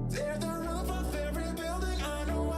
Tear the roof off every building. I know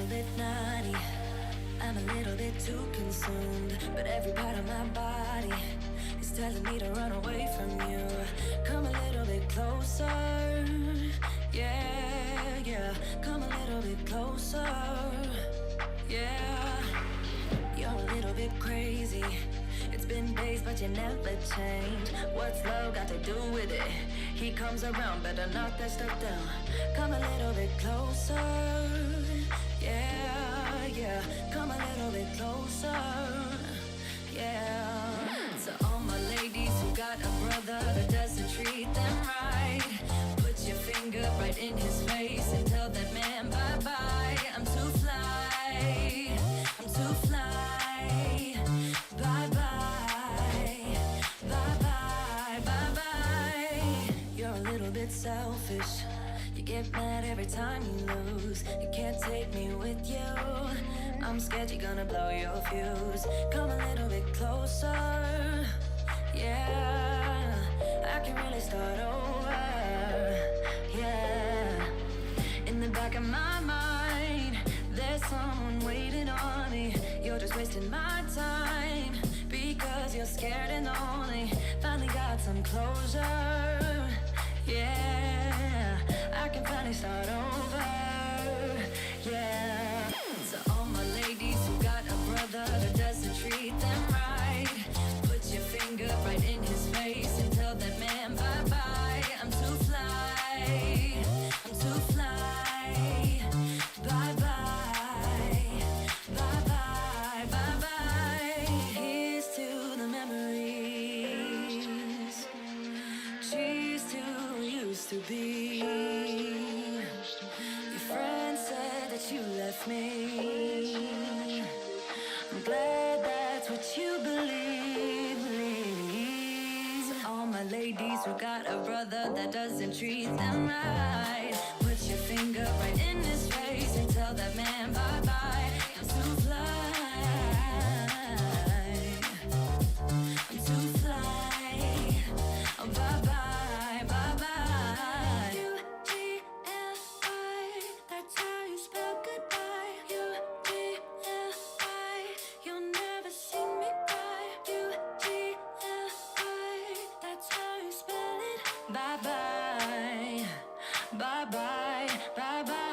little bit naughty. I'm a little bit too consumed, but every part of my body is telling me to run away from you. Come a little bit closer, yeah, yeah. Come a little bit closer, yeah. You're a little bit crazy. It's been days, but you never change. What's love got to do with it? He comes around, better knock that stuff down. Come a little bit closer, yeah, yeah. Come a little bit closer, yeah. To all my ladies who got a brother that doesn't treat them right, put your finger right in his face and tell that man bye-bye. I'm too fly, I'm too fly. Bye-bye, bye-bye, bye-bye. You're a little bit selfish. You get mad every time you lose. You can't take me with you. I'm scared you're gonna blow your fuse. Come a little bit closer, yeah. I can really start over, yeah. In the back of my mind, there's someone waiting on me. You're just wasting my time because you're scared and lonely. Finally got some closure, yeah. I can finally start over, yeah. To all my ladies who got a brother that doesn't treat them right, put your finger right in his face and tell that man bye-bye. I'm too fly, I'm too fly. Bye-bye, bye-bye, bye-bye. Here's to the memories. Cheers to who used to be. Your friend said that you left me. I'm glad that's what you believe. All my ladies who got a brother that doesn't treat them right, put your finger right in his face and tell that man bye-bye. I'm too fly, I'm too fly. Oh, bye-bye, bye-bye. U-G-L-I, that's how you spell goodbye. U-G-L-I, you'll never see me cry. U-G-L-I, that's how you spell it. Bye-bye, bye-bye, bye-bye.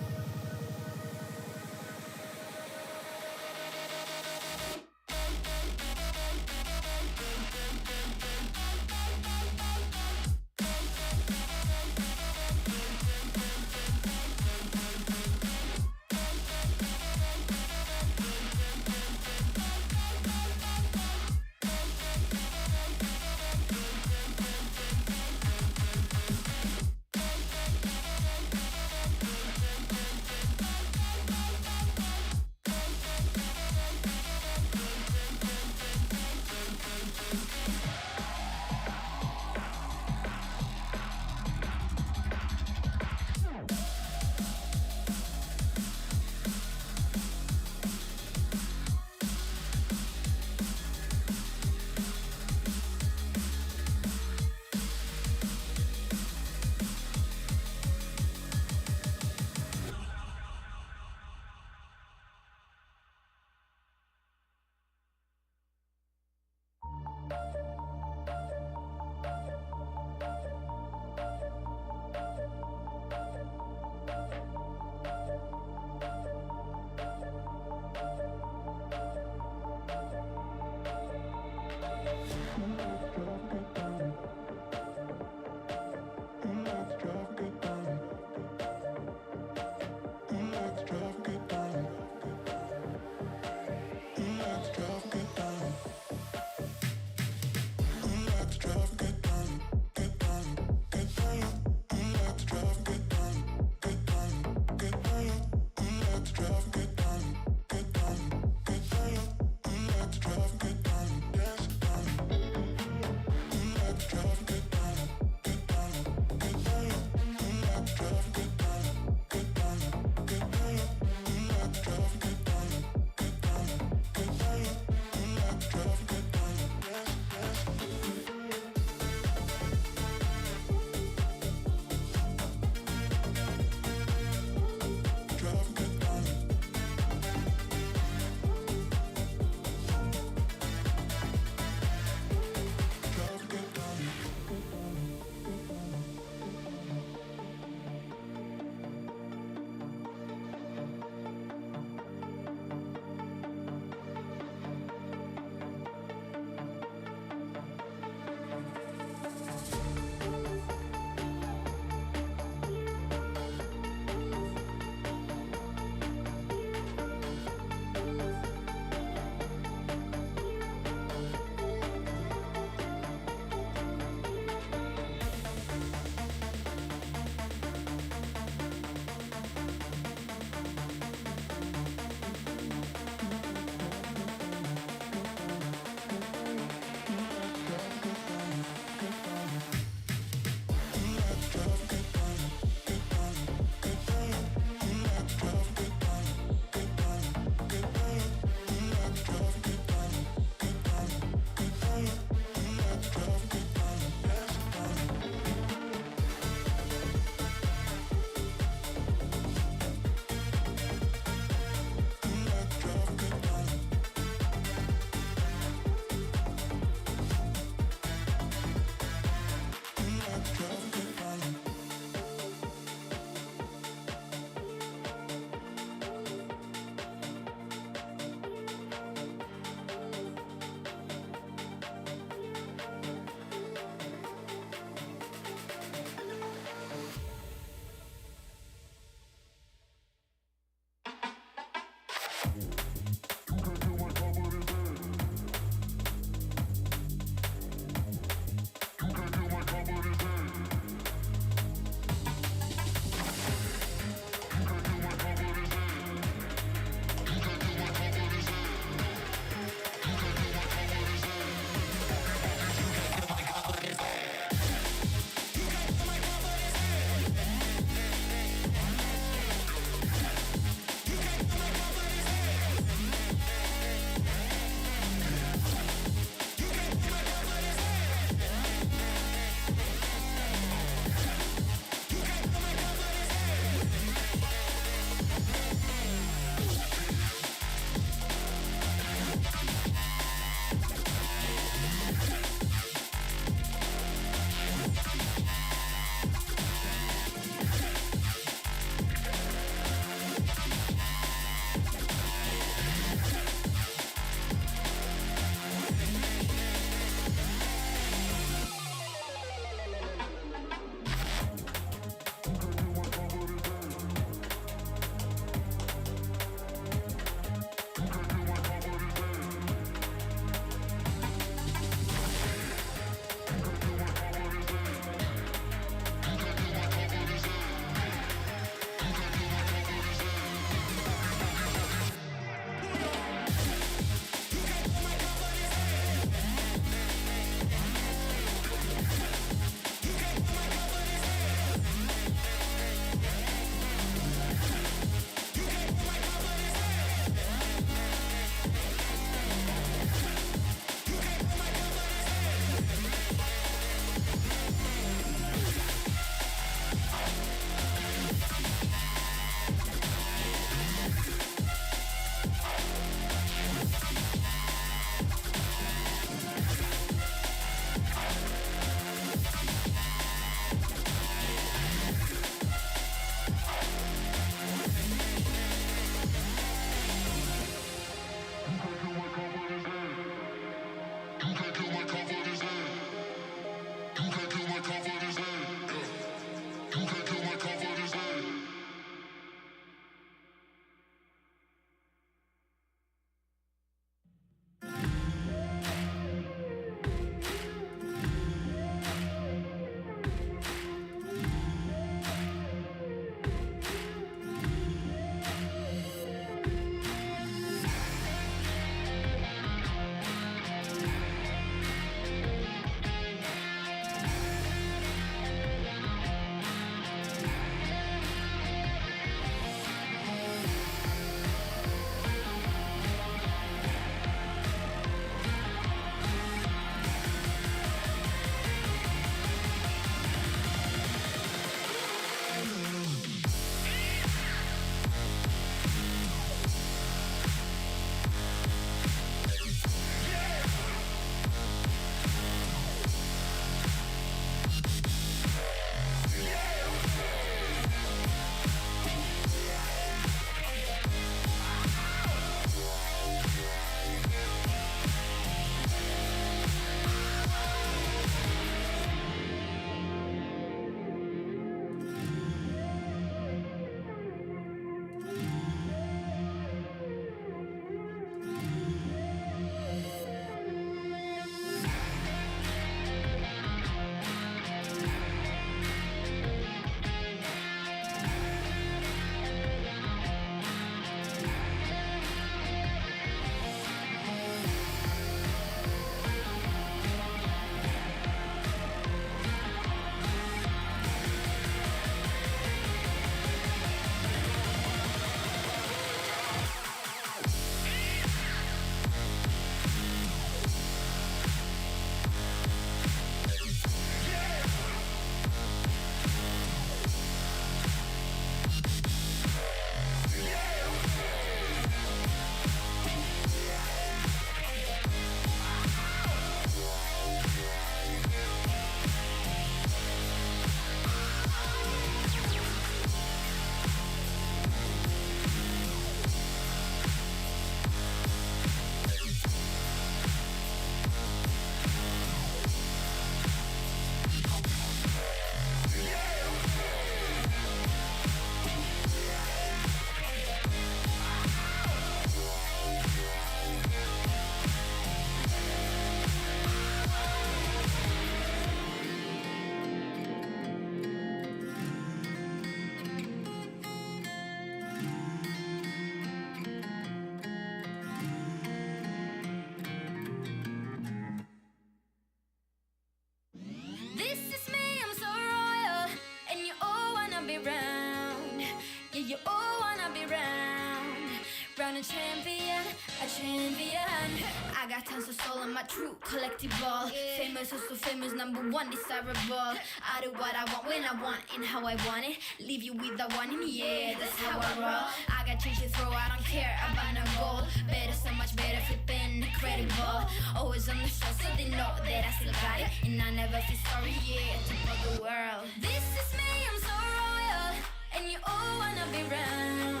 a champion, a champion. I got tons of soul in my true collectible. Famous, so famous, number one, desirable. I do what I want when I want and how I want it. Leave you with the one in the air, that's how I roll. I got change to throw, I don't care about no goal. Better, so much better, flipping incredible. Always on the show, so they know that I still got it. And I never feel sorry, yeah, to for the world. This is me, I'm so royal. And you all wanna be round.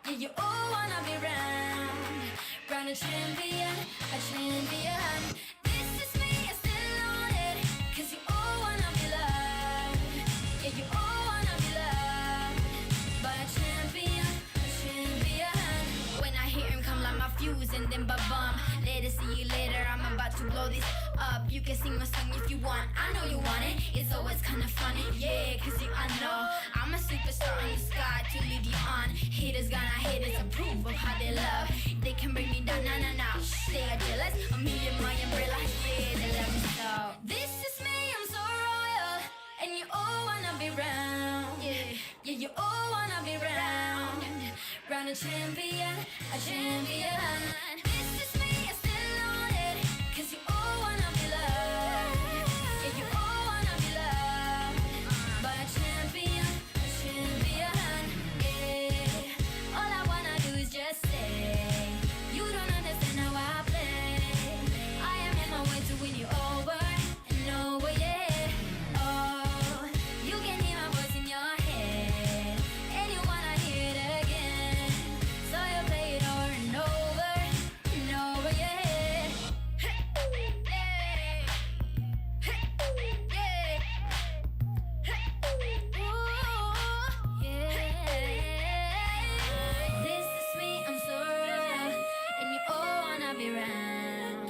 Yeah, you all wanna be round. Round a champion, a champion. This is me, I still on it. Cause you all wanna be loved. Yeah, you all wanna be loved. By a champion, a champion. When I hear him come like my fuse and then ba-bum. Later, see you later, I'm about to blow this up. You can sing my song if you want, I know you want it. It's always kinda funny, yeah, cause I know I'm a superstar in the sky to lead you on. Haters gonna hate us, approve of how they love. They can bring me down, nah. They are jealous of me and my umbrella, yeah, they love me so. This is me, I'm so royal. And you all wanna be round. Yeah, you all wanna be round. Round a champion, a champion. This is me, I still on it. Cause you all wanna be loved. Yeah, you all wanna be loved. By a champion, yeah. All I wanna do is just say, you don't understand how I play. I am in my way to win you over and over, yeah. Oh, you can hear my voice in your head, and you wanna hear it again. So you play it over and over and over, yeah. Hey, yeah. Ooh, yeah. This is me, I'm so royal, and you all wanna be round,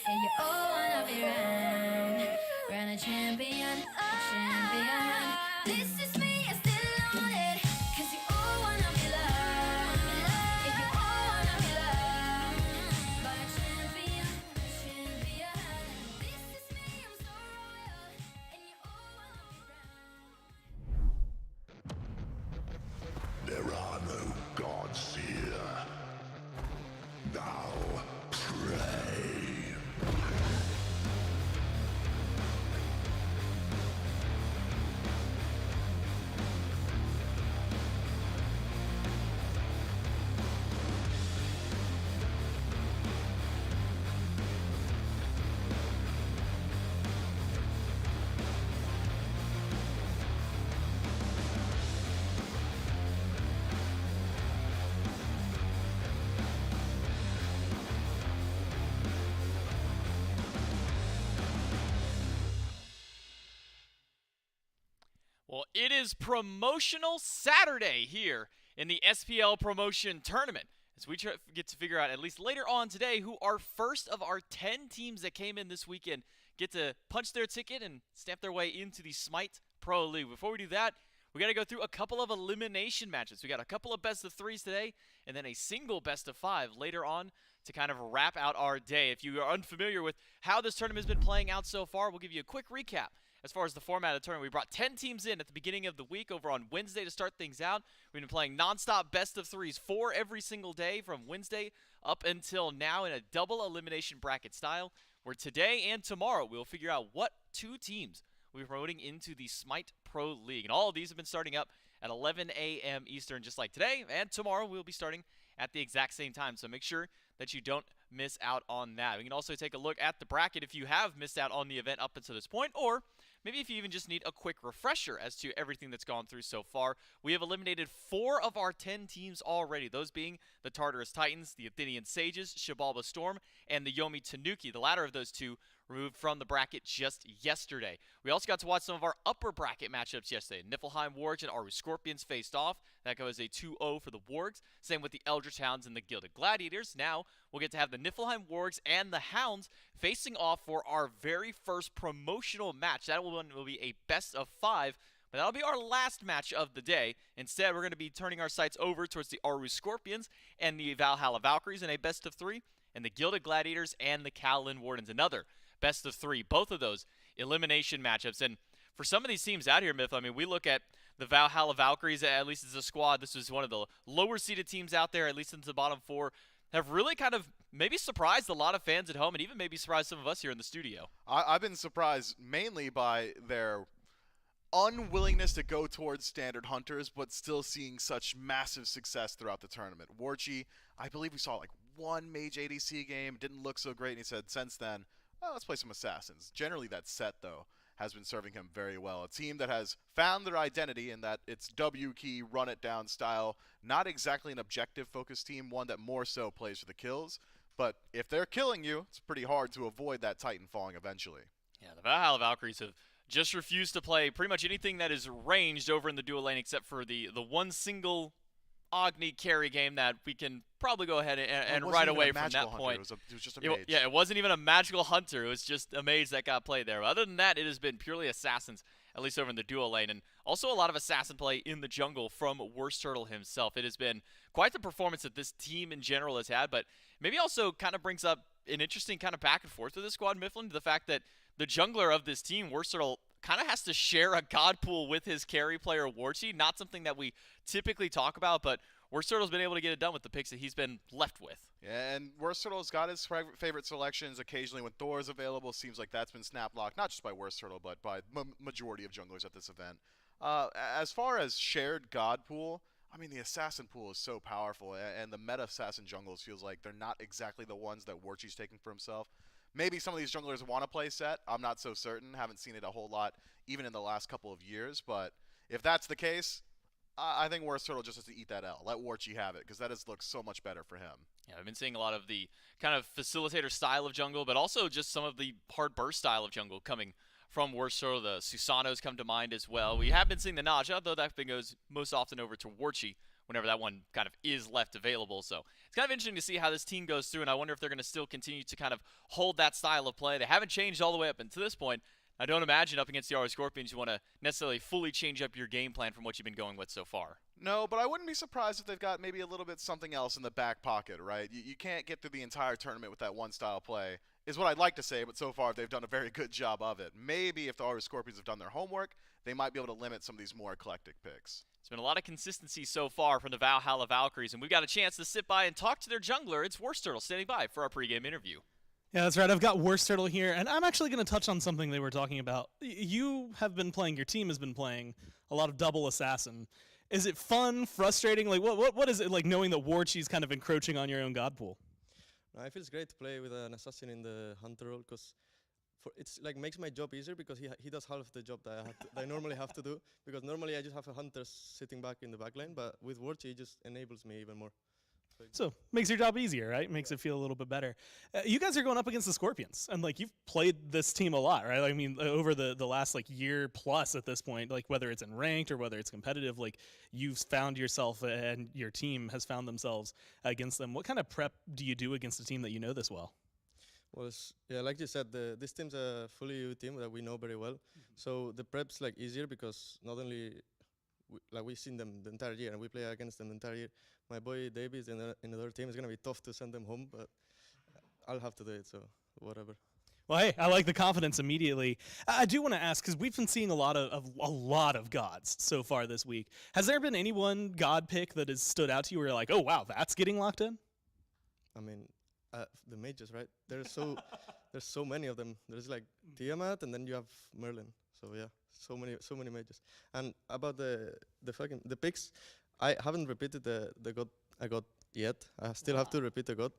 and you all wanna be round. Round a champion, a champion. This is me, I still on it, cause you all wanna be loved, and you all wanna be loved. By a champion, a champion. This is me, I'm so royal, and you all wanna be round. There are no gods here. Now pray. Well, it is promotional Saturday here in the SPL promotion tournament as we get to figure out, at least later on today, who our first of our 10 teams that came in this weekend get to punch their ticket and stamp their way into the Smite Pro League. Before we do that, we got to go through a couple of elimination matches. We got a couple of best of threes today and then a single best of five later on to kind of wrap out our day. If you are unfamiliar with how this tournament has been playing out so far, we'll give you a quick recap. As far as the format of the tournament, we brought 10 teams in at the beginning of the week over on Wednesday to start things out. We've been playing nonstop best of threes, 4 every single day from Wednesday up until now in a double elimination bracket style, where today and tomorrow we'll figure out what 2 teams we'll be promoting into the Smite Pro League. And all of these have been starting up at 11 a.m. Eastern, just like today. And tomorrow we'll be starting at the exact same time. So make sure that you don't miss out on that. We can also take a look at the bracket if you have missed out on the event up until this point, or maybe if you even just need a quick refresher as to everything that's gone through so far. We have eliminated 4 of our 10 teams already, those being the Tartarus Titans, the Athenian Sages, Xibalba Storm, and the Yomi Tanuki. The latter of those two removed from the bracket just yesterday. We also got to watch some of our upper bracket matchups yesterday. Niflheim Wargs and Aru Scorpions faced off. That goes a 2-0 for the Wargs. Same with the Eldritch Hounds and the Gilded Gladiators. Now we'll get to have the Niflheim Wargs and the Hounds facing off for our very first promotional match. That one will be a best of 5. But that'll be our last match of the day. Instead, we're going to be turning our sights over towards the Aru Scorpions and the Valhalla Valkyries in a best of 3, and the Gilded Gladiators and the Kowlin Wardens, another best of 3. Both of those elimination matchups. And for some of these teams out here, Myth, I mean, we look at the Valhalla Valkyries, at least as a squad, this was one of the lower seeded teams out there, at least into the bottom 4, have really kind of maybe surprised a lot of fans at home and even maybe surprised some of us here in the studio. I've been surprised mainly by their unwillingness to go towards standard hunters, but still seeing such massive success throughout the tournament. Warchi, I believe we saw like one mage ADC game, didn't look so great, and he said since then, well, let's play some assassins. Generally that set, though, has been serving him very well. A team that has found their identity in that it's W key, run it down style, not exactly an objective-focused team, one that more so plays for the kills, but if they're killing you, it's pretty hard to avoid that Titan falling eventually. Yeah, the Valhalla Valkyries have just refused to play pretty much anything that is ranged over in the dual lane except for the one single Agni carry game that we can probably go ahead and right away from that point. It was just a mage. Yeah, it wasn't even a magical hunter. It was just a mage that got played there. Other than that, it has been purely assassins, at least over in the dual lane, and also a lot of assassin play in the jungle from Worst Turtle himself. It has been quite the performance that this team in general has had, but maybe also kind of brings up an interesting kind of back and forth with this squad, Mifflin, the fact that the jungler of this team, Worst Turtle, kind of has to share a god pool with his carry player, Warchi. Not something that we typically talk about, but Worst Turtle's been able to get it done with the picks that he's been left with. Yeah, and Worst Turtle's got his favorite selections. Occasionally when Thor is available, seems like that's been snap-locked, not just by Worst Turtle, but by majority of junglers at this event. As far as shared god pool, I mean, the assassin pool is so powerful, and the meta assassin jungles feels like they're not exactly the ones that Warchi's taking for himself. Maybe some of these junglers want to play set. I'm not so certain. Haven't seen it a whole lot, even in the last couple of years. But if that's the case, I think Worst Turtle just has to eat that L. Let Warchi have it, because that has looked so much better for him. Yeah, I've been seeing a lot of the kind of facilitator style of jungle, but also just some of the hard burst style of jungle coming from Worst Turtle. The Susanos come to mind as well. We have been seeing the Naja, though that thing goes most often over to Warchi whenever that one kind of is left available. So it's kind of interesting to see how this team goes through, and I wonder if they're going to still continue to kind of hold that style of play. They haven't changed all the way up until this point. I don't imagine up against the RO Scorpions you want to necessarily fully change up your game plan from what you've been going with so far. No, but I wouldn't be surprised if they've got maybe a little bit something else in the back pocket, right? You can't get through the entire tournament with that one style play, is what I'd like to say, but so far they've done a very good job of it. Maybe if the RO Scorpions have done their homework, they might be able to limit some of these more eclectic picks. It's been a lot of consistency so far from the Valhalla Valkyries, and we've got a chance to sit by and talk to their jungler. It's Worst Turtle standing by for our pregame interview. Yeah, that's right. I've got Worst Turtle here, and I'm actually going to touch on something they were talking about. You have been playing, your team has been playing a lot of double assassin. Is it fun, frustrating? Like, what is it like knowing that Warchi's kind of encroaching on your own god pool? It feels great to play with an assassin in the hunter role, because it's like makes my job easier, because he does half of the job that I normally have to do, because normally I just have a hunter sitting back in the back lane, but with Warchi it just enables me even more. So makes your job easier, right? Makes it feel a little bit better. You guys are going up against the Scorpions, and like you've played this team a lot, right? I mean, over the last like year plus at this point, like whether it's in ranked or whether it's competitive, like you've found yourself and your team has found themselves against them. What kind of prep do you do against a team that you know this well? Well, yeah, like you said, this team's a fully EU team that we know very well. So the prep's like easier, because not only we've seen them the entire year and we play against them the entire year. My boy Davies in another team is gonna be tough to send them home, but I'll have to do it. So whatever. Well, hey, I like the confidence immediately. I do want to ask, because we've been seeing a lot of gods so far this week. Has there been any one god pick that has stood out to you where you're like, oh wow, that's getting locked in? I mean, the mages, right? There's so many of them. There's like Tiamat, and then you have Merlin. So yeah, so many mages. And about the picks, I haven't repeated the god I got yet. I still have to repeat the god.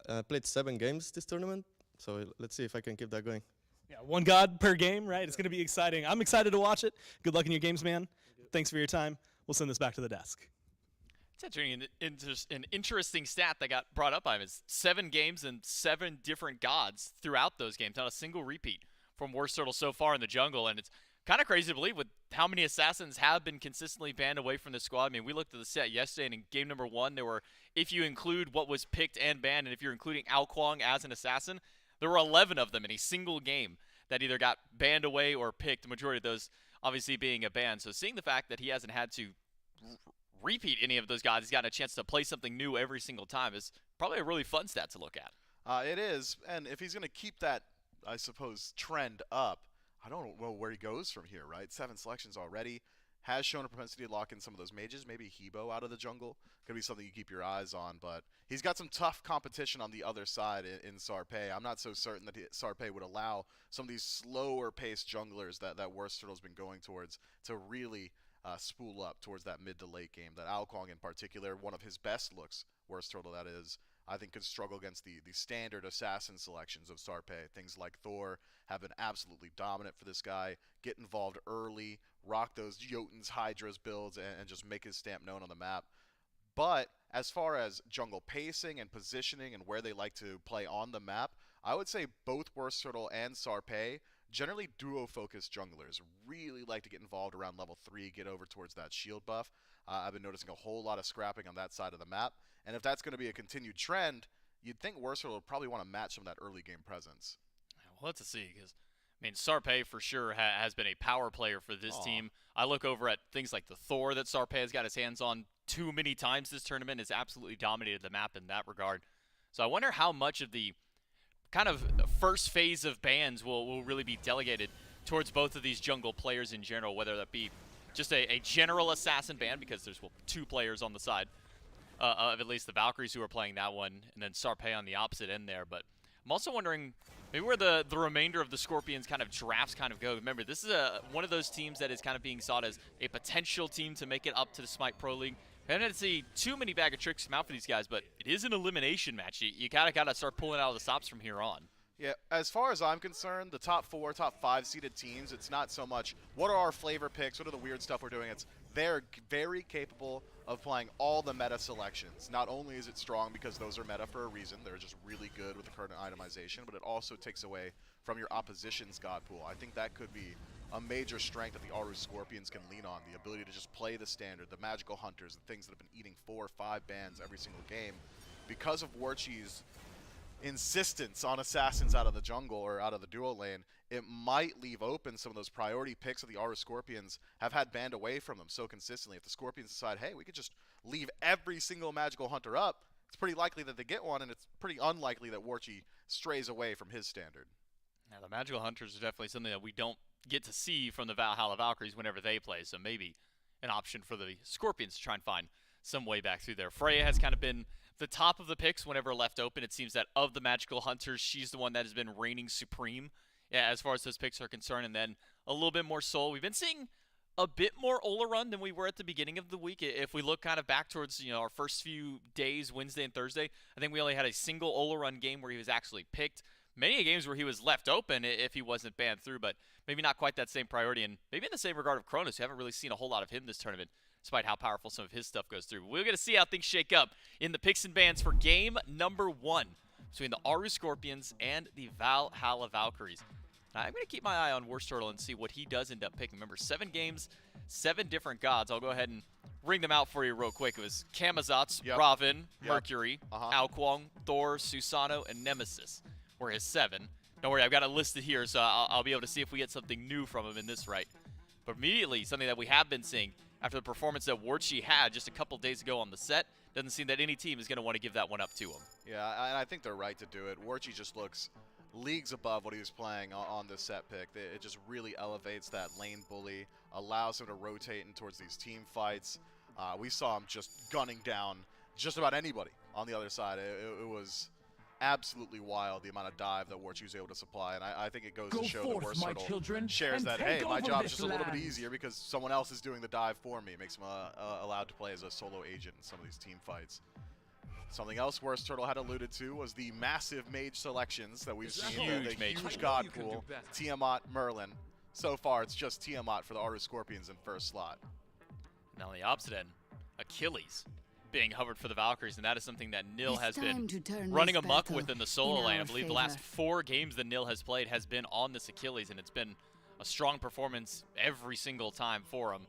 I played 7 games this tournament, so let's see if I can keep that going. Yeah, one god per game, right? It's going to be exciting. I'm excited to watch it. Good luck in your games, man. Thanks for your time. We'll send this back to the desk. It's actually an interesting stat that got brought up by him. Is 7 games and 7 different gods throughout those games. Not a single repeat from Worst Turtle so far in the jungle, and it's kind of crazy to believe with how many assassins have been consistently banned away from the squad. I mean, we looked at the set yesterday, and in game number 1, there were, if you include what was picked and banned, and if you're including Ao Kwang as an assassin, there were 11 of them in a single game that either got banned away or picked, the majority of those obviously being a ban. So seeing the fact that he hasn't had to repeat any of those gods, he's gotten a chance to play something new every single time, is probably a really fun stat to look at. It is, and if he's going to keep that, I suppose, trend up, I don't know where he goes from here, right? 7 selections already. has shown a propensity to lock in some of those mages. Maybe Hebo out of the jungle could be something you keep your eyes on, but he's got some tough competition on the other side in Sarpei. I'm not so certain that Sarpei would allow some of these slower paced junglers that Worst Turtle's been going towards to really spool up towards that mid to late game. That Alkwong in particular, one of his best looks, Worst Turtle that is, I think could struggle against the standard assassin selections of Sarpei. Things like Thor have been absolutely dominant for this guy. Get involved early, rock those Jotuns, Hydras builds, and just make his stamp known on the map. But as far as jungle pacing and positioning and where they like to play on the map, I would say both Worst Turtle and Sarpei, generally duo-focused junglers, really like to get involved around level 3, get over towards that shield buff. I've been noticing a whole lot of scrapping on that side of the map. And if that's going to be a continued trend, you'd think Worst Turtle would probably want to match some of that early game presence. We'll have to see, because I mean, Sarpei for sure has been a power player for this team. I look over at things like the Thor that Sarpei has got his hands on too many times this tournament, has absolutely dominated the map in that regard. So I wonder how much of the kind of first phase of bans will really be delegated towards both of these jungle players in general, whether that be just a general assassin ban, because there's 2 players on the side of at least the Valkyries who are playing that one, and then Sarpei on the opposite end there. But I'm also wondering maybe where the remainder of the Scorpions kind of drafts kind of go. Remember, this is one of those teams that is kind of being sought as a potential team to make it up to the Smite Pro League. I haven't see too many bag of tricks come out for these guys, but it is an elimination match. You kind of got to start pulling out of the stops from here on. Yeah, as far as I'm concerned, the top 4, top 5 seeded teams, it's not so much what are our flavor picks, what are the weird stuff we're doing. It's they're very capable of playing all the meta selections. Not only is it strong because those are meta for a reason, they're just really good with the current itemization, but it also takes away from your opposition's god pool. I think that could be a major strength that the Aru Scorpions can lean on, the ability to just play the standard, the magical hunters, the things that have been eating 4 or 5 bans every single game. Because of Warchi's insistence on assassins out of the jungle or out of the duo lane, it might leave open some of those priority picks that the Aura Scorpions have had banned away from them so consistently. If the Scorpions decide, hey, we could just leave every single magical hunter up, it's pretty likely that they get one, and it's pretty unlikely that Warchi strays away from his standard. Now, the magical hunters are definitely something that we don't get to see from the Valhalla Valkyries whenever they play, so maybe an option for the Scorpions to try and find some way back through there. Freya has kind of been the top of the picks whenever left open. It seems that of the magical hunters, she's the one that has been reigning supreme, as far as those picks are concerned. And then a little bit more Soul. We've been seeing a bit more Ola than we were at the beginning of the week. If we look kind of back towards our first few days, Wednesday and Thursday, I think we only had a single Ola game where he was actually picked. Many games where he was left open if he wasn't banned through, but maybe not quite that same priority. And maybe in the same regard of Kronos, we haven't really seen a whole lot of him this tournament, despite how powerful some of his stuff goes through. We're going to see how things shake up in the picks and bans for game number 1 between the Aru Scorpions and the Valhalla Valkyries. Now, I'm going to keep my eye on Worst Turtle and see what he does end up picking. Remember, 7 games, 7 different gods. I'll go ahead and ring them out for you real quick. It was Kamazotz, Raven, Mercury, Alkwong, Thor, Susano, and Nemesis were his 7. Don't worry, I've got it listed here, so I'll be able to see if we get something new from him in this right. But immediately, something that we have been seeing after the performance that Warchi had just a couple days ago on the set, doesn't seem that any team is going to want to give that one up to him. Yeah, and I think they're right to do it. Warchi just looks leagues above what he was playing on this set pick. It just really elevates that lane bully, allows him to rotate in towards these team fights. We saw him just gunning down just about anybody on the other side. It was absolutely wild, the amount of dive that Warchi was able to supply, and I think it goes to show that Worst Turtle shares that, hey, my job is just a little bit easier because someone else is doing the dive for me. It makes him allowed to play as a solo agent in some of these team fights. Something else Worst Turtle had alluded to was the massive mage selections that we've seen. The huge god pool, Tiamat, Merlin. So far, it's just Tiamat for the Aru Scorpions in first slot. Now on the opposite end, Achilles being hovered for the Valkyries, and that is something that Nil has been running amok with in the solo lane. I believe the last 4 games that Nil has played has been on this Achilles, and it's been a strong performance every single time for him.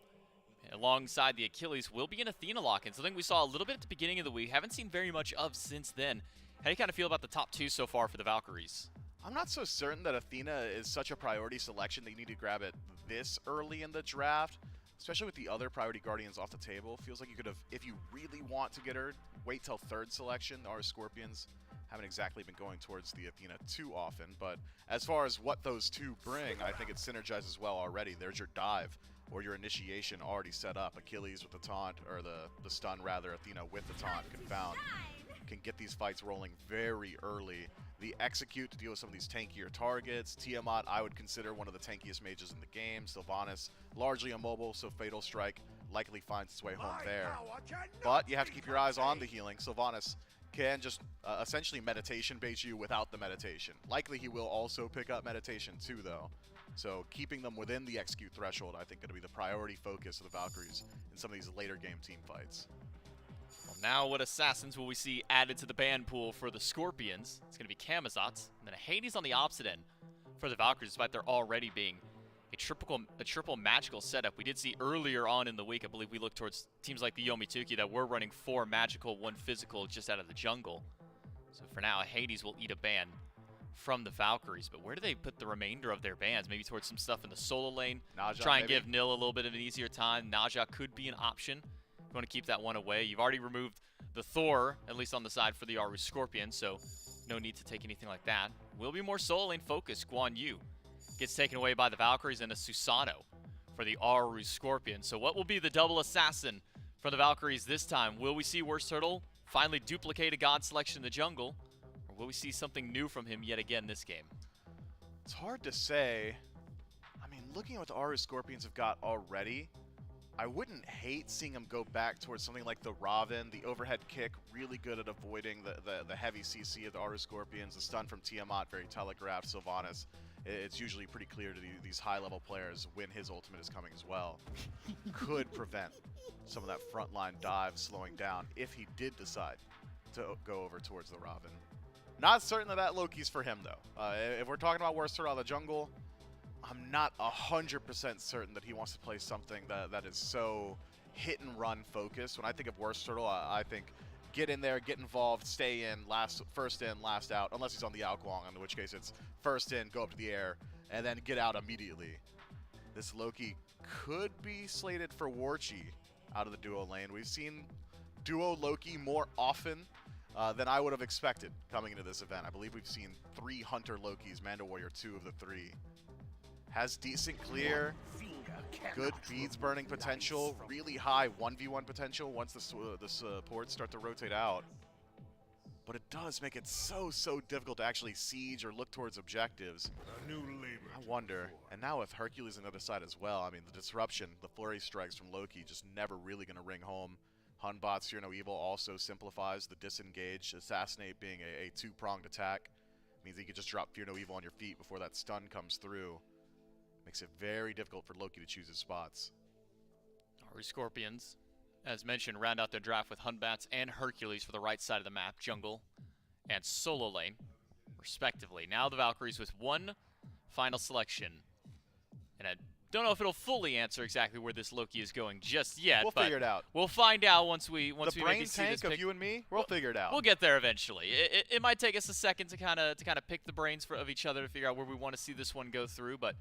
Alongside the Achilles will be an Athena lock-in, something we saw a little bit at the beginning of the week, haven't seen very much of since then. How do you kind of feel about the top 2 so far for the Valkyries? I'm not so certain that Athena is such a priority selection that you need to grab it this early in the draft. Especially with the other priority guardians off the table. Feels like you could have, if you really want to get her, wait till 3rd selection. Our Scorpions haven't exactly been going towards the Athena too often, but as far as what those 2 bring, I think it synergizes well already. There's your dive or your initiation already set up. Achilles with the taunt, or the stun rather, Athena with the taunt, Confound, can get these fights rolling very early. The execute to deal with some of these tankier targets. Tiamat, I would consider one of the tankiest mages in the game. Sylvanas, largely immobile, so Fatal Strike likely finds its way home there. But you have to keep your eyes on the healing. Sylvanas can just essentially meditation bait you without the meditation. Likely he will also pick up meditation too, though. So keeping them within the execute threshold, I think, going to be the priority focus of the Valkyries in some of these later game team fights. Well, now what assassins will we see added to the ban pool for the Scorpions? It's going to be Camazotz, and then a Hades on the opposite end for the Valkyries, despite there already being a triple magical setup. We did see earlier on in the week, I believe we looked towards teams like the Yomituki that were running 4 magical, 1 physical just out of the jungle. So for now, Hades will eat a ban from the Valkyries, but where do they put the remainder of their bans? Maybe towards some stuff in the solo lane. Naja, try and maybe. give Nil a little bit of an easier time. Naja could be an option. You want to keep that one away. You've already removed the Thor, at least on the side for the Aru Scorpion, so no need to take anything like that. Will be more solo lane focused. Guan Yu gets taken away by the Valkyries, and a Susanoo for the Aru Scorpion. So what will be the double assassin for the Valkyries this time? Will we see Worst Turtle finally duplicate a god selection in the jungle, or will we see something new from him yet again this game? It's hard to say. I mean, looking at what the Aru Scorpions have got already, I wouldn't hate seeing them go back towards something like the Raven, the overhead kick, really good at avoiding the heavy CC of the Aru Scorpions, the stun from Tiamat, very telegraphed, Sylvanas. It's usually pretty clear to these high-level players when his ultimate is coming as well. Could prevent some of that frontline dive slowing down if he did decide to go over towards the Raven. Not certain that Loki's for him, though. If we're talking about Worst Turtle out of the jungle, I'm not 100% certain that he wants to play something that is so hit-and-run focused. When I think of Worst Turtle, I think get in there, get involved, stay in, first in, last out, unless he's on the Alkwong, in which case it's first in, go up to the air, and then get out immediately. This Loki could be slated for Warchi out of the duo lane. We've seen duo Loki more often than I would have expected coming into this event. I believe we've seen 3 Hunter Lokis, Manda Warrior 2 of the 3. Has decent clear, good beads burning potential, really high 1v1 potential once the supports start to rotate out. But it does make it so difficult to actually siege or look towards objectives. I wonder, and now with Hercules on the other side as well, I mean, the disruption, the flurry strikes from Loki just never really going to ring home. Hunbot's Fear No Evil also simplifies the disengage. Assassinate being a 2-pronged attack means that you can just drop Fear No Evil on your feet before that stun comes through. Makes it very difficult for Loki to choose his spots. Aru Scorpions, as mentioned, round out their draft with Hunbats and Hercules for the right side of the map, jungle and solo lane, respectively. Now the Valkyries with one final selection. And I don't know if it'll fully answer exactly where this Loki is going just yet. We'll but figure it out. We'll find out once we The maybe brain see this tank of pick. you and me, we'll figure it out. We'll get there eventually. It might take us a second to kind of pick the brains of each other to figure out where we want to see this one go through, but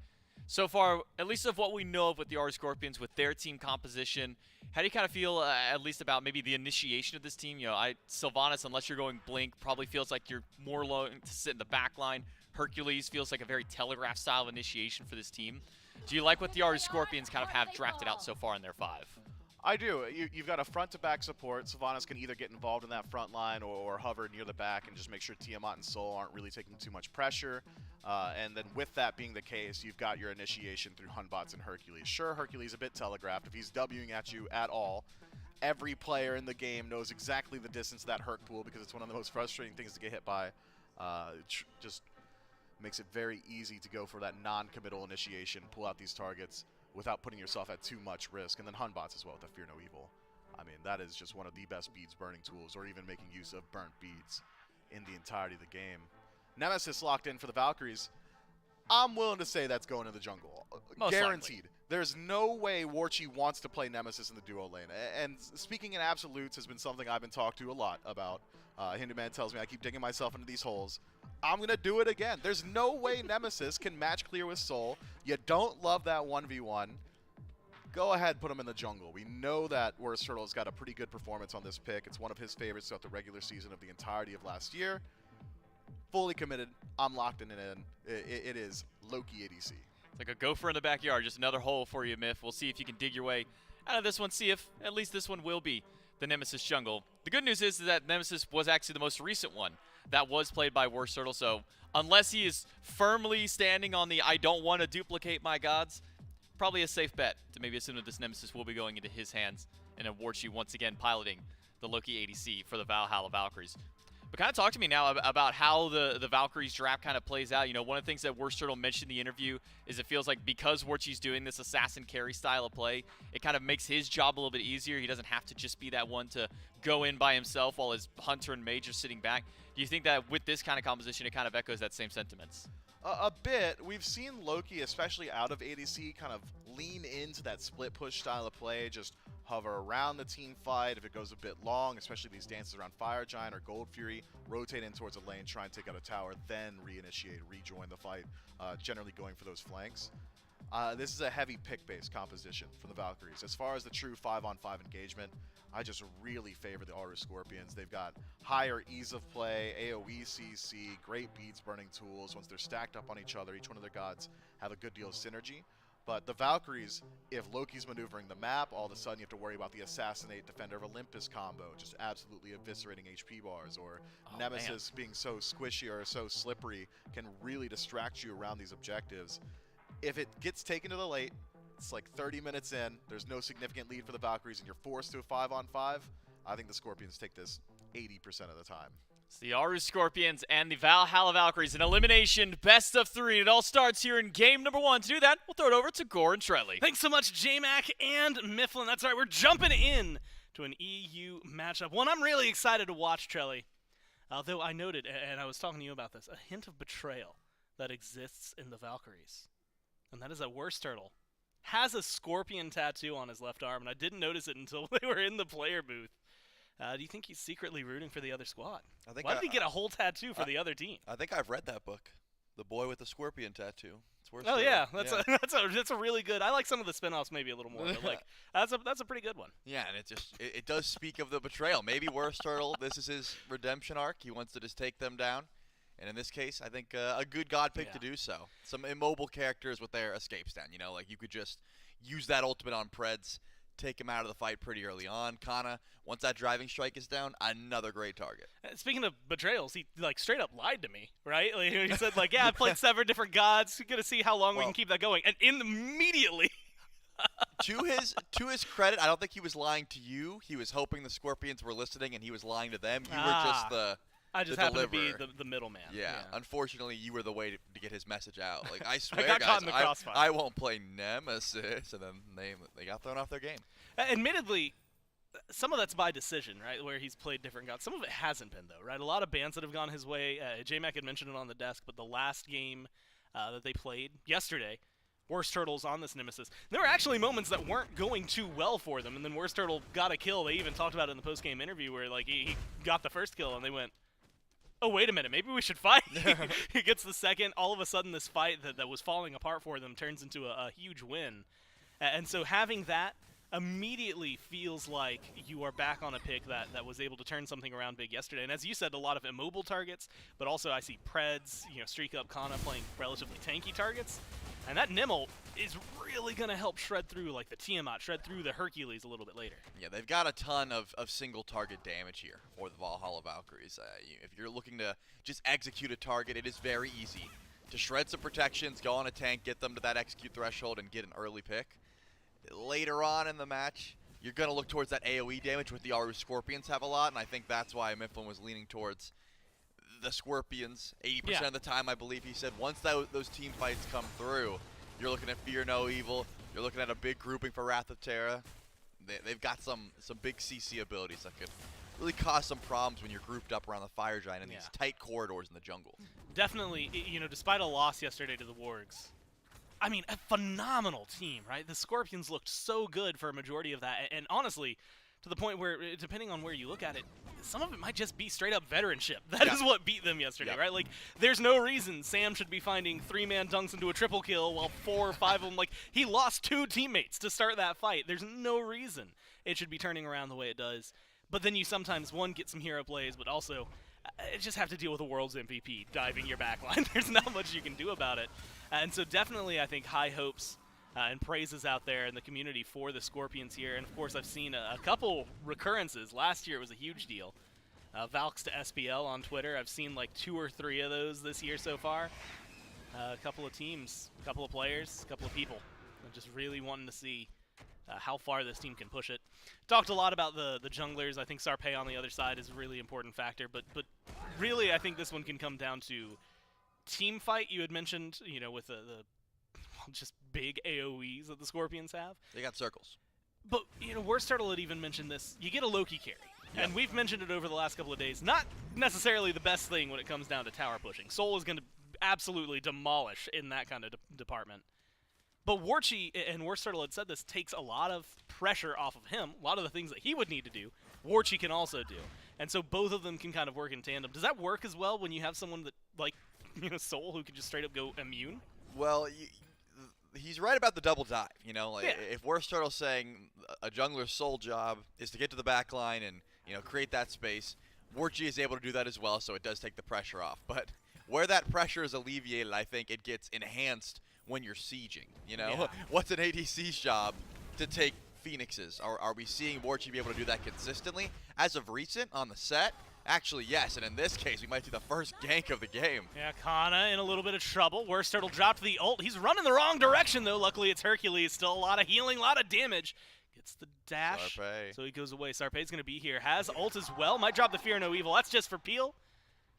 so far, at least of what we know of with the Aru Scorpions, with their team composition, how do you kind of feel, at least about maybe the initiation of this team? You know, Sylvanas, unless you're going Blink, probably feels like you're more willing to sit in the back line. Hercules feels like a very telegraph style of initiation for this team. Do you like what the Aru Scorpions kind of have drafted out so far in their 5? I do. You've got a front-to-back support. Sylvanas can either get involved in that front line or hover near the back and just make sure Tiamat and Sol aren't really taking too much pressure. And then with that being the case, you've got your initiation through Hunbots and Hercules. Sure, Hercules a bit telegraphed. If he's Wing at you at all, every player in the game knows exactly the distance of that Herc pool because it's one of the most frustrating things to get hit by. Just makes it very easy to go for that non-committal initiation, pull out these targets without putting yourself at too much risk. And then Hunbots as well with the Fear No Evil. I mean, that is just one of the best beads burning tools, or even making use of burnt beads in the entirety of the game. Nemesis locked in for the Valkyries. I'm willing to say that's going to the jungle. Most Guaranteed. likely. There's no way Warchi wants to play Nemesis in the duo lane. And speaking in absolutes has been something I've been talked to a lot about. Hinduman tells me I keep digging myself into these holes. I'm going to do it again. There's no way Nemesis can match clear with Sol. You don't love that 1v1. Go ahead, put him in the jungle. We know that Worst Turtle's got a pretty good performance on this pick. It's one of his favorites throughout the regular season of the entirety of last year. Fully committed. I'm locked in it. It is Loki ADC. It's like a gopher in the backyard, just another hole for you, Myth. We'll see if you can dig your way out of this one, see if at least this one will be the Nemesis jungle. The good news is that Nemesis was actually the most recent one that was played by Worst Turtle, so unless he is firmly standing on the I don't want to duplicate my gods, probably a safe bet to maybe assume that this Nemesis will be going into his hands, and Warchi once again piloting the Loki ADC for the Valhalla Valkyries. But kind of talk to me now about how the Valkyries draft kind of plays out. You know, one of the things that Worst Turtle mentioned in the interview is it feels like because Warchi's doing this assassin carry style of play, it kind of makes his job a little bit easier. He doesn't have to just be that one to go in by himself while his Hunter and Mage are sitting back. Do you think that with this kind of composition, it kind of echoes that same sentiments? A bit. We've seen Loki, especially out of ADC, kind of lean into that split push style of play, just hover around the team fight. If it goes a bit long, especially these dances around Fire Giant or Gold Fury, rotate in towards a lane, try and take out a tower, then reinitiate, rejoin the fight, generally going for those flanks. This is a heavy pick-based composition from the Valkyries. As far as the true 5-on-5 engagement, I just really favor the Aru Scorpions. They've got higher ease of play, AoE CC, great beats, burning tools. Once they're stacked up on each other, each one of their gods have a good deal of synergy. But the Valkyries, if Loki's maneuvering the map, all of a sudden you have to worry about the Assassinate Defender of Olympus combo, just absolutely eviscerating HP bars, or Nemesis being so squishy or so slippery can really distract you around these objectives. If it gets taken to the late, it's like 30 minutes in, there's no significant lead for the Valkyries, and you're forced to a 5-on-5, I think the Scorpions take this 80% of the time. It's the Aru Scorpions and the Valhalla Valkyries, an elimination best of 3. It all starts here in game number 1. To do that, we'll throw it over to Gore and Tretley. Thanks so much, J-Mac and Mifflin. That's right, we're jumping in to an EU matchup. One I'm really excited to watch, Tretley. Although I noted, and I was talking to you about this, a hint of betrayal that exists in the Valkyries. And that is that Worst Turtle has a scorpion tattoo on his left arm, and I didn't notice it until they were in the player booth. Do you think he's secretly rooting for the other squad? Why did he get a whole tattoo for the other team? I think I've read that book, The Boy with the Scorpion Tattoo. It's worth. Oh yeah, that's a really good. I like some of the spin-offs maybe a little more, but like that's a pretty good one. Yeah, and it does speak of the betrayal. Maybe Worst Turtle, this is his redemption arc. He wants to just take them down. And in this case, I think a good god pick to do so. Some immobile characters with their escape stand, you know, like you could just use that ultimate on Preds, take him out of the fight pretty early on. Kana, once that driving strike is down, another great target. Speaking of betrayals, he like straight up lied to me, right? Like, he said like, yeah, I played 7 different gods. We're gonna see how long we can keep that going. And immediately. To his credit, I don't think he was lying to you. He was hoping the Scorpions were listening, and he was lying to them. You were just the. I just happened to be the middleman. Yeah. Unfortunately, you were the way to get his message out. Like, I swear, I got guys, caught in the crossfire. I won't play Nemesis. And then they got thrown off their game. Admittedly, some of that's by decision, right, where he's played different gods. Some of it hasn't been, though, right? A lot of bans that have gone his way. J-Mac had mentioned it on the desk, but the last game that they played yesterday, Worst Turtle's on this Nemesis. There were actually moments that weren't going too well for them, and then Worst Turtle got a kill. They even talked about it in the post-game interview where like he got the first kill, and they went, oh, wait a minute, maybe we should fight. He gets the second. All of a sudden, this fight that was falling apart for them turns into a huge win. And so having that immediately feels like you are back on a pick that was able to turn something around big yesterday. And as you said, a lot of immobile targets, but also I see Preds, Streak Up Kana playing relatively tanky targets. And that Nimble is really going to help shred through like the Tiamat, shred through the Hercules a little bit later. Yeah, they've got a ton of single target damage here for the Valhalla Valkyries. If you're looking to just execute a target, it is very easy to shred some protections, go on a tank, get them to that execute threshold, and get an early pick. Later on in the match, you're going to look towards that AoE damage, with the Aru Scorpions have a lot, and I think that's why Mifflin was leaning towards the Scorpions 80% of the time. I believe he said once those team fights come through, you're looking at Fear No Evil, you're looking at a big grouping for Wrath of Terra. They've got some big CC abilities that could really cause some problems when you're grouped up around the Fire Giant in these tight corridors in the jungle. Definitely, despite a loss yesterday to the Wargs, I mean, a phenomenal team, right? The Scorpions looked so good for a majority of that, and honestly, to the point where, depending on where you look at it, some of it might just be straight up veteranship. That is what beat them yesterday, right? Like, there's no reason Sam should be finding 3-man dunks into a triple kill while 4 or 5 of them, like, he lost 2 teammates to start that fight. There's no reason it should be turning around the way it does. But then you sometimes, one, get some hero plays, but also just have to deal with a world's MVP diving your backline. There's not much you can do about it. And so definitely I think high hopes and praises out there in the community for the Scorpions here. And of course I've seen a couple recurrences. Last year it was a huge deal. Valks to SPL on Twitter. I've seen like 2 or 3 of those this year so far. A couple of teams, a couple of players, a couple of people. I'm just really wanting to see how far this team can push it. Talked a lot about the junglers. I think Sarpei on the other side is a really important factor, but really I think this one can come down to team fight. You had mentioned, you know, with the just big AoEs that the Scorpions have. They got circles. But, you know, Worst Turtle had even mentioned this. You get a Loki carry. Yep. And we've mentioned it over the last couple of days. Not necessarily the best thing when it comes down to tower pushing. Soul is going to absolutely demolish in that kind of department. But Warchi, and Worst Turtle had said this, takes a lot of pressure off of him. A lot of the things that he would need to do, Warchi can also do. And so both of them can kind of work in tandem. Does that work as well when you have someone that, like, you know, Soul, who can just straight up go immune? Well, he's right about the double dive. You know, like, Yeah. if Worst Turtle's saying a jungler's sole job is to get to the back line and, you know, create that space, Warchi is able to do that as well, so it does take the pressure off. But where that pressure is alleviated, I think it gets enhanced when you're sieging. You know, Yeah. What's an ADC's job to take Phoenixes? Are we seeing Warchi be able to do that consistently? As of recent on the set, actually yes, and in this case we might see the first gank of the game. Yeah, Kana in a little bit of trouble. Worst Turtle dropped the ult. He's running the wrong direction, though. Luckily, it's Hercules. Still a lot of healing, a lot of damage. Gets the dash, Sarpei. so he goes away. Sarpei's going to be here. Has ult as well. Might drop the Fear No Evil. That's just for Peel.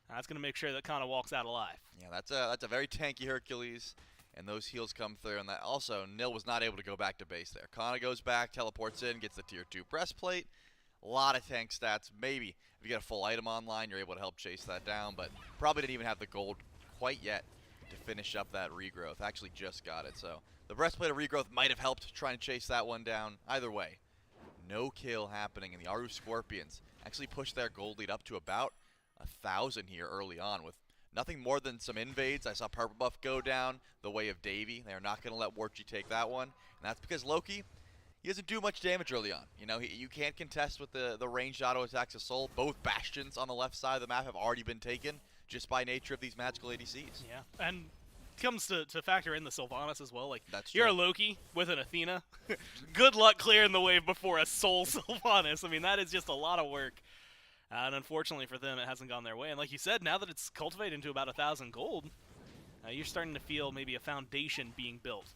That's going to make sure that Kana walks out alive. Yeah, that's a very tanky Hercules, and those heals come through. And that also, Nil was not able to go back to base there. Kana goes back, teleports in, gets the tier 2 breastplate. A lot of tank stats. Maybe if you get a full item online, you're able to help chase that down, but probably didn't even have the gold quite yet to finish up that regrowth. Actually just got it, so the breastplate of regrowth might have helped trying to chase that one down. Either way, no kill happening, and the Aru Scorpions actually pushed their gold lead up to about 1,000 here early on with nothing more than some invades. I saw Purple Buff go down the way of Davy. They are not going to let Warchi take that one, and that's because Loki, he doesn't do much damage early on. You know, you can't contest with the ranged auto attacks of Soul. Both bastions on the left side of the map have already been taken just by nature of these magical ADCs. Yeah, and comes to factor in the Sylvanas as well. Like, That's you're true. a Loki with an Athena. Good luck clearing the wave before a Soul Sylvanas. I mean, that is just a lot of work. And unfortunately for them, it hasn't gone their way. And like you said, now that it's cultivated into about 1,000 gold, you're starting to feel maybe a foundation being built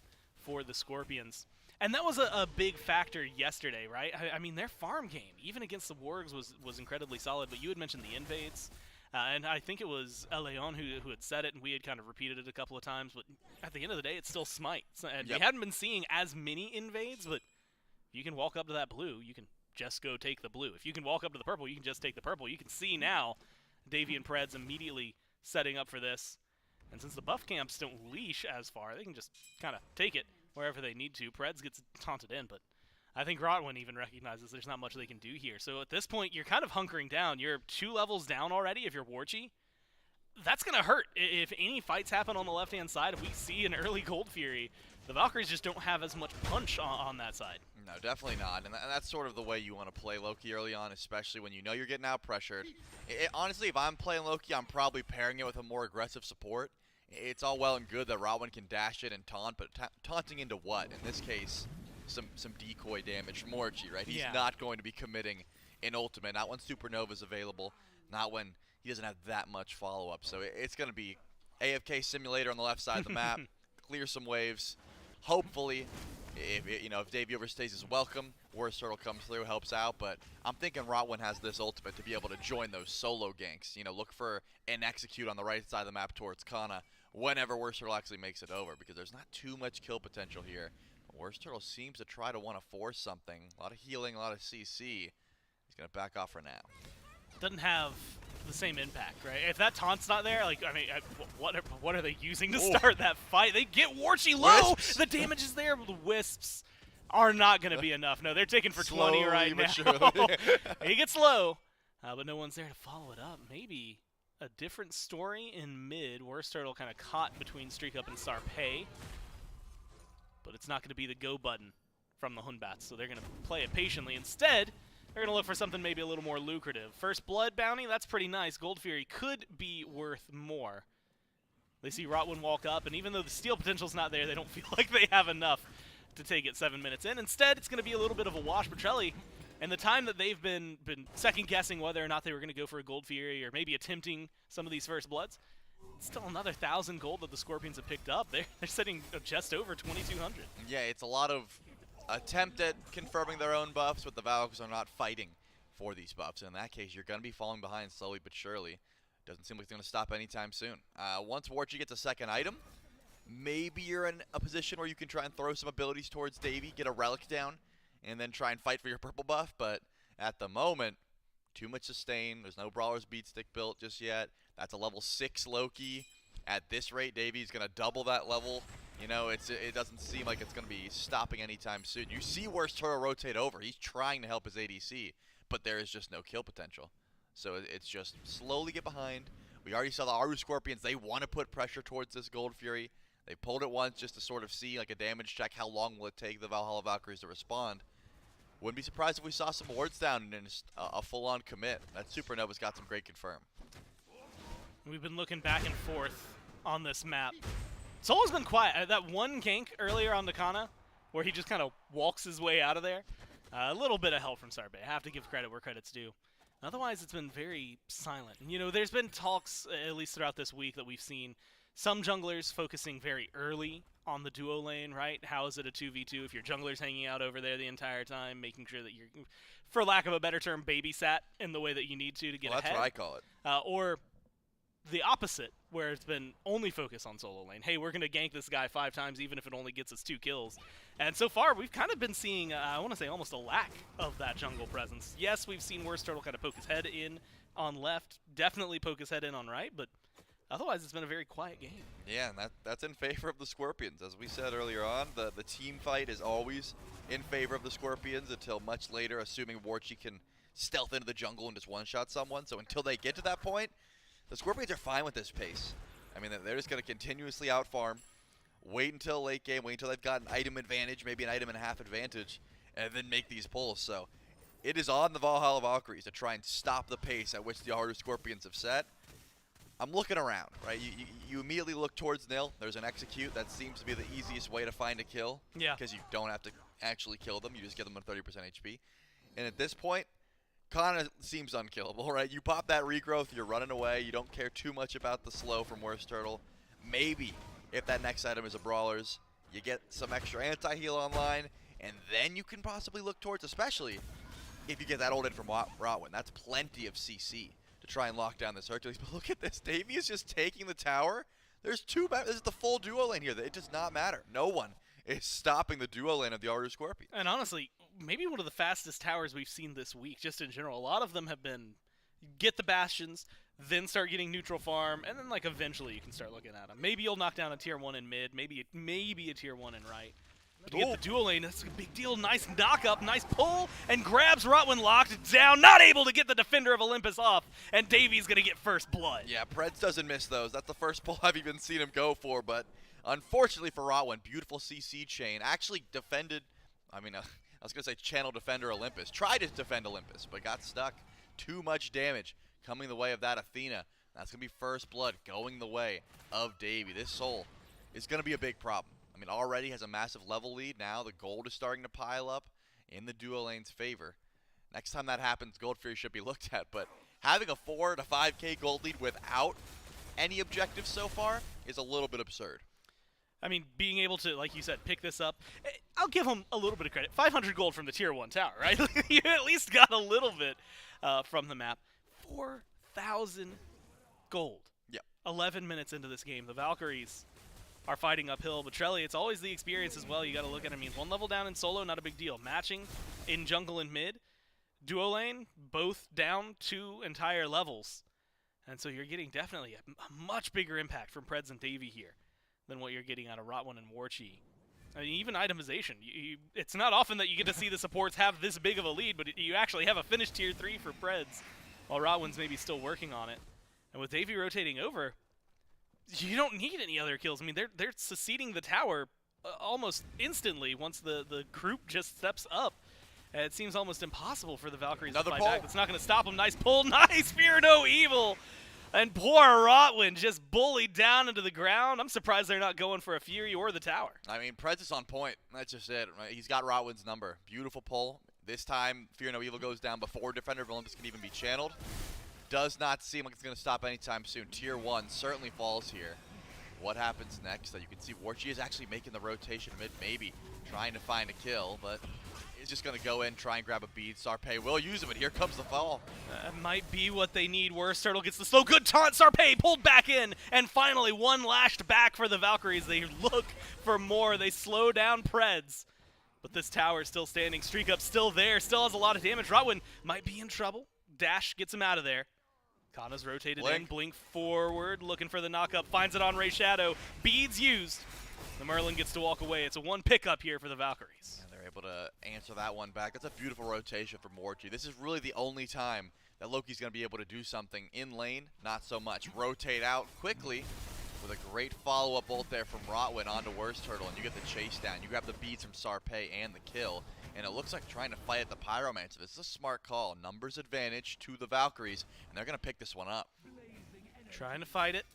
for the Scorpions. And that was a big factor yesterday, right? I mean, their farm game, even against the Wargs, was incredibly solid. But you had mentioned the invades. And I think it was Leon who had said it, and we had kind of repeated it a couple of times. But at the end of the day, it's still Smite. And Yep. we hadn't been seeing as many invades, but if you can walk up to that blue, you can just go take the blue. If you can walk up to the purple, you can just take the purple. You can see now Davy and Preds immediately setting up for this. And since the buff camps don't leash as far, they can just kind of take it wherever they need to. Preds gets taunted in, but I think Rotwin even recognizes there's not much they can do here. So at this point, you're kind of hunkering down. You're 2 levels down already if you're Warchi. That's going to hurt. If any fights happen on the left-hand side, if we see an early Gold Fury, the Valkyries just don't have as much punch on that side. No, definitely not. And that's sort of the way you want to play Loki early on, especially when you know you're getting out-pressured. Honestly, if I'm playing Loki, I'm probably pairing it with a more aggressive support. It's all well and good that Rotwin can dash it and taunt, but taunting into what? In this case, some decoy damage from Orchi, right? He's not going to be committing an ultimate, not when Supernova's available, not when he doesn't have that much follow-up. So it's going to be AFK simulator on the left side of the map, clear some waves. Hopefully, if Davey overstays his welcome, Worst Turtle comes through, helps out. But I'm thinking Rotwin has this ultimate to be able to join those solo ganks. You know, look for an execute on the right side of the map towards Kana whenever Worst Turtle actually makes it over, because there's not too much kill potential here. Worst Turtle seems to try to want to force something. A lot of healing, a lot of CC. He's going to back off for now. Doesn't have the same impact, right? If that taunt's not there, like, I mean, what are they using to start that fight? They get Warchi low! Wisps. The damage is there, but the Wisps are not going to be enough. No, they're taking for 20 Slowly right but now. surely. He gets low, but no one's there to follow it up. Maybe a different story in mid. Worst Turtle kind of caught between Streak Up and Sarpei. But it's not going to be the go button from the Hunbats, so they're going to play it patiently. Instead, they're going to look for something maybe a little more lucrative. First Blood bounty, that's pretty nice. Gold Fury could be worth more. They see Rotwin walk up, and even though the steal potential's not there, they don't feel like they have enough to take it 7 minutes in. Instead, it's going to be a little bit of a wash. Petrelli, and the time that they've been second-guessing whether or not they were going to go for a Gold Fury or maybe attempting some of these First Bloods, it's still another 1,000 gold that the Scorpions have picked up. They're sitting just over 2,200. Yeah, it's a lot of attempt at confirming their own buffs, but the Valks are not fighting for these buffs. In that case, you're going to be falling behind slowly but surely. Doesn't seem like it's going to stop anytime soon. Once Warchi gets a second item, maybe you're in a position where you can try and throw some abilities towards Davy, get a relic down, and then try and fight for your purple buff. But at the moment, too much sustain. There's no Brawler's Beat Stick built just yet. That's a level 6 Loki. At this rate, Davy's going to double that level. You know, it doesn't seem like it's going to be stopping anytime soon. You see Worst Turtle rotate over. He's trying to help his ADC, but there is just no kill potential. So it's just slowly get behind. We already saw the Aru Scorpions. They want to put pressure towards this Gold Fury. They pulled it once just to sort of see, like a damage check, how long will it take the Valhalla Valkyries to respond. Wouldn't be surprised if we saw some wards down and just a full-on commit. That Supernova's got some great confirm. We've been looking back and forth on this map. Solo's been quiet. That one gank earlier on Nakana, where he just kind of walks his way out of there. A little bit of help from Sarbe. I have to give credit where credit's due. Otherwise, it's been very silent. You know, there's been talks, at least throughout this week, that we've seen some junglers focusing very early on the duo lane, right? How is it a 2v2 if your jungler's hanging out over there the entire time, making sure that you're, for lack of a better term, babysat in the way that you need to get Well, ahead. that's what I call it. Or the opposite, where it's been only focus on solo lane. Hey, we're going to gank this guy 5 times, even if it only gets us 2 kills. And so far, we've kind of been seeing, I want to say, almost a lack of that jungle presence. Yes, we've seen Worst Turtle kind of poke his head in on left, definitely poke his head in on right, but otherwise, it's been a very quiet game. Yeah, and that's in favor of the Scorpions. As we said earlier on, the team fight is always in favor of the Scorpions until much later, assuming Warchi can stealth into the jungle and just one-shot someone. So until they get to that point, the Scorpions are fine with this pace. I mean, they're just going to continuously outfarm, wait until late game, wait until they've got an item advantage, maybe an item and a half advantage, and then make these pulls. So it is on the Valhalla Valkyries to try and stop the pace at which the Harder Scorpions have set. I'm looking around, right? You immediately look towards Nil. There's an execute. That seems to be the easiest way to find a kill. Yeah. Because you don't have to actually kill them. You just give them a 30% HP. And at this point, kind of seems unkillable, right? You pop that regrowth, you're running away. You don't care too much about the slow from Worst Turtle. Maybe if that next item is a Brawler's, you get some extra anti-heal online, and then you can possibly look towards, especially if you get that ult in from Rotwin. That's plenty of CC to try and lock down this Hercules. But look at this. Davy is just taking the tower. There's two. This is the full duo lane here. It does not matter. No one is stopping the duo lane of the Ardu Scorpion. And honestly, maybe one of the fastest towers we've seen this week, just in general. A lot of them have been get the bastions, then start getting neutral farm, and then like eventually you can start looking at them. Maybe you'll knock down a tier 1 in mid, maybe a tier 1 in right. But to get the dual lane, that's a big deal. Nice knock up, nice pull, and grabs Rotwin locked down, not able to get the Defender of Olympus off, and Davy's going to get first blood. Yeah, Preds doesn't miss those. That's the first pull I've even seen him go for, but unfortunately for Rotwin, beautiful CC chain. Actually defended, I was going to say channel Defender Olympus. Tried to defend Olympus, but got stuck. Too much damage coming the way of that Athena. That's going to be first blood going the way of Davy. This Soul is going to be a big problem. I mean, already has a massive level lead. Now the gold is starting to pile up in the duo lane's favor. Next time that happens, Gold Fury should be looked at. But having a 4 to 5k gold lead without any objectives so far is a little bit absurd. I mean, being able to, like you said, pick this up, I'll give him a little bit of credit. 500 gold from the tier 1 tower, right? You at least got a little bit from the map. 4,000 gold. Yep. 11 minutes into this game. The Valkyries are fighting uphill, but Trelly, it's always the experience as well. You got to look at it. I mean, 1 level down in solo, not a big deal. Matching in jungle and mid. Duo lane, both down 2 entire levels. And so you're getting definitely a much bigger impact from Preds and Davy here than what you're getting out of Rotwin and Warchi. I mean, even itemization. It's not often that you get to see the supports have this big of a lead, but you actually have a finished tier 3 for Preds, while Rotwin's maybe still working on it. And with Davy rotating over, you don't need any other kills. I mean, they're seceding the tower almost instantly once the group just steps up. And it seems almost impossible for the Valkyries to fight back. It's not going to stop them. Nice pull. Nice Fear No Evil. And poor Rotwin just bullied down into the ground. I'm surprised they're not going for a Fury or the tower. I mean, Preds is on point. That's just it. Right? He's got Rotwin's number. Beautiful pull. This time, Fear No Evil goes down before Defender of Olympus can even be channeled. Does not seem like it's going to stop anytime soon. Tier 1 certainly falls here. What happens next? You can see Warchi is actually making the rotation mid, maybe trying to find a kill, but he's just going to go in, try and grab a bead. Sarpei will use it, but here comes the fall. That might be what they need. Worst Turtle gets the slow. Good taunt. Sarpei pulled back in. And finally, one lashed back for the Valkyries. They look for more. They slow down Preds. But this tower is still standing. Streak Up still there. Still has a lot of damage. Rotwin might be in trouble. Dash gets him out of there. Kana's rotated in. Blink forward. Looking for the knockup. Finds it on Ray Shadow. Beads used. The Merlin gets to walk away. It's a one pickup here for the Valkyries. And they're able to answer that one back. That's a beautiful rotation from Warchi. This is really the only time that Loki's going to be able to do something in lane. Not so much. Rotate out quickly with a great follow-up ult there from Rotwin onto Worst Turtle, and you get the chase down. You grab the beads from Sarpei and the kill, and it looks like trying to fight at the Pyromancer. This is a smart call. Numbers advantage to the Valkyries, and they're going to pick this one up. Trying to fight it.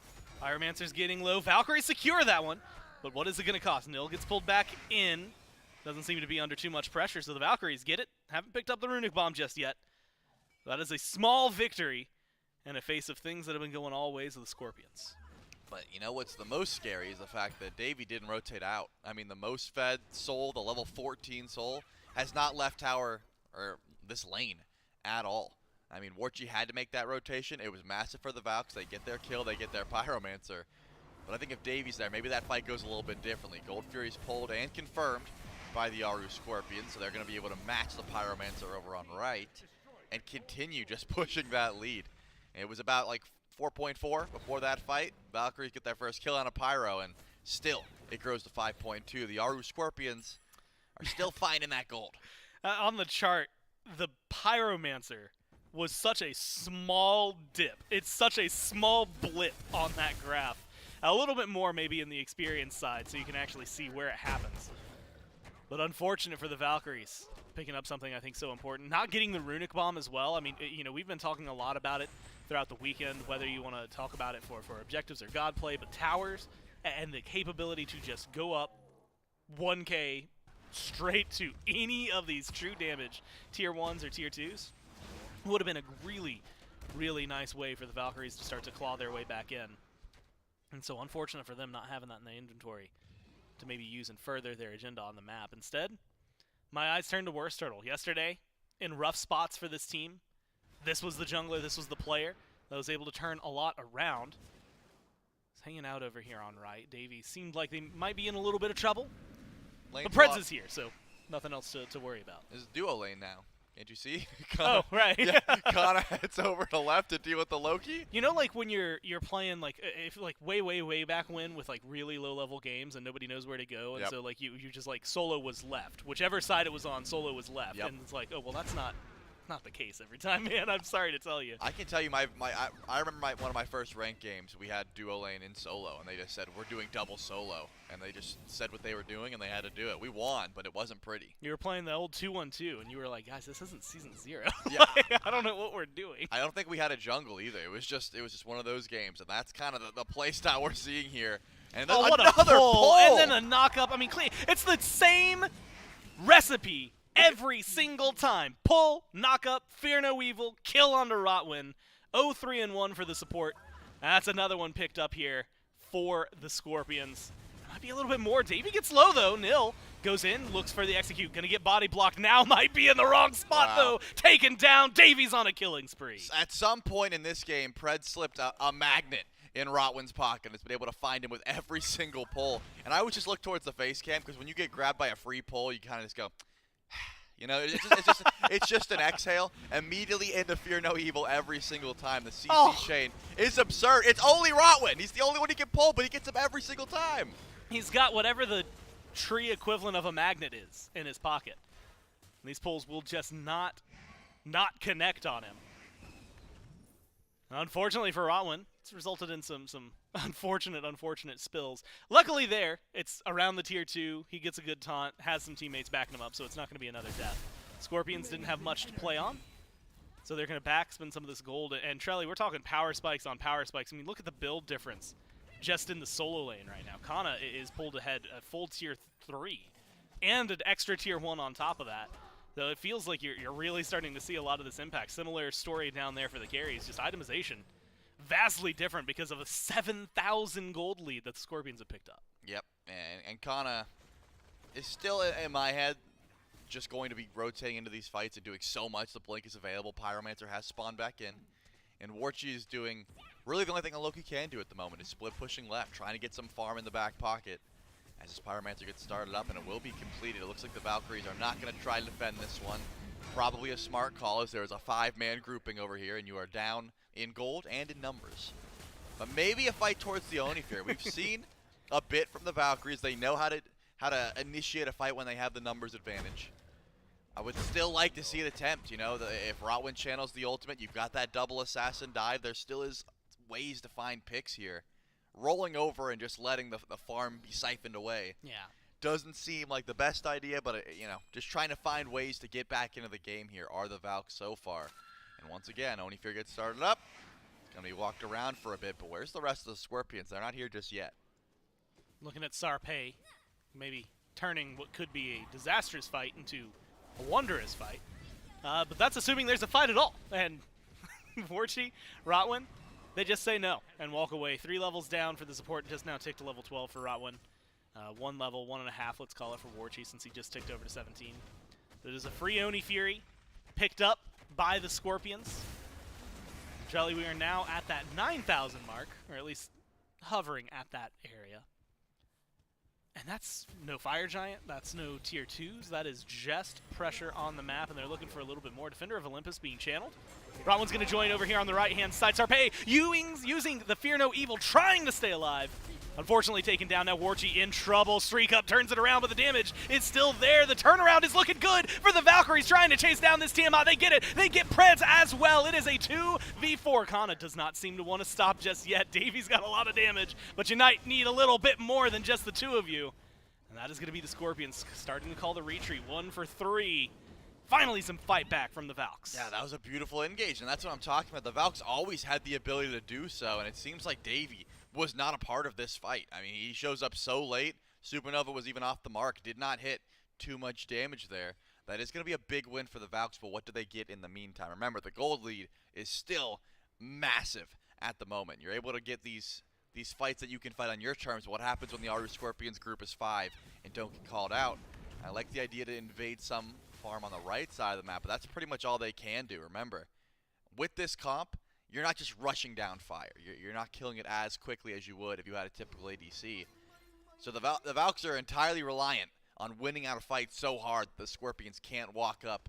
Pyromancer's getting low. Valkyries secure that one. But what is it going to cost? Nil gets pulled back in. Doesn't seem to be under too much pressure, so the Valkyries get it. Haven't picked up the Runic Bomb just yet. That is a small victory in a face of things that have been going all ways of the Scorpions. But you know what's the most scary is the fact that Davey didn't rotate out. I mean, the most fed soul, the level 14 soul, has not left tower or this lane at all. I mean, Warchi had to make that rotation. It was massive for the Valks. They get their kill, they get their Pyromancer. But I think if Davey's there, maybe that fight goes a little bit differently. Gold Fury's pulled and confirmed by the Aru Scorpions, so they're going to be able to match the Pyromancer over on right and continue just pushing that lead. And it was about like 4.4 before that fight. Valkyries get their first kill on a Pyro, and still it grows to 5.2. The Aru Scorpions are still finding that gold. On the chart, the Pyromancer was such a small dip. It's such a small blip on that graph. A little bit more maybe in the experience side so you can actually see where it happens. But unfortunate for the Valkyries, picking up something I think so important. Not getting the Runic Bomb as well. I mean, you know, we've been talking a lot about it throughout the weekend, whether you want to talk about it for objectives or god play, but towers and the capability to just go up 1K straight to any of these true damage tier 1s or tier 2s would have been a really, really nice way for the Valkyries to start to claw their way back in. And so unfortunate for them not having that in the inventory to maybe use and further their agenda on the map. Instead, my eyes turned to Worst Turtle. Yesterday, in rough spots for this team, this was the jungler, this was the player that was able to turn a lot around. He's hanging out over here on right. Davey seemed like they might be in a little bit of trouble. But Preds is here, so nothing else to worry about. This is duo lane now. Can't you see? Oh, right. Yeah, Kana heads over to left to deal with the Loki. You know, like when you're playing like if like way back when with like really low level games and nobody knows where to go, and so like you just like solo was left, whichever side it was on, solo was left, and it's like, oh well, that's not the case every time, man. I'm sorry to tell you. I can tell you I remember one of my first ranked games. We had duo lane in solo, and they just said we're doing double solo, and they just said what they were doing, and they had to do it. We won, but it wasn't pretty. You were playing the old 2-1-2, and you were like, guys, this isn't season 0. Yeah. I don't know what we're doing. I don't think we had a jungle either. It was just one of those games, and that's kind of the play style we're seeing here. And oh, what another a pull! And then a knock up. I mean, clean. It's the same recipe every single time. Pull, knock up, fear no evil, kill onto Rotwin. 0-3-1 for the support. That's another one picked up here for the Scorpions. Might be a little bit more. Davey gets low though. Nil goes in, looks for the execute. Gonna get body blocked now. Might be in the wrong spot though. Taken down. Davey's on a killing spree. At some point in this game, Pred slipped a magnet in Rotwin's pocket and has been able to find him with every single pull. And I would just look towards the face cam because when you get grabbed by a free pull, you kind of just go, you know, it's just an exhale. Immediately into Fear No Evil every single time. The CC chain is absurd. It's only Rotwin. He's the only one he can pull, but he gets him every single time. He's got whatever the tree equivalent of a magnet is in his pocket. And these pulls will just not connect on him. Unfortunately for Rotwin, it's resulted in some unfortunate spills. Luckily there, it's around the tier 2. He gets a good taunt, has some teammates backing him up, so it's not going to be another death. Scorpions didn't have much to play on. So they're going to backspin some of this gold. And Trelly, we're talking power spikes on power spikes. I mean, look at the build difference just in the solo lane right now. Kana is pulled ahead a full tier 3 and an extra tier 1 on top of that. So it feels like you're really starting to see a lot of this impact. Similar story down there for the carries, just itemization vastly different because of a 7,000 gold lead that the Scorpions have picked up. Yep, and Kana is still, in my head, just going to be rotating into these fights and doing so much. The Blink is available. Pyromancer has spawned back in. And Warchi is doing really the only thing a Loki can do at the moment is split pushing left, trying to get some farm in the back pocket as his Pyromancer gets started up, and it will be completed. It looks like the Valkyries are not going to try to defend this one. Probably a smart call as there is a 5-man grouping over here, and you are down in gold and in numbers. But maybe a fight towards the Oni Fear. We've seen a bit from the Valkyries. They know how to initiate a fight when they have the numbers advantage. I would still like to see it attempt, you know, if Rotwin channels the ultimate, you've got that double assassin dive, there still is ways to find picks here. Rolling over and just letting the farm be siphoned away doesn't seem like the best idea, but, you know, just trying to find ways to get back into the game here are the Valks so far. And once again, Oni Fear gets started up. It's going to be walked around for a bit, but where's the rest of the Scorpions? They're not here just yet. Looking at Sarpei, maybe turning what could be a disastrous fight into a wondrous fight. But that's assuming there's a fight at all. And Warchi, Rotwin, they just say no and walk away. 3 levels down for the support, just now ticked to level 12 for Rotwin. 1 level, 1.5, let's call it, for Warchi since he just ticked over to 17. There's a free Oni Fury picked up by the Scorpions. Jelly, we are now at that 9,000 mark, or at least hovering at that area. And that's no Fire Giant, that's no tier 2s, that is just pressure on the map, and they're looking for a little bit more. Defender of Olympus being channeled. Rotwin's going to join over here on the right-hand side. Sarpei using the Fear No Evil, trying to stay alive. Unfortunately taken down now. Warchi in trouble. Streak Up turns it around, but the damage is still there. The turnaround is looking good for the Valkyries trying to chase down this Tiamat. They get it. They get Preds as well. It is a 2v4. Kana does not seem to want to stop just yet. Davy's got a lot of damage, but you might need a little bit more than just the 2 of you. And that is going to be the Scorpions starting to call the retreat. 1 for 3. Finally some fight back from the Valks. Yeah, that was a beautiful engage, and that's what I'm talking about. The Valks always had the ability to do so, and it seems like Davy was not a part of this fight. I mean, he shows up so late. Supernova was even off the mark, did not hit too much damage there. That is going to be a big win for the Valks, but what do they get in the meantime? Remember, the gold lead is still massive at the moment. You're able to get these fights that you can fight on your terms. What happens when the Aru Scorpions group is 5 and don't get called out? I like the idea to invade some farm on the right side of the map, but that's pretty much all they can do. Remember, with this comp, you're not just rushing down fire. You're not killing it as quickly as you would if you had a typical ADC. So the Valks are entirely reliant on winning out a fight so hard that the Scorpions can't walk up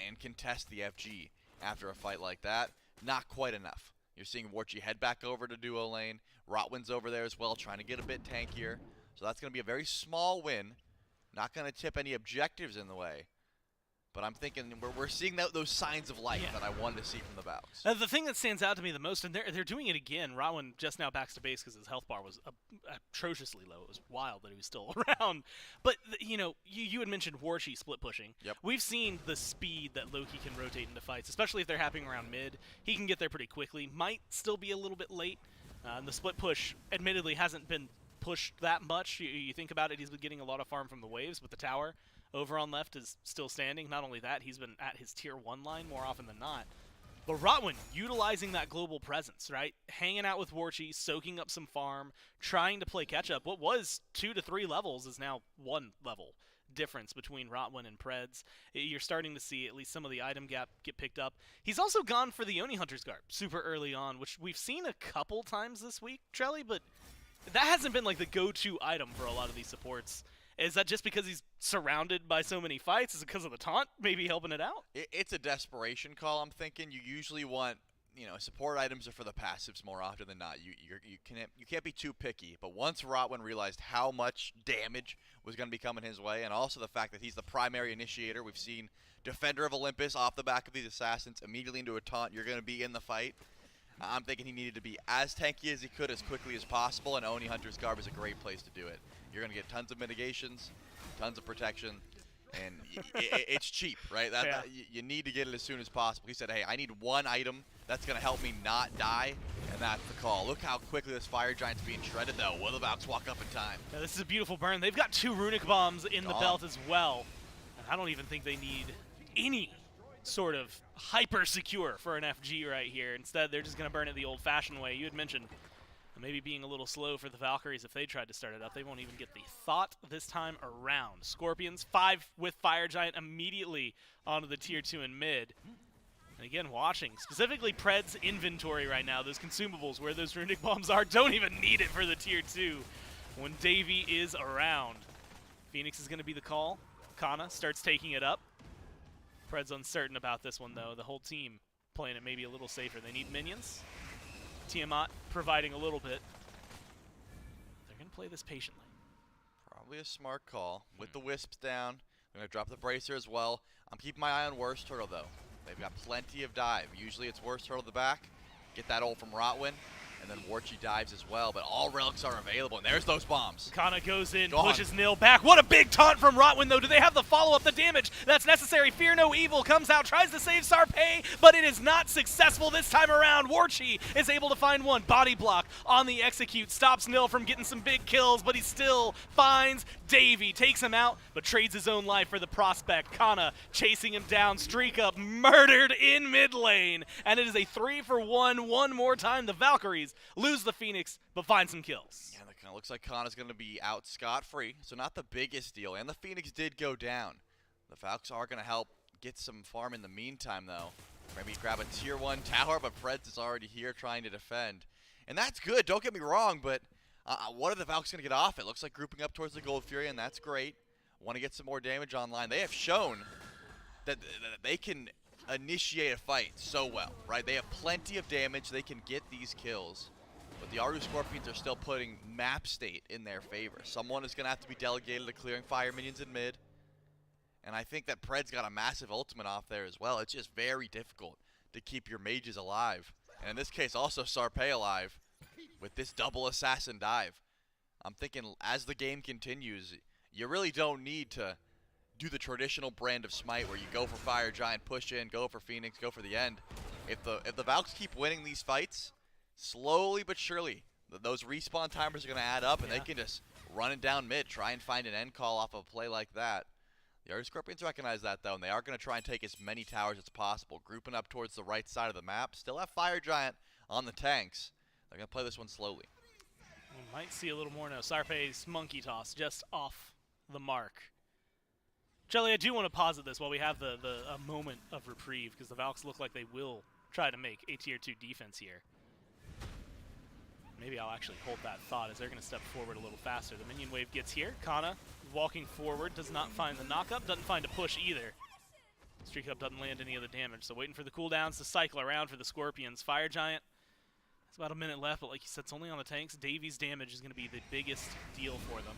and contest the FG after a fight like that. Not quite enough. You're seeing Warchi head back over to duo lane. Rotwin's over there as well, trying to get a bit tankier. So that's going to be a very small win. Not going to tip any objectives in the way. But I'm thinking we're seeing those signs of life that I wanted to see from the Valks. The thing that stands out to me the most, and they're doing it again, Rotwin just now backs to base because his health bar was atrociously low. It was wild that he was still around. But, you know, you had mentioned Warchi split pushing. Yep. We've seen the speed that Loki can rotate into fights, especially if they're happening around mid. He can get there pretty quickly. Might still be a little bit late. And the split push, admittedly, hasn't been pushed that much. You think about it, he's been getting a lot of farm from the waves, but the tower over on left is still standing. Not only that, he's been at his tier 1 line more often than not. But Rotwin utilizing that global presence, right? Hanging out with Warchi, soaking up some farm, trying to play catch up. What was 2 to 3 levels is now 1 level difference between Rotwin and Preds. You're starting to see at least some of the item gap get picked up. He's also gone for the Oni Hunter's Garb super early on, which we've seen a couple times this week, Trelly, but that hasn't been like the go-to item for a lot of these supports. Is that just because he's surrounded by so many fights? Is it because of the taunt maybe helping it out? It's a desperation call, I'm thinking. You usually want, you know, support items are for the passives more often than not. You can't be too picky. But once Rotwin realized how much damage was going to be coming his way, and also the fact that he's the primary initiator, we've seen Defender of Olympus off the back of these assassins immediately into a taunt. You're going to be in the fight. I'm thinking he needed to be as tanky as he could as quickly as possible, and Oni Hunter's Garb is a great place to do it. You're going to get tons of mitigations, tons of protection, and it's cheap, right? You need to get it as soon as possible. He said, hey, I need one item that's going to help me not die, and that's the call. Look how quickly this Fire Giant's being shredded, though. Will the Valks walk up in time? Now, this is a beautiful burn. They've got 2 runic bombs in the belt as well. And I don't even think they need any sort of hyper secure for an FG right here. Instead, they're just going to burn it the old-fashioned way. You had mentioned maybe being a little slow for the Valkyries if they tried to start it up. They won't even get the thought this time around. Scorpions, 5 with Fire Giant immediately onto the tier 2 in mid. And again, watching specifically Pred's inventory right now, those consumables where those runic bombs are, don't even need it for the tier 2 when Davey is around. Phoenix is going to be the call. Kana starts taking it up. Pred's uncertain about this one, though. The whole team playing it maybe a little safer. They need minions. Tiamat providing a little bit. They're going to play this patiently. Probably a smart call. With the Wisps down, they're going to drop the Bracer as well. I'm keeping my eye on Worst Turtle, though. They've got plenty of dive. Usually it's Worst Turtle at the back. Get that ult from Rotwin. And then Warchi dives as well, but all relics are available, and there's those bombs. Kana goes in, pushes Nil back. What a big taunt from Rotwin, though. Do they have the follow-up, the damage that's necessary? Fear No Evil comes out, tries to save Sarpei, but it is not successful this time around. Warchi is able to find one. Body block on the execute, stops Nil from getting some big kills, but he still finds Davey, takes him out, but trades his own life for the prospect. Kana chasing him down, streak up, murdered in mid lane, and it is a 3-for-1 one more time. The Valkyries lose the Phoenix, but find some kills. Yeah, that kind of looks like Kana's going to be out scot-free, so not the biggest deal. And the Phoenix did go down. The Valks are going to help get some farm in the meantime, though. Maybe grab a tier 1 tower, but Preds is already here trying to defend. And that's good, don't get me wrong, but what are the Valks going to get off it? Looks like grouping up towards the Gold Fury, and that's great. Want to get some more damage online. They have shown that they can initiate a fight so well, right? They have plenty of damage. They can get these kills. But the Aru Scorpions are still putting map state in their favor. Someone is going to have to be delegated to clearing fire minions in mid. And I think that Pred's got a massive ultimate off there as well. It's just very difficult to keep your mages alive. And in this case, also Sarpei alive with this double assassin dive. I'm thinking as the game continues, you really don't need to do the traditional brand of Smite where you go for Fire Giant, push in, go for Phoenix, go for the end. If the Valks keep winning these fights, slowly but surely, those respawn timers are going to add up, and they can just run it down mid, try and find an end call off of a play like that. The Aru Scorpions recognize that, though, and they are going to try and take as many towers as possible, grouping up towards the right side of the map. Still have Fire Giant on the tanks. They're going to play this one slowly. We might see a little more now. Sarpei's monkey toss just off the mark. Jelly, I do want to posit this while we have a moment of reprieve, because the Valks look like they will try to make a tier 2 defense here. Maybe I'll actually hold that thought as they're going to step forward a little faster. The minion wave gets here. Kana walking forward, does not find the knock-up, doesn't find a push either. Streak up doesn't land any of the damage, so waiting for the cooldowns to cycle around for the Scorpions. Fire Giant, it's about a minute left, but like you said, it's only on the tanks. Davies' damage is going to be the biggest deal for them.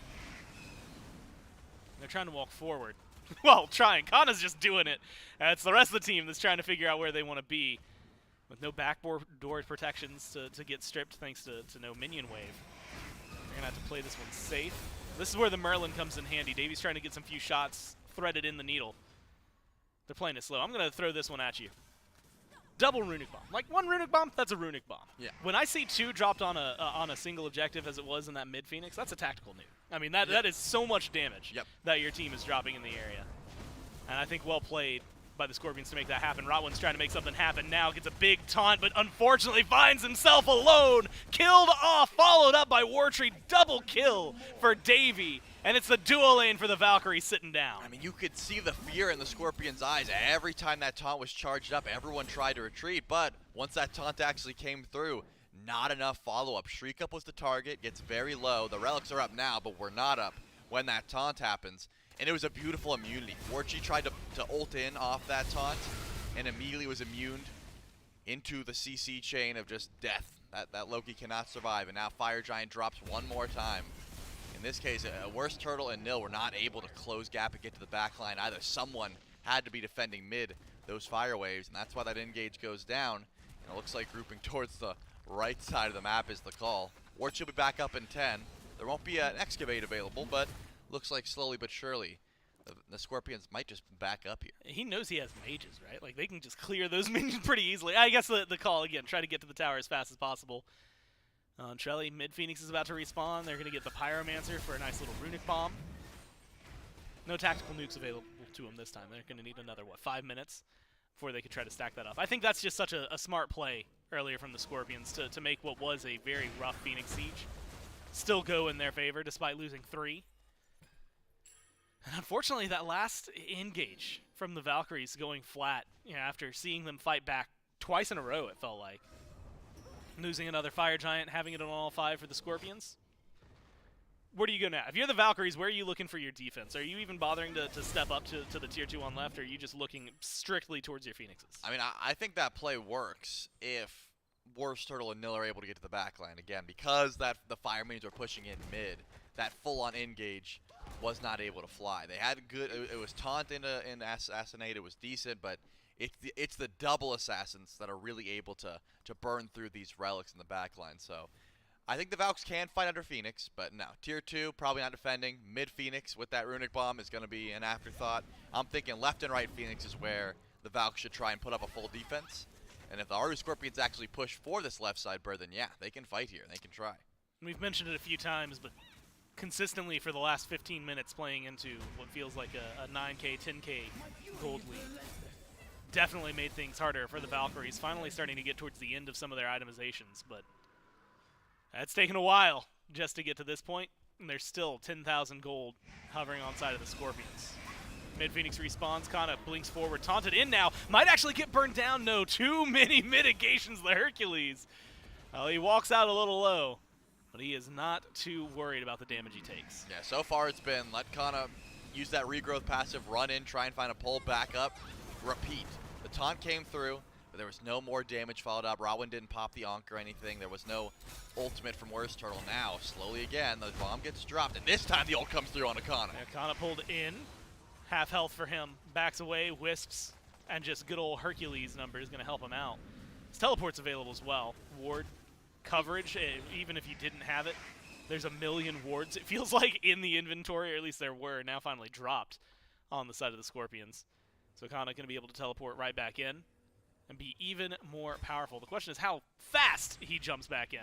They're trying to walk forward. Well, trying. Kana's just doing it. It's the rest of the team that's trying to figure out where they want to be. With no backdoor protections to get stripped thanks to no minion wave. They're going to have to play this one safe. This is where the Merlin comes in handy. Davies trying to get some few shots threaded in the needle. They're playing it slow. I'm going to throw this one at you. Double runic bomb. Like one runic bomb, that's a runic bomb. Yeah. When I see 2 dropped on a single objective as it was in that mid Phoenix, that's a tactical nuke. I mean, that is so much damage that your team is dropping in the area. And I think well played by the Scorpions to make that happen. Rotwin's trying to make something happen now, gets a big taunt, but unfortunately finds himself alone. Killed off, followed up by Wartree. Double kill for Davey. And it's the duo lane for the Valkyrie sitting down. I mean, you could see the fear in the Scorpion's eyes. Every time that taunt was charged up, everyone tried to retreat, but once that taunt actually came through, not enough follow-up. Shriek up was the target, gets very low. The relics are up now, but we're not up when that taunt happens. And it was a beautiful immunity. Warchi tried to ult in off that taunt and immediately was immune into the CC chain of just death. That Loki cannot survive. And now Fire Giant drops one more time. In this case, a Worst Turtle and Nil were not able to close gap and get to the back line either. Someone had to be defending mid those fire waves, and that's why that engage goes down. And it looks like grouping towards the right side of the map is the call. Warchi will be back up in 10. There won't be an excavate available, but looks like slowly but surely The Scorpions might just back up here. He knows he has mages, right? Like, they can just clear those minions pretty easily. I guess the call, again, try to get to the tower as fast as possible. Trelly, mid-Phoenix is about to respawn. They're going to get the Pyromancer for a nice little Runic Bomb. No tactical nukes available to them this time. They're going to need another, 5 minutes before they can try to stack that up. I think that's just such a smart play earlier from the Scorpions to make what was a very rough Phoenix siege still go in their favor despite losing 3. And unfortunately, that last engage from the Valkyries going flat, after seeing them fight back twice in a row, it felt like. Losing another Fire Giant, having it on all 5 for the Scorpions. Where do you go now? If you're the Valkyries, where are you looking for your defense? Are you even bothering to step up to the tier 2 on left, or are you just looking strictly towards your Phoenixes? I mean, I think that play works if Worst Turtle and Nil are able to get to the backline. Again, because the Fire Minions are pushing in mid, that full-on engage was not able to fly. They had good. It was taunt in Assassinate. It was decent, but it's the double assassins that are really able to burn through these relics in the backline. So I think the Valks can fight under Phoenix, but no. Tier 2, probably not defending. Mid Phoenix with that Runic Bomb is going to be an afterthought. I'm thinking left and right Phoenix is where the Valks should try and put up a full defense. And if the Aru Scorpions actually push for this left side bird, then yeah, they can fight here. They can try. We've mentioned it a few times, but consistently for the last 15 minutes playing into what feels like a 9K, 10K gold lead. Definitely made things harder for the Valkyries, finally starting to get towards the end of some of their itemizations, but it's taken a while just to get to this point, and there's still 10,000 gold hovering on side of the Scorpions. Mid-Phoenix respawns, Kana blinks forward, taunted in now, might actually get burned down, no, too many mitigations, the Hercules. He walks out a little low, but he is not too worried about the damage he takes. Yeah, so far it's been let Kana use that regrowth passive, run in, try and find a pull, back up, repeat. The taunt came through, but there was no more damage followed up. Rodwin didn't pop the Ankh or anything. There was no ultimate from Worst Turtle. Now, slowly again, the bomb gets dropped, and this time the ult comes through on Kana. Yeah, Kana pulled in, half health for him, backs away, wisps, and just good old Hercules number is going to help him out. His teleport's available as well. Ward coverage, even if you didn't have it, there's a million wards, it feels like, in the inventory, or at least there were, now finally dropped on the side of the Scorpions. So Kana going to be able to teleport right back in and be even more powerful. The question is how fast he jumps back in.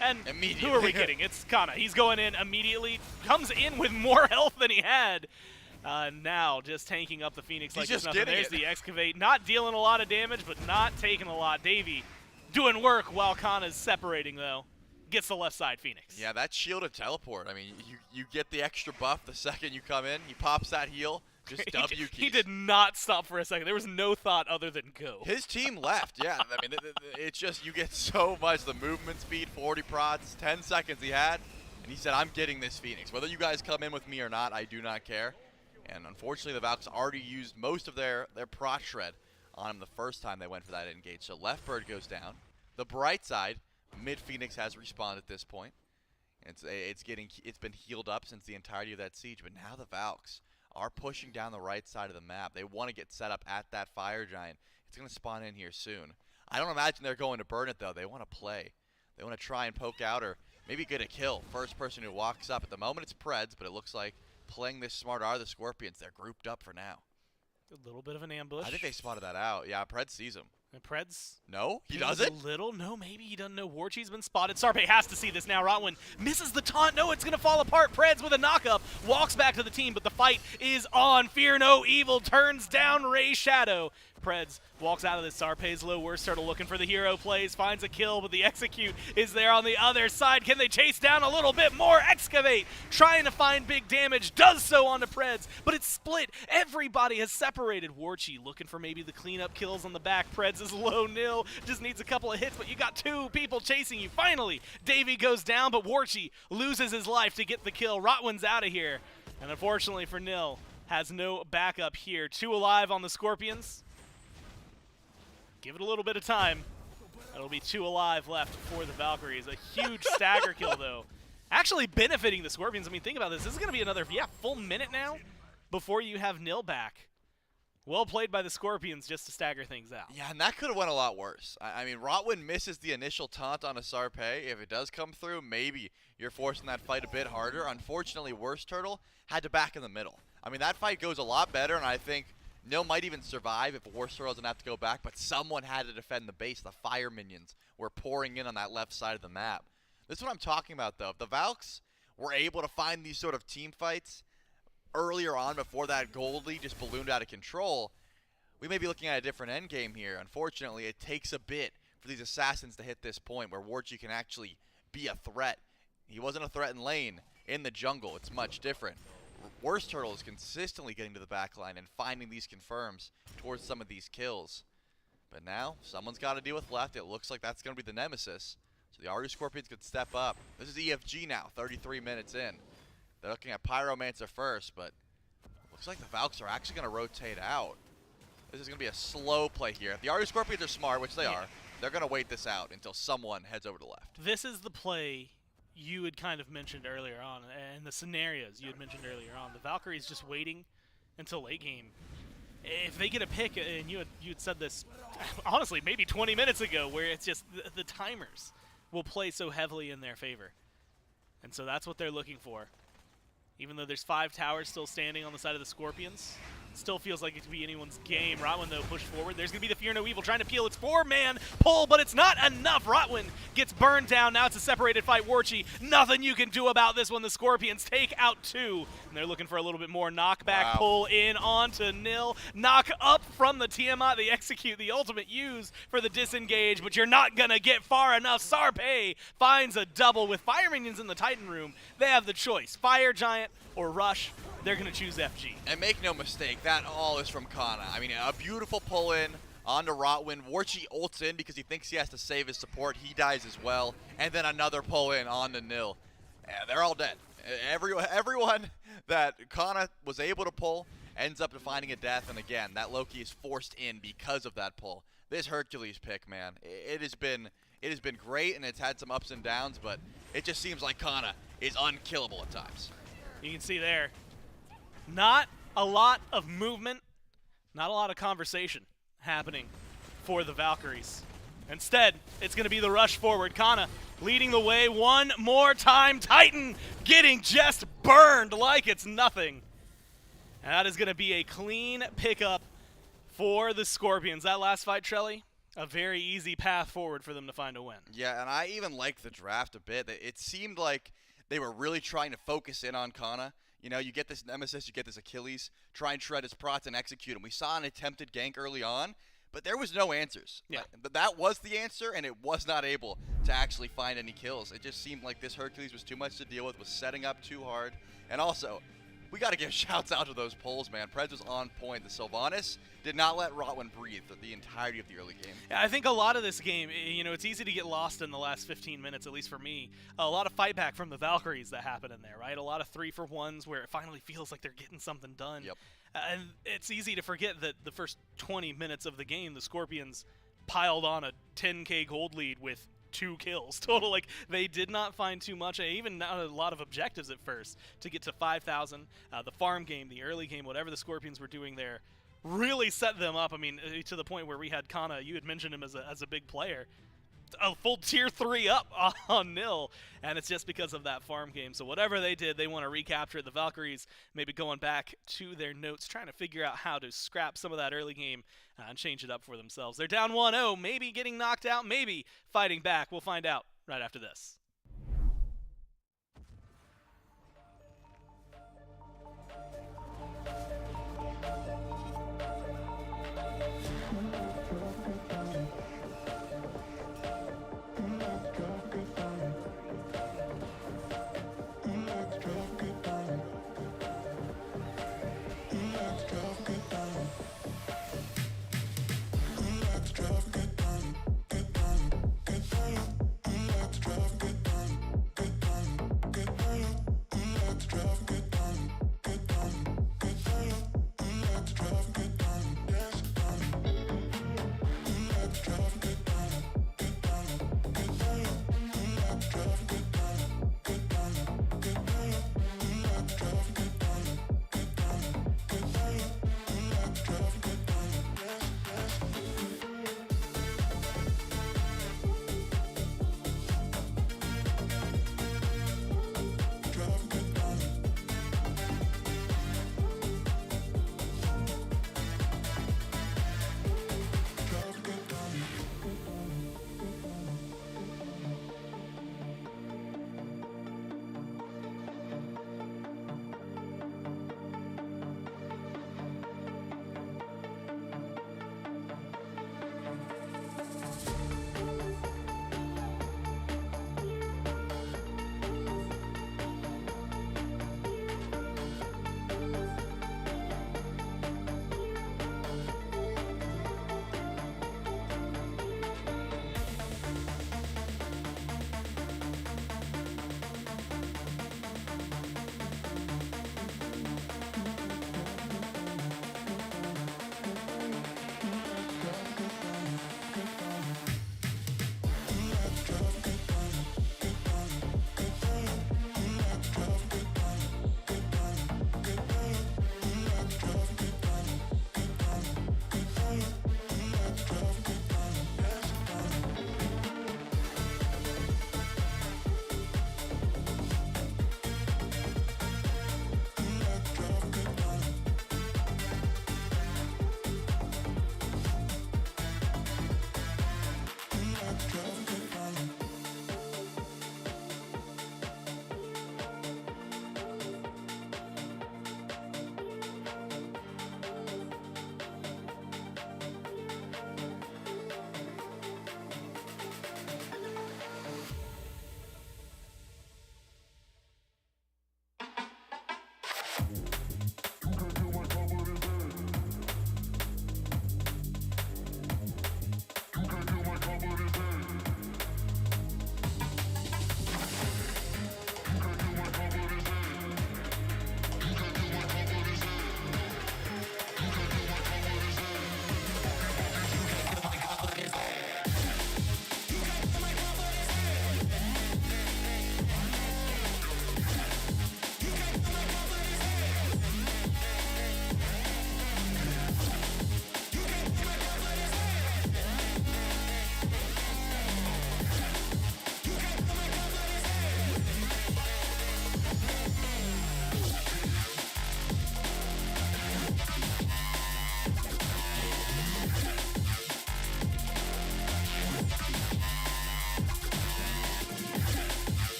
And who are we kidding? It's Kana. He's going in immediately, comes in with more health than he had. Now just tanking up the Phoenix like there's nothing. There's the Excavate. Not dealing a lot of damage, but not taking a lot. Davey doing work while Kana's separating, though. Gets the left side Phoenix. Yeah, that shielded teleport. I mean, you get the extra buff the second you come in. He pops that heal. Just W keys. He did not stop for a second. There was no thought other than go. His team left, yeah. I mean, it's just you get so much. The movement speed, 40 prods, 10 seconds he had. And he said, I'm getting this Phoenix. Whether you guys come in with me or not, I do not care. And unfortunately, the Valks already used most of their prot shred on him the first time they went for that engage. So left bird goes down. The bright side, mid Phoenix has respawned at this point. It's been healed up since the entirety of that siege. But now the Valks are pushing down the right side of the map. They want to get set up at that Fire Giant. It's going to spawn in here soon. I don't imagine they're going to burn it, though. They want to play. They want to try and poke out or maybe get a kill. First person who walks up. At the moment, it's Preds, but it looks like playing this smart are the Scorpions. They're grouped up for now. A little bit of an ambush. I think they spotted that out. Yeah, Preds sees him. And Preds? No? He doesn't? A little? No, maybe he doesn't know. Warchi's been spotted. Sarpe has to see this now. Rotwin misses the taunt. No, it's going to fall apart. Preds with a knock-up. Walks back to the team, but the fight is on. Fear no evil. Turns down Ray Shadow. Preds walks out of this. Sarpe's low. Worst Turtle looking for the hero plays. Finds a kill, but the Execute is there on the other side. Can they chase down a little bit more? Excavate. Trying to find big damage. Does so onto Preds, but it's split. Everybody has separated. Warchi looking for maybe the cleanup kills on the back. Preds is low nil. Just needs a couple of hits, but you got two people chasing you. Finally, Davey goes down, but Warchi loses his life to get the kill. Rotwin's out of here. And unfortunately for Nil, has no backup here. 2 alive on the Scorpions. Give it a little bit of time. That'll be 2 alive left for the Valkyries. A huge stagger kill, though. Actually benefiting the Scorpions. I mean, think about this. This is going to be another, full minute now before you have Nil back. Well played by the Scorpions just to stagger things out. Yeah, and that could have went a lot worse. I mean, Rotwin misses the initial taunt on a Sarpe. If it does come through, maybe you're forcing that fight a bit harder. Unfortunately, Worst Turtle had to back in the middle. I mean, that fight goes a lot better, and I think Nil might even survive if Warsaw doesn't have to go back, but someone had to defend the base. The fire minions were pouring in on that left side of the map. This is what I'm talking about, though. If the Valks were able to find these sort of team fights earlier on before that gold lead just ballooned out of control, we may be looking at a different endgame here. Unfortunately, it takes a bit for these assassins to hit this point where Warchi can actually be a threat. He wasn't a threat in lane. In the jungle, it's much different. Worst Turtle is consistently getting to the back line and finding these confirms towards some of these kills. But now, someone's got to deal with left. It looks like that's going to be the Nemesis. So the Aru Scorpions could step up. This is EFG now, 33 minutes in. They're looking at Pyromancer first, but looks like the Valks are actually going to rotate out. This is going to be a slow play here. If the Aru Scorpions are smart, which they are, they're going to wait this out until someone heads over to left. This is the play you had kind of mentioned earlier on, and the scenarios you had mentioned earlier on. The Valkyrie's just waiting until late game. If they get a pick, and you had said this, honestly, maybe 20 minutes ago, where it's just the timers will play so heavily in their favor. And so that's what they're looking for. Even though there's 5 towers still standing on the side of the Scorpions, it still feels like it could be anyone's game. Rotwin, though, pushed forward. There's going to be the Fear No Evil trying to peel its 4-man pull, but it's not enough. Rotwin gets burned down. Now it's a separated fight. Warchi, nothing you can do about this one. The Scorpions take out 2, and they're looking for a little bit more. Knockback pull in onto Nil. Knock up from the Tiamat. They execute the ultimate use for the disengage, but you're not going to get far enough. Sarpe finds a double. With Fire Minions in the Titan room, they have the choice. Fire Giant or Rush. They're going to choose FG. And make no mistake, that all is from Kana. I mean, a beautiful pull-in onto Rotwin. Warchi ults in because he thinks he has to save his support. He dies as well. And then another pull-in onto Nil. They're all dead. Everyone that Kana was able to pull ends up finding a death. And again, that Loki is forced in because of that pull. This Hercules pick, man, it has been great, and it's had some ups and downs, but it just seems like Kana is unkillable at times. You can see there, not a lot of movement, not a lot of conversation happening for the Valkyries. Instead, it's going to be the rush forward. Kana leading the way one more time. Titan getting just burned like it's nothing. And that is going to be a clean pickup for the Scorpions. That last fight, Trelly, a very easy path forward for them to find a win. Yeah, and I even liked the draft a bit. It seemed like they were really trying to focus in on Kana. You know, you get this Nemesis, you get this Achilles, try and shred his prots and execute him. We saw an attempted gank early on, but there was no answers. Yeah. But that was the answer, and it was not able to actually find any kills. It just seemed like this Hercules was too much to deal with, was setting up too hard. And also, we got to give shouts out to those pulls, man. Prez was on point. The Sylvanas did not let Rotwin breathe for the entirety of the early game. Yeah, I think a lot of this game, you know, it's easy to get lost in the last 15 minutes, at least for me. A lot of fight back from the Valkyries that happen in there, right? A lot of 3-for-1s where it finally feels like they're getting something done. Yep. And it's easy to forget that the first 20 minutes of the game, the Scorpions piled on a 10k gold lead with 2 kills total. Like, they did not find too much, even not a lot of objectives at first to get to 5,000. The farm game, the early game, whatever the Scorpions were doing there, really set them up. I mean, to the point where we had Kana, you had mentioned him as a big player, a full tier 3 up on Nil, and it's just because of that farm game. So whatever they did, they want to recapture it. The Valkyries maybe going back to their notes, trying to figure out how to scrap some of that early game and change it up for themselves. They're down 1-0, maybe getting knocked out, maybe fighting back. We'll find out right after this.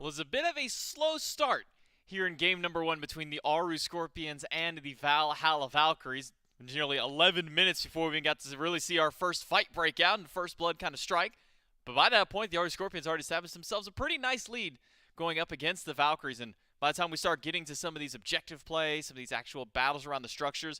was a bit of a slow start here in game number 1 between the Aru Scorpions and the Valhalla Valkyries. Nearly 11 minutes before we even got to really see our first fight break out and first blood kind of strike. But by that point, the Aru Scorpions already established themselves a pretty nice lead going up against the Valkyries. And by the time we start getting to some of these objective plays, some of these actual battles around the structures,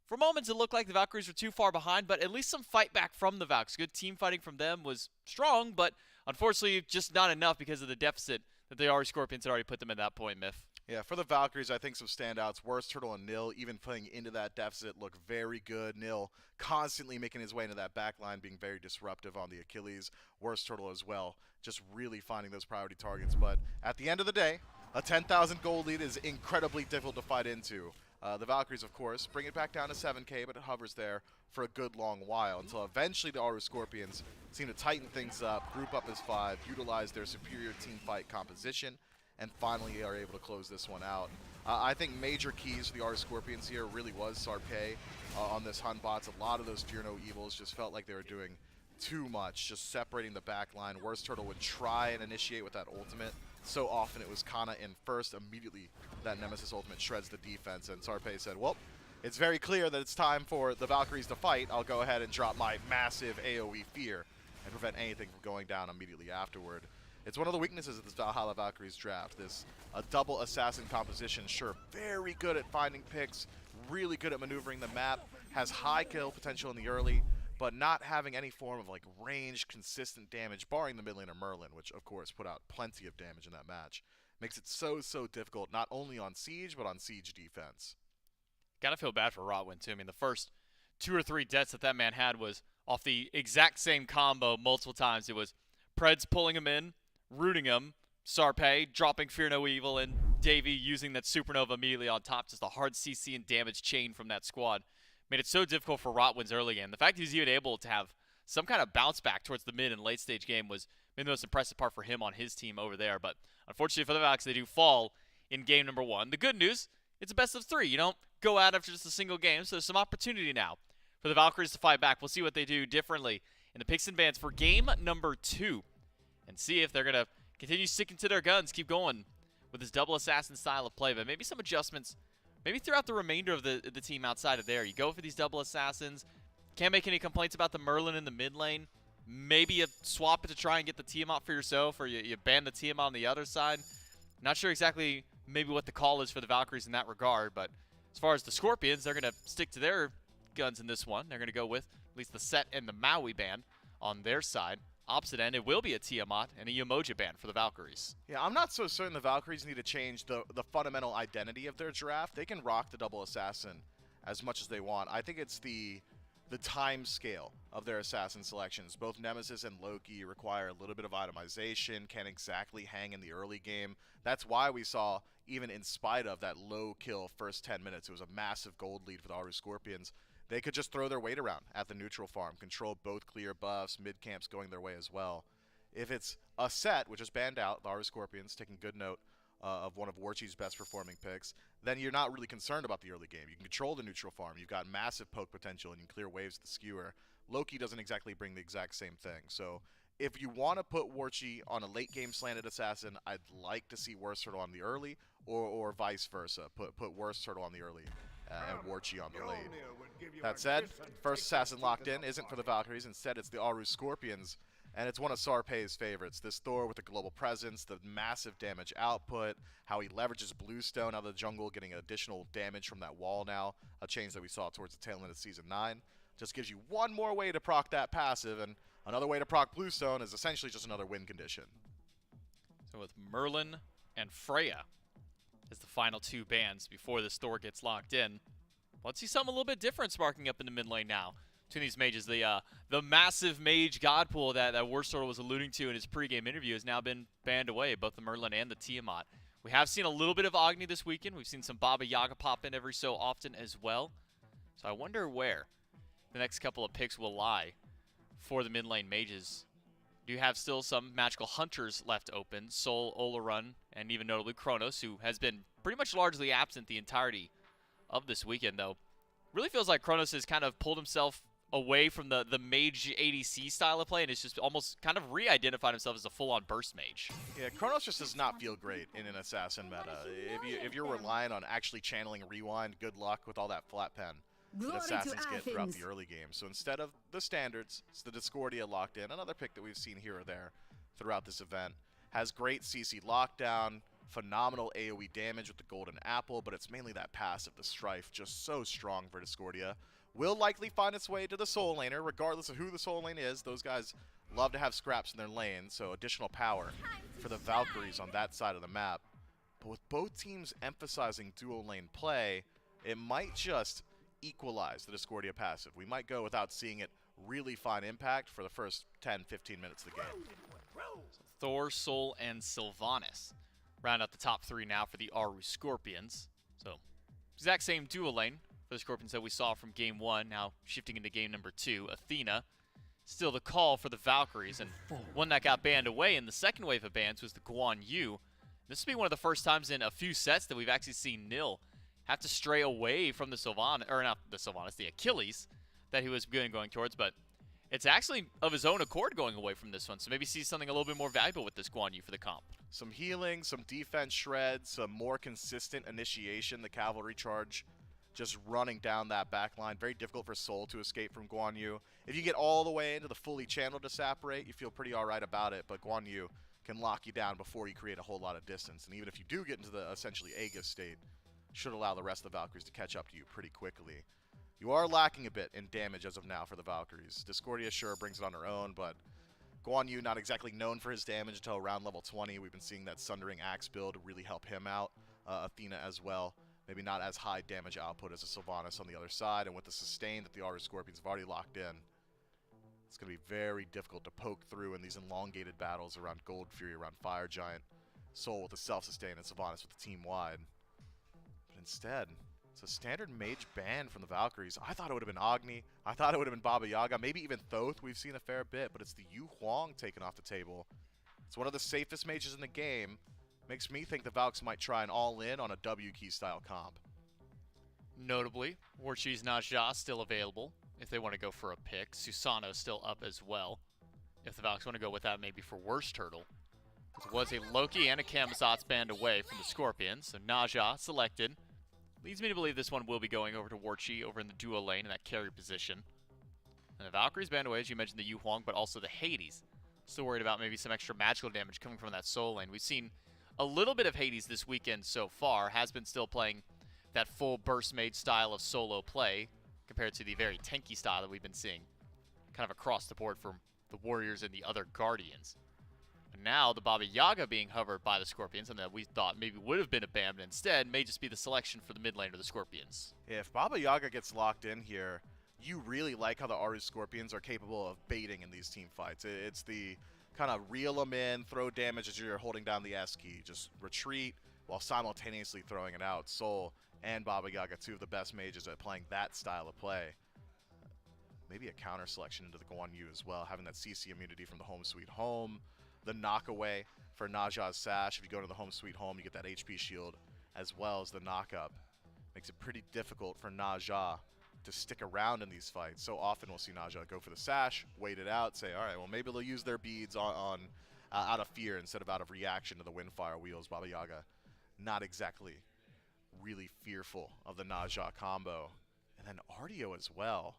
for moments it looked like the Valkyries were too far behind, but at least some fight back from the Valks. Good team fighting from them was strong, but unfortunately just not enough because of the deficit that the Aru Scorpions had already put them at that point, Myth. Yeah, for the Valkyries, I think some standouts. Worst Turtle and Nil, even playing into that deficit, look very good. Nil constantly making his way into that back line, being very disruptive on the Achilles. Worst Turtle as well, just really finding those priority targets. But at the end of the day, a 10,000 gold lead is incredibly difficult to fight into. The Valkyries, of course, bring it back down to 7k, but it hovers there for a good long while until eventually the Aru Scorpions seem to tighten things up, group up as 5, utilize their superior team fight composition, and finally are able to close this one out. I think major keys for the Aru Scorpions here really was Sarpei on this Hun bots. A lot of those Fear No Evils just felt like they were doing too much, just separating the back line. Worst Turtle would try and initiate with that ultimate. So often it was Kana in first. Immediately that Nemesis ultimate shreds the defense, and Sarpei said, well, it's very clear that it's time for the Valkyries to fight. I'll go ahead and drop my massive AoE Fear and prevent anything from going down immediately afterward. It's one of the weaknesses of this Valhalla Valkyries draft, this double assassin composition. Sure, very good at finding picks, really good at maneuvering the map, has high kill potential in the early, but not having any form of like range, consistent damage, barring the mid laner Merlin, which of course put out plenty of damage in that match. Makes it so difficult, not only on Siege, but on Siege defense. Gotta feel bad for Rotwin too. I mean, the first 2 or 3 deaths that man had was off the exact same combo multiple times. It was Preds pulling him in, rooting him, Sarpei dropping Fear No Evil, and Davey using that Supernova immediately on top. Just a hard CC and damage chain from that squad. Made it so difficult for Rotwin's early game. The fact he was even able to have some kind of bounce back towards the mid and late stage game was maybe the most impressive part for him on his team over there. But unfortunately for the Valks, they do fall in game number 1. The good news, it's a best of 3. You don't go out after just a single game, so there's some opportunity now for the Valkyries to fight back. We'll see what they do differently in the picks and bans for game number 2 and see if they're going to continue sticking to their guns, keep going with this double assassin style of play, but maybe some adjustments maybe throughout the remainder of the team outside of there. You go for these double assassins. Can't make any complaints about the Merlin in the mid lane. Maybe you swap it to try and get the Tiamat for yourself, or you ban the Tiamat on the other side. Not sure exactly maybe what the call is for the Valkyries in that regard, but as far as the Scorpions, they're going to stick to their guns in this one. They're going to go with at least the Set and the Maui ban on their side. Opposite end, it will be a Tiamat and a Yamoja ban for the Valkyries. Yeah, I'm not so certain the Valkyries need to change the fundamental identity of their draft. They can rock the double assassin as much as they want. I think it's the time scale of their assassin selections. Both Nemesis and Loki require a little bit of itemization, can't exactly hang in the early game. That's why we saw, even in spite of that low kill first 10 minutes, it was a massive gold lead for the Aru Scorpions. They could just throw their weight around at the neutral farm, control both clear buffs, mid camps going their way as well. If it's a Set, which is banned out, the Aru Scorpions, taking good note of one of Warchi's best performing picks, then you're not really concerned about the early game. You can control the neutral farm, you've got massive poke potential, and you can clear waves with the skewer. Loki doesn't exactly bring the exact same thing. So if you want to put Warchi on a late game slanted assassin, I'd like to see Worst Turtle on the early, or vice versa. Put Worst Turtle on the early and Warchi on the late. That said, first assassin locked in isn't for the Valkyries. Instead, it's the Aru Scorpions, and it's one of Sarpei's favorites. This Thor with the global presence, the massive damage output, how he leverages Bluestone out of the jungle, getting additional damage from that wall now, a change that we saw towards the tail end of Season 9. Just gives you one more way to proc that passive, and another way to proc Bluestone is essentially just another win condition. So with Merlin and Freya as the final 2 bans before this Thor gets locked in, let's see something a little bit different sparking up in the mid lane now between these mages. The massive mage god pool that Worst Turtle was alluding to in his pregame interview has now been banned away, both the Merlin and the Tiamat. We have seen a little bit of Agni this weekend. We've seen some Baba Yaga pop in every so often as well. So I wonder where the next couple of picks will lie for the mid lane mages. Do you have still some magical hunters left open? Sol, Olarun, and even notably Kronos, who has been pretty much largely absent the entirety of this weekend, though. Really feels like Kronos has kind of pulled himself away from the mage ADC style of play, and it's just almost kind of re-identified himself as a full-on burst mage. Yeah, Chronos just does not feel great in an assassin meta. If you're relying on actually channeling rewind, good luck with all that flat pen that assassins get throughout the early game. So instead of the standards, it's the Discordia locked in. Another pick that we've seen here or there throughout this event. Has great CC lockdown, phenomenal AoE damage with the golden apple, but it's mainly that passive, the strife, just so strong for Discordia. Will likely find its way to the soul laner, regardless of who the soul lane is. Those guys love to have scraps in their lane, so additional power for the Valkyries on that side of the map. But with both teams emphasizing dual lane play, it might just equalize the Discordia passive. We might go without seeing it really find impact for the first 10-15 minutes of the game. Thor, Soul, and Sylvanas round out the top 3 now for the Aru Scorpions. So, exact same dual lane for the Scorpions that we saw from game 1, now shifting into game number 2. Athena, still the call for the Valkyries, and one that got banned away in the second wave of bans was the Guan Yu. This will be one of the first times in a few sets that we've actually seen Nil have to stray away from the Sylvanas, or not the Sylvanas, the Achilles that he was going towards, but it's actually of his own accord going away from this one, so maybe see something a little bit more valuable with this Guan Yu for the comp. Some healing, some defense shreds, some more consistent initiation, the cavalry charge just running down that back line. Very difficult for Soul to escape from Guan Yu. If you get all the way into the fully channeled Disapparate, you feel pretty alright about it, but Guan Yu can lock you down before you create a whole lot of distance. And even if you do get into the essentially Aegis state, should allow the rest of the Valkyries to catch up to you pretty quickly. You are lacking a bit in damage as of now for the Valkyries. Discordia sure brings it on her own, but Guan Yu not exactly known for his damage until around level 20. We've been seeing that Sundering Axe build really help him out. Athena as well. Maybe not as high damage output as a Sylvanas on the other side, and with the sustain that the Aru Scorpions have already locked in, it's going to be very difficult to poke through in these elongated battles around Gold Fury, around Fire Giant, Soul with the self-sustain, and Sylvanas with the team-wide. But instead, it's a standard mage ban from the Valkyries. I thought it would have been Agni. I thought it would have been Baba Yaga. Maybe even Thoth we've seen a fair bit, but it's the Yu Huang taken off the table. It's one of the safest mages in the game. Makes me think the Valks might try an all-in on a W key style comp. Notably, Warchi's Naja still available if they want to go for a pick. Susano still up as well if the Valks want to go with that maybe for Worst Turtle. It was a Loki and a Kamazotz banned away from the Scorpions, so Naja selected. Leads me to believe this one will be going over to Warchi over in the dual lane in that carry position. And the Valkyries banned away, as you mentioned, the Yu Huang, but also the Hades. Still worried about maybe some extra magical damage coming from that soul lane. We've seen a little bit of Hades this weekend so far. Has been still playing that full burst mage style of solo play compared to the very tanky style that we've been seeing kind of across the board from the Warriors and the other Guardians. But now the Baba Yaga being hovered by the Scorpions, and that we thought maybe would have been a ban, but instead may just be the selection for the mid lane of the Scorpions. Yeah, if Baba Yaga gets locked in here, you really like how the Aru Scorpions are capable of baiting in these team fights. It's the kind of reel them in, throw damage as you're holding down the S key, just retreat while simultaneously throwing it out. Soul and Baba Yaga, two of the best mages at playing that style of play. Maybe a counter selection into the Guan Yu as well, having that CC immunity from the Home Sweet Home. The knockaway for Naja's Sash. If you go to the Home Sweet Home, you get that HP shield as well as the knockup. Makes it pretty difficult for Naja to stick around in these fights. So often we'll see Naja go for the Sash, wait it out, say, all right, well, maybe they'll use their beads on out of fear instead of out of reaction to the Windfire wheels. Baba Yaga not exactly really fearful of the Naja combo. And then Artio as well.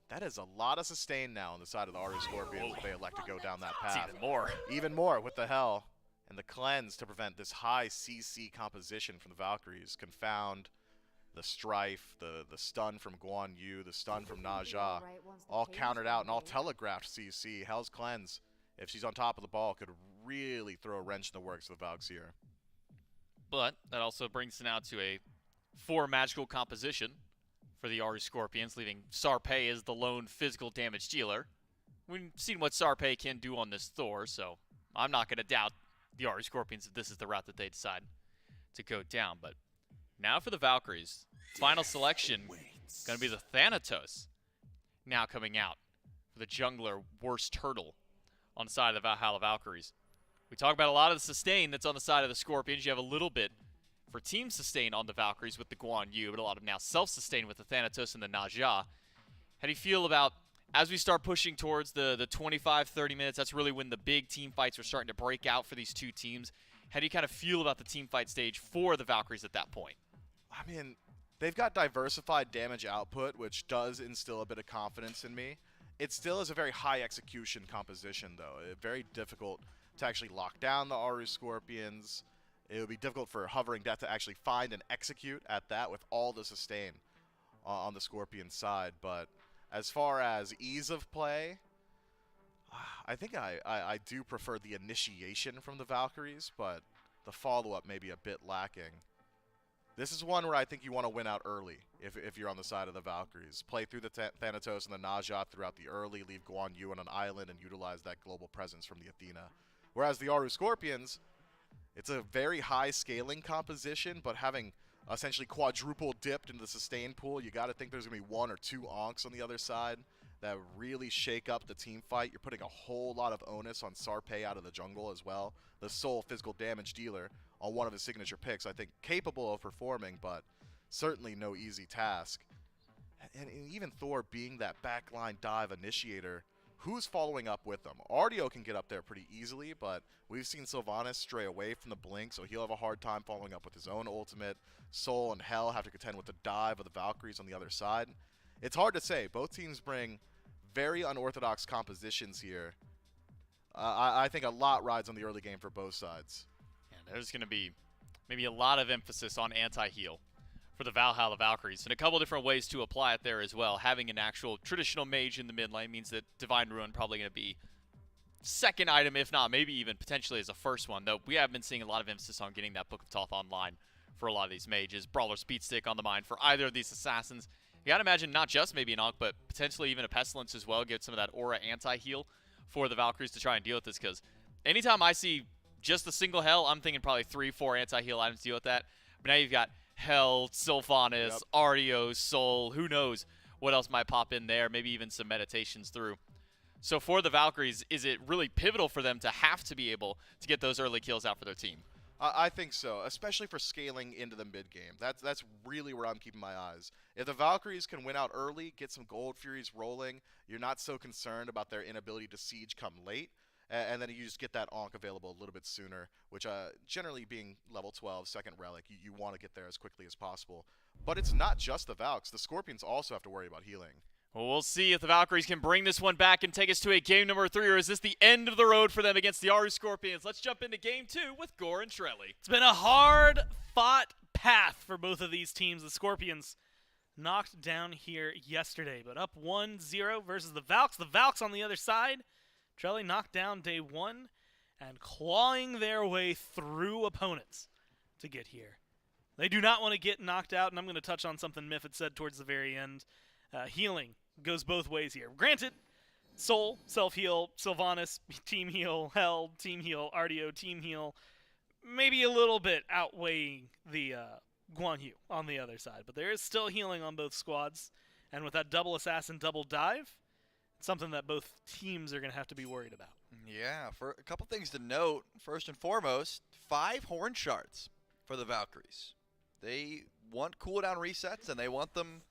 That is a lot of sustain now on the side of the Aru Scorpions if they elect to go down that path. It's even more. Even more with the Hell. And the Cleanse to prevent this high CC composition from the Valkyries. Confound, the Strife, the stun from Guan Yu, the stun from Naja. All countered out and all telegraphed CC. Hell's Cleanse, if she's on top of the ball, could really throw a wrench in the works of the Valks here. But that also brings it now to a 4 magical composition for the Aru Scorpions, leaving Sarpei as the lone physical damage dealer. We've seen what Sarpei can do on this Thor, so I'm not going to doubt the Aru Scorpions if this is the route that they decide to go down. But now for the Valkyries. Final selection going to be the Thanatos now coming out for the jungler Worst Turtle on the side of the Valhalla Valkyries. We talk about a lot of the sustain that's on the side of the Scorpions. You have a little bit for team sustain on the Valkyries with the Guan Yu, but a lot of now self-sustain with the Thanatos and the Naja. How do you feel about, as we start pushing towards the 25, 30 minutes, that's really when the big team fights are starting to break out for these two teams. How do you kind of feel about the team fight stage for the Valkyries at that point? I mean, they've got diversified damage output, which does instill a bit of confidence in me. It still is a very high execution composition, though. Very difficult to actually lock down the Aru Scorpions. It would be difficult for Hovering Death to actually find and execute at that with all the sustain on the Scorpion side. But as far as ease of play, I think I do prefer the initiation from the Valkyries, but the follow-up may be a bit lacking. This is one where I think you want to win out early if you're on the side of the Valkyries. Play through the Thanatos and the Najat throughout the early, leave Guan Yu on an island, and utilize that global presence from the Athena. Whereas the Aru Scorpions, it's a very high scaling composition, but having essentially quadruple dipped into the sustain pool, you got to think there's going to be 1 or 2 onks on the other side that really shake up the team fight. You're putting a whole lot of onus on Sarpei out of the jungle as well, the sole physical damage dealer on one of his signature picks. I think capable of performing, but certainly no easy task. And even Thor being that backline dive initiator, who's following up with them? Ardio can get up there pretty easily, but we've seen Sylvanas stray away from the blink, so he'll have a hard time following up with his own ultimate. Soul and Hell have to contend with the dive of the Valkyries on the other side. It's hard to say. Both teams bring very unorthodox compositions here. I think a lot rides on the early game for both sides. And there's going to be maybe a lot of emphasis on anti-heal for the Valhalla Valkyries, and a couple different ways to apply it there as well. Having an actual traditional mage in the mid lane means that Divine Ruin probably going to be second item, if not maybe even potentially as a first one, though we have been seeing a lot of emphasis on getting that Book of Thoth online for a lot of these mages. Brawler Speed Stick on the mind for either of these assassins. You gotta imagine not just maybe an Ankh, but potentially even a Pestilence as well, get some of that aura anti-heal for the Valkyries to try and deal with this, because anytime I see just the single Hell, I'm thinking probably 3-4 anti-heal items to deal with that. But now you've got Hell, Sylvanas, Ardio, Soul, who knows what else might pop in there, maybe even some meditations through. So for the Valkyries, is it really pivotal for them to have to be able to get those early kills out for their team? I think so, especially for scaling into the mid game. That's really where I'm keeping my eyes. If the Valkyries can win out early, get some Gold Furies rolling, you're not so concerned about their inability to siege come late, and then you just get that Ankh available a little bit sooner, which generally being level 12, second relic, you want to get there as quickly as possible. But it's not just the Valks. The Scorpions also have to worry about healing. Well, we'll see if the Valkyries can bring this one back and take us to a game number 3, or is this the end of the road for them against the Aru Scorpions? Let's jump into game 2 with Gore and Trelly. It's been a hard-fought path for both of these teams. The Scorpions knocked down here yesterday, but up 1-0 versus the Valks. The Valks on the other side, Trelly knocked down day 1 and clawing their way through opponents to get here. They do not want to get knocked out, and I'm going to touch on something Myth had said towards the very end. Healing goes both ways here. Granted, Soul, self-heal, Sylvanas, team heal, Hell, team heal, Ardio, team heal, maybe a little bit outweighing the Guan Yu on the other side. But there is still healing on both squads, and with that double assassin, double dive, it's something that both teams are going to have to be worried about. Yeah, for a couple things to note. First and foremost, 5 horn shards for the Valkyries. They want cooldown resets, and they want them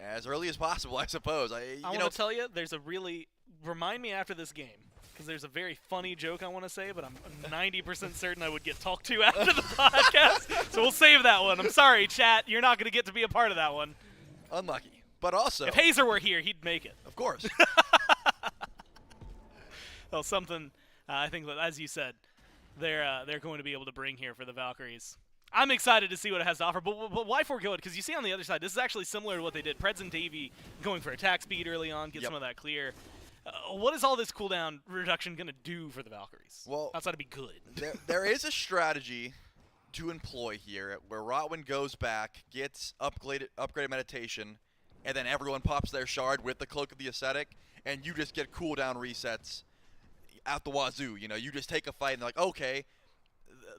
as early as possible, I suppose. I want to tell you, there's a really... Remind me after this game, because there's a very funny joke I want to say, but I'm 90% certain I would get talked to after the podcast, so we'll save that one. I'm sorry, chat. You're not going to get to be a part of that one. Unlucky. But also... If Hazer were here, he'd make it. Of course. Well, something, I think, that, as you said, they're going to be able to bring here for the Valkyries. I'm excited to see what it has to offer, but why forego it? Because you see on the other side, this is actually similar to what they did. Preds and Davey going for attack speed early on, get some of that clear. What is all this cooldown reduction going to do for the Valkyries? Well, outside to be good. there is a strategy to employ here where Rotwin goes back, gets upgraded meditation, and then everyone pops their shard with the Cloak of the Ascetic, and you just get cooldown resets out the wazoo. You know, you just take a fight and they're like, okay,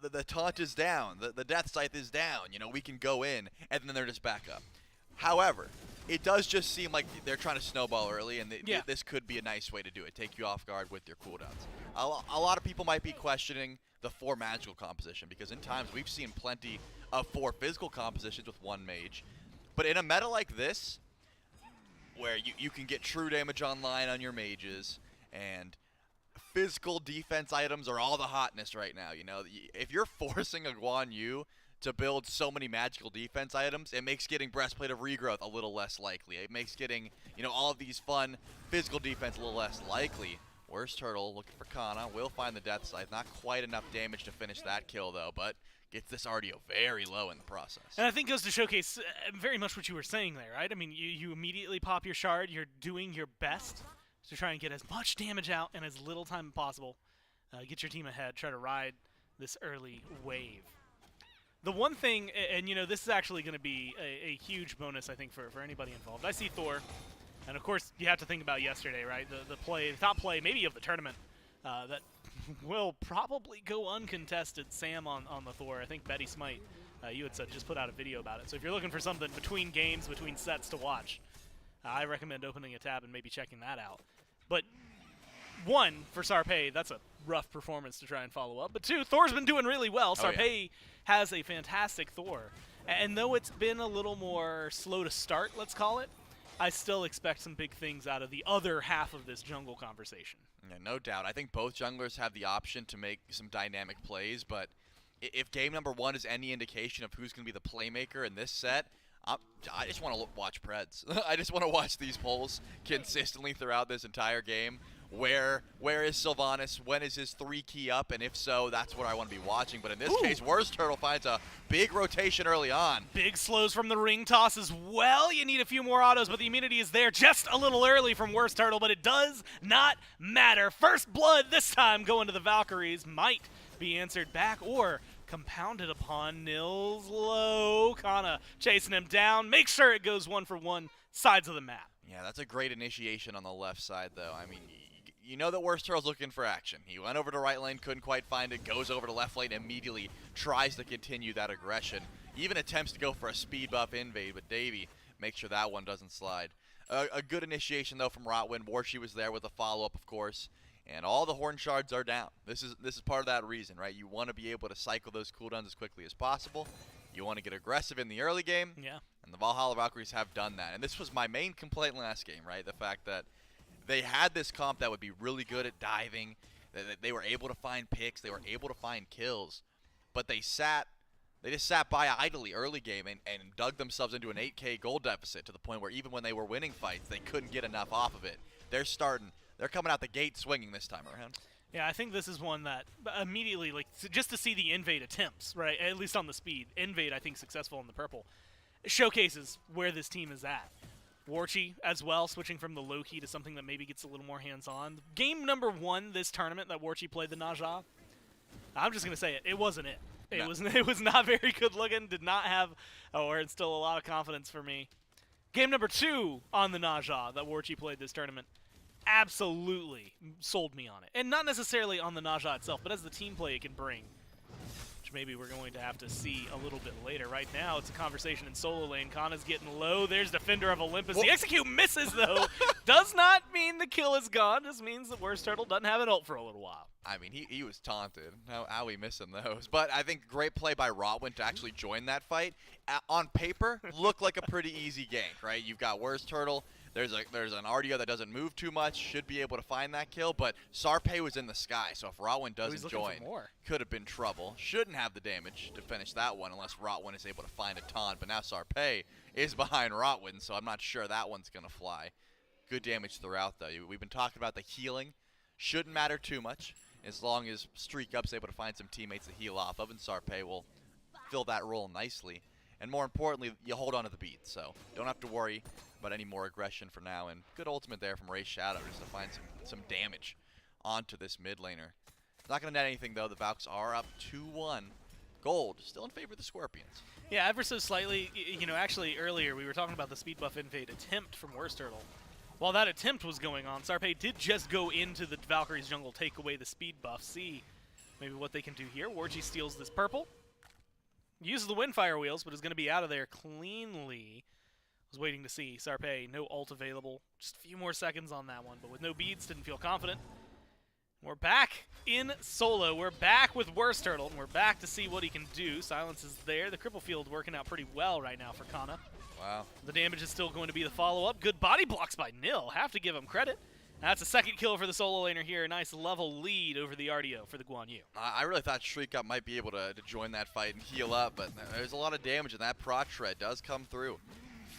the taunt is down, the death scythe is down, you know, we can go in, and then they're just back up. However, it does just seem like they're trying to snowball early, and this could be a nice way to do it, take you off guard with your cooldowns. A lot of people might be questioning the 4 magical composition, because in times we've seen plenty of 4 physical compositions with 1 mage. But in a meta like this, where you can get true damage online on your mages, and physical defense items are all the hotness right now. You know, if you're forcing a Guan Yu to build so many magical defense items, it makes getting Breastplate of Regrowth a little less likely. It makes getting, you know, all of these fun physical defense a little less likely. Worst Turtle looking for Kana, will find the Death Scythe. Not quite enough damage to finish that kill though, but gets this RDO very low in the process. And I think goes to showcase very much what you were saying there, right? I mean, you immediately pop your shard. You're doing your best to try and get as much damage out in as little time as possible. Get your team ahead. Try to ride this early wave. The one thing, and you know, this is actually going to be a huge bonus, I think, for anybody involved. I see Thor, and of course, you have to think about yesterday, right? The top play, maybe of the tournament, that will probably go uncontested. Sam on the Thor. I think Betty Smite, you had said, just put out a video about it. So if you're looking for something between games, between sets to watch, I recommend opening a tab and maybe checking that out. But one, for Sarpei, that's a rough performance to try and follow up. But two, Thor's been doing really well. Sarpei has a fantastic Thor. And though it's been a little more slow to start, let's call it, I still expect some big things out of the other half of this jungle conversation. Yeah, no doubt. I think both junglers have the option to make some dynamic plays, but if game number one is any indication of who's going to be the playmaker in this set, I just want to watch Preds. I just want to watch these polls consistently throughout this entire game. Where is Sylvanas? When is his 3 key up? And if so, that's what I want to be watching. But in this case, Worst Turtle finds a big rotation early on. Big slows from the ring toss as well. You need a few more autos, but the immunity is there just a little early from Worst Turtle, but it does not matter. First blood this time going to the Valkyries might be answered back or compounded upon. Nils low. Kana chasing him down. Make sure it goes 1 for 1 sides of the map. Yeah, that's a great initiation on the left side, though. I mean, you know that Worst Turtle's looking for action. He went over to right lane, couldn't quite find it, goes over to left lane, immediately tries to continue that aggression. Even attempts to go for a speed buff invade, but Davey makes sure that one doesn't slide. A good initiation, though, from Rotwin. Warshi was there with a follow-up, of course. And all the Horn Shards are down. This is part of that reason, right? You want to be able to cycle those cooldowns as quickly as possible. You want to get aggressive in the early game. Yeah. And the Valhalla Valkyries have done that. And this was my main complaint last game, right? The fact that they had this comp that would be really good at diving. That they were able to find picks. They were able to find kills. But they just sat by idly early game and dug themselves into an 8K gold deficit to the point where even when they were winning fights, they couldn't get enough off of it. They're coming out the gate swinging this time around. Yeah, I think this is one that immediately, like, just to see the invade attempts, right, at least on the speed, invade, I think, successful in the purple, showcases where this team is at. Warchi as well, switching from the low key to something that maybe gets a little more hands-on. Game number 1 this tournament that Warchi played the Naja, I'm just going to say it wasn't it. It was not very good looking, did not have, or instill a lot of confidence for me. Game number 2 on the Naja that Warchi played this tournament absolutely sold me on it. And not necessarily on the Naja itself, but as the team play it can bring, which maybe we're going to have to see a little bit later. Right now, it's a conversation in solo lane. Kana's getting low. There's Defender of Olympus. The execute misses, though. Does not mean the kill is gone. Just means that Worst Turtle doesn't have an ult for a little while. I mean, he was taunted. How we missing those? But I think great play by Rotwin to actually join that fight. On paper, looked like a pretty easy gank, right? You've got Worst Turtle. There's an RDO that doesn't move too much, should be able to find that kill, but Sarpei was in the sky, so if Rotwin doesn't join, could have been trouble. Shouldn't have the damage to finish that one unless Rotwin is able to find a taunt, but now Sarpei is behind Rotwin, so I'm not sure that one's going to fly. Good damage throughout, though. We've been talking about the healing. Shouldn't matter too much as long as Streak Up's able to find some teammates to heal off of, and Sarpei will fill that role nicely. And more importantly, you hold on to the beat, so don't have to worry about any more aggression for now. And good ultimate there from Ray Shadow just to find some damage onto this mid laner. Not going to net anything, though. The Valks are up 2-1. Gold still in favor of the Scorpions. Yeah, ever so slightly. You know, actually, earlier we were talking about the speed buff invade attempt from Worst Turtle. While that attempt was going on, Sarpei did just go into the Valkyrie's jungle, take away the speed buff. See maybe what they can do here. Warchi steals this purple. Uses the Windfire Wheels, but is going to be out of there cleanly. Was waiting to see. Sarpei, no ult available. Just a few more seconds on that one, but with no beads, didn't feel confident. We're back in solo. We're back with Worst Turtle, and we're back to see what he can do. Silence is there. The cripple field working out pretty well right now for Kana. Wow. The damage is still going to be the follow-up. Good body blocks by Nil. Have to give him credit. That's a second kill for the solo laner here. A nice level lead over the RDO for the Guan Yu. I really thought Shriek Up might be able to join that fight and heal up, but there's a lot of damage, and that prot shred does come through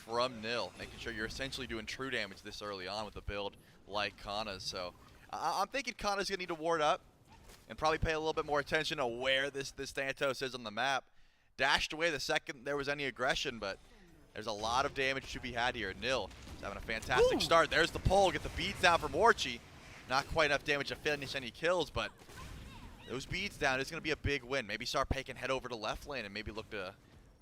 from Nil, making sure you're essentially doing true damage this early on with a build like Kana's. So I'm thinking Kana's going to need to ward up and probably pay a little bit more attention to where this Thanatos is on the map. Dashed away the second there was any aggression, but there's a lot of damage to be had here. Nil is having a fantastic start. There's the pull, get the beads down from Warchi. Not quite enough damage to finish any kills, but those beads down is going to be a big win. Maybe Sarpei can head over to left lane and maybe look to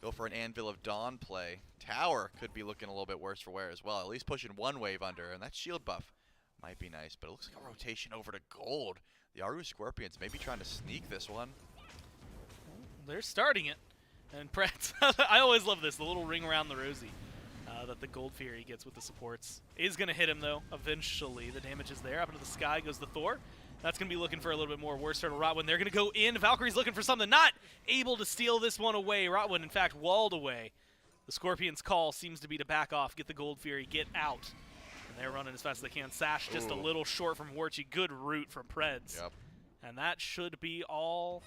go for an Anvil of Dawn play. Tower could be looking a little bit worse for wear as well. At least pushing one wave under, and that shield buff might be nice, but it looks like a rotation over to gold. The Aru Scorpions maybe trying to sneak this one. They're starting it. And Pretz, I always love this, the little ring around the rosy that the Gold Fury gets with the supports. Is going to hit him, though, eventually. The damage is there. Up into the sky goes the Thor. That's going to be looking for a little bit more. Worst Turtle Rotwin. They're going to go in. Valkyrie's looking for something. Not able to steal this one away. Rotwin, in fact, walled away. The Scorpion's call seems to be to back off, get the Gold Fury, get out. And they're running as fast as they can. Sash just a little short from Warchi. Good root from Preds. Yep. And that should be all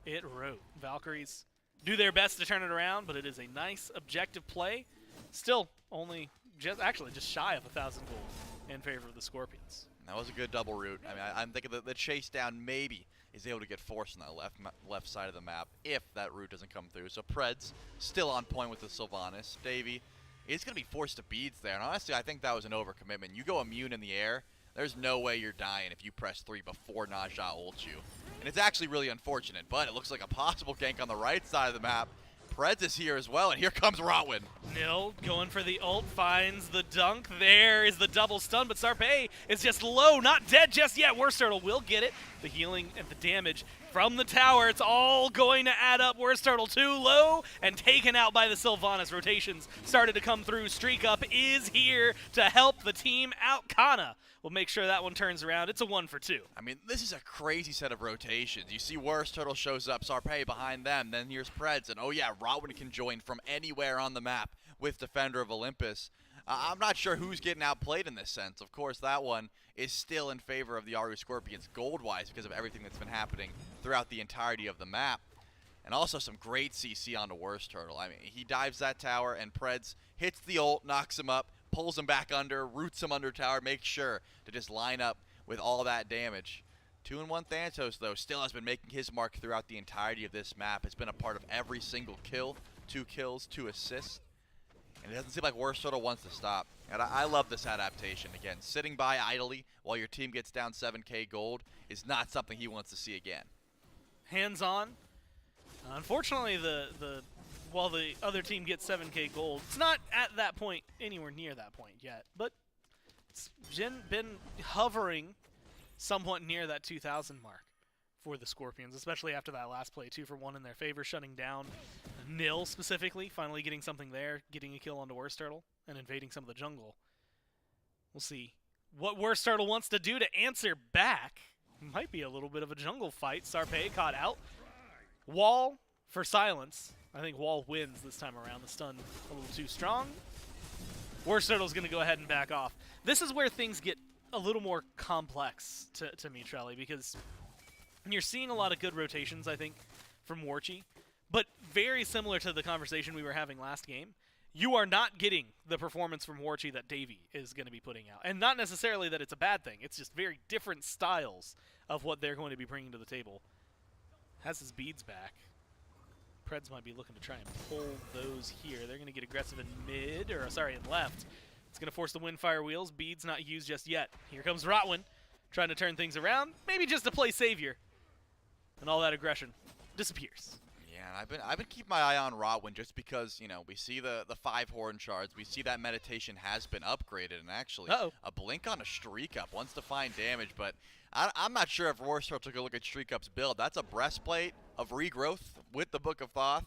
it wrote. Valkyries do their best to turn it around, but it is a nice objective play. Still only just shy of 1,000 gold in favor of the Scorpions. That was a good double route. I mean, I'm thinking that the chase down maybe is able to get forced on that left side of the map if that route doesn't come through. So Preds still on point with the Sylvanas. Davey is going to be forced to beads there. And honestly, I think that was an overcommitment. You go immune in the air, there's no way you're dying if you press 3 before Naja ults you. And it's actually really unfortunate, but it looks like a possible gank on the right side of the map. Preds is here as well, and here comes Rotwin. Nil going for the ult, finds the dunk. There is the double stun, but Sarpei is just low, not dead just yet. Worst Turtle will get it. The healing and the damage from the tower, it's all going to add up. Worst Turtle too low and taken out by the Sylvanas. Rotations started to come through. Streak Up is here to help the team out. Kana will make sure that one turns around. It's a 1 for 2. I mean, this is a crazy set of rotations. You see Worst Turtle shows up, Sarpei behind them, then here's Preds, and oh yeah, Rotwin can join from anywhere on the map with Defender of Olympus. I'm not sure who's getting outplayed in this sense. Of course, that one is still in favor of the Aru Scorpions gold-wise because of everything that's been happening throughout the entirety of the map. And also some great CC on the Worst Turtle. I mean, he dives that tower, and Preds hits the ult, knocks him up, pulls him back under, roots him under tower, makes sure to just line up with all that damage. 2-1 Thanatos, though, still has been making his mark throughout the entirety of this map. It's been a part of every single kill. 2 kills, 2 assists. And it doesn't seem like Worst Turtle wants to stop. And I love this adaptation. Again, sitting by idly while your team gets down 7k gold is not something he wants to see again. Hands-on. Unfortunately, while the other team gets 7k gold, it's not at that point, anywhere near that point yet. But it's been hovering somewhat near that 2,000 mark for the Scorpions, especially after that last play. 2 for 1 in their favor, shutting down Nil specifically, finally getting something there, getting a kill onto Worst Turtle, and invading some of the jungle. We'll see what Worst Turtle wants to do to answer back. Might be a little bit of a jungle fight. Sarpei caught out. Wall for silence. I think Wall wins this time around. The stun a little too strong. Worst Turtle's going to go ahead and back off. This is where things get a little more complex to me, Trelly, because you're seeing a lot of good rotations, I think, from Warchi, but very similar to the conversation we were having last game. You are not getting the performance from Warchi that Davey is going to be putting out. And not necessarily that it's a bad thing. It's just very different styles of what they're going to be bringing to the table. Has his beads back. Preds might be looking to try and pull those here. They're going to get aggressive in mid, or sorry, in left. It's going to force the Windfire Wheels. Beads not used just yet. Here comes Rotwin, trying to turn things around. Maybe just to play savior. And all that aggression disappears. Yeah, and I've been keeping my eye on Rotwin just because, you know, we see the 5 horn shards. We see that meditation has been upgraded, and actually a blink on a Streak Up wants to find damage, but I'm not sure if Worst Turtle took a look at Streak Up's build. That's a breastplate of regrowth with the Book of Thoth.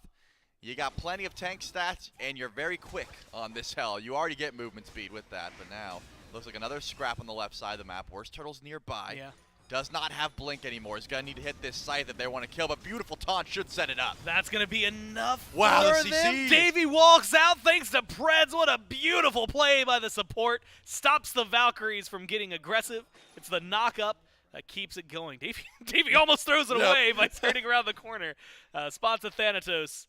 You got plenty of tank stats, and you're very quick on this hell. You already get movement speed with that, but now looks like another scrap on the left side of the map. Worst Turtle's nearby. Yeah. Does not have Blink anymore. He's going to need to hit this scythe if they want to kill, but beautiful taunt should set it up. That's going to be enough Wow, for the them. CC. Davey walks out thanks to Preds. What a beautiful play by the support. Stops the Valkyries from getting aggressive. It's the knock-up that keeps it going. Davey almost throws it away by turning around the corner. Spots a Thanatos.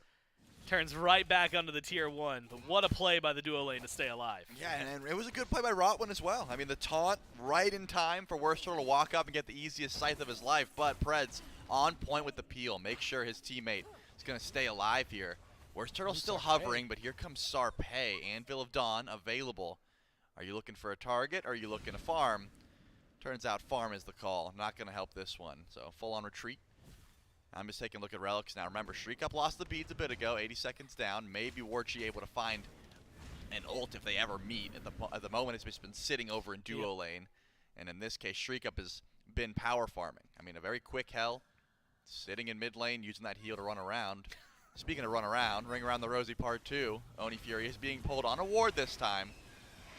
Turns right back onto the tier 1. But what a play by the duo lane to stay alive. Yeah, and it was a good play by Rotwin as well. I mean, the taunt right in time for Worster to walk up and get the easiest scythe of his life, but Preds on point with the peel. Make sure his teammate is going to stay alive here. Worster's still hovering, but here comes Sarpay. Anvil of Dawn available. Are you looking for a target, or are you looking to farm? Turns out farm is the call. Not going to help this one. So full-on retreat. I'm just taking a look at relics now. Remember, Shriek Up lost the beads a bit ago, 80 seconds down. Maybe Warchi able to find an ult if they ever meet. At the moment, it's just been sitting over in duo lane. And in this case, Shriek Up has been power farming. I mean, a very quick hell, sitting in mid lane, using that heal to run around. Speaking of run around, Ring Around the Rosie Part 2, Oni Fury is being pulled on a ward this time.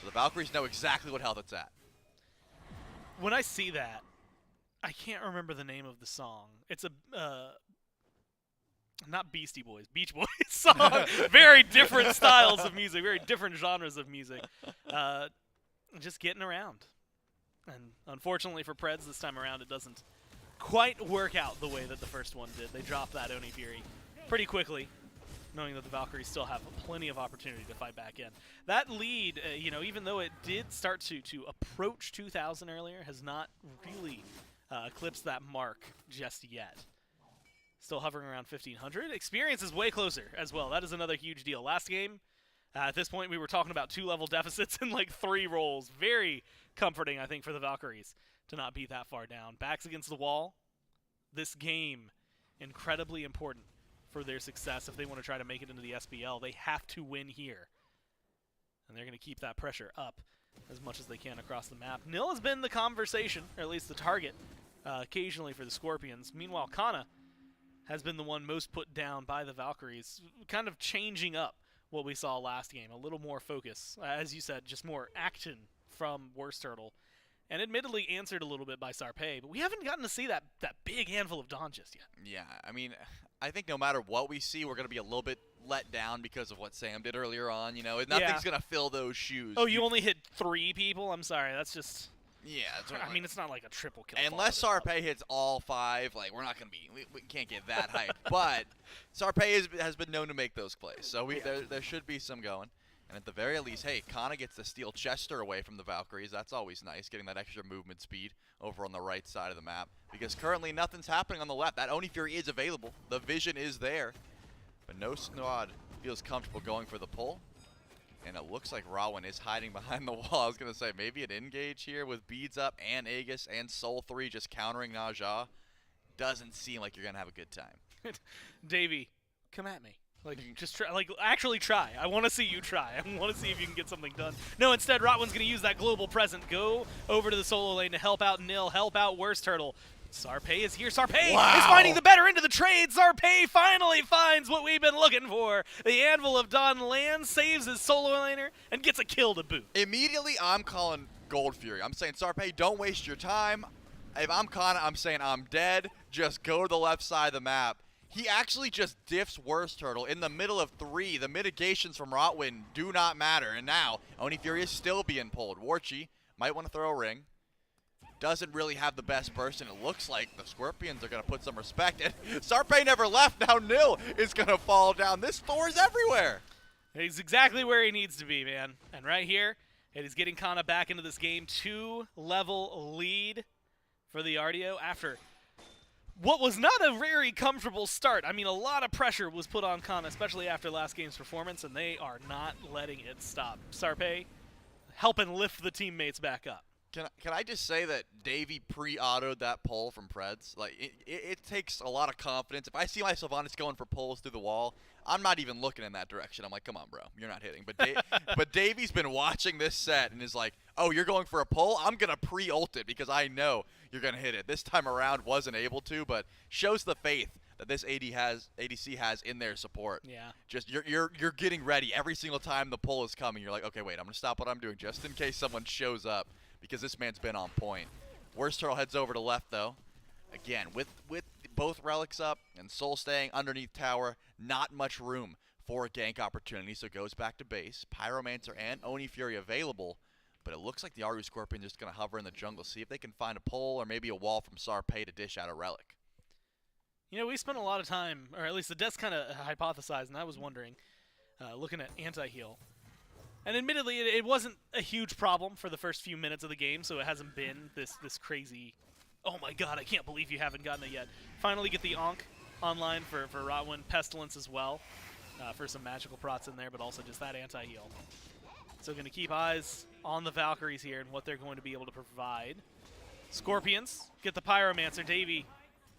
So the Valkyries know exactly what health it's at. When I see that, I can't remember the name of the song. It's a not Beastie Boys, Beach Boys song. Very different styles of music, very different genres of music. Just getting around. And unfortunately for Preds this time around, it doesn't quite work out the way that the first one did. They dropped that Oni Fury pretty quickly, knowing that the Valkyries still have plenty of opportunity to fight back in. That lead, even though it did start to approach 2,000 earlier, has not really eclipsed that mark just yet. Still hovering around 1,500. Experience is way closer as well. That is another huge deal. Last game, at this point, we were talking about 2-level deficits in like 3 rolls. Very comforting, I think, for the Valkyries to not be that far down. Backs against the wall. This game, incredibly important for their success if they want to try to make it into the SPL. They have to win here. And they're going to keep that pressure up as much as they can across the map. Nil has been the conversation, or at least the target, occasionally for the Scorpions. Meanwhile, Kana has been the one most put down by the Valkyries, kind of changing up what we saw last game. A little more focus, as you said, just more action from Turtle, and admittedly answered a little bit by Sarpay, but we haven't gotten to see that big handful of Dawn just yet. Yeah, I mean, I think no matter what we see, we're going to be a little bit let down because of what Sam did earlier on. You know, nothing's going to fill those shoes. Oh, you only hit 3 people? I'm sorry, that's just... Yeah, I mean, it's not like a triple kill. Unless Sarpay hits all 5, like, we're not going to be, we can't get that hype. But Sarpay has been known to make those plays, so there should be some going. And at the very least, hey, Kana gets to steal Chester away from the Valkyries. That's always nice, getting that extra movement speed over on the right side of the map. Because currently nothing's happening on the left. That Oni Fury is available. The vision is there. But no Snod feels comfortable going for the pull. And it looks like Rawin is hiding behind the wall. I was going to say, maybe an engage here with Beads up and Aegis and Soul 3 just countering Naja. Doesn't seem like you're going to have a good time. Davey, come at me. Like, just try. Like, actually try. I want to see you try. I want to see if you can get something done. No, instead, Rotwin's going to use that global present. Go over to the solo lane to help out Nil, help out Turtle. Sarpay is here. Sarpay is finding the better end of the trade. Sarpay finally finds what we've been looking for. The Anvil of Dawn lands, saves his solo laner, and gets a kill to boot. Immediately, I'm calling Gold Fury. I'm saying, Sarpay, don't waste your time. If I'm Kana, I'm saying I'm dead. Just go to the left side of the map. He actually just diffs Turtle in the middle of 3. The mitigations from Rotwin do not matter. And now, Oni Fury is still being pulled. Warchi might want to throw a ring. Doesn't really have the best burst, and it looks like the Scorpions are going to put some respect in. Sarpay never left. Now Nil is going to fall down. This Thor is everywhere. He's exactly where he needs to be, man. And right here, it is getting Kana back into this game. 2-level lead for the RDO after what was not a very comfortable start. I mean, a lot of pressure was put on Kana, especially after last game's performance, and they are not letting it stop. Sarpay helping lift the teammates back up. Can I just say that Davey pre-autoed that pull from Preds? Like, it takes a lot of confidence. If I see my Sylvanas going for pulls through the wall, I'm not even looking in that direction. I'm like, come on, bro, you're not hitting. But Davey's been watching this set and is like, oh, you're going for a pull? I'm going to pre-ult it because I know you're going to hit it. This time around wasn't able to, but shows the faith that this ADC has in their support. Yeah. Just you're getting ready every single time the pull is coming. You're like, okay, wait, I'm going to stop what I'm doing just in case someone shows up. Because this man's been on point. Worst Turtle heads over to left, though. Again, with both relics up and Soul staying underneath tower, not much room for a gank opportunity, so goes back to base. Pyromancer and Oni Fury available, but it looks like the Aru Scorpion just going to hover in the jungle, see if they can find a pole or maybe a wall from Sarpei to dish out a relic. You know, we spent a lot of time, or at least the desk kind of hypothesized, and I was wondering, looking at anti-heal. And admittedly, it wasn't a huge problem for the first few minutes of the game, so it hasn't been this crazy, oh my god, I can't believe you haven't gotten it yet. Finally get the Ankh online for Rotwin, Pestilence as well, for some magical prots in there, but also just that anti-heal. So going to keep eyes on the Valkyries here and what they're going to be able to provide. Scorpions get the Pyromancer. Davey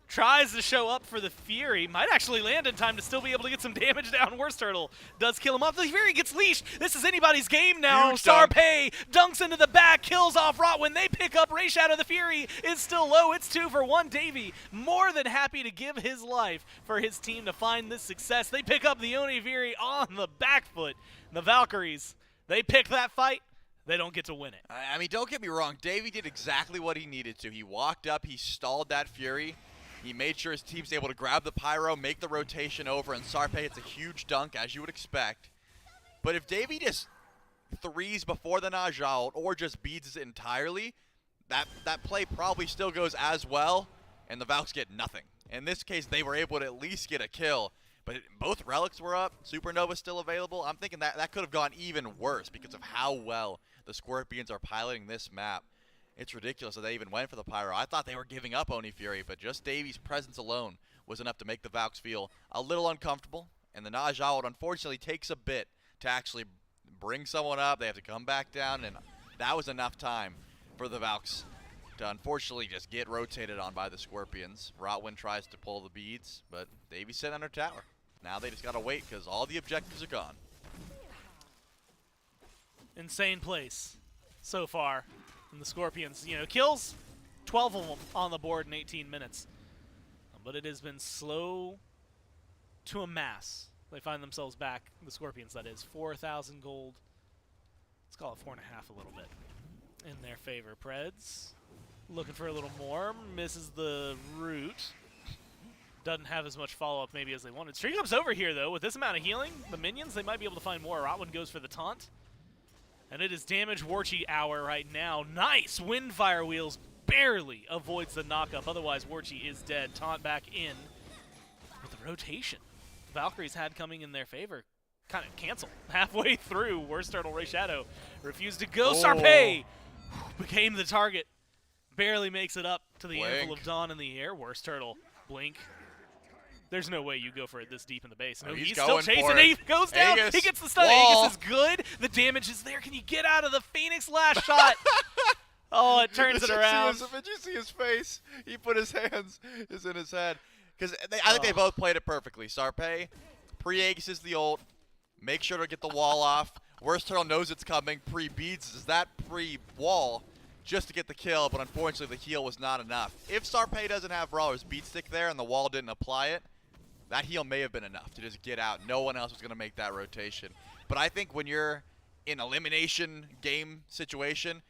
tries to show up for the Fury. Might actually land in time to still be able to get some damage down. Worst Turtle does kill him off. The Fury gets leashed. This is anybody's game now. Huge dunk. Sarpei dunks into the back, kills off Rotwin. They pick up Ray Shadow. The Fury is still low. It's 2 for 1. Davey more than happy to give his life for his team to find this success. They pick up the Oni Fury on the back foot. The Valkyries, they pick that fight. They don't get to win it. I mean, don't get me wrong. Davey did exactly what he needed to. He walked up. He stalled that Fury. He made sure his team's able to grab the Pyro, make the rotation over, and Sarpei hits a huge dunk, as you would expect. But if Davey just threes before the Najal or just beats it entirely, that play probably still goes as well, and the Valks get nothing. In this case, they were able to at least get a kill, but both relics were up, Supernova still available. I'm thinking that could have gone even worse because of how well the Scorpions are piloting this map. It's ridiculous that they even went for the Pyro. I thought they were giving up Oni Fury, but just Davey's presence alone was enough to make the Valks feel a little uncomfortable. And the Najal, unfortunately, takes a bit to actually bring someone up. They have to come back down, and that was enough time for the Valks to unfortunately just get rotated on by the Scorpions. Rotwin tries to pull the beads, but Davey's sitting under tower. Now they just got to wait because all the objectives are gone. Insane place so far. And the Scorpions, you know, kills 12 of them on the board in 18 minutes. But it has been slow to amass. They find themselves back, the Scorpions that is, 4,000 gold. Let's call it 4.5 a little bit in their favor. Preds looking for a little more, misses the root. Doesn't have as much follow-up maybe as they wanted. Streak Up's over here, though. With this amount of healing, the minions, they might be able to find more. Rotwin goes for the taunt. And it is damage Warchi hour right now. Nice! Windfire Wheels barely avoids the knockup. Otherwise, Warchi is dead. Taunt back in. But the rotation the Valkyries had coming in their favor kind of canceled. Halfway through, Worst Turtle Ray Shadow refused to go. Oh. Sarpei became the target. Barely makes it up to the Blink. Anvil of Dawn in the air. Worst Turtle. Blink. There's no way you go for it this deep in the base. No, Oh, he's still going for chasing. it. He goes down. Aegis. He gets the stun. Wall. Aegis is good. The damage is there. Can you get out of the Phoenix last shot? Oh, it turns it around. Did you see his face? He put his hands in his head. Because I think they both played it perfectly. Sarpei pre-Aegis is the ult. Make sure to get the wall off. Worst Turtle knows it's coming. Pre-beads is that pre-wall just to get the kill, but unfortunately the heal was not enough. If Sarpei doesn't have Brawler's beat stick there and the wall didn't apply it, that heal may have been enough to just get out. No one else was going to make that rotation. But I think when you're in elimination game situation,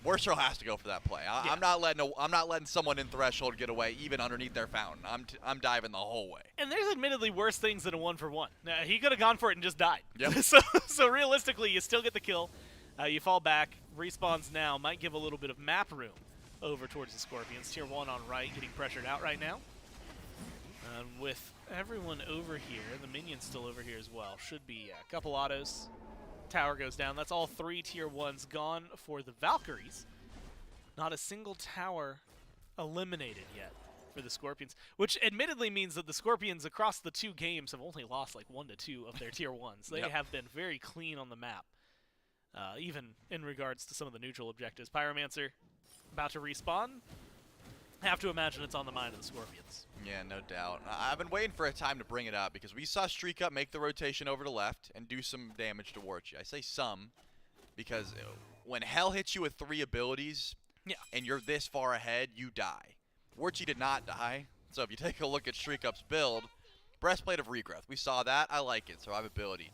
Worst Turtle has to go for that play. I'm not letting someone in threshold get away, even underneath their fountain. I'm diving the whole way. And there's admittedly worse things than a 1-for-1. Now, he could have gone for it and just died. Yep. So realistically, you still get the kill. You fall back. Respawns now might give a little bit of map room over towards the Scorpions. Tier 1 on right, getting pressured out right now. With everyone over here, the minions still over here as well. Should be a couple autos. Tower goes down. That's all 3 tier 1s gone for the Valkyries. Not a single tower eliminated yet for the Scorpions, which admittedly means that the Scorpions across the 2 games have only lost like 1 to 2 of their tier 1s. They have been very clean on the map, even in regards to some of the neutral objectives. Pyromancer about to respawn. Have to imagine it's on the mind of the Scorpions. Yeah, no doubt. I've been waiting for a time to bring it up because we saw Streak Up make the rotation over to left and do some damage to Warchi. I say some because when Hell hits you with 3 abilities and you're this far ahead, you die. Warchi did not die. So if you take a look at Streak Up's build, Breastplate of Regrowth. We saw that. I like it. Survivability.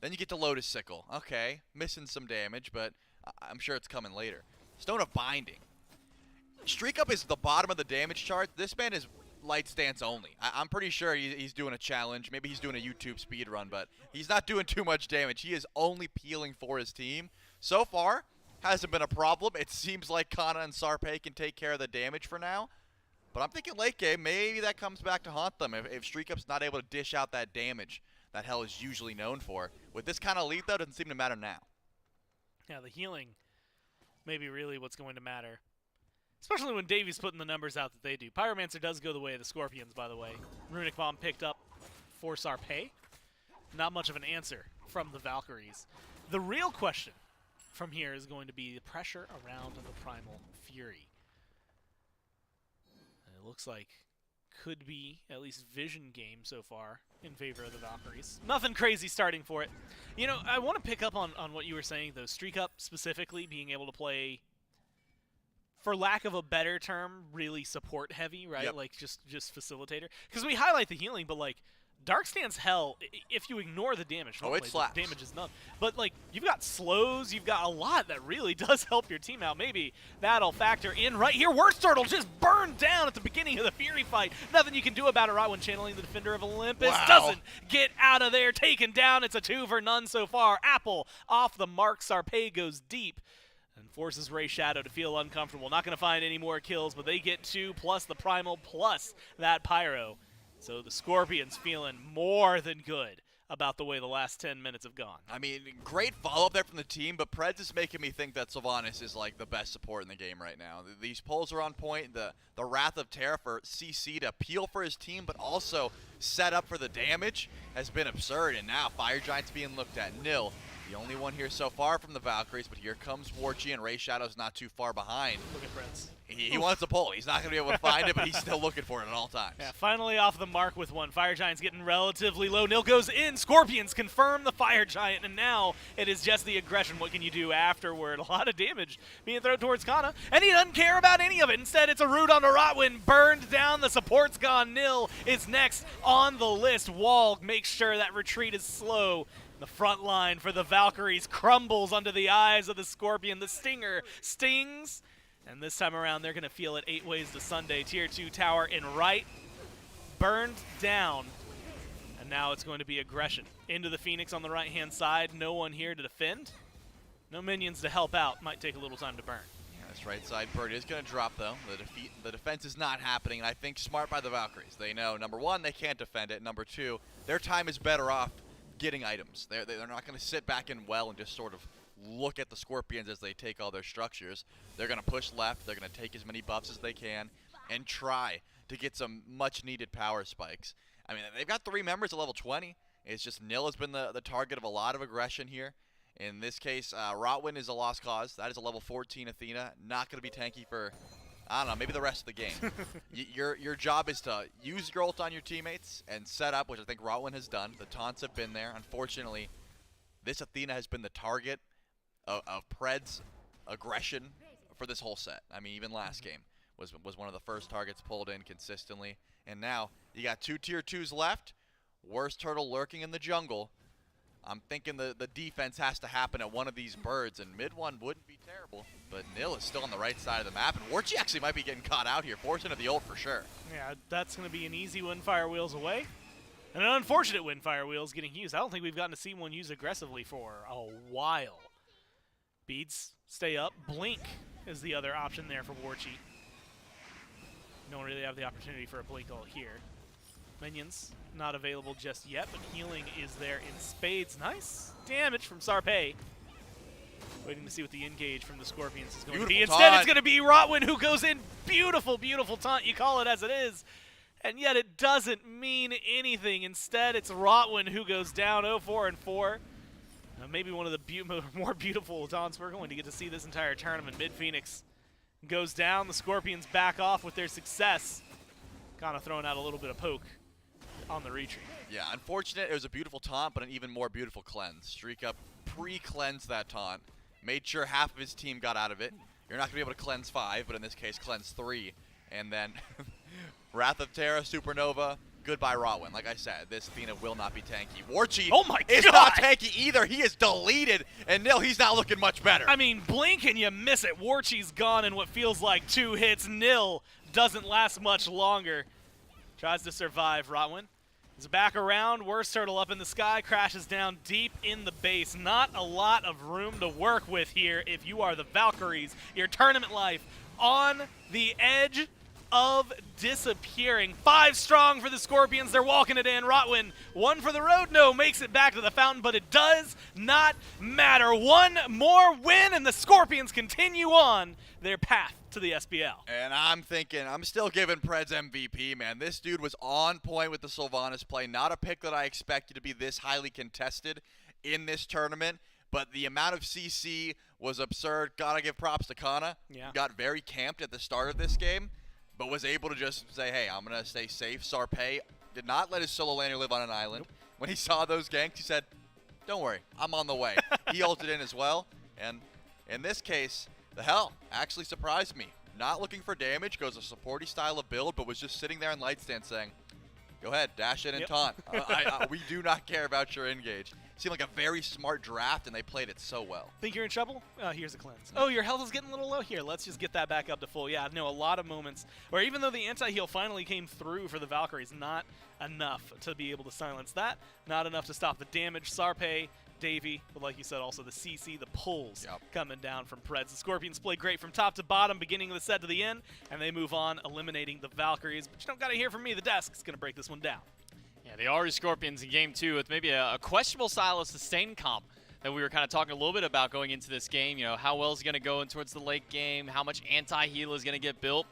Then you get to Lotus Sickle. Okay, missing some damage, but I'm sure it's coming later. Stone of Binding. Streak Up is the bottom of the damage chart. This man is light stance only. I'm pretty sure he's doing a challenge. Maybe he's doing a YouTube speed run, but he's not doing too much damage. He is only peeling for his team. So far, hasn't been a problem. It seems like Kana and Sarpei can take care of the damage for now. But I'm thinking late game, maybe that comes back to haunt them if Streak Up's not able to dish out that damage that Hell is usually known for. With this kind of lead, though, it doesn't seem to matter now. Yeah, the healing may be really what's going to matter. Especially when Davies putting the numbers out that they do. Pyromancer does go the way of the Scorpions, by the way. Runic Bomb picked up for Sarpei. Not much of an answer from the Valkyries. The real question from here is going to be the pressure around the Primal Fury. And it looks like could be at least vision game so far in favor of the Valkyries. Nothing crazy starting for it. You know, I want to pick up on what you were saying, though. Streak Up specifically being able to play, for lack of a better term, really support heavy, right? Yep. Like just facilitator. Because we highlight the healing, but like Dark Stance Hell, if you ignore the damage, Oh, it slaps. the damage is none. But like you've got slows, you've got a lot that really does help your team out. Maybe that'll factor in right here. Worst Turtle just burned down at the beginning of the Fury fight. Nothing you can do about it, right? When channeling the Defender of Olympus doesn't get out of there, taken down. It's a 2 for none so far. Apple off the mark. Sarpei goes deep and forces Ray Shadow to feel uncomfortable. Not going to find any more kills, but they get 2 plus the Primal plus that Pyro. So the Scorpions feeling more than good about the way the last 10 minutes have gone. I mean, great follow-up there from the team, but Preds is making me think that Sylvanas is like the best support in the game right now. These pulls are on point. The Wrath of Terra for CC to peel for his team, but also set up for the damage has been absurd. And now Fire Giant's being looked at. Nil, the only one here so far from the Valkyries, but here comes Warchi, and Ray Shadow's not too far behind. Look at Preds. He wants the pull. He's not going to be able to find it, but he's still looking for it at all times. Yeah, finally off the mark with one. Fire Giant's getting relatively low. Nil goes in. Scorpions confirm the Fire Giant, and now it is just the aggression. What can you do afterward? A lot of damage being thrown towards Kana, and he doesn't care about any of it. Instead, it's a root on the Rotwin. Burned down. The support's gone. Nil is next on the list. Wall makes sure that retreat is slow. The front line for the Valkyries crumbles under the eyes of the Scorpion. The Stinger stings. And this time around, they're going to feel it 8 ways to Sunday. Tier 2 tower in right. Burned down. And now it's going to be aggression. Into the Phoenix on the right-hand side. No one here to defend. No minions to help out. Might take a little time to burn. Yeah, this right side bird is going to drop, though. The defense is not happening, and I think smart by the Valkyries. They know, number one, they can't defend it. Number two, their time is better off getting items. They're not going to sit back in well and just sort of look at the Scorpions as they take all their structures. They're going to push left. They're going to take as many buffs as they can and try to get some much-needed power spikes. I mean, they've got 3 members at level 20. It's just Nil has been the target of a lot of aggression here. In this case, Rotwin is a lost cause. That is a level 14 Athena. Not going to be tanky for, I don't know, maybe the rest of the game. Your job is to use your ult on your teammates and set up, which I think Rotwin has done. The taunts have been there. Unfortunately, this Athena has been the target of Pred's aggression for this whole set. I mean, even last game was one of the first targets pulled in consistently. And now you got 2 tier 2s left. Worst Turtle lurking in the jungle. I'm thinking the defense has to happen at one of these birds, and mid one wouldn't be terrible. But Nil is still on the right side of the map, and Warchi actually might be getting caught out here, forced into the ult for sure. Yeah, that's going to be an easy Windfire Wheels away. And an unfortunate Windfire Wheels getting used. I don't think we've gotten to see one used aggressively for a while. Beads stay up. Blink is the other option there for Warchi. Don't really have the opportunity for a Blink ult here. Minions not available just yet, but healing is there in spades. Nice damage from Sarpei. Waiting to see what the engage from the Scorpions is going to be. Beautiful Instead, taunt. it's going to be Rotwin who goes in. Beautiful, beautiful taunt. You call it as it is. And yet it doesn't mean anything. Instead, it's Rotwin who goes down 0-4 and 4. Maybe one of the more beautiful taunts we're going to get to see this entire tournament. Mid-Phoenix goes down. The Scorpions back off with their success. Kind of throwing out a little bit of poke on the retreat. Yeah, unfortunate. It was a beautiful taunt, but an even more beautiful cleanse. Streak Up pre-cleansed that taunt. Made sure half of his team got out of it. You're not going to be able to cleanse 5, but in this case, cleanse 3. And then Wrath of Terra, Supernova, goodbye Rotwin. Like I said, this Athena will not be tanky. Warchi Oh my is God. not tanky either. He is deleted, and Nil, he's not looking much better. I mean, blink and you miss it. Warchi's gone in what feels like 2 hits. Nil doesn't last much longer. Tries to survive. Rotwin is back around. Worst turtle up in the sky. Crashes down deep in the base. Not a lot of room to work with here if you are the Valkyries. Your tournament life on the edge of disappearing. 5 strong for the Scorpions. They're walking it in. Rotwin, 1 for the road. No, makes it back to the fountain, but it does not matter. 1 more win, and the Scorpions continue on their path to the SPL. And I'm thinking, I'm still giving Preds MVP, man. This dude was on point with the Sylvanas play. Not a pick that I expected to be this highly contested in this tournament, but the amount of CC was absurd. Gotta give props to Kana. Yeah. Got very camped at the start of this game, but was able to just say, hey, I'm going to stay safe. Sarpei did not let his solo laner live on an island. Nope. When he saw those ganks, he said, don't worry, I'm on the way. He ulted in as well, and in this case, the hell actually surprised me. Not looking for damage, goes a supporty style of build, but was just sitting there in light stand saying, go ahead, dash in and Yep. taunt. We do not care about your engage. Seemed like a very smart draft, and they played it so well. Think you're in trouble? Here's a cleanse. Oh, your health is getting a little low here. Let's just get that back up to full. Yeah, I know a lot of moments where even though the anti-heal finally came through for the Valkyries, not enough to be able to silence that. Not enough to stop the damage. Sarpei, Davey, but like you said, also the CC, the pulls coming down from Preds. The Scorpions play great from top to bottom, beginning of the set to the end, and they move on, eliminating the Valkyries. But you don't got to hear from me. The desk's going to break this one down. Yeah, the Ari Scorpions in game 2 with maybe a questionable style of sustain comp that we were kind of talking a little bit about going into this game. You know, how well is it going to go in towards the late game? How much anti-heal is going to get built?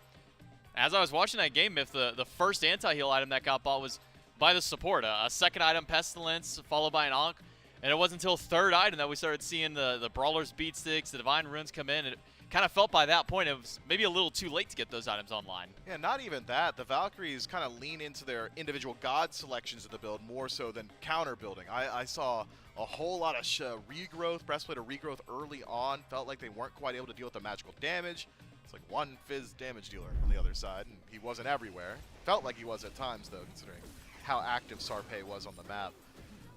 As I was watching that game, Myth, the first anti-heal item that got bought was by the support. A second item, Pestilence, followed by an Ankh. And it wasn't until third item that we started seeing the Brawlers beat sticks, the Divine Runes come in. And it kind of felt by that point it was maybe a little too late to get those items online. Yeah, not even that. The Valkyries kind of lean into their individual god selections of the build more so than counter building. I saw a whole lot of regrowth, breastplate of regrowth early on. Felt like they weren't quite able to deal with the magical damage. It's like one Fizz damage dealer on the other side, and he wasn't everywhere. Felt like he was at times, though, considering how active Sarpei was on the map.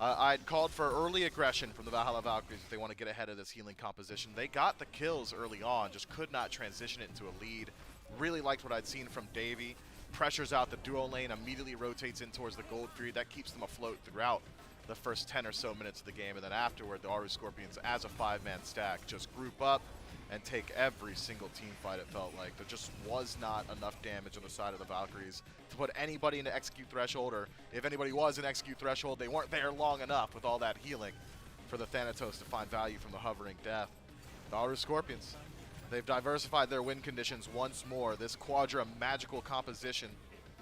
I'd called for early aggression from the Valhalla Valkyries if they want to get ahead of this healing composition. They got the kills early on, just could not transition it into a lead. Really liked what I'd seen from Davey. Pressures out the duo lane, immediately rotates in towards the Gold Fury. That keeps them afloat throughout the first 10 or so minutes of the game. And then afterward, the Aru Scorpions, as a 5-man stack, just group up and take every single team fight, it felt like. There just was not enough damage on the side of the Valkyries to put anybody into execute threshold, or if anybody was in execute threshold, they weren't there long enough with all that healing for the Thanatos to find value from the hovering death. The Aru Scorpions, they've diversified their win conditions once more. This Quadra magical composition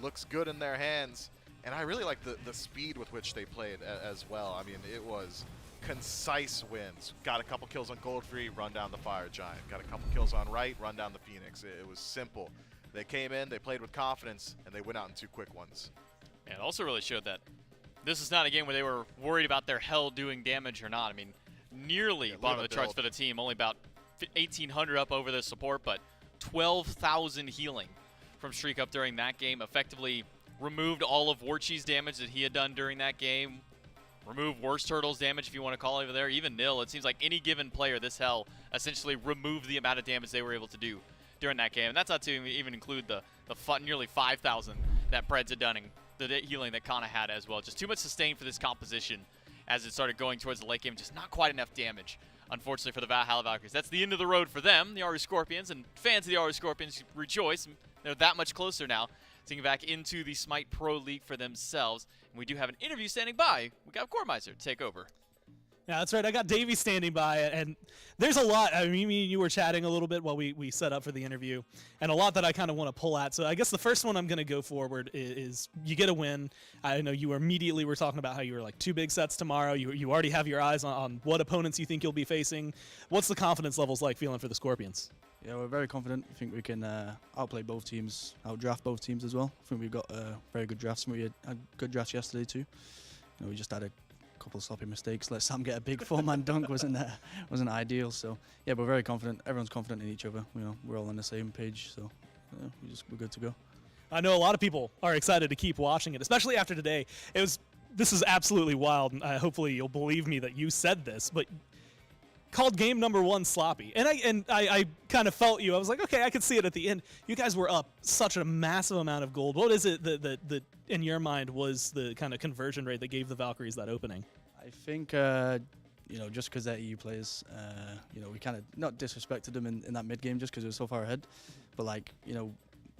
looks good in their hands, and I really like the speed with which they played as well. I mean, it was concise wins. Got a couple kills on Goldfree, run down the Fire Giant. Got a couple kills on right, run down the Phoenix. It was simple. They came in, they played with confidence, and they went out in 2 quick ones. And it also really showed that this is not a game where they were worried about their hell doing damage or not. I mean, nearly bottom of the charts for the team, only about 1,800 up over the support, but 12,000 healing from Shriek Up during that game. Effectively removed all of Warchi's damage that he had done during that game. Remove Worst Turtle's damage, if you want to call it over there. Even Nil, it seems like any given player this hell essentially removed the amount of damage they were able to do during that game. And that's not to even include the nearly 5,000 that Preds had done and the healing that Kana had as well. Just too much sustain for this composition as it started going towards the late game. Just not quite enough damage, unfortunately, for the Valhalla Valkyries. That's the end of the road for them, the Aru Scorpions, and fans of the Aru Scorpions rejoice. They're that much closer now to get back into the Smite Pro League for themselves. And we do have an interview standing by. We got Gormeister to take over. Yeah, that's right. I got Davey standing by, and there's a lot. I mean, me and you were chatting a little bit while we set up for the interview, and a lot that I kind of want to pull at. So I guess the first one I'm going to go forward is you get a win. I know you immediately were talking about how you were like 2 big sets tomorrow. You already have your eyes on what opponents you think you'll be facing. What's the confidence levels like feeling for the Scorpions? Yeah, we're very confident. I think we can outplay both teams, outdraft both teams as well. I think we've got very good drafts. We had good drafts yesterday too. We just had a couple of sloppy mistakes. Let Sam get a big 4-man dunk wasn't ideal. So yeah, we're very confident. Everyone's confident in each other. We're all on the same page. So we're good to go. I know a lot of people are excited to keep watching it, especially after today. This is absolutely wild, and hopefully you'll believe me that you said this, but called game number 1 sloppy. And I kind of felt you. I was like, okay, I could see it at the end. You guys were up such a massive amount of gold. What is it that in your mind was the kind of conversion rate that gave the Valkyries that opening? I think, just because they're EU players, we kind of not disrespected them in that mid game just because we were so far ahead. But,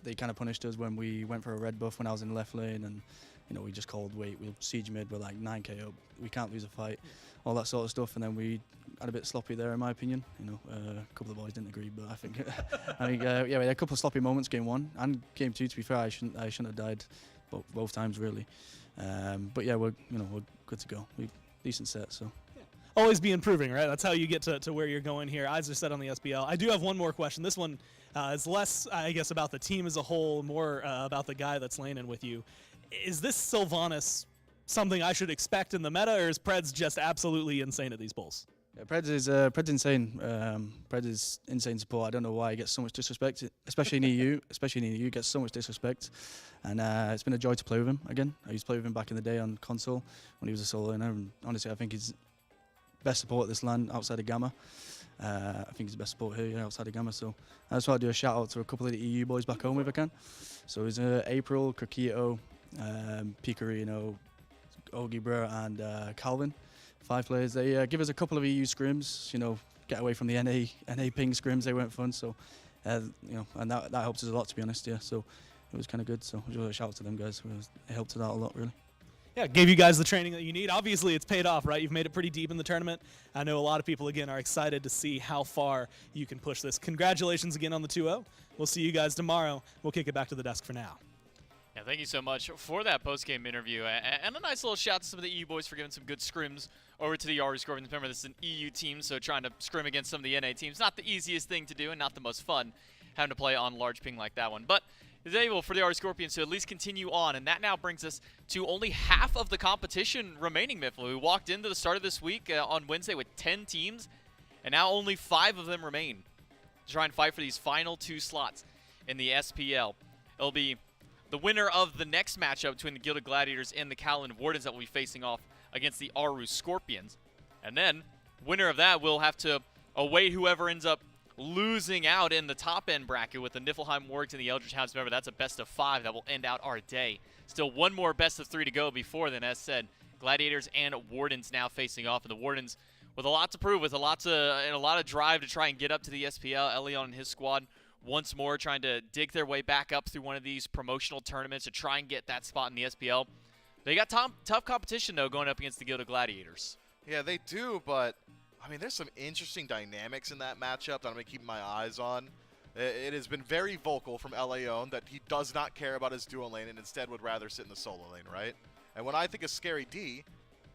they kind of punished us when we went for a red buff when I was in the left lane, and we just called, wait, we'll siege mid, we're like 9k up, we can't lose a fight, all that sort of stuff, and then we had a bit sloppy there in my opinion. A couple of boys didn't agree, but I think, we had a couple of sloppy moments game 1 and game 2. To be fair, I shouldn't have died both times really. But yeah, we're good to go. Decent set, so. Always be improving, right? That's how you get to where you're going here. Eyes are set on the SPL. I do have one more question. This one is less, I guess, about the team as a whole, more about the guy that's laning with you. Is this Sylvanas something I should expect in the meta, or is Preds just absolutely insane at these pulls? Yeah, Preds insane. Preds is insane support. I don't know why he gets so much disrespect, especially in EU. Especially in EU, gets so much disrespect, and it's been a joy to play with him again. I used to play with him back in the day on console when he was a solo laner, and honestly, I think he's best support at this LAN outside of Gamma. I think he's the best support here outside of Gamma. So I just want to do a shout out to a couple of the EU boys back home if I can. So it's April, Krakito, Picarino, Ogibra, and Calvin. 5 players. They give us a couple of EU scrims. Get away from the NA ping scrims. They weren't fun. So and that helped us a lot, to be honest. Yeah. So it was kind of good. So just a shout out to them guys. It helped us out a lot, really. Yeah, gave you guys the training that you need. Obviously, it's paid off, right? You've made it pretty deep in the tournament. I know a lot of people, again, are excited to see how far you can push this. Congratulations again on the 2-0. We'll see you guys tomorrow. We'll kick it back to the desk for now. Yeah, thank you so much for that post-game interview. And a nice little shout to some of the EU boys for giving some good scrims over to the Yaru Scorpions. Remember, this is an EU team, so trying to scrim against some of the NA teams, not the easiest thing to do and not the most fun, having to play on large ping like that one. But is able for the Yaru Scorpions to at least continue on, and that now brings us to only half of the competition remaining, Mifflin. We walked into the start of this week on Wednesday with 10 teams, and now only 5 of them remain to try and fight for these final 2 slots in the SPL. It'll be the winner of the next matchup between the Gilded Gladiators and the Callan Wardens that will be facing off against the Aru Scorpions. And then, winner of that will have to await whoever ends up losing out in the top end bracket with the Niflheim Wargs and the Eldritch Hounds. Remember, that's a best of 5 that will end out our day. Still one more best of 3 to go before then, as said, Gladiators and Wardens now facing off, and the Wardens with a lot to prove, with a lot of drive to try and get up to the SPL. Elion and his squad once more trying to dig their way back up through one of these promotional tournaments to try and get that spot in the SPL. They got tough competition, though, going up against the Gilded Gladiators. Yeah, they do, but I mean, there's some interesting dynamics in that matchup that I'm going to keep my eyes on. It has been very vocal from Elion that he does not care about his dual lane and instead would rather sit in the solo lane, right? And when I think of Scary D,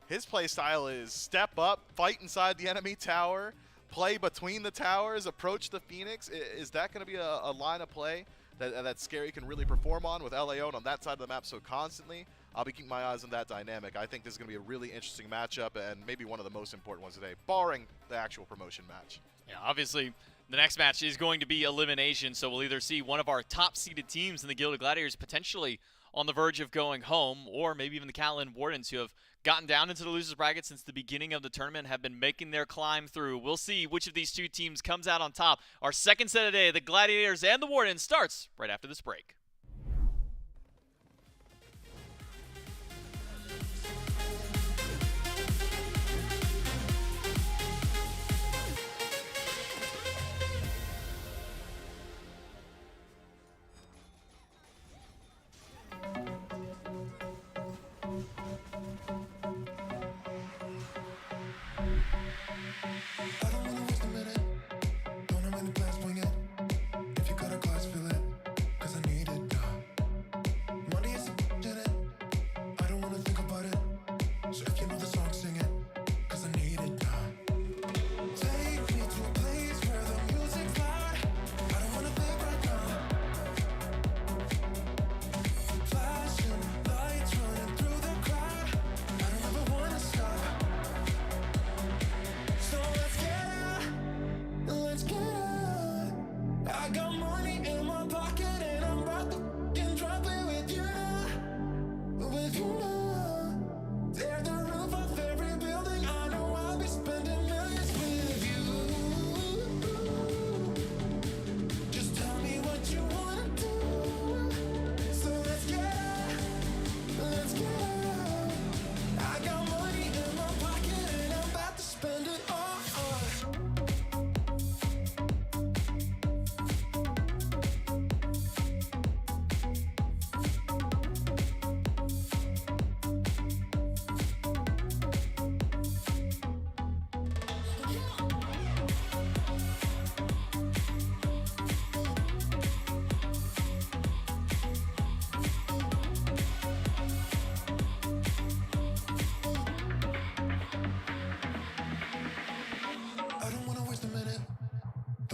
his play style is step up, fight inside the enemy tower, play between the towers, approach the Phoenix. Is that going to be a line of play that Scary can really perform on with Elion on that side of the map so constantly? I'll be keeping my eyes on that dynamic. I think this is going to be a really interesting matchup and maybe one of the most important ones today, barring the actual promotion match. Yeah, obviously, the next match is going to be elimination, so we'll either see one of our top-seeded teams in the Gilded Gladiators potentially on the verge of going home, or maybe even the Callan Wardens, who have gotten down into the losers bracket since the beginning of the tournament, have been making their climb through. We'll see which of these 2 teams comes out on top. Our second set of the day, the Gladiators and the Wardens, starts right after this break. If you got a glass, fill it, 'cause I need it.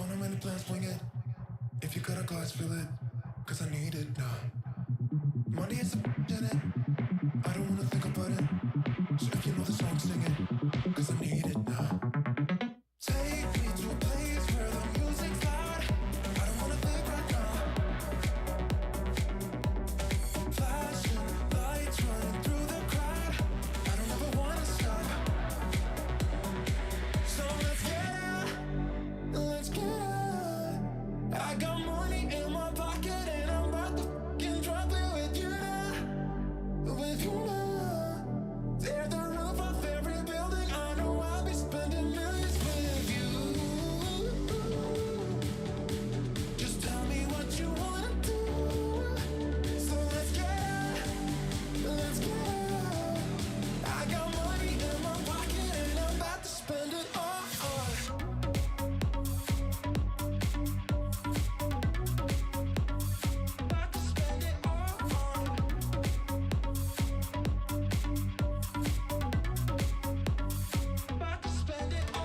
Don't have many plans, swing it. If you got a glass, fill it. Cause I need it now. Money is a in it. I don't wanna think about it. So if you know the song, sing it. Cause I need it now. Take me to a place where the music's loud. I don't wanna think right now. Flashing lights running through the crowd. I don't ever wanna stop. So let's get out. Let's get out. I got money in my pocket and I'm about to fucking drop it with you now. With you now. Tear the roof off every building. I know I'll be spending millions with you. Just tell me what you wanna do. So let's get out. Let's get out. I got money in my pocket and I'm about to spend it all. About to spend it all. About to spend it all.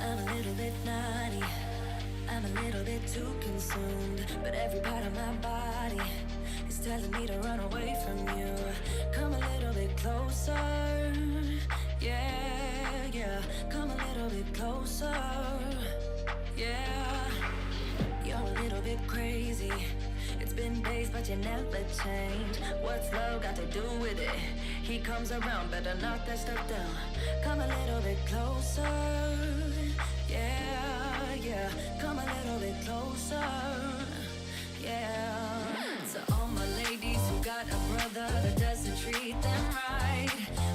I'm a little bit naughty. I'm a little bit too consumed, but every part of my body is telling me to run away from you. Come a little bit closer. Yeah, yeah. Come a little bit closer. Yeah. You're a little bit crazy. It's been days, but you never change. What's love got to do with it? He comes around, better knock that stuff down. Come a little bit closer. Yeah, yeah. Come a little bit closer. Yeah. To all my ladies who got a brother that doesn't treat them right,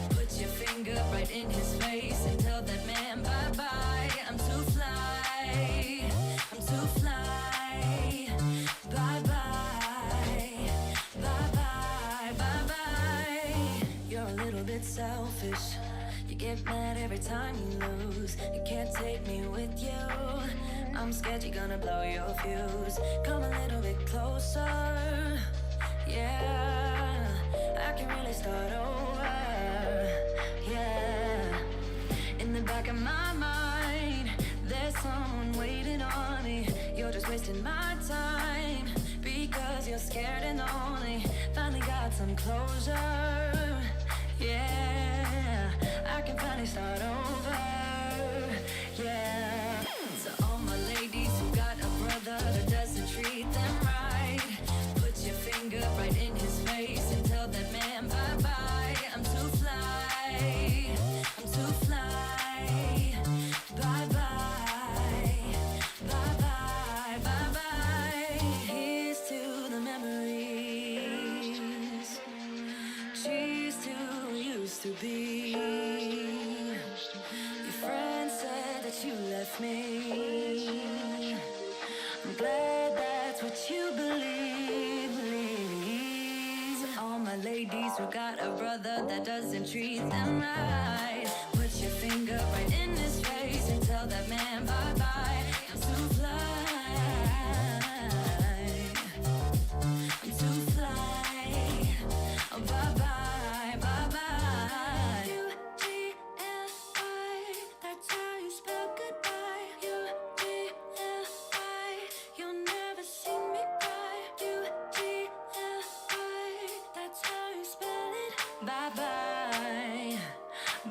put your finger right in his face and tell that man bye-bye. I'm too fly. I'm too fly. Bye-bye. Bye-bye. Bye-bye. You're a little bit selfish. You get mad every time you lose. You can't take me with you. I'm scared you're gonna blow your fuse. Come a little bit closer. Yeah, I can really start over. Yeah, in the back of my mind, there's someone waiting on me. You're just wasting my time because you're scared and lonely. Finally got some closure. Yeah, I can finally start over. Yeah, to all my ladies who got a brother that doesn't treat them right, put your finger right in his face and tell that man bye-bye. I'm too fly. I'm too fly. Bye-bye. Bye-bye. Bye-bye. Here's to the memories. Cheers to who used to be. Your friend said that you left me. I'm glad that's what you believe. So all my ladies who got a brother that doesn't treat them right, put your finger right in his face and tell that man bye-bye. I'm too fly. I'm too fly. Oh, bye-bye, bye-bye. U-G-L-I, that's how you spell goodbye. U-G-L-I, you'll never see me cry. U-G-L-I, that's how you spell it. Bye-bye,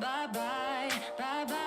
bye-bye, bye-bye.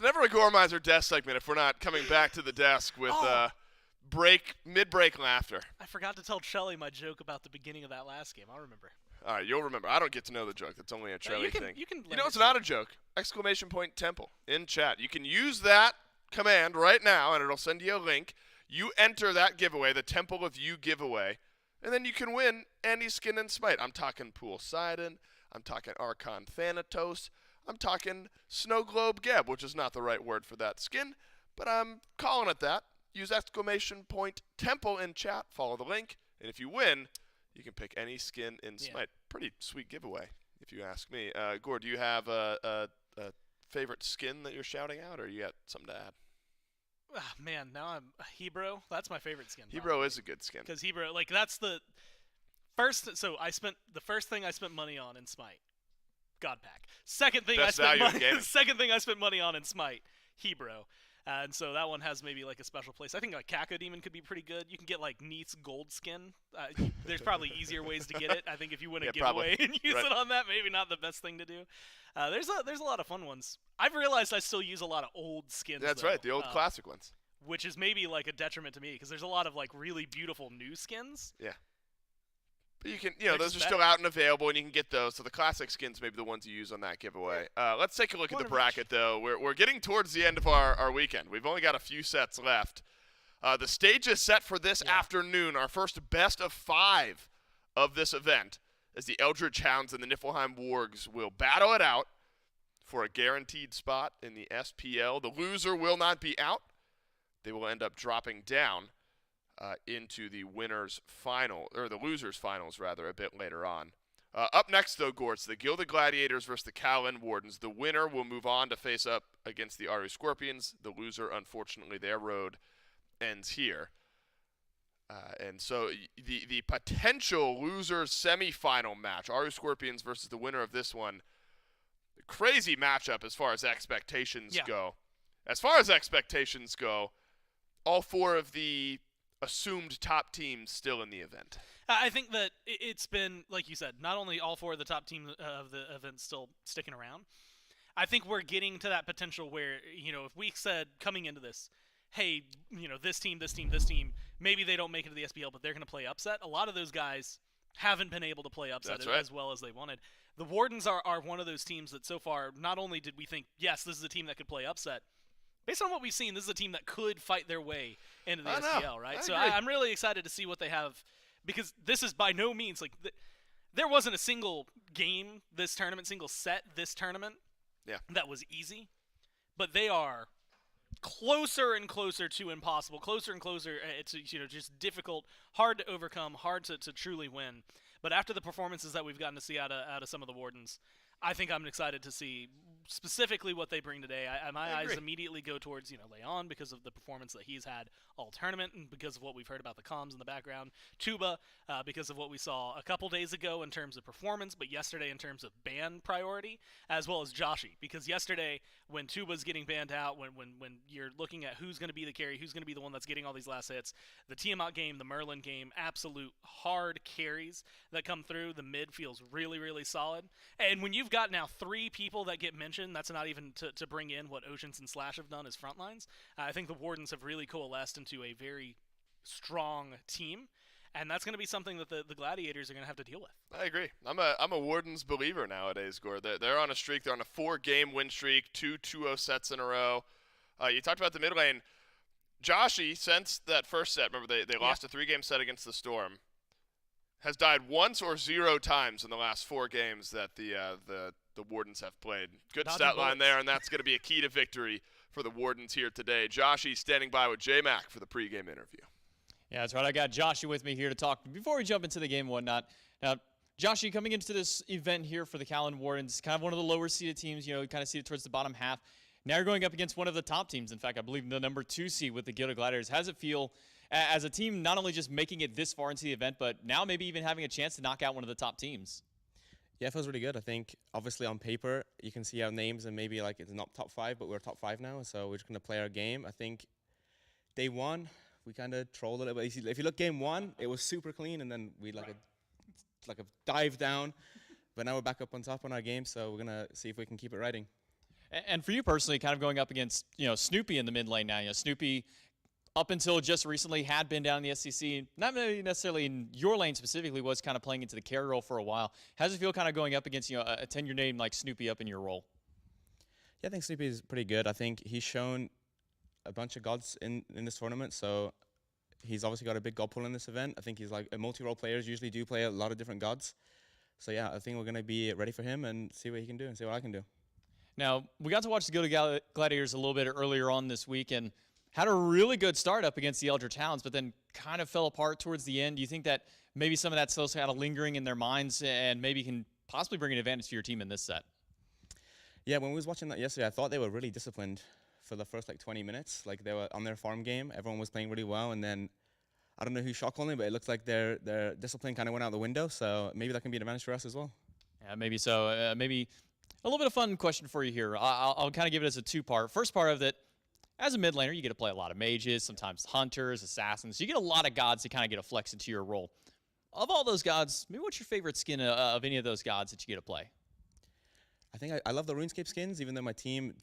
never a Gormizer desk segment if we're not coming back to the desk with mid-break laughter. I forgot to tell Shelly my joke about the beginning of that last game. I'll remember. All right, you'll remember. I don't get to know the joke. That's only a Shelly thing. You can. You know, it's not a joke. Exclamation point temple in chat. You can use that command right now, and it'll send you a link. You enter that giveaway, the Temple of You giveaway, and then you can win any skin in Smite. I'm talking Poseidon. I'm talking Archon Thanatos. I'm talking Snow Globe Geb, which is not the right word for that skin, but I'm calling it that. Use exclamation point temple in chat. Follow the link, and if you win, you can pick any skin in Smite. Pretty sweet giveaway, if you ask me. Gore, do you have a favorite skin that you're shouting out, or you got something to add? Man, now I'm a Hebrew. That's my favorite skin. Hebrew is a good skin. Because Hebrew, like, that's the first. So the first thing I spent money on in Smite, God Pack. Second thing second thing I spent money on in Smite, Hebrew. And so that one has maybe like a special place. I think like Cacodemon could be pretty good. You can get like Neath's gold skin. There's probably easier ways to get it. I think if you win a giveaway and use it on that, maybe not the best thing to do. There's a lot of fun ones. I've realized I still use a lot of old skins. That's though, right, the old classic ones. Which is maybe like a detriment to me because there's a lot of like really beautiful new skins. Yeah. But you can, those are still out and available, and you can get those. So the classic skins may be the ones you use on that giveaway. Let's take a look at the bracket, though. We're getting towards the end of our weekend. We've only got a few sets left. The stage is set for this afternoon, our first best of 5 of this event, as the Eldritch Hounds and the Niflheim Wargs will battle it out for a guaranteed spot in the SPL. The loser will not be out. They will end up dropping down into the winners' final, or the losers' finals, rather, a bit later on. Up next, though, Gortz, the Gilded Gladiators versus the Kalen Wardens. The winner will move on to face up against the Aru Scorpions. The loser, unfortunately, their road ends here. And so the potential losers' semifinal match, Aru Scorpions versus the winner of this one, crazy matchup as far as expectations go. As far as expectations go, all 4 of the assumed top teams still in the event. I think that it's been, like you said, not only all 4 of the top teams of the event still sticking around. I think we're getting to that potential where, if we said coming into this, hey, this team, maybe they don't make it to the SPL, but they're going to play upset. A lot of those guys haven't been able to play upset as well as they wanted. The Wardens are one of those teams that so far, not only did we think, yes, this is a team that could play upset, based on what we've seen, this is a team that could fight their way into the SPL, right? So I'm really excited to see what they have, because this is by no means like there wasn't a single game this tournament, single set this tournament that was easy, but they are closer and closer to impossible, closer and closer to just difficult, hard to overcome, hard to truly win. But after the performances that we've gotten to see out of some of the Wardens, I think I'm excited to see specifically what they bring today. My eyes immediately go towards Leon because of the performance that he's had all tournament and because of what we've heard about the comms in the background. Tuba because of what we saw a couple days ago in terms of performance, but yesterday in terms of ban priority, as well as Joshi, because yesterday when Tuba's getting banned out, when you're looking at who's going to be the carry, who's going to be the one that's getting all these last hits, the Tiamat game, the Merlin game, absolute hard carries that come through. The mid feels really, really solid. And when you've got now 3 people that get mentioned, that's not even to bring in what Oceans and Slash have done as front lines. I think the Wardens have really coalesced into a very strong team, and that's going to be something that the Gladiators are going to have to deal with. I agree. I'm a Wardens believer nowadays, Gore. They're on a streak. They're on a 4-game win streak, 2 2-0 sets in a row. You talked about the mid lane. Joshi, since that first set, remember they lost a 3-game set against the Storm, has died once or 0 times in the last 4 games that the Wardens have played. Good stat line there, and that's going to be a key to victory for the Wardens here today. Joshi standing by with J-Mac for the pregame interview. Yeah, that's right. I got Joshi with me here to talk before we jump into the game and whatnot. Now, Joshi, coming into this event here for the Kalen Wardens, kind of one of the lower seeded teams, kind of seeded towards the bottom half. Now you're going up against one of the top teams. In fact, I believe the number 2 seed with the Gilded Gladiators. How does it feel as a team not only just making it this far into the event, but now maybe even having a chance to knock out one of the top teams? Yeah, it feels really good. I think obviously on paper you can see our names and maybe like it's not top 5, but we're top 5 now. So we're just gonna play our game. I think day 1 we kind of trolled a little bit. If you look game 1, it was super clean, and then we like a dive down. But now we're back up on top on our game, so we're gonna see if we can keep it riding. And for you personally, kind of going up against, Snoopy in the mid lane now. Snoopy, up until just recently, had been down in the SEC. Not maybe necessarily in your lane specifically, was kind of playing into the carry role for a while. How does it feel kind of going up against, a tenure name like Snoopy up in your role? Yeah, I think Snoopy is pretty good. I think he's shown a bunch of gods in this tournament, so he's obviously got a big god pool in this event. I think he's like multi-role players usually do play a lot of different gods. So yeah, I think we're going to be ready for him and see what he can do and see what I can do. Now, we got to watch the Gladiators a little bit earlier on this week and had a really good start up against the Elder Towns, but then kind of fell apart towards the end. Do you think that maybe some of that's still kind of lingering in their minds and maybe can possibly bring an advantage to your team in this set? Yeah, when we was watching that yesterday, I thought they were really disciplined for the first 20 minutes. Like they were on their farm game. Everyone was playing really well, and then I don't know who shot calling, but it looks like their discipline kind of went out the window. So maybe that can be an advantage for us as well. Yeah, maybe so. Maybe a little bit of fun question for you here. I'll kind of give it as a two-part. First part of it, as a mid laner, you get to play a lot of mages, sometimes hunters, assassins. You get a lot of gods to kind of get a flex into your role. Of all those gods, maybe what's your favorite skin of any of those gods that you get to play? I think I love the RuneScape skins, even though my team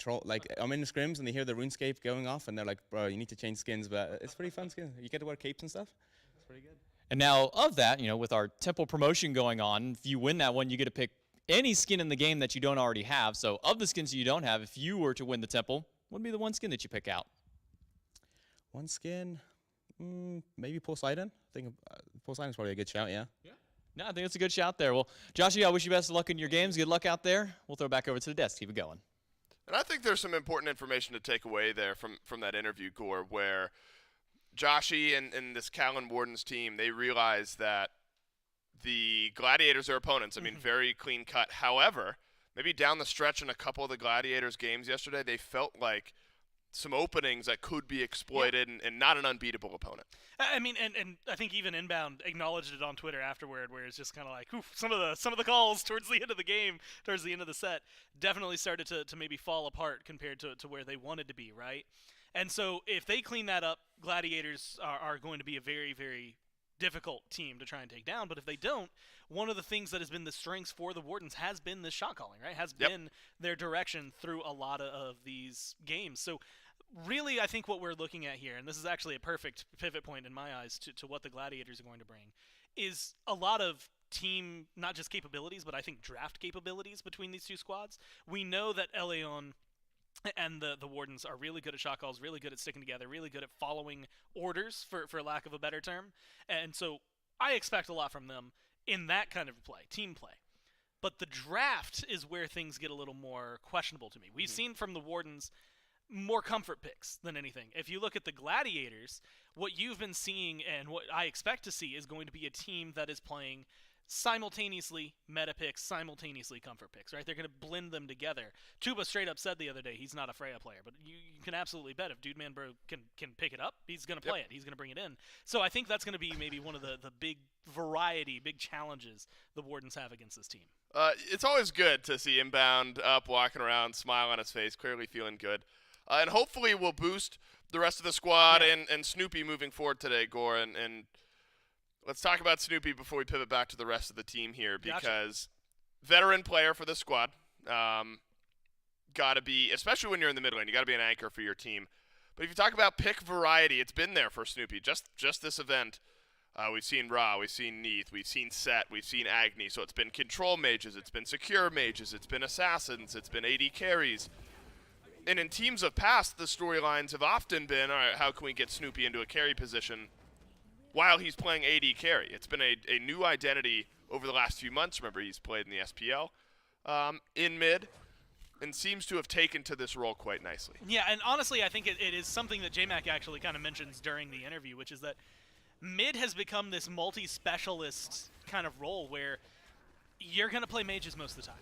I'm in the scrims and they hear the RuneScape going off and they're like, bro, you need to change skins, but it's pretty fun skin. You get to wear capes and stuff. It's pretty good. And now of that, with our temple promotion going on, if you win that one, you get to pick any skin in the game that you don't already have. So of the skins you don't have, if you were to win the temple, what would be the one skin that you pick out? One skin? Maybe Poseidon. I think Poseidon's probably a good shout, yeah. Yeah. No, I think it's a good shout there. Well, Joshy, I wish you best of luck in your games. Good luck out there. We'll throw it back over to the desk. Keep it going. And I think there's some important information to take away there from that interview, Gore, where Joshy and this Callan Wardens team, they realize that the Gladiators are opponents. I mean, very clean cut. However, maybe down the stretch in a couple of the Gladiators games yesterday, they felt like some openings that could be exploited and not an unbeatable opponent. I mean, and I think even Inbound acknowledged it on Twitter afterward, where it's just kind of like, oof, some of the calls towards the end of the game, towards the end of the set, definitely started to maybe fall apart compared to where they wanted to be, right? And so if they clean that up, Gladiators are going to be a very, very difficult team to try and take down. But if they don't, one of the things that has been the strengths for the Wardens has been this shot calling, right? Has been their direction through a lot of these games. So really, I think what we're looking at here, and this is actually a perfect pivot point in my eyes to what the Gladiators are going to bring, is a lot of team, not just capabilities, but I think draft capabilities between these two squads. We know that Eleon and the Wardens are really good at shot calls, really good at sticking together, really good at following orders, for lack of a better term. And so I expect a lot from them in that kind of play, team play. But the draft is where things get a little more questionable to me. We've seen from the Wardens more comfort picks than anything. If you look at the Gladiators, what you've been seeing and what I expect to see is going to be a team that is playing simultaneously meta picks, simultaneously comfort picks, right? They're going to blend them together. Tuba straight up said the other day he's not a Freya player, but you can absolutely bet if Dude Man Bro can pick it up, he's going to play it. He's going to bring it in. So I think that's going to be maybe one of the big variety, big challenges the Wardens have against this team. It's always good to see Inbound up, walking around, smile on his face, clearly feeling good. And hopefully we'll boost the rest of the squad and Snoopy moving forward today, Gore. And let's talk about Snoopy before we pivot back to the rest of the team here, because veteran player for the squad. Got to be, especially when you're in the mid lane, you got to be an anchor for your team. But if you talk about pick variety, it's been there for Snoopy. Just this event, we've seen Ra, we've seen Neath, we've seen Set, we've seen Agni. So it's been control mages, it's been secure mages, it's been assassins, it's been AD carries. And in teams of past, the storylines have often been, all right, how can we get Snoopy into a carry position while he's playing AD carry? It's been a new identity over the last few months. Remember, he's played in the SPL in mid and seems to have taken to this role quite nicely. Yeah, and honestly, I think it is something that JMac actually kind of mentions during the interview, which is that mid has become this multi-specialist kind of role where you're going to play mages most of the time.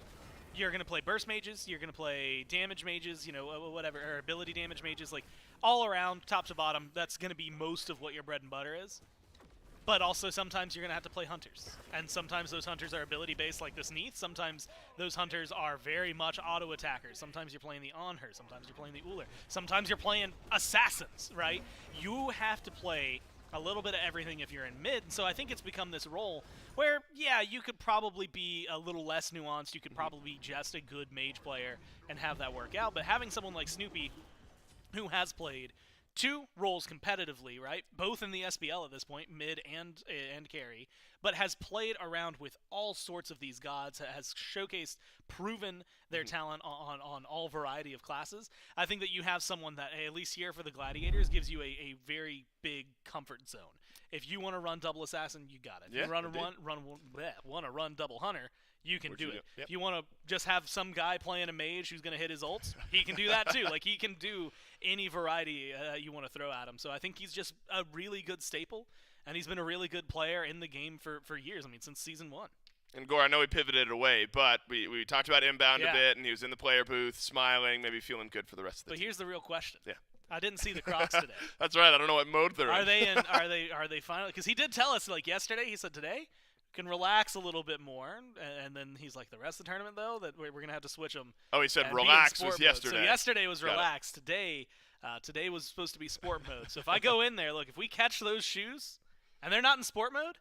You're going to play burst mages, you're going to play damage mages, whatever, or ability damage mages, like all around, top to bottom, that's going to be most of what your bread and butter is. But also sometimes you're going to have to play hunters. And sometimes those hunters are ability-based like this Neath. Sometimes those hunters are very much auto-attackers. Sometimes you're playing the Onher. Sometimes you're playing the Uller. Sometimes you're playing assassins, right? You have to play a little bit of everything if you're in mid. And so I think it's become this role where, yeah, you could probably be a little less nuanced. You could probably be just a good mage player and have that work out. But having someone like Snoopy, who has played 2 roles competitively, right? Both in the SPL at this point, mid and carry, but has played around with all sorts of these gods, has showcased, proven their talent on all variety of classes. I think that you have someone that, at least here for the Gladiators, gives you a very big comfort zone. If you want to run double assassin, you got it. If you want to run double hunter, you can do it. Yep. If you want to just have some guy playing a mage who's going to hit his ults, he can do that too. Like, he can do any variety you want to throw at him. So I think he's just a really good staple, and he's been a really good player in the game for years. I mean, since Season 1. And Gore, I know we pivoted away, but we talked about Inbound a bit, and he was in the player booth, smiling, maybe feeling good for the rest of the team. But here's the real question. Yeah. I didn't see the Crocs today. That's right. I don't know what mode they're Are in. they in? Are they finally? Because he did tell us, like, yesterday. He said today can relax a little bit more, and then he's like, the rest of the tournament though, that we're gonna have to switch them. Oh, he said and be in relax sport was mode. yesterday. So yesterday was Got it. relaxed. Today was supposed to be sport mode. So if I go in there, look, if we catch those shoes and they're not in sport mode,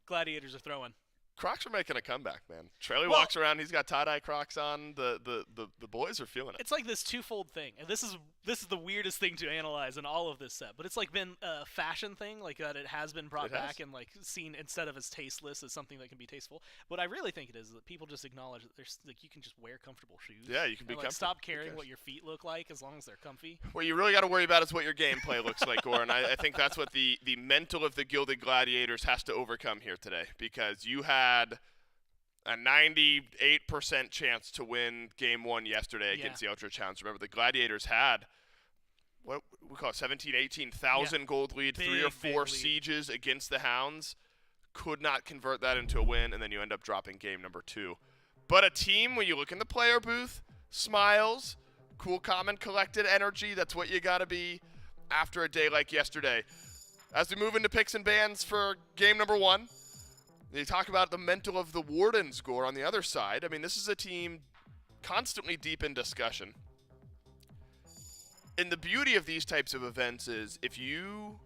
Gladiators are throwing. Crocs are making a comeback, man. Trelly walks around. He's got tie-dye Crocs on. The boys are feeling it. It's like this twofold thing, and this is the weirdest thing to analyze in all of this set. But it's like been a fashion thing, like that it has been brought back and like seen instead of as tasteless as something that can be tasteful. What I really think it is that people just acknowledge that there's like you can just wear comfortable shoes. Yeah, you can be and, like, comfortable. stop caring what your feet look like as long as they're comfy. What you really got to worry about is what your gameplay looks like, Gore, and I think that's what the mental of the Gilded Gladiators has to overcome here today, because you had a 98% chance to win Game 1 yesterday against the Ultra Challenge. Remember, the Gladiators had what we call 17, 18,000 gold lead, Big, 3 or 4 lead. sieges against the Hounds. Could not convert that into a win, and then you end up dropping game number 2. But a team, when you look in the player booth, smiles, cool, calm, and collected energy. That's what you got to be after a day like yesterday. As we move into picks and bans for game number 1, you talk about the mental of the Wardens, Gore, on the other side. I mean, this is a team constantly deep in discussion. And the beauty of these types of events is if you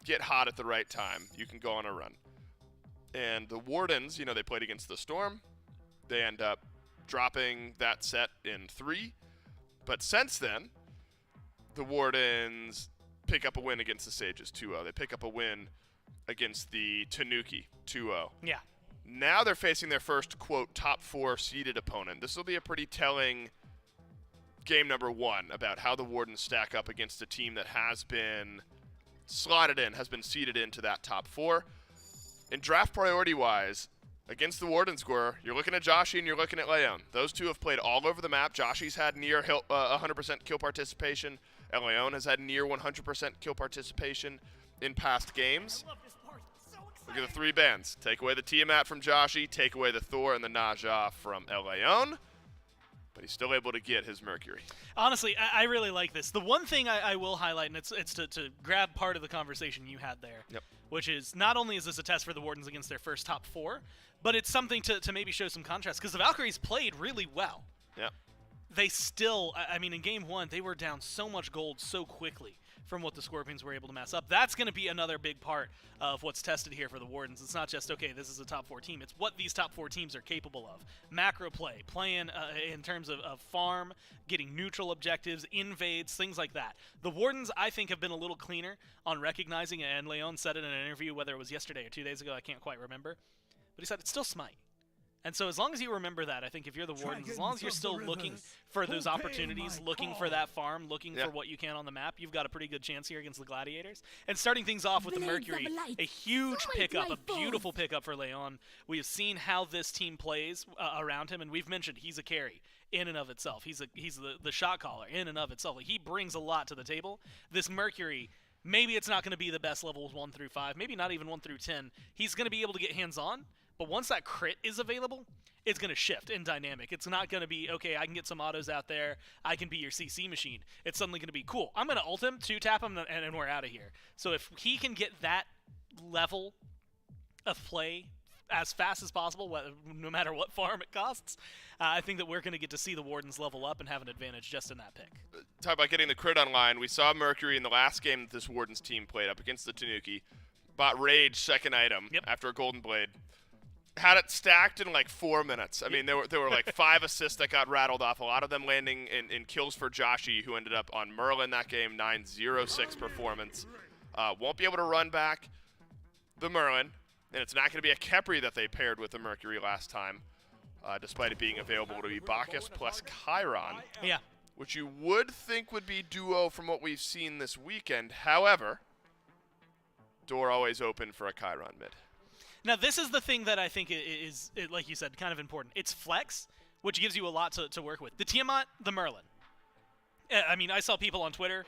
get hot at the right time, you can go on a run. And the Wardens, they played against the Storm. They end up dropping that set in 3. But since then, the Wardens pick up a win against the Sages 2-0. They pick up a win against the Tanuki 2-0. Yeah. Now they're facing their first, quote, top 4 seeded opponent. This will be a pretty telling game number 1 about how the Wardens stack up against a team that has been slotted in, has been seeded into that top 4. In draft priority-wise, against the Wardens, Gore, you're looking at Joshy and you're looking at Leon. Those two have played all over the map. Joshy's had near 100% kill participation, and Leon has had near 100% kill participation in past games. Look at the 3 bans. Take away the Tiamat from Joshy, take away the Thor and the Naja from Leon, but he's still able to get his Mercury. Honestly, I really like this. The one thing I will highlight, and it's to grab part of the conversation you had there, which is not only is this a test for the Wardens against their first top 4, but it's something to maybe show some contrast, because the Valkyries played really well. Yep. They still, I mean, in Game 1, they were down so much gold so quickly from what the Scorpions were able to mess up. That's going to be another big part of what's tested here for the Wardens. It's not just, okay, this is a top 4 team. It's what these top 4 teams are capable of. Macro play, playing in terms of farm, getting neutral objectives, invades, things like that. The Wardens, I think, have been a little cleaner on recognizing, and Leon said it in an interview, whether it was yesterday or 2 days ago, I can't quite remember, but he said it's still Smite. And so as long as you remember that, I think if you're the Wardens, as long as you're still looking for those opportunities, looking for that farm, looking for what you can on the map, you've got a pretty good chance here against the Gladiators. And starting things off with the Mercury, a huge pickup, a beautiful pickup for Leon. We have seen how this team plays around him, and we've mentioned he's a carry in and of itself. He's the shot caller in and of itself. Like, he brings a lot to the table. This Mercury, maybe it's not going to be the best levels 1 through 5, maybe not even 1 through 10. He's going to be able to get hands-on. But once that crit is available, it's going to shift in dynamic. It's not going to be, okay, I can get some autos out there. I can be your CC machine. It's suddenly going to be, cool, I'm going to ult him, 2-tap him, and we're out of here. So if he can get that level of play as fast as possible, no matter what farm it costs. I think that we're going to get to see the Wardens level up and have an advantage just in that pick. Talk about getting the crit online. We saw Mercury in the last game that this Wardens team played up against the Tanuki. Bought Rage second item after a Golden Blade. Had it stacked in like 4 minutes. I mean, there were like 5 assists that got rattled off. A lot of them landing in kills for Joshi, who ended up on Merlin that game, 9-0-6 performance. Won't be able to run back the Merlin, and it's not going to be a Kepri that they paired with the Mercury last time, despite it being available to be Bacchus plus Chiron. Yeah. Which you would think would be duo from what we've seen this weekend. However, door always open for a Chiron mid. Now, this is the thing that I think is, like you said, kind of important. It's flex, which gives you a lot to work with. The Tiamat, the Merlin. I mean, I saw people on Twitter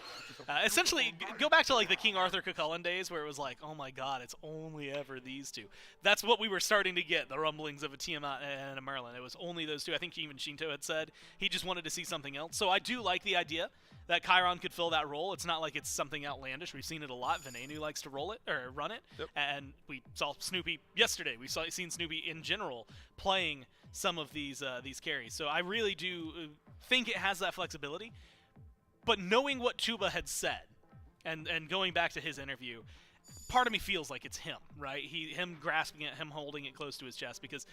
essentially go back to like the King Arthur Cuchulainn days where it was like, oh my god, it's only ever these two. That's what we were starting to get, the rumblings of a Tiamat and a Merlin. It was only those two. I think even Shinto had said he just wanted to see something else. So I do like the idea that Chiron could fill that role. It's not like it's something outlandish. We've seen it a lot. Venenu likes to roll it or run it. Yep. And we saw Snoopy yesterday. We've seen Snoopy in general playing some of these carries. So I really do think it has that flexibility. But knowing what Tuba had said, and going back to his interview, part of me feels like it's him, right? Him grasping it, him holding it close to his chest, because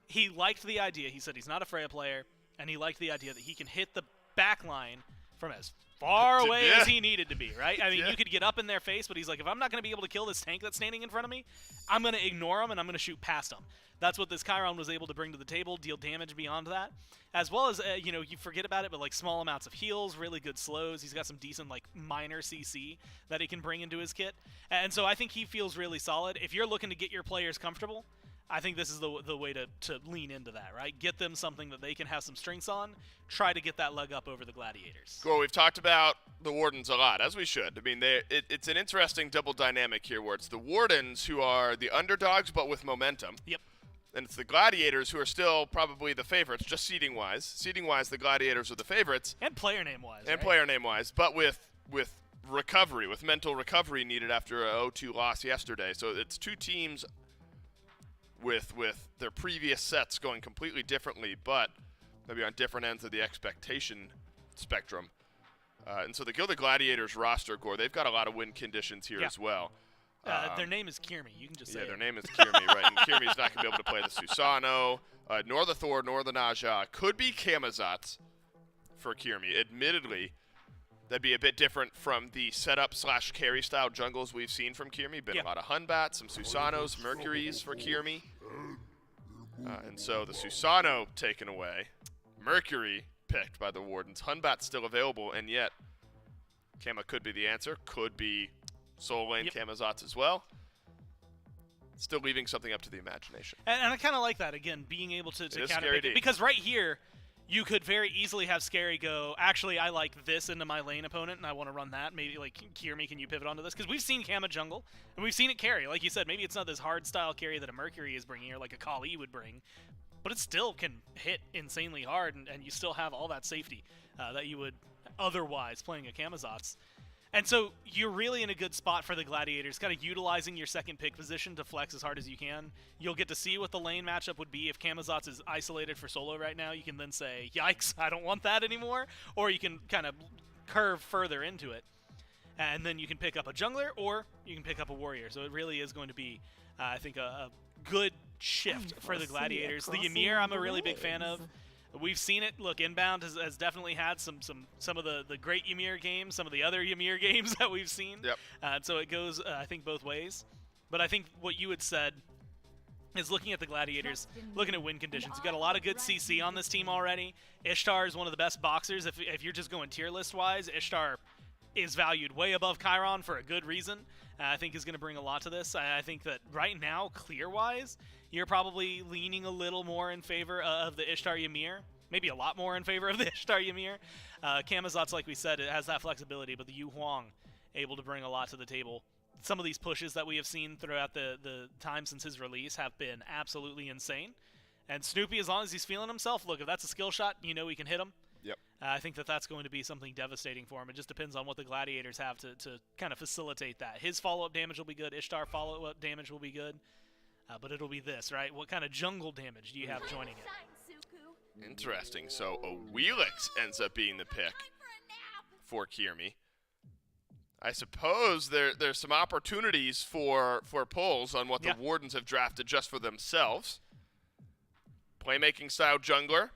he liked the idea. He said he's not a Freya player, and he liked the idea that he can hit the back line from as far away as he needed to be, right? I mean, you could get up in their face, but he's like, if I'm not going to be able to kill this tank that's standing in front of me, I'm going to ignore him, and I'm going to shoot past him. That's what this Chiron was able to bring to the table, deal damage beyond that. As well as, you forget about it, but like small amounts of heals, really good slows. He's got some decent, like, minor CC that he can bring into his kit. And so I think he feels really solid. If you're looking to get your players comfortable, I think this is the way to lean into that, right? Get them something that they can have some strengths on. Try to get that leg up over the Gladiators. Well, we've talked about the Wardens a lot, as we should. I mean, it's an interesting double dynamic here where it's the Wardens who are the underdogs but with momentum. Yep. And it's the Gladiators who are still probably the favorites, just seeding-wise. Seeding-wise, the Gladiators are the favorites. And player name-wise, And player name-wise, but with recovery, with mental recovery needed after a 0-2 loss yesterday. So it's two teams with their previous sets going completely differently, but maybe on different ends of the expectation spectrum. And so the Gilded Gladiators roster, Gore, they've got a lot of win conditions here as well. Their name is Kirmi. You can just say their name is Kirmi, right? And Kirmi's not going to be able to play the Susano, nor the Thor, nor the Naja. Could be Kamazats for Kirmi. Admittedly, that'd be a bit different from the setup/carry style jungles we've seen from Kirmi. Been a lot of Hunbats, some Susanos, Mercuries for Kirmi. And so the Susano taken away. Mercury picked by the Wardens. Hunbat's still available, and yet Kama could be the answer. Could be Soul Lane Kamazats as well. Still leaving something up to the imagination. And I kind of like that, again, being able to counter pick it. Because right here, you could very easily have Scary go, actually, I like this into my lane opponent, and I want to run that. Maybe, like, Kirmi, can you pivot onto this? Because we've seen Kama jungle, and we've seen it carry. Like you said, maybe it's not this hard-style carry that a Mercury is bringing here, like a Kali would bring, but it still can hit insanely hard, and you still have all that safety that you would otherwise playing a Kamazats. And so you're really in a good spot for the Gladiators, kind of utilizing your second pick position to flex as hard as you can. You'll get to see what the lane matchup would be. If Kamazats is isolated for solo right now, you can then say, yikes, I don't want that anymore. Or you can kind of curve further into it. And then you can pick up a jungler, or you can pick up a warrior. So it really is going to be, I think, a good shift for the Gladiators. The Ymir I'm a really big fan of. We've seen it. Look, Inbound has definitely had some of the great Ymir games, some of the other Ymir games that we've seen. Yep. So it goes, I think, both ways. But I think what you had said is looking at the Gladiators, looking at win conditions. You've got a lot of good CC on this team already. Ishtar is one of the best boxers. If you're just going tier list-wise, Ishtar is valued way above Chiron for a good reason. I think is going to bring a lot to this. I think that right now, clear-wise, you're probably leaning a little more in favor of the Ishtar Ymir. Maybe a lot more in favor of the Ishtar Ymir. Kamazats, like we said, it has that flexibility, but the Yu Huang able to bring a lot to the table. Some of these pushes that we have seen throughout the time since his release have been absolutely insane. And Snoopy, as long as he's feeling himself, look, if that's a skill shot, you know he can hit him. Yep. I think that's going to be something devastating for him. It just depends on what the Gladiators have to kind of facilitate that. His follow-up damage will be good. Ishtar follow-up damage will be good. but it'll be this, right? What kind of jungle damage do you have joining it? Interesting. So a Wheelix ends up being the pick for Kiermi. I suppose there's some opportunities for pulls on what the Wardens have drafted just for themselves. Playmaking style jungler.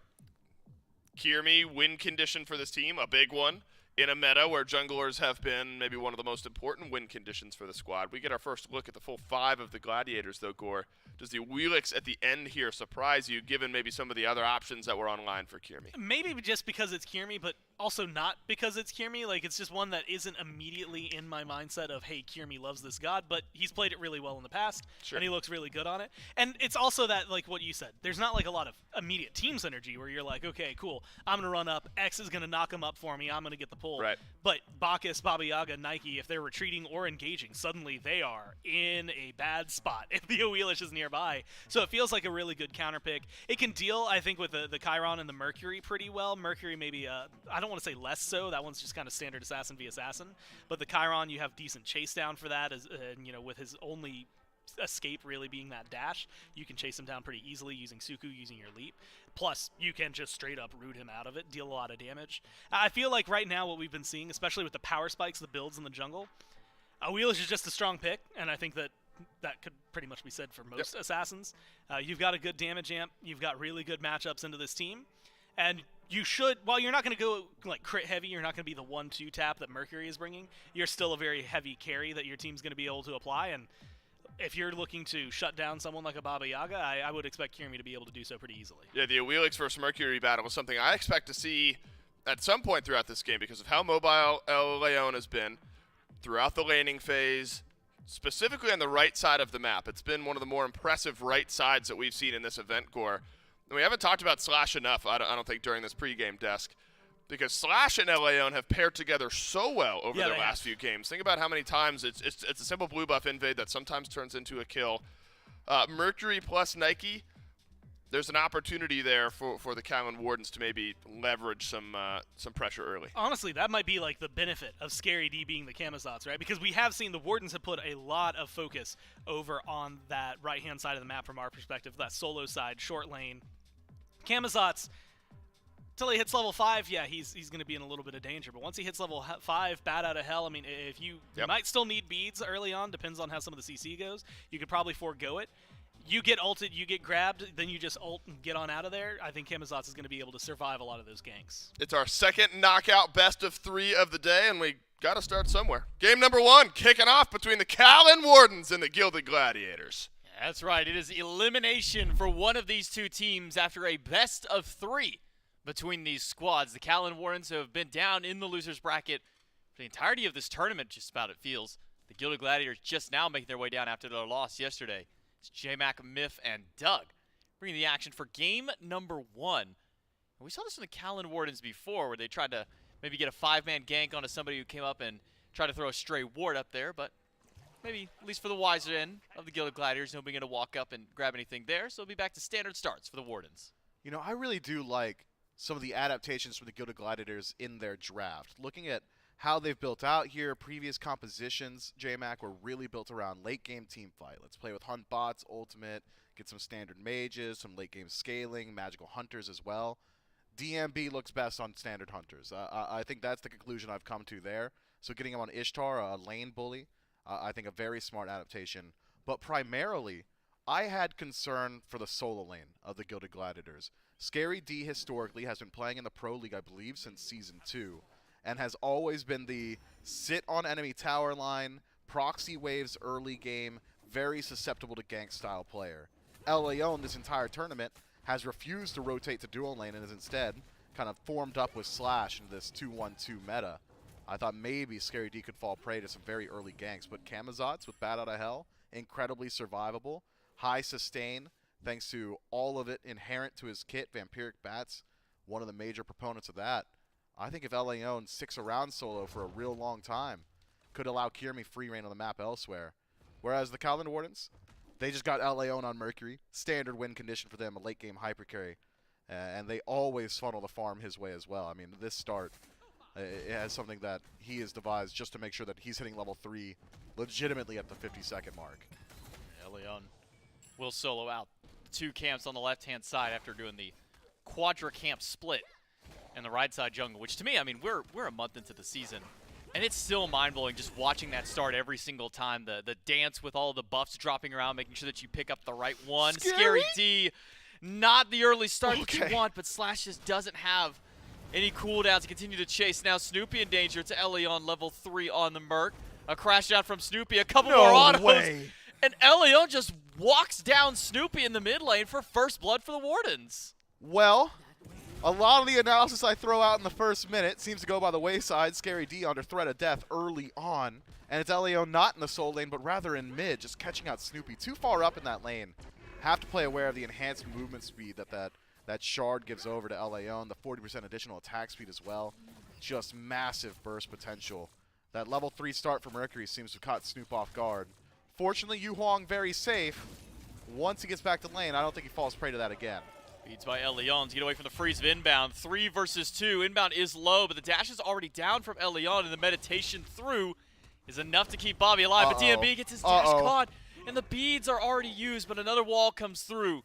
Kiermi, win condition for this team, a big one. In a meta where junglers have been maybe one of the most important win conditions for the squad. We get our first look at the full 5 of the Gladiators, though, Gore. Does the Wheelix at the end here surprise you, given maybe some of the other options that were online for Kiermi? Maybe just because it's Kiermi, but also not because it's Kiermi. Like, it's just one that isn't immediately in my mindset of, hey, Kiermi loves this god, but he's played it really well in the past, and he looks really good on it. And it's also that, like what you said, there's not like a lot of immediate team synergy where you're like, okay, cool, I'm going to run up, X is going to knock him up for me, I'm going to get the pull. Right. But Bacchus, Baba Yaga, Nike, if they're retreating or engaging, suddenly they are in a bad spot if the Oelish is nearby. So it feels like a really good counter pick. It can deal, I think, with the Chiron and the Mercury pretty well. Mercury maybe, I don't want to say less so. That one's just kind of standard assassin v assassin. But the Chiron, you have decent chase down for that, you know, with his only escape really being that dash. You can chase him down pretty easily using Suku, using your leap. Plus, you can just straight up root him out of it, deal a lot of damage. I feel like right now what we've been seeing, especially with the power spikes, the builds in the jungle, Wheelish is just a strong pick, and I think that could pretty much be said for most assassins. You've got a good damage amp, you've got really good matchups into this team, and you should, while you're not going to go like crit heavy, you're not going to be the 1-2 tap that Mercury is bringing, you're still a very heavy carry that your team's going to be able to apply, and if you're looking to shut down someone like a Baba Yaga, I would expect Kiermi to be able to do so pretty easily. Yeah, the Wheelix versus Mercury battle is something I expect to see at some point throughout this game because of how mobile El Leon has been throughout the laning phase, specifically on the right side of the map. It's been one of the more impressive right sides that we've seen in this event, Gore. And we haven't talked about Slash enough, I don't think, during this pregame desk, because Slash and El Leon have paired together so well over the last few games. Think about how many times it's a simple blue buff invade that sometimes turns into a kill. Mercury plus Nike, there's an opportunity there for the Callan Wardens to maybe leverage some pressure early. Honestly, that might be like the benefit of Scary D being the Camazotz, right? Because we have seen the Wardens have put a lot of focus over on that right-hand side of the map from our perspective, that solo side, short lane. Camazotz, until he hits level 5, yeah, he's going to be in a little bit of danger. But once he hits level 5, bat out of hell, I mean, if you might still need beads early on, depends on how some of the CC goes. You could probably forego it. You get ulted, you get grabbed, then you just ult and get on out of there. I think Camazotz is going to be able to survive a lot of those ganks. It's our second knockout best of 3 of the day, and we got to start somewhere. Game number 1, kicking off between the Callan Wardens and the Gilded Gladiators. That's right. It is elimination for one of these two teams after a best of 3 between these squads. The Callan Wardens have been down in the loser's bracket for the entirety of this tournament, just about it feels. The Gilded Gladiators just now making their way down after their loss yesterday. It's J-Mac, Miff, and Doug bringing the action for game number 1. And we saw this in the Callan Wardens before where they tried to maybe get a 5-man gank onto somebody who came up and tried to throw a stray ward up there, but maybe, at least for the wiser end of the Gilded Gladiators, nobody going to walk up and grab anything there, so it'll be back to standard starts for the Wardens. You know, I really do like some of the adaptations from the Gilded Gladiators in their draft. Looking at how they've built out here, previous compositions, J-Mac, were really built around late-game team fight. Let's play with Hunt Bots, Ultimate, get some standard mages, some late-game scaling, magical hunters as well. DMB looks best on standard hunters. I think that's the conclusion I've come to there. So getting him on Ishtar, a lane bully, I think a very smart adaptation. But primarily, I had concern for the solo lane of the Gilded Gladiators. Scary D historically has been playing in the Pro League, I believe, since Season 2, and has always been the sit on enemy tower line, proxy waves early game, very susceptible to gank style player. El Leon this entire tournament has refused to rotate to dual lane and has instead kind of formed up with Slash in this 2-1-2 meta. I thought maybe Scary D could fall prey to some very early ganks, but Camazotz with Bat Out of Hell, incredibly survivable, high sustain, thanks to all of it inherent to his kit, Vampiric Bats, one of the major proponents of that. I think if El Leon sticks around solo for a real long time, could allow Kiermi free reign on the map elsewhere. Whereas the Callan Wardens, they just got El Leon on Mercury, standard win condition for them, a late game hyper carry, and they always funnel the farm his way as well. I mean, this start, it has something that he has devised just to make sure that he's hitting level 3 legitimately at the 50-second mark. El Leon will solo out two camps on the left-hand side after doing the quadra camp split and the right side jungle, which to me, I mean, we're a month into the season, and it's still mind-blowing just watching that start every single time. The dance with all the buffs dropping around, making sure that you pick up the right one. Scary D, not the early start that you want, but Slash just doesn't have any cooldowns to continue to chase. Now Snoopy in danger to Elion, level 3 on the Merc. A crash down from Snoopy, a couple more autos. And Elion just walks down Snoopy in the mid lane for first blood for the Wardens. Well, a lot of the analysis I throw out in the first minute seems to go by the wayside. Scary D under threat of death early on. And it's Elion not in the soul lane, but rather in mid, just catching out Snoopy. Too far up in that lane. Have to play aware of the enhanced movement speed that shard gives over to Elion. The 40% additional attack speed as well. Just massive burst potential. That level 3 start for Mercury seems to have caught Snoop off guard. Fortunately, Yu Huang very safe. Once he gets back to lane, I don't think he falls prey to that again. Beats by Elion to get away from the freeze of inbound. 3 versus 2. Inbound is low, but the dash is already down from Elion, and the meditation through is enough to keep Bobby alive. But DMB gets his dash caught, and the beads are already used, but another wall comes through.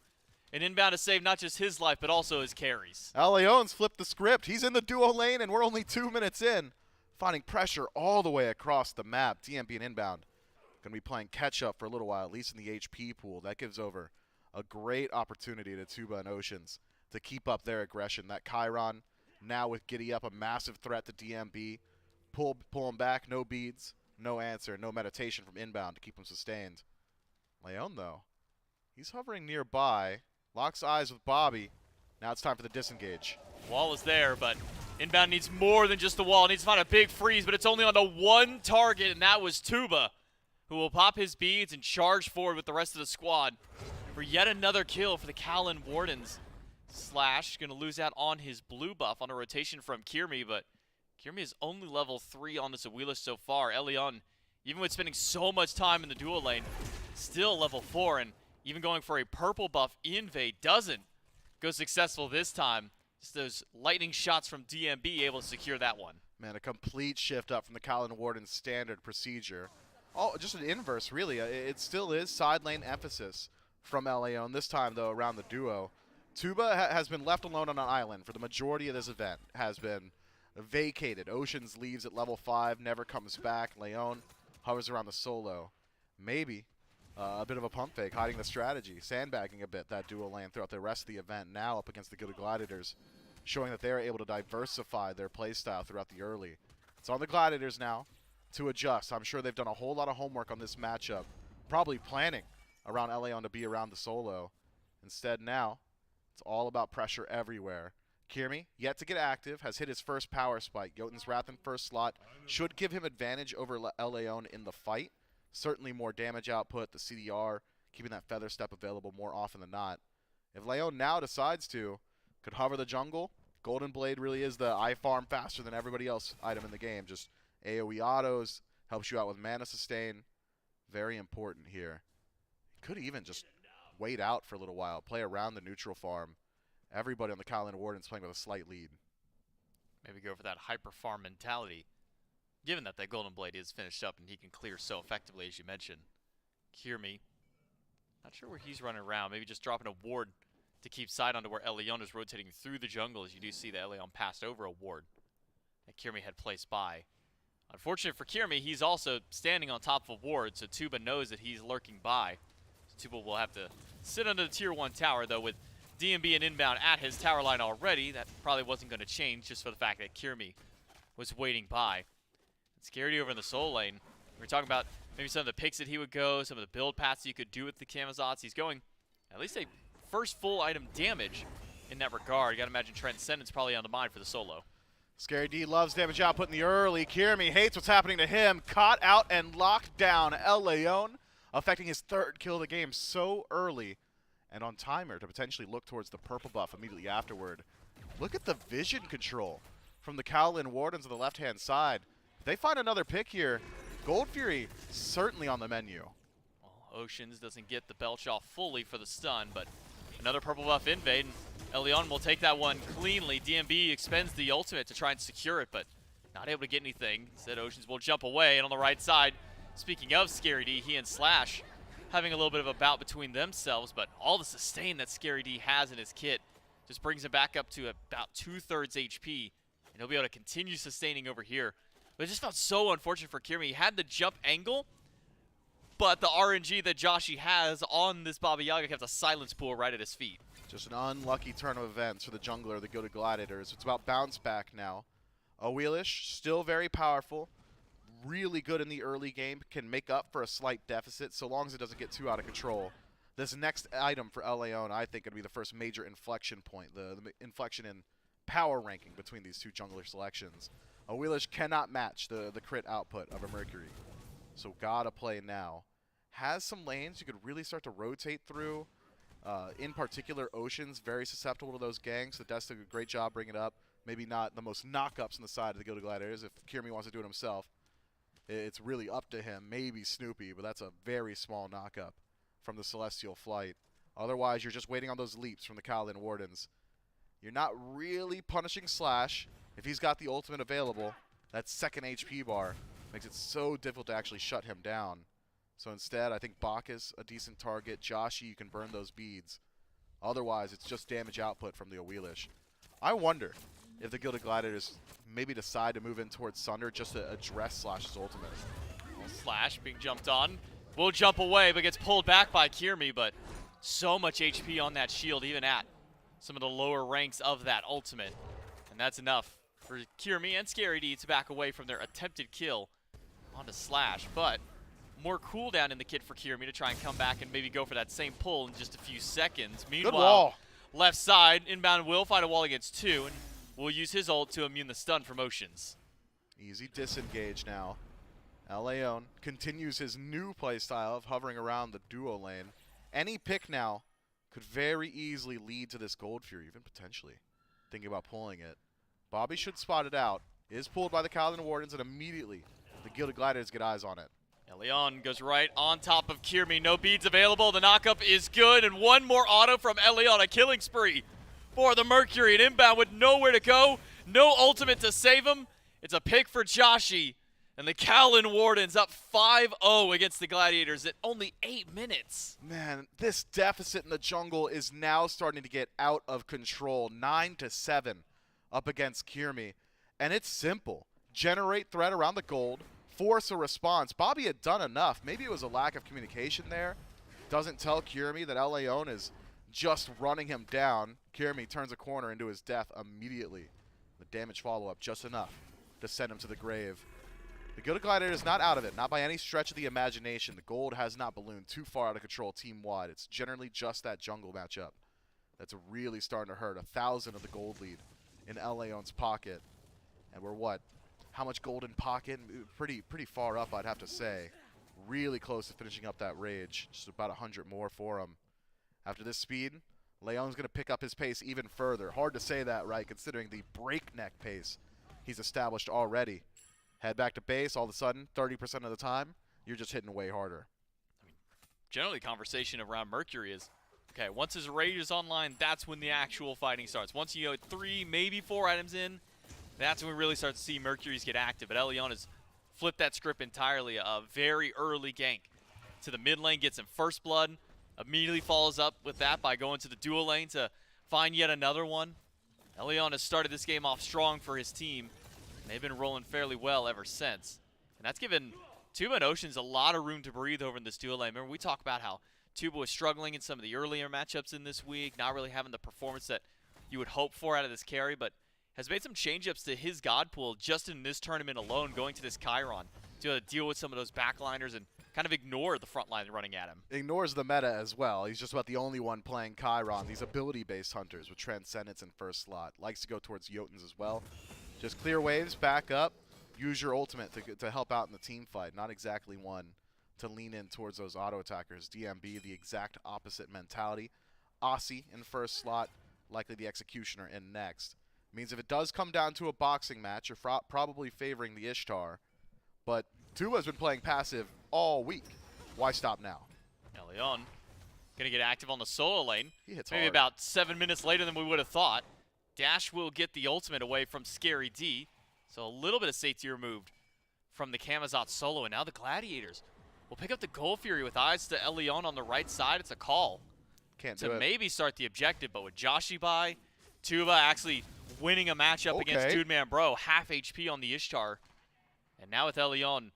And inbound to save not just his life, but also his carries. Elion's flipped the script. He's in the duo lane, and we're only 2 minutes in. Finding pressure all the way across the map. DMB and inbound going to be playing catch-up for a little while, at least in the HP pool. That gives over a great opportunity to Tuba and Oceans to keep up their aggression. That Chiron now with Giddy up, a massive threat to DMB. Pull him back, no beads, no answer, no meditation from inbound to keep him sustained. Leon, though, he's hovering nearby. Locks eyes with Bobby. Now it's time for the disengage. Wall is there, but inbound needs more than just the wall. It needs to find a big freeze, but it's only on the one target, and that was Tuba, who will pop his beads and charge forward with the rest of the squad for yet another kill for the Callan Wardens. Slash going to lose out on his blue buff on a rotation from Kirmi, but Kirmi is only level 3 on this Awila so far. Elion, even with spending so much time in the dual lane, still level 4, and even going for a purple buff invade doesn't go successful this time. Just those lightning shots from DMB able to secure that one. Man, a complete shift up from the Callan Warden's standard procedure. Oh, just an inverse, really. It still is side lane emphasis from Elion. This time, though, around the duo. Tuba has been left alone on an island for the majority of this event. Has been vacated. Oceans leaves at level 5, never comes back. Leon hovers around the solo. Maybe a bit of a pump fake, hiding the strategy, sandbagging a bit that duo lane throughout the rest of the event. Now up against the good Gladiators, showing that they're able to diversify their playstyle throughout the early. It's on the Gladiators now to adjust. I'm sure they've done a whole lot of homework on this matchup, probably planning around Elion to be around the solo. Instead now, it's all about pressure everywhere. Kirmi, yet to get active, has hit his first power spike. Jotun's Wrath in first slot should give him advantage over Elion in the fight. Certainly more damage output, the CDR, keeping that Feather Step available more often than not. If Leon now decides to, could hover the jungle. Golden Blade really is the I farm faster than everybody else item in the game. Just AoE autos, helps you out with mana sustain. Very important here. Could even just wait out for a little while, play around the neutral farm. Everybody on the Callan Warden's playing with a slight lead. Maybe go for that hyper farm mentality, given that Golden Blade is finished up and he can clear so effectively, as you mentioned. Kirmi, not sure where he's running around. Maybe just dropping a ward to keep side onto where Elion is rotating through the jungle, as you do see that Elion passed over a ward that Kirmi had placed by. Unfortunate for Kirmi, he's also standing on top of a ward, so Tuba knows that he's lurking by. So Tuba will have to sit under the tier 1 tower, though, with DMB and inbound at his tower line already. That probably wasn't going to change just for the fact that Kirmi was waiting by. Scaredy over in the soul lane. We were talking about maybe some of the picks that he would go, some of the build paths you could do with the Camazots. He's going at least a first full item damage in that regard. You got to imagine Transcendence probably on the mind for the solo. Scary D loves damage output in the early. Kirmi hates what's happening to him. Caught out and locked down. Leon affecting his 3rd kill of the game so early. And on timer to potentially look towards the purple buff immediately afterward. Look at the vision control from the Callan Wardens on the left-hand side. If they find another pick here, Gold Fury certainly on the menu. Well, Oceans doesn't get the belch off fully for the stun, but another purple buff invade. And Elion will take that one cleanly. DMB expends the ultimate to try and secure it, but not able to get anything. Instead, Oceans will jump away. And on the right side, speaking of Scary D, he and Slash having a little bit of a bout between themselves, but all the sustain that Scary D has in his kit just brings him back up to about 2/3 HP, and he'll be able to continue sustaining over here. But it just felt so unfortunate for Kiermi. He had the jump angle, but the RNG that Joshy has on this Baba Yaga kept a silence pool right at his feet. Just an unlucky turn of events for the jungler, the go-to gladiators. It's about bounce back now. Wheelish, still very powerful. Really good in the early game. Can make up for a slight deficit so long as it doesn't get too out of control. This next item for Leon, I think, would be the first major inflection point. The inflection in power ranking between these two jungler selections. Wheelish cannot match the crit output of a Mercury. So gotta play now. Has some lanes you could really start to rotate through. In particular, Ocean's very susceptible to those ganks. The Death's did a great job bringing it up. Maybe not the most knockups on the side of the Go-To Gladiators. If Kiermi wants to do it himself, it's really up to him. Maybe Snoopy, but that's a very small knockup from the Celestial Flight. Otherwise, you're just waiting on those leaps from the Kaolin Wardens. You're not really punishing Slash. If he's got the ultimate available, that second HP bar makes it so difficult to actually shut him down. So instead, I think Bach is a decent target. Joshy, you can burn those beads. Otherwise, it's just damage output from the Wheelish. I wonder if the Gilded Gladiators maybe decide to move in towards Sunder just to address Slash's ultimate. Well, Slash being jumped on. Will jump away, but gets pulled back by Kiermi, but so much HP on that shield, even at some of the lower ranks of that ultimate. And that's enough for Kiermi and Scary D to back away from their attempted kill onto Slash. But more cooldown in the kit for Kiermi to try and come back and maybe go for that same pull in just a few seconds. Meanwhile, left side, inbound will find a wall against 2, and will use his ult to immune the stun from Oceans. Easy disengage now. Leon continues his new playstyle of hovering around the duo lane. Any pick now could very easily lead to this Gold Fury, even potentially thinking about pulling it. Bobby should spot it out. Is pulled by the Kaolin Wardens, and immediately the Gilded Gladiators get eyes on it. Elion goes right on top of Kiermi. No beads available. The knockup is good, and one more auto from Elion. A killing spree for the Mercury. An inbound with nowhere to go. No ultimate to save him. It's a pick for Joshy. And the Kaolin Wardens up 5-0 against the Gladiators at only 8 minutes. Man, this deficit in the jungle is now starting to get out of control. 9-7 up against Kiermi. And it's simple. Generate threat around the gold. Force a response. Bobby had done enough. Maybe it was a lack of communication there. Doesn't tell Kiermi that Leon is just running him down. Kiermi turns a corner into his death immediately. The damage follow-up just enough to send him to the grave. The Gilded Gladiator is not out of it, not by any stretch of the imagination. The gold has not ballooned too far out of control team-wide. It's generally just that jungle matchup that's really starting to hurt. 1,000 of the gold lead in Leon's pocket. And we're what? How much gold in pocket? Pretty far up, I'd have to say. Really close to finishing up that rage. Just about 100 more for him. After this speed, Leon's going to pick up his pace even further. Hard to say that, right, considering the breakneck pace he's established already. Head back to base, all of a sudden, 30% of the time, you're just hitting way harder. Generally, conversation around Mercury is, okay, once his rage is online, that's when the actual fighting starts. Once you know 3, maybe 4 items in, that's when we really start to see Mercury's get active. But Elion has flipped that script entirely. A very early gank to the mid lane, gets him first blood, immediately follows up with that by going to the dual lane to find yet another one. Elion has started this game off strong for his team. They've been rolling fairly well ever since. And that's given Tuba and Oceans a lot of room to breathe over in this dual lane. Remember, we talked about how Tuba was struggling in some of the earlier matchups in this week, not really having the performance that you would hope for out of this carry, but has made some change-ups to his god pool just in this tournament alone, going to this Chiron to deal with some of those backliners and kind of ignore the front line running at him. Ignores the meta as well. He's just about the only one playing Chiron. These ability-based hunters with Transcendence in first slot. Likes to go towards Jotuns as well. Just clear waves, back up, use your ultimate to help out in the team fight. Not exactly one to lean in towards those auto attackers. DMB, the exact opposite mentality. Aussie in first slot, likely the Executioner in next. Means if it does come down to a boxing match, you're probably favoring the Ishtar. But Tuba's been playing passive all week. Why stop now? Leon gonna get active on the solo lane. He hits maybe hard. about 7 minutes later than we would have thought. Dash will get the ultimate away from Scary D. So a little bit of safety removed from the Camazotz solo. And now the Gladiators will pick up the Gold Fury with eyes to Elion on the right side. It's a call Can't do to it. maybe start the objective, but with Joshi by, Tuba actually winning a matchup against Dude Man Bro, half HP on the Ishtar. And now with Elion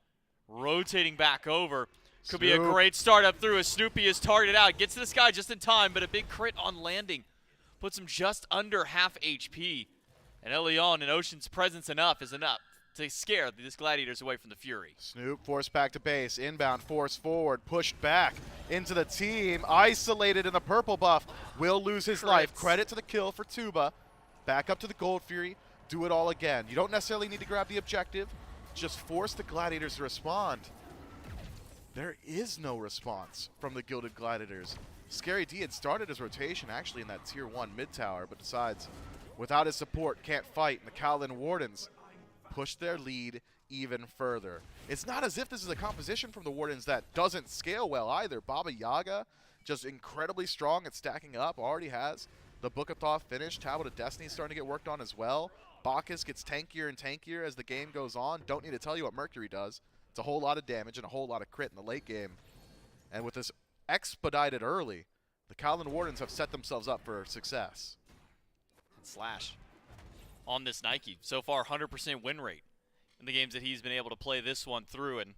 rotating back over, could be a great start up through as Snoopy is targeted out. Gets to this guy just in time, but a big crit on landing puts him just under half HP. And Elion and Ocean's presence is enough to scare these Gladiators away from the Fury. Snoop forced back to base, inbound, forced forward, pushed back into the team, isolated in the purple buff, will lose his life. Credit to the kill for Tuba. Back up to the Gold Fury, do it all again. You don't necessarily need to grab the objective, just force the Gladiators to respond. There is no response from the Gilded Gladiators. Scary D had started his rotation actually in that tier 1 mid tower, but decides without his support can't fight, and the Kowlin Wardens push their lead even further. It's not as if this is a composition from the Wardens that doesn't scale well either. Baba Yaga, just incredibly strong at stacking up, already has the Book of Thoth finished. Tablet of Destiny is starting to get worked on as well. Bacchus gets tankier and tankier as the game goes on. Don't need to tell you what Mercury does. It's a whole lot of damage and a whole lot of crit in the late game. And with this expedited early, the Kowlin Wardens have set themselves up for success. Slash on this Nike. So far, 100% win rate in the games that he's been able to play this one through, and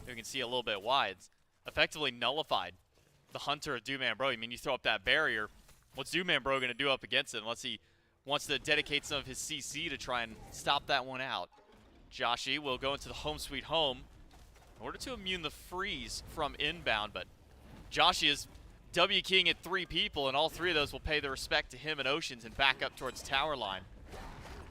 you can see a little bit why. It's effectively nullified the Hunter of Doom Man Bro. I mean, you throw up that barrier, what's Doom Man Bro going to do up against it unless he wants to dedicate some of his CC to try and stop that one out? Joshi will go into the home sweet home in order to immune the freeze from inbound, but Joshi is W keying at 3 people, and all 3 of those will pay their respect to him and Oceans and back up towards tower line.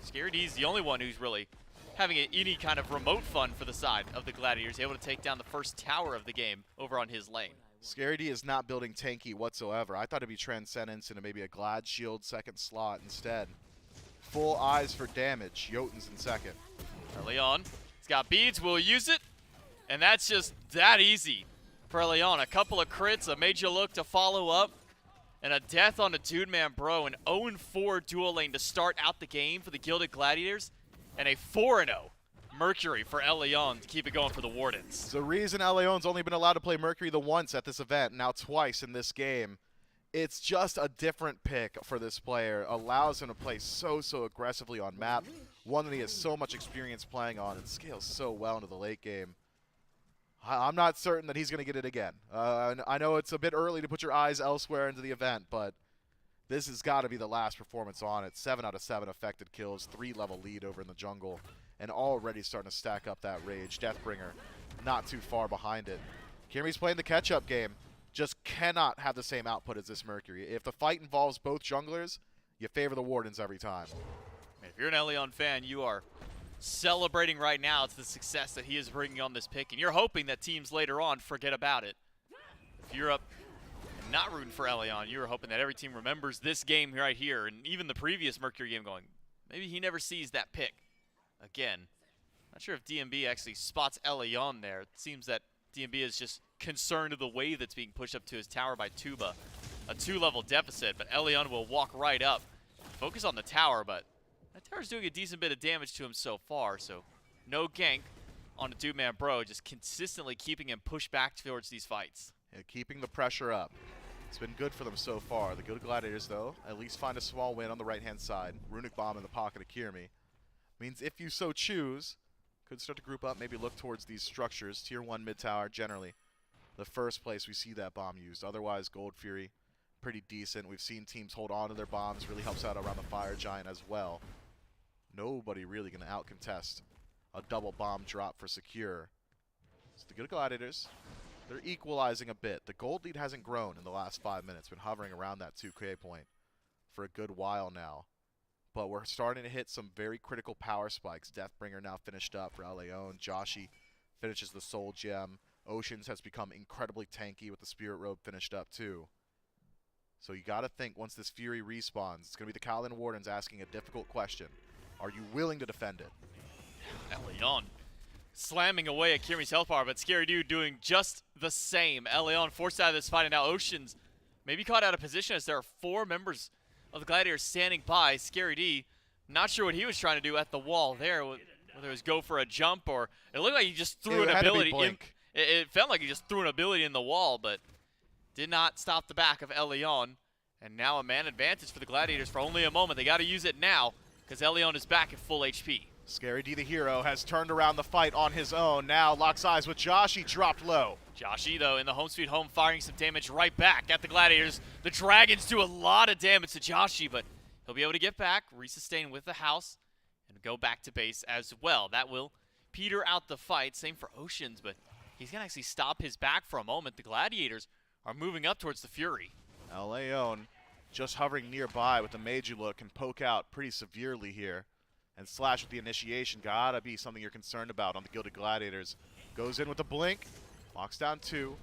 Scary D's the only one who's really having any kind of remote fun for the side of the Gladiators, able to take down the first tower of the game over on his lane. Scary D is not building tanky whatsoever. I thought it'd be Transcendence into maybe a Glad Shield second slot instead. Full eyes for damage. Jotun's in second. Leon, he's got beads, will use it, and that's just that easy for Leon. A couple of crits, a major look to follow up, and a death on a Dude Man Bro. An 0-4 dual lane to start out the game for the Gilded Gladiators, and a 4-0 Mercury for Leon to keep it going for the Wardens. The reason Leon's only been allowed to play Mercury the once at this event, now twice in this game, it's just a different pick for this player. Allows him to play so aggressively on map. One that he has so much experience playing on and scales so well into the late game. I'm not certain that he's going to get it again. I know it's a bit early to put your eyes elsewhere into the event, but this has got to be the last performance on it. 7 out of 7 affected kills, 3-level lead over in the jungle, and already starting to stack up that rage. Deathbringer not too far behind it. Kiri's playing the catch-up game. Just cannot have the same output as this Mercury. If the fight involves both junglers, you favor the Wardens every time. If you're an Leon fan, you are celebrating right now. It's the success that he is bringing on this pick, and you're hoping that teams later on forget about it. If you're up and not rooting for Leon, you're hoping that every team remembers this game right here, and even the previous Mercury game going, maybe he never sees that pick again. Not sure if DMB actually spots Leon there. It seems that DMB is just concerned of the wave that's being pushed up to his tower by Tuba. A 2-level deficit, but Leon will walk right up. Focus on the tower, but that tower's doing a decent bit of damage to him so far, so no gank on a Dude Man Bro, just consistently keeping him pushed back towards these fights. Yeah, keeping the pressure up. It's been good for them so far. The Gilded Gladiators, though, at least find a small win on the right-hand side. Runic Bomb in the pocket of Kirmi. Means if you so choose, could start to group up, maybe look towards these structures. Tier 1 mid-tower, generally the first place we see that bomb used. Otherwise, Gold Fury, pretty decent. We've seen teams hold on to their bombs. Really helps out around the Fire Giant as well. Nobody really going to out-contest a double bomb drop for Secure. So the Good Gladiators, they're equalizing a bit. The gold lead hasn't grown in the last 5 minutes. Been hovering around that 2K point for a good while now. But we're starting to hit some very critical power spikes. Deathbringer now finished up for Leon. Joshi finishes the Soul Gem. Oceans has become incredibly tanky with the Spirit Robe finished up too. So you got to think once this Fury respawns, it's going to be the Kowlin Wardens asking a difficult question. Are you willing to defend it? Leon slamming away at Kirmi's health bar, but Scary Dude doing just the same. Leon forced out of this fight, and now Oceans maybe caught out of position as there are 4 members of the Gladiators standing by. Scary D, not sure what he was trying to do at the wall there, whether it was go for a jump or it looked like he just threw an ability. It felt like he just threw an ability in the wall, but did not stop the back of Elion. And now a man advantage for the Gladiators for only a moment. They got to use it now because Elion is back at full HP. Scary D, the hero, has turned around the fight on his own. Now locks eyes with Josh. He dropped low. Joshi, though, in the home sweet home, firing some damage right back at the Gladiators. The Dragons do a lot of damage to Joshi, but he'll be able to get back, resustain with the house, and go back to base as well. That will peter out the fight. Same for Oceans, but he's going to actually stop his back for a moment. The Gladiators are moving up towards the Fury. Now Leon just hovering nearby with the Meiji look can poke out pretty severely here. And Slash with the initiation, gotta be something you're concerned about on the Gilded Gladiators. Goes in with a blink, locks down 2,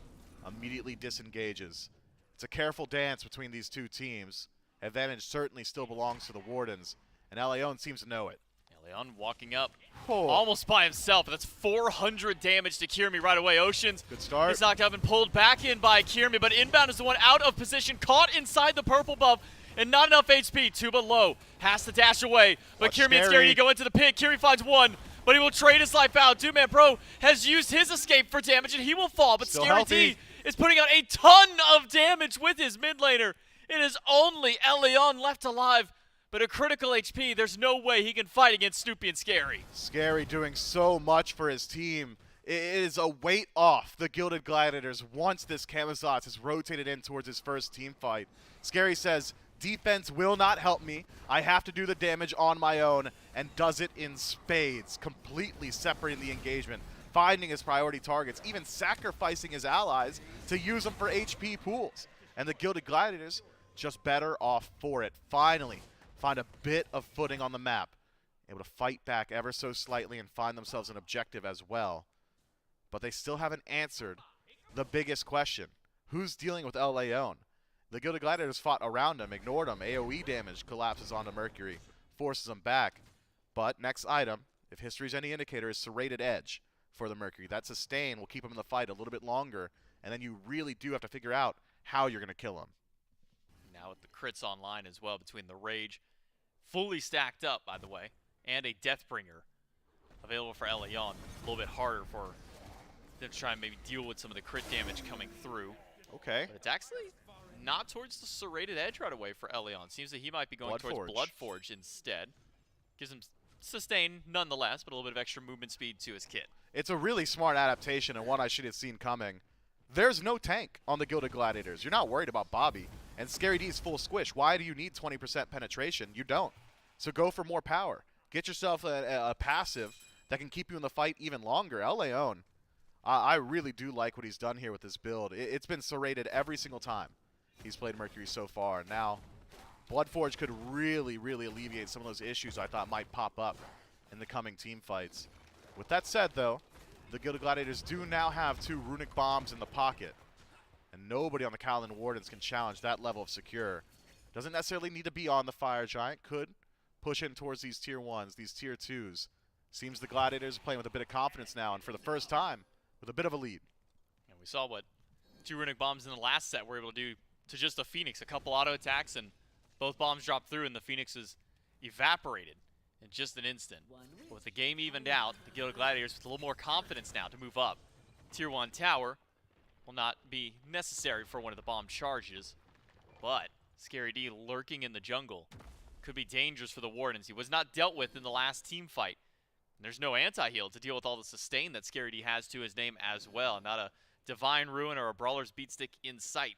immediately disengages. It's a careful dance between these two teams. Advantage certainly still belongs to the Wardens, and Leon seems to know it. Leon walking up almost by himself. That's 400 damage to Kirmi right away. Oceans good start. Is knocked up and pulled back in by Kirmi, but Inbound is the one out of position, caught inside the purple buff, and not enough HP. Tuba low, has to dash away, but Kirmi and Scary go into the pit. Kirmi finds one, but he will trade his life out. Two-Man Pro has used his escape for damage, and he will fall, but Still Scary healthy. D is putting out a ton of damage with his mid laner. It is only Elion left alive, but a critical HP. There's no way he can fight against Snoopy and Scary. Scary doing so much for his team. It is a weight off the Gilded Gladiators once this Camazotz has rotated in towards his first team fight. Scary says, defense will not help me. I have to do the damage on my own, and does it in spades, completely separating the engagement, finding his priority targets, even sacrificing his allies to use them for HP pools. And the Gilded Gladiators just better off for it. Finally find a bit of footing on the map, able to fight back ever so slightly and find themselves an objective as well. But they still haven't answered the biggest question. Who's dealing with El Leon? The Gilded Gladiators fought around him, ignored him. AoE damage collapses onto Mercury, forces him back. But next item, if history's any indicator, is Serrated Edge for the Mercury. That sustain will keep him in the fight a little bit longer, and then you really do have to figure out how you're going to kill him. Now with the crits online as well between the Rage, fully stacked up, by the way, and a Deathbringer available for Elion. A little bit harder for them to try and maybe deal with some of the crit damage coming through. Okay. But it's actually not towards the Serrated Edge right away for Elion. Seems that he might be going towards Bloodforge instead. Gives him sustain nonetheless, but a little bit of extra movement speed to his kit. It's a really smart adaptation and one I should have seen coming. There's no tank on the Gilded Gladiators. You're not worried about Bobby. And Scary D's full squish. Why do you need 20% penetration? You don't. So go for more power. Get yourself a passive that can keep you in the fight even longer. El Leon, I really do like what he's done here with this build. It's been serrated every single time he's played Mercury so far. Now, Bloodforge could really, really alleviate some of those issues I thought might pop up in the coming team fights. With that said, though, the Gilded Gladiators do now have 2 runic bombs in the pocket. And nobody on the Kaolin Wardens can challenge that level of secure. Doesn't necessarily need to be on the Fire Giant. Could push in towards these tier 1s, these tier 2s. Seems the Gladiators are playing with a bit of confidence now, and for the first time, with a bit of a lead. And we saw what 2 runic bombs in the last set were able to do to just a Phoenix. A couple auto attacks, and both bombs dropped through, and the Phoenixes evaporated in just an instant. But with the game evened out, the Gilded Gladiators with a little more confidence now to move up. Tier 1 tower will not be necessary for one of the bomb charges, but Scary D lurking in the jungle could be dangerous for the Wardens. He was not dealt with in the last team fight. And there's no anti-heal to deal with all the sustain that Scary D has to his name as well. Not a Divine Ruin or a Brawler's Beatstick in sight.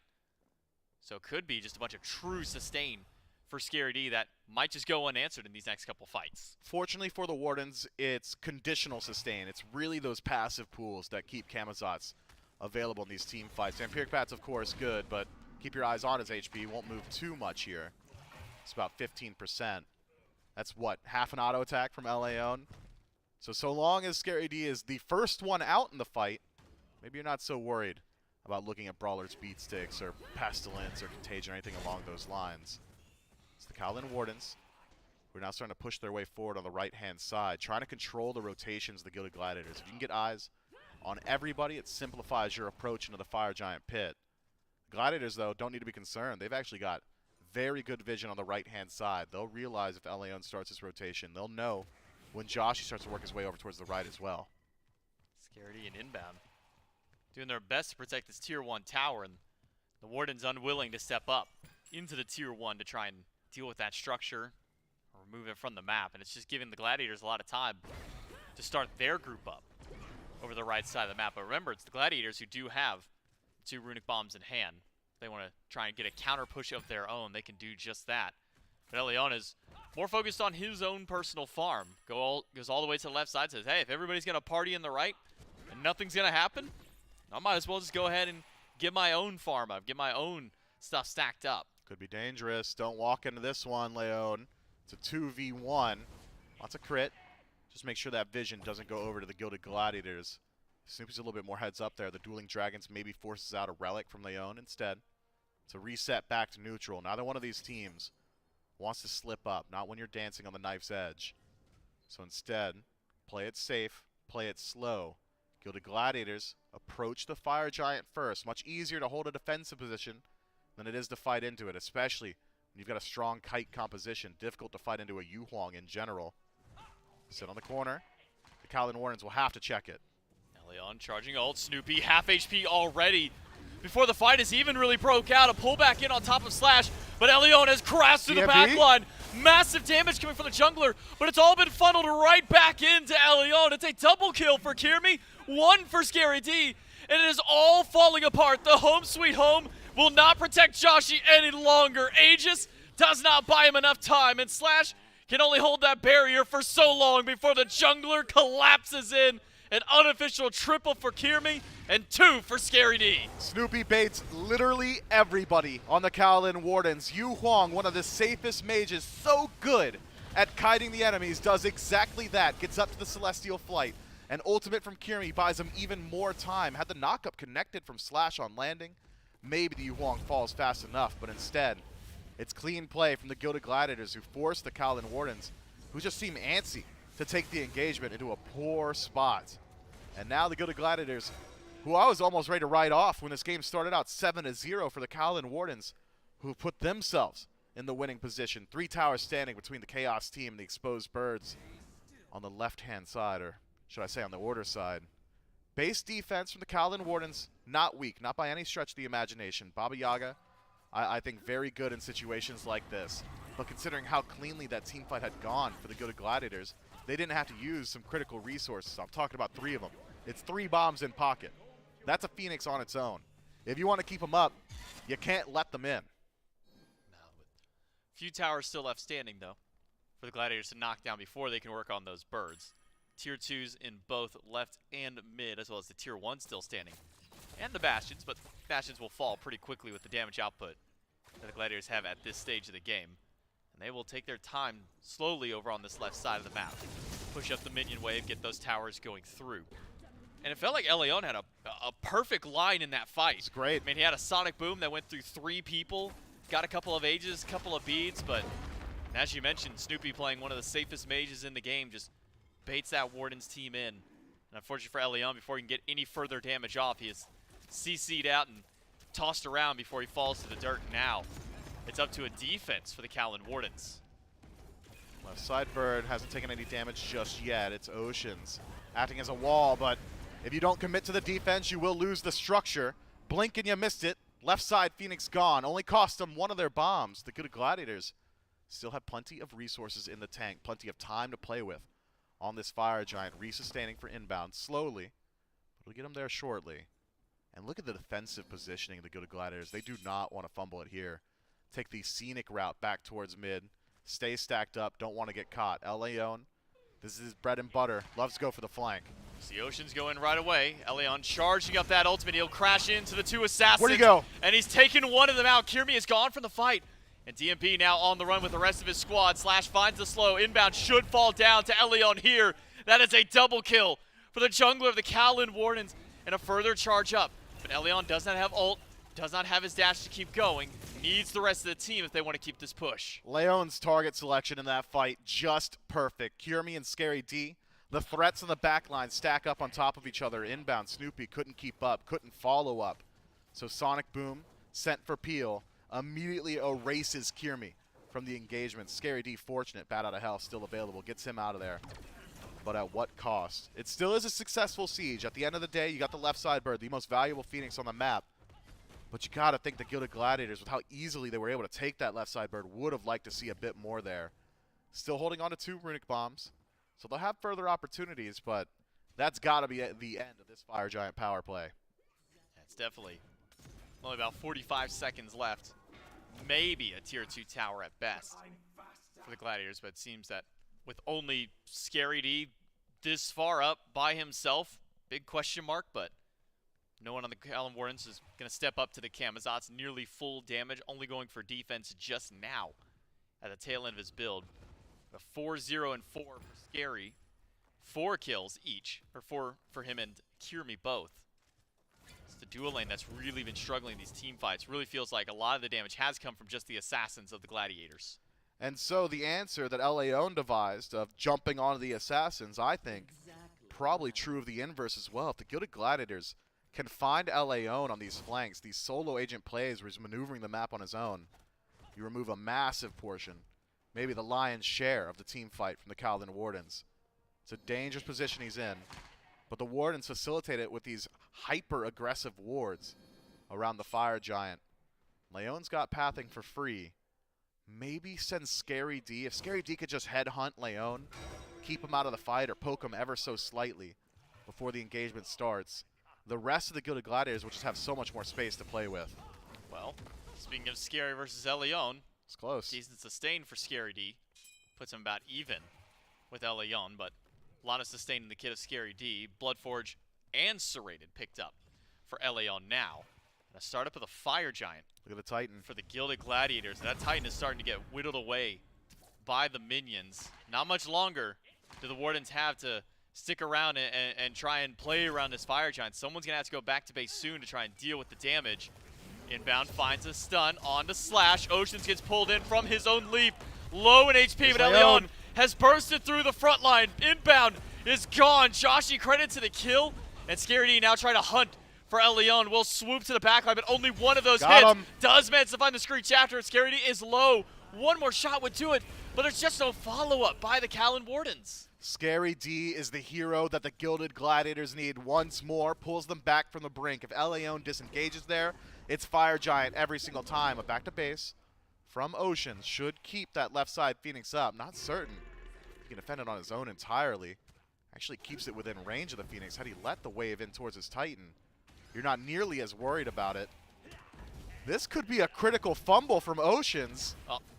So it could be just a bunch of true sustain for Scary D that might just go unanswered in these next couple fights. Fortunately for the Wardens, it's conditional sustain. It's really those passive pools that keep Camazotz available in these team fights. Vampiric Bat's, of course, good, but keep your eyes on his HP. Won't move too much here. It's about 15%. That's what, half an auto attack from El Leon? So long as Scary D is the first one out in the fight, maybe you're not so worried about looking at Brawler's Beatsticks or Pestilence or Contagion or anything along those lines. It's the Kaolin Wardens who are now starting to push their way forward on the right-hand side, trying to control the rotations of the Gilded Gladiators. If you can get eyes on everybody, it simplifies your approach into the Fire Giant pit. Gladiators, though, don't need to be concerned. They've actually got very good vision on the right-hand side. They'll realize if El Leon starts his rotation. They'll know when Joshi starts to work his way over towards the right as well. Scary D and Inbound doing their best to protect this Tier 1 tower, and the Warden's unwilling to step up into the Tier 1 to try and deal with that structure or remove it from the map, and it's just giving the Gladiators a lot of time to start their group up over the right side of the map. But remember, it's the Gladiators who do have 2 runic bombs in hand. They want to try and get a counter push of their own. They can do just that. But Elion is more focused on his own personal farm. Goes all the way to the left side, says, hey, if everybody's going to party in the right and nothing's going to happen, I might as well just go ahead and get my own farm up, get my own stuff stacked up. Could be dangerous. Don't walk into this one, Leon. It's a 2v1. Lots of crit. Just make sure that vision doesn't go over to the Gilded Gladiators. Snoopy's a little bit more heads up there. The Dueling Dragons maybe forces out a relic from Leon instead. It's a reset back to neutral. Neither one of these teams wants to slip up, not when you're dancing on the knife's edge. So instead, play it safe, play it slow. Gilded Gladiators approach the Fire Giant first. Much easier to hold a defensive position than it is to fight into it, especially when you've got a strong kite composition. Difficult to fight into a Yu Huang in general. Sit on the corner. The Kowloon Wardens will have to check it. Elion charging ult. Snoopy half HP already before the fight has even really broke out. A pullback in on top of Slash, but Elion has crashed through the backline. Massive damage coming from the jungler, but it's all been funneled right back into Elion. It's a double kill for Kirmi, 1 for Scary D, and it is all falling apart. The home sweet home will not protect Joshi any longer. Aegis does not buy him enough time, and Slash can only hold that barrier for so long before the jungler collapses in. An unofficial triple for Kirmi and 2 for Scary D. Snoopy baits literally everybody on the Kowloon Wardens. Yu Huang, one of the safest mages, so good at kiting the enemies, does exactly that. Gets up to the Celestial Flight. An ultimate from Kirmi buys him even more time. Had the knockup connected from Slash on landing, maybe the Yu Huang falls fast enough, but instead, it's clean play from the Gilded Gladiators who force the Kowloon Wardens, who just seem antsy to take the engagement into a poor spot. And now the Gilded Gladiators, who I was almost ready to write off when this game started out 7-0 for the Kowloon Wardens, who have put themselves in the winning position. 3 towers standing between the Chaos team and the Exposed Birds on the left-hand side, or should I say on the Order side. Base defense from the Kowloon Wardens, not weak, not by any stretch of the imagination. Baba Yaga, I think very good in situations like this. But considering how cleanly that team fight had gone for the Gilded Gladiators, they didn't have to use some critical resources. I'm talking about 3 of them. It's 3 bombs in pocket. That's a Phoenix on its own. If you want to keep them up, you can't let them in. Few towers still left standing, though, for the Gladiators to knock down before they can work on those birds. Tier 2s in both left and mid, as well as the Tier 1 still standing. And the Bastions, but Bastions will fall pretty quickly with the damage output that the Gladiators have at this stage of the game. And they will take their time slowly over on this left side of the map. Push up the minion wave, get those towers going through. And it felt like Elion had a perfect line in that fight. It's great. I mean, he had a sonic boom that went through 3 people, got a couple of Ages, couple of beads, but as you mentioned, Snoopy playing one of the safest mages in the game just baits that Warden's team in. And unfortunately for Elion, before he can get any further damage off, he is CC'd out and tossed around before he falls to the dirt. Now it's up to a defense for the Kowloon Wardens. Left side bird hasn't taken any damage just yet. It's Oceans acting as a wall, but if you don't commit to the defense, you will lose the structure. Blink and you missed it. Left side Phoenix gone. Only cost them 1 of their bombs. The Good Gladiators still have plenty of resources in the tank, plenty of time to play with on this Fire Giant, resustaining for inbound slowly. But we'll get them there shortly. And look at the defensive positioning of the Good Gladiators. They do not want to fumble it here. Take the scenic route back towards mid. Stay stacked up. Don't want to get caught. Elion, this is his bread and butter. Loves to go for the flank. The Ocean's going right away. Elion charging up that ultimate. He'll crash into the 2 assassins. Where'd he go? And he's taken 1 of them out. Kirmi is gone from the fight. And DMP now on the run with the rest of his squad. Slash finds the slow. Inbound should fall down to Elion here. That is a double kill for the jungler of the Kowloon Wardens. And a further charge up. But Elion does not have ult. Does not have his dash to keep going. Needs the rest of the team if they want to keep this push. Leon's target selection in that fight, just perfect. Kirmi and Scary D, the threats on the backline stack up on top of each other. Inbound, Snoopy couldn't keep up, couldn't follow up. So Sonic Boom, sent for Peel, immediately erases Kirmi from the engagement. Scary D, fortunate, bat out of hell, still available, gets him out of there. but at what cost? It still is a successful siege. At the end of the day, you got the left side bird, the most valuable Phoenix on the map. But you got to think the Gilded Gladiators, with how easily they were able to take that left side bird, would have liked to see a bit more there. Still holding on to 2 runic bombs, so they'll have further opportunities, but that's got to be the end of this Fire Giant power play. It's definitely only about 45 seconds left. Maybe a tier 2 tower at best for the Gladiators, but it seems that with only Scary D this far up by himself, big question mark, but no one on the Callan Wardens is going to step up to the Camazot's nearly full damage, only going for defense just now at the tail end of his build. A 4-0 and 4 for Scary. 4 kills each, or 4 for him and Kirmi both. It's the dual lane that's really been struggling in these team fights. Really feels like a lot of the damage has come from just the assassins of the Gladiators. And so the answer that LAON devised of jumping onto the assassins, I think, probably true of the inverse as well. If the Gilded Gladiators can find LAON on these flanks, these solo agent plays where he's maneuvering the map on his own, you remove a massive portion, maybe the lion's share of the team fight from the Calden Wardens. It's a dangerous position he's in, but the Wardens facilitate it with these hyper-aggressive wards around the Fire Giant. Leon's got pathing for free. Maybe send Scary D. If Scary D could just headhunt Leon, keep him out of the fight or poke him ever so slightly before the engagement starts, the rest of the Gilded Gladiators will just have so much more space to play with. Well, speaking of Scary versus Elion, it's close. Decent sustain for Scary D. Puts him about even with Elion, but a lot of sustain in the kit of Scary D. Bloodforge and Serrated picked up for Elion now. And a startup of the Fire Giant. Look at the Titan. For the Gilded Gladiators. And that Titan is starting to get whittled away by the minions. Not much longer do the Wardens have to stick around and try and play around this Fire Giant. Someone's going to have to go back to base soon to try and deal with the damage. Inbound finds a stun on the Slash. Oceans gets pulled in from his own leap. Low in HP, but Elion has bursted through the front line. Inbound is gone. Joshi credit to the kill. And Scary D now trying to hunt for Elion. Will swoop to the backline, but only one of those hits does manage to find the Screech after. Scary D is low. One more shot would do it, but there's just no follow-up by the Callan Wardens. Scary D is the hero that the Gilded Gladiators need once more, pulls them back from the brink. If Elion disengages there, it's Fire Giant every single time. But back to base from Oceans should keep that left side Phoenix up. Not certain he can defend it on his own entirely. Actually keeps it within range of the Phoenix. Had he let the wave in towards his Titan, you're not nearly as worried about it. This could be a critical fumble from Oceans,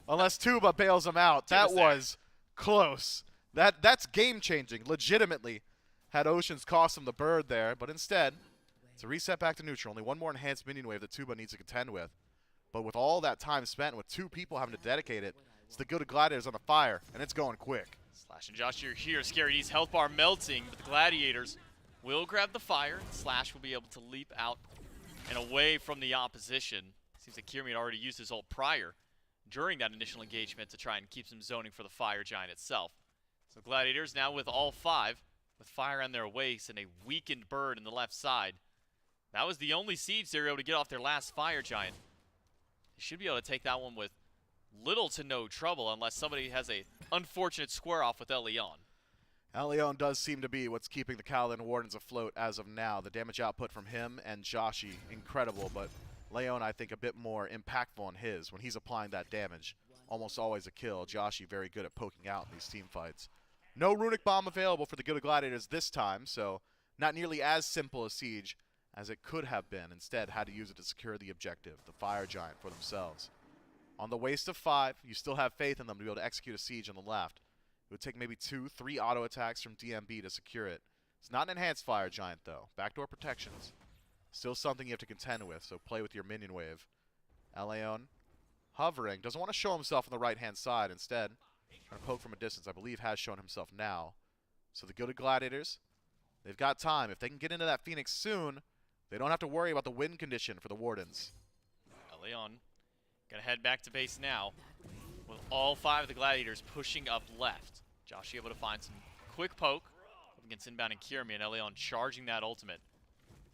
unless Tuba bails him out. That was close. That's game-changing, legitimately, had Oceans cost him the bird there. But instead, it's a reset back to neutral. Only one more enhanced minion wave that Tuba needs to contend with. But with all that time spent, with 2 people having to dedicate it, it's the Gilded Gladiators on the fire, and it's going quick. Slash and Josh, you're here. Scary D's health bar melting, but the Gladiators will grab the fire. Slash will be able to leap out and away from the opposition. Seems like Kirmi had already used his ult prior during that initial engagement to try and keep some zoning for the Fire Giant itself. So Gladiators now with all 5, with fire on their waist and a weakened bird in the left side. That was the only siege they were able to get off their last Fire Giant. They should be able to take that one with little to no trouble unless somebody has a unfortunate square off with Elion. Elion does seem to be what's keeping the Callan Wardens afloat as of now. The damage output from him and Joshi, incredible, but Leon, I think, a bit more impactful on his when he's applying that damage. Almost always a kill. Joshi very good at poking out in these team fights. No runic bomb available for the Gilded Gladiators this time, so not nearly as simple a siege as it could have been. Instead, had to use it to secure the objective, the Fire Giant, for themselves. On the waist of 5, you still have faith in them to be able to execute a siege on the left. It would take maybe 2, 3 auto attacks from DMB to secure it. It's not an enhanced Fire Giant, though. Backdoor protections. Still something you have to contend with, so play with your minion wave. Elion hovering. Doesn't want to show himself on the right-hand side. Instead, trying to poke from a distance. I believe has shown himself now. So the Gilded Gladiators, they've got time. If they can get into that Phoenix soon, they don't have to worry about the win condition for the Wardens. Elion gonna head back to base now with all 5 of the Gladiators pushing up left. Josh able to find some quick poke up against inbound and Kirmi, and Elion charging that ultimate,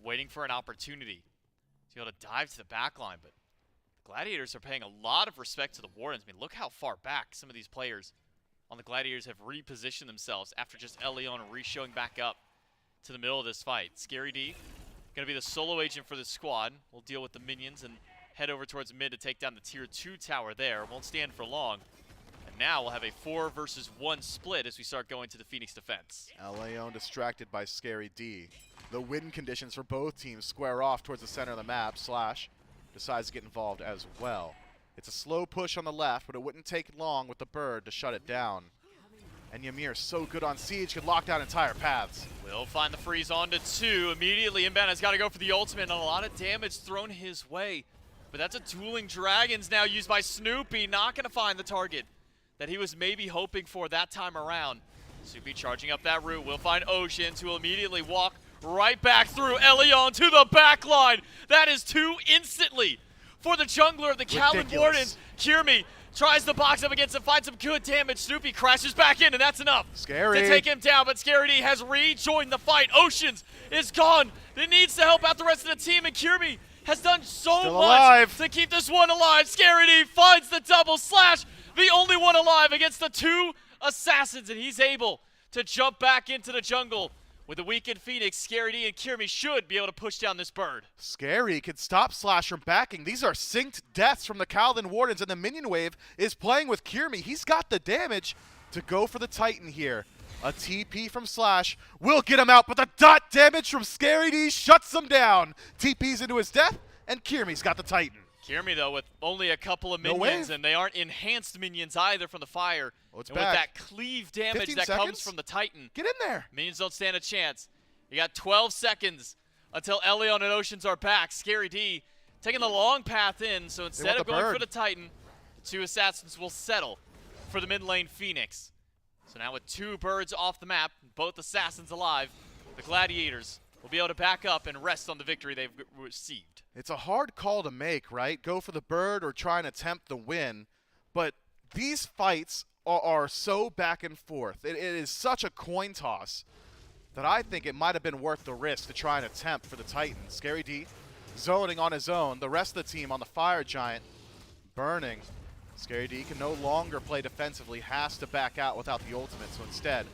waiting for an opportunity to be able to dive to the back line. But the Gladiators are paying a lot of respect to the Wardens. I mean, look how far back some of these players on the Gladiators have repositioned themselves after just Leon re-showing back up to the middle of this fight. Scary D going to be the solo agent for this squad. We'll deal with the minions and head over towards mid to take down the tier 2 tower there. Won't stand for long. And now we'll have a 4 versus 1 split as we start going to the Phoenix defense. Leon distracted by Scary D. The win conditions for both teams square off towards the center of the map. Slash decides to get involved as well. It's a slow push on the left, but it wouldn't take long with the bird to shut it down. And Ymir, so good on Siege, could lock down entire paths. Will find the freeze onto 2. Immediately, Inbound has got to go for the ultimate, and a lot of damage thrown his way. But that's a Dueling Dragons now used by Snoopy. Not going to find the target that he was maybe hoping for that time around. Snoopy charging up that route. Will find Oceans, who will immediately walk right back through Elion to the back line. That is 2 instantly for the jungler of the Calvin Wardens. Kirmi tries to box up against him, finds some good damage. Snoopy crashes back in, and that's enough Scary to take him down. But Scary D has rejoined the fight. Oceans is gone. It needs to help out the rest of the team, and Kirmi has done so Still much alive to keep this one alive. Scary D finds the double slash, the only one alive against the 2 assassins, and he's able to jump back into the jungle. With the weakened Phoenix, Scary D and Kirmi should be able to push down this bird. Scary can stop Slash from backing. These are synced deaths from the Calvin Wardens, and the minion wave is playing with Kirmi. He's got the damage to go for the Titan here. A TP from Slash will get him out, but the dot damage from Scary D shuts him down. TP's into his death, and Kirmi's got the Titan. Kirmi, though, with only a couple of minions, and they aren't enhanced minions either from the fire. Oh, it's and back. with that cleave damage that comes from the Titan, get in there. Minions don't stand a chance. You got 12 seconds until Elion and Oceans are back. Scary D taking the long path in, so instead of going for the Titan, the 2 assassins will settle for the mid lane Phoenix. So now with 2 birds off the map, both assassins alive, the Gladiators will be able to back up and rest on the victory they've received. It's a hard call to make, right? Go for the bird or try and attempt the win. But these fights are so back and forth. It is such a coin toss that I think it might have been worth the risk to try and attempt for the Titan. Scary D zoning on his own. The rest of the team on the Fire Giant burning. Scary D can no longer play defensively, has to back out without the ultimate, so instead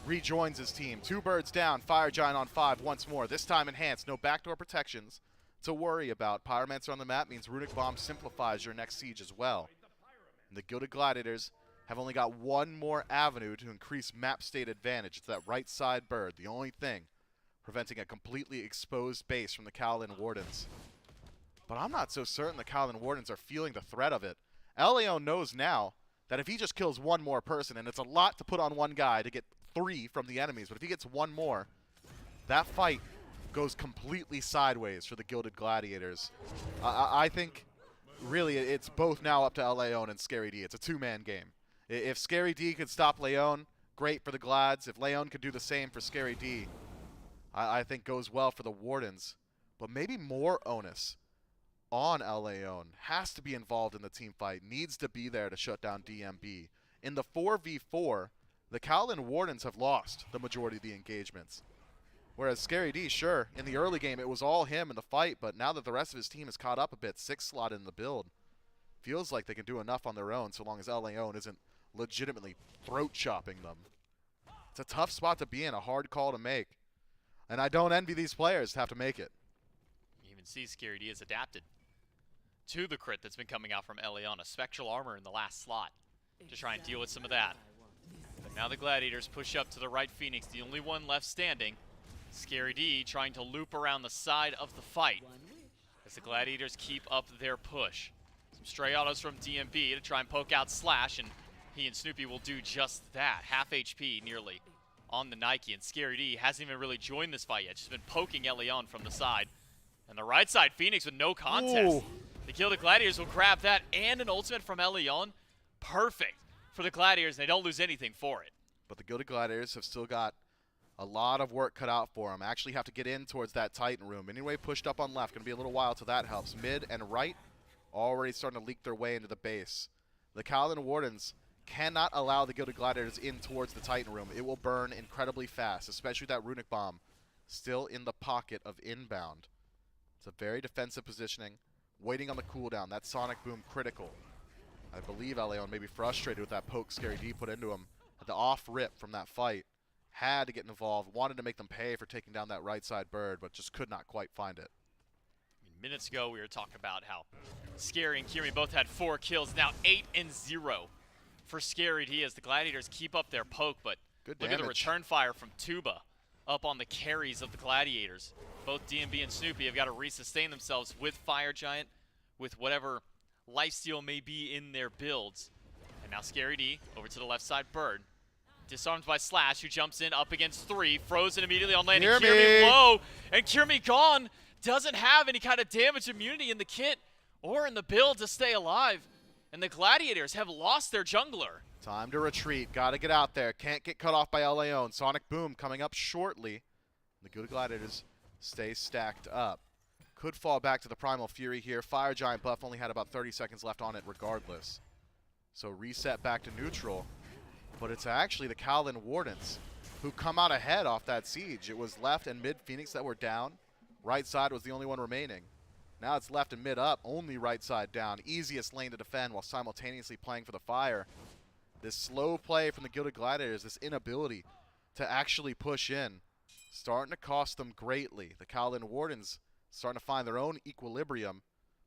rejoins his team. 2 birds down, Fire Giant on 5 once more. This time enhanced, no backdoor protections to worry about. Pyromancer on the map means Runic Bomb simplifies your next siege as well. And the Gilded Gladiators have only got one more avenue to increase map state advantage. It's that right side bird, the only thing preventing a completely exposed base from the Calvin Wardens. But I'm not so certain the Calvin Wardens are feeling the threat of it. Leon knows now that if he just kills one more person, and it's a lot to put on one guy to get 3 from the enemies, but if he gets 1 more, that fight goes completely sideways for the Gilded Gladiators. I think really it's both now up to Leon and Scary D. It's a 2-man game. If Scary D could stop Leon, great for the Glads. If Leon could do the same for Scary D, I think goes well for the Wardens. But maybe more onus on Leon. Has to be involved in the team fight. Needs to be there to shut down DMB. In the 4v4, the Calvin Wardens have lost the majority of the engagements. Whereas Scary D, sure, in the early game it was all him in the fight, but now that the rest of his team is caught up a bit, 6 slot in the build, feels like they can do enough on their own so long as Leon isn't legitimately throat chopping them. It's a tough spot to be in, a hard call to make. And I don't envy these players to have to make it. You even see Scary D has adapted to the crit that's been coming out from Elion, a spectral armor in the last slot to try and deal with some of that. But now the Gladiators push up to the right Phoenix, the only one left standing. Scary D trying to loop around the side of the fight as the Gladiators keep up their push. Some stray autos from DMB to try and poke out Slash, and he and Snoopy will do just that. Half HP nearly on the Nike, and Scary D hasn't even really joined this fight yet. Just been poking Elion from the side. And the right side, Phoenix with no contest. Ooh. The Gilded Gladiators will grab that and an ultimate from Elion. Perfect for the Gladiators, and they don't lose anything for it. But the Gilded Gladiators have still got a lot of work cut out for them. Actually have to get in towards that Titan room. Anyway, pushed up on left. Going to be a little while till that helps. Mid and right already starting to leak their way into the base. The Calvin Wardens cannot allow the Gilded Gladiators in towards the Titan room. It will burn incredibly fast, especially that Runic Bomb still in the pocket of inbound. It's a very defensive positioning, waiting on the cooldown. That Sonic Boom critical. I believe Leon may be frustrated with that poke Scary D put into him. at the off rip from that fight, had to get involved, wanted to make them pay for taking down that right side bird, but just could not quite find it. Minutes ago, we were talking about how Scary and Kiri both had 4 kills. Now 8-0 for Scary D as the Gladiators keep up their poke, but Good look at the damage. return fire from Tuba up on the carries of the Gladiators. Both DMB and Snoopy have got to resustain themselves with Fire Giant, with whatever lifesteal may be in their builds. And now Scary D over to the left side bird. Disarmed by Slash, who jumps in up against 3. Frozen immediately on landing. Kirmi low, and Kirmi gone. Doesn't have any kind of damage immunity in the kit or in the build to stay alive. And the Gladiators have lost their jungler. Time to retreat. Got to get out there. Can't get cut off by Leon. Sonic Boom coming up shortly. The good Gladiators stay stacked up. Could fall back to the Primal Fury here. Fire Giant buff only had about 30 seconds left on it regardless. So reset back to neutral. But it's actually the Calvin Wardens who come out ahead off that siege. It was left and mid Phoenix that were down. Right side was the only one remaining. Now it's left and mid up, only right side down. Easiest lane to defend while simultaneously playing for the fire. This slow play from the Gilded Gladiators, this inability to actually push in, starting to cost them greatly. The Calvin Wardens starting to find their own equilibrium.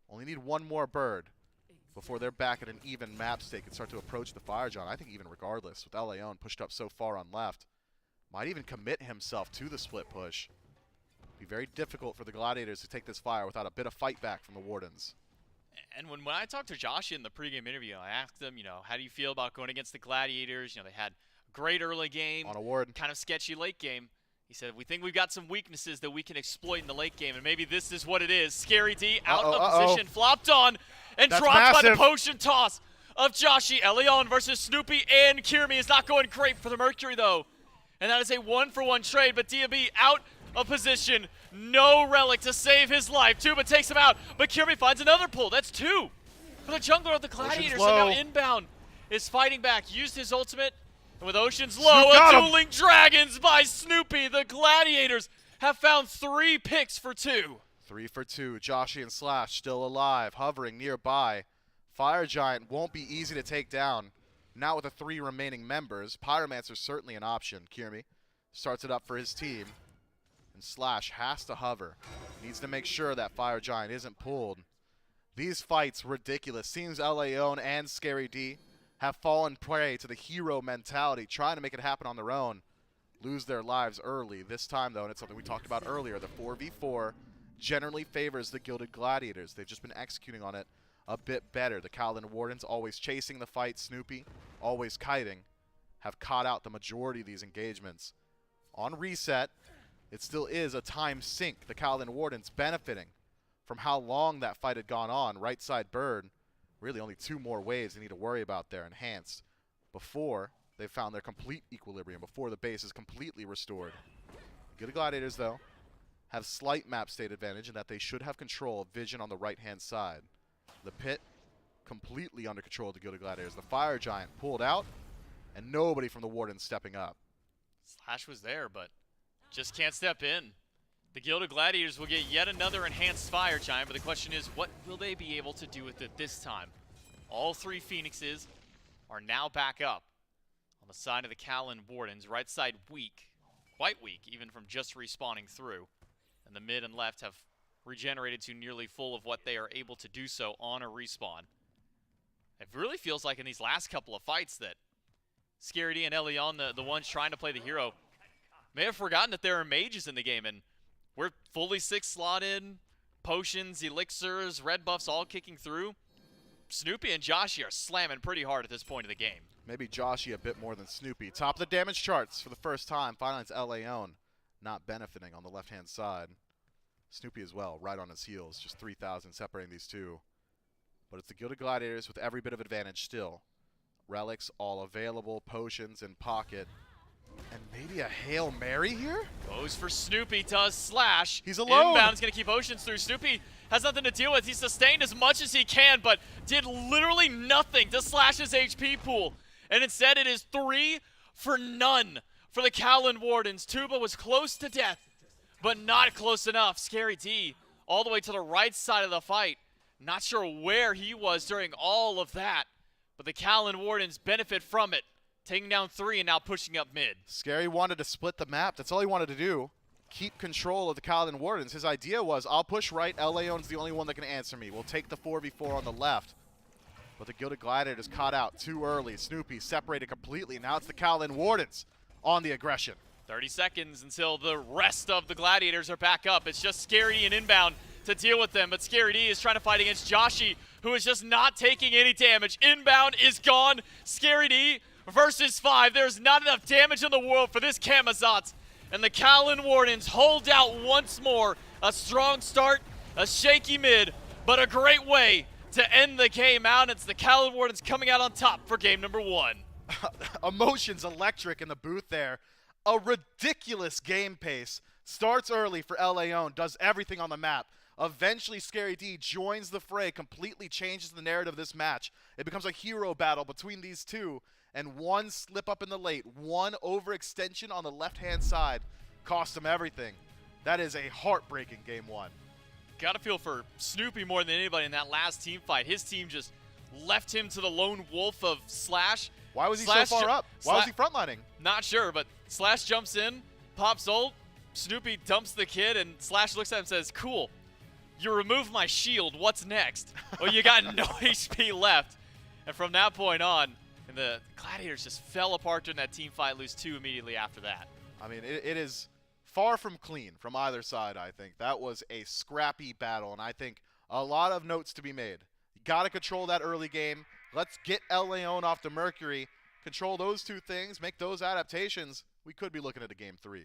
Only need one more bird before they're back at an even map stake and start to approach the Fire Giant. I think even regardless, with Leon pushed up so far on left, might even commit himself to the split push. Be very difficult for the Gladiators to take this fire without a bit of fight back from the Wardens. And when I talked to Josh in the pregame interview, I asked him, how do you feel about going against the Gladiators? They had a great early game, on a ward, kind of sketchy late game. He said, we think we've got some weaknesses that we can exploit in the late game, and maybe this is what it is. Scary D out of position, flopped on, and That's dropped massive. by the potion toss of Joshi. Elion versus Snoopy and Kirmi is not going great for the Mercury, though. And that is a 1-for-1 trade, but DMB out of position. No relic to save his life. Tuba takes him out, but Kirby finds another pull. That's 2 for the jungler of the Gladiators. And now inbound is fighting back. Used his ultimate, and with Ocean's low, a dueling dragons by Snoopy. The Gladiators have found 3 picks for 2. 3 for 2. Joshi and Slash still alive, hovering nearby. Fire Giant won't be easy to take down. Not with the 3 remaining members. Pyromancer's certainly an option. Kirmi starts it up for his team. And Slash has to hover. Needs to make sure that Fire Giant isn't pulled. These fights, ridiculous. Seems Leon and Scary D have fallen prey to the hero mentality, trying to make it happen on their own. Lose their lives early. This time, though, and it's something we talked about earlier, the 4v4 generally favors the Gilded Gladiators. They've just been executing on it a bit better. The Calvin Wardens, always chasing the fight. Snoopy, always kiting, have caught out the majority of these engagements. On reset, it still is a time sink. The Calvin Wardens benefiting from how long that fight had gone on. Right side bird, really only 2 more waves they need to worry about there, enhanced, before they've found their complete equilibrium, before the base is completely restored. Good Gladiators, though, have slight map state advantage in that they should have control of vision on the right-hand side. The pit completely under control of the Gilded Gladiators. The Fire Giant pulled out, and nobody from the Wardens stepping up. Slash was there, but just can't step in. The Gilded Gladiators will get yet another enhanced Fire Giant, but the question is, what will they be able to do with it this time? All 3 Phoenixes are now back up on the side of the Callan Wardens. Right side weak, quite weak, even from just respawning through. And the mid and left have regenerated to nearly full of what they are able to do so on a respawn. It really feels like in these last couple of fights that Scary D and Elion, the ones trying to play the hero, may have forgotten that there are mages in the game, and we're fully 6 slotted, potions, elixirs, red buffs all kicking through. Snoopy and Joshi are slamming pretty hard at this point of the game. Maybe Joshi a bit more than Snoopy. Top of the damage charts for the first time. Finally, it's Leon not benefiting on the left-hand side. Snoopy as well, right on his heels. Just 3,000 separating these 2. But it's the Gilded Gladiators with every bit of advantage still. Relics all available, potions in pocket. And maybe a Hail Mary here? Goes for Snoopy, does Slash. He's alone. Inbound is going to keep Oceans through. Snoopy has nothing to deal with. He sustained as much as he can, but did literally nothing to slash his HP pool. And instead it is 3 for none for the Callan Wardens. Tuba was close to death, but not close enough. Scary D all the way to the right side of the fight. Not sure where he was during all of that, but the Callan Wardens benefit from it. taking down 3 and now pushing up mid. Scary wanted to split the map. That's all he wanted to do. Keep control of the Kaladin Wardens. His idea was, I'll push right. Leon's the only one that can answer me. We'll take the 4v4 on the left. But the Gilded Gladiators caught out too early. Snoopy separated completely. Now it's the Kaladin Wardens on the aggression. 30 seconds until the rest of the Gladiators are back up. It's just Scary and Inbound to deal with them, but Scary D is trying to fight against Joshi, who is just not taking any damage. Inbound is gone. Scary D versus 5. There's not enough damage in the world for this Camazotz. And the Kaladin Wardens hold out once more. A strong start, a shaky mid, but a great way to end the game out. It's the Kaladin Wardens coming out on top for game number 1. Emotions electric in the booth there. A ridiculous game pace. Starts early for Leon, does everything on the map. Eventually, Scary D joins the fray, completely changes the narrative of this match. It becomes a hero battle between these two, and one slip up in the late, one overextension on the left-hand side cost him everything. That is a heartbreaking game 1. Gotta feel for Snoopy more than anybody in that last team fight. His team just left him to the lone wolf of Slash. Why was he so far up? Why was he frontlining? Not sure, but Slash jumps in, pops ult, Snoopy dumps the kid, and Slash looks at him and says, cool, you removed my shield, what's next? Well, you got no HP left. And from that point on, and the Gladiators just fell apart during that team fight, lose 2 immediately after that. I mean, it is far from clean from either side, I think. That was a scrappy battle, and I think a lot of notes to be made. You got to control that early game. Let's get Leon off the Mercury, control those 2 things, make those adaptations. We could be looking at a game 3.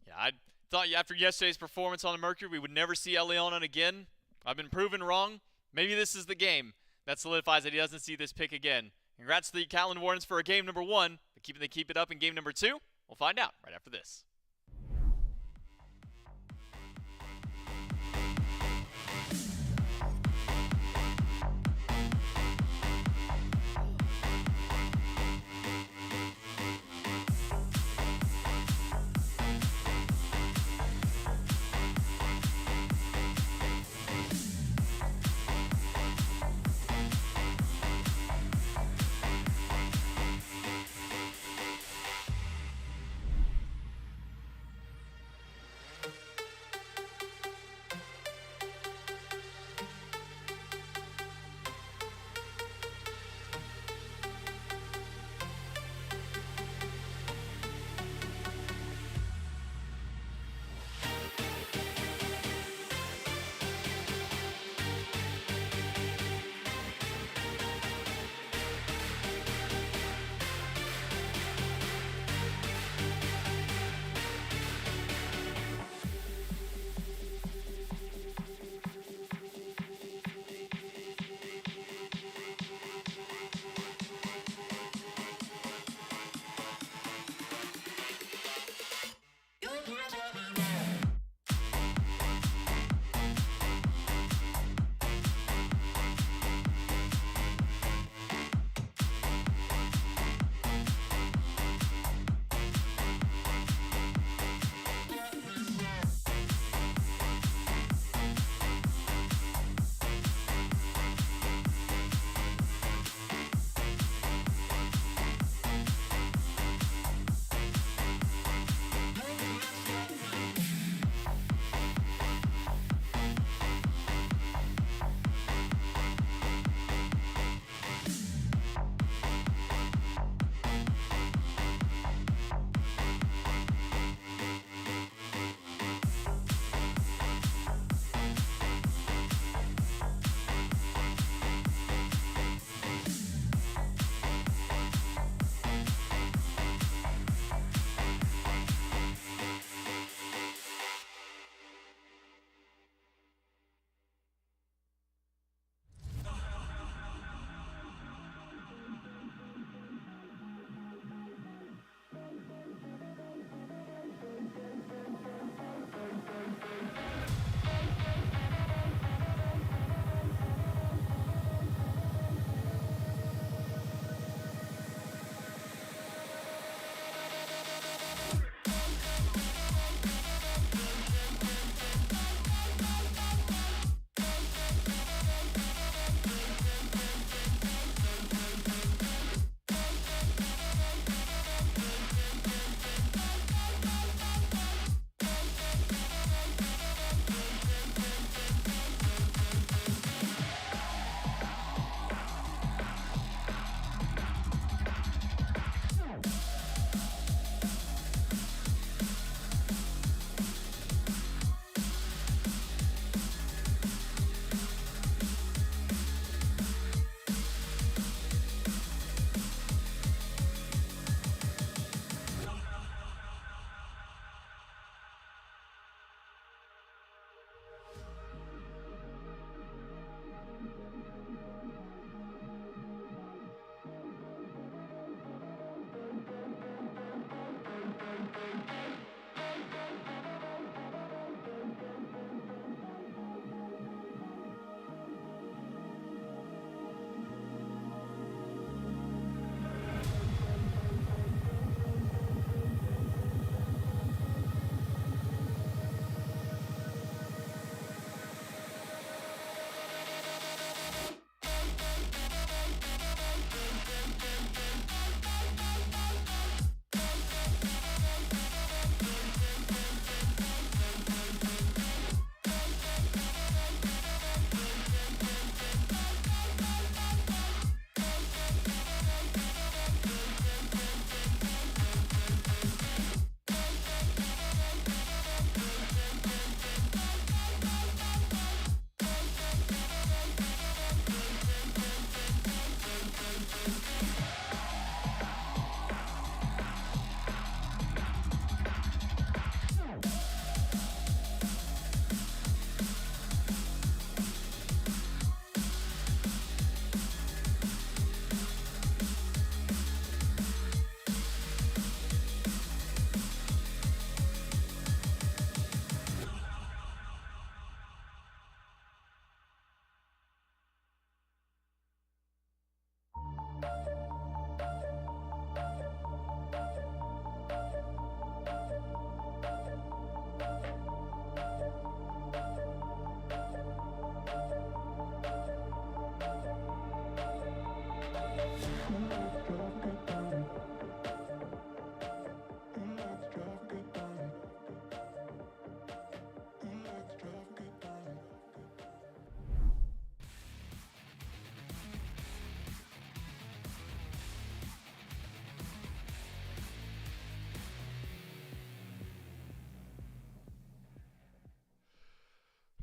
Yeah, I thought after yesterday's performance on the Mercury, we would never see Leon again. I've been proven wrong. Maybe this is the game that solidifies that he doesn't see this pick again. Congrats to the Kaladin Wardens for a game number 1. They keep it up in game number 2. We'll find out right after this.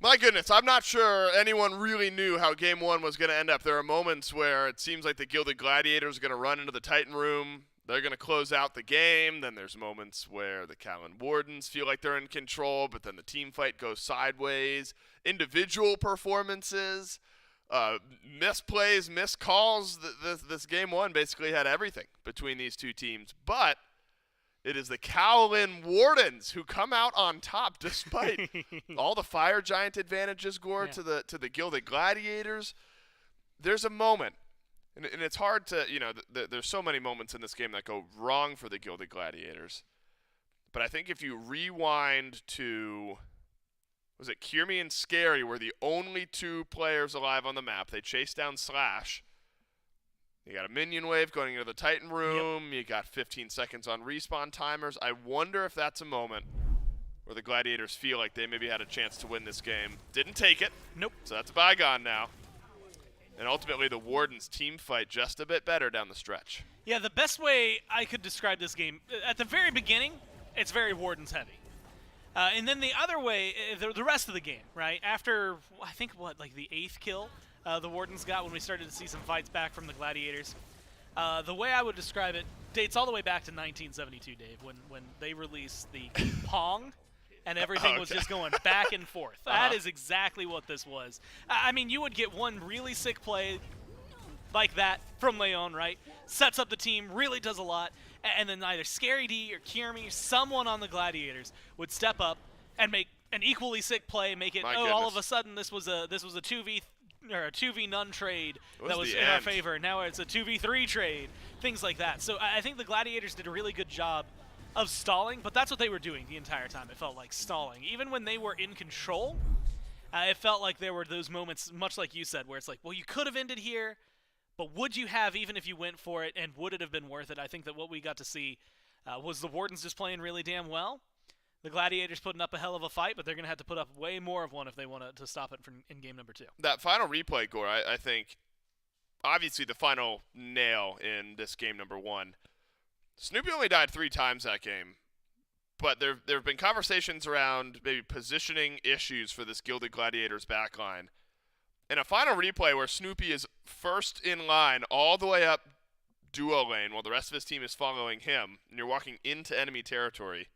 My goodness, I'm not sure anyone really knew how Game 1 was going to end up. There are moments where it seems like the Gilded Gladiators are going to run into the Titan room. They're going to close out the game. Then there's moments where the Callan Wardens feel like they're in control, but then the team fight goes sideways. Individual performances, misplays, missed calls. This Game 1 basically had everything between these two teams. But it is the Callan Wardens who come out on top despite all the Fire Giant advantages, Gore, to the Gilded Gladiators. There's a moment, and it's hard to, there's so many moments in this game that go wrong for the Gilded Gladiators. But I think if you rewind to, was it Kirmi and Scary were the only two players alive on the map. They chased down Slash. You got a minion wave going into the Titan room. You got 15 seconds on respawn timers. I wonder if that's a moment where the Gladiators feel like they maybe had a chance to win this game. Didn't take it. Nope. So that's a bygone now. And ultimately, the Wardens team fight just a bit better down the stretch. Yeah, the best way I could describe this game, at the very beginning, it's very Wardens heavy. And then the other way, the rest of the game, right? After, I think, like the 8th kill the Wardens got when we started to see some fights back from the Gladiators. The way I would describe it dates all the way back to 1972, Dave, when they released the Pong, and everything was just going back and forth. That is exactly what this was. I mean, you would get one really sick play like that from Leon, right? Sets up the team, really does a lot, and then either Scary D or Kirmi, someone on the Gladiators would step up and make an equally sick play, make it, all of a sudden this was a 2v or a 2v none trade that was in our favor. Now it's a 2v3 trade, things like that. So I think the Gladiators did a really good job of stalling, but that's what they were doing the entire time. It felt like stalling. Even when they were in control, it felt like there were those moments, much like you said, where it's like, well, you could have ended here, but would you have even if you went for it, and would it have been worth it? I think that what we got to see was the Wardens just playing really damn well. The Gladiators putting up a hell of a fight, but they're going to have to put up way more of one if they want to stop it in game number 2. That final replay, Gore, I think, obviously the final nail in this game number 1. Snoopy only died 3 times that game, but there have been conversations around maybe positioning issues for this Gilded Gladiators backline. In a final replay where Snoopy is first in line all the way up duo lane while the rest of his team is following him, and you're walking into enemy territory,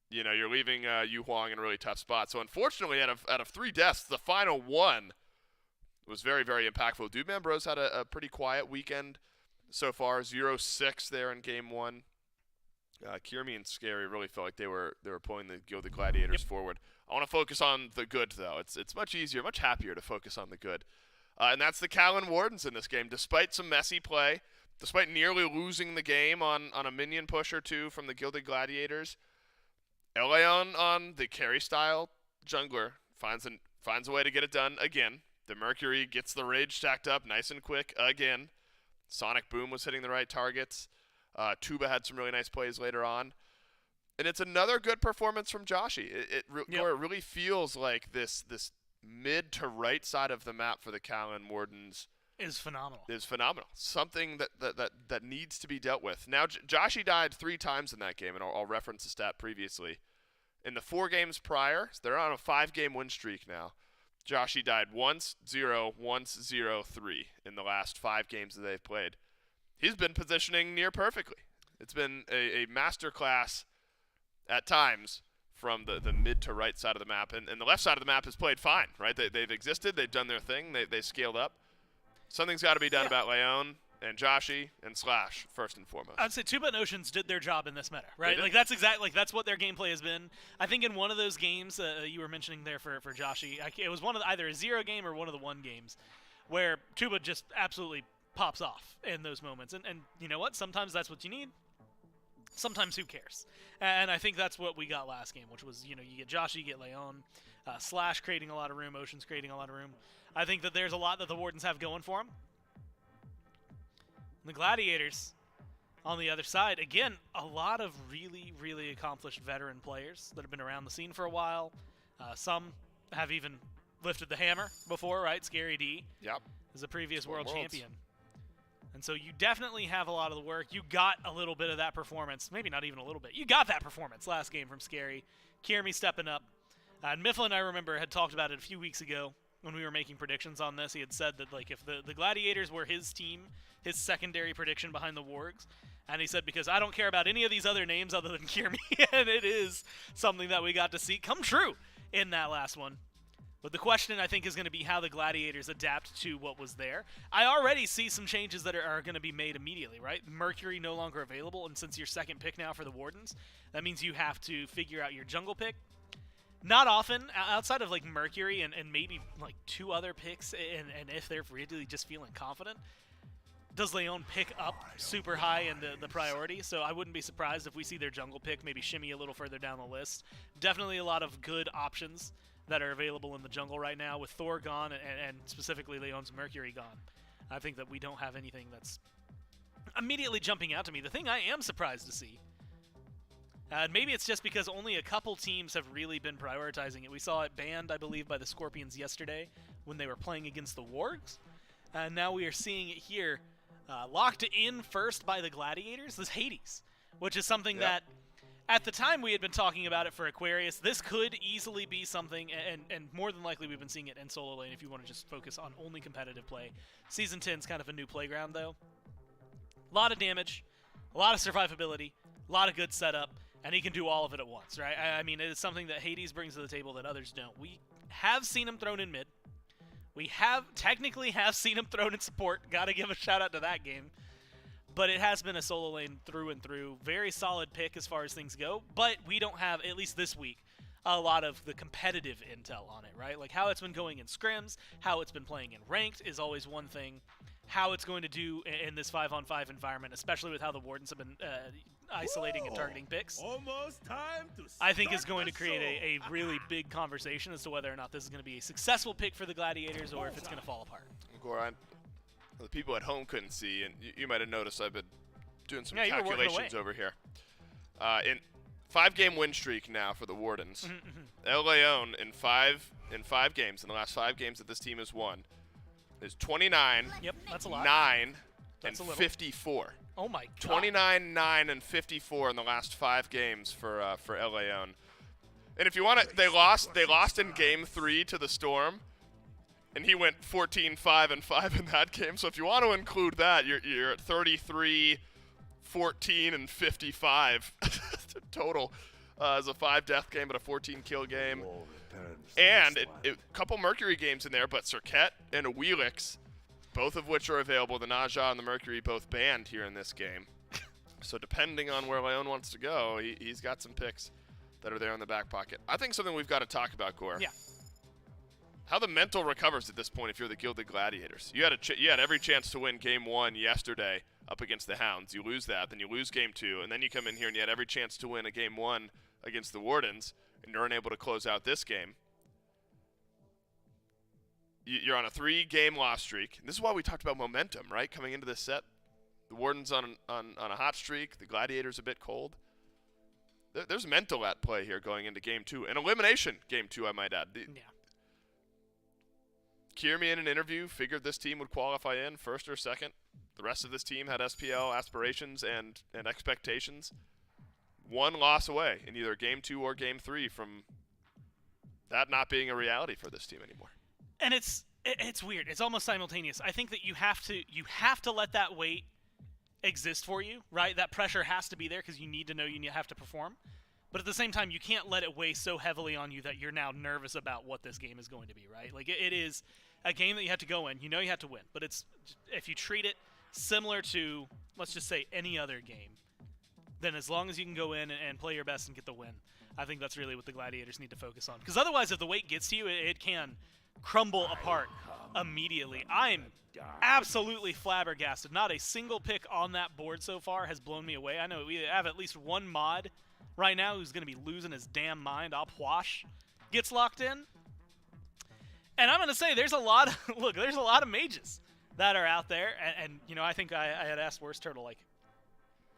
you're leaving Yu Huang in a really tough spot. So unfortunately, out of 3 deaths, the final one was very, very impactful. Dudeman Bros had a pretty quiet weekend so far. 0-6 there in game 1. Kirmi and Scary really felt like they were pulling the Gilded Gladiators forward. I want to focus on the good, though. It's much easier, much happier to focus on the good. And that's the Callan Wardens in this game. Despite some messy play, despite nearly losing the game on a minion push or 2 from the Gilded Gladiators, Eleon on the carry-style jungler finds a way to get it done again. The Mercury gets the rage stacked up nice and quick again. Sonic Boom was hitting the right targets. Tuba had some really nice plays later on. And it's another good performance from Joshi. It really feels like this mid to right side of the map for the Callan Wardens is phenomenal. Something that needs to be dealt with. Now, Joshi died 3 times in that game, and I'll reference the stat previously. In the 4 games prior, they're on a 5-game win streak now. Joshi died once, 0, once, 0, 3 in the last 5 games that they've played. He's been positioning near perfectly. It's been a masterclass at times from the mid to right side of the map. And the left side of the map has played fine, right? They've existed. They've done their thing. They scaled up. Something's got to be done about Leon and Joshi and Slash first and foremost. I'd say Tuba and Oceans did their job in this meta, right? Like that's what their gameplay has been. I think in one of those games you were mentioning there for Joshi, it was one of either a 0 game or one of the 1 games where Tuba just absolutely pops off in those moments. And you know what? Sometimes that's what you need. Sometimes who cares? And I think that's what we got last game, which was, you get Joshi, you get Leon, Slash creating a lot of room, Oceans creating a lot of room. I think that there's a lot that the Wardens have going for them. The Gladiators, on the other side, again, a lot of really, really accomplished veteran players that have been around the scene for a while. Some have even lifted the hammer before, right? Scary D is a previous world champion. And so you definitely have a lot of the work. You got a little bit of that performance. Maybe not even a little bit. You got that performance last game from Scary. Kirmi stepping up. And Mifflin, I remember, had talked about it a few weeks ago when we were making predictions on this. He had said that like if the Gladiators were his team, his secondary prediction behind the Wargs, and he said because I don't care about any of these other names other than Kierme, and it is something that we got to see come true in that last one. But the question, I think, is going to be how the Gladiators adapt to what was there. I already see some changes that are going to be made immediately, right? Mercury no longer available, and since you're second pick now for the Wardens, that means you have to figure out your jungle pick. Not often, outside of like Mercury and maybe like 2 other picks, and if they're really just feeling confident, does Leon pick up super high in the priority. So I wouldn't be surprised if we see their jungle pick maybe shimmy a little further down the list. Definitely a lot of good options that are available in the jungle right now with Thor gone and specifically Leon's Mercury gone. I think that we don't have anything that's immediately jumping out to me. The thing I am surprised to see, and maybe it's just because only a couple teams have really been prioritizing it. We saw it banned, I believe, by the Scorpions yesterday when they were playing against the Wargs. And now we are seeing it here locked in first by the Gladiators, this Hades, which is something that at the time we had been talking about it for Aquarius. This could easily be something, and more than likely we've been seeing it in solo lane if you want to just focus on only competitive play. Season 10 is kind of a new playground, though. A lot of damage, a lot of survivability, a lot of good setup, and he can do all of it at once, right? I mean, it is something that Hades brings to the table that others don't. We have seen him thrown in mid. We technically have seen him thrown in support. Got to give a shout out to that game. But it has been a solo lane through and through. Very solid pick as far as things go. But we don't have, at least this week, a lot of the competitive intel on it, right? Like how it's been going in scrims, how it's been playing in ranked is always one thing. How it's going to do in this 5-on-5 environment, especially with how the Wardens have been isolating and targeting picks, almost time to I think is going to create a really big conversation as to whether or not this is going to be a successful pick for the Gladiators or if it's going to fall apart. Goran, the people at home couldn't see, and you might have noticed I've been doing some you were working calculations away. over here. In 5-game win streak now for the Wardens. El Leon in five games, in the last 5 games that this team has won, is 29, Yep, that's a lot. 9, That's and a little. 54. Oh my god. 29, 9, and 54 in the last 5 games for El Leon. And if you want to, they lost in Game 3 to the Storm, and he went 14, 5, and 5 in that game. So if you want to include that, you're at 33, 14, and 55 total as a 5-death game, but a 14-kill game. And a couple Mercury games in there, but Serket and a Wheelix, both of which are available. The Naja and the Mercury both banned here in this game. So depending on where Leon wants to go, he's got some picks that are there in the back pocket. I think something we've got to talk about, Gore. Yeah. How the mental recovers at this point if you're the Gilded Gladiators. You had every chance to win Game 1 yesterday up against the Hounds. You lose that, then you lose Game 2, and then you come in here and you had every chance to win a Game 1 against the Wardens, and you're unable to close out this game. You're on a 3-game loss streak. This is why we talked about momentum, right? Coming into this set, the Warden's on a hot streak. The Gladiator's a bit cold. There's mental at play here going into Game 2. An elimination Game 2, I might add. Yeah. Kierme in an interview figured this team would qualify in first or second. The rest of this team had SPL aspirations and expectations. 1 loss away in either Game 2 or Game 3 from that not being a reality for this team anymore. And it's weird. It's almost simultaneous. I think that you have to let that weight exist for you, right? That pressure has to be there because you need to know you have to perform. But at the same time, you can't let it weigh so heavily on you that you're now nervous about what this game is going to be, right? Like it is a game that you have to go in. You know you have to win. But if you treat it similar to, let's just say, any other game, then as long as you can go in and play your best and get the win, I think that's really what the Gladiators need to focus on. Because otherwise, if the weight gets to you, it can crumble apart immediately. I'm absolutely flabbergasted. Not a single pick on that board so far has blown me away. I know we have at least one mod right now who's going to be losing his damn mind. Opwash gets locked in. And I'm going to say there's a lot of, there's a lot of mages that are out there. And you know, I think I had asked Worst Turtle, like,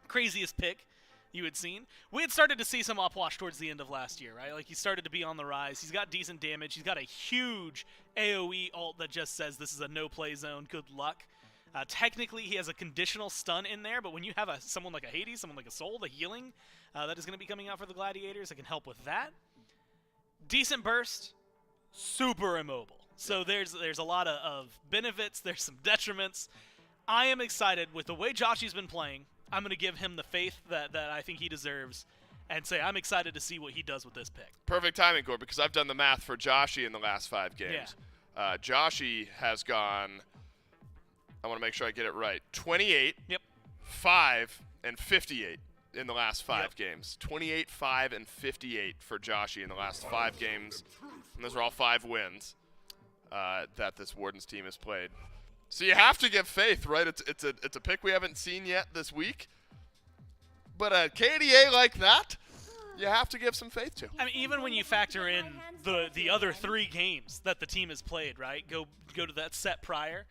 craziest pick you had seen. We had started to see some Opwash towards the end of last year, right? Like, he started to be on the rise. He's got decent damage. He's got a huge AoE ult that just says this is a no-play zone. Good luck. Technically, he has a conditional stun in there, but when you have someone like a Hades, someone like a Soul, the healing that is going to be coming out for the Gladiators, it can help with that. decent burst, super immobile. So there's a lot of benefits. There's some detriments. I am excited with the way Joshy's been playing. I'm going to give him the faith that I think he deserves and say I'm excited to see what he does with this pick. Perfect timing, Gore, because I've done the math for Joshy in the last 5 games. Yeah. Joshy has gone, I want to make sure I get it right, 28, Yep. 5, and 58 in the last 5 Yep. games. 28, 5, and 58 for Joshy in the last 5 games. And those are all 5 wins that this Wardens team has played. So you have to give faith, right? It's a pick we haven't seen yet this week. But a KDA like that, you have to give some faith to. I mean, even when you factor in the other 3 games that the team has played, right? Go to that set prior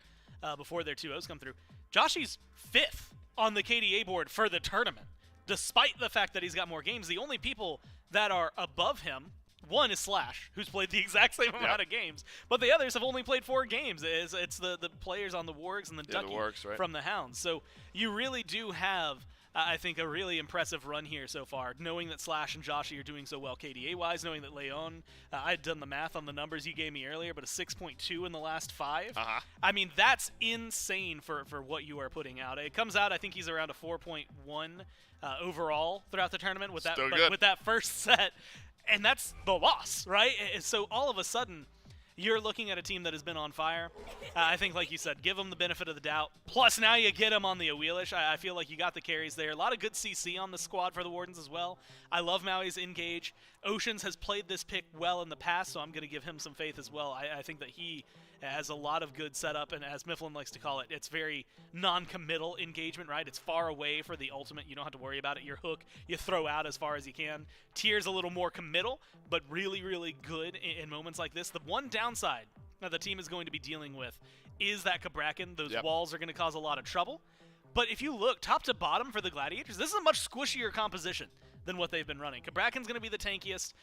before their 2-0s come through. Joshy's 5th on the KDA board for the tournament, despite the fact that he's got more games. The only people that are above him, one is Slash, who's played the exact same amount of games, but the others have only played 4 games. It's the players on the Wargs and the Ducky right? from the Hounds. So you really do have, I think, a really impressive run here so far, knowing that Slash and Joshy are doing so well KDA-wise, knowing that Leon, I had done the math on the numbers you gave me earlier, but a 6.2 in the last 5. I mean, that's insane for what you are putting out. It comes out, I think he's around a 4.1 overall throughout the tournament with that, with that first set. And that's the loss, right? So all of a sudden, you're looking at a team that has been on fire. I think, like you said, give them the benefit of the doubt. Plus, now you get them on the Awilish. I feel like you got the carries there. A lot of good CC on the squad for the Wardens as well. I love Maui's engage. Oceans has played this pick well in the past, so I'm going to give him some faith as well. I think that he has a lot of good setup, and as Mifflin likes to call it, it's very non-committal engagement, right? It's far away for the ultimate. You don't have to worry about it. Your hook, you throw out as far as you can. Tier's a little more committal, but really, really good in moments like this. The one downside that the team is going to be dealing with is that Cabrakan. Those walls are going to cause a lot of trouble. But if you look top to bottom for the Gladiators, this is a much squishier composition than what they've been running. Cabrakan's going to be the tankiest.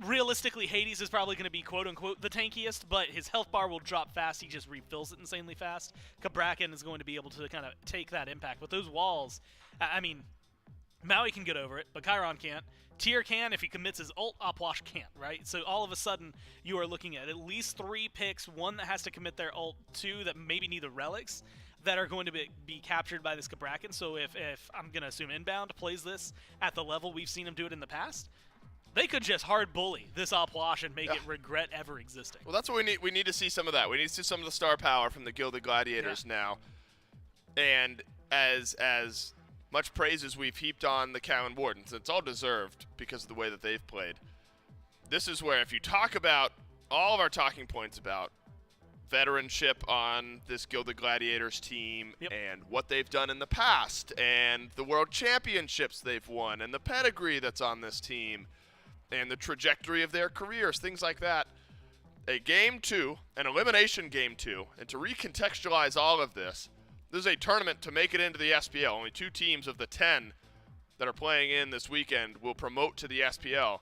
Realistically, Hades is probably going to be quote-unquote the tankiest, but his health bar will drop fast. He just refills it insanely fast. Cabrakan is going to be able to kind of take that impact. But those walls, I mean, Maui can get over it, but Chiron can't. Tier can if he commits his ult, Opwash can't, right? So all of a sudden, you are looking at least 3 picks, 1 that has to commit their ult, 2 that maybe need the relics, that are going to be captured by this Cabrakan. So if I'm going to assume Inbound plays this at the level we've seen him do it in the past, they could just hard bully this Opwash and make it regret ever existing. Well, that's what we need. We need to see some of that. We need to see some of the star power from the Gilded Gladiators now. And as much praise as we've heaped on the Callan Wardens, it's all deserved because of the way that they've played. This is where, if you talk about all of our talking points about veteranship on this Gilded Gladiators team and what they've done in the past and the world championships they've won and the pedigree that's on this team and the trajectory of their careers, things like that. A Game 2, an Elimination Game 2, and to recontextualize all of this, this is a tournament to make it into the SPL. Only 2 teams of the 10 that are playing in this weekend will promote to the SPL.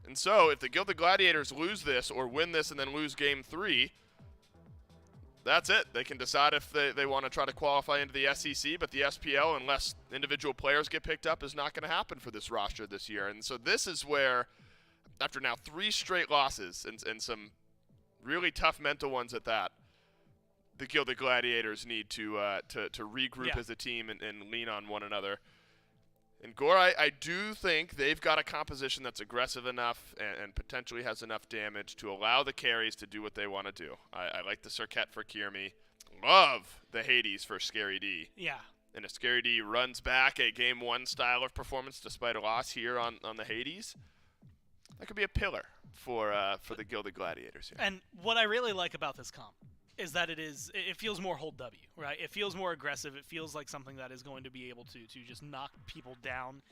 And so, if the Gilded Gladiators lose this or win this and then lose Game 3, that's it. They can decide if they want to try to qualify into the SEC, but the SPL, unless individual players get picked up, is not going to happen for this roster this year. And so this is where, after now 3 straight losses and some really tough mental ones at that, the Gilded Gladiators need to regroup as a team and lean on one another. And Gore, I do think they've got a composition that's aggressive enough and potentially has enough damage to allow the carries to do what they want to do. I like the Circuit for Kiermi. Love the Hades for Scary D. Yeah. And if Scary D runs back a Game 1 style of performance despite a loss here on the Hades, that could be a pillar for the Gilded Gladiators here. And what I really like about this comp is that it feels more hold W, right? It feels more aggressive. It feels like something that is going to be able to just knock people down.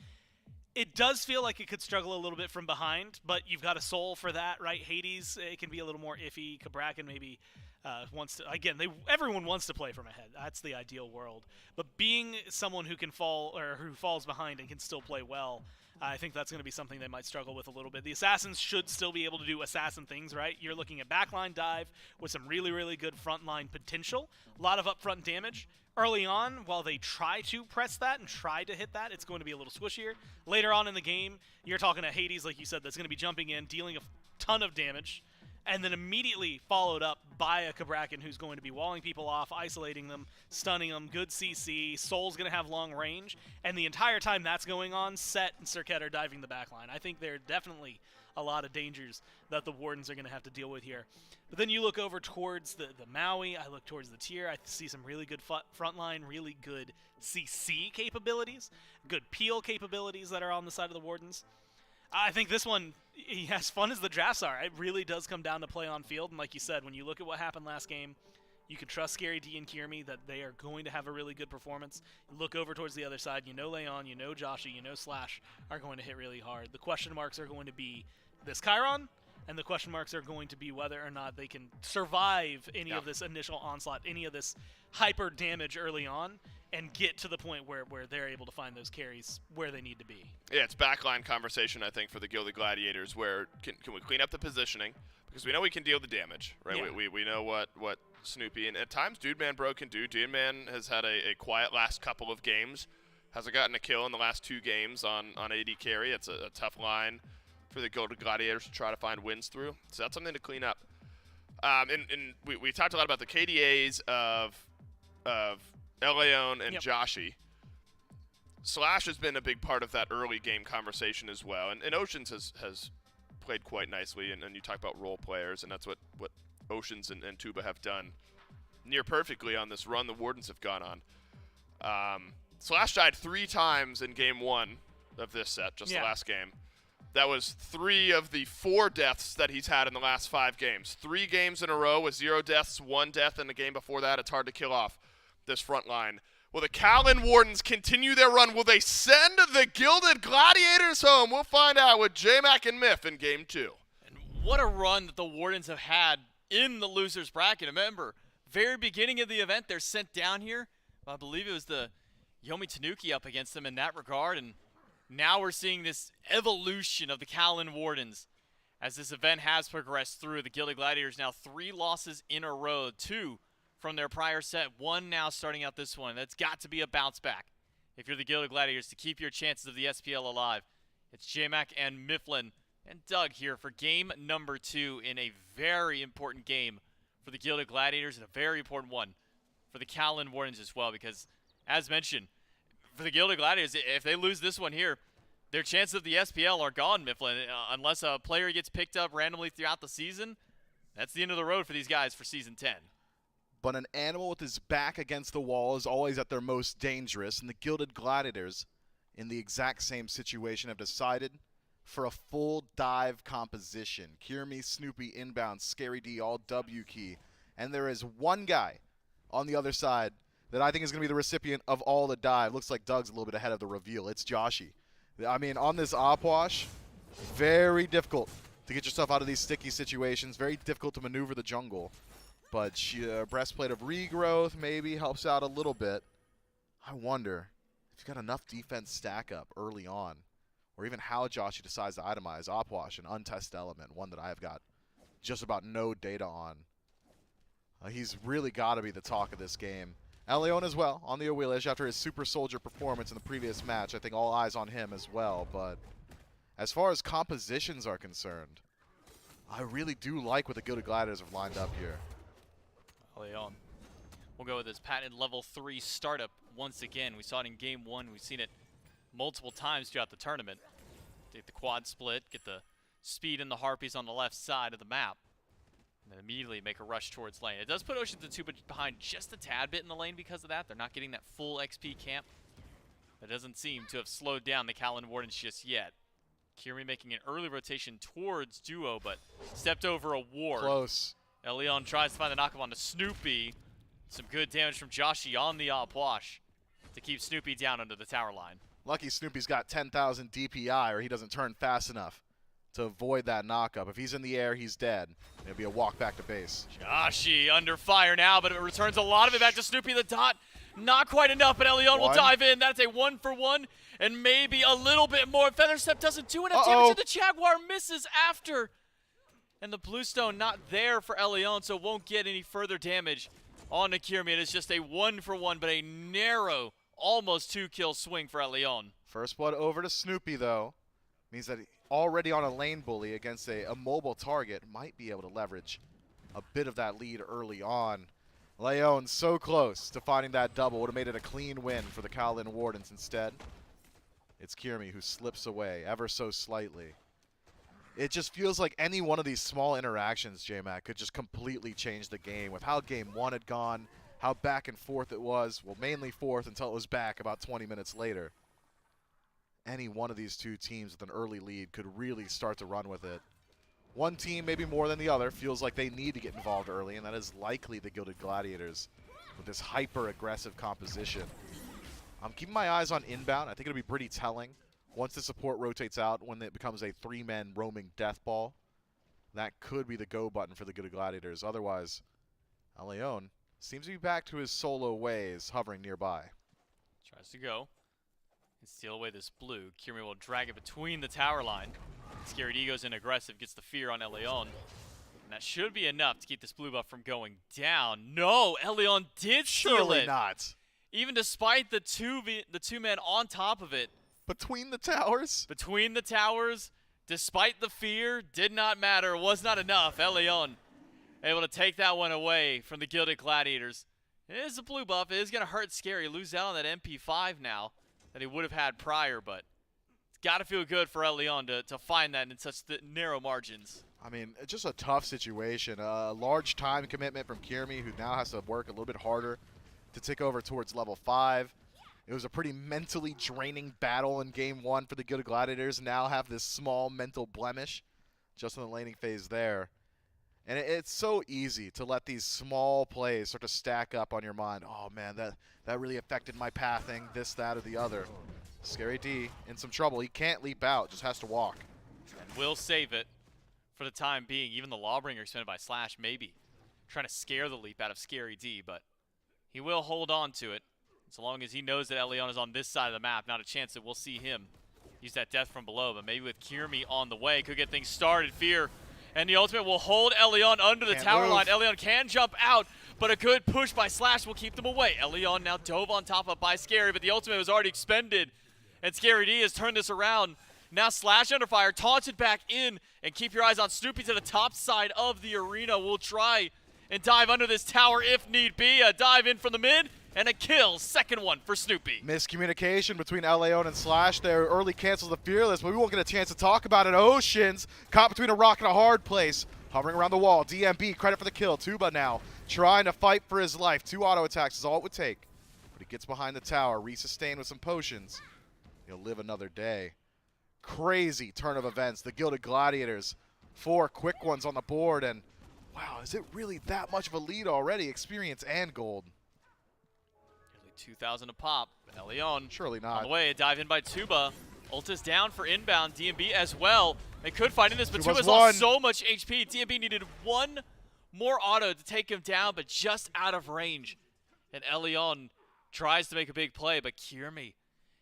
It does feel like it could struggle a little bit from behind, but you've got a soul for that, right? Hades, it can be a little more iffy. Cabrakan maybe wants to, again, everyone wants to play from ahead. That's the ideal world. But being someone who can fall, or who falls behind and can still play well, I think that's going to be something they might struggle with a little bit. The Assassins should still be able to do assassin things, right? You're looking at backline dive with some really, really good frontline potential. A lot of upfront damage. Early on, while they try to press that and try to hit that, it's going to be a little squishier. Later on in the game, you're talking to Hades, like you said, that's going to be jumping in, dealing a ton of damage, and then immediately followed up by a Cabrakan who's going to be walling people off, isolating them, stunning them, good CC, Soul's going to have long range, and the entire time that's going on, Set and Serket are diving the backline. I think there are definitely a lot of dangers that the Wardens are going to have to deal with here. But then you look over towards the Maui, I look towards the tier, I see some really good frontline, really good CC capabilities, good peel capabilities that are on the side of the Wardens. I think this one, as fun as the drafts are, it really does come down to play on field. And like you said, when you look at what happened last game, you can trust Scary D and Kierme that they are going to have a really good performance. Look over towards the other side. You know Leon, you know Joshi, you know Slash are going to hit really hard. The question marks are going to be this Chiron, and the question marks are going to be whether or not they can survive any of this initial onslaught, any of this hyper damage early on, and get to the point where they're able to find those carries where they need to be. Yeah, it's backline conversation, I think, for the Gilded Gladiators, where can we clean up the positioning? Because we know we can deal the damage, right? Yeah. We know what Snoopy, and at times Dude Man Bro can do. Dude Man has had a quiet last couple of games. Hasn't gotten a kill in the last 2 games on AD carry. It's a tough line for the Gilded Gladiators to try to find wins through. So that's something to clean up. And we talked a lot about the KDAs of Eleon and Joshi. Slash has been a big part of that early game conversation as well. And Oceans has played quite nicely. And you talk about role players, and that's what Oceans and Tuba have done near perfectly on this run the Wardens have gone on. Slash died 3 times in game 1 of this set, just the last game. That was 3 of the 4 deaths that he's had in the last 5 games. 3 games in a row with 0 deaths, 1 death in the game before that. It's hard to kill off this front line. Will the Callan Wardens continue their run? Will they send the Gilded Gladiators home? We'll find out with J-Mac and Myth in game 2. And what a run that the Wardens have had in the losers bracket. Remember, very beginning of the event, they're sent down here. I believe it was the Yomi Tanuki up against them in that regard, and now we're seeing this evolution of the Callan Wardens as this event has progressed through. The Gilded Gladiators now 3 losses in a row, 2 from their prior set, 1 now starting out this one. That's got to be a bounce back if you're the Gilded Gladiators to keep your chances of the SPL alive. It's J-Mac and Mifflin and Doug here for game number 2 in a very important game for the Gilded Gladiators, and a very important one for the Callan Wardens as well, because as mentioned, for the Gilded Gladiators, if they lose this one here, their chances of the SPL are gone, Mifflin. Unless a player gets picked up randomly throughout the season, that's the end of the road for these guys for Season 10. But an animal with his back against the wall is always at their most dangerous, and the Gilded Gladiators, in the exact same situation, have decided for a full dive composition. Kierme, Snoopy, inbound, Scary D, all W key. And there is one guy on the other side that I think is going to be the recipient of all the dive. Looks like Doug's a little bit ahead of the reveal. It's Joshi. I mean, on this Opwash, very difficult to get yourself out of these sticky situations. Very difficult to maneuver the jungle. But breastplate of regrowth maybe helps out a little bit. I wonder if you've got enough defense stack up early on, or even how Joshi decides to itemize Opwash, an untested element, one that I have got just about no data on. He's really got to be the talk of this game. Leon as well on the Awilish after his Super Soldier performance in the previous match. I think all eyes on him as well. But as far as compositions are concerned, I really do like what the Gilded Gladiators have lined up here. Leon. We'll go with this patented level 3 startup once again. We saw it in game 1. We've seen it multiple times throughout the tournament. Take the quad split, get the speed and the Harpies on the left side of the map, and then immediately make a rush towards lane. It does put Oceans and Tuba behind just a tad bit in the lane because of that. They're not getting that full XP camp. That doesn't seem to have slowed down the Callan Wardens just yet. Kierme making an early rotation towards Duo, but stepped over a ward. Close. Leon tries to find the knockup onto Snoopy. Some good damage from Joshi on the Opwash to keep Snoopy down under the tower line. Lucky Snoopy's got 10,000 DPI, or he doesn't turn fast enough to avoid that knockup. If he's in the air, he's dead. It'll be a walk back to base. Joshi under fire now, but it returns a lot of it back to Snoopy. The dot, not quite enough, but Leon will dive in. That's a 1-for-1, and maybe a little bit more. Featherstep doesn't do enough damage, and the Jaguar misses after. And the Bluestone not there for Leon, so won't get any further damage on Kierme. It is just a 1-for-1, but a narrow, almost 2-kill swing for Leon. First blood over to Snoopy, though. Means that already on a lane bully against a mobile target, might be able to leverage a bit of that lead early on. Leon so close to finding that double. Would have made it a clean win for the Kowloon Wardens. Instead, it's Kiermi who slips away ever so slightly. It just feels like any one of these small interactions, J-Mac, could just completely change the game. With how game one had gone, how back and forth it was. Well, mainly forth until it was back about 20 minutes later. Any one of these two teams with an early lead could really start to run with it. One team, maybe more than the other, feels like they need to get involved early, and that is likely the Gilded Gladiators with this hyper-aggressive composition. I'm keeping my eyes on inbound. I think it'll be pretty telling. Once the support rotates out, when it becomes a 3-man roaming death ball, that could be the go button for the Gilded Gladiators. Otherwise, Leon seems to be back to his solo ways, hovering nearby. Tries to go and steal away this blue. Kiermi will drag it between the tower line. Scary D goes in aggressive, gets the fear on Elion. And that should be enough to keep this blue buff from going down. No, Elion did steal Surely it. not. Even despite the two men on top of it. Between the towers? Between the towers, despite the fear, did not matter, was not enough. Elion able to take that one away from the Gilded Gladiators. It is a blue buff. It is going to hurt Scary. Lose out on that MP5 now that he would have had prior, but it's got to feel good for Elion to find that in such narrow margins. I mean, it's just a tough situation. A large time commitment from Kiermi, who now has to work a little bit harder to tick over towards level 5. It was a pretty mentally draining battle in game 1 for the Gilded Gladiators. Now have this small mental blemish just in the laning phase there. And it's so easy to let these small plays start to stack up on your mind. Oh man, that really affected my pathing, this, that, or the other. Scary D in some trouble. He can't leap out, just has to walk. And will save it for the time being. Even the Lawbringer extended by Slash, maybe trying to scare the leap out of Scary D, but he will hold on to it. So long as he knows that Elion is on this side of the map, not a chance that we'll see him use that death from below. But maybe with Kiermi on the way, could get things started. Fear. And the ultimate will hold Elion under the tower line. Elion can jump out, but a good push by Slash will keep them away. Elion now dove on top of by Scary, but the ultimate was already expended. And Scary D has turned this around. Now Slash under fire, taunted back in, and keep your eyes on Snoopy to the top side of the arena. We'll try and dive under this tower if need be. A dive in from the mid. And a kill, second one for Snoopy. Miscommunication between Leon and Slash there. Early cancels the Fearless, but we won't get a chance to talk about it. Oceans caught between a rock and a hard place. Hovering around the wall. DMB, credit for the kill. Tuba now trying to fight for his life. 2 auto attacks is all it would take. But he gets behind the tower, resustained with some potions. He'll live another day. Crazy turn of events. The Gilded Gladiators, 4 quick ones on the board. And wow, is it really that much of a lead already? Experience and gold. 2,000 a pop. Elion surely not. On the way, a dive in by Tuba. Ult is down for inbound. DMB as well. They could fight in this, but Tuba's lost so much HP. DMB needed one more auto to take him down, but just out of range. And Elion tries to make a big play, but Kiermi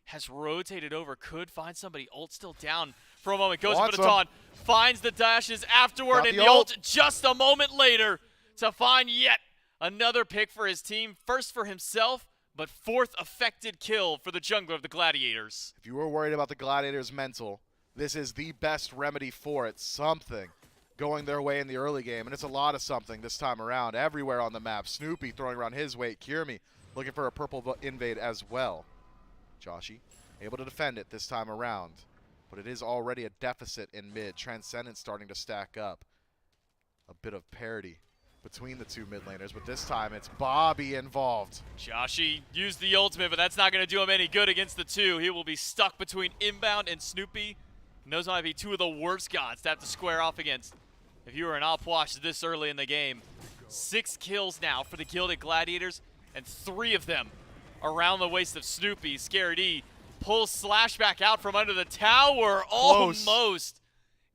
has rotated over. Could find somebody. Ult still down for a moment. Goes for the taunt. Finds the dashes afterward, and the ult just a moment later to find yet another pick for his team. First for himself, but 4th affected kill for the jungler of the Gladiators. If you were worried about the Gladiators' mental, this is the best remedy for it. Something going their way in the early game, and it's a lot of something this time around. Everywhere on the map. Snoopy throwing around his weight. Kiermi looking for a purple invade as well. Joshi able to defend it this time around, but it is already a deficit in mid. Transcendence starting to stack up. A bit of parity between the 2 mid laners, but this time it's Bobby involved. Joshi used the ultimate, but that's not going to do him any good against the 2. He will be stuck between inbound and Snoopy. And those might be 2 of the worst gods to have to square off against if you were an Opwash this early in the game. 6 kills now for the Gilded Gladiators, and 3 of them around the waist of Snoopy. Scary D pulls Slash back out from under the tower. Close. Almost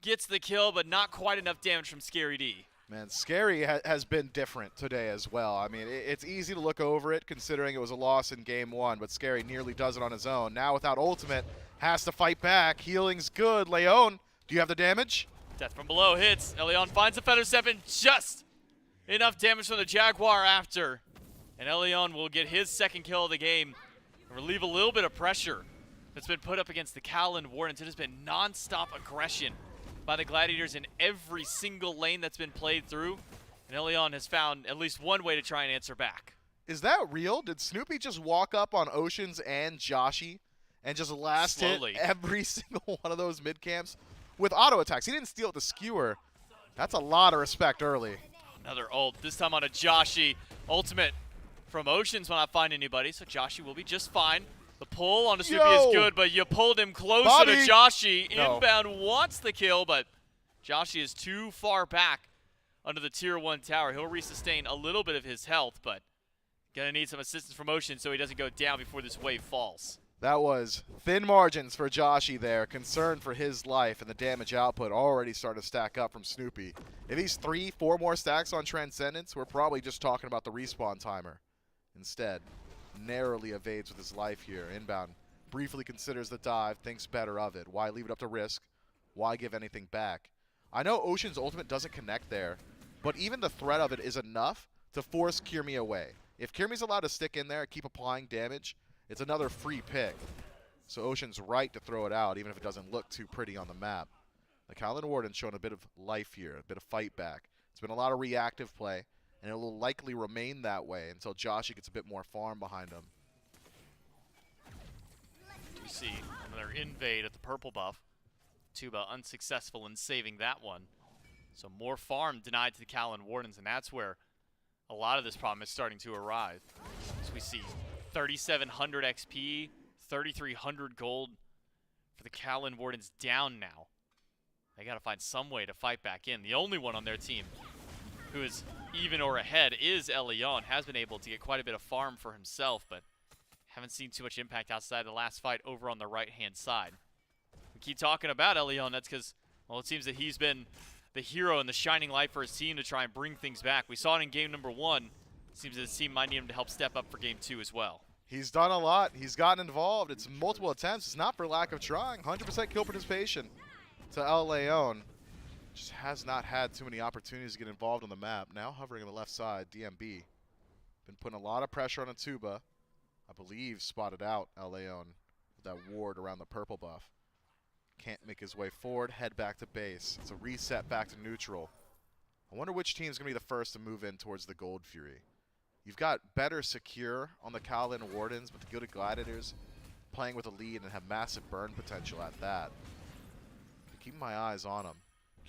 gets the kill, but not quite enough damage from Scary D. Man, Scary has been different today as well. I mean, it's easy to look over it considering it was a loss in game 1, but Scary nearly does it on his own. Now without ultimate, has to fight back. Healing's good. Leon, do you have the damage? Death from below hits. Elion finds the Feather Step, and just enough damage from the Jaguar after. And Elion will get his 2nd kill of the game and relieve a little bit of pressure that's been put up against the Callan Wardens. It has been non-stop aggression by the Gladiators in every single lane that's been played through. And Elion has found at least one way to try and answer back. Is that real? Did Snoopy just walk up on Oceans and Joshy and just last Slowly. hit every single one of those mid camps with auto attacks? He didn't steal the skewer. That's a lot of respect early. Another ult, this time on a Joshy. Ultimate from Oceans will not find anybody, so Joshy will be just fine. The pull on the Snoopy is good, but you pulled him closer Bobby. to Joshy. No. Inbound wants the kill, but Joshy is too far back under the tier 1 tower. He'll resustain a little bit of his health, but gonna need some assistance from Ocean so he doesn't go down before this wave falls. That was thin margins for Joshy there. Concerned for his life, and the damage output already started to stack up from Snoopy. If he's 3-4 more stacks on Transcendence, we're probably just talking about the respawn timer. Instead, narrowly evades with his life here. Inbound briefly considers the dive, thinks better of it. Why leave it up to risk? Why give anything back? I know Ocean's ultimate doesn't connect there, but even the threat of it is enough to force Kirmi away. If Kirmi's allowed to stick in there, keep applying damage, it's another free pick. So Ocean's right to throw it out, even if it doesn't look too pretty on the map. The Callan Warden's showing a bit of life here, a bit of fight back. It's been a lot of reactive play, and it will likely remain that way until Joshy gets a bit more farm behind him. We see another invade at the purple buff. Tuba unsuccessful in saving that one. So more farm denied to the Callan Wardens, and that's where a lot of this problem is starting to arrive. So we see 3,700 XP, 3,300 gold for the Callan Wardens down now. They got to find some way to fight back in. The only one on their team who is even or ahead is Elion. Has been able to get quite a bit of farm for himself, but haven't seen too much impact outside the last fight over on the right-hand side. We keep talking about Elion. That's because, well, it seems that he's been the hero and the shining light for his team to try and bring things back. We saw it in game number 1. Seems that his team might need him to help step up for game 2 as well. He's done a lot. He's gotten involved. It's multiple attempts. It's not for lack of trying. 100% kill participation to El Leon. Just has not had too many opportunities to get involved on the map. Now hovering on the left side, DMB. Been putting a lot of pressure on a Tuba. I believe spotted out El Leon with that ward around the purple buff. Can't make his way forward, head back to base. It's a reset back to neutral. I wonder which team's going to be the first to move in towards the Gold Fury. You've got better secure on the Callan Wardens, but the Gilded Gladiators playing with a lead and have massive burn potential at that. Keeping my eyes on him.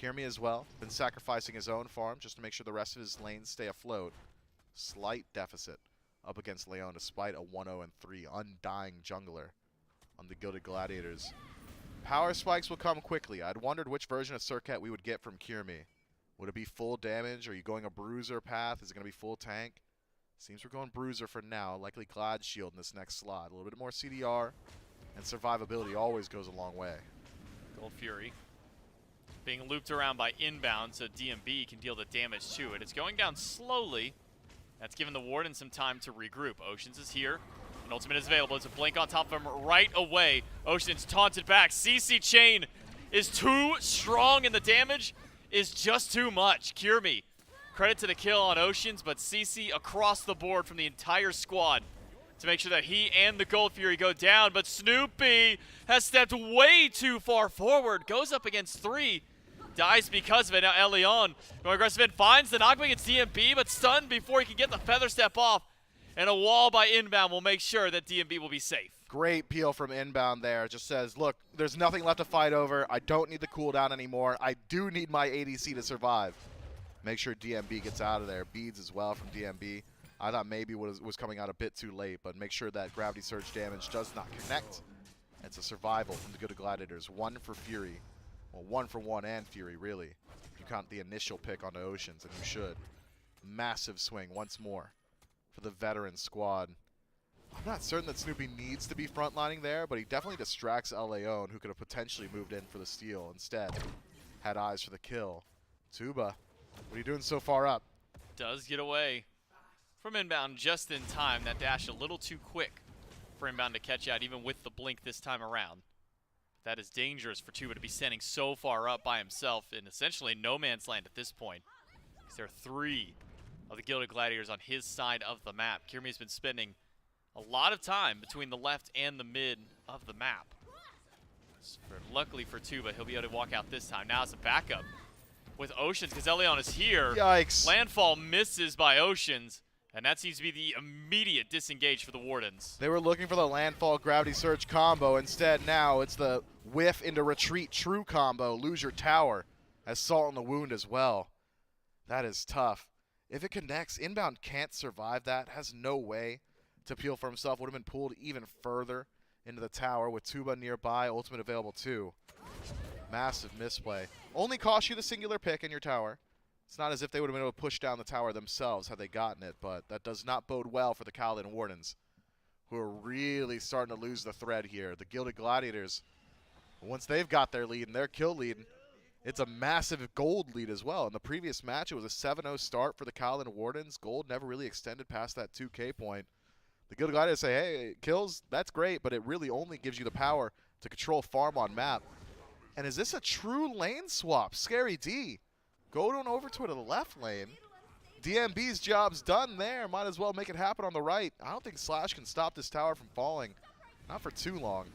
Kirmi as well, been sacrificing his own farm just to make sure the rest of his lanes stay afloat. Slight deficit up against Leon despite a 1-0-3 undying jungler on the Gilded Gladiators. Power spikes will come quickly. I'd wondered which version of Surcat we would get from Kirmi. Would it be full damage? Are you going a bruiser path? Is it going to be full tank? Seems we're going bruiser for now. Likely Glad Shield in this next slot. A little bit more CDR and survivability always goes a long way. Gold Fury being looped around by inbound, so DMB can deal the damage to it. It's going down slowly. That's given the Warden some time to regroup. Oceans is here. An ultimate is available. It's a blink on top of him right away. Oceans taunted back. CC Chain is too strong, and the damage is just too much. Kirmi, credit to the kill on Oceans, but CC across the board from the entire squad to make sure that he and the Gold Fury go down. But Snoopy has stepped way too far forward. Goes up against 3. Dies because of it. Now Elion going aggressive and finds the knockback against DMB, but stunned before he can get the feather step off. And a wall by inbound will make sure that DMB will be safe. Great peel from inbound there. Just says, look, there's nothing left to fight over. I don't need the cooldown anymore. I do need my ADC to survive. Make sure DMB gets out of there. Beads as well from DMB. I thought maybe was coming out a bit too late, but make sure that gravity surge damage does not connect. It's a survival from the Gilded Gladiators. 1 for Fury. Well, 1 for 1 and Fury, really. If you count the initial pick onto Oceans, and you should. Massive swing once more for the veteran squad. I'm not certain that Snoopy needs to be frontlining there, but he definitely distracts El Leon, who could have potentially moved in for the steal. Instead, had eyes for the kill. Tuba, what are you doing so far up? Does get away from inbound just in time. That dash a little too quick for inbound to catch out, even with the blink this time around. That is dangerous for Tuba to be standing so far up by himself in essentially no man's land at this point. There are 3 of the Gilded Gladiators on his side of the map. Kirmi's been spending a lot of time between the left and the mid of the map. Luckily for Tuba, he'll be able to walk out this time. Now it's a backup with Oceans because Elion is here. Yikes. Landfall misses by Oceans, and that seems to be the immediate disengage for the Wardens. They were looking for the landfall gravity surge combo. Instead, now it's the whiff into retreat true combo. Lose your tower as Salt in the Wound as well. That is tough. If it connects, Inbound can't survive that. Has no way to peel for himself. Would have been pulled even further into the tower with Tuba nearby. Ultimate available too. Massive misplay. Only cost you the singular pick in your tower. It's not as if they would have been able to push down the tower themselves had they gotten it, but that does not bode well for the Kaladin Wardens, who are really starting to lose the thread here. The Gilded Gladiators, once they've got their lead and their kill lead, it's a massive gold lead as well. In the previous match, it was a 7-0 start for the Kaladin Wardens. Gold never really extended past that 2K point. The Gilded Gladiators say, hey, kills, that's great, but it really only gives you the power to control farm on map. And is this a true lane swap? Scary D. Gold on over to the left lane. DMB's job's done there. Might as well make it happen on the right. I don't think Slash can stop this tower from falling. Not for too long.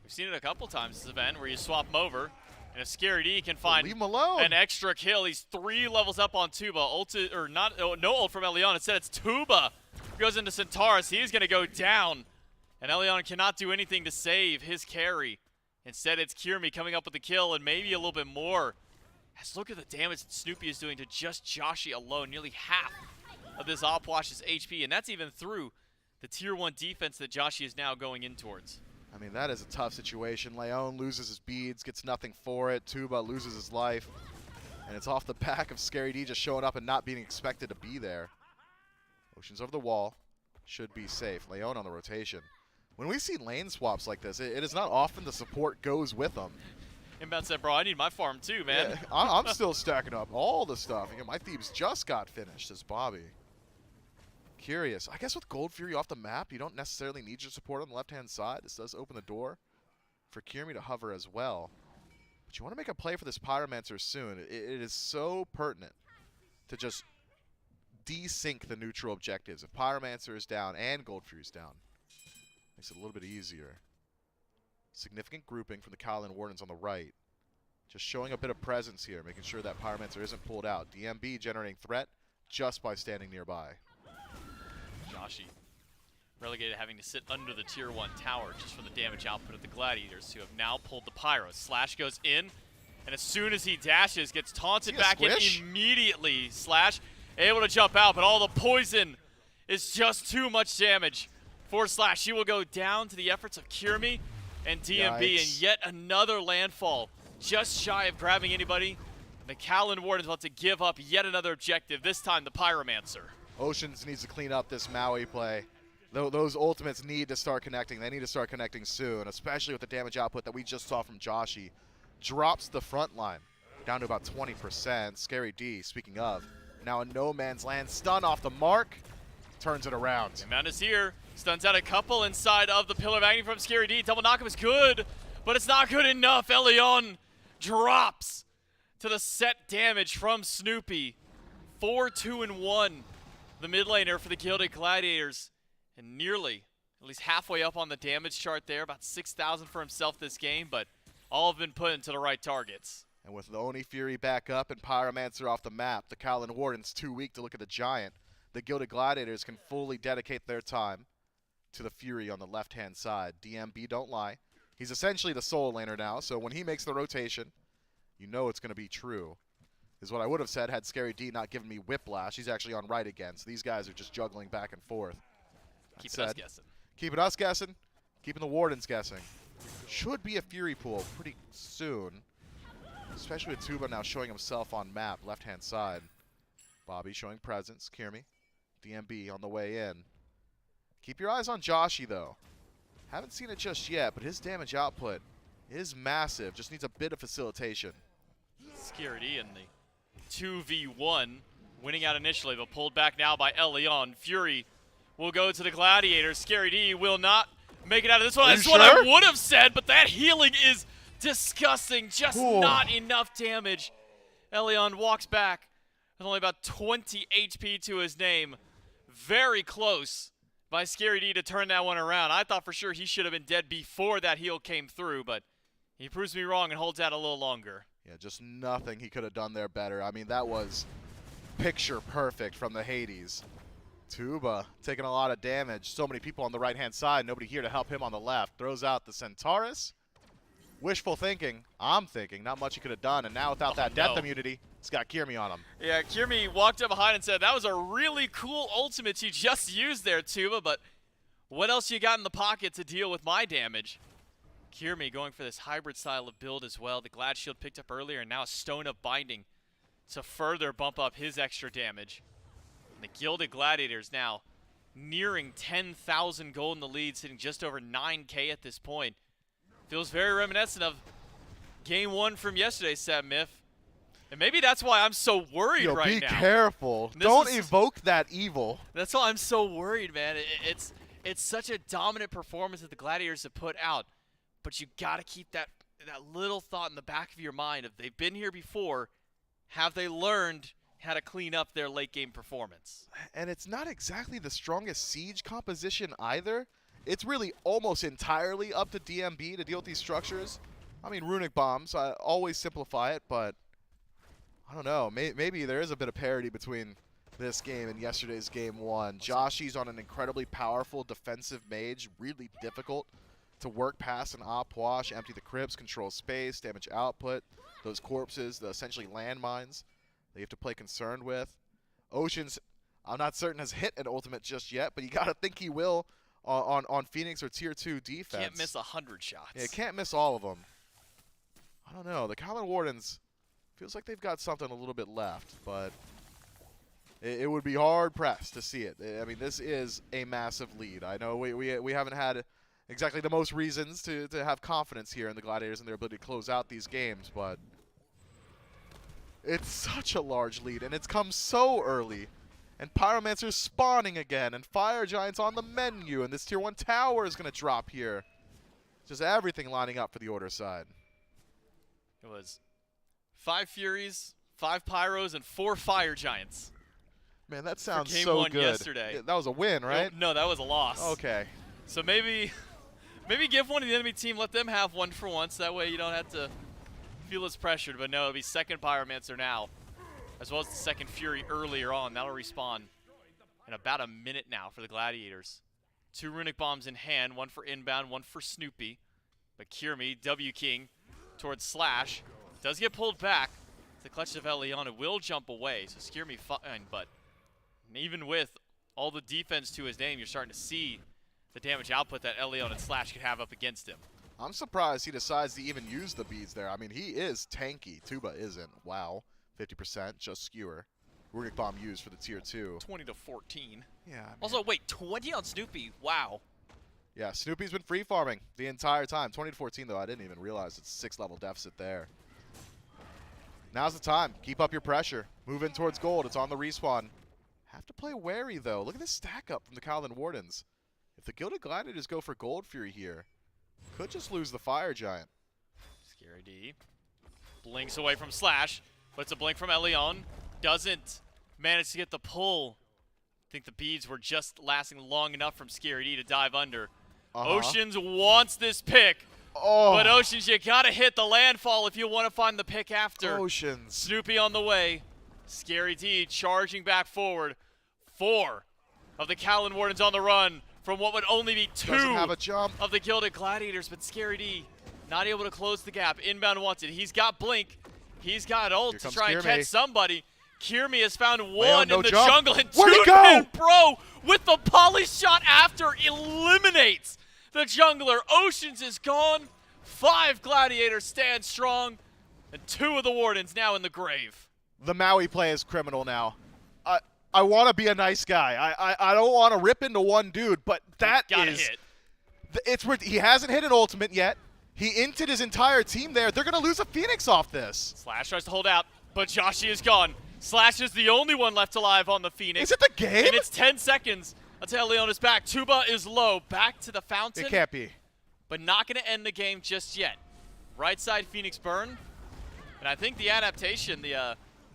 We've seen it a couple times this event where you swap them over, and if Scary D can find leave him alone. An extra kill, he's 3 levels up on Tuba. No ult from Elion. Instead, it's Tuba. Goes into Centaurus. He's going to go down, and Elion cannot do anything to save his carry. Instead, it's Kiermi coming up with the kill and maybe a little bit more. Let's look at the damage that Snoopy is doing to just Joshi alone. Nearly half of this Opwash's HP, and that's even through the Tier 1 defense that Joshi is now going in towards. I mean, that is a tough situation. Leon loses his beads, gets nothing for it. Tuba loses his life. And it's off the back of Scary D just showing up and not being expected to be there. Oceans over the wall. Should be safe. Leon on the rotation. When we see lane swaps like this, it is not often the support goes with them. Inbound said, bro, I need my farm too, man. Yeah, I'm still stacking up all the stuff. Again, my Thebes just got finished as Bobby. Curious. I guess with Gold Fury off the map, you don't necessarily need your support on the left-hand side. This does open the door for Kiermi to hover as well. But you want to make a play for this Pyromancer soon. It is so pertinent to just desync the neutral objectives. If Pyromancer is down and Gold Fury is down, makes it a little bit easier. Significant grouping from the Kaladin Wardens on the right. Just showing a bit of presence here, making sure that Pyromancer isn't pulled out. DMB generating threat just by standing nearby. Joshi relegated having to sit under the Tier 1 tower just for the damage output of the Gladiators, who have now pulled the Pyro. Slash goes in, and as soon as he dashes, gets taunted back in immediately. Slash able to jump out, but all the poison is just too much damage for Slash. He will go down to the efforts of Kiermi and DMB, and yet another landfall. Just shy of grabbing anybody. The Kaladin Warden is about to give up yet another objective, this time the Pyromancer. Oceans needs to clean up this Maui play. Those ultimates need to start connecting. They need to start connecting soon, especially with the damage output that we just saw from Joshi. Drops the front line down to about 20%. Scary D, speaking of, now a no man's land. Stun off the mark. Turns it around. Inbound is here. Stuns out a couple inside of the Pillar of Agony from Scary D. Double knockup is good, but it's not good enough. Elion drops to the set damage from Snoopy. 4-2-1. The mid laner for the Gilded Gladiators. And nearly, at least halfway up on the damage chart there. About 6,000 for himself this game, but all have been put into the right targets. And with Oni Fury back up and Pyromancer off the map, the Kaladin Warden's too weak to look at the Giant. The Gilded Gladiators can fully dedicate their time to the Fury on the left-hand side. DMB, don't lie. He's essentially the solo laner now, so when he makes the rotation, you know it's going to be true. Is what I would have said had Scary D not given me Whiplash. He's actually on right again, so these guys are just juggling back and forth. Keeping us guessing. Keeping us guessing, keeping the Wardens guessing. Should be a Fury pool pretty soon, especially with Tuba now showing himself on map, left-hand side. Bobby showing presence, Kiermi. DMB on the way in. Keep your eyes on Joshi, though. Haven't seen it just yet, but his damage output is massive. Just needs a bit of facilitation. Scary D in the 2v1, winning out initially, but pulled back now by Elion. Fury will go to the Gladiators. Scary D will not make it out of this one. That's what I would have said, but that healing is disgusting. Just not enough damage. Elion walks back with only about 20 HP to his name. Very close by Scary D to turn that one around. I thought for sure he should have been dead before that heal came through, but he proves me wrong and holds out a little longer. Yeah, just nothing he could have done there better. I mean, that was picture perfect from the Hades. Tuba taking a lot of damage. So many people on the right-hand side. Nobody here to help him on the left. Throws out the Centaurus. Wishful thinking. I'm thinking. Not much he could have done. And now without that death immunity, he's got Kirmi on him. Yeah, Kirmi walked up behind and said, that was a really cool ultimate you just used there, Tuba, but what else you got in the pocket to deal with my damage? Kirmi going for this hybrid style of build as well. The Glad Shield picked up earlier, and now a Stone of Binding to further bump up his extra damage. And the Gilded Gladiators now nearing 10,000 gold in the lead, sitting just over 9K at this point. Feels very reminiscent of game one from yesterday, Sam Miff. And maybe that's why I'm so worried right now. Be careful. Don't evoke that evil. That's why I'm so worried, man. It's such a dominant performance that the Gladiators have put out. But you got to keep that little thought in the back of your mind of they've been here before. Have they learned how to clean up their late game performance? And it's not exactly the strongest siege composition either. It's really almost entirely up to DMB to deal with these structures. I mean, runic bombs, I always simplify it, but I don't know. Maybe there is a bit of parity between this game and yesterday's game one. Joshy's on an incredibly powerful defensive mage, really difficult to work past an op wash, empty the crypts, control space, damage output, those corpses, the essentially landmines that you have to play concerned with. Oceans, I'm not certain has hit an ultimate just yet, but you got to think he will on Phoenix or tier 2 defense. Can't miss 100 shots. Yeah, can't miss all of them. I don't know. The Callan Wardens feels like they've got something a little bit left, but it would be hard pressed to see it. I mean, this is a massive lead. I know we haven't had exactly the most reasons to have confidence here in the Gladiators and their ability to close out these games, but it's such a large lead, and it's come so early. And Pyromancer's spawning again, and Fire Giant's on the menu, and this tier 1 tower is going to drop here. Just everything lining up for the Order side. It was 5 Furies, 5 Pyros, and 4 Fire Giants. Man, that sounds game so one good. Yesterday. Yeah, that was a win, right? No, that was a loss. Okay. So maybe give one to the enemy team, let them have one for once. That way you don't have to feel as pressured. But no, it'll be second Pyromancer now, as well as the second Fury earlier on. That'll respawn in about a minute now for the Gladiators. 2 runic bombs in hand, one for inbound, one for Snoopy. But Kirmi, W King, towards Slash. Does get pulled back. The clutch of Eliana will jump away, so Skirmy fine, but even with all the defense to his name, you're starting to see the damage output that Elion and Slash could have up against him. I'm surprised he decides to even use the beads there. I mean, he is tanky. Tuba isn't. Wow. 50%, just skewer. Runic Bomb used for the tier 2. 20 to 14. Yeah. Man. Also, wait, 20 on Snoopy. Wow. Yeah, Snoopy's been free farming the entire time. 20 to 14, though. I didn't even realize it's a 6-level deficit there. Now's the time. Keep up your pressure. Move in towards gold. It's on the respawn. Have to play wary, though. Look at this stack up from the Calvin Wardens. If the Gilded Gladiators go for Gold Fury here, could just lose the Fire Giant. Scary D blinks away from Slash, but it's a blink from Elion. Doesn't manage to get the pull. I think the beads were just lasting long enough from Scary D to dive under. Oceans wants this pick. Oh. But Oceans, you gotta hit the landfall if you want to find the pick after. Oceans. Snoopy on the way. Scary D charging back forward. 4 of the Callan Wardens on the run from what would only be 2 have a jump. of the Gilded Gladiators, but Scary D not able to close the gap. Inbound wants it. He's got Blink. He's got ult to try and catch somebody. Kirmi has found one in the jungle, and Two-Man Pro with the polish shot after eliminates the jungler. Oceans is gone. 5 Gladiators stand strong, and 2 of the Wardens now in the grave. The Maui play is criminal now. I want to be a nice guy. I don't want to rip into one dude, but that is... It's he hasn't hit an ultimate yet. He inted his entire team there. They're going to lose a Phoenix off this. Slash tries to hold out, but Joshi is gone. Slash is the only one left alive on the Phoenix. Is it the game? And it's 10 seconds until Leon is back. Tuba is low. Back to the fountain. It can't be. But not going to end the game just yet. Right side Phoenix burn. And I think the adaptation,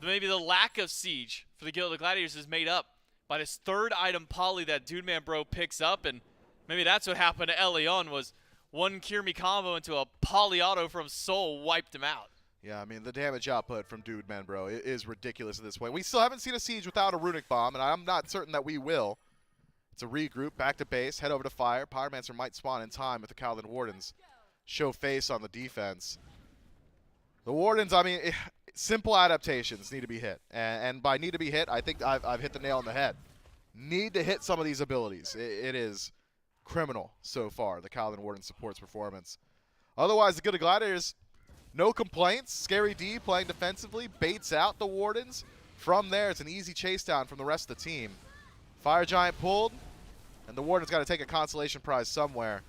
maybe the lack of siege for the Gilded Gladiators is made up by this third item poly that Dude Man Bro picks up, and maybe that's what happened to Elion was one Kirmi combo into a poly auto from Soul wiped him out. Yeah, I mean, the damage output from Dude Man Bro is ridiculous at this point. We still haven't seen a Siege without a Runic Bomb, and I'm not certain that we will. It's a regroup, back to base, head over to Fire. Pyromancer might spawn in time if the Cowlin Wardens show face on the defense. The Wardens, I mean, simple adaptations need to be hit. And by need to be hit, I think I've hit the nail on the head. Need to hit some of these abilities. It is criminal so far, the Cowlin Warden support's performance. Otherwise, the Good Gladiators, no complaints. Scary D playing defensively, baits out the Wardens. From there, it's an easy chase down from the rest of the team. Fire Giant pulled, and the Warden's got to take a consolation prize somewhere.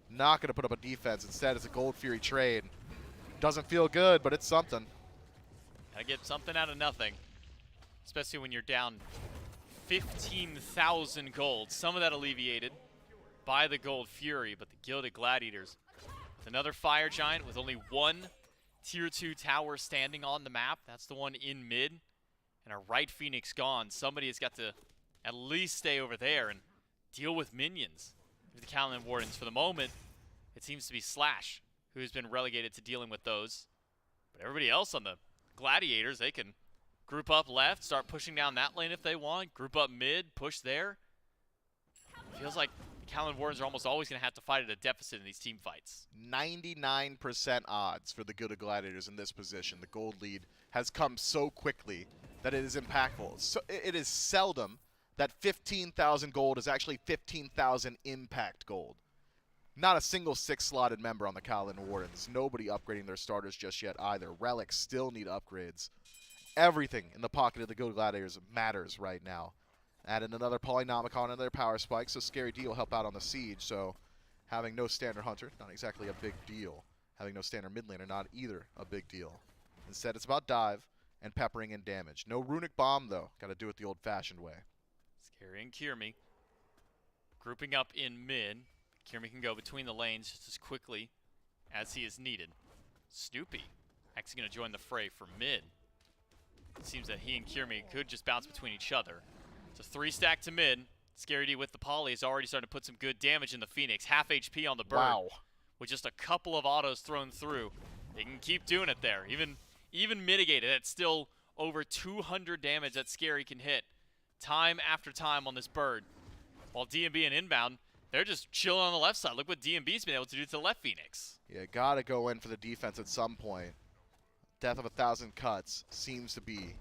Not going to put up a defense. Instead, it's a Gold Fury trade. Doesn't feel good, but it's something. Gotta get something out of nothing, especially when you're down 15,000 gold. Some of that alleviated by the Gold Fury, but the Gilded Gladiators with another Fire Giant with only one Tier 2 tower standing on the map. That's the one in mid. And our right Phoenix gone. Somebody has got to at least stay over there and deal with minions. The Cowlin Wardens, for the moment, it seems to be Slash who's been relegated to dealing with those. But everybody else on the Gladiators, they can group up left, start pushing down that lane if they want, group up mid, push there. Feels like the Cowlin Wardens are almost always going to have to fight at a deficit in these team fights. 99% odds for the Good Gladiators in this position. The gold lead has come so quickly that it is impactful. So it is seldom that 15,000 gold is actually 15,000 impact gold. Not a single 6-slotted member on the Cowlin Wardens. Nobody upgrading their starters just yet either. Relics still need upgrades. Everything in the pocket of the Good Gladiators matters right now. Add in another Polynomicon, another Power Spike, so Scary D will help out on the Siege. So having no standard Hunter, not exactly a big deal. Having no standard mid laner, not either a big deal. Instead, it's about dive and peppering in damage. No Runic Bomb, though. Got to do it the old-fashioned way. Scary and Kirmi grouping up in mid. Kirmi can go between the lanes just as quickly as he is needed. Snoopy actually going to join the fray for mid. It seems that he and Kirmi could just bounce between each other. It's a 3-stack to mid. Scary D with the poly is already starting to put some good damage in the Phoenix. Half HP on the bird. Wow. With just a couple of autos thrown through. They can keep doing it there. Even mitigated. It's still over 200 damage that Scary can hit time after time on this bird. While DMB and Inbound, they're just chilling on the left side. Look what DMB's been able to do to the left Phoenix. Yeah, gotta go in for the defense at some point. Death of 1,000 cuts seems to be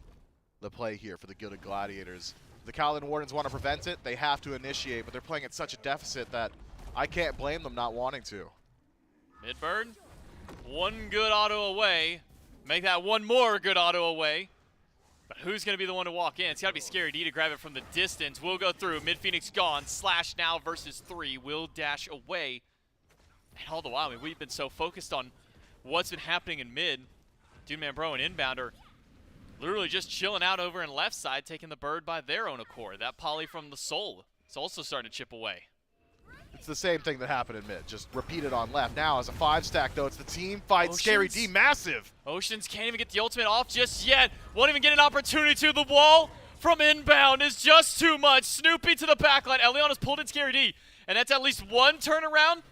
the play here for the Gilded Gladiators. The Cowlin Wardens want to prevent it. They have to initiate, but they're playing at such a deficit that I can't blame them not wanting to. Midbird, one good auto away. Make that one more good auto away. But who's going to be the one to walk in? It's got to be Scary D to grab it from the distance. We'll go through. Mid Phoenix gone. Slash now versus 3. Will dash away. And all the while, I mean, we've been so focused on what's been happening in mid. Dude Man Bro and Inbound are literally just chilling out over in left side, taking the bird by their own accord. That poly from the Soul is also starting to chip away. It's the same thing that happened in mid, just repeated on left. Now as a 5-stack though, it's the team fight. Oceans. Scary D, massive. Oceans can't even get the ultimate off just yet. Won't even get an opportunity to. The wall from Inbound is just too much. Snoopy to the backline. Elion has pulled in Scary D, and that's at least one turnaround.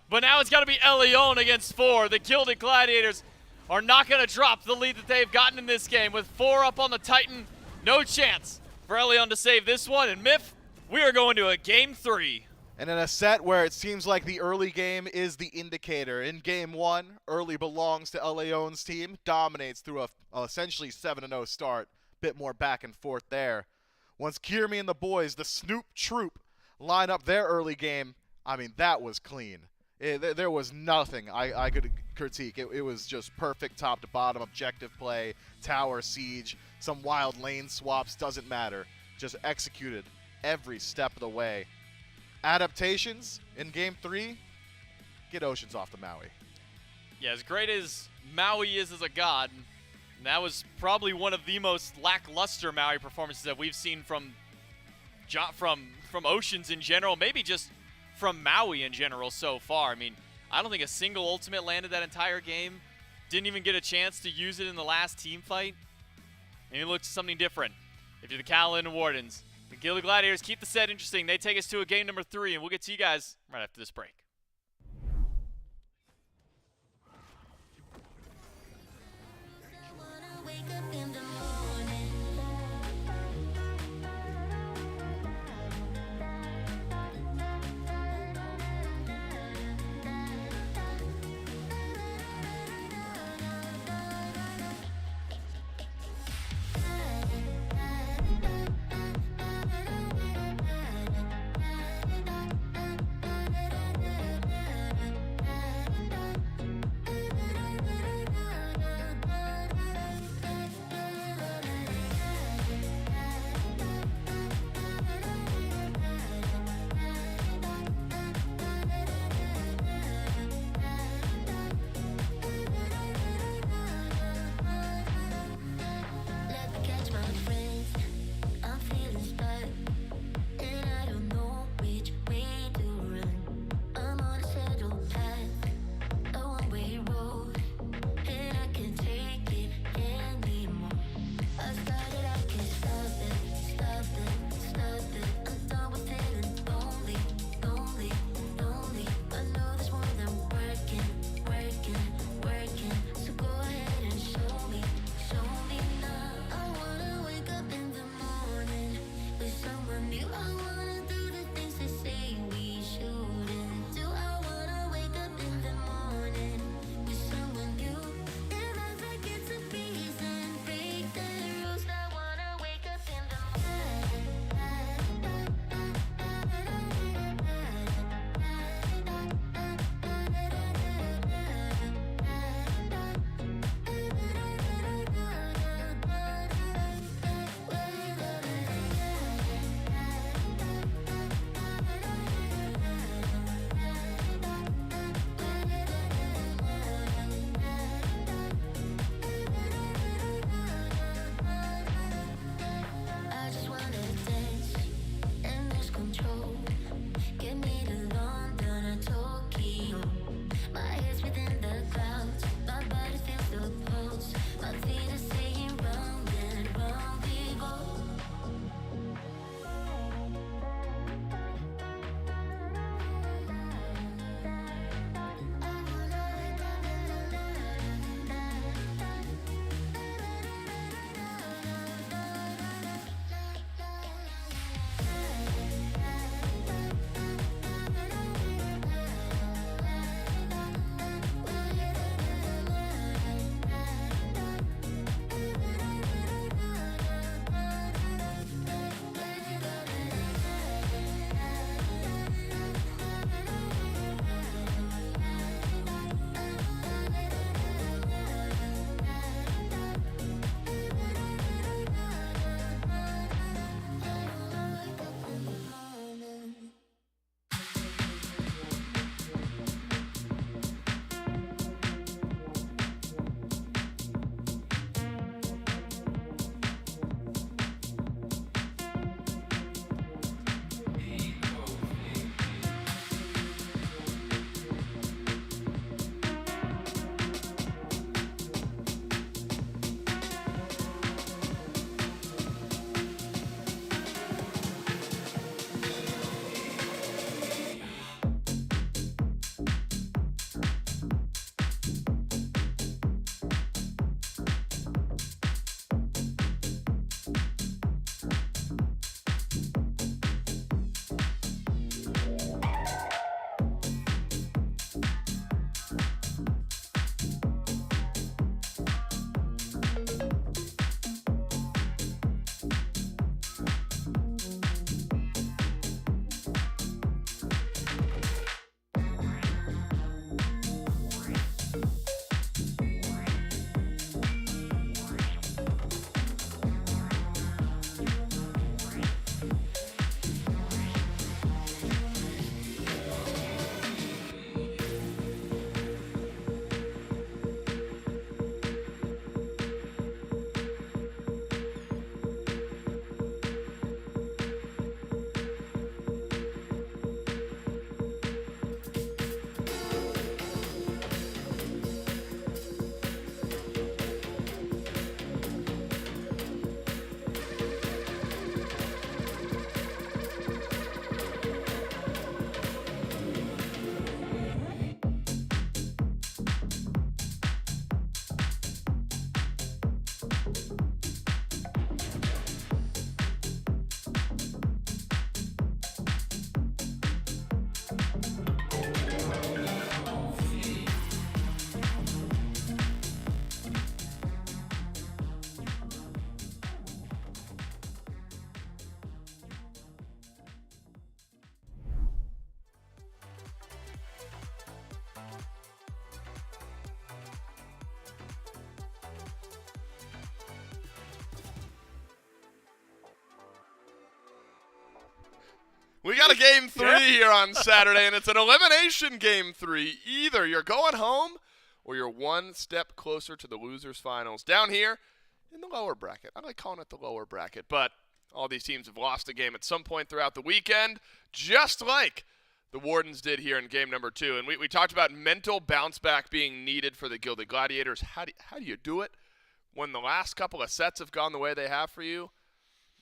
But now it's got to be Elion against 4. The Gilded Gladiators are not going to drop the lead that they've gotten in this game. With 4 up on the Titan, no chance for Elion to save this one. And Miff, we are going to a game 3. And in a set where it seems like the early game is the indicator. In game 1, early belongs to Leon's team. Dominates through a essentially 7-0 start. Bit more back and forth there. Once Kirmi and the boys, the Snoop Troop, line up their early game, I mean, that was clean. There was nothing I could critique. It was just perfect top to bottom, objective play, tower siege, some wild lane swaps, doesn't matter. Just executed every step of the way. Adaptations in game 3, get Oceans off the Maui. Yeah, as great as Maui is as a god, that was probably one of the most lackluster Maui performances that we've seen from Oceans in general, maybe just from Maui in general so far. I mean, I don't think a single ultimate landed that entire game. Didn't even get a chance to use it in the last team fight. And he looks something different. If you're the Cowlin Wardens, The Gilded Gladiators keep the set interesting. They take us to a game number 3, and we'll get to you guys right after this break. We got a game 3 here on Saturday, and it's an elimination game 3. Either you're going home or you're one step closer to the losers finals. Down here in the lower bracket. I like calling it the lower bracket, but all these teams have lost a game at some point throughout the weekend, just like the Wardens did here in game number 2. And we talked about mental bounce back being needed for the Gilded Gladiators. How do you do it when the last couple of sets have gone the way they have for you?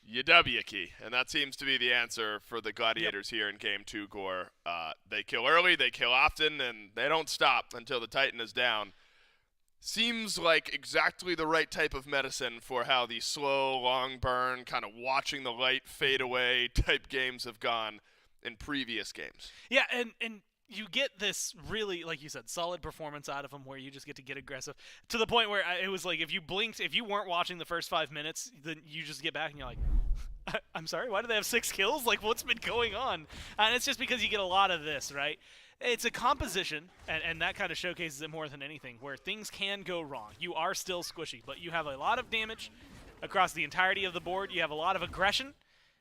You W key, and that seems to be the answer for the Gladiators here in Game 2, Gore. They kill early, they kill often, and they don't stop until the Titan is down. Seems like exactly the right type of medicine for how the slow, long burn, kind of watching the light fade away type games have gone in previous games. Yeah, and you get this really, like you said, solid performance out of them where you just get aggressive to the point where it was like if you blinked, if you weren't watching the first 5 minutes, then you just get back and you're like, I'm sorry, why do they have 6 kills? Like, what's been going on? And it's just because you get a lot of this, right? It's a composition, and that kind of showcases it more than anything, where things can go wrong. You are still squishy, but you have a lot of damage across the entirety of the board. You have a lot of aggression,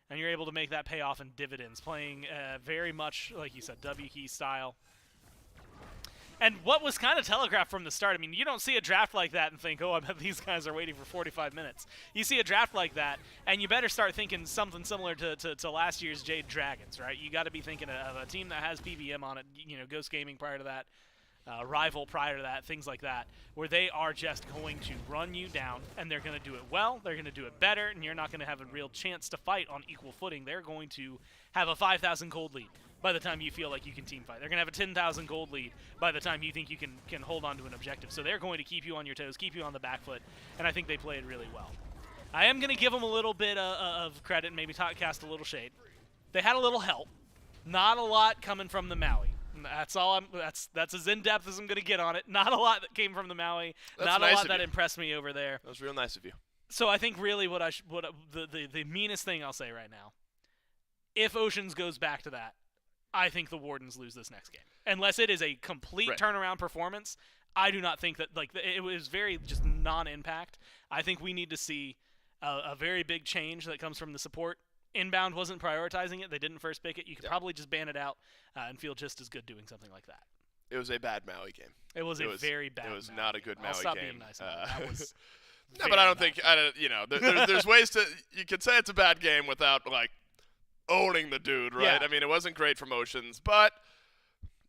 and you're able to make that pay off in dividends, playing very much, like you said, W key style. And what was kind of telegraphed from the start, I mean, you don't see a draft like that and think, oh, I bet these guys are waiting for 45 minutes. You see a draft like that, and you better start thinking something similar to last year's Jade Dragons, right? You got to be thinking of a team that has PVM on it, you know, Ghost Gaming prior to that, Rival prior to that, things like that, where they are just going to run you down, and they're going to do it well, they're going to do it better, and you're not going to have a real chance to fight on equal footing. They're going to have a 5,000 gold lead by the time you feel like you can team fight. They're going to have a 10,000 gold lead by the time you think you can hold on to an objective. So they're going to keep you on your toes, keep you on the back foot, and I think they played really well. I am going to give them a little bit of credit, maybe cast a little shade. They had a little help. Not a lot coming from the Maui. That's all. That's as in-depth as I'm going to get on it. Not a lot that came from the Maui. That's not nice a lot of that you. impressed me over there. That was real nice of you. So I think really the meanest thing I'll say right now, if Oceans goes back to that, I think the Wardens lose this next game. Unless it is a complete turnaround performance, I do not think that, like, it was very just non-impact. I think we need to see a very big change that comes from the support. Inbound wasn't prioritizing it. They didn't first pick it. You could probably just ban it out and feel just as good doing something like that. It was a bad Maui game. It was very bad. It was Maui not a game. good I'll Maui stop game. being nice. That was no, but I don't think you know. There's ways to. You could say it's a bad game without like owning the dude, right? Yeah. I mean, it wasn't great for motions, but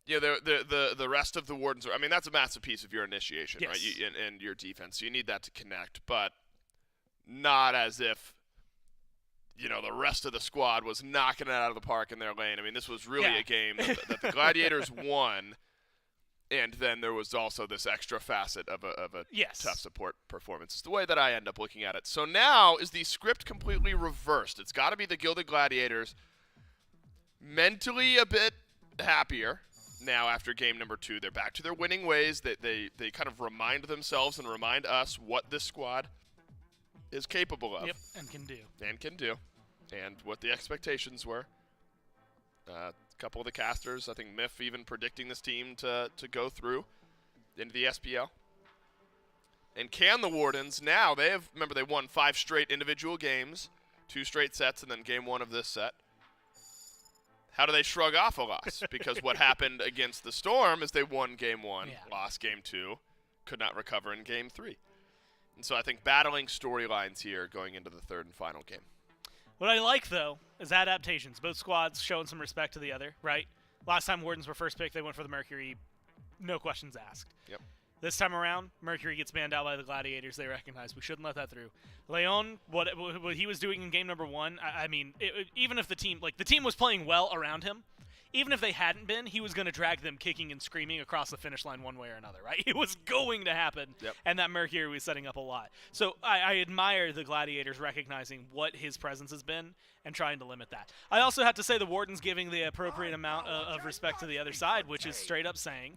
yeah, the rest of the Wardens. I mean, that's a massive piece of your initiation, Yes. right? And your defense. So you need that to connect, but not as if you know the rest of the squad was knocking it out of the park in their lane. I mean, this was really a game that the Gladiators won. And then there was also this extra facet of a tough support performance. It's the way that I end up looking at it. So now is the script completely reversed. It's got to be the Gilded Gladiators mentally a bit happier now after game number 2. They're back to their winning ways. They kind of remind themselves and remind us what this squad is capable of. Yep, and can do. And what the expectations were. A couple of the casters, I think Miff even predicting this team to go through into the SPL. And can the Wardens now, they won 5 straight individual games, 2 straight sets, and then game 1 of this set. How do they shrug off a loss? Because what happened against the Storm is they won game 1, lost game 2, could not recover in game 3. And so I think battling storylines here going into the 3rd and final game. What I like, though, is adaptations. Both squads showing some respect to the other, right? Last time Wardens were first picked, they went for the Mercury. No questions asked. Yep. This time around, Mercury gets banned out by the Gladiators. They recognize we shouldn't let that through. Leon, what he was doing in game number 1, I mean, even if the team was playing well around him, even if they hadn't been, he was going to drag them kicking and screaming across the finish line one way or another, right? It was going to happen, and that Mercury was setting up a lot. So I admire the Gladiators recognizing what his presence has been and trying to limit that. I also have to say the Wardens giving the appropriate amount of respect to the other side, which is straight up saying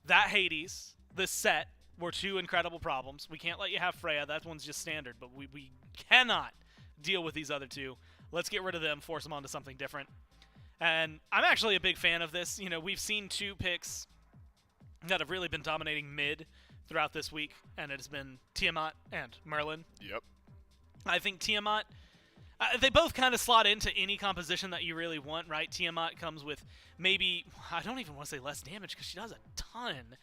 that Hades, this set, were 2 incredible problems. We can't let you have Freya. That one's just standard, but we cannot deal with these other 2. Let's get rid of them, force them onto something different. And I'm actually a big fan of this. You know, we've seen 2 picks that have really been dominating mid throughout this week, and it has been Tiamat and Merlin. Yep. I think Tiamat, They both kind of slot into any composition that you really want, right? Tiamat comes with maybe, I don't even want to say less damage because she does a ton,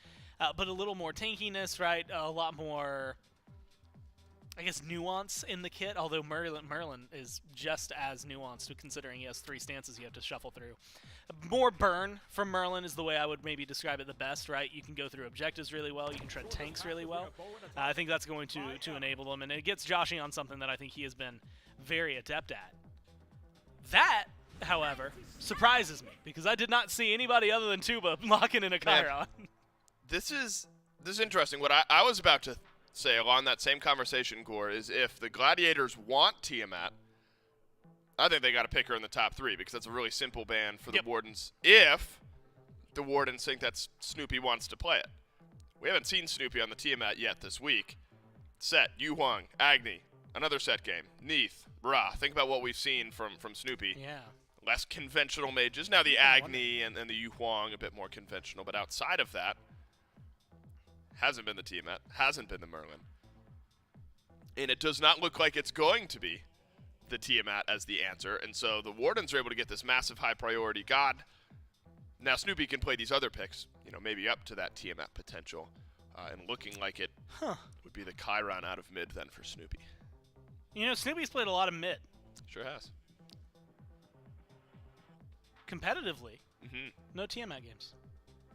but a little more tankiness, right? A lot more, I guess, nuance in the kit, although Merlin is just as nuanced, considering he has 3 stances you have to shuffle through. More burn from Merlin is the way I would maybe describe it the best, right? You can go through objectives really well, you can tread tanks really well. I think that's going to enable them, and it gets Joshy on something that I think he has been very adept at. That, however, surprises me, because I did not see anybody other than Tuba locking in a Chiron. This is interesting. What I was about to say along that same conversation, Gore, is if the Gladiators want Tiamat, I think they got to pick her in the top 3, because that's a really simple ban for the Wardens if the Wardens think that Snoopy wants to play it. We haven't seen Snoopy on the Tiamat yet this week. Set, Yu Huang, Agni, another set game, Neith, Ra. Think about what we've seen from Snoopy. Yeah. Less conventional mages. Now the Agni and the Yu Huang a bit more conventional, but outside of that, hasn't been the Tiamat, hasn't been the Merlin. And it does not look like it's going to be the Tiamat as the answer, and so the Wardens are able to get this massive high priority god. Now Snoopy can play these other picks, maybe up to that Tiamat potential, and looking like it would be the Chiron out of mid then for Snoopy. Snoopy's played a lot of mid. Sure has. Competitively. No Tiamat games.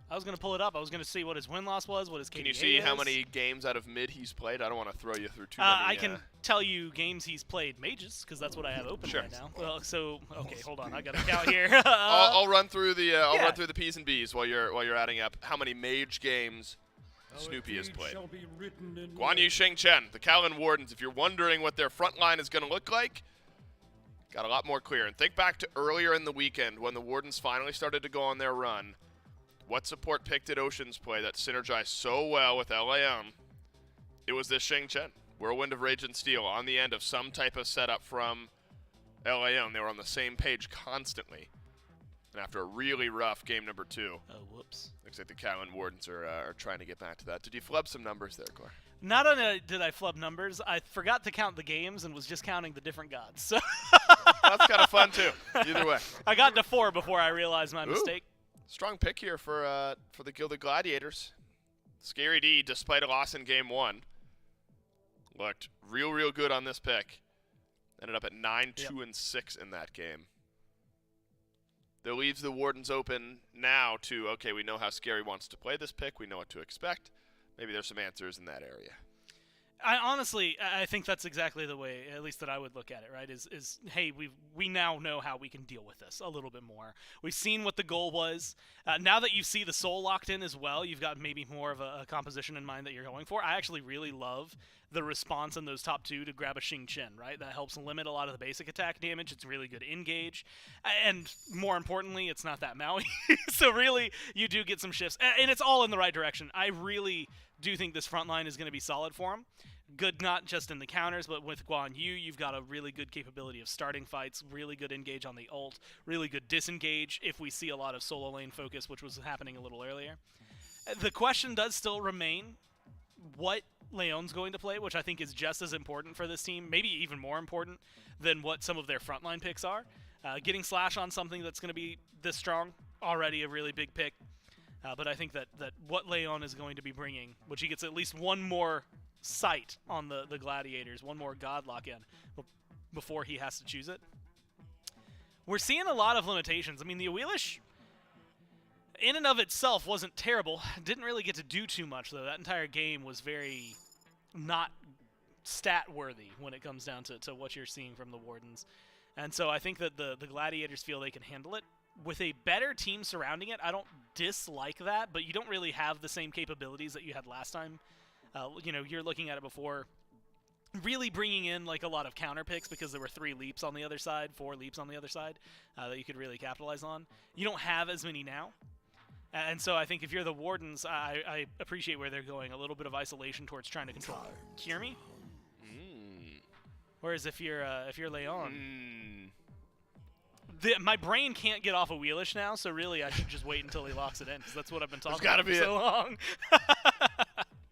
I was going to pull it up. I was going to see what his win-loss was, what his KDA Can you see is. how many games out of mid he's played? I don't want to throw you through too many. I can tell you games he's played mages, because that's what I have open right now. Well, okay, hold on. I got to count here. I'll run through the run through the P's and B's while you're adding up how many mage games Snoopy has played. Guan Yu, Sheng Chen, the Kowloon Wardens. If you're wondering what their front line is going to look like, got a lot more clear. And think back to earlier in the weekend when the Wardens finally started to go on their run. What support pick did Oceans play that synergized so well with LAM? It was this Sheng Chen. Whirlwind of Rage and Steel on the end of some type of setup from LAM. They were on the same page constantly. And after a really rough game number 2. Oh, whoops. Looks like the Kowloon Wardens are trying to get back to that. Did you flub some numbers there, Gore? Not only did I flub numbers, I forgot to count the games and was just counting the different gods. So that's kind of fun, too. Either way. I got to 4 before I realized my mistake. Strong pick here for the Gilded Gladiators. Scary D, despite a loss in game 1, looked real good on this pick. Ended up at 9-2-6 in that game. That leaves the Wardens open now to, okay, we know how Scary wants to play this pick. We know what to expect. Maybe there's some answers in that area. I think that's exactly the way, at least that I would look at it, right? Is hey, we now know how we can deal with this a little bit more. We've seen what the goal was. Now that you see the soul locked in as well, you've got maybe more of a composition in mind that you're going for. I actually really love the response in those top 2 to grab a Xing Chen, right? That helps limit a lot of the basic attack damage. It's really good engage. And more importantly, it's not that Maui. So really, you do get some shifts. And it's all in the right direction. I really do think this front line is going to be solid for him. Good not just in the counters, but with Guan Yu, you've got a really good capability of starting fights, really good engage on the ult, really good disengage if we see a lot of solo lane focus, which was happening a little earlier. The question does still remain what Leon's going to play, which I think is just as important for this team, maybe even more important than what some of their frontline picks are. Getting Slash on something that's going to be this strong, already a really big pick. But I think that what Leon is going to be bringing, which he gets at least one more sight on the Gladiators, one more Godlike in before he has to choose it. We're seeing a lot of limitations. I mean, the Awilish, in and of itself, wasn't terrible. Didn't really get to do too much, though. That entire game was very not stat-worthy when it comes down to what you're seeing from the Wardens. And so I think that the Gladiators feel they can handle it. With a better team surrounding it, I don't dislike that, but you don't really have the same capabilities that you had last time. You're looking at it before, really bringing in like a lot of counter picks because there were 3 leaps on the other side, 4 leaps on the other side that you could really capitalize on. You don't have as many now. And so I think if you're the Wardens, I appreciate where they're going. A little bit of isolation towards trying to control Kirmi. Whereas if you're Leon, my brain can't get off of Wheelish now, so really I should just wait until he locks it in, because that's what I've been talking about for so long.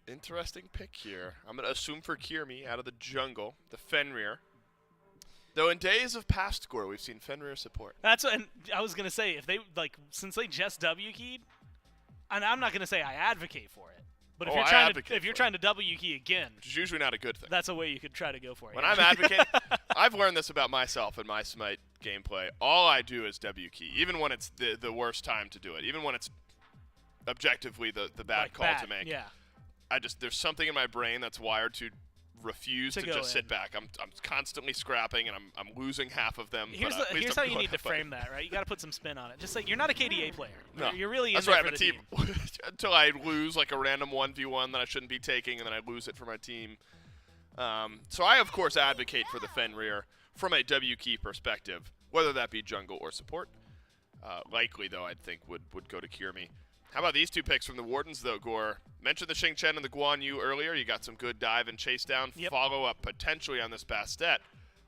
Interesting pick here. I'm going to assume for Kirmi out of the jungle, the Fenrir. Though in days of past score, we've seen Fenrir support. That's what, and I was gonna say if they since they just W keyed, and I'm not gonna say I advocate for it, but if you're trying to W key again, which is usually not a good thing. That's a way you could try to go for it. When I'm advocating, I've learned this about myself in my Smite gameplay. All I do is W key, even when it's the worst time to do it, even when it's objectively the bad call to make. Yeah. There's something in my brain that's wired to refuse to just sit back. I'm constantly scrapping, and I'm losing half of them. Here's how you need to frame that, right? You got to put some spin on it. Just like you're not a KDA player. No, you're really in that's there right. for I'm a the team until I lose like a random 1v1 that I shouldn't be taking, and then I lose it for my team. So I of course advocate for the Fenrir from a W key perspective, whether that be jungle or support. Likely though, I think would go to Kirmi. How about these two picks from the Wardens, though, Gore? Mentioned the Xing Chen and the Guan Yu earlier. You got some good dive and chase down. Follow-up potentially on this Bastet.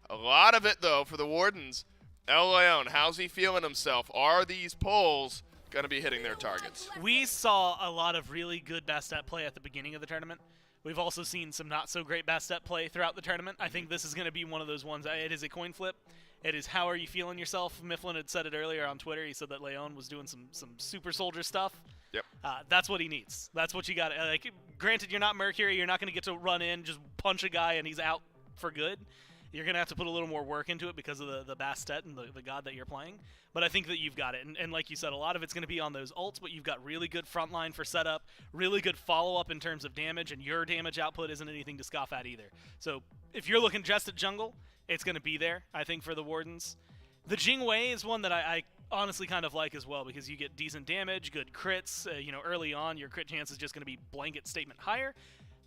A lot of it, though, for the Wardens. El Leon, how's he feeling himself? Are these polls going to be hitting their targets? We saw a lot of really good Bastet play at the beginning of the tournament. We've also seen some not-so-great Bastet play throughout the tournament. I think this is going to be one of those ones. It is a coin flip. It is how are you feeling yourself? Mifflin had said it earlier on Twitter. He said that Leon was doing some super soldier stuff. Yep. That's what he needs. That's what you got. Like, granted, you're not Mercury. You're not going to get to run in, just punch a guy, and he's out for good. You're going to have to put a little more work into it because of the Bastet and the god that you're playing. But I think that you've got it. And like you said, a lot of it's going to be on those ults, but you've got really good frontline for setup, really good follow-up in terms of damage, and your damage output isn't anything to scoff at either. So if you're looking just at jungle, it's going to be there, I think, for the Wardens. The Jingwei is one that I honestly kind of like as well because you get decent damage, good crits. Early on, your crit chance is just going to be blanket statement higher.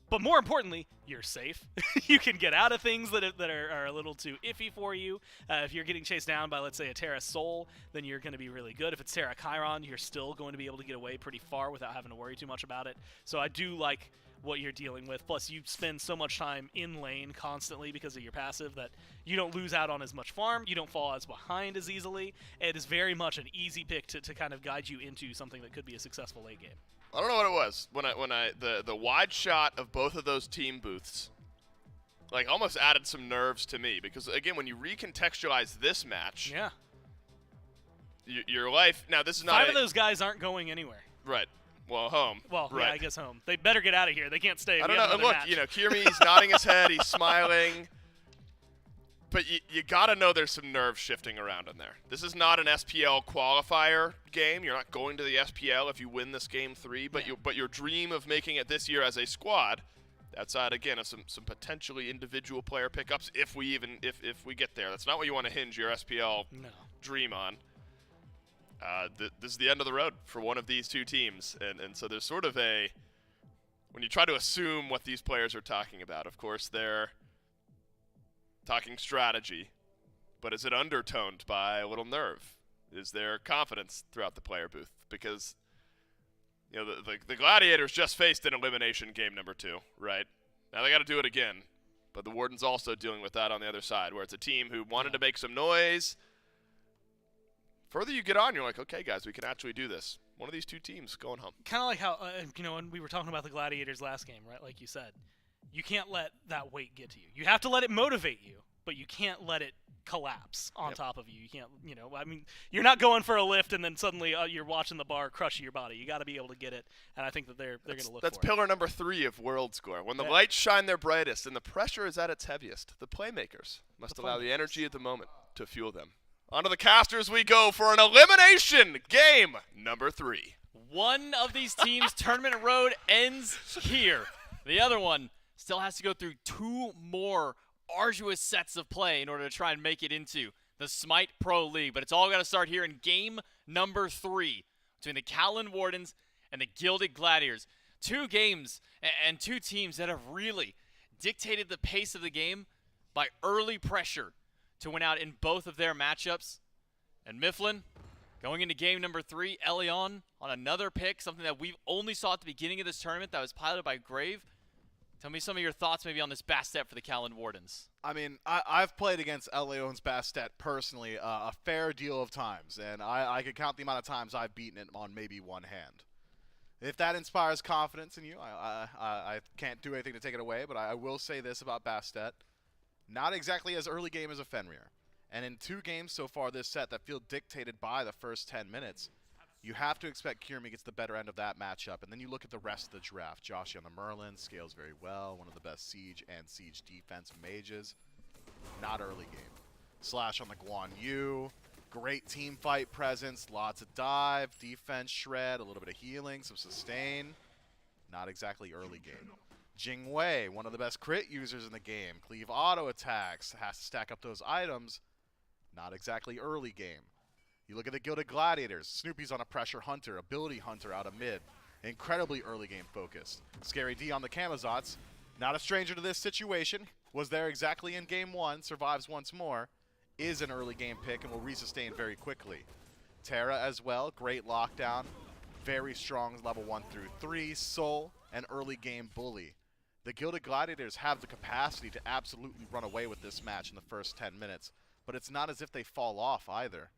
But more importantly, you're safe. You can get out of things that are a little too iffy for you. If you're getting chased down by, let's say, a Terra Soul, then you're going to be really good. If it's Terra Chiron, you're still going to be able to get away pretty far without having to worry too much about it. So I do like what you're dealing with. Plus, you spend so much time in lane constantly because of your passive that you don't lose out on as much farm. You don't fall as behind as easily. It is very much an easy pick to kind of guide you into something that could be a successful late game. I don't know what it was when the wide shot of both of those team booths like almost added some nerves to me because again when you recontextualize this match, your life now this is not 5 of those guys aren't going anywhere. Right. Well, home. Well, right. Yeah, I guess home. They better get out of here. They can't stay. I don't know. And look, Kirmi's nodding his head. He's smiling. But you got to know there's some nerve shifting around in there. This is not an SPL qualifier game. You're not going to the SPL if you win this game 3. But your dream of making it this year as a squad, outside again of some potentially individual player pickups, if we get there, that's not what you want to hinge your SPL dream on. This is the end of the road for one of these two teams, and so there's sort of when you try to assume what these players are talking about, of course they're talking strategy, but is it undertoned by a little nerve? Is there confidence throughout the player booth? Because the Gladiators just faced an elimination game number 2, right? Now they got to do it again, but the Warden's also dealing with that on the other side, where it's a team who wanted to make some noise. Further you get on, you're like, okay, guys, we can actually do this. One of these two teams going home. Kind of like how, when we were talking about the Gladiators last game, right? Like you said, you can't let that weight get to you. You have to let it motivate you, but you can't let it collapse on top of you. You can't, you're not going for a lift and then suddenly you're watching the bar crush your body. You got to be able to get it, and I think that they're going to look for it. That's pillar number 3 of World Score. When the lights shine their brightest and the pressure is at its heaviest, the playmakers must allow the energy of the moment to fuel them. Onto the casters we go for an elimination game number 3. One of these teams' tournament road ends here. The other one still has to go through 2 more arduous sets of play in order to try and make it into the Smite Pro League. But it's all got to start here in game number 3 between the Callan Wardens and the Gilded Gladiators. 2 games and 2 teams that have really dictated the pace of the game by early pressure to win out in both of their matchups. And Mifflin, going into game number 3, Elion on another pick, something that we only saw at the beginning of this tournament that was piloted by Grave. Tell me some of your thoughts maybe on this Bastet for the Callan Wardens. I mean, I've played against Leon's Bastet personally a fair deal of times, and I could count the amount of times I've beaten it on maybe one hand. If that inspires confidence in you, I can't do anything to take it away, but I will say this about Bastet. Not exactly as early game as a Fenrir. And in 2 games so far this set that feel dictated by the first 10 minutes, you have to expect Kiermi gets the better end of that matchup. And then you look at the rest of the draft. Joshi on the Merlin scales very well. One of the best siege and siege defense mages. Not early game. Slash on the Guan Yu. Great team fight presence. Lots of dive, defense shred, a little bit of healing, some sustain. Not exactly early game. Jing Wei, one of the best crit users in the game. Cleave auto attacks. Has to stack up those items. Not exactly early game. You look at the Gilded Gladiators. Snoopy's on a pressure hunter, ability hunter out of mid. Incredibly early game focused. Scary D on the Camazotz. Not a stranger to this situation. Was there exactly in game 1. Survives once more. Is an early game pick and will resustain very quickly. Terra as well. Great lockdown. Very strong level 1 through 3. Soul, an early game bully. The Gilded Gladiators have the capacity to absolutely run away with this match in the first 10 minutes. But it's not as if they fall off either.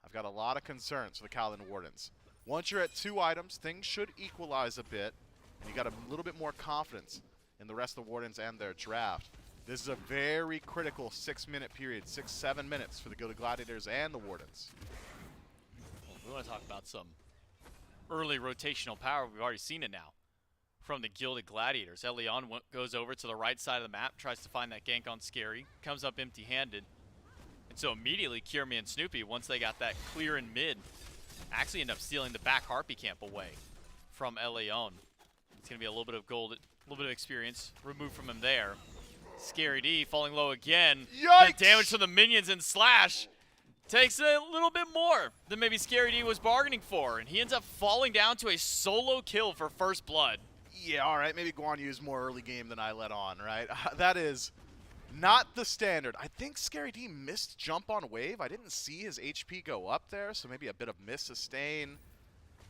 I've got a lot of concerns for the Callan Wardens. Once you're at 2 items, things should equalize a bit, and you got a little bit more confidence in the rest of the Wardens and their draft. This is a very critical 6-minute period, 6-7 minutes for the Gilded Gladiators and the Wardens. Well, we want to talk about some early rotational power. We've already seen it now from the Gilded Gladiators. Elion goes over to the right side of the map, tries to find that gank on Scary, comes up empty-handed. And so immediately, Kiermi and Snoopy, once they got that clear in mid, actually end up stealing the back Harpy camp away from Elion. It's going to be a little bit of gold, a little bit of experience removed from him there. Scary D falling low again. Yikes! The damage from the minions and Slash takes a little bit more than maybe Scary D was bargaining for, and he ends up falling down to a solo kill for first blood. Yeah, all right, maybe Guan Yu's more early game than I let on, right? That is not the standard. I think Scary D missed jump on wave. I didn't see his HP go up there, so maybe a bit of miss sustain.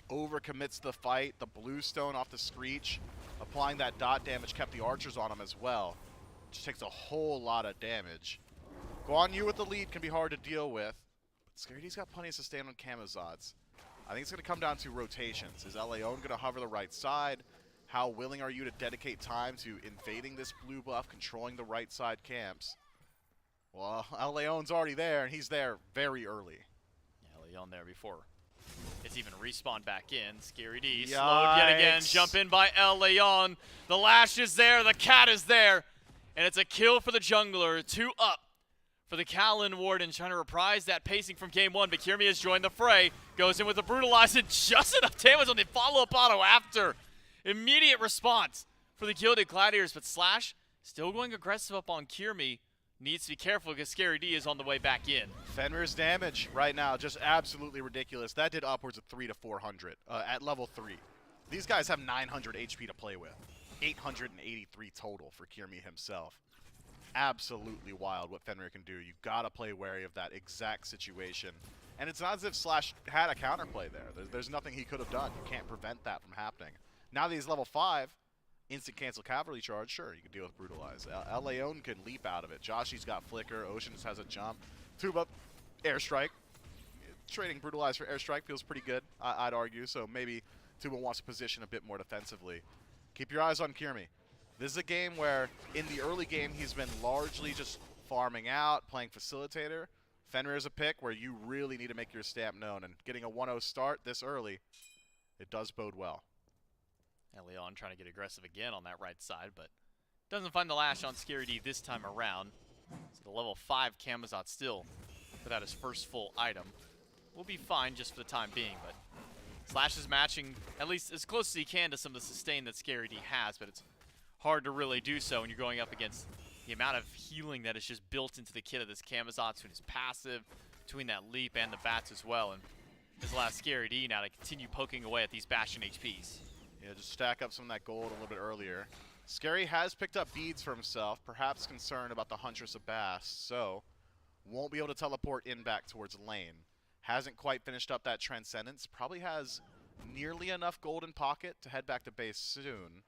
Overcommits the fight. The blue stone off the Screech. Applying that dot damage kept the archers on him as well. Just takes a whole lot of damage. Guan Yu with the lead can be hard to deal with. But Scary D's got plenty of sustain on Camazotz. I think it's going to come down to rotations. Is Leon going to hover the right side? How willing are you to dedicate time to invading this blue buff, controlling the right side camps? Well, Leon's already there, and he's there very early. Yeah, Leon there before it's even respawned back in. Scary D slowed yet again. Jump in by Leon. The lash is there. The cat is there. And it's a kill for the jungler. 2 up for the Callan Wardens, trying to reprise that pacing from game 1. But Kiermi has joined the fray. Goes in with a brutalize and just enough damage on the follow-up auto after. Immediate response for the Gilded Gladiators, but Slash still going aggressive up on Kiermi. Needs to be careful because Scary D is on the way back in. Fenrir's damage right now, just absolutely ridiculous. That did upwards of 300 to 400 at level 3. These guys have 900 HP to play with. 883 total for Kiermi himself. Absolutely wild what Fenrir can do. You gotta play wary of that exact situation. And it's not as if Slash had a counterplay there. There's nothing he could have done. You can't prevent that from happening. Now that he's level 5, instant cancel cavalry charge, sure, you can deal with Brutalize. Leon can leap out of it. Joshi's got Flicker. Oceans has a jump. Tuba, Airstrike. Trading Brutalize for Airstrike feels pretty good, I'd argue. So maybe Tuba wants to position a bit more defensively. Keep your eyes on Kiermi. This is a game where, in the early game, he's been largely just farming out, playing facilitator. Fenrir is a pick where you really need to make your stamp known, and getting a 1-0 start this early, it does bode well. And Leon trying to get aggressive again on that right side, but doesn't find the lash on Scary D this time around. So the level 5 Camazotz still without his first full item. Will be fine just for the time being, but Slash is matching at least as close as he can to some of the sustain that Scary D has, but it's hard to really do so when you're going up against the amount of healing that is just built into the kit of this Camazotz, between his passive, between that leap and the bats as well, and this allows Scary D now to continue poking away at these Bastion HPs. Yeah, just stack up some of that gold a little bit earlier. Scary has picked up beads for himself, perhaps concerned about the Huntress of Bast, so won't be able to teleport in back towards lane. Hasn't quite finished up that Transcendence, probably has nearly enough gold in pocket to head back to base soon.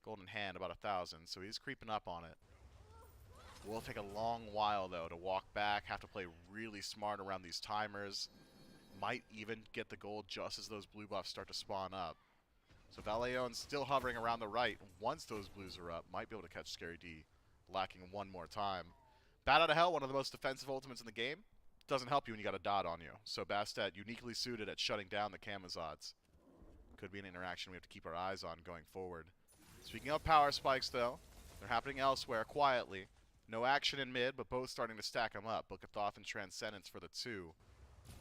Gold in hand, about 1,000, so he's creeping up on it. Will take a long while, though, to walk back, have to play really smart around these timers. Might even get the gold just as those blue buffs start to spawn up. So Valeon's still hovering around the right. Once those blues are up, might be able to catch Scary D lacking one more time. Bat Out of Hell, one of the most defensive ultimates in the game. Doesn't help you when you got a dot on you. So Bastet uniquely suited at shutting down the Kamazods. Could be an interaction we have to keep our eyes on going forward. Speaking of power spikes, though, they're happening elsewhere quietly. No action in mid, but both starting to stack them up. Bookathoth and Transcendence for the 2.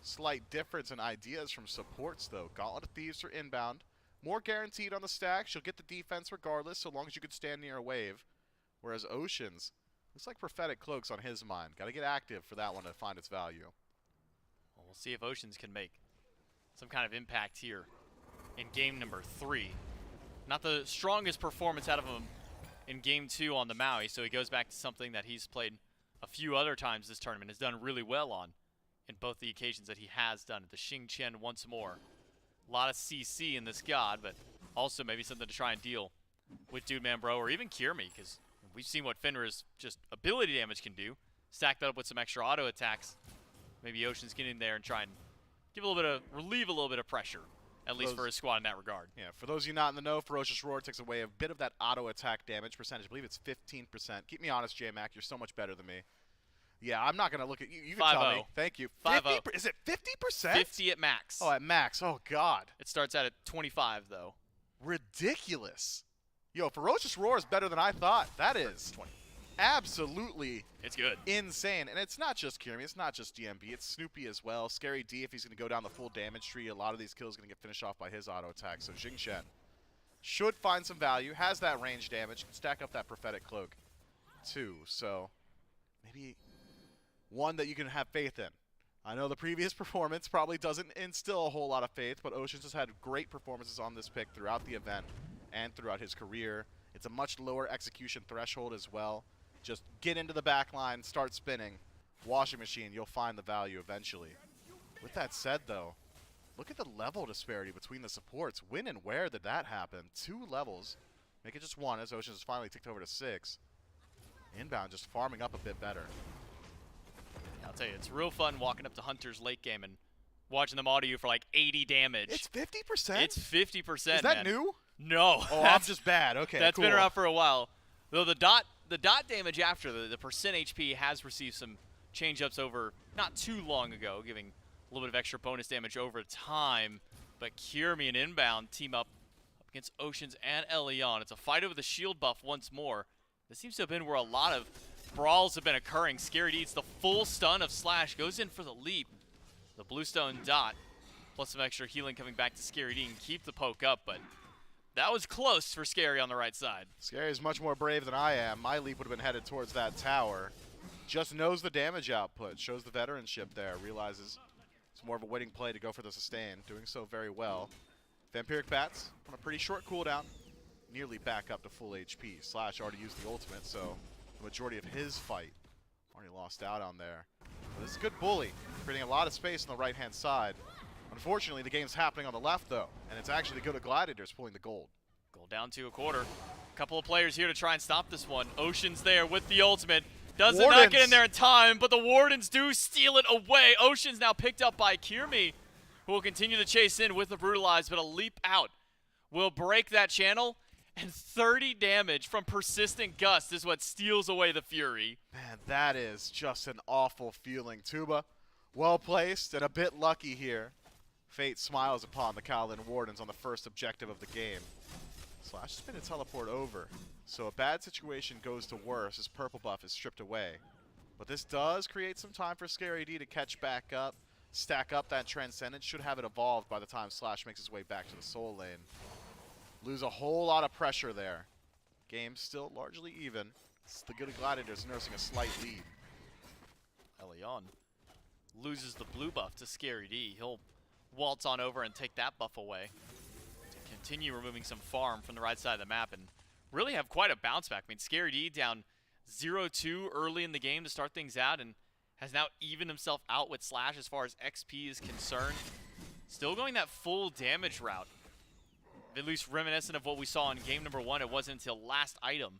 Slight difference in ideas from supports, though. Gauntlet of Thieves are inbound. More guaranteed on the stack. She'll get the defense regardless, so long as you can stand near a wave. Whereas Oceans, looks like Prophetic Cloaks on his mind. Got to get active for that one to find its value. Well, we'll see if Oceans can make some kind of impact here in game number 3. Not the strongest performance out of him in game 2 on the Maui, so he goes back to something that he's played a few other times this tournament, has done really well on in both the occasions that he has done it. The Xing Chen once more. A lot of CC in this God, but also maybe something to try and deal with Dude Man Bro or even Kirmi, because we've seen what Fenrir's just ability damage can do. Stack that up with some extra auto attacks. Maybe Ocean's get in there and try and give a little bit of, relieve a little bit of pressure, at least for his squad in that regard. Yeah, for those of you not in the know, Ferocious Roar takes away a bit of that auto attack damage percentage. I believe it's 15%. Keep me honest, J-Mac. You're so much better than me. Yeah, I'm not going to look at you. You can tell me. Thank you. 5-0. Is it 50%? 50 at max. Oh, at max. Oh, God. It starts out at 25, though. Ridiculous. Yo, Ferocious Roar is better than I thought. That is 20. Absolutely it's good. Insane. And it's not just Kirmi. It's not just DMB. It's Snoopy as well. Scary D, if he's going to go down the full damage tree, a lot of these kills going to get finished off by his auto attack. So Xing Chen should find some value. Has that range damage. Can stack up that Prophetic Cloak, too. So maybe one that you can have faith in. I know the previous performance probably doesn't instill a whole lot of faith, but Oceans has had great performances on this pick throughout the event and throughout his career. It's a much lower execution threshold as well. Just get into the back line, start spinning. Washing machine, you'll find the value eventually. With that said, though, look at the level disparity between the supports. When and where did that happen? 2 levels. Make it just 1 as Oceans has finally ticked over to 6. Inbound just farming up a bit better. I'll tell you, it's real fun walking up to Hunter's late game and watching them auto you for like 80 damage. It's 50%? It's 50%, Is that new? No. Oh, I'm just bad. Okay, That's cool. been around for a while. Though the dot damage after the percent HP has received some change-ups over not too long ago, giving a little bit of extra bonus damage over time. But Kirmi and Inbound team up against Oceans and Elion. It's a fight over the shield buff once more. This seems to have been where a lot of brawls have been occurring. Scary D eats the full stun of Slash, goes in for the leap. The Bluestone dot, plus some extra healing coming back to Scary D and keep the poke up, but that was close for Scary on the right side. Scary is much more brave than I am. My leap would have been headed towards that tower. Just knows the damage output, shows the veteranship there, realizes it's more of a winning play to go for the sustain, doing so very well. Vampiric Bats on a pretty short cooldown, nearly back up to full HP. Slash already used the ultimate, so the majority of his fight already lost out on there. But this is a good bully, creating a lot of space on the right-hand side. Unfortunately, the game's happening on the left, though, and it's actually the Gladiators pulling the gold. Goal down to a quarter. A couple of players here to try and stop this one. Ocean's there with the ultimate. Does not get in there in time, but the Wardens do steal it away. Ocean's now picked up by Kirmi, who will continue to chase in with the Brutalize, but a leap out will break that channel, and 30 damage from Persistent Gust is what steals away the Fury. Man, that is just an awful feeling. Tuba, well placed and a bit lucky here. Fate smiles upon the Kowlin Wardens on the first objective of the game. Slash has been a teleport over, so a bad situation goes to worse as purple buff is stripped away. But this does create some time for Scary D to catch back up, stack up that Transcendence. Should have it evolved by the time Slash makes his way back to the soul lane. Lose a whole lot of pressure there. Game still largely even. It's the good Gladiators nursing a slight lead. Elion loses the blue buff to Scary D. He'll waltz on over and take that buff away to continue removing some farm from the right side of the map and really have quite a bounce back. I mean, Scary D down 0-2 early in the game to start things out and has now evened himself out with Slash as far as XP is concerned. Still going that full damage route. At least reminiscent of what we saw in game number 1. It wasn't until last item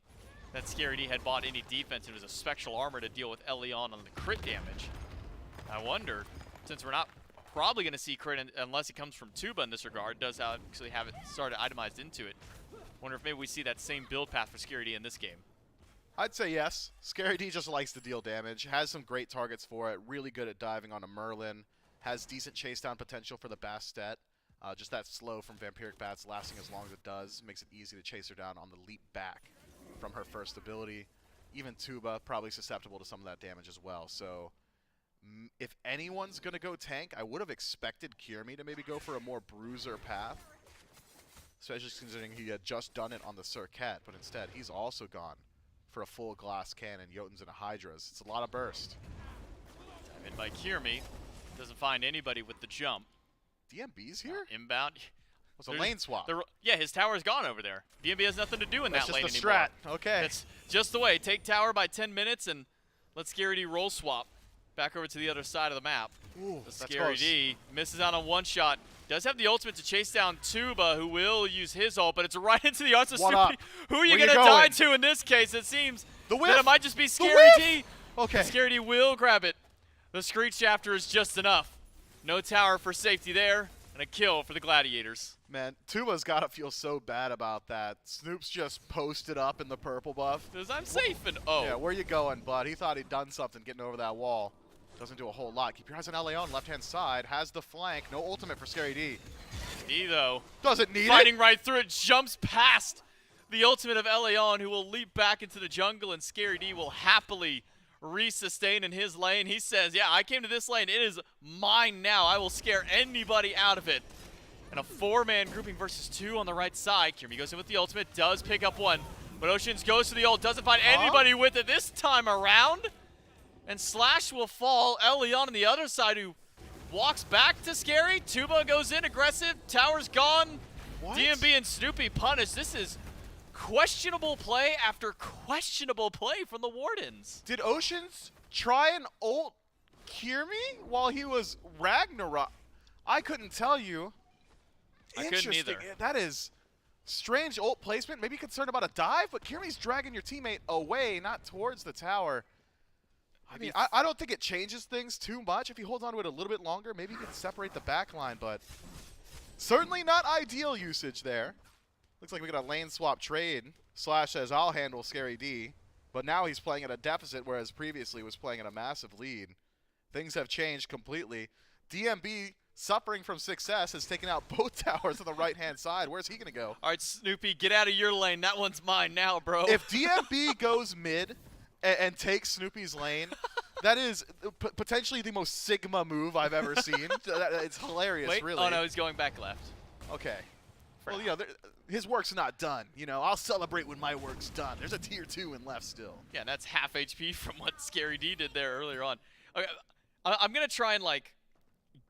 that Scary D had bought any defense. It was a spectral armor to deal with Elion on the crit damage. I wonder, since we're not probably going to see crit unless it comes from Tuba in this regard, does actually have it started itemized into it. Wonder if maybe we see that same build path for Scary D in this game. I'd say yes. Scary D just likes to deal damage, has some great targets for it, really good at diving on a Merlin, has decent chase down potential for the Bastet. Just that slow from Vampiric Bats lasting as long as it does makes it easy to chase her down on the leap back from her first ability. Even Tuba probably susceptible to some of that damage as well. So if anyone's going to go tank, I would have expected Kirmi to maybe go for a more bruiser path, especially considering he had just done it on the Surcat, but instead he's also gone for a full glass cannon, Jotuns and a Hi-Rez. It's a lot of burst. Time in by Kirmi. Doesn't find anybody with the jump. DMB's here? Inbound. It's a lane swap. Yeah, his tower's gone over there. DMB has nothing to do in That's that lane just anymore. the strat. Okay. That's just the way. Take tower by 10 minutes and let Scary D roll swap back over to the other side of the map. Ooh, The that's Scary close. D misses out on one shot. Does have the ultimate to chase down Tuba, who will use his ult, but it's right into the arms of What up? Snoopy. Who are you Where going you to die going? to in this case? It seems The whiff. that it might just be The Scary whiff. D. Okay. Scary D will grab it. The Screech after is just enough. No tower for safety there, and a kill for the Gladiators. Man, Tuba's got to feel so bad about that. Snoop's just posted up in the purple buff. Because I'm safe and oh. Yeah, where you going, bud? He thought he'd done something getting over that wall. Doesn't do a whole lot. Keep your eyes on LA on left-hand side. Has the flank. No ultimate for Scary D. D though. Doesn't need Fighting it. right through it, jumps past the ultimate of Eleon, who will leap back into the jungle, and Scary D will happily resustain in his lane. He says, yeah, I came to this lane. It is mine now. I will scare anybody out of it. And a 4-man grouping versus 2 on the right side. Kirmi goes in with the ultimate, does pick up one. But Oceans goes to the ult, doesn't find anybody with it this time around. And Slash will fall. Eleon on the other side, who walks back to Scary. Tuba goes in, aggressive. Tower's gone. What? DMB and Snoopy punished. This is questionable play after questionable play from the Wardens. Did Oceans try and ult Kirmi while he was Ragnarok? I couldn't tell you. I couldn't Interesting. either. That is strange ult placement. Maybe concerned about a dive, but Kirmi's dragging your teammate away, not towards the tower. I mean, I don't think it changes things too much. If he holds on to it a little bit longer, maybe he can separate the back line, but certainly not ideal usage there. Looks like we got a lane swap trade. Slash says, I'll handle Scary D. But now he's playing at a deficit, whereas previously was playing at a massive lead. Things have changed completely. DMB, suffering from success, has taken out both towers on the right-hand side. Where's he going to go? All right, Snoopy, get out of your lane. That one's mine now, bro. If DMB goes mid and takes Snoopy's lane, that is potentially the most Sigma move I've ever seen. It's hilarious, Wait, really. oh no, he's going back left. Okay. Well, you know, his work's not done. You know, I'll celebrate when my work's done. There's a tier 2 in left still. Yeah, and that's half HP from what Scary D did there earlier on. Okay, I'm going to try and, like,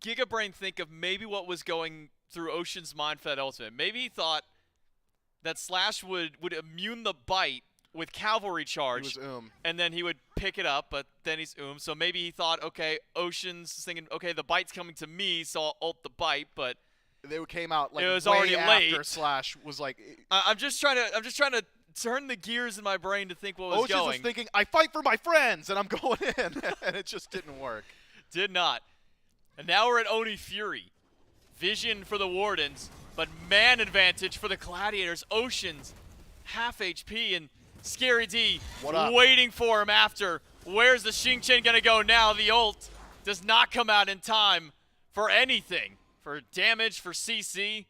Gigabrain think of maybe what was going through Ocean's mind for that ultimate. Maybe he thought that Slash would immune the bite with cavalry charge. He was and then he would pick it up, but then he's So maybe he thought, okay, Ocean's thinking, okay, the bite's coming to me, so I'll ult the bite, but they came out like it was way already after late. Slash was like. I'm just trying to turn the gears in my brain to think what was Oceans going. was thinking, I fight for my friends, and I'm going in, and it just didn't work. Did not. And now we're at Oni Fury. Vision for the Wardens, but man advantage for the Gladiators. Oceans, half HP, and Scary D waiting for him after. Where's the Xingqian gonna go now? The ult does not come out in time for anything, for damage, for CC.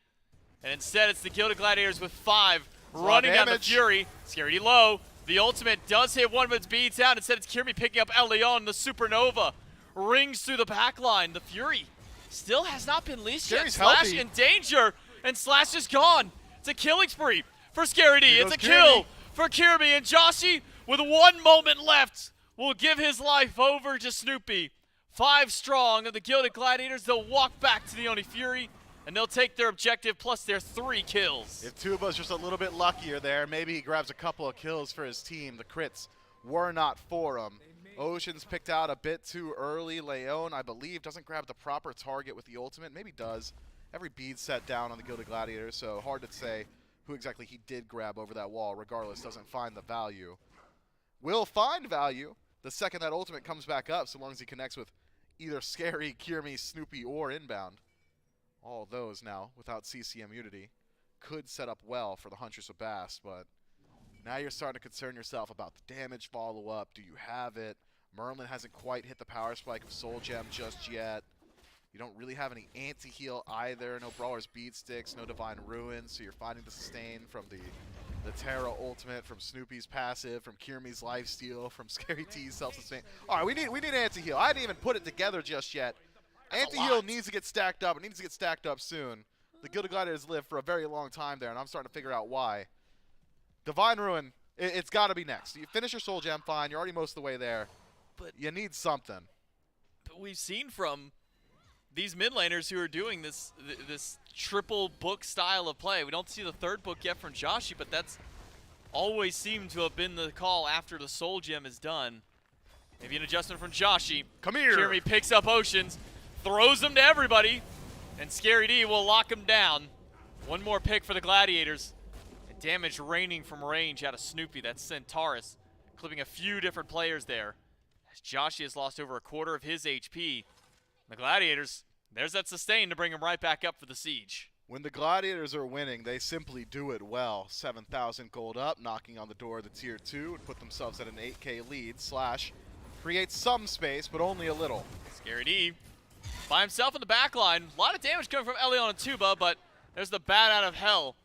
And instead it's the Gilded Gladiators with 5 running down the Fury. Scary D low. The ultimate does hit one, but it's beats out. Instead it's Kirmi picking up Eleon, the Supernova. Rings through the back line. The Fury still has not been leashed yet. Slash in danger, and Slash is gone. It's a killing spree for Scary D. It's a kill for Kirby, and Joshi, with 1 moment left, will give his life over to Snoopy. 5 strong of the Gilded Gladiators. They'll walk back to the Oni Fury, and they'll take their objective plus their 3 kills. If Tuba's just a little bit luckier there, maybe he grabs a couple of kills for his team. The crits were not for him. Oceans picked out a bit too early. Leon, I believe, doesn't grab the proper target with the ultimate. Maybe does. Every bead set down on the Gilded Gladiators, so hard to say who exactly he did grab over that wall. Regardless, doesn't find the value. Will find value the second that ultimate comes back up, so long as he connects with either Scary, Kirmi, Snoopy, or Inbound. All of those now without CC immunity. Could set up well for the Huntress of Bast, but Now you're starting to concern yourself about the damage follow-up. Do you have it? Merlin hasn't quite hit the power spike of Soul Gem just yet. You don't really have any anti-heal either. No Brawler's Beat Sticks, no Divine Ruin, so you're finding the sustain from the Terra ultimate, from Snoopy's passive, from Kirmi's lifesteal, from Scary T's self-sustain. All right, we need anti-heal. I didn't even put it together just yet. Anti-heal needs to get stacked up. It needs to get stacked up soon. The Gilded Gladiators lived for a very long time there, and I'm starting to figure out why. Divine Ruin, it's got to be next. You finish your Soul Gem, fine. You're already most of the way there. But you need something. But we've seen from these mid laners who are doing this triple book style of play. We don't see the third book yet from Joshi, but that's always seemed to have been the call after the Soul Gem is done. Maybe an adjustment from Joshi. Come here. Jeremy picks up Oceans, throws them to everybody, and Scary D will lock him down. One more pick for the Gladiators. And damage raining from range out of Snoopy. That's Centaurus, clipping a few different players there. As Joshi has lost over a quarter of his HP. The Gladiators, there's that sustain to bring him right back up for the siege. When the Gladiators are winning, they simply do it well. 7,000 gold up, knocking on the door of the Tier 2, and put themselves at an 8k lead. Slash creates some space, but only a little. Scary D by himself in the back line. A lot of damage coming from Elion and Tuba, but there's the bat out of hell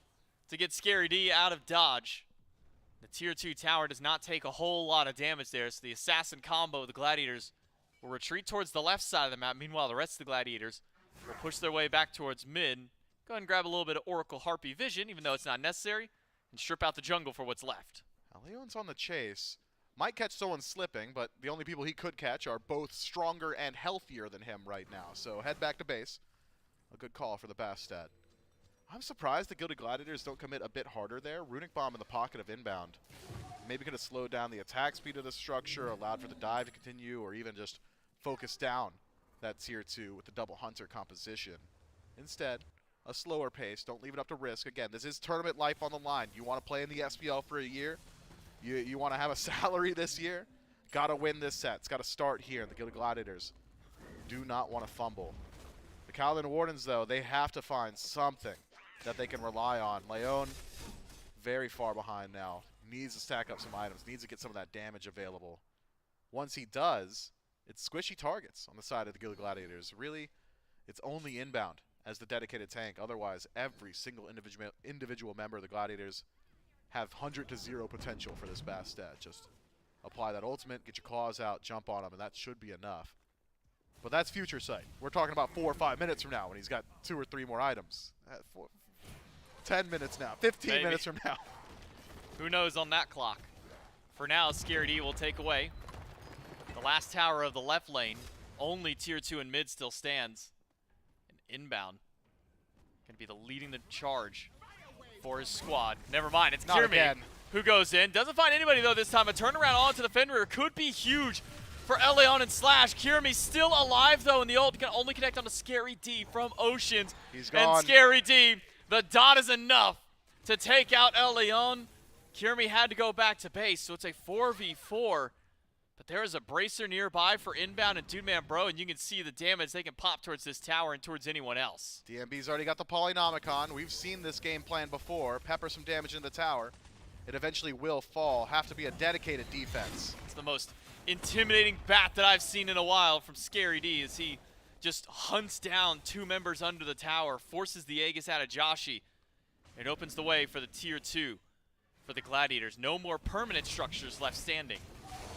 to get Scary D out of dodge. The Tier 2 tower does not take a whole lot of damage there, so the assassin combo of the Gladiators will retreat towards the left side of the map. Meanwhile, the rest of the Gladiators will push their way back towards mid. Go ahead and grab a little bit of Oracle Harpy Vision, even though it's not necessary, and strip out the jungle for what's left. Leon's on the chase. Might catch someone slipping, but the only people he could catch are both stronger and healthier than him right now. So head back to base. A good call for the Bastet. I'm surprised the Gilded Gladiators don't commit a bit harder there. Runic Bomb in the pocket of inbound. Maybe could have slowed down the attack speed of the structure, allowed for the dive to continue, or even just focus down that Tier 2 with the double Hunter composition. Instead, a slower pace. Don't leave it up to risk. Again, this is tournament life on the line. You want to play in the SPL for a year? You want to have a salary this year? Got to win this set. It's got to start here. The Gilded Gladiators do not want to fumble. The Calvin Wardens, though, they have to find something that they can rely on. Leon, very far behind now. Needs to stack up some items. Needs to get some of that damage available. Once he does, it's squishy targets on the side of the Gilded Gladiators. Really, it's only inbound as the dedicated tank. Otherwise, every single individual member of the Gladiators have 100 to 0 potential for this Bastet. Just apply that ultimate, get your claws out, jump on him, and that should be enough. But that's future sight. We're talking about 4 or 5 minutes from now when he's got 2 or 3 more items. 10 minutes now, 15 minutes from now. Who knows on that clock? For now, Scary D will take away the last tower of the left lane. Only Tier 2 and mid still stands. And inbound can be the leading the charge for his squad. Never mind, it's Kirmi who goes in. Doesn't find anybody though this time. A turnaround onto the Fenrir could be huge for Elion and Slash. Kirmi still alive though, and the ult can only connect on the Scary D from Oceans. He's gone. And Scary D, the dot is enough to take out Elion. Kirmi had to go back to base, so it's a 4v4. But there is a bracer nearby for inbound and Dude Man Bro, and you can see the damage they can pop towards this tower and towards anyone else. DMB's already got the Polynomicon. We've seen this game plan before. Pepper some damage in the tower. It eventually will fall. Have to be a dedicated defense. It's the most intimidating bat that I've seen in a while from Scary D as he just hunts down 2 members under the tower, forces the Aegis out of Joshi. It opens the way for the Tier 2 for the Gladiators. No more permanent structures left standing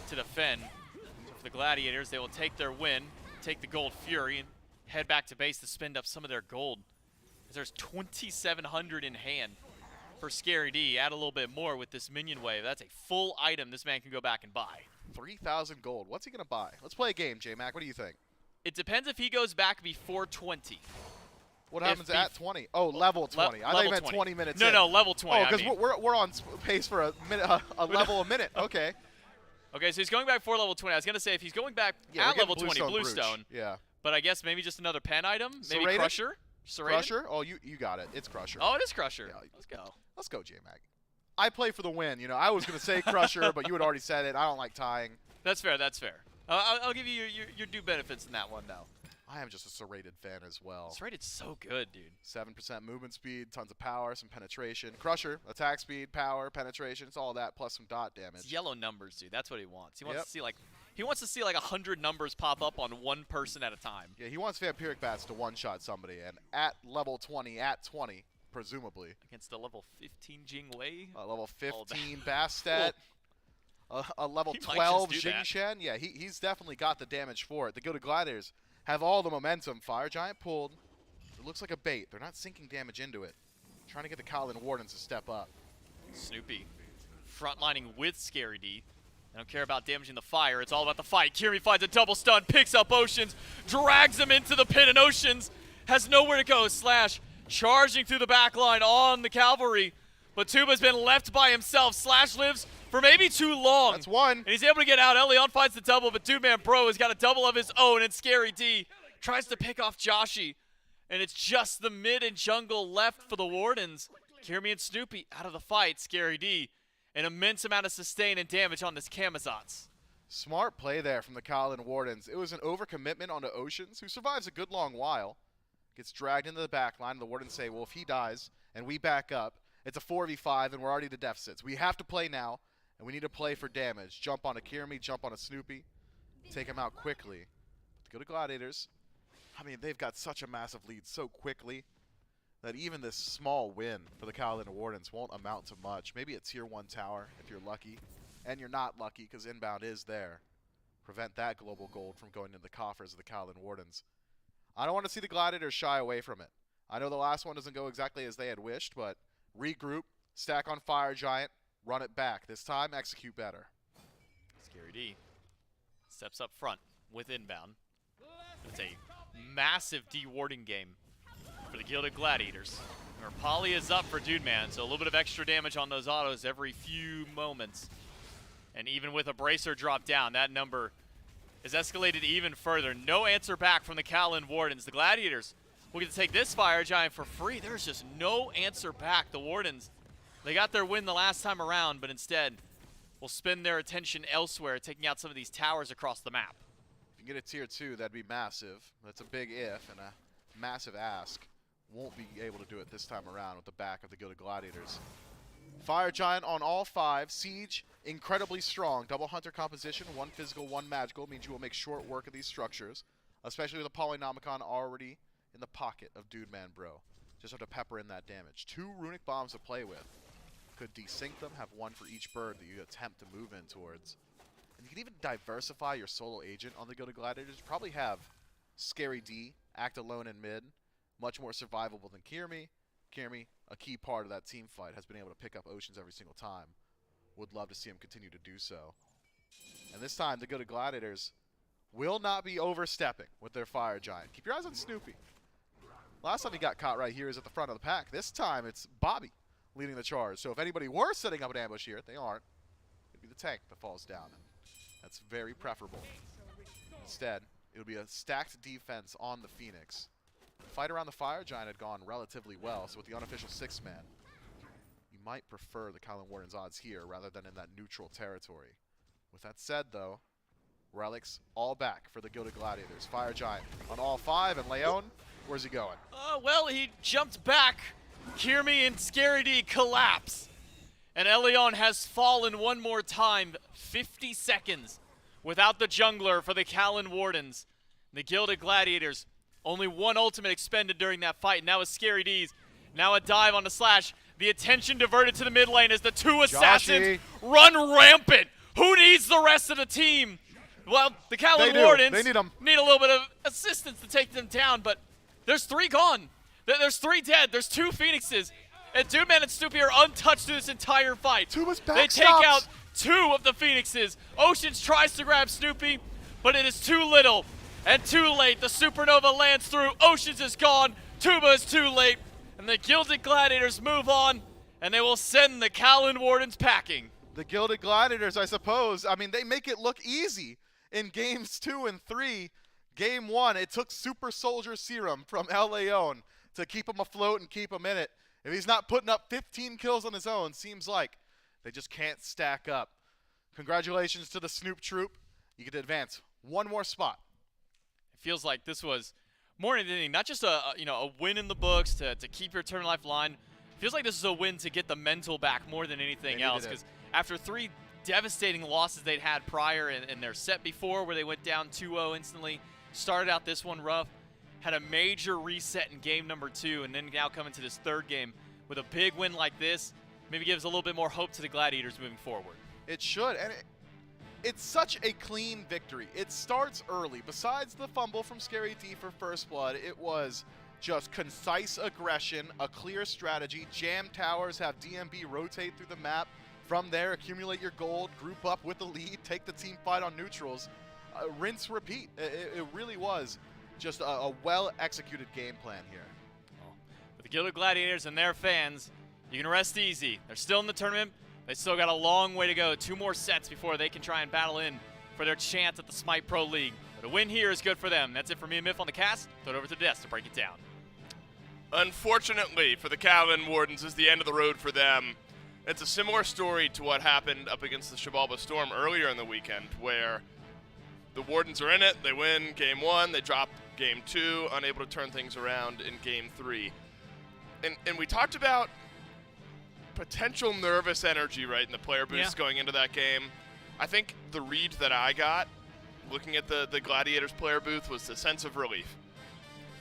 to defend. So for the Gladiators, they will take their win, take the Gold Fury, and head back to base to spend up some of their gold. As there's 2,700 in hand for Scary D. Add a little bit more with this minion wave. That's a full item this man can go back and buy. 3,000 gold. What's he going to buy? Let's play a game, J-Mac. What do you think? It depends if he goes back before 20. What happens at 20? Oh, level 20. I thought you meant 20 minutes in. No, level 20. Oh, because we're on pace for a minute, a level a minute. Okay. Okay, so he's going back for level 20. I was going to say if he's going back at level 20, Bluestone. Yeah. But I guess maybe just another pen item. Maybe Serrated? Crusher. Serrated? Crusher? Oh, you got it. It's Crusher. Oh, it is Crusher. Yeah, let's go. Let's go, J-Mac. I play for the win. You know, I was going to say Crusher, but you had already said it. I don't like tying. That's fair. That's fair. I'll give you your due benefits in that one, though. I am just a serrated fan as well. Serrated's so good, dude. 7% movement speed, tons of power, some penetration. Crusher, attack speed, power, penetration. It's all that plus some dot damage. It's yellow numbers, dude. That's what he wants. He wants Yep. to see like 100 numbers pop up on one person at a time. Yeah, he wants Vampiric Bats to one-shot somebody, and at level 20, presumably. Against the level 15 Jing Wei. A level Oh, 15 Bastet. A level He might 12 just do that. Jing-Shen. Yeah, he's definitely got the damage for it. The Gilded Gladiators have all the momentum. Fire Giant pulled. It looks like a bait. They're not sinking damage into it. Trying to get the Kalen Wardens to step up. Snoopy frontlining with Scary D. They don't care about damaging the fire. It's all about the fight. Kirmi finds a double stun, picks up Oceans, drags him into the pit, and Oceans has nowhere to go. Slash charging through the back line on the cavalry, but Tuba's been left by himself. Slash lives for maybe too long. That's one. And he's able to get out. Elion finds the double, but Dude Man Bro has got a double of his own, and Scary D tries to pick off Joshi. And it's just the mid and jungle left for the Wardens. Kirmi and Snoopy out of the fight. Scary D, an immense amount of sustain and damage on this Camazotz. Smart play there from the Kalen Wardens. It was an overcommitment onto Oceans, who survives a good long while. Gets dragged into the back line. The Wardens say, well, if he dies and we back up, it's a 4v5 and we're already to deficits. We have to play now, and we need to play for damage. Jump on a Kirmi, jump on a Snoopy. Take him out quickly. But the Gilded Gladiators, I mean, they've got such a massive lead so quickly that even this small win for the Kalen Wardens won't amount to much. Maybe a tier 1 tower if you're lucky. And you're not lucky because inbound is there. Prevent that global gold from going into the coffers of the Kalen Wardens. I don't want to see the Gladiators shy away from it. I know the last one doesn't go exactly as they had wished, but regroup, stack on Fire Giant, run it back. This time, execute better. Scary D steps up front with inbound. It's a massive dewarding game for the Gilded Gladiators. Rapali is up for Dude Man, so a little bit of extra damage on those autos every few moments. And even with a bracer drop down, that number is escalated even further. No answer back from the Kalen Wardens. The Gladiators will get to take this Fire Giant for free. There's just no answer back. The Wardens, they got their win the last time around, but instead will spend their attention elsewhere, taking out some of these towers across the map. If you get a tier 2, that'd be massive. That's a big if and a massive ask. Won't be able to do it this time around with the back of the Gilded Gladiators. Fire Giant on all 5. Siege, incredibly strong. Double Hunter composition, 1 physical, 1 magical. Means you will make short work of these structures. Especially with the Polynomicon already in the pocket of Dude Man Bro. Just have to pepper in that damage. 2 runic bombs to play with. Could desync them, have 1 for each bird that you attempt to move in towards. And you can even diversify your solo agent on the Gilded Gladiators. Probably have Scary D act alone in mid. Much more survivable than Kirmi. Kirmi, a key part of that team fight, has been able to pick up Oceans every single time. Would love to see him continue to do so. And this time, the Gilded Gladiators will not be overstepping with their Fire Giant. Keep your eyes on Snoopy. Last time he got caught right here is at the front of the pack. This time, it's Bobby leading the charge. So if anybody were setting up an ambush here, they aren't. It'd be the tank that falls down. And that's very preferable. Instead, it'll be a stacked defense on the Phoenix. The fight around the Fire Giant had gone relatively well, so with the unofficial 6-man, you might prefer the Kalen Warden's odds here rather than in that neutral territory. With that said, though, relics all back for the Gilded Gladiators. Fire Giant on all 5, and Leon, where's he going? Well, he jumped back. Kirmi and Scary D collapse. And Elion has fallen one more time. 50 seconds without the jungler for the Kalen Wardens. The Gilded Gladiators, only 1 ultimate expended during that fight, and that was Scary D's. Now a dive on the Slash. The attention diverted to the mid lane as the 2 assassins run rampant. Who needs the rest of the team? Well, the Kalen Wardens need a little bit of assistance to take them down, but there's 3 gone. There's 3 dead. There's 2 Phoenixes. And Dude Man and Snoopy are untouched through this entire fight. They take out 2 of the Phoenixes. Oceans tries to grab Snoopy, but it is too little and too late. The Supernova lands through. Oceans is gone. Tuba is too late. And the Gilded Gladiators move on, and they will send the Kalen Wardens packing. The Gilded Gladiators, I suppose. I mean, they make it look easy in games 2 and 3. Game 1, it took Super Soldier Serum from El Leon to keep him afloat and keep him in it. If he's not putting up 15 kills on his own, seems like they just can't stack up. Congratulations to the Snoop Troop. You get to advance 1 more spot. It feels like this was more than anything, not just a win in the books to keep your Eternal Life line. Feels like this is a win to get the mental back more than anything else. Because after 3 devastating losses they'd had prior in their set before, where they went down 2-0 instantly, started out this one rough, had a major reset in game number 2, and then now coming to this 3rd game with a big win like this, maybe gives a little bit more hope to the Gladiators moving forward. It should, and it's such a clean victory. It starts early. Besides the fumble from Scary D for first blood, it was just concise aggression, a clear strategy, jam towers, have DMB rotate through the map. From there, accumulate your gold, group up with the lead, take the team fight on neutrals, rinse, repeat. It really was just a well-executed game plan here. For the Gilded Gladiators and their fans, you can rest easy. They're still in the tournament. They still got a long way to go. 2 more sets before they can try and battle in for their chance at the Smite Pro League. But a win here is good for them. That's it for me and Myth on the cast. Throw it over to the desk to break it down. Unfortunately for the Calvin Wardens, this is the end of the road for them. It's a similar story to what happened up against the Xibalba Storm earlier in the weekend, where the Wardens are in it, they win game 1, they drop game 2, unable to turn things around in game 3. And we talked about potential nervous energy, right, in the player boost going into that game. I think the read that I got, looking at the Gladiators player booth, was the sense of relief.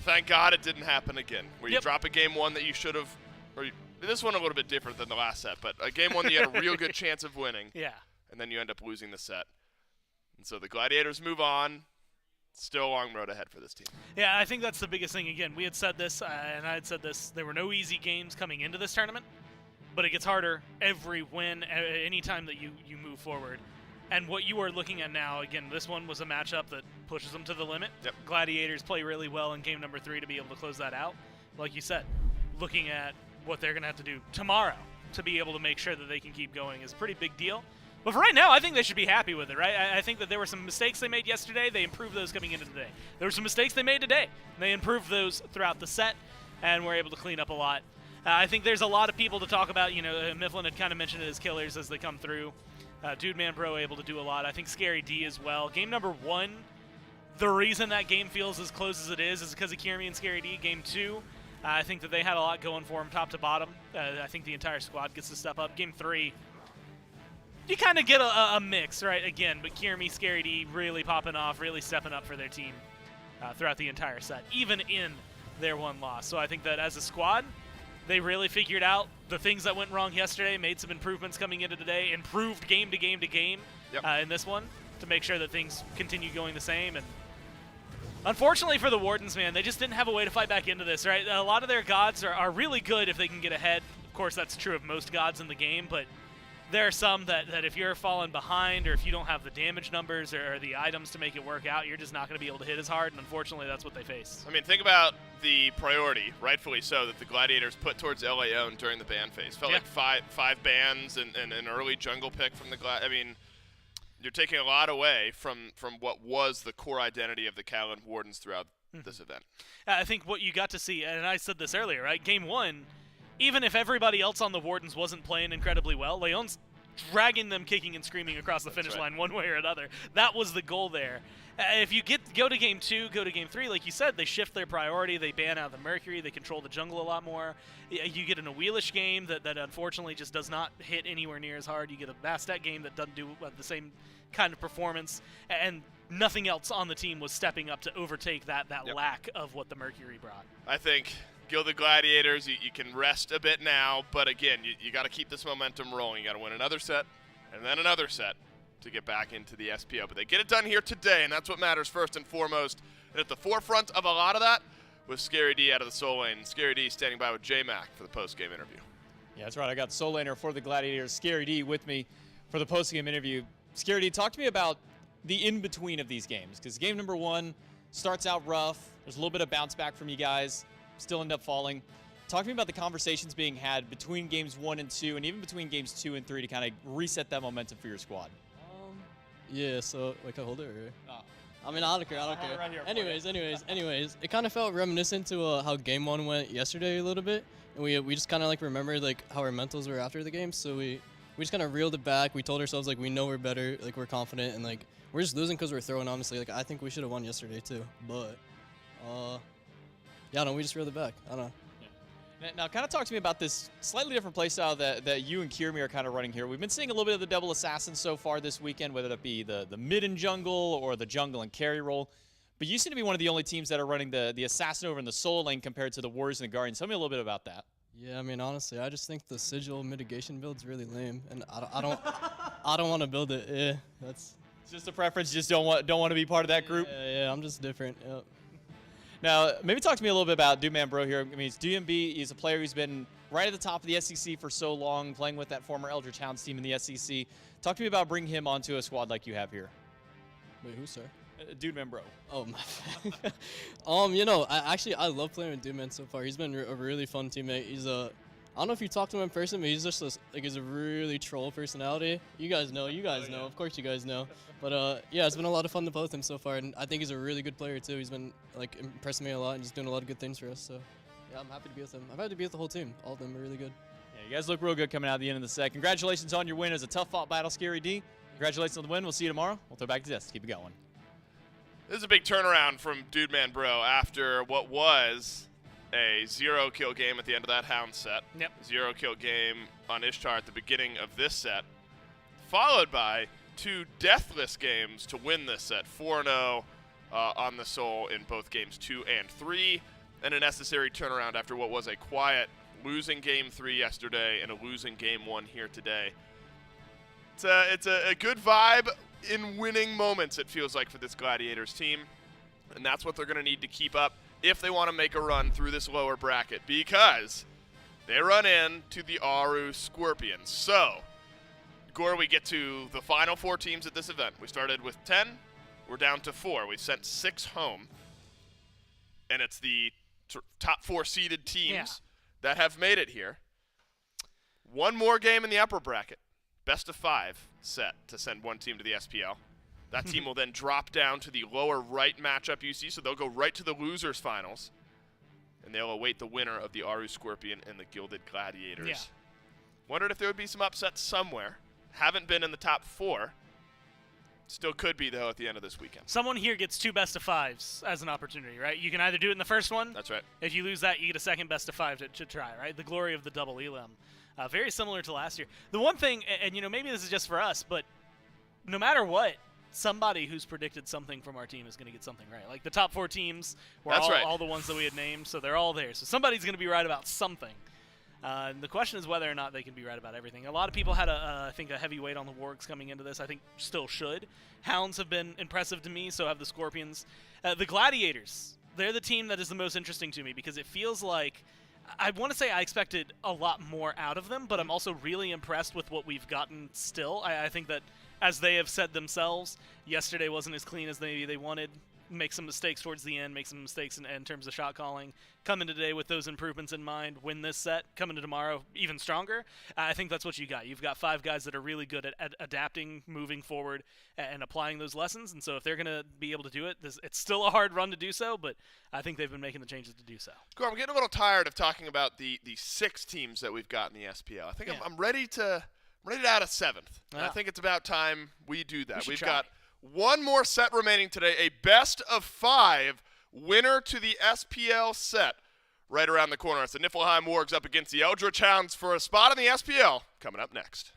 Thank God it didn't happen again, where you drop a game 1 that you should have, or this one a little bit different than the last set, but a game 1 that you had a real good chance of winning, and then you end up losing the set. And so the Gladiators move on. Still a long road ahead for this team. Yeah, I think that's the biggest thing. Again, we had said this, and I had said this, there were no easy games coming into this tournament, but it gets harder every win, any time that you move forward. And what you are looking at now, again, this one was a matchup that pushes them to the limit. Gladiators play really well in game number 3 to be able to close that out. Like you said, looking at what they're going to have to do tomorrow to be able to make sure that they can keep going is a pretty big deal. But for right now, I think they should be happy with it, right? I think that there were some mistakes they made yesterday. They improved those coming into today. There were some mistakes they made today. They improved those throughout the set, and were able to clean up a lot. I think there's a lot of people to talk about. You know, Mifflin had kind of mentioned it as killers as they come through. Dude Man Bro able to do a lot. I think Scary D as well. Game number 1, the reason that game feels as close as it is because of Kiermy and Scary D. Game 2, I think that they had a lot going for them top to bottom. I think the entire squad gets to step up. Game 3, you kind of get a mix, right? Again, but Kiermy, Scary D really popping off, really stepping up for their team throughout the entire set, even in their 1 loss. So I think that as a squad, they really figured out the things that went wrong yesterday, made some improvements coming into today, improved game to game to game in this one to make sure that things continue going the same. And unfortunately for the Wardens, man, they just didn't have a way to fight back into this, right? A lot of their gods are really good if they can get ahead. Of course, that's true of most gods in the game, but there are some that if you're falling behind or if you don't have the damage numbers or the items to make it work out, you're just not going to be able to hit as hard, and unfortunately that's what they face. I mean, think about the priority, rightfully so, that the Gladiators put towards LAO during the ban phase. Felt like five bans and an early jungle pick from the I mean, you're taking a lot away from what was the core identity of the Callan Wardens throughout this event. I think what you got to see, and I said this earlier, right? Game 1, even if everybody else on the Wardens wasn't playing incredibly well, Leon's dragging them kicking and screaming across the finish line one way or another. That was the goal there. If you go to game 2, go to game 3, like you said, they shift their priority. They ban out the Mercury. They control the jungle a lot more. You get an Awelish game that unfortunately just does not hit anywhere near as hard. You get a Bastet game that doesn't do the same kind of performance. And nothing else on the team was stepping up to overtake that lack of what the Mercury brought. I think Gilded Gladiators, you can rest a bit now, but again, you got to keep this momentum rolling. You got to win another set and then another set to get back into the SPO. But they get it done here today, and that's what matters first and foremost. And at the forefront of a lot of that was Scary D out of the Soul Lane. Scary D standing by with J-Mac for the post-game interview. Yeah, that's right. I got Soul Laner for the Gladiators, Scary D, with me for the post-game interview. Scary D, talk to me about the in-between of these games, because game number 1 starts out rough. There's a little bit of bounce back from you guys. Still end up falling. Talk to me about the conversations being had between games 1 and 2, and even between games 2 and 3 to kind of reset that momentum for your squad. Yeah, so wait, can I hold it? Or? I mean, I don't care. Right anyways, it kind of felt reminiscent to how game 1 went yesterday a little bit, and we just kind of like remembered like how our mentals were after the game. So we just kind of reeled it back. We told ourselves like we know we're better, like we're confident, and like we're just losing because we're throwing. Honestly, like I think we should have won yesterday too, but yeah, no, we just reeled it back. I don't know. Now, kind of talk to me about this slightly different playstyle that you and Kirmi are kind of running here. We've been seeing a little bit of the double assassin so far this weekend, whether that be the mid and jungle or the jungle and carry role. But you seem to be one of the only teams that are running the assassin over in the soul lane compared to the warriors and the guardians. Tell me a little bit about that. Yeah, I mean, honestly, I just think the sigil mitigation build's really lame, and I don't want to build it. Yeah, that's. It's just a preference. You just don't want to be part of that group. Yeah, I'm just different. Yep. Now, maybe talk to me a little bit about Dudeman Bro here. I mean, it's DMB. He's a player who's been right at the top of the SEC for so long, playing with that former Eldritch Hounds team in the SEC. Talk to me about bringing him onto a squad like you have here. Wait, who, sir? Dudeman Bro. Oh, my you know, I love playing with Dudeman so far. He's been a really fun teammate. He's I don't know if you talk to him in person, but he's just he's a really troll personality. You guys know. Of course you guys know. But yeah, it's been a lot of fun to play with him so far, and I think he's a really good player too. He's been like impressing me a lot, and he's doing a lot of good things for us. So yeah, I'm happy to be with him. I'm happy to be with the whole team. All of them are really good. Yeah, you guys look real good coming out at the end of the set. Congratulations on your win. It was a tough fought battle, Scary D. Congratulations on the win. We'll see you tomorrow. We'll throw back to this. Keep it going. This is a big turnaround from Dudeman Bro after what was a 0-kill game at the end of that Hound set. Yep. 0-kill game on Ishtar at the beginning of this set, followed by 2 deathless games to win this set. 4-0 on the Soul in both games 2 and 3, and a necessary turnaround after what was a quiet losing game 3 yesterday and a losing game 1 here today. It's a good vibe in winning moments, it feels like, for this Gladiators team, and that's what they're going to need to keep up if they want to make a run through this lower bracket, because they run into the Aru Scorpions. So, Gore, we get to the final 4 teams at this event. We started with 10. We're down to 4. We've sent 6 home, and it's the top 4 seeded teams that have made it here. One more game in the upper bracket. Best of 5 set to send one team to the SPL. That team will then drop down to the lower right matchup you see, so they'll go right to the losers finals, and they'll await the winner of the Aru Scorpion and the Gilded Gladiators. Yeah. Wondered if there would be some upsets somewhere. Haven't been in the top 4. Still could be, though, at the end of this weekend. Someone here gets 2 best of 5s as an opportunity, right? You can either do it in the first one. That's right. If you lose that, you get a second best of 5 to try, right? The glory of the double elim. Very similar to last year. The one thing, and you know, maybe this is just for us, but no matter what, somebody who's predicted something from our team is going to get something right. Like the top 4 teams were all the ones that we had named, so they're all there. So somebody's going to be right about something. And the question is whether or not they can be right about everything. A lot of people had, I think, a heavy weight on the Wargs coming into this. I think still should. Hounds have been impressive to me, so have the Scorpions. The Gladiators, they're the team that is the most interesting to me because it feels like, I want to say I expected a lot more out of them, but I'm also really impressed with what we've gotten still. I think that, as they have said themselves, yesterday wasn't as clean as maybe they wanted. Make some mistakes towards the end, make some mistakes in terms of shot calling. Come into today with those improvements in mind, win this set, come into tomorrow even stronger. I think that's what you got. You've got 5 guys that are really good at adapting, moving forward, and applying those lessons. And so if they're going to be able to do it, it's still a hard run to do so, but I think they've been making the changes to do so. Cool, I'm getting a little tired of talking about the 6 teams that we've got in the SPL. I think I'm ready to add a 7th. And I think it's about time we do that. We've got one more set remaining today, a best of 5 winner to the SPL set right around the corner. It's the Niflheim Wargs up against the Eldritch Hounds for a spot in the SPL coming up next.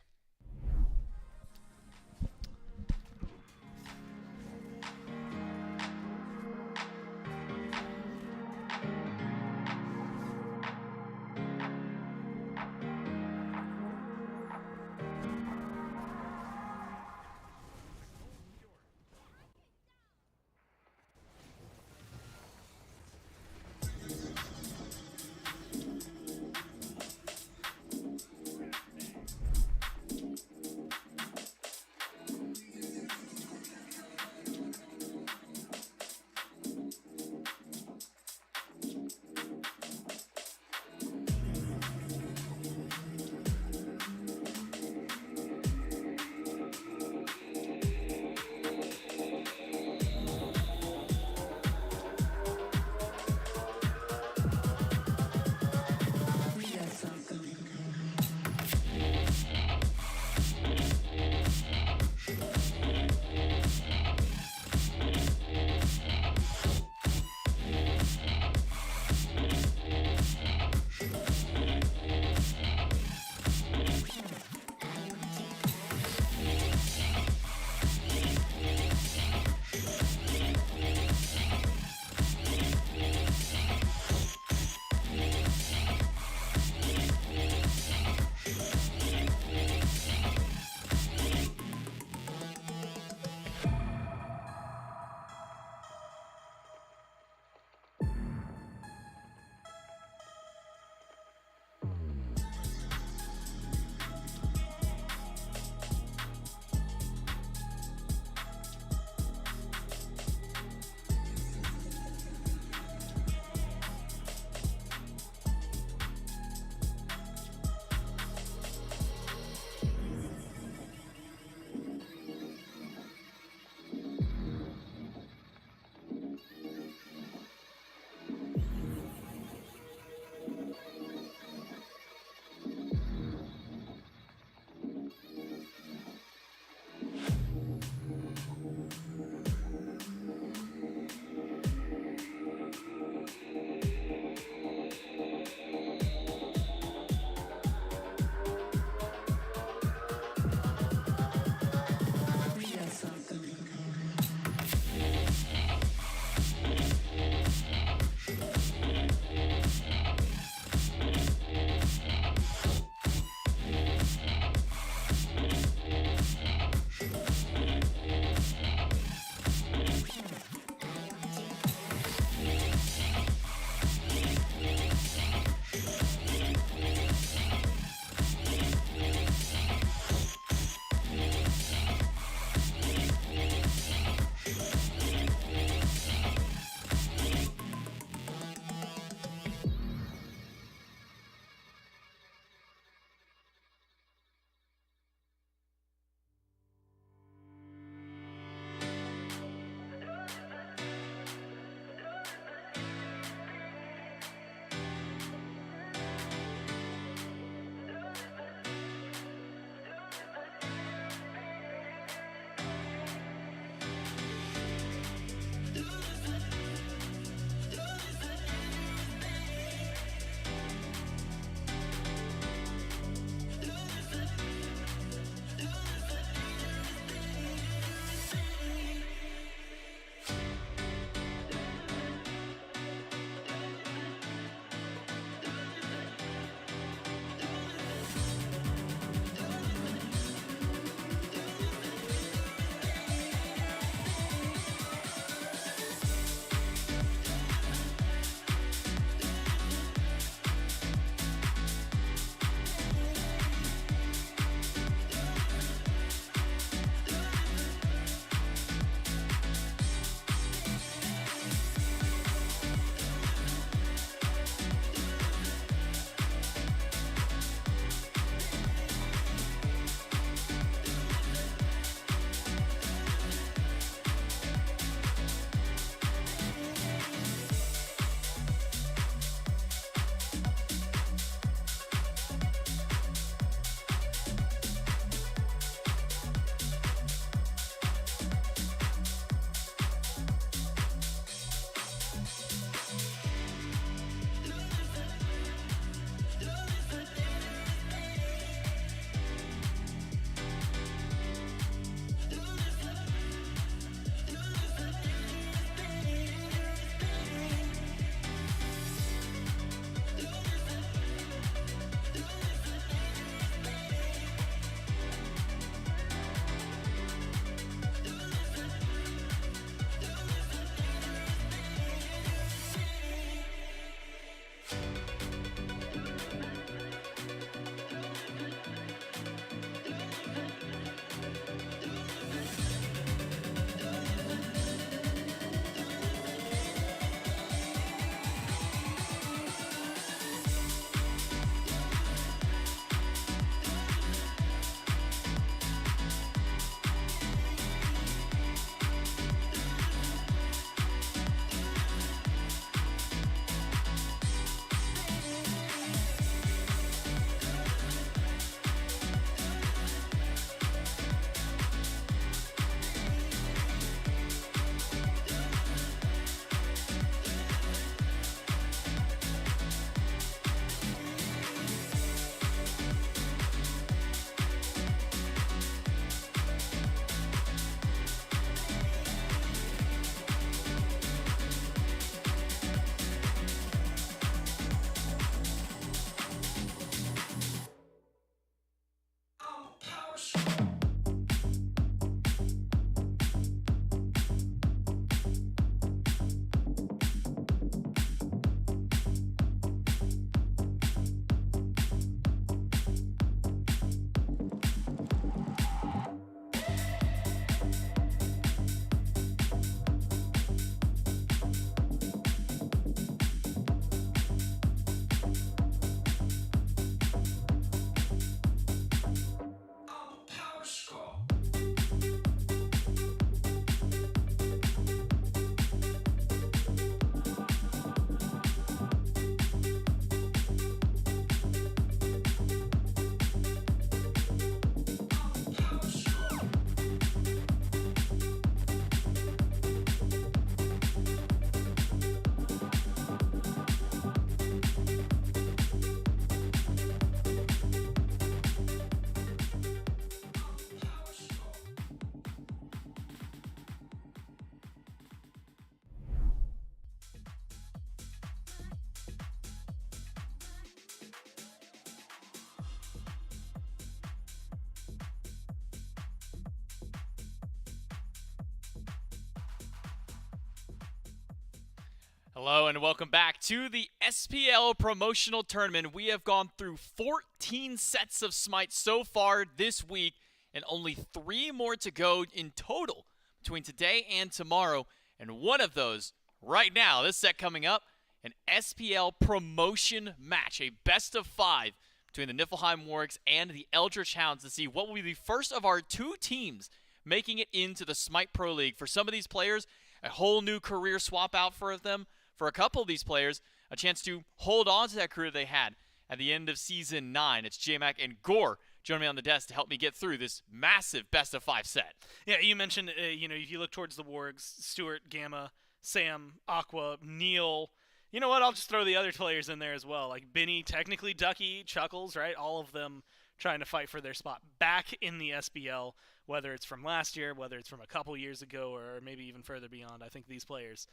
Hello and welcome back to the SPL promotional tournament. We have gone through 14 sets of Smite so far this week and only 3 more to go in total between today and tomorrow. And one of those right now, this set coming up, an SPL promotion match, a best of 5 between the Niflheim Wargs and the Eldritch Hounds to see what will be the first of our 2 teams making it into the Smite Pro League. For some of these players, a whole new career swap out for them. For a couple of these players, a chance to hold on to that career they had at the end of Season 9. It's J-Mac and Gore joining me on the desk to help me get through this massive best-of-5 set. Yeah, you mentioned, if you look towards the Wargs, Stuart, Gamma, Sam, Aqua, Neil. You know what? I'll just throw the other players in there as well. Like Benny, technically Ducky, Chuckles, right? All of them trying to fight for their spot back in the SPL, whether it's from last year, whether it's from a couple years ago, or maybe even further beyond. I think these players...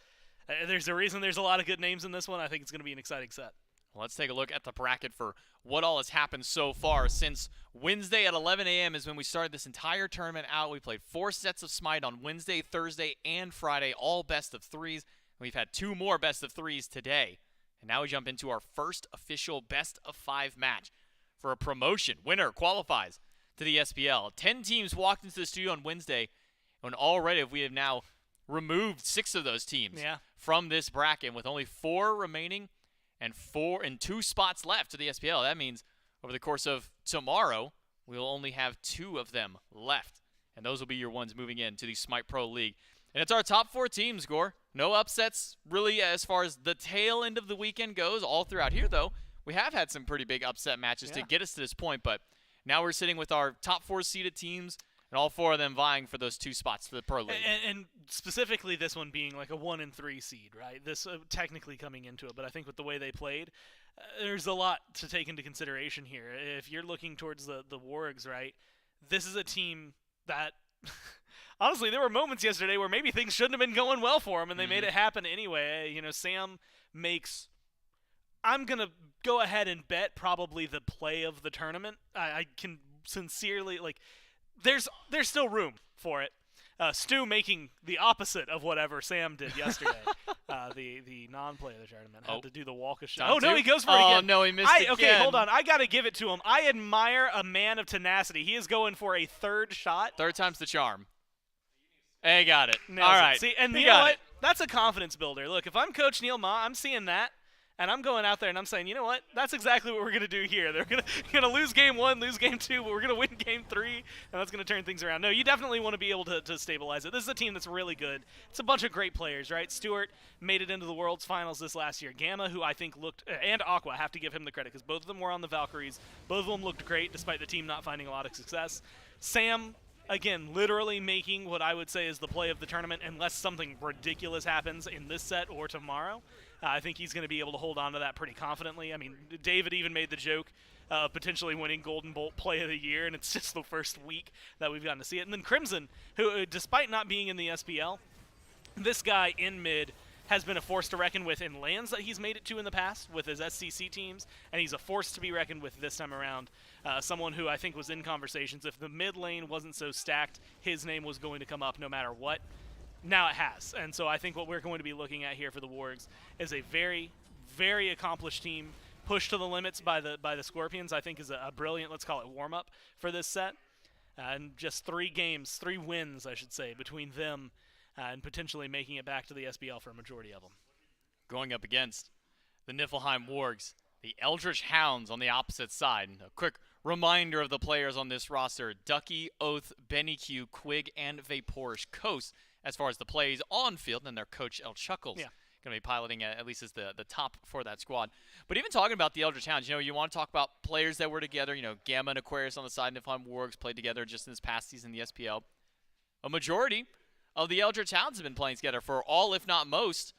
there's a reason there's a lot of good names in this one. I think it's going to be an exciting set. Well, let's take a look at the bracket for what all has happened so far. Since Wednesday at 11 a.m. is when we started this entire tournament out. We played 4 sets of Smite on Wednesday, Thursday, and Friday, all best of 3s. We've had 2 more best of 3s today. And now we jump into our first official best of 5 match for a promotion. Winner qualifies to the SPL. 10 teams walked into the studio on Wednesday, and already we have now removed 6 of those teams from this bracket with only 4 remaining and 2 spots left to the SPL. That means over the course of tomorrow, we'll only have 2 of them left. And those will be your ones moving into the Smite Pro League. And it's our top 4 teams, Gore. No upsets really as far as the tail end of the weekend goes. All throughout here, though, we have had some pretty big upset matches to get us to this point. But now we're sitting with our top 4 seeded teams, and all 4 of them vying for those 2 spots for the Pro League. And specifically this one being like a 1 and 3 seed, right? This technically coming into it, but I think with the way they played, there's a lot to take into consideration here. If you're looking towards the Wargs, right, this is a team that, honestly, there were moments yesterday where maybe things shouldn't have been going well for them, and they made it happen anyway. Sam makes, I'm going to go ahead and bet, probably the play of the tournament. I can sincerely, there's still room for it. Stu making the opposite of whatever Sam did yesterday. The non-play of the tournament had to do the walk of shame. Oh, no, he goes for it again. Oh, no, he missed it again. Okay, hold on. I got to give it to him. I admire a man of tenacity. He is going for a 3rd shot. 3rd time's the charm. Hey, got it. Nails all it. right. See, and he you know got what? it. That's a confidence builder. Look, if I'm Coach Neil Ma, I'm seeing that. And I'm going out there and I'm saying, you know what? That's exactly what we're going to do here. They're going to lose game 1, lose game 2, but we're going to win game 3, and that's going to turn things around. No, you definitely want to be able to stabilize it. This is a team that's really good. It's a bunch of great players, right? Stewart made it into the World's Finals this last year. Gamma, who I think looked, and Aqua, I have to give him the credit because both of them were on the Valkyries. Both of them looked great despite the team not finding a lot of success. Sam, again, literally making what I would say is the play of the tournament unless something ridiculous happens in this set or tomorrow. I think he's going to be able to hold on to that pretty confidently. I mean, David even made the joke of potentially winning Golden Bolt Play of the Year, and it's just the first week that we've gotten to see it. And then Crimson, who, despite not being in the SPL, this guy in mid has been a force to reckon with in lands that he's made it to in the past with his SCC teams, and he's a force to be reckoned with this time around. Someone who I think was in conversations. If the mid lane wasn't so stacked, his name was going to come up no matter what. Now it has, and so I think what we're going to be looking at here for the Wargs is a very, very accomplished team, pushed to the limits by the Scorpions. I think is a brilliant, let's call it warm-up for this set, and just 3 wins, I should say, between them and potentially making it back to the SPL for a majority of them. Going up against the Niflheim Wargs, the Eldritch Hounds on the opposite side. And a quick reminder of the players on this roster: Ducky, Oath, Benny Q, Quig, and Vaporish Coast. As far as the plays on field, and their coach, El Chuckles, going to be piloting at least as the top for that squad. But even talking about the Eldritch Hounds, you want to talk about players that were together. Gamma and Aquarius on the side, Niflheim Wargs played together just in this past season in the SPL. A majority of the Eldritch Hounds have been playing together for all, if not most,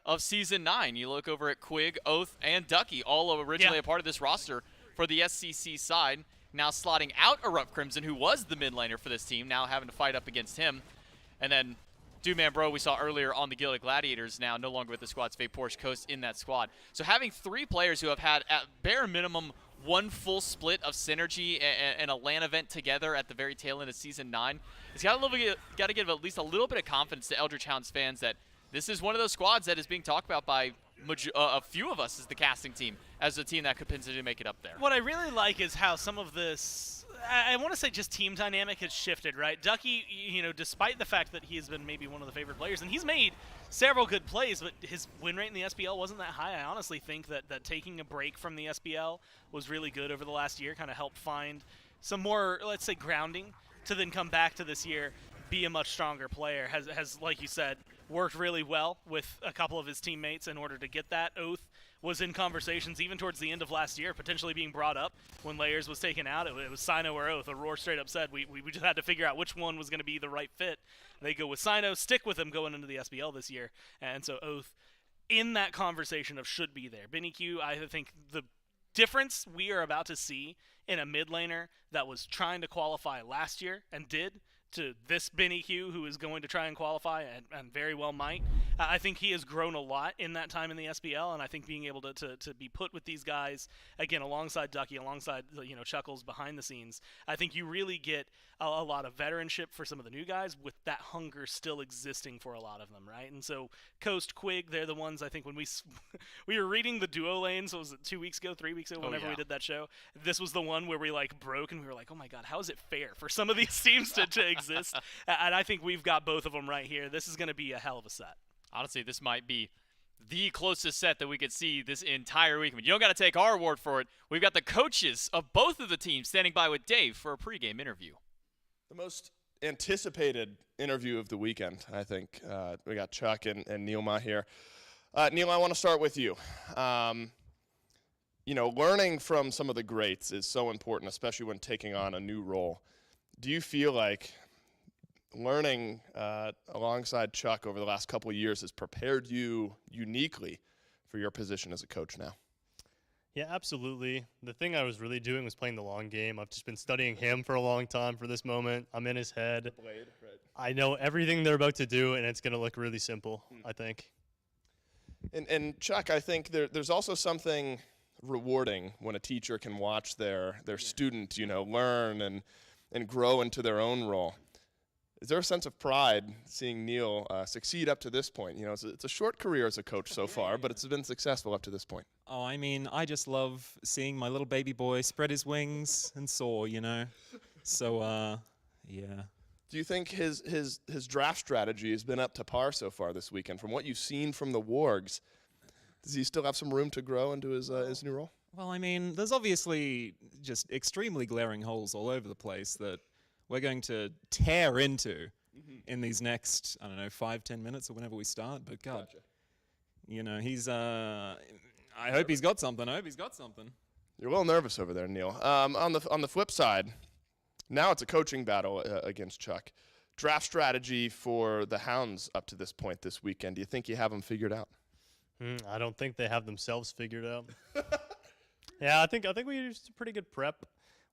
of Season 9. You look over at Quig, Oath, and Ducky, all originally a part of this roster for the SCC side. Now slotting out Erupt Crimson, who was the mid laner for this team, now having to fight up against him. And then Dude-Man Bro, we saw earlier on the Gilded Gladiators, now no longer with the squad. Porsche Coast in that squad. So having 3 players who have had, at bare minimum, 1 full split of synergy and a LAN event together at the very tail end of Season 9, it's got to give at least a little bit of confidence to Eldritch Hounds fans that this is one of those squads that is being talked about by a few of us as the casting team, as a team that could potentially make it up there. What I really like is how some of this, I want to say just team dynamic has shifted, right? Ducky, despite the fact that he has been maybe one of the favorite players, and he's made several good plays, but his win rate in the SPL wasn't that high. I honestly think that taking a break from the SPL was really good over the last year, kind of helped find some more, let's say, grounding to then come back to this year, be a much stronger player. Has, like you said, worked really well with a couple of his teammates in order to get that. Oath was in conversations even towards the end of last year, potentially being brought up when Layers was taken out. It was Sino or Oath. Aurora straight up said we just had to figure out which one was going to be the right fit. They go with Sino, stick with him going into the SBL this year. And so Oath in that conversation of should be there. Benny Q, I think the difference we are about to see in a mid laner that was trying to qualify last year and did, to this Benny Q, who is going to try and qualify and very well might. I think he has grown a lot in that time in the SBL, and I think being able to be put with these guys, again, alongside Ducky, alongside Chuckles behind the scenes, I think you really get a lot of veteranship for some of the new guys with that hunger still existing for a lot of them, right? And so Coast, Quig, they're the ones I think when we were reading the duo lanes, was it 2 weeks ago, 3 weeks ago, whenever we did that show, this was the one where we broke and we were like, oh my god, how is it fair for some of these teams to exist? And I think we've got both of them right here. This is going to be a hell of a set. Honestly, this might be the closest set that we could see this entire week. I mean, you don't got to take our word for it. We've got the coaches of both of the teams standing by with Dave for a pregame interview. The most anticipated interview of the weekend, I think. We got Chuck and Neilma here. Neil, I want to start with you. Learning from some of the greats is so important, especially when taking on a new role. Do you feel like learning alongside Chuck over the last couple of years has prepared you uniquely for your position as a coach now? Yeah, absolutely. The thing I was really doing was playing the long game. I've just been studying him for a long time for this moment. I'm in his head. Blade, right. I know everything they're about to do, and it's going to look really simple, I think. And Chuck, I think there's also something rewarding when a teacher can watch their student, learn and grow into their own role. Is there a sense of pride seeing Neil succeed up to this point? It's a short career as a coach so far, but it's been successful up to this point. Oh, I mean, I just love seeing my little baby boy spread his wings and soar, So, yeah. Do you think his draft strategy has been up to par so far this weekend? From what you've seen from the Wargs, does he still have some room to grow into his new role? Well, I mean, there's obviously just extremely glaring holes all over the place that we're going to tear into in these next, 5-10 minutes or whenever we start. But God, he's, I hope he's got something. You're a little nervous over there, Neil. On the flip side, now it's a coaching battle against Chuck. Draft strategy for the Hounds up to this point this weekend. Do you think you have them figured out? I don't think they have themselves figured out. Yeah, I think we used a pretty good prep.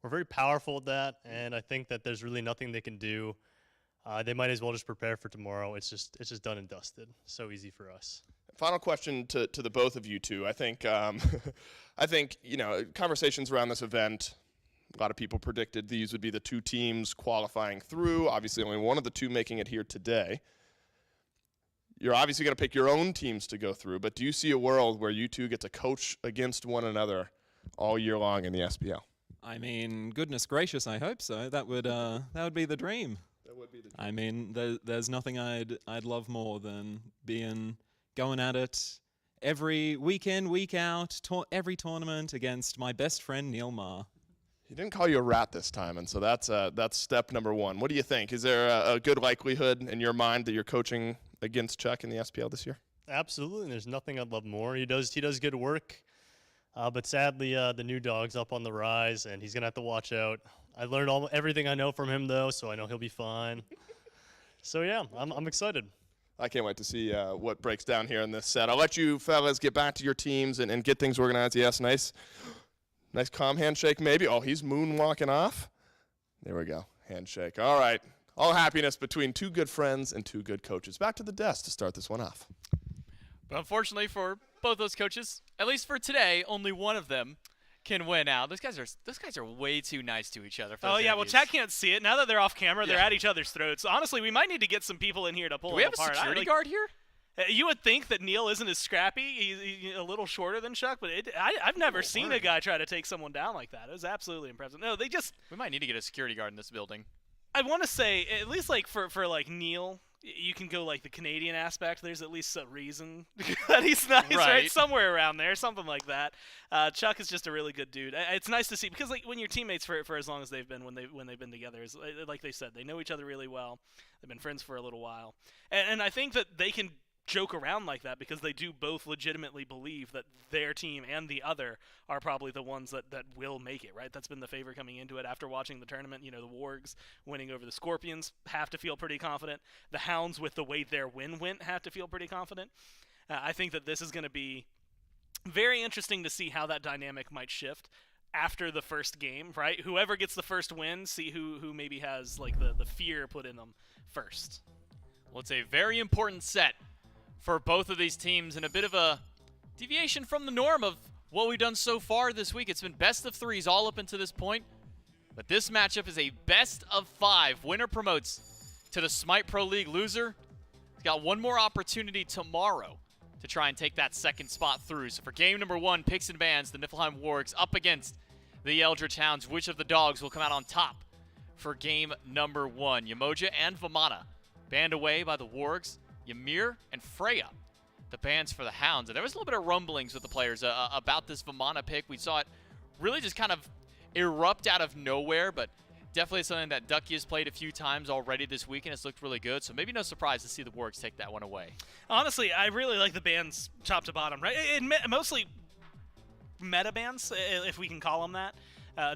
We're very powerful at that, and I think that there's really nothing they can do. They might as well just prepare for tomorrow. It's just done and dusted. So easy for us. Final question to the both of you two. I think conversations around this event, a lot of people predicted these would be the two teams qualifying through. Obviously, only one of the two making it here today. You're obviously going to pick your own teams to go through, but do you see a world where you two get to coach against one another all year long in the SPL? I mean, goodness gracious, I hope so. That would be the dream. That would be the dream. I mean, there's nothing I'd love more than going at it every weekend, week out, every tournament against my best friend Neil Ma. He didn't call you a rat this time, and so that's step number one. What do you think? Is there a good likelihood in your mind that you're coaching against Chuck in the SPL this year? Absolutely. There's nothing I'd love more. He does good work. But sadly, the new dog's up on the rise, and he's going to have to watch out. I learned everything I know from him, though, so I know he'll be fine. So, yeah, I'm excited. I can't wait to see what breaks down here in this set. I'll let you fellas get back to your teams and get things organized. Yes, nice calm handshake maybe. Oh, he's moonwalking off. There we go. Handshake. All right. All happiness between two good friends and two good coaches. Back to the desk to start this one off. But unfortunately for both those coaches, at least for today, only one of them can win out. Those guys are way too nice to each other. For oh yeah, well chat can't see it. Now that they're off camera, they're at each other's throats. Honestly, we might need to get some people in here to pull them apart. Do we have a security guard here? You would think that Neil isn't as scrappy. He's a little shorter than Chuck, but I've never seen a guy try to take someone down like that. It was absolutely impressive. No, We might need to get a security guard in this building. I want to say, at least like for like Neil, you can go like the Canadian aspect. There's at least a reason that he's nice, right? Somewhere around there, something like that. Chuck is just a really good dude. It's nice to see because like when you're teammates for as long as they've been when they've been together, is like they said, they know each other really well. They've been friends for a little while, and I think that they can joke around like that because they do both legitimately believe that their team and the other are probably the ones that will make it, right? That's been the favor coming into it after watching the tournament. You know, the Wargs winning over the Scorpions have to feel pretty confident. The Hounds, with the way their win went, have to feel pretty confident. I think that this is going to be very interesting to see how that dynamic might shift after the first game, right? Whoever gets the first win, see who maybe has like the fear put in them first. Well, it's a very important set for both of these teams and a bit of a deviation from the norm of what we've done so far this week. It's been best of threes all up until this point, but this matchup is a best of 5. Winner promotes to the Smite Pro League. Loser has got one more opportunity tomorrow to try and take that second spot through. So for game number 1, Picks and Bans, the Niflheim Wargs up against the Eldritch Hounds. Which of the dogs will come out on top for game number 1? Yamoja and Vamana banned away by the Wargs. Ymir and Freya, the bans for the Hounds. And there was a little bit of rumblings with the players about this Vamana pick. We saw it really just kind of erupt out of nowhere, but definitely something that Ducky has played a few times already this week, and it's looked really good. So maybe no surprise to see the Wargs take that one away. Honestly, I really like the bans top to bottom, right? Mostly meta bans, if we can call them that.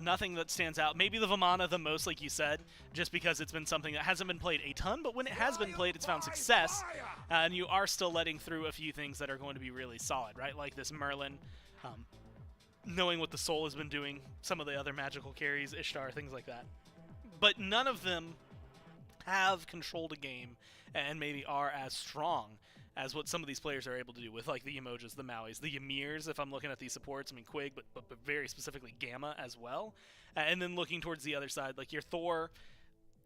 Nothing that stands out. Maybe the Vamana the most, like you said, just because it's been something that hasn't been played a ton, but when it has been played, it's found success, and you are still letting through a few things that are going to be really solid, right? Like this Merlin, knowing what the Soul has been doing, some of the other magical carries, Ishtar, things like that. But none of them have controlled a game and maybe are as strong as what some of these players are able to do with like the Emojas, the Mauis, the Ymirs, if I'm looking at these supports, I mean Quig, but very specifically Gamma as well. And then looking towards the other side, like your Thor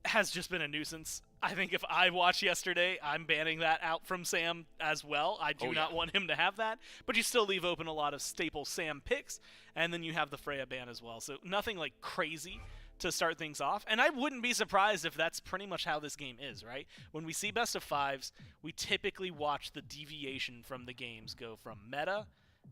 has just been a nuisance. I think if I watched yesterday, I'm banning that out from Sam as well. I do not want him to have that, but you still leave open a lot of staple Sam picks, and then you have the Freya ban as well. So nothing like crazy to start things off, and I wouldn't be surprised if that's pretty much how this game is, right? When we see best of 5s, we typically watch the deviation from the games go from meta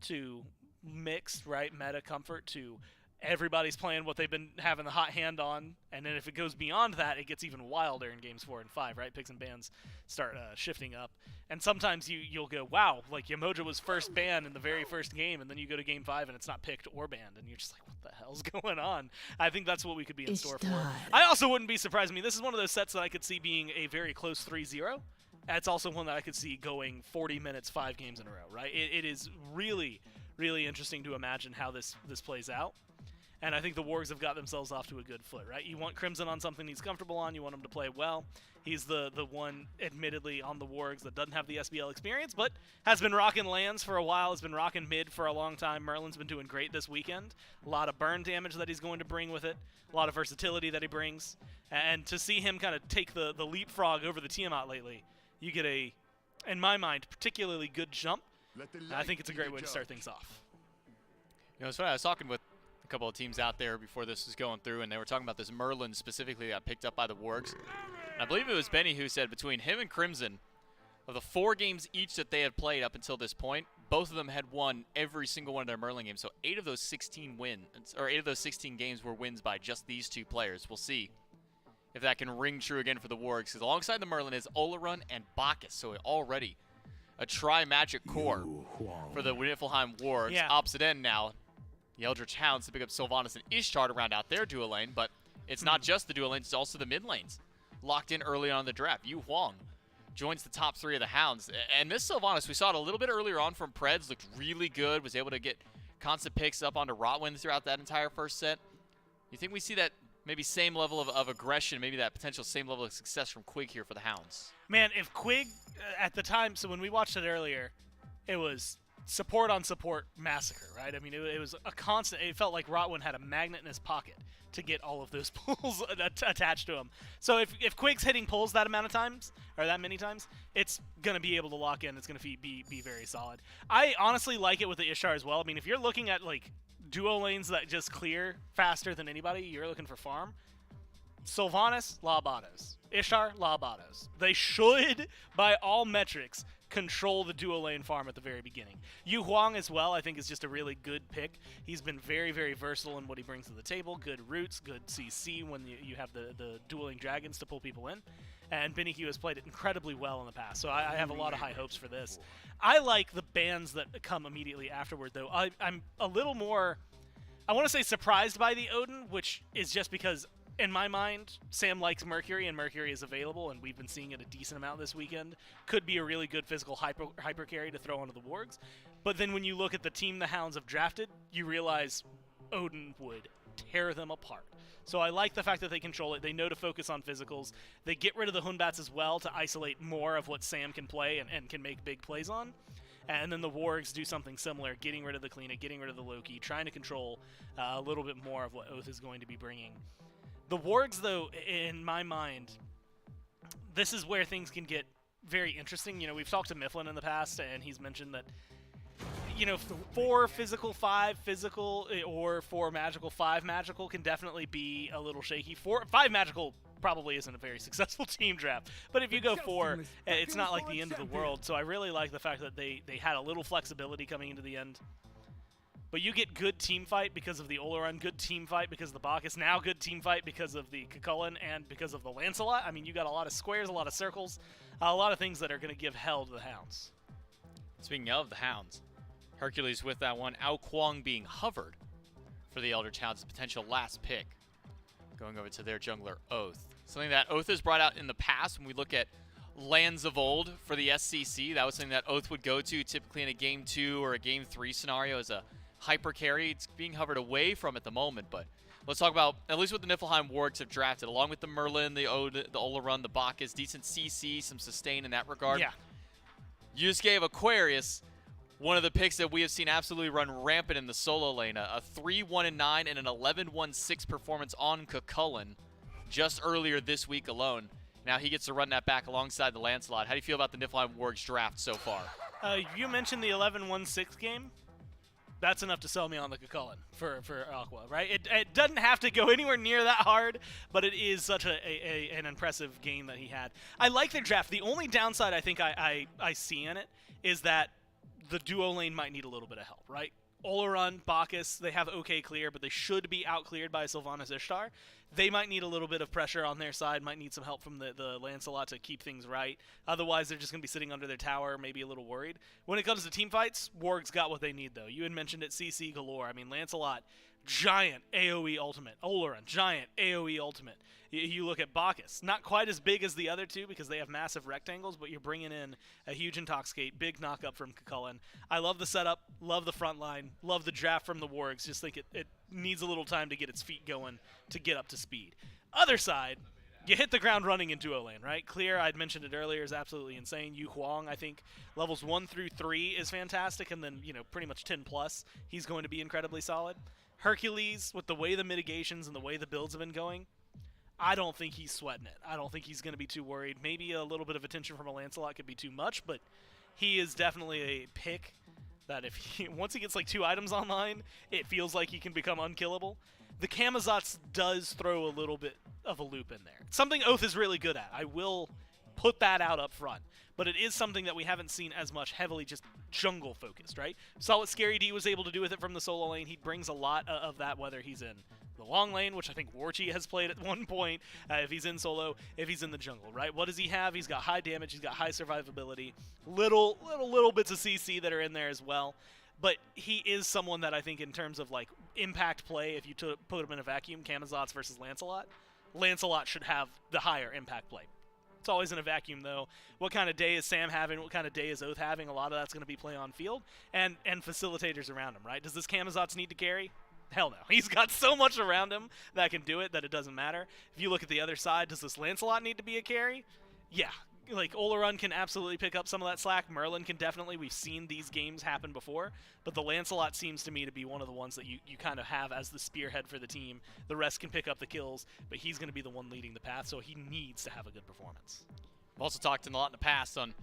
to mixed, right? Meta comfort to everybody's playing what they've been having the hot hand on, and then if it goes beyond that, it gets even wilder in games 4 and 5, right? Picks and bans start shifting up, and sometimes you'll go, wow, like Yamoja was first banned in the very first game, and then you go to game 5 and it's not picked or banned, and you're just like, what the hell's going on? I think that's what we could be in store for. I also wouldn't be surprised. I mean, this is one of those sets that I could see being a very close 3-0. It's also one that I could see going 40 minutes, 5 games in a row, right? It is really, really interesting to imagine how this plays out. And I think the Wargs have got themselves off to a good foot, right? You want Crimson on something he's comfortable on. You want him to play well. He's the one, admittedly, on the Wargs that doesn't have the SBL experience, but has been rocking lands for a while, has been rocking mid for a long time. Merlin's been doing great this weekend. A lot of burn damage that he's going to bring with it. A lot of versatility that he brings. And to see him kind of take the leapfrog over the Tiamat lately, you get a, in my mind, particularly good jump. I think it's a great way to start things off. You know, it's funny, I was talking with a couple of teams out there before this was going through, and they were talking about this Merlin specifically that got picked up by the Wargs. And I believe it was Benny who said between him and Crimson, of the 4 games each that they had played up until this point, both of them had won every single one of their Merlin games. So 8 of those 16 wins, or 8 of those 16 games were wins by just these 2 players. We'll see if that can ring true again for the Wargs, because alongside the Merlin is Olarun and Bacchus, so already a tri-magic core for the Niflheim Wargs. Yeah. Opposite end now, the Eldritch Hounds to pick up Sylvanas and Ishtar to round out their dual lane, but it's not just the dual lanes, it's also the mid lanes. Locked in early on in the draft. Yu Huang joins the top 3 of the Hounds. And this Sylvanas, we saw it a little bit earlier on from Preds, looked really good, was able to get constant picks up onto Rotwind throughout that entire first set. You think we see that maybe same level of aggression, maybe that potential same level of success from Quig here for the Hounds? Man, if Quig, at the time, so when we watched it earlier, it was support on support massacre, right? I mean, it was a constant. It felt like Rotwin had a magnet in his pocket to get all of those pulls attached to him. So if Quig's hitting pulls that amount of times, or that many times, it's going to be able to lock in. It's going to be very solid. I honestly like it with the Ishtar as well. I mean, if you're looking at, like, duo lanes that just clear faster than anybody, you're looking for farm, Sylvanas, Labados. Ishtar, Labados. They should, by all metrics, control the duo lane farm at the very beginning. Yu Huang as well, I think, is just a really good pick. He's been very, very versatile in what he brings to the table. Good roots, good CC when you have the dueling dragons to pull people in. And Benny Q has played it incredibly well in the past, so I have a lot of high hopes for this. I like the bans that come immediately afterward, though. I'm a little more, I want to say, surprised by the Odin, which is just because, in my mind, Sam likes Mercury, and Mercury is available, and we've been seeing it a decent amount this weekend. Could be a really good physical hyper carry to throw onto the wargs. But then when you look at the team the Hounds have drafted, you realize Odin would tear them apart. So I like the fact that they control it. They know to focus on physicals. They get rid of the Hunbats as well to isolate more of what Sam can play and can make big plays on. And then the Wargs do something similar, getting rid of the Kleena, getting rid of the Loki, trying to control a little bit more of what Oath is going to be bringing. The Wargs, though, in my mind, this is where things can get very interesting. You know, we've talked to Mifflin in the past, and he's mentioned that, you know, 4 physical, 5 physical, or 4 magical, 5 magical can definitely be a little shaky. 5 magical probably isn't a very successful team draft. But if you go 4, it's not like the end of the world. So I really like the fact that they had a little flexibility coming into the end. But you get good team fight because of the Oleron, good team fight because of the Bacchus, now good team fight because of the Cucullin and because of the Lancelot. I mean, you got a lot of squares, a lot of circles, a lot of things that are going to give hell to the Hounds. Speaking of the Hounds, Hercules with that one, Ao Kuang being hovered for the Eldritch Hounds' potential last pick. Going over to their jungler, Oath. Something that Oath has brought out in the past when we look at lands of old for the SCC. That was something that Oath would go to typically in a Game 2 or a Game 3 scenario as a hyper carry. It's being hovered away from at the moment, but let's talk about, at least what the Niflheim Wargs have drafted, along with the Merlin, the Ode, the Oleron, the Bacchus, decent CC, some sustain in that regard. Yeah. You just gave Aquarius one of the picks that we have seen absolutely run rampant in the solo lane. A 3-1-9 and an 11-1-6 performance on Cucullin just earlier this week alone. Now he gets to run that back alongside the Lancelot. How do you feel about the Niflheim Wargs draft so far? You mentioned the 11-1-6 game. That's enough to sell me on the Cucullin for Aqua, right? It doesn't have to go anywhere near that hard, but it is such an impressive game that he had. I like their draft. The only downside I think I see in it is that the duo lane might need a little bit of help, right? Oleron, Bacchus, they have okay clear, but they should be out-cleared by Sylvanas Ishtar. They might need a little bit of pressure on their side, might need some help from the Lancelot to keep things right. Otherwise, they're just going to be sitting under their tower, maybe a little worried. When it comes to team fights, Warg's got what they need, though. You had mentioned it, CC galore. I mean, Lancelot, giant AoE ultimate. Oleron, giant AoE ultimate. You look at Bacchus, not quite as big as the other two because they have massive rectangles, but you're bringing in a huge Intoxicate, big knock-up from Cucullin. I love the setup, love the front line, love the draft from the Wargs. Just think it needs a little time to get its feet going to get up to speed. Other side, you hit the ground running in duo lane, right? Clear, I'd mentioned it earlier, is absolutely insane. Yu Huang, I think, levels 1 through 3 is fantastic, and then, pretty much 10+, he's going to be incredibly solid. Hercules, with the way the mitigations and the way the builds have been going, I don't think he's sweating it. I don't think he's going to be too worried. Maybe a little bit of attention from a Lancelot could be too much, but he is definitely a pick that once he gets like 2 items online, it feels like he can become unkillable. The Camazotz does throw a little bit of a loop in there. Something Oath is really good at. I will put that out up front. But it is something that we haven't seen as much heavily just jungle focused, right? Saw what Scary D was able to do with it from the solo lane. He brings a lot of that, whether he's in the long lane, which I think Warchi has played at one point, if he's in solo, if he's in the jungle, right? What does he have? He's got high damage, he's got high survivability, little bits of CC that are in there as well. But he is someone that I think in terms of like impact play, if you put him in a vacuum, Camazotz versus Lancelot should have the higher impact play. It's always in a vacuum, though. What kind of day is Sam having? What kind of day is Oath having? A lot of that's going to be play on field and facilitators around him, right? Does this Camazotz need to carry? Hell no. He's got so much around him that can do it that it doesn't matter. If you look at the other side, does this Lancelot need to be a carry? Yeah. like Oleron can absolutely pick up some of that slack. Merlin can definitely. We've seen these games happen before, but the Lancelot seems to me to be one of the ones that you kind of have as the spearhead for the team. The rest can pick up the kills, but he's going to be the one leading the path, so he needs to have a good performance. We've also talked a lot in the past on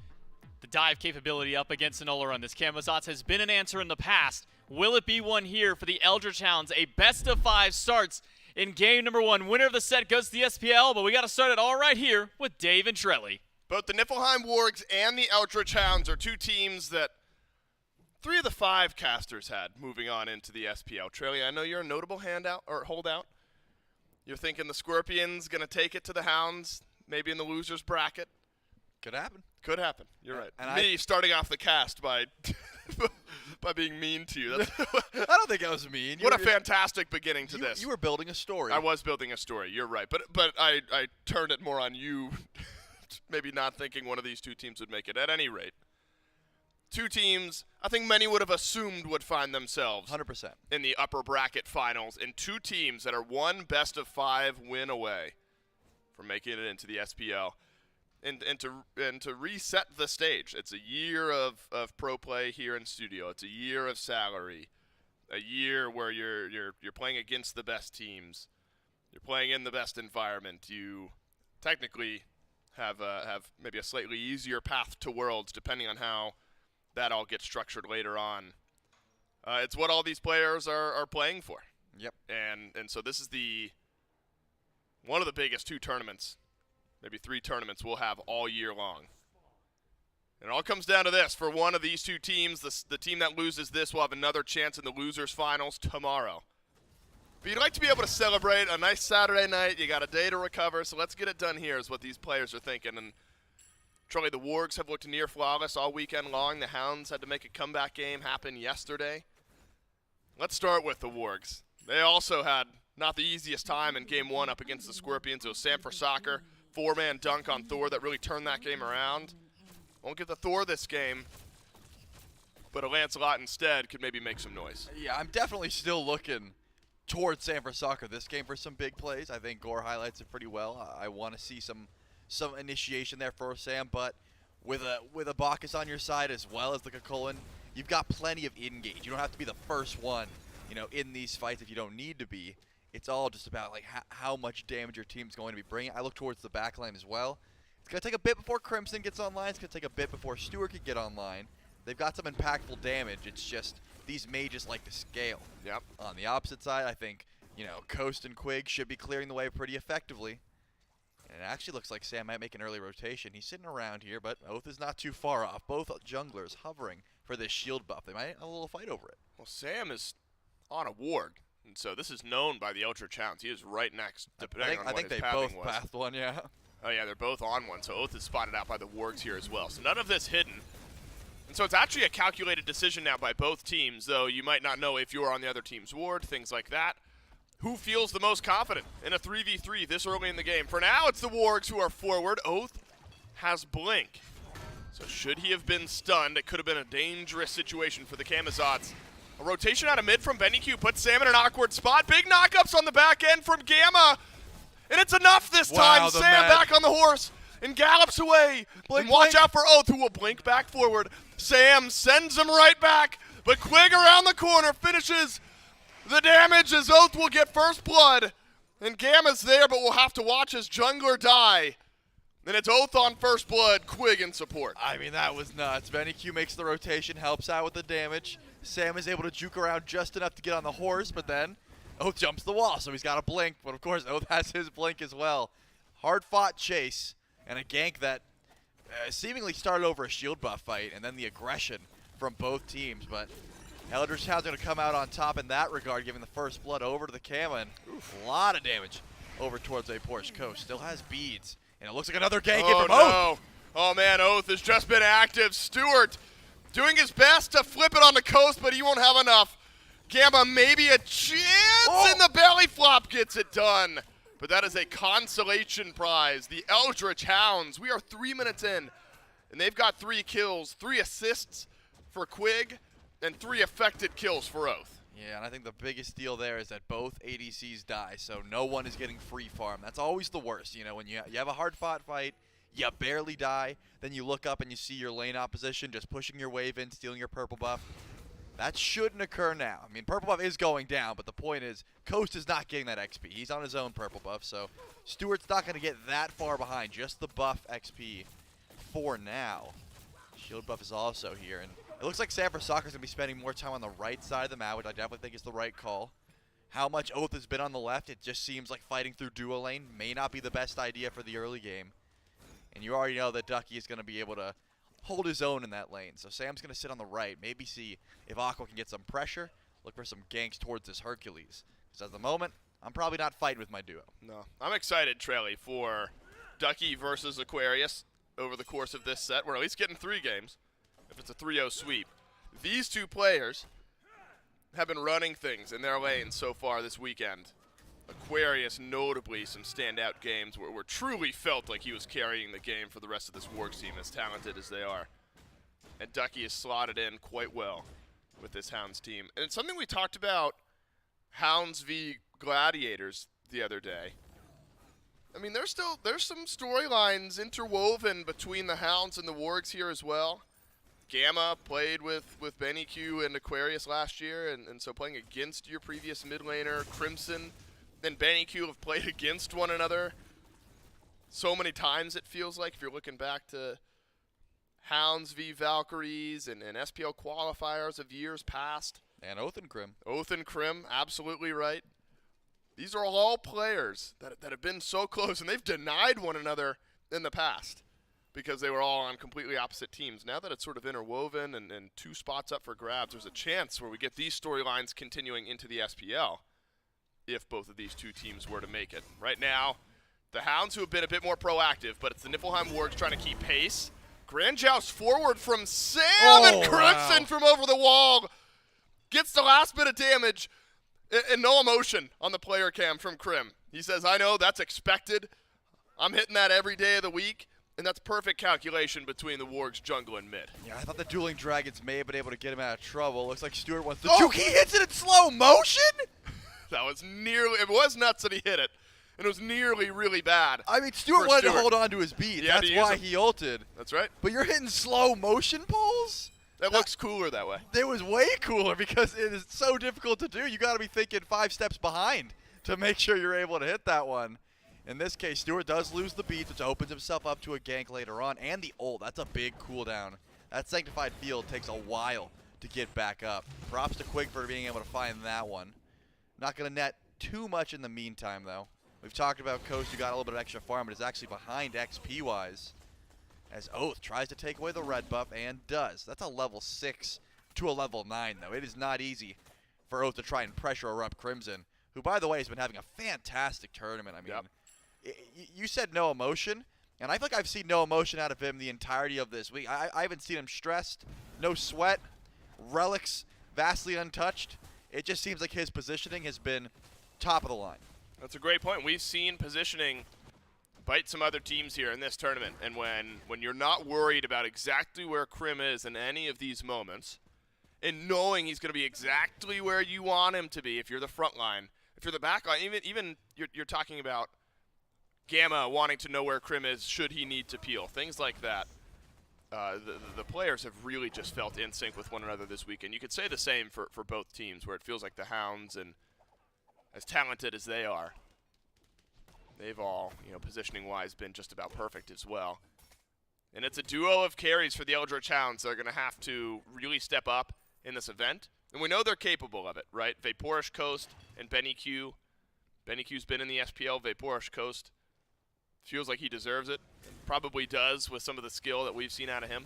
the dive capability up against an Oleron. This Camazotz has been an answer in the past. Will it be one here for the Eldritch Hounds? A best of 5 starts in game number 1. Winner of the set goes to the SPL, but we got to start it all right here with Dave and Trelly. Both the Niflheim Wargs and the Eldritch Hounds are 2 teams that 3 of the 5 casters had moving on into the SPL. Trelly, I know you're a notable holdout. You're thinking the Scorpions going to take it to the Hounds, maybe in the losers bracket. Could happen. Could happen. You're right. And Me starting off the cast by by being mean to you. That's I don't think I was mean. What a fantastic beginning to this. You were building a story. I was building a story. You're right. But I turned it more on you, maybe not thinking one of these 2 teams would make it. At any rate, 2 teams I think many would have assumed would find themselves 100% in the upper bracket finals, and 2 teams that are 1 best of 5 win away from making it into the SPL. And to reset the stage. It's a year of pro play here in studio. It's a year of salary, a year where you're playing against the best teams. You're playing in the best environment. You technically have maybe a slightly easier path to Worlds, depending on how that all gets structured later on. It's what all these players are playing for. Yep. And so this is one of the biggest 2 tournaments. Maybe 3 tournaments we'll have all year long. And it all comes down to this. For one of these 2 teams, the team that loses this will have another chance in the losers finals tomorrow. But you'd like to be able to celebrate a nice Saturday night. You got a day to recover, so let's get it done here is what these players are thinking. And truly, the Wargs have looked near flawless all weekend long. The Hounds had to make a comeback game happen yesterday. Let's start with the Wargs. They also had not the easiest time in game 1 up against the Scorpions. It was Sam for Soccer. 4-man dunk on Thor that really turned that game around. Won't get the Thor this game, but a Lancelot instead could maybe make some noise. Yeah, I'm definitely still looking towards Sam for Soccer this game for some big plays. I think Gore highlights it pretty well. I want to see some initiation there for Sam, but with a Bacchus on your side as well as the Kakulin, you've got plenty of engage. You don't have to be the first one, in these fights if you don't need to be. It's all just about like how much damage your team's going to be bringing. I look towards the backline as well. It's going to take a bit before Crimson gets online. It's going to take a bit before Stewart can get online. They've got some impactful damage. It's just these mages like to scale. Yep. On the opposite side, I think, Coast and Quig should be clearing the way pretty effectively. And it actually looks like Sam might make an early rotation. He's sitting around here, but Oath is not too far off. Both junglers hovering for this shield buff. They might have a little fight over it. Well, Sam is on a ward. And so this is known by the Eldritch Hounds. He is right next, depending on what his pathing was. I think they both pathed one, yeah. Oh, yeah, they're both on one. So Oath is spotted out by the Wargs here as well. So none of this hidden. And so it's actually a calculated decision now by both teams, though you might not know if you're on the other team's ward, things like that. Who feels the most confident in a 3v3 this early in the game? For now, it's the Wargs who are forward. Oath has Blink. So should he have been stunned, it could have been a dangerous situation for the Camazotz. A rotation out of mid from Benny Q puts Sam in an awkward spot. Big knockups on the back end from Gamma. And it's enough this time. Sam back on the horse and gallops away. And watch out for Oath, who will blink back forward. Sam sends him right back. But Quig around the corner finishes the damage as Oath will get first blood. And Gamma's there, but we'll have to watch his jungler die. Then it's Oath on first blood, Quig in support. I mean, that was nuts. Benny Q makes the rotation, helps out with the damage. Sam is able to juke around just enough to get on the horse, but then Oath jumps the wall, so he's got a blink. But of course, Oath has his blink as well. Hard-fought chase and a gank that seemingly started over a shield buff fight, and then the aggression from both teams. But Eldritch Hound's going to come out on top in that regard, giving the first blood over to the Kama. A lot of damage over towards a Porsche Coast. Still has beads, and it looks like another gank in from Oath. Oh, man, Oath has just been active. Stewart doing his best to flip it on the Coast, but he won't have enough. Gamma maybe a chance, and the belly flop gets it done. But that is a consolation prize. The Eldritch Hounds, we are 3 minutes in, and they've got 3 kills, 3 assists for Quig, and 3 affected kills for Oath. Yeah, and I think the biggest deal there is that both ADCs die, so no one is getting free farm. That's always the worst, when you have a hard-fought fight, you barely die, then you look up and you see your lane opposition just pushing your wave in, stealing your purple buff. That shouldn't occur now. I mean, purple buff is going down, but the point is, Coast is not getting that XP. He's on his own purple buff, so Stewart's not going to get that far behind. Just the buff XP for now. Shield buff is also here, and it looks like San Francisco's going to be spending more time on the right side of the map, which I definitely think is the right call. How much Oath has been on the left, it just seems like fighting through duo lane may not be the best idea for the early game. And you already know that Ducky is going to be able to hold his own in that lane. So Sam's going to sit on the right, maybe see if Aqua can get some pressure, look for some ganks towards this Hercules. Because at the moment, I'm probably not fighting with my duo. No. I'm excited, Trelly, for Ducky versus Aquarius over the course of this set. We're at least getting 3 games, if it's a 3-0 sweep. These two players have been running things in their lanes so far this weekend. Aquarius, notably, some standout games where truly felt like he was carrying the game for the rest of this Wargs team, as talented as they are. And Ducky is slotted in quite well with this Hounds team. And it's something we talked about Hounds v Gladiators the other day. I mean, there's some storylines interwoven between the Hounds and the Wargs here as well. Gamma played with Benny Q and Aquarius last year, and so playing against your previous mid laner, Crimson and Benny Q have played against one another so many times, it feels like, if you're looking back to Hounds v Valkyries and SPL qualifiers of years past. And Oath and Crim. Oath and Crim, absolutely right. These are all players that have been so close, and they've denied one another in the past because they were all on completely opposite teams. Now that it's sort of interwoven and 2 spots up for grabs, there's a chance where we get these storylines continuing into the SPL if both of these 2 teams were to make it. Right now, the Hounds, who have been a bit more proactive, but it's the Niflheim Wargs trying to keep pace. Grand joust forward from Sam, and Crimson from over the wall gets the last bit of damage, and no emotion on the player cam from Crim. He says, I know, that's expected. I'm hitting that every day of the week, and that's perfect calculation between the Wargs jungle and mid. Yeah, I thought the Dueling Dragons may have been able to get him out of trouble. Looks like Stewart wants to juke. He hits it in slow motion? That was nearly, it was nuts that he hit it, and it was nearly really bad. I mean, Stewart wanted to hold on to his beat. Yeah, that's why he ulted. That's right. But you're hitting slow motion pulls? That looks cooler that way. It was way cooler because it is so difficult to do. You got to be thinking 5 steps behind to make sure you're able to hit that one. In this case, Stewart does lose the beat, which opens himself up to a gank later on, and the ult. That's a big cooldown. That Sanctified Field takes a while to get back up. Props to Quig for being able to find that one. Not going to net too much in the meantime, though. We've talked about Coast, who got a little bit of extra farm, but is actually behind XP-wise. As Oath tries to take away the red buff, and does. That's a level 6 to a level 9, though. It is not easy for Oath to try and pressure Erupt Crimson, who, by the way, has been having a fantastic tournament. I mean, you said no emotion, and I feel like I've seen no emotion out of him the entirety of this week. I haven't seen him stressed, no sweat, relics vastly untouched. It just seems like his positioning has been top of the line. That's a great point. We've seen positioning bite some other teams here in this tournament, and when you're not worried about exactly where Crim is in any of these moments, and knowing he's going to be exactly where you want him to be, if you're the front line, if you're the back line, even you're talking about Gamma wanting to know where Crim is should he need to peel, things like that. The players have really just felt in sync with one another this weekend. You could say the same for both teams, where it feels like the Hounds, and as talented as they are, they've all, positioning-wise, been just about perfect as well. And it's a duo of carries for the Eldritch Hounds that are going to have to really step up in this event. And we know they're capable of it, right? Vaporish Coast and Benny Q. Benny Q's been in the SPL. Vaporish Coast feels like he deserves it. Probably does with some of the skill that we've seen out of him.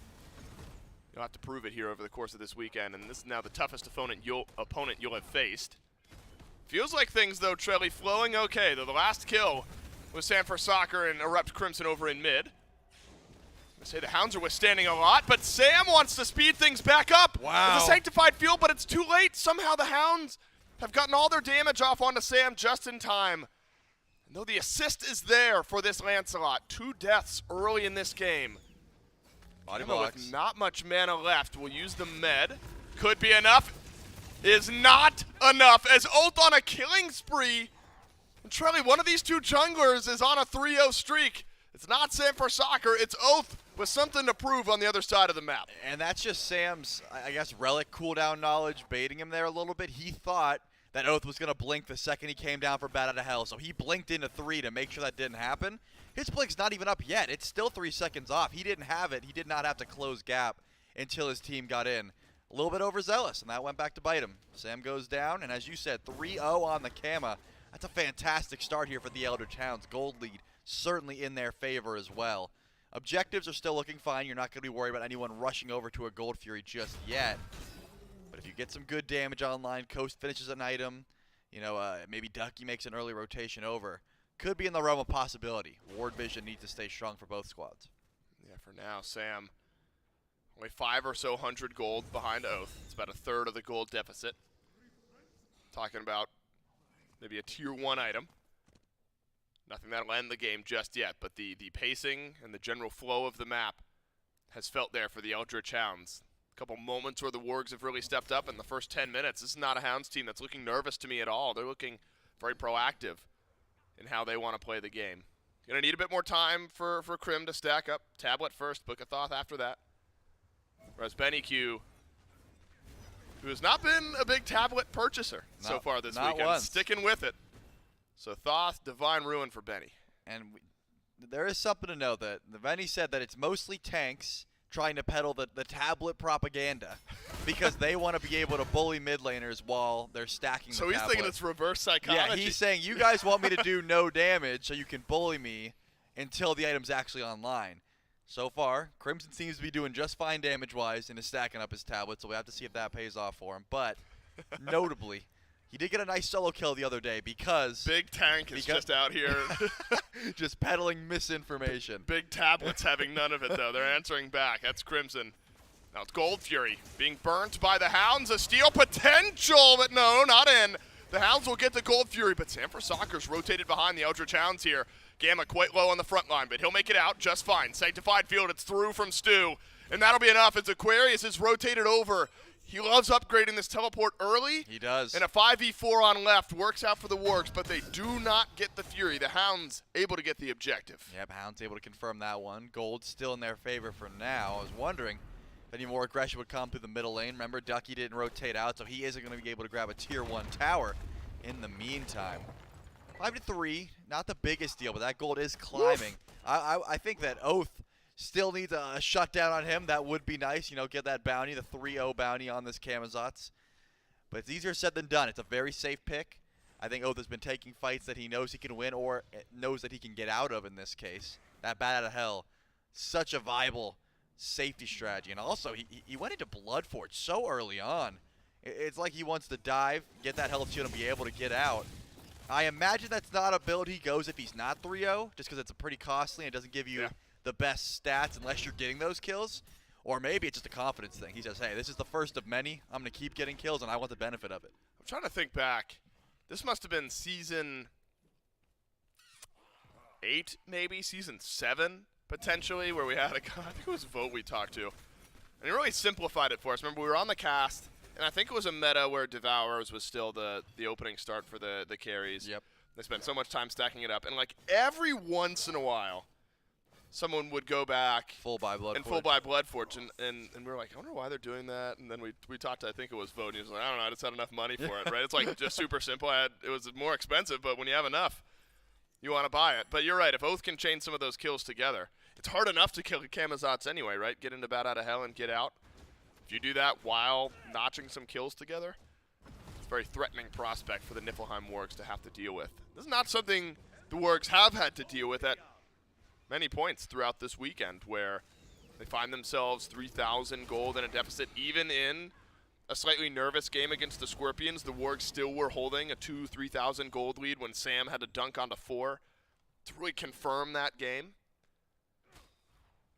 You'll have to prove it here over the course of this weekend. And this is now the toughest opponent you'll have faced. Feels like things, though, Trelly, flowing okay. Though the last kill was Sanford Soccer and Erupt Crimson over in mid. I say the Hounds are withstanding a lot, but Sam wants to speed things back up. Wow. It's a Sanctified Field, but it's too late. Somehow the Hounds have gotten all their damage off onto Sam just in time. And though the assist is there for this Lancelot, 2 deaths early in this game. With not much mana left, we'll use the med. Could be enough. Is not enough, as Oath on a killing spree. And Trelly, one of these 2 junglers is on a 3-0 streak It's not Sam for soccer, it's Oath with something to prove on the other side of the map. And that's just Sam's, I guess, relic cooldown knowledge baiting him there a little bit. He thought that Oath was going to blink the second he came down for Bat Out of Hell, so he blinked into 3 to make sure that didn't happen. His blink's not even up yet. It's still 3 seconds off. He didn't have it. He did not have to close gap until his team got in. A little bit overzealous, and that went back to bite him. Sam goes down, and as you said, 3-0 on the Kama. That's a fantastic start here for the Eldritch Hounds. Gold lead certainly in their favor as well. Objectives are still looking fine. You're not going to be worried about anyone rushing over to a Gold Fury just yet. But if you get some good damage online, Coast finishes an item, you know, maybe Ducky makes an early rotation over, could be in the realm of possibility. Ward vision needs to stay strong for both squads. Yeah, for now, Sam only 5 or so hundred gold behind Oath. It's about a third of the gold deficit. Talking about maybe a tier 1 item. Nothing that'll end the game just yet, but the pacing and the general flow of the map has felt there for the Eldritch Hounds. A couple moments where the Wargs have really stepped up in the first 10 minutes. This is not a Hounds team that's looking nervous to me at all. They're looking very proactive in how they want to play the game. Gonna need a bit more time for Krim to stack up. Tablet first, Book of Thoth after that. Whereas Benny Q, who has not been a big tablet purchaser so far this weekend, once. sticking with it. So Thoth, Divine Ruin for Benny. And there is something to know that Benny said that it's mostly tanks trying to peddle the tablet propaganda because they want to be able to bully mid laners while they're stacking the So he's tablet. thinking it's reverse psychology. Yeah, he's saying you guys want me to do no damage so you can bully me until the item's actually online. So far, Crimson seems to be doing just fine damage-wise and is stacking up his tablet, so we have to see if that pays off for him. But notably, he did get a nice solo kill the other day because Big Tank is just out here. just peddling misinformation. Big Tablets having none of it, though. They're answering back. That's Crimson. Now it's Gold Fury being burnt by the Hounds. A steal potential, but no, not in. The Hounds will get the Gold Fury, but Sanford Soccer's rotated behind the Eldritch Hounds here. Gamma quite low on the front line, but he'll make it out just fine. Sanctified Field, it's through from Stu, and that'll be enough as Aquarius is rotated over. He loves upgrading this teleport early. He does. And a 5v4 on left works out for the Wargs, but they do not get the Fury. The Hounds able to get the objective. Yep, Hounds able to confirm that one. Gold still in their favor for now. I was wondering if any more aggression would come through the middle lane. Remember, Ducky didn't rotate out, so he isn't going to be able to grab a tier 1 tower in the meantime. 5-3, not the biggest deal, but that gold is climbing. I think that Oath still needs a shutdown on him. That would be nice, you know, get that bounty, the 3-0 bounty on this Camazotz. But it's easier said than done. It's a very safe pick. I think Oath has been taking fights that he knows he can win or knows that he can get out of in this case. That Bat Out of Hell, such a viable safety strategy. And also, he went into Bloodforge so early on. It's like he wants to dive, get that health shield, and be able to get out. I imagine that's not a build he goes if he's not 3-0, just because it's pretty costly and it doesn't give you the best stats unless you're getting those kills. Or maybe it's just a confidence thing. He says, hey, this is the first of many. I'm going to keep getting kills, and I want the benefit of it. I'm trying to think back. This must have been season 8, maybe? Season 7, potentially, where we had a guy, I think it was Vote we talked to. And he really simplified it for us. Remember, we were on the cast. And I think it was a meta where Devourers was still the opening start for the carries. Yep. They spent so much time stacking it up. And, like, every once in a while, someone would go back full buy Bloodforge. And full buy Bloodforge. And we were like, I wonder why they're doing that. And then we talked to, I think it was Vote, and he was like, I don't know, I just had enough money for it, right? It's like just super simple. It was more expensive, but when you have enough, you want to buy it. But you're right, if Oath can chain some of those kills together, it's hard enough to kill Camazotz anyway, right? Get into Bat Out of Hell and get out. If you do that while notching some kills together, it's a very threatening prospect for the Niflheim Wargs to have to deal with. This is not something the Wargs have had to deal with at many points throughout this weekend, where they find themselves 3,000 gold in a deficit. Even in a slightly nervous game against the Scorpions, the Wargs still were holding a 3,000 gold lead when Sam had to dunk onto 4 to really confirm that game.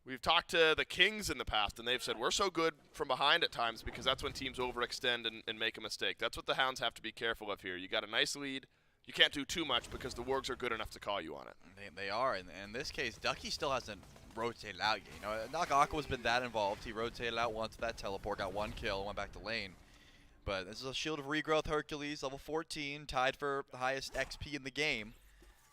We've talked to the Kings in the past, and they've said we're so good from behind at times because that's when teams overextend and make a mistake. That's what the Hounds have to be careful of here. You got a nice lead. You can't do too much because the Wargs are good enough to call you on it. They are, and in this case, Ducky still hasn't rotated out yet. You know, not Aqua's been that involved. He rotated out once with that teleport, got 1 kill, went back to lane. But this is a Shield of Regrowth Hercules, level 14, tied for the highest XP in the game.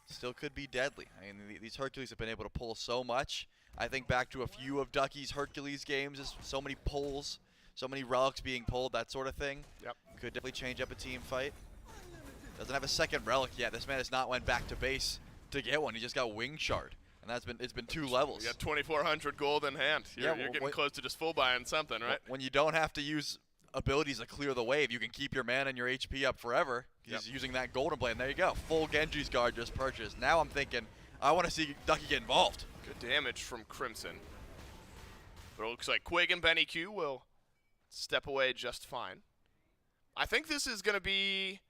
still could be deadly. I mean, these Hercules have been able to pull so much. I think back to a few of Ducky's Hercules games, just so many pulls, so many relics being pulled, that sort of thing. Yep. Could definitely change up a team fight. Doesn't have a second relic yet. This man has not went back to base to get one. He just got Wing Shard, and it's been 2 levels. You got 2,400 gold in hand. You're getting close to just full buying something, right? When you don't have to use abilities to clear the wave, you can keep your mana and your HP up forever. He's using that Golden Blade, and there you go. Full Genji's Guard just purchased. Now I'm thinking, I want to see Ducky get involved. Good damage from Crimson. But it looks like Quig and Benny Q will step away just fine. I think this is going to be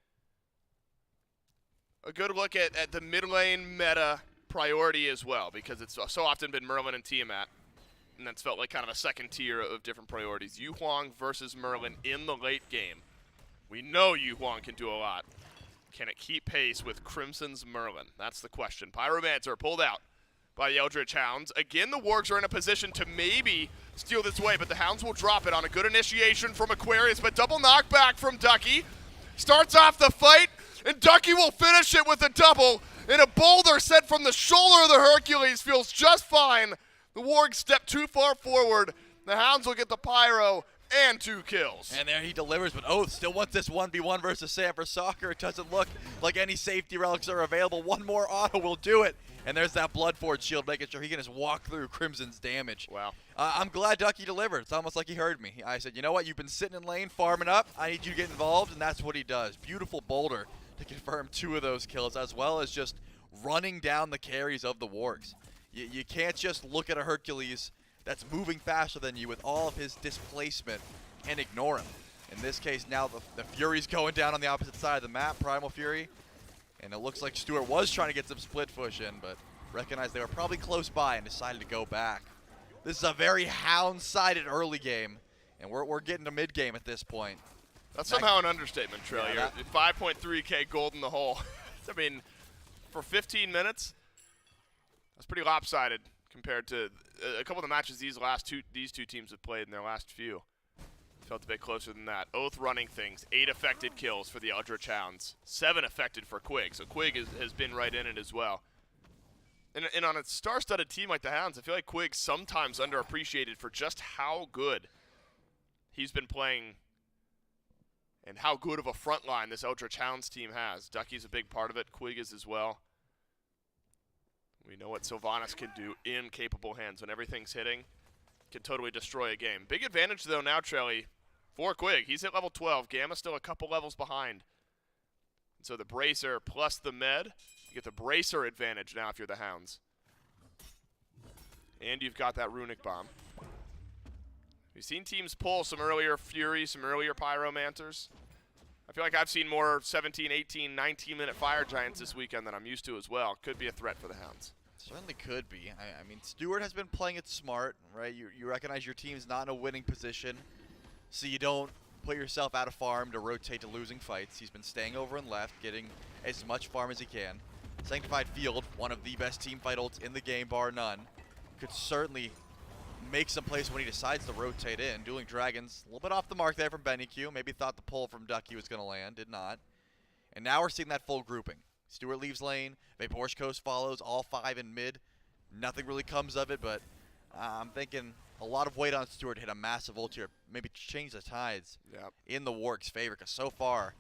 a good look at the mid lane meta priority as well, because it's so often been Merlin and Tiamat, and that's felt like kind of a second tier of different priorities. Yu Huang versus Merlin in the late game. We know Yu Huang can do a lot. Can it keep pace with Crimson's Merlin? That's the question. Pyromancer pulled out by the Eldritch Hounds. Again, the Wargs are in a position to maybe steal this away, but the Hounds will drop it on a good initiation from Aquarius, but double knockback from Ducky. Starts off the fight, and Ducky will finish it with a double, and a boulder sent from the shoulder of the Hercules feels just fine. The Wargs step too far forward. The Hounds will get the Pyro and 2 kills. And there he delivers, but Oath still wants this 1v1 versus Sam for Soccer. It doesn't look like any safety relics are available. One more auto will do it. And there's that Bloodforge shield, making sure he can just walk through Crimson's damage. Wow. I'm glad Ducky delivered. It's almost like he heard me. I said, you know what? You've been sitting in lane, farming up. I need you to get involved, and that's what he does. Beautiful boulder to confirm 2 of those kills, as well as just running down the carries of the Wargs. You can't just look at a Hercules that's moving faster than you with all of his displacement and ignore him. In this case, now the Fury's going down on the opposite side of the map, Primal Fury. And it looks like Stewart was trying to get some split push in, but recognized they were probably close by and decided to go back. This is a very Hound-sided early game, and we're getting to mid-game at this point. That's somehow an understatement, Trell. Yeah, You're 5.3k gold in the hole. I mean, for 15 minutes, that's pretty lopsided compared to a couple of the matches these two teams have played in their last few. Felt a bit closer than that. Oath running things. 8 affected kills for the Eldritch Hounds. 7 affected for Quig. So Quig has been right in it as well. And on a star-studded team like the Hounds, I feel like Quig's sometimes underappreciated for just how good he's been playing and how good of a front line this Eldritch Hounds team has. Ducky's a big part of it. Quig is as well. We know what Sylvanas can do in capable hands when everything's hitting. Can totally destroy a game. Big advantage, though, now, Trelly, for Quig. He's at level 12. Gamma's still a couple levels behind. So the Bracer plus the Med, you get the Bracer advantage now if you're the Hounds. And you've got that Runic Bomb. We've seen teams pull some earlier Fury, some earlier Pyromancers. I feel like I've seen more 17, 18, 19-minute Fire Giants this weekend than I'm used to as well. Could be a threat for the Hounds. Certainly could be. I mean, Stewart has been playing it smart, right? You recognize your team's not in a winning position, so you don't put yourself out of farm to rotate to losing fights. He's been staying over and left, getting as much farm as he can. Sanctified Field, one of the best team fight ults in the game, bar none, could certainly make some plays when he decides to rotate in. Dueling Dragons, a little bit off the mark there from Benny Q. Maybe thought the pull from Ducky was going to land, did not. And now we're seeing that full grouping. Stewart leaves lane, Vapor's Coast follows, all 5 in mid. Nothing really comes of it, but I'm thinking a lot of weight on Stewart, hit a massive ult here, maybe change the tides in the Wargs' favor, because so far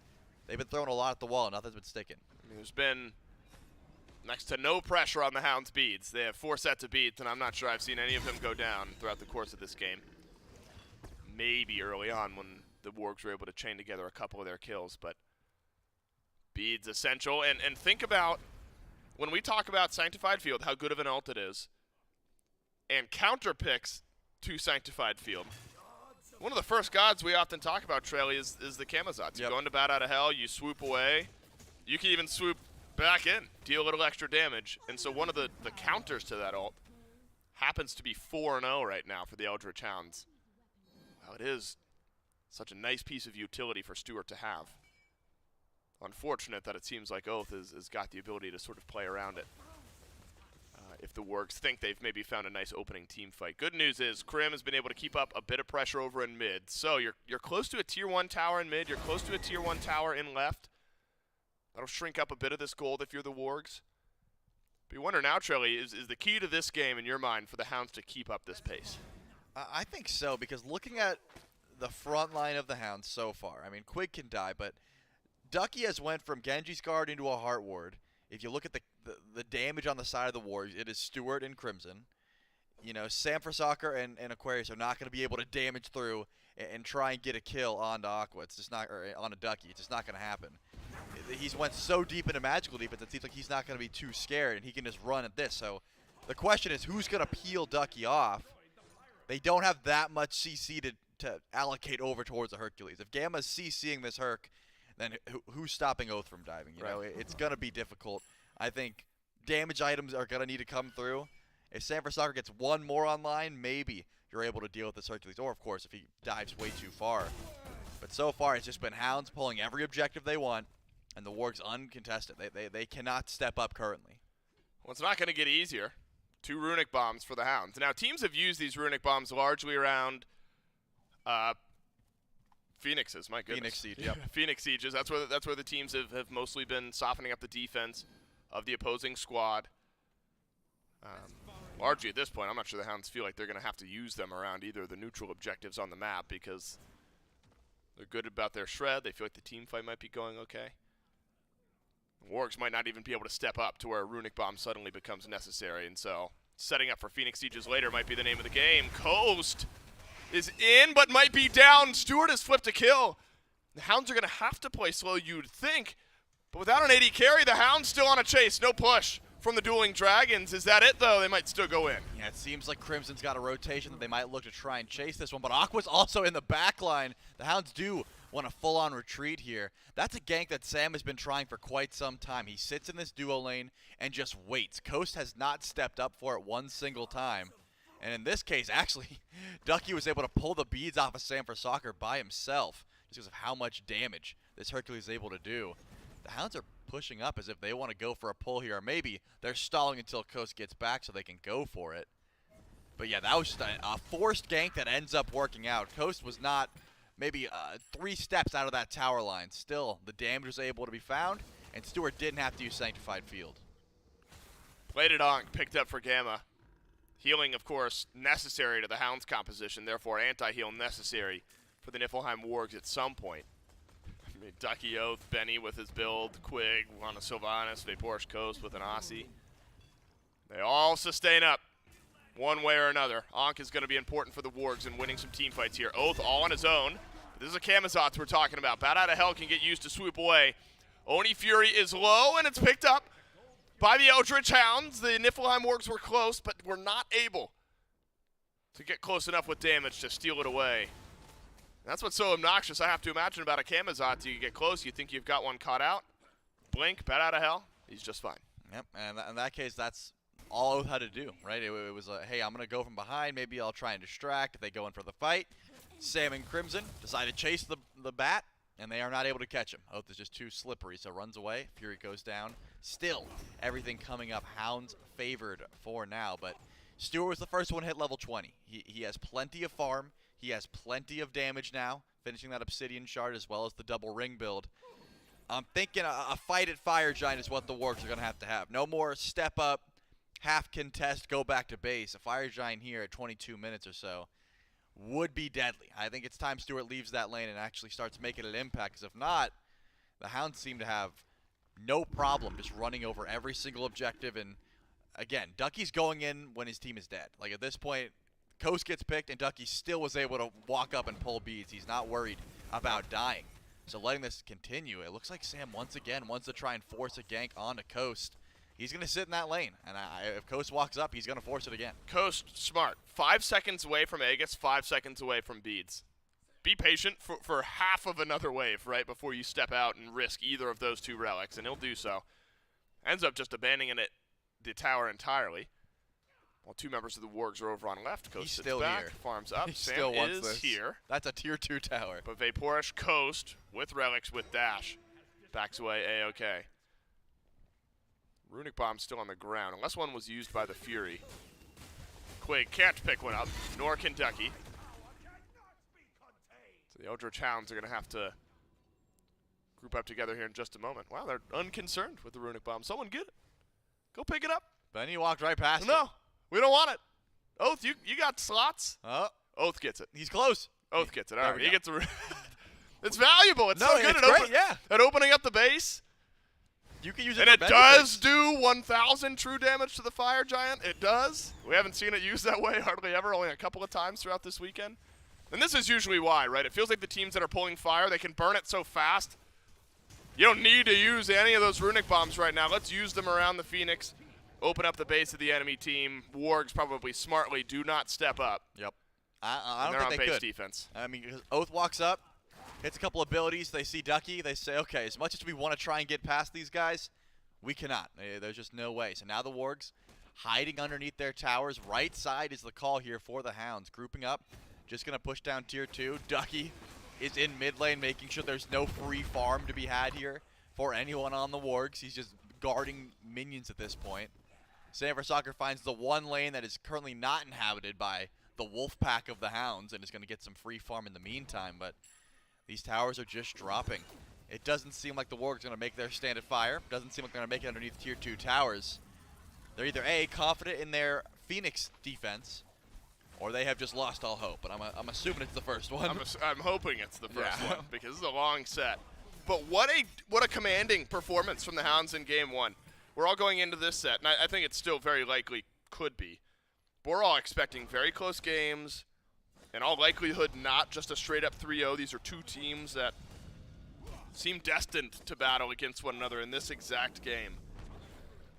they've been throwing a lot at the wall and nothing's been sticking. I mean, there's been next to no pressure on the Hounds' beads. They have 4 sets of beads, and I'm not sure I've seen any of them go down throughout the course of this game. Maybe early on when the Wargs were able to chain together a couple of their kills, but beads essential. And think about, when we talk about Sanctified Field, how good of an ult it is, and counter picks to Sanctified Field. One of the first gods we often talk about, Trelly, is the Camazotz. You go into bat out of hell, you swoop away. You can even swoop back in, deal a little extra damage. And so one of the counters to that ult happens to be 4-0 right now for the Eldritch Hounds. Well, it is such a nice piece of utility for Stewart to have. Unfortunate that it seems like Oath has got the ability to sort of play around it. If the Wargs think they've maybe found a nice opening team fight. Good news is Krim has been able to keep up a bit of pressure over in mid. So you're close to a tier 1 tower in mid. You're close to a tier 1 tower in left. That'll shrink up a bit of this gold if you're the Wargs. But you wonder now, Trilly, is the key to this game in your mind for the Hounds to keep up this pace? I think so, because looking at the front line of the Hounds so far, I mean, Quig can die, but Ducky has went from Genji's Guard into a Heart Ward. If you look at the damage on the side of the Ward, it is Stewart and Crimson. You know, Sam for Soccer and Aquarius are not going to be able to damage through and try and get a kill onto Aqua. It's just not, or on a Ducky. It's just not going to happen. He's went so deep into magical defense, it seems like he's not going to be too scared, and he can just run at this. So the question is, who's going to peel Ducky off? They don't have that much CC to allocate over towards the Hercules. If Gamma's CCing this Herc, then who's stopping Oath from diving? You know, it's going to be difficult. I think damage items are going to need to come through. If Sam for Soccer gets one more online, maybe you're able to deal with this Hercules. Or, of course, if he dives way too far. But so far, it's just been Hounds pulling every objective they want, and the Warg's uncontested. They cannot step up currently. Well, it's not going to get easier. 2 Runic Bombs for the Hounds. Now, teams have used these Runic Bombs largely around Phoenixes, my goodness. Phoenix Siege, yep. Phoenix Sieges. That's where the teams have mostly been softening up the defense of the opposing squad. Largely at this point, I'm not sure the Hounds feel like they're going to have to use them around either of the neutral objectives on the map because they're good about their shred. They feel like the team fight might be going okay. Wargs might not even be able to step up to where a Runic Bomb suddenly becomes necessary, and so setting up for Phoenix Sieges later might be the name of the game. Coast is in, but might be down. Stewart has flipped a kill. The Hounds are going to have to play slow, you'd think, but without an AD carry, the Hounds still on a chase. No push from the Dueling Dragons. Is that it, though? They might still go in. Yeah, it seems like Crimson's got a rotation that they might look to try and chase this one, but Aqua's also in the back line. The Hounds do want a full-on retreat here. That's a gank that Sam has been trying for quite some time. He sits in this duo lane and just waits. Coast has not stepped up for it one single time. And in this case, actually, Ducky was able to pull the beads off of Sam for Soccer by himself just because of how much damage this Hercules is able to do. The Hounds are pushing up as if they want to go for a pull here, or maybe they're stalling until Coast gets back so they can go for it. But yeah, that was just a forced gank that ends up working out. Coast was not maybe 3 steps out of that tower line. Still, the damage was able to be found, and Stewart didn't have to use Sanctified Field. Plated Ankh picked up for Gamma. Healing, of course, necessary to the Hounds composition, therefore anti-heal necessary for the Niflheim Wargs at some point. I mean, Ducky Oath, Benny with his build, Quig, Lana Sylvanas, Vaporish Coast with an Aussie. They all sustain up one way or another. Ankh is going to be important for the Wargs in winning some team fights here. Oath all on his own. This is a Camazotz we're talking about. Bat Out of Hell can get used to swoop away. Oni Fury is low, and it's picked up by the Eldritch Hounds. The Niflheim Wargs were close, but were not able to get close enough with damage to steal it away. That's what's so obnoxious, I have to imagine, about a Camazotz. You get close, you think you've got one caught out. Blink, Bat Out of Hell, he's just fine. Yep, and in that case, that's all Oath had to do, right? It was a, hey, I'm going to go from behind. Maybe I'll try and distract if they go in for the fight. Sam and Crimson decide to chase the bat, and they are not able to catch him. Oath is just too slippery, so runs away. Fury goes down. Still, everything coming up Hounds favored for now, but Stewart was the first one to hit level 20. He has plenty of farm. He has plenty of damage now, finishing that Obsidian Shard as well as the double ring build. I'm thinking a fight at Fire Giant is what the Wargs are going to have. No more step up, half contest, go back to base. A Fire Giant here at 22 minutes or so would be deadly. I think it's time Stewart leaves that lane and actually starts making an impact, because if not, the Hounds seem to have no problem just running over every single objective. And again, Ducky's going in when his team is dead. Like at this point, Coast gets picked, and Ducky still was able to walk up and pull beads. He's not worried about dying. So letting this continue, it looks like Sam once again wants to try and force a gank onto Coast. He's going to sit in that lane, and if Coast walks up, he's going to force it again. Coast, smart. 5 seconds away from Aegis, 5 seconds away from beads. Be patient for half of another wave, right, before you step out and risk either of those 2 relics, and he'll do so. Ends up just abandoning the tower entirely. While 2 members of the Wargs are over on left. Coast He's sits still back, here. farms up. He Sam still wants is this. here. That's a tier 2 tower. But Vaporish Coast with relics with dash. Backs away A-OK. Runic Bomb still on the ground, unless one was used by the Fury. Quig can't pick one up, nor can Ducky. So the Eldritch Hounds are going to have to group up together here in just a moment. Wow, they're unconcerned with the Runic Bomb. Someone get it. Go pick it up. Benny walked right past it. No, we don't want it. Oath, you got slots? Oh. Oath gets it. He's close. Oath gets it. All There right, we he go. gets a. It's valuable. It's No, so good it's at, great, yeah. at opening up the base. You can use it And for it many does things. do 1,000 true damage to the fire giant. It does. We haven't seen it used that way hardly ever, only a couple of times throughout this weekend. And this is usually why, right? It feels like the teams that are pulling fire, they can burn it so fast. You don't need to use any of those runic bombs right now. Let's use them around the Phoenix. Open up the base of the enemy team. Wargs probably smartly do not step up. Yep. I They're don't on think they base could. defense. I mean, because Oath walks up, hits a couple abilities. They see Ducky. They say, okay, as much as we want to try and get past these guys, we cannot. There's just no way. So now the Wargs hiding underneath their towers. Right side is the call here for the Hounds. Grouping up. Just going to push down tier 2. Ducky is in mid lane, making sure there's no free farm to be had here for anyone on the Wargs. He's just guarding minions at this point. Sanford Soccer finds the one lane that is currently not inhabited by the wolf pack of the Hounds and is going to get some free farm in the meantime, but these towers are just dropping. It doesn't seem like the Wargs are going to make their stand at fire. Doesn't seem like they're going to make it underneath tier 2 towers. They're either A, confident in their Phoenix defense, or they have just lost all hope. But I'm assuming it's the first one. I'm hoping it's the first one because this is a long set. But what a commanding performance from the Hounds in game 1. We're all going into this set, and I think it still very likely could be. But we're all expecting very close games, in all likelihood not just a straight-up 3-0. These are two teams that seem destined to battle against one another in this exact game.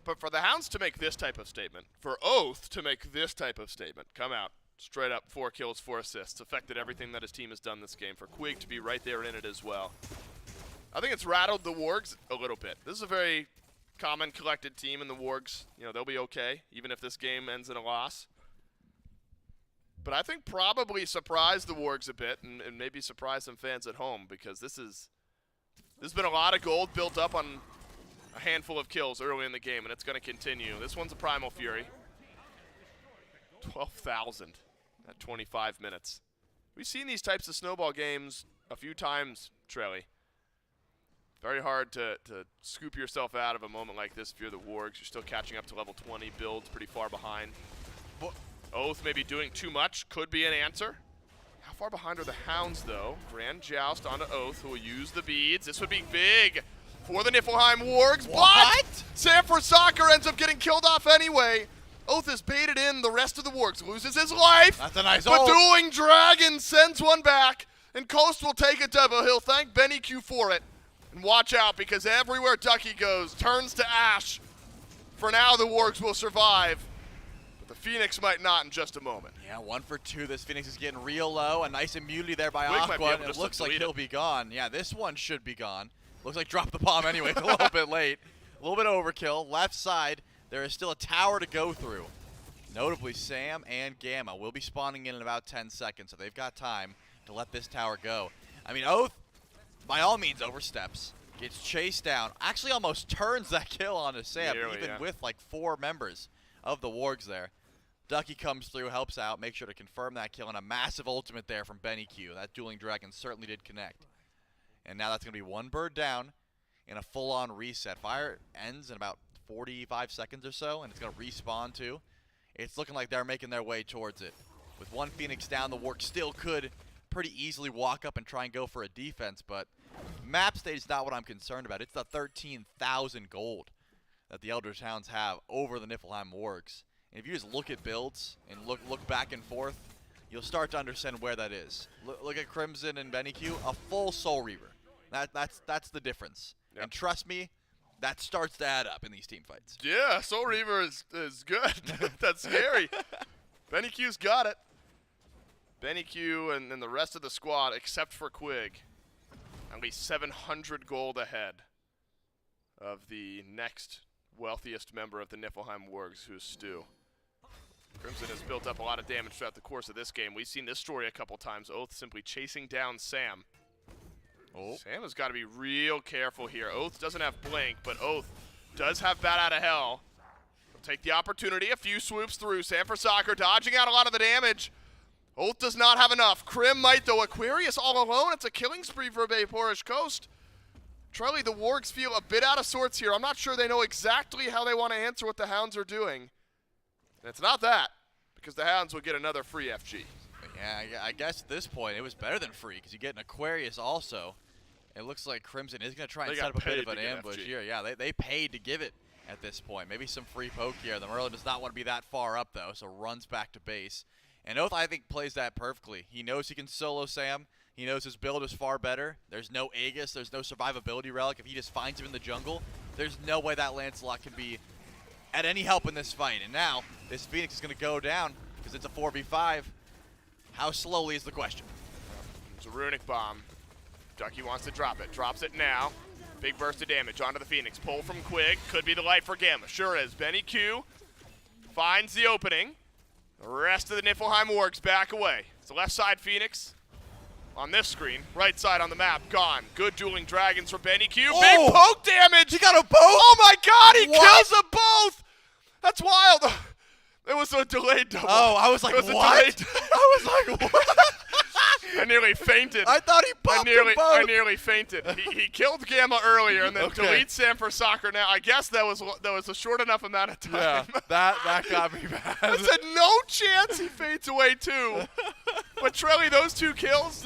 But for the Hounds to make this type of statement, for Oath to make this type of statement, come out, straight up 4 kills, 4 assists, affected everything that his team has done this game, for Quig to be right there in it as well. I think it's rattled the Wargs a little bit. This is a very common, collected team, and the Wargs, they'll be okay, even if this game ends in a loss. But I think probably surprised the Wargs a bit, and maybe surprised some fans at home, because there's been a lot of gold built up on a handful of kills early in the game, and it's going to continue. This one's a Primal Fury. 12,000 at 25 minutes. We've seen these types of snowball games a few times, Trelly. Very hard to scoop yourself out of a moment like this if you're the Wargs. You're still catching up to level 20. Build's pretty far behind. Oath maybe doing too much. Could be an answer. How far behind are the Hounds, though? Grand Joust onto Oath, who will use the beads. This would be big for the Niflheim Wargs. What? Sanford Soccer ends up getting killed off anyway. Oath is baited in. The rest of the Wargs loses his life. That's a nice But ult. Dueling Dragon sends one back, and Coast will take it, Devil. He'll thank Benny Q for it. And watch out, because everywhere Ducky goes turns to ash. For now, the Wargs will survive. But the Phoenix might not in just a moment. Yeah, 1 for 2. This Phoenix is getting real low. A nice immunity there by Quig might be Aqua. able And it just to looks like delete he'll be gone. Yeah, this one should be gone. Looks like drop the bomb anyway. It's a little bit late. A little bit overkill. Left side, there is still a tower to go through. Notably, Sam and Gamma will be spawning in about 10 seconds, so they've got time to let this tower go. I mean, Oath, by all means, oversteps. Gets chased down. Actually almost turns that kill onto Sam, Nearly, even yeah. with like 4 members of the Wargs there. Ducky comes through, helps out, makes sure to confirm that kill, and a massive ultimate there from Benny Q. That Dueling Dragon certainly did connect. And now that's going to be 1 bird down in a full-on reset. Fire ends in about 45 seconds or so, and it's going to respawn too. It's looking like they're making their way towards it. With 1 Phoenix down, the Wargs still could pretty easily walk up and try and go for a defense, but map stage is not what I'm concerned about. It's the 13,000 gold that the Elder Towns have over the Niflheim Wargs. And if you just look at builds and look back and forth, you'll start to understand where that is. Look at Crimson and Benny Q, a full Soul Reaver. That's the difference. Yep. And trust me, that starts to add up in these team fights. Yeah, Soul Reaver is good. That's scary. Benny Q's got it. Benny Q and the rest of the squad, except for Quig, at least 700 gold ahead of the next wealthiest member of the Niflheim Wargs, who's Stu. Crimson has built up a lot of damage throughout the course of this game. We've seen this story a couple times. Oath simply chasing down Sam. Sam has got to be real careful here. Oath doesn't have Blink, but Oath does have Bat Out of Hell. He'll take the opportunity. A few swoops through. Sanford Soccer dodging out a lot of the damage. Oath does not have enough. Crim might, though. Aquarius all alone. It's a killing spree for Vaporish Coast. Charlie, the Wargs feel a bit out of sorts here. I'm not sure they know exactly how they want to answer what the Hounds are doing. And it's not that, because the Hounds will get another free FG. Yeah, I guess at this point it was better than free because you get an Aquarius also. It looks like Crimson is going to try and set up a bit of an ambush here. Yeah, they paid to give it at this point. Maybe some free poke here. The Merlin does not want to be that far up, though, so runs back to base. And Oath, I think, plays that perfectly. He knows he can solo Sam. He knows his build is far better. There's no Aegis. There's no survivability relic. If he just finds him in the jungle, there's no way that Lancelot can be at any help in this fight. And now, this Phoenix is going to go down because it's a 4v5. How slowly is the question? It's a Runic Bomb. Ducky wants to drop it. Drops it now. Big burst of damage onto the Phoenix. Pull from Quig. Could be the light for Gamma. Sure is. Benny Q finds the opening. The rest of the Niflheim Wargs back away. It's the left side Phoenix on this screen. Right side on the map. Gone. Good dueling dragons for Benny Q. Oh! Big poke damage. He got a both? Oh my god, he What? kills them both. That's wild. It was a delayed double. Oh, I was like, It was a what? delayed- I was like, what? I nearly fainted. I thought he popped them both. I nearly fainted. He killed Gamma earlier and then deletes Sam for soccer now. I guess that was a short enough amount of time. Yeah, that got me bad. I said no chance he fades away too. But Trelly, those 2 kills,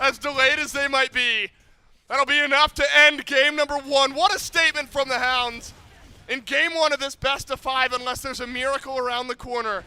as delayed as they might be, that'll be enough to end game number 1. What a statement from the Hounds. In game 1 of this best of 5, unless there's a miracle around the corner.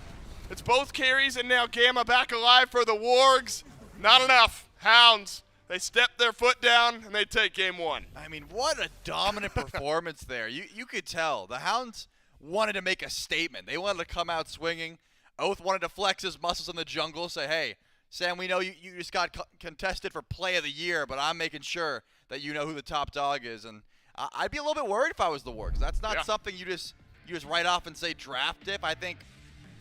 It's both carries and now Gamma back alive for the Wargs. Not enough. Hounds, they step their foot down and they take game 1. I mean, what a dominant performance there. You could tell. The Hounds wanted to make a statement. They wanted to come out swinging. Oath wanted to flex his muscles in the jungle, say, hey, Sam, we know you just got contested for play of the year, but I'm making sure that you know who the top dog is. And I'd be a little bit worried if I was the Wargs. That's not something you just write off and say draft dip. I think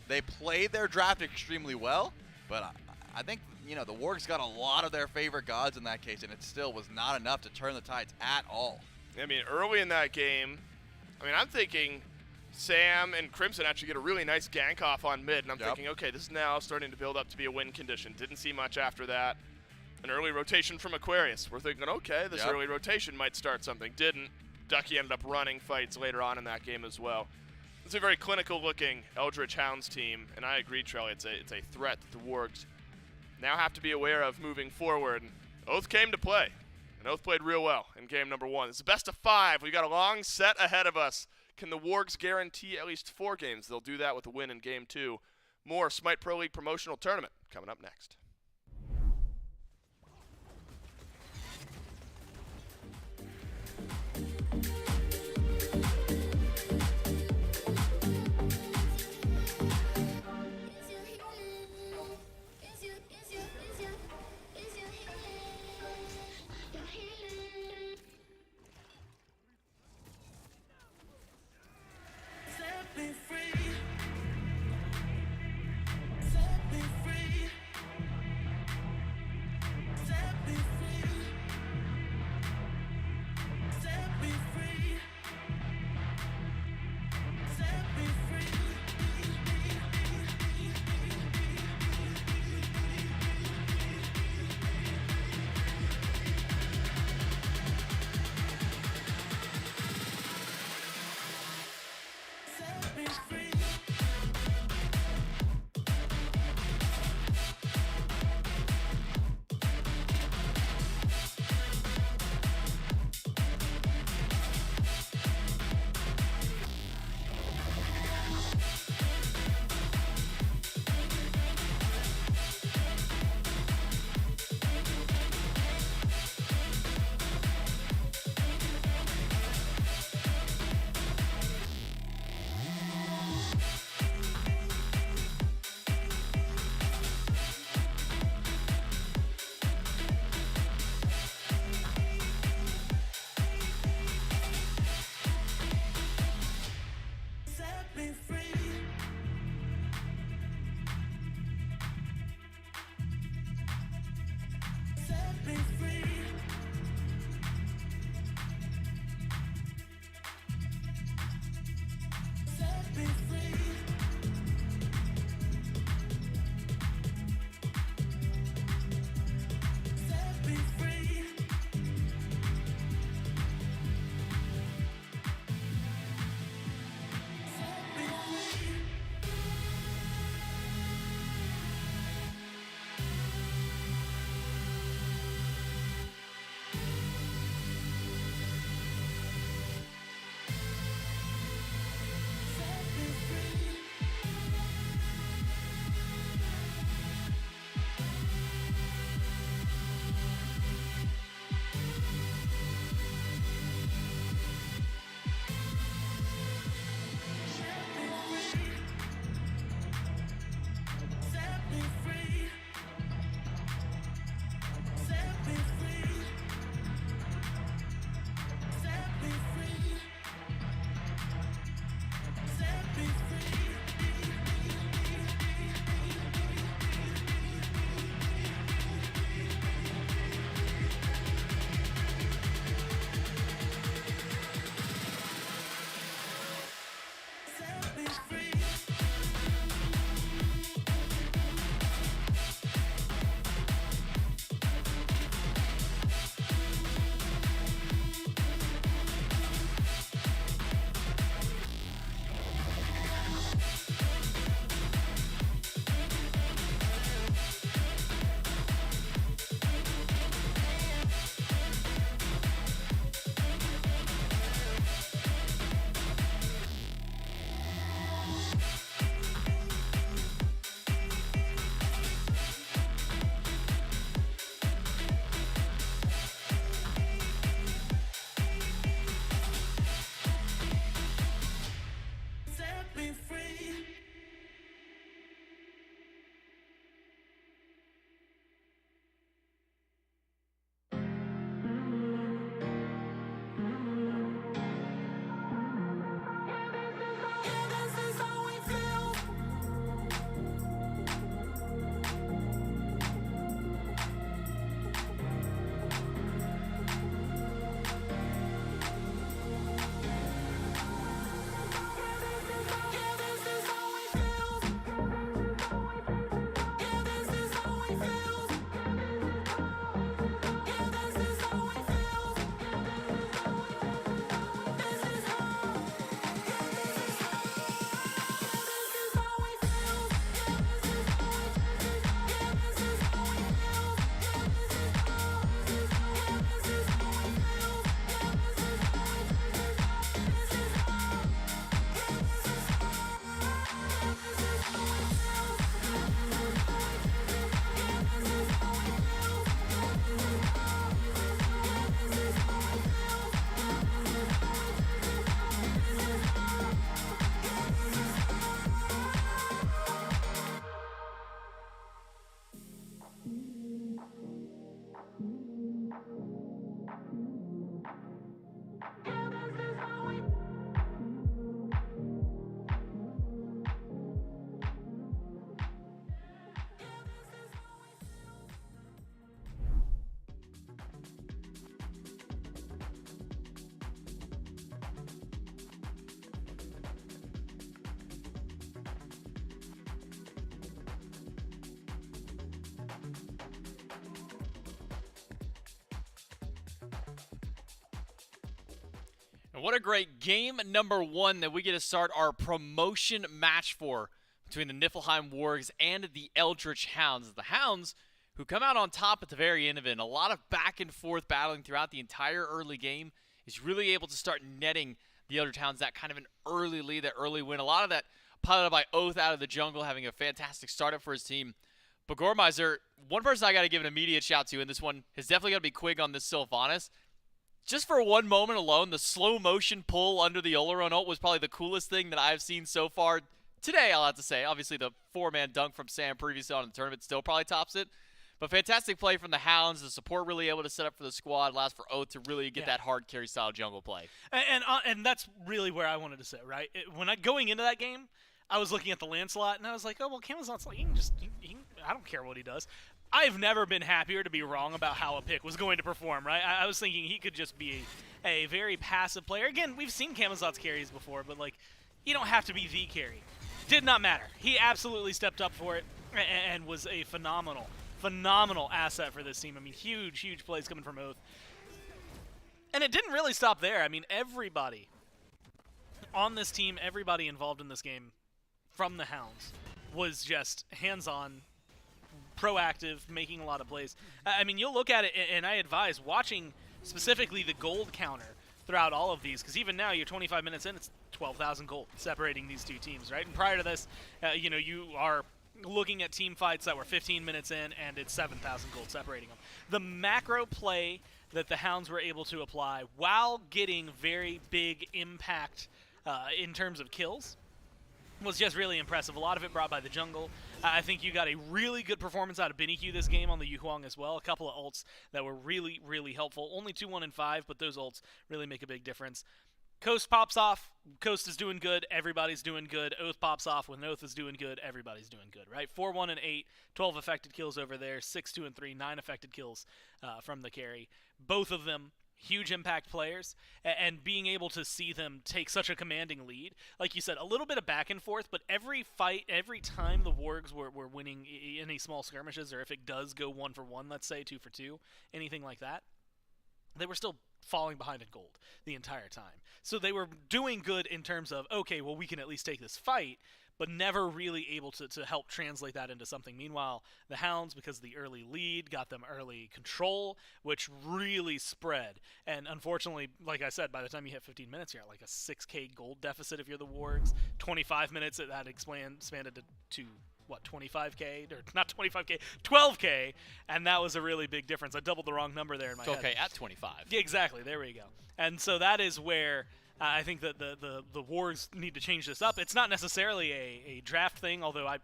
they played their draft extremely well, but I think, the Wargs got a lot of their favorite gods in that case, and it still was not enough to turn the tides at all. I mean, early in that game, I'm thinking Sam and Crimson actually get a really nice gank off on mid, and I'm thinking, okay, this is now starting to build up to be a win condition. Didn't see much after that. An early rotation from Aquarius. We're thinking, okay, this early rotation might start something. Didn't. Ducky ended up running fights later on in that game as well. It's a very clinical-looking Eldritch Hounds team, and I agree, Trelly, it's a threat that the Wargs now have to be aware of moving forward. And Oath came to play, and Oath played real well in game number 1. It's the best of 5. We've got a long set ahead of us. Can the Wargs guarantee at least 4 games? They'll do that with a win in game 2. More Smite Pro League promotional tournament coming up next. Set me free. Set me free. And what a great game number 1 that we get to start our promotion match for between the Niflheim Wargs and the Eldritch Hounds. The Hounds, who come out on top at the very end of it, and a lot of back and forth battling throughout the entire early game, is really able to start netting the Eldritch Hounds that kind of an early lead, that early win. A lot of that piloted by Oath out of the jungle, having a fantastic startup for his team. But Gormizer, one person I got to give an immediate shout to, and this one is definitely going to be Quig on this Sylvanas. Just for one moment alone, the slow motion pull under the Oleron ult was probably the coolest thing that I've seen so far today, I'll have to say. Obviously, the 4-man dunk from Sam previously on in the tournament still probably tops it. But fantastic play from the Hounds. The support really able to set up for the squad. Allows for Oath to really get that hard carry style jungle play. And that's really where I wanted to sit, right? Going into that game, I was looking at the Lancelot, and I was like, oh, well, Camazot's like, I don't care what he does. I've never been happier to be wrong about how a pick was going to perform, right? I was thinking he could just be a very passive player. Again, we've seen Camazot's carries before, but, like, you don't have to be the carry. Did not matter. He absolutely stepped up for it and was a phenomenal asset for this team. I mean, huge plays coming from Oath. And it didn't really stop there. I mean, everybody on this team, everybody involved in this game from the Hounds was just hands-on, proactive, making a lot of plays. I mean, you'll look at it, and I advise watching specifically the gold counter throughout all of these, because even now, you're 25 minutes in, it's 12,000 gold separating these two teams, right? And prior to this, you are looking at team fights that were 15 minutes in, and it's 7,000 gold separating them. The macro play that the Hounds were able to apply while getting very big impact in terms of kills was just really impressive. A lot of it brought by the jungle. I think you got a really good performance out of Binnique this game on the Yu Huang as well. A couple of ults that were really, really helpful. Only 2, 1, and 5, but those ults really make a big difference. Coast pops off. Coast is doing good. Everybody's doing good. Oath pops off. When Oath is doing good, everybody's doing good, right? 4, 1, and 8, 12 affected kills over there. 6, 2, and 3, 9 affected kills from the carry. Both of them huge impact players, and being able to see them take such a commanding lead. Like you said, a little bit of back and forth, but every fight, every time the Wargs were winning any small skirmishes, or if it does go 1 for 1, let's say 2 for 2, anything like that, they were still falling behind in gold the entire time. So they were doing good in terms of, okay, well, we can at least take this fight, but never really able to help translate that into something. Meanwhile, the Hounds, because of the early lead, got them early control, which really spread. And unfortunately, like I said, by the time you hit 15 minutes, you're at like a 6k gold deficit if you're the Wargs. 25 minutes, that expanded to what, 25k? Or not 25k, 12k, and that was a really big difference. I doubled the wrong number there in my head. 12k at 25. Yeah, exactly, there we go. And so that is where I think that the Wargs need to change this up. It's not necessarily a draft thing, although I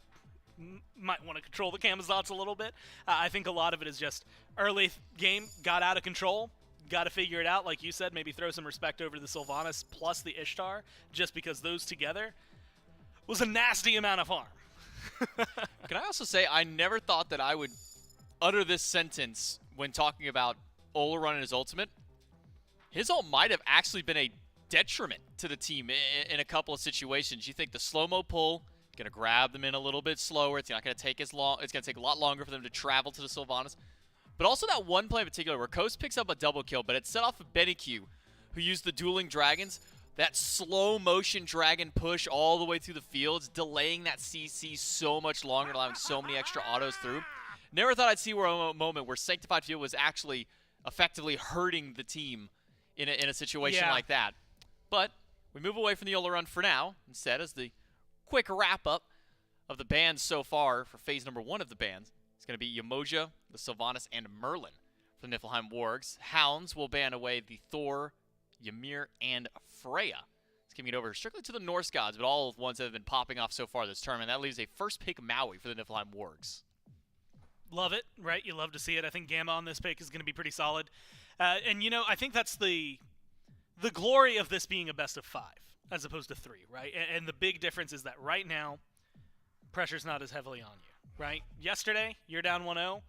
might want to control the Camazots a little bit. I think a lot of it is just early game got out of control. Got to figure it out, like you said, maybe throw some respect over to the Sylvanas plus the Ishtar, just because those together was a nasty amount of harm. Can I also say, I never thought that I would utter this sentence when talking about Oleron and his ultimate. His ult might have actually been a detriment to the team in a couple of situations. You think the slow-mo pull, going to grab them in a little bit slower. It's not going to take as long. It's going to take a lot longer for them to travel to the Sylvanas. But also that one play in particular where Coast picks up a double kill, but it set off of Benny, who used the dueling dragons. That slow motion dragon push all the way through the fields, delaying that CC so much longer, allowing so many extra autos through. Never thought I'd see a moment where Sanctified Field was actually effectively hurting the team in a situation like that. But we move away from the Oleron for now, instead, as the quick wrap-up of the bans so far for phase number 1 of the bans. It's going to be Yamoja, the Sylvanas, and Merlin for the Niflheim Wargs. Hounds will ban away the Thor, Ymir, and Freya. It's giving it over strictly to the Norse gods, but all of the ones that have been popping off so far this tournament. That leaves a first pick Maui for the Niflheim Wargs. Love it, right? You love to see it. I think Gamma on this pick is going to be pretty solid. And, I think that's the glory of this being a best of 5 as opposed to 3, right? And the big difference is that right now, pressure's not as heavily on you, right? Yesterday, you're down 1-0.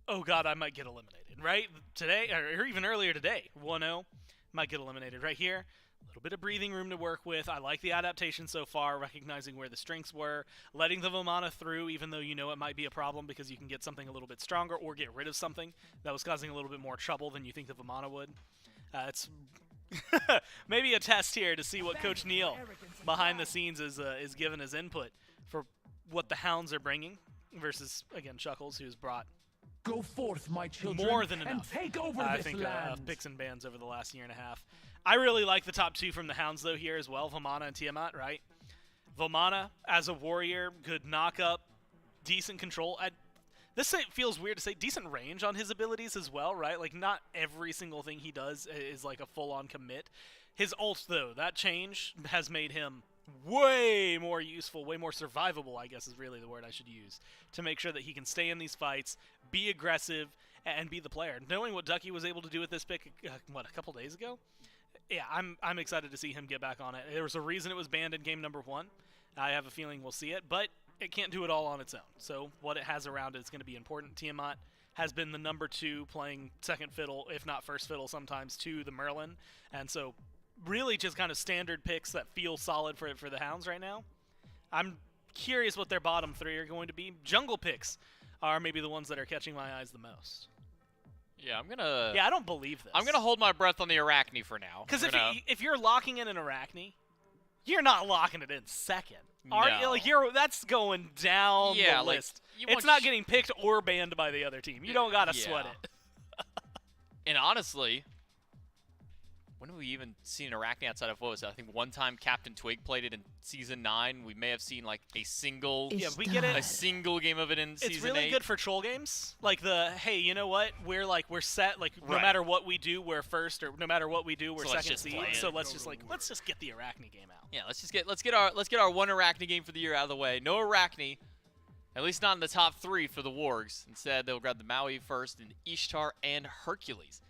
Oh, God, I might get eliminated, right? Today, or even earlier today, 1-0, might get eliminated. Right here, a little bit of breathing room to work with. I like the adaptation so far, recognizing where the strengths were, letting the Vamana through, even though you know it might be a problem because you can get something a little bit stronger or get rid of something that was causing a little bit more trouble than you think the Vamana would. It's Maybe a test here to see what Coach Neal behind the scenes is giving his input for what the Hounds are bringing versus, again, Chuckles, who's brought Go forth, my children, more than and enough. take over I this think land. picks and bans over the last year and a half. I really like the top 2 from the Hounds, though, here as well, Vamana and Tiamat, right? Vamana, as a warrior, good knock-up, decent control. This feels weird to say, decent range on his abilities as well, right? Like, not every single thing he does is like a full-on commit. His ult, though, that change has made him way more useful, way more survivable, I guess is really the word I should use, to make sure that he can stay in these fights, be aggressive, and be the player. Knowing what Ducky was able to do with this pick, a couple days ago? Yeah, I'm excited to see him get back on it. There was a reason it was banned in game number 1. I have a feeling we'll see it, but it can't do it all on its own. So what it has around it is going to be important. Tiamat has been the number 2 playing second fiddle, if not first fiddle sometimes, to the Merlin. And so really just kind of standard picks that feel solid for the Hounds right now. I'm curious what their bottom 3 are going to be. Jungle picks are maybe the ones that are catching my eyes the most. Yeah, I'm gonna. Yeah, I don't believe this. I'm gonna hold my breath on the Arachne for now. Because if you're locking in an Arachne, you're not locking it in second. Are you? No. Like that's going down Yeah, the like, list. you It's want not getting picked or banned by the other team. You don't gotta Yeah. sweat it. And honestly, when have we even seen an Arachne outside of what was it? I think one time Captain Twig played it in Season 9. We may have seen like a single we get it. a single game of it in Season 8. It's really good for troll games. Like hey, you know what? We're set. Like no Right. matter what we do, we're first, or no matter what we do, we're So let's second just seed. play it. So let's just get the Arachne game out. Yeah, let's get our one Arachne game for the year out of the way. No Arachne, at least not in the top 3 for the Wargs. Instead, they'll grab the Maui first and Ishtar and Hercules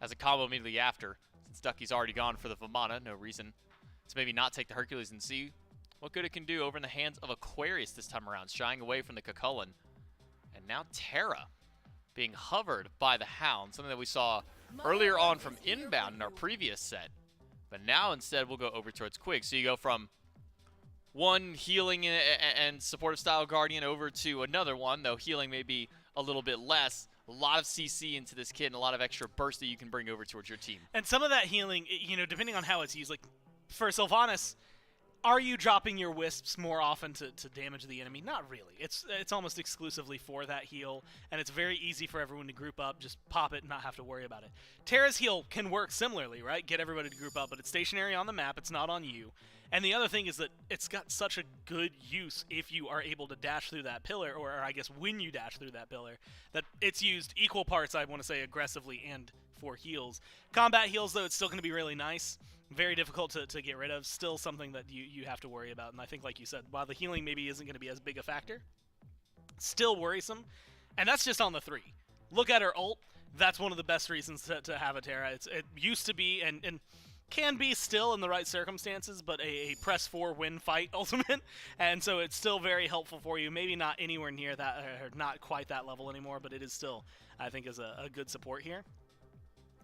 as a combo immediately after. Since Ducky's already gone for the Vamana, no reason to maybe not take the Hercules and see what good it can do over in the hands of Aquarius this time around, shying away from the Cucullin. And now Terra being hovered by the Hound, something that we saw earlier on from inbound in our previous set. But now instead we'll go over towards Quig. So you go from one healing and supportive style Guardian over to another one, though healing may be a little bit less. A lot of CC into this kit and a lot of extra burst that you can bring over towards your team. And some of that healing, depending on how it's used, like for Sylvanas, are you dropping your wisps more often to damage the enemy? Not really. It's almost exclusively for that heal, and it's very easy for everyone to group up, just pop it and not have to worry about it. Terra's heal can work similarly, right? Get everybody to group up, but it's stationary on the map. It's not on you. And the other thing is that it's got such a good use if you are able to dash through that pillar, or I guess when you dash through that pillar, that it's used equal parts, I want to say, aggressively and for heals. Combat heals, though, it's still going to be really nice. Very difficult to get rid of. Still something that you have to worry about. And I think, like you said, while the healing maybe isn't going to be as big a factor, still worrisome. And that's just on the 3. Look at her ult. That's one of the best reasons to have a Terra. It used to be, and can be still in the right circumstances, but a press 4 win fight ultimate, and so it's still very helpful for you. Maybe not anywhere near that, or not quite that level anymore, but it is still, I think, is a good support here.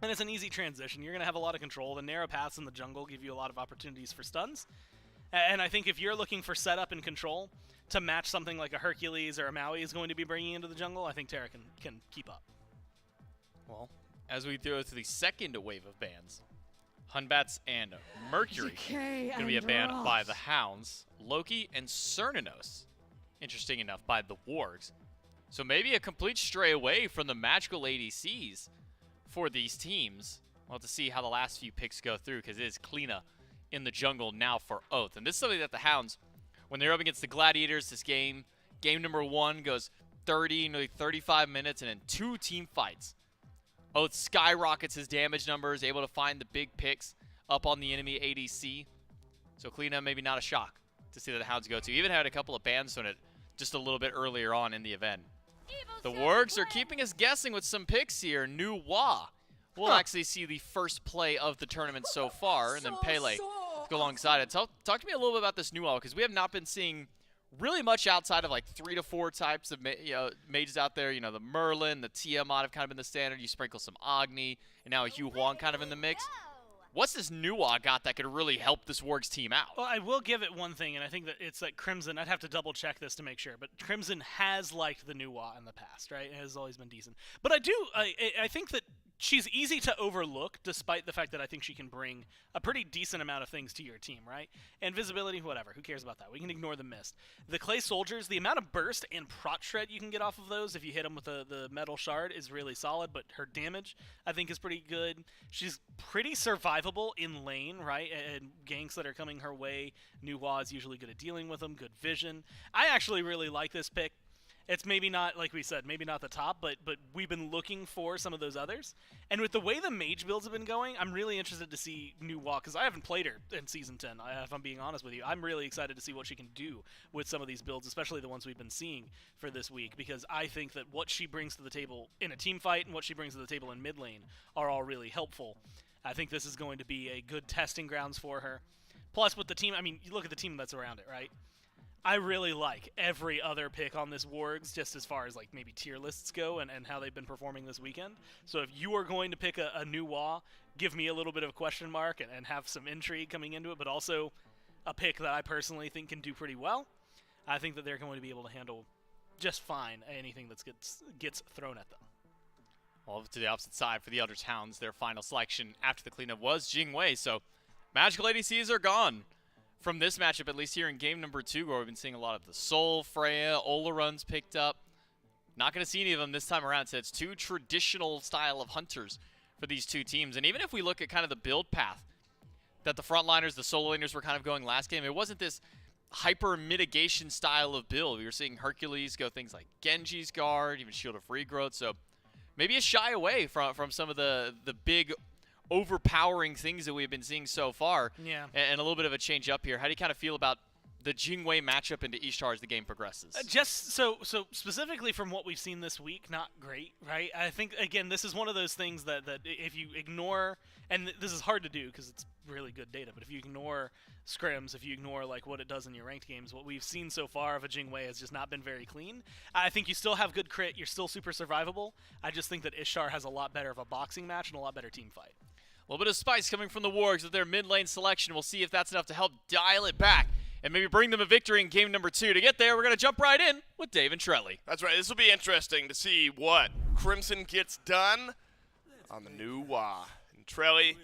And it's an easy transition. You're going to have a lot of control. The narrow paths in the jungle give you a lot of opportunities for stuns, and I think if you're looking for setup and control to match something like a Hercules or a Maui is going to be bringing into the jungle, I think Terra can keep up. Well, as we go to the second wave of bans, Hunbats and Mercury going to be a ban by the Hounds, Loki and Cernunnos, interesting enough, by the Wargs. So maybe a complete stray away from the magical ADCs for these teams. We'll have to see how the last few picks go through, because it is Kleena in the jungle now for Oath. And this is something that the Hounds, when they're up against the Gladiators this game number 1 goes 30, nearly 35 minutes, and then 2 team fights. Oath skyrockets his damage numbers, able to find the big picks up on the enemy ADC. So Kleena, maybe not a shock to see that the Hounds go to. Even had a couple of bans on it just a little bit earlier on in the event. The Wargs are keeping us guessing with some picks here. New Wa. We'll actually see the first play of the tournament so far, and then Pele to go alongside it. Talk to me a little bit about this New Wa, because we have not been seeing really much outside of like 3 to 4 types of mages out there. The Merlin, the Tiamat have kind of been the standard. You sprinkle some Agni, and now a Yu Huang kind of in the mix. What's this Nuwa got that could really help this Wargs team out? Well, I will give it one thing, and I think that it's like Crimson. I'd have to double check this to make sure, but Crimson has liked the Nuwa in the past, right? It has always been decent. But I think that she's easy to overlook, despite the fact that I think she can bring a pretty decent amount of things to your team, right? Invisibility, whatever. Who cares about that? We can ignore the mist. The clay soldiers, the amount of burst and prot shred you can get off of those if you hit them with the metal shard is really solid, but her damage, I think, is pretty good. She's pretty survivable in lane, right? And ganks that are coming her way, Nuwa is usually good at dealing with them, good vision. I actually really like this pick. It's maybe not, like we said, maybe not the top, but we've been looking for some of those others. And with the way the mage builds have been going, I'm really interested to see Nuwa, because I haven't played her in Season 10, if I'm being honest with you. I'm really excited to see what she can do with some of these builds, especially the ones we've been seeing for this week, because I think that what she brings to the table in a team fight and what she brings to the table in mid lane are all really helpful. I think this is going to be a good testing grounds for her. Plus, with the team, I mean, you look at the team that's around it, right? I really like every other pick on this Wargs, just as far as like maybe tier lists go and how they've been performing this weekend. So if you are going to pick a new Wa, give me a little bit of a question mark and have some intrigue coming into it, but also a pick that I personally think can do pretty well. I think that they're going to be able to handle just fine anything that gets thrown at them. Well, to the opposite side for the Eldritch Hounds, their final selection after the cleanup was Jingwei, so magical ADCs are gone. From this matchup, at least here in game number 2, where we've been seeing a lot of the Soul, Freya, Ola runs picked up. Not going to see any of them this time around, so it's two traditional style of hunters for these two teams. And even if we look at kind of the build path that the frontliners, the solo laners were kind of going last game, it wasn't this hyper mitigation style of build. We were seeing Hercules go things like Genji's Guard, even Shield of Regrowth, so maybe a shy away from some of the big overpowering things that we've been seeing so far. Yeah. And a little bit of a change up here. How do you kind of feel about the Jingwei matchup into Ishtar as the game progresses? Just so specifically from what we've seen this week, not great, right? I think, again, this is one of those things that if you ignore, and this is hard to do because it's really good data, but if you ignore scrims, if you ignore like what it does in your ranked games, what we've seen so far of a Jingwei has just not been very clean. I think you still have good crit, you're still super survivable. I just think that Ishtar has a lot better of a boxing match and a lot better team fight. A little bit of spice coming from the Wargs with their mid lane selection. We'll see if that's enough to help dial it back and maybe bring them a victory in game number 2. To get there, we're going to jump right in with Dave and Trelly. That's right. This will be interesting to see what Crimson gets done on the new Wa. And Trelly,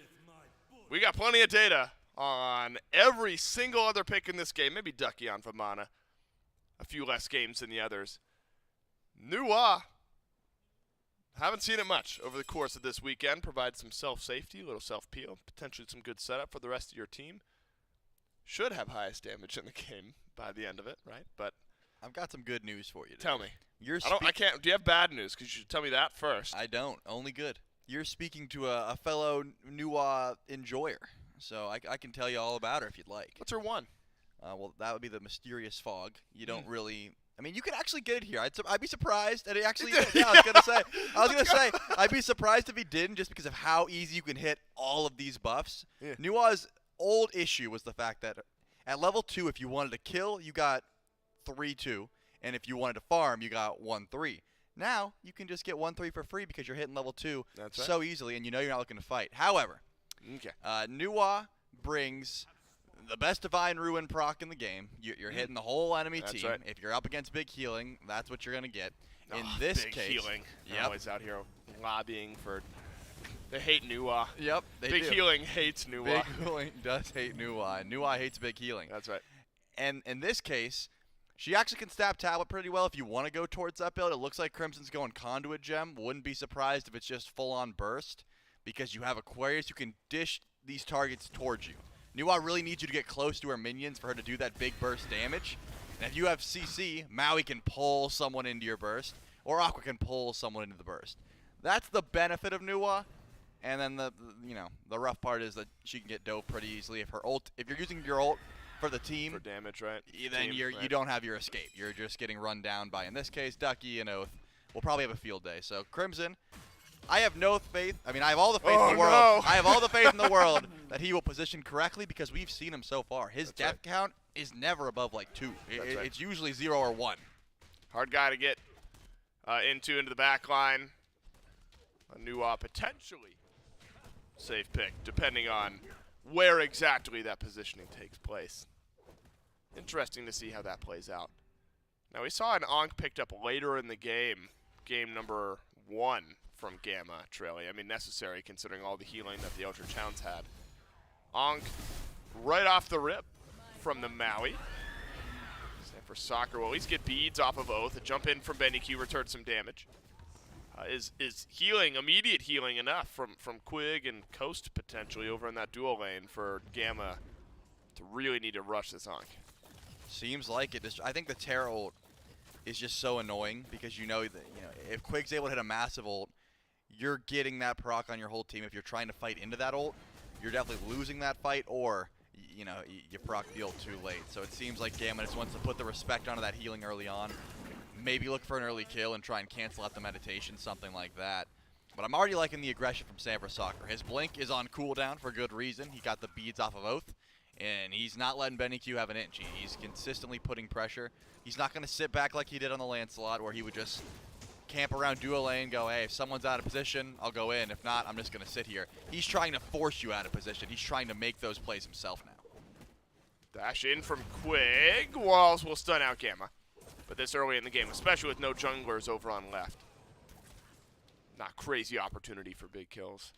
we got plenty of data on every single other pick in this game. Maybe Ducky on Vamana. A few less games than the others. New Wa. Haven't seen it much over the course of this weekend. Provide some self-safety, a little self-peel, potentially some good setup for the rest of your team. Should have highest damage in the game by the end of it, right? But I've got some good news for you today. Tell me. I can't. Do you have bad news? Because you should tell me that first. I don't. Only good. You're speaking to a fellow Nuwa enjoyer, so I can tell you all about her if you'd like. What's her one? Well, that would be the Mysterious Fog. You don't really. I mean, you can actually get it here. I'd be surprised that he actually did. Yeah, I was gonna say, I'd be surprised if he didn't, just because of how easy you can hit all of these buffs. Yeah. Nuwa's old issue was the fact that at level 2, if you wanted to kill, you got 3-2, and if you wanted to farm, you got 1-3. Now you can just get 1-3 for free because you're hitting level 2 so easily, and you know you're not looking to fight. However, Nuwa brings the best Divine Ruin proc in the game. You're hitting the whole enemy team. Right. If you're up against big healing, that's what you're going to get. In this big case, healing. They're always out here lobbying for. They hate Nuwa. Yep, they big do. Healing hates Nuwa. Big healing does hate Nuwa, and Nuwa hates big healing. That's right. And in this case, she actually can stab tablet pretty well if you want to go towards that build. It looks like Crimson's going Conduit Gem. Wouldn't be surprised if it's just full-on burst, because you have Aquarius who can dish these targets towards you. Nuwa really needs you to get close to her minions for her to do that big burst damage. And if you have CC, Maui can pull someone into your burst, or Aqua can pull someone into the burst. That's the benefit of Nuwa. And then the rough part is that she can get dove pretty easily if you're using your ult for the team for damage, right? Then you don't have your escape. You're just getting run down by, in this case, Ducky and Oath. We'll probably have a field day. So Crimson, I have no faith. I mean, I have all the faith in the world. No. I have all the faith in the world that he will position correctly, because we've seen him so far. His death count is never above like 2. It's usually 0 or 1. Hard guy to get into the back line. A Nuwa potentially safe pick, depending on where exactly that positioning takes place. Interesting to see how that plays out. Now, we saw an Ankh picked up later in the game, game number 1 from Gamma, Trilly. I mean, necessary considering all the healing that the Eldritch Hounds had. Ankh right off the rip from the Maui. For Soccer will at least get beads off of Oath. A jump in from Benny Q returns some damage. Is healing, immediate healing enough from Quig and Coast potentially over in that dual lane for Gamma to really need to rush this Ankh? Seems like it. I think the Terra ult is just so annoying because you know that if Quig's able to hit a massive ult, you're getting that proc on your whole team. If you're trying to fight into that ult, you're definitely losing that fight, or you proc the ult too late. So it seems like Gamma just wants to put the respect onto that healing early on. Maybe look for an early kill and try and cancel out the meditation, something like that. But I'm already liking the aggression from Sanford Soccer. His blink is on cooldown for good reason. He got the beads off of Oath, and he's not letting Benny Q have an inch. He's consistently putting pressure. He's not going to sit back like he did on the Lancelot, where he would just camp around dual lane, go, hey, if someone's out of position, I'll go in. If not, I'm just going to sit here. He's trying to force you out of position. He's trying to make those plays himself now. Dash in from Quig. Walls will stun out Gamma. But this early in the game, especially with no junglers over on left. Not crazy opportunity for big kills.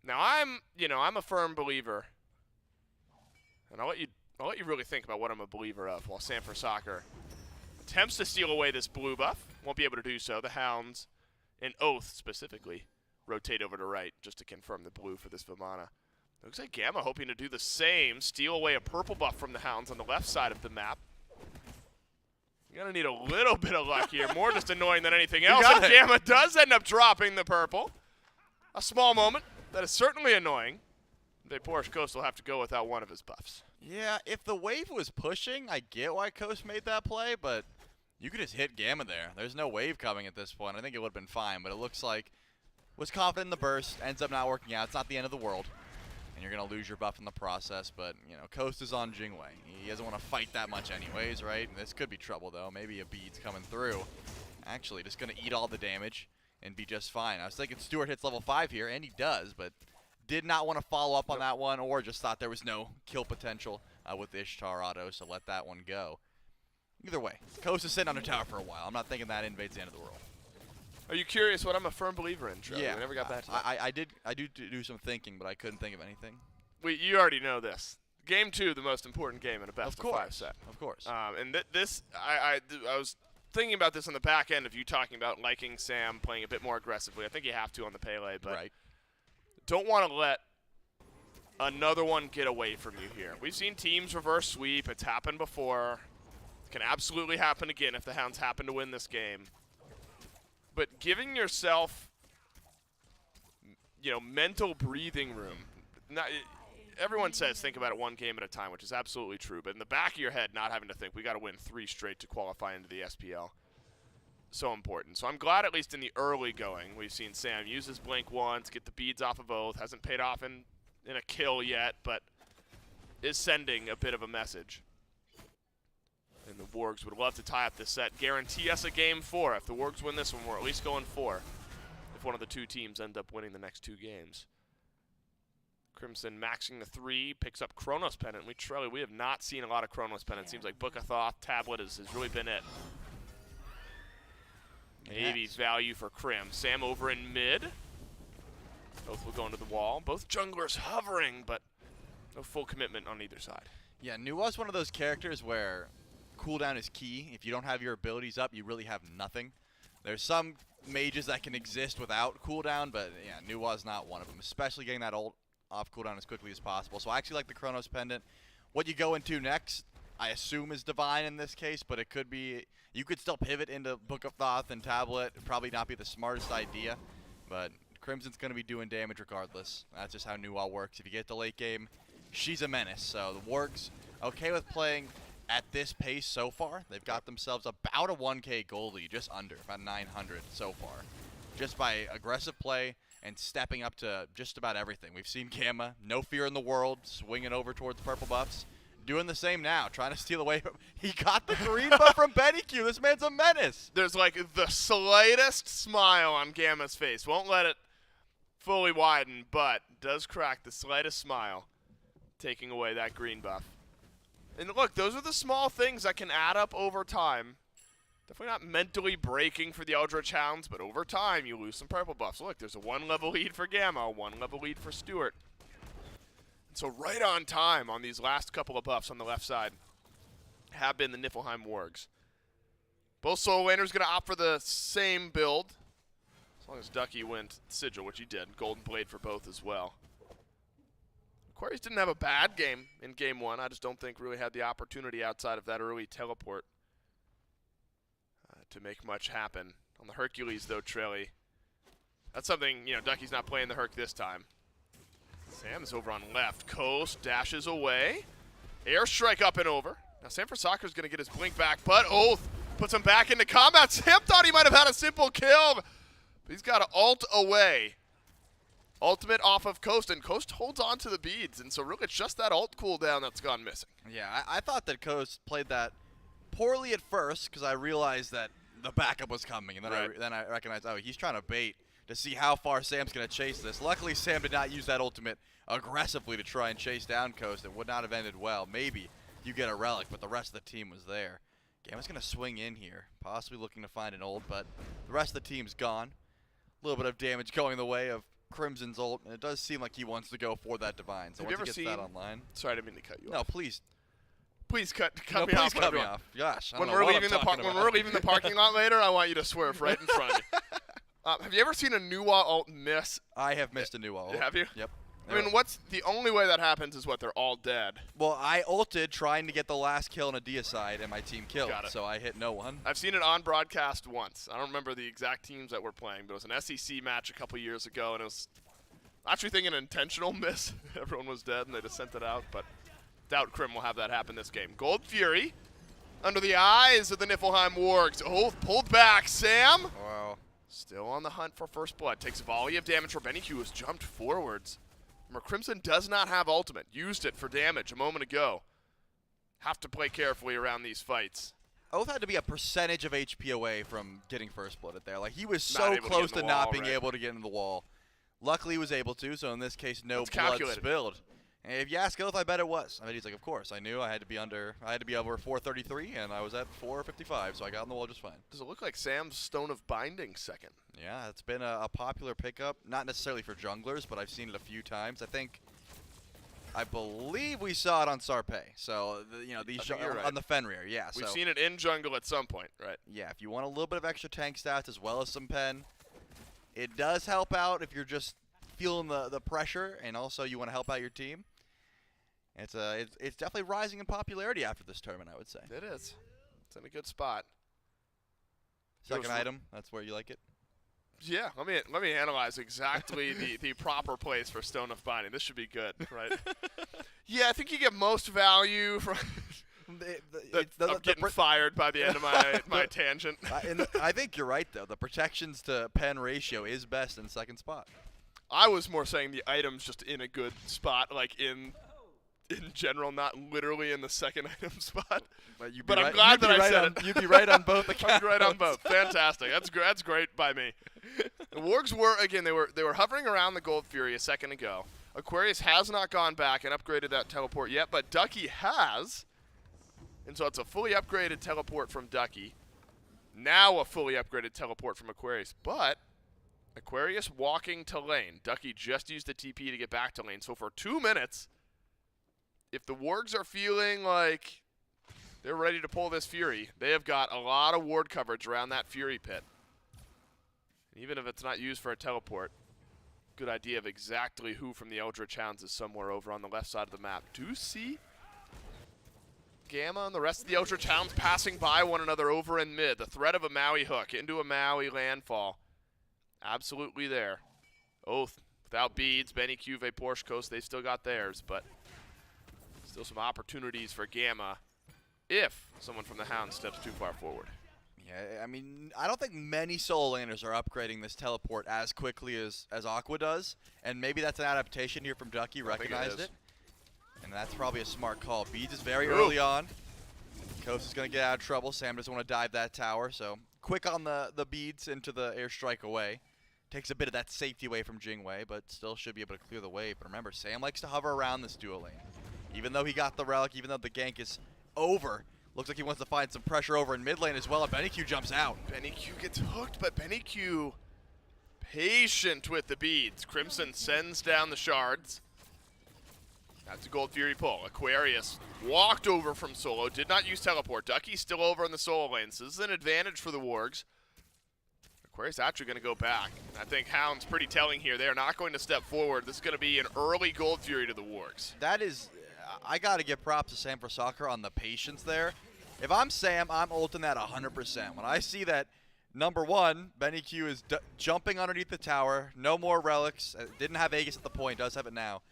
Now I'm a firm believer. And I'll let you really think about what I'm a believer of while Sanford Soccer attempts to steal away this blue buff. Won't be able to do so. The Hounds, and Oath specifically, rotate over to right just to confirm the blue for this Vimana. Looks like Gamma hoping to do the same, steal away a purple buff from the Hounds on the left side of the map. You're going to need a little bit of luck here, more just annoying than anything else. And Gamma does end up dropping the purple. A small moment that is certainly annoying. The Porsche Coast will have to go without one of his buffs. Yeah, if the wave was pushing, I get why Coast made that play, but you could just hit Gamma there. There's no wave coming at this point. I think it would have been fine, but it looks like was confident in the burst, ends up not working out. It's not the end of the world, and you're going to lose your buff in the process, but, Coast is on Jingwei. He doesn't want to fight that much anyways, right? This could be trouble, though. Maybe a bead's coming through. Actually, just going to eat all the damage and be just fine. I was thinking Stewart hits level 5 here, and he does, but did not want to follow up on that one, or just thought there was no kill potential with the Ishtar auto, so let that one go. Either way, Coast is sitting under tower for a while. I'm not thinking that invades the end of the world. Are you curious what I'm a firm believer in, Trevor? Yeah, We never got that. I did do some thinking, but I couldn't think of anything. You already know this. Game 2, the most important game in a best of 5 set. Of course. And I was thinking about this on the back end of you talking about liking Sam playing a bit more aggressively. I think you have to on the Pele, but don't want to let another one get away from you here. We've seen teams reverse sweep. It's happened before. It can absolutely happen again if the Hounds happen to win this game. But giving yourself, mental breathing room. Everyone says think about it one game at a time, which is absolutely true. But in the back of your head, not having to think, we got to win 3 straight to qualify into the SPL. So important. So I'm glad at least in the early going, we've seen Sam use his blink once, get the beads off of Oath. Hasn't paid off in a kill yet, but is sending a bit of a message. And the Wargs would love to tie up this set. Guarantee us a game 4. If the Wargs win this one, we're at least going 4. If one of the two teams end up winning the next 2 games. Crimson maxing the 3, picks up Chronos Pendant. We have not seen a lot of Chronos Pendant. Seems like Book of Thoth Tablet has really been it. Navy's value for Crim. Sam over in mid. Both will go into the wall. Both junglers hovering, but no full commitment on either side. Yeah, Nuwa's one of those characters where cooldown is key. If you don't have your abilities up, you really have nothing. There's some mages that can exist without cooldown, but yeah, Nuwa's not one of them, especially getting that ult off cooldown as quickly as possible. So I actually like the Chronos Pendant. What you go into next, I assume, is Divine in this case, but it could be, you could still pivot into Book of Thoth and Tablet. It'd probably not be the smartest idea, but Crimson's going to be doing damage regardless. That's just how Nuwa works. If you get the late game, she's a menace. So the Wargs, okay with playing at this pace so far. They've got themselves about a 1K gold lead, just under, about 900 so far. Just by aggressive play and stepping up to just about everything. We've seen Gamma, no fear in the world, swinging over towards purple buffs. Doing the same now, trying to steal away from. He got the green buff from Benny Q. This man's a menace. There's like the slightest smile on Gamma's face. Won't let it fully widen, but does crack the slightest smile, taking away that green buff. And look, those are the small things that can add up over time Definitely not mentally breaking for the Eldritch Hounds, but over time you lose some purple buffs. Look, there's a 1-level lead for Gamma, 1-level lead for Stewart. And so right on time on these last couple of buffs on the left side have been the Niflheim Wargs. Both solo laners going to opt for the same build, as long as Ducky went Sigil, which he did. Golden Blade for both as well. Aquarius didn't have a bad game in game 1. I just don't think really had the opportunity outside of that early teleport to make much happen. On the Hercules, though, Trelly, that's something, you know, Ducky's not playing the Herc this time. Sam is over on left. Coast dashes away. Airstrike up and over. Now Sam for Soccer's going to get his blink back, but Oath puts him back into combat. Sam thought he might have had a simple kill, but he's got to ult away. Ultimate off of Coast, and Coast holds on to the beads, and so really it's just that ult cooldown that's gone missing. Yeah, I thought that Coast played that poorly at first because I realized that the backup was coming, and then I recognized, oh, he's trying to bait to see how far Sam's going to chase this. Luckily, Sam did not use that ultimate aggressively to try and chase down Coast. It would not have ended well. Maybe you get a relic, but the rest of the team was there. Gamma's going to swing in here, possibly looking to find an ult, but the rest of the team's gone. A little bit of damage going the way of Crimson's ult, and it does seem like he wants to go for that Divine. So Have you once ever he gets seen that online. Sorry, I didn't mean to cut you off. No, please. Please cut No, me please off. cut me off. Gosh, I when don't we're know what leaving I'm the talking when about. we're leaving the parking lot later, I want you to swerve right in front of me. Have you ever seen a Nuwa ult miss? I have missed a Nuwa ult. Have you? Yep. I mean, what's the only way that happens is what they're all dead. Well, I ulted trying to get the last kill on a deicide, and my team killed, Got it. so I hit no one. I've seen it on broadcast once. I don't remember the exact teams that were playing, but it was an SEC match a couple years ago, and it was actually thinking an intentional miss. Everyone was dead, and they just sent it out, but doubt Crim will have that happen this game. Gold Fury under the eyes of the Niflheim Wargs. Oh, pulled back. Sam. Wow. Still on the hunt for first blood. Takes a volley of damage for Benny Q, who's jumped forwards. Remember, Crimson does not have ultimate. Used it for damage a moment ago. Have to play carefully around these fights. Oath had to be a percentage of HP away from getting first blooded there. Like, he was Not so able to close get in to the not wall, being right. able to get in the wall. Luckily, he was able to, so in this case, no That's blood calculated. spilled. And if you ask Oath, I bet it was. I bet he's like, of course. I knew I had to be over 433, and I was at 455, so I got in the wall just fine. Does it look like Sam's Stone of Binding second? Yeah, it's been a popular pickup. Not necessarily for junglers, but I've seen it a few times. I believe we saw it on Sarpei. So, these you're right. on the Fenrir, yeah. We've so seen it in jungle at some point, right? yeah, if you want a little bit of extra tank stats as well as some pen, it does help out if you're just feeling the pressure, and also you want to help out your team. It's definitely rising in popularity after this tournament, I would say. It is. It's in a good spot. Second item, that's where you like it. Yeah, let me analyze exactly the proper place for Stone of Binding. This should be good, right? Yeah, I think you get most value from. I'm getting fired by the end of my tangent. I think you're right, though. The protections to pen ratio is best in second spot. I was more saying the item's just in a good spot, like in general, not literally in the second item spot. But I'm glad that I said it. You'd be right on both accounts. I'm right on both. Fantastic. That's great by me. The Wargs were, again, they were hovering around the Gold Fury a second ago. Aquarius has not gone back and upgraded that teleport yet, but Ducky has. And so it's a fully upgraded teleport from Ducky. Now a fully upgraded teleport from Aquarius. But Aquarius walking to lane. Ducky just used the TP to get back to lane. So for 2 minutes, if the Wargs are feeling like they're ready to pull this Fury, they have got a lot of ward coverage around that Fury pit. Even if it's not used for a teleport, good idea of exactly who from the Eldritch Hounds is somewhere over on the left side of the map. Do see Gamma and the rest of the Eldritch Hounds passing by one another over in mid. The threat of a Maui hook into a Maui landfall. Absolutely there. Oath without beads, Benny Cuve, Porsche Coast, they've still got theirs, but still some opportunities for Gamma if someone from the Hound steps too far forward. Yeah, I mean, I don't think many solo laners are upgrading this teleport as quickly as Aqua does, and maybe that's an adaptation here from Ducky, recognized it. And that's probably a smart call. Beads is very early on. Coast is going to get out of trouble. Sam doesn't want to dive that tower, so quick on the beads into the airstrike away. Takes a bit of that safety away from Jingwei, but still should be able to clear the way. But remember, Sam likes to hover around this dual lane. Even though he got the relic, even though the gank is over, Looks like he wants to find some pressure over in mid lane as well, and BennyQ jumps out. BennyQ gets hooked, but BennyQ patient with the beads. Crimson sends down the shards. That's a Gold Fury pull. Aquarius walked over from solo, did not use teleport. Ducky's still over in the solo lane, so this is an advantage for the Wargs. Aquarius actually going to go back. I think Hound's pretty telling here. They are not going to step forward. This is going to be an early Gold Fury to the Wargs. That is, I got to give props to Sam for Soccer on the patience there. If I'm Sam, I'm ulting that 100%. When I see that, number one, BennyQ is jumping underneath the tower, no more relics, didn't have Aegis at the point, does have it now.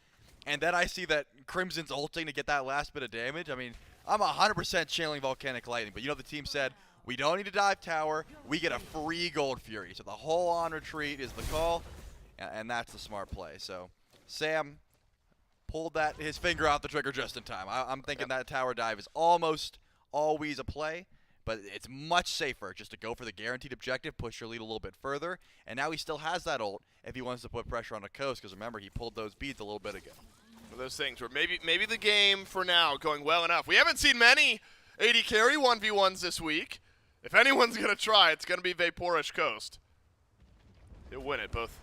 And then I see that Crimson's ulting to get that last bit of damage. I mean, I'm 100% channeling Volcanic Lightning, but you know the team said, we don't need to dive tower, we get a free Gold Fury. So the whole on retreat is the call, and that's the smart play. So Sam pulled his finger out the trigger just in time. I'm thinking that tower dive is almost always a play, but it's much safer just to go for the guaranteed objective, push your lead a little bit further, and now he still has that ult if he wants to put pressure on the coast, because remember, he pulled those beads a little bit ago. One of those things where maybe the game for now going well enough. We haven't seen many AD carry 1v1s this week. If anyone's going to try, it's going to be Vaporish Coast. He'll win it, both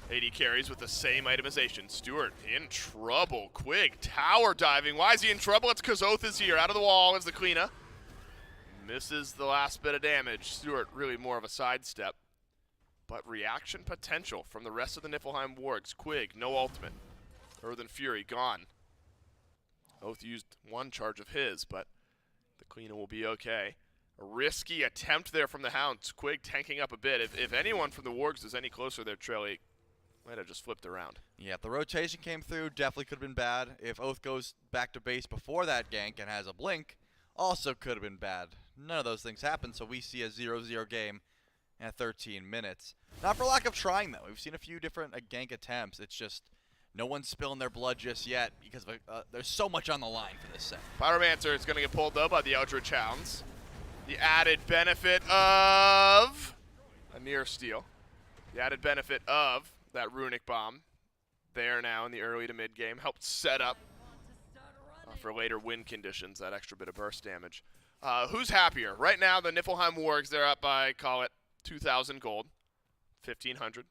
AD carries with the same itemization. Stewart in trouble. Quig tower diving. Why is he in trouble? It's because Oath is here. Out of the wall is the Kleena. Misses the last bit of damage. Stewart really more of a sidestep. But reaction potential from the rest of the Niflheim Wargs. Quig, no ultimate. Earthen Fury, gone. Oath used one charge of his, but the Kleena will be okay. A risky attempt there from the Hounds. Quig tanking up a bit. If anyone from the Wargs is any closer there, Trelly might have just flipped around. Yeah, if the rotation came through, definitely could have been bad. If Oath goes back to base before that gank and has a blink, also could have been bad. None of those things happened, so we see a 0-0 game at 13 minutes. Not for lack of trying, though. We've seen a few different gank attempts. It's just no one's spilling their blood just yet because there's so much on the line for this set. Pyromancer is going to get pulled, though, by the Eldritch Hounds. The added benefit of a near steal. The added benefit of that Runic Bomb there now in the early to mid game helped set up for later win conditions, that extra bit of burst damage. Who's happier? Right now, the Niflheim Wargs, they're up by, call it, 2,000 gold, 1,500.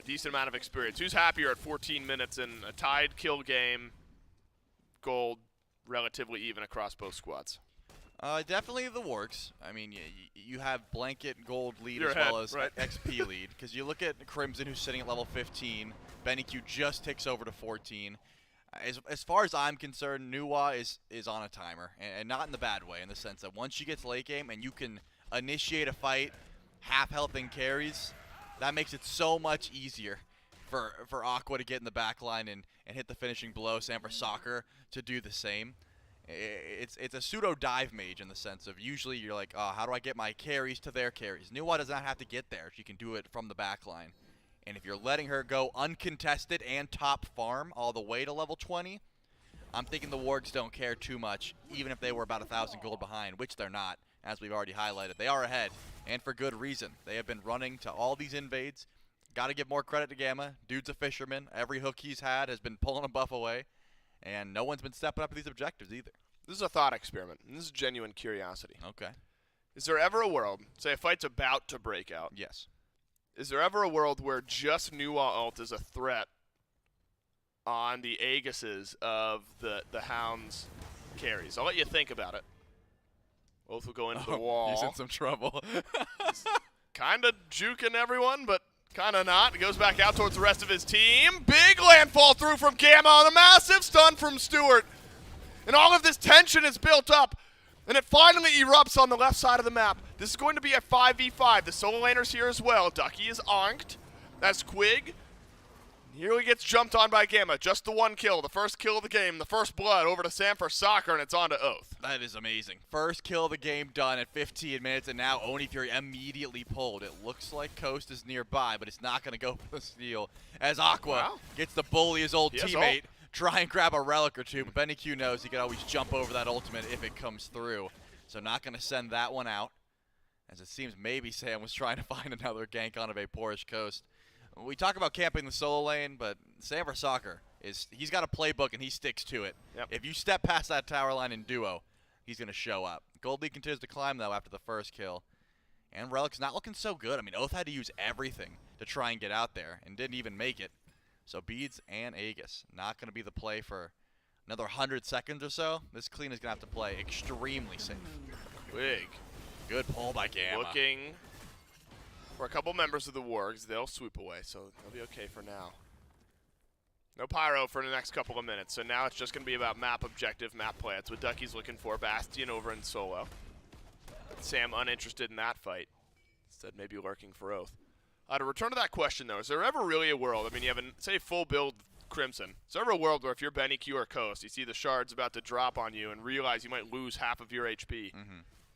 Decent amount of experience. Who's happier at 14 minutes in a tied kill game, gold, relatively even across both squads? Definitely the Wargs. I mean, you have blanket gold lead Your as head, well as right. XP lead. Because you look at Crimson, who's sitting at level 15. BennyQ just ticks over to 14. As far as I'm concerned, Nuwa is on a timer. And not in the bad way, in the sense that once she gets late game and you can initiate a fight, half health and carries, that makes it so much easier for Aqua to get in the back line and hit the finishing blow. Sam for Soccer to do the same. It's a pseudo dive mage in the sense of usually you're like, oh, how do I get my carries to their carries? Nuwa does not have to get there. She can do it from the back line. And if you're letting her go uncontested and top farm all the way to level 20, I'm thinking the Wargs don't care too much, even if they were about 1,000 gold behind, which they're not, as we've already highlighted. They are ahead, and for good reason. They have been running to all these invades. Got to give more credit to Gamma. Dude's a fisherman. Every hook he's had has been pulling a buff away. And no one's been stepping up to these objectives either. This is a thought experiment, and this is genuine curiosity. Okay. Is there ever a world, say a fight's about to break out? Yes. Is there ever a world where just Nuwa ult is a threat on the Aegises of the Hounds carries? I'll let you think about it. Both will go into the wall. He's in some trouble. Kind of juking everyone, but kind of not. He goes back out towards the rest of his team. Big landfall through from Gamma on a massive stun from Stewart. And all of this tension is built up. And it finally erupts on the left side of the map. This is going to be a 5v5. The solo laner's here as well. Ducky is onked. That's Quig. Nearly gets jumped on by Gamma. Just the one kill. The first kill of the game. The first blood over to Sam for Soccer, and it's on to Oath. That is amazing. First kill of the game done at 15 minutes, and now Oni Fury immediately pulled. It looks like Coast is nearby, but it's not going to go for the steal. As Aqua gets to bully his old teammate, try and grab a relic or two, but BennyQ knows he can always jump over that ultimate if it comes through. So not going to send that one out, as it seems maybe Sam was trying to find another gank on a Vaporish Coast. We talk about camping the solo lane, but Sam for Soccer he's got a playbook and he sticks to it. If you step past that tower line in duo, he's going to show up. Godlike continues to climb, though, after the first kill. And Relic's not looking so good. I mean, Oath had to use everything to try and get out there and didn't even make it. So Beads and Aegis not going to be the play for another 100 seconds or so. This clean is going to have to play extremely safe. Big. Good pull by Gamma. Looking for a couple members of the Wargs. They'll swoop away, so they'll be okay for now. No pyro for the next couple of minutes, so now it's just going to be about map objective, map play. That's what Ducky's looking for. Bastion over in solo. Sam uninterested in that fight. Instead, maybe lurking for Oath. To return to that question, though, is there ever really a world, I mean, you have, say, full build Crimson. Is there ever a world where if you're Benny Q or Coast, you see the shards about to drop on you and realize you might lose half of your HP?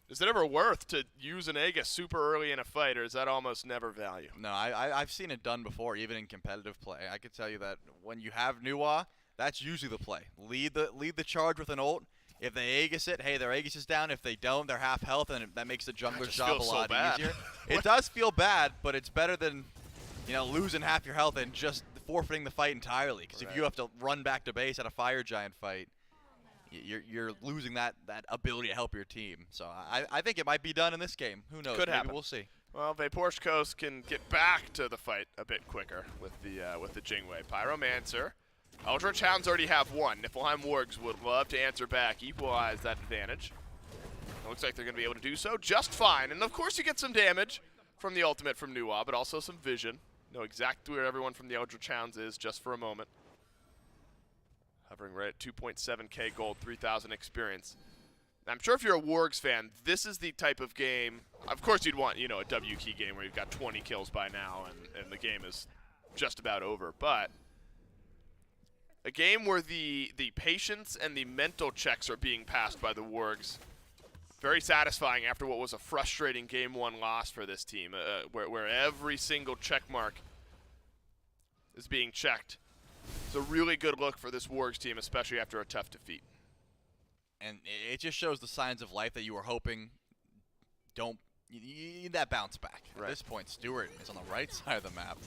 Is it ever worth to use an Aegis super early in a fight, or is that almost never value? No, I've seen it done before, even in competitive play. I can tell you that when you have Nuwa, that's usually the play. Lead the charge with an ult. If they Aegis it, hey, their Aegis is down. If they don't, they're half health, and that makes the jungler's job a lot easier. It does feel bad, but it's better than, losing half your health and just forfeiting the fight entirely. Because if you have to run back to base at a Fire Giant fight, you're losing that ability to help your team. So I think it might be done in this game. Who knows? Could Maybe happen. We'll see. Well, Vaporsh Coast can get back to the fight a bit quicker with the Jingwei. Pyromancer. Eldritch Hounds already have one. Niflheim Wargs would love to answer back, equalize that advantage. It looks like they're going to be able to do so just fine. And, of course, you get some damage from the ultimate from Nuwa, but also some vision. Know exactly where everyone from the Eldritch Hounds is just for a moment. Hovering right at 2.7k gold, 3,000 experience. I'm sure if you're a Wargs fan, this is the type of game. Of course, you'd want, a W key game where you've got 20 kills by now and the game is just about over. But a game where the patience and the mental checks are being passed by the Wargs. Very satisfying after what was a frustrating Game 1 loss for this team, where every single check mark is being checked. It's a really good look for this Wargs team, especially after a tough defeat. And it just shows the signs of life that you were hoping don't. You need that bounce back. At this point, Stewart is on the right side of the map,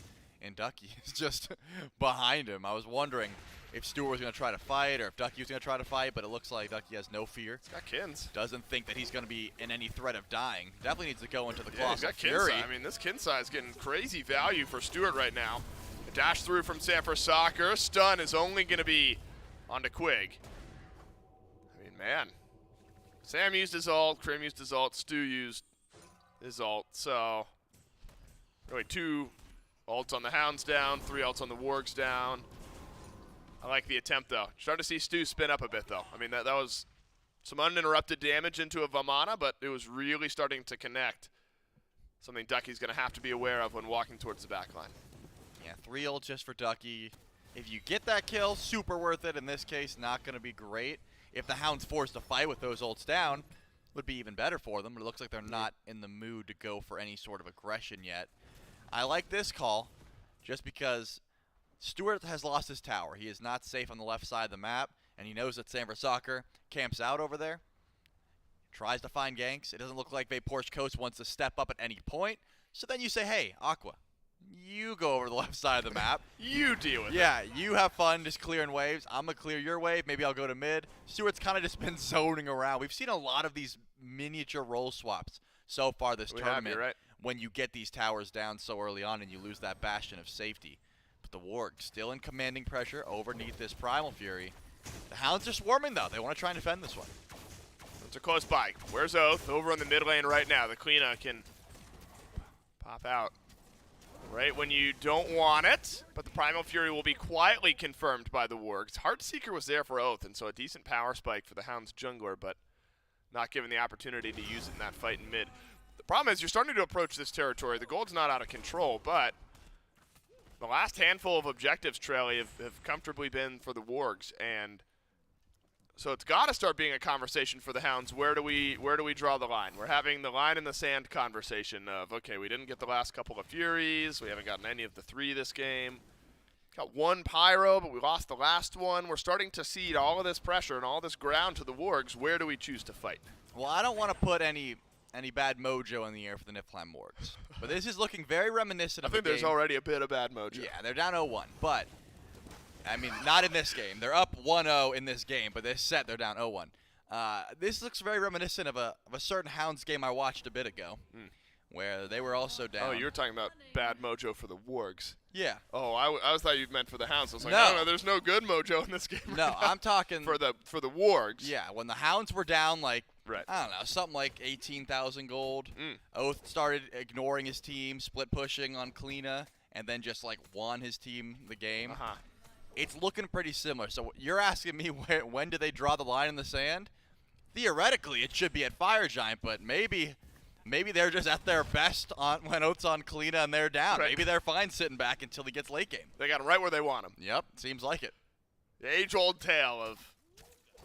and Ducky is just behind him. I was wondering if Stewart was going to try to fight or if Ducky was going to try to fight, but it looks like Ducky has no fear. He's got Kins. Doesn't think that he's going to be in any threat of dying. Definitely needs to go into the Yeah, he's Colossal got Fury. Kinsai. I mean, this Kinsai is getting crazy value for Stewart right now. A dash through from Sanford Soccer. Stun is only going to be onto Quig. I mean, man. Sam used his ult, Krim used his ult, Stu used his ult. So, really 2 ults on the Hounds down, 3 ults on the Wargs down. I like the attempt, though. Starting to see Stu spin up a bit, though. I mean, that was some uninterrupted damage into a Vamana, but it was really starting to connect. Something Ducky's going to have to be aware of when walking towards the back line. Yeah, 3 ults just for Ducky. If you get that kill, super worth it. In this case, not going to be great. If the Hounds forced to fight with those ults down, would be even better for them. But it looks like they're not in the mood to go for any sort of aggression yet. I like this call just because Stewart has lost his tower. He is not safe on the left side of the map, and he knows that Sanford Soccer camps out over there. Tries to find ganks. It doesn't look like Vaporsh Coast wants to step up at any point. So then you say, hey, Aqua, you go over to the left side of the map. You deal with it. Yeah, you have fun just clearing waves. I'm going to clear your wave. Maybe I'll go to mid. Stewart's kind of just been zoning around. We've seen a lot of these miniature role swaps so far this tournament. You're right. When you get these towers down so early on and you lose that bastion of safety. But the Warg still in commanding pressure overneath this Primal Fury. The Hounds are swarming, though. They want to try and defend this one. It's a close by. Where's Oath? Over on the mid lane right now. The Kleena can pop out right when you don't want it. But the Primal Fury will be quietly confirmed by the Wargs. Heartseeker was there for Oath, and so a decent power spike for the Hounds jungler, but not given the opportunity to use it in that fight in mid. The problem is you're starting to approach this territory. The gold's not out of control, but the last handful of objectives, Trelly, have comfortably been for the Wargs, and so it's got to start being a conversation for the Hounds. Where do we draw the line? We're having the line in the sand conversation of, okay, we didn't get the last couple of Furies. We haven't gotten any of the 3 this game. Got 1 Pyro, but we lost the last one. We're starting to cede all of this pressure and all this ground to the Wargs. Where do we choose to fight? Well, I don't want to put any bad mojo in the air for the Niflheim Wargs. But this is looking very reminiscent of I think there's already a bit of bad mojo. Yeah, they're down 0-1, but I mean, not in this game. They're up 1-0 in this game, but this set they're down 0-1. This looks very reminiscent of a certain Hounds game I watched a bit ago, where they were also down. Oh, you're talking about bad mojo for the Wargs. Yeah. Oh, I was thought you meant for the Hounds. I was like, No. no, there's no good mojo in this game. No, right now. I'm talking for the Wargs. Yeah, when the Hounds were down, like right. I don't know, something like 18,000 gold. Oath started ignoring his team, split pushing on Kleena, and then just like won his team the game. It's looking pretty similar. So you're asking me when do they draw the line in the sand? Theoretically, it should be at Fire Giant, but maybe they're just at their best when Oath's on Kleena and they're down. Right. Maybe they're fine sitting back until he gets late game. They got him right where they want him. Yep, seems like it. The age-old tale of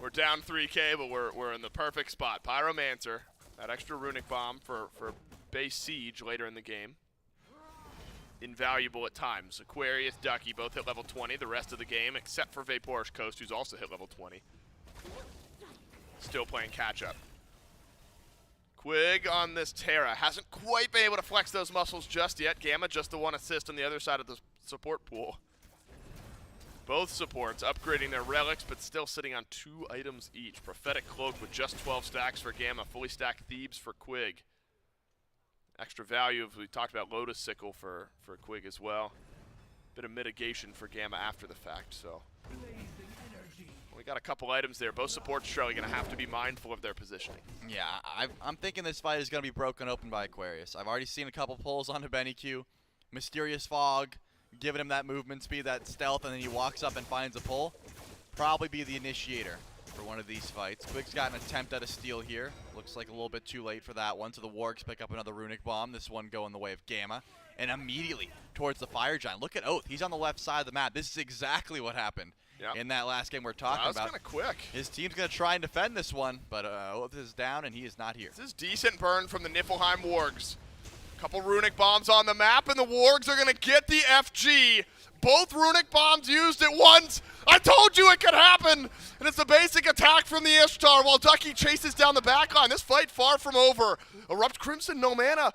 we're down 3K, but we're in the perfect spot. Pyromancer, that extra runic bomb for base siege later in the game. Invaluable at times. Aquarius, Ducky both hit level 20 the rest of the game, except for Vaporish Coast, who's also hit level 20. Still playing catch-up. Quig on this Terra. Hasn't quite been able to flex those muscles just yet. Gamma just the one assist on the other side of the support pool. Both supports upgrading their relics, but still sitting on 2 items each. Prophetic Cloak with just 12 stacks for Gamma. Fully stacked Thebes for Quig. Extra value, as we talked about, Lotus Sickle for Quig as well. Bit of mitigation for Gamma after the fact, so. We got a couple items there. Both supports surely going to have to be mindful of their positioning. Yeah, I'm thinking this fight is going to be broken open by Aquarius. I've already seen a couple pulls onto Benny Q. Mysterious Fog, giving him that movement speed, that stealth, and then he walks up and finds a pull. Probably be the initiator for one of these fights. Quig's got an attempt at a steal here. Looks like a little bit too late for that one. So the Wargs pick up another runic bomb. This one going the way of Gamma. And immediately towards the Fire Giant. Look at Oath. He's on the left side of the map. This is exactly what happened in that last game we're talking about. That was kind of quick. His team's going to try and defend this one, but Oath is down and he is not here. This is decent burn from the Niflheim Wargs. Couple runic bombs on the map, and the Wargs are going to get the FG. Both runic bombs used at once. I told you it could happen. And it's the basic attack from the Ishtar while Ducky chases down the backline. This fight far from over. Erupt Crimson, no mana. I'm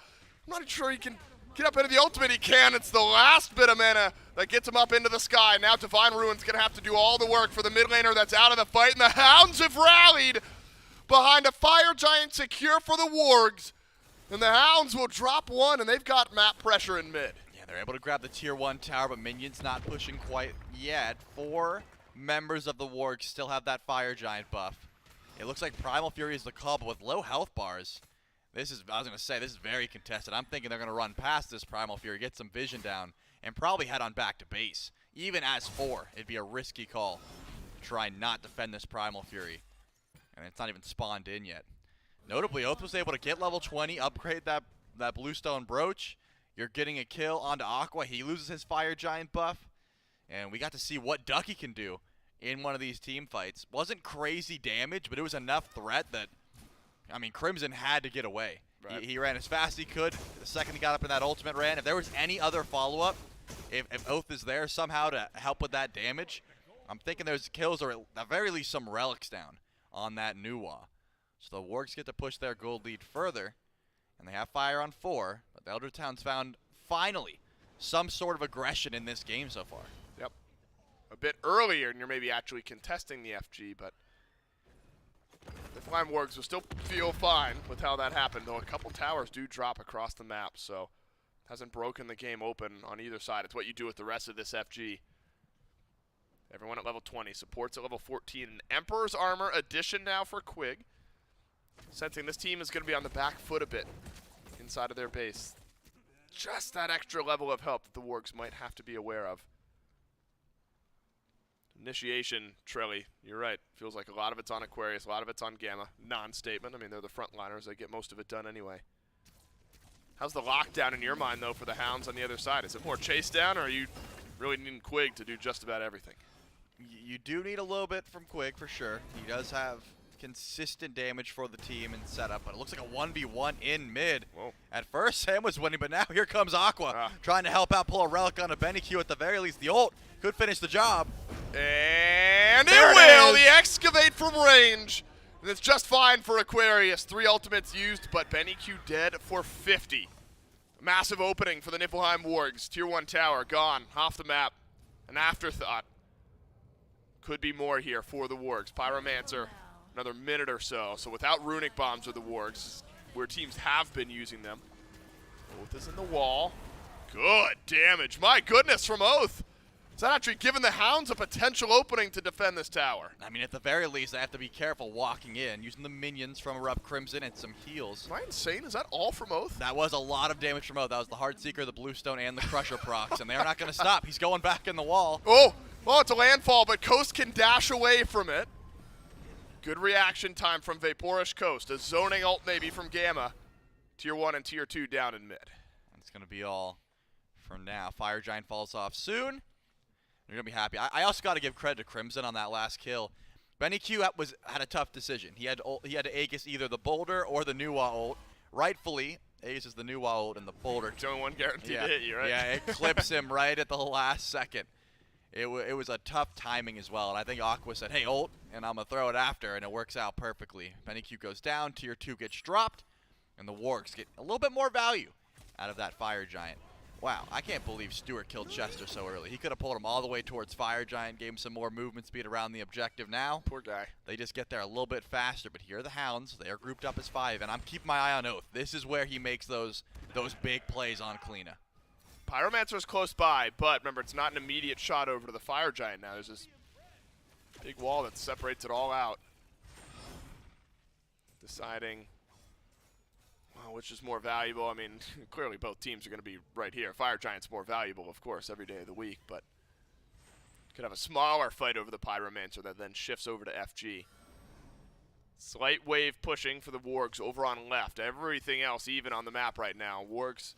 not sure he can get up into the ultimate. He can. It's the last bit of mana that gets him up into the sky. Now Divine Ruin's going to have to do all the work for the mid laner that's out of the fight. And the Hounds have rallied behind a Fire Giant secure for the Wargs. And the Hounds will drop one, and they've got map pressure in mid. Yeah, they're able to grab the tier 1 tower, but Minion's not pushing quite yet. 4 members of the Wargs still have that Fire Giant buff. It looks like Primal Fury is the call, but with low health bars, I was going to say, this is very contested. I'm thinking they're going to run past this Primal Fury, get some vision down, and probably head on back to base. Even as 4, it'd be a risky call to try and not defend this Primal Fury. And it's not even spawned in yet. Notably, Oath was able to get level 20, upgrade that Bluestone Brooch. You're getting a kill onto Aqua. He loses his Fire Giant buff. And we got to see what Ducky can do in one of these team fights. Wasn't crazy damage, but it was enough threat that, I mean, Crimson had to get away. Right. He ran as fast as he could. The second he got up in that ultimate ran. If there was any other follow-up, if Oath is there somehow to help with that damage, I'm thinking there's kills or at the very least some relics down on that Nuwa. So the Wargs get to push their gold lead further, and they have fire on 4, but the Elder Town's found, finally, some sort of aggression in this game so far. Yep. A bit earlier, and you're maybe actually contesting the FG, but the Flame Wargs will still feel fine with how that happened, though a couple towers do drop across the map, so hasn't broken the game open on either side. It's what you do with the rest of this FG. Everyone at level 20, supports at level 14. An Emperor's Armor addition now for Quig. Sensing this team is going to be on the back foot a bit inside of their base. Just that extra level of help that the Wargs might have to be aware of. Initiation, Trelly, you're right. Feels like a lot of it's on Aquarius, a lot of it's on Gamma. Non-statement. I mean, they're the frontliners. They get most of it done anyway. How's the lockdown in your mind, though, for the Hounds on the other side? Is it more chase down, or are you really needing Quig to do just about everything? You do need a little bit from Quig, for sure. He does have consistent damage for the team and setup, but it looks like a 1v1 in mid. Whoa. At first, Sam was winning, but now here comes Aqua, trying to help out, pull a relic on a Benny Q at the very least. The ult could finish the job. And there it will! is. The excavate from range. And it's just fine for Aquarius. 3 ultimates used, but Benny Q dead for 50. Massive opening for the Niflheim Wargs. Tier 1 tower gone, off the map. An afterthought. Could be more here for the Wargs. Pyromancer another minute or so. So without runic bombs with the wargs, where teams have been using them. Oath is in the wall. Good damage. My goodness from Oath. Is that actually giving the Hounds a potential opening to defend this tower? I mean, at the very least, they have to be careful walking in, using the minions from Erupt Crimson and some heals. Am I insane? Is that all from Oath? That was a lot of damage from Oath. That was the Heartseeker, the Bluestone, and the Crusher procs, and they're not going to stop. He's going back in the wall. Oh, well, it's a landfall, but Coast can dash away from it. Good reaction time from Vaporish Coast. A zoning ult maybe from Gamma. Tier 1 and Tier 2 down in mid. That's going to be all for now. Fire Giant falls off soon. You're going to be happy. I also got to give credit to Crimson on that last kill. Benny Q had a tough decision. He had to Aegis either the Boulder or the Nuwa ult. Rightfully, Aegis is the Nuwa ult and the Boulder. It's the only one guaranteed to hit you, right? Yeah, it clips him right at the last second. It was a tough timing as well, and I think Aqua said, hey, ult, and I'm going to throw it after, and it works out perfectly. Benny Q goes down, Tier 2 gets dropped, and the Wargs get a little bit more value out of that Fire Giant. Wow, I can't believe Stewart killed Chester so early. He could have pulled him all the way towards Fire Giant, gave him some more movement speed around the objective now. Poor guy. They just get there a little bit faster, but here are the Hounds. They are grouped up as 5, and I'm keeping my eye on Oath. This is where he makes those big plays on Kleena. Pyromancer is close by, but remember, it's not an immediate shot over to the Fire Giant now. There's this big wall that separates it all out. Deciding, well, which is more valuable. I mean, clearly both teams are going to be right here. Fire Giant's more valuable, of course, every day of the week, but could have a smaller fight over the Pyromancer that then shifts over to FG. Slight wave pushing for the Wargs over on left. Everything else even on the map right now. Wargs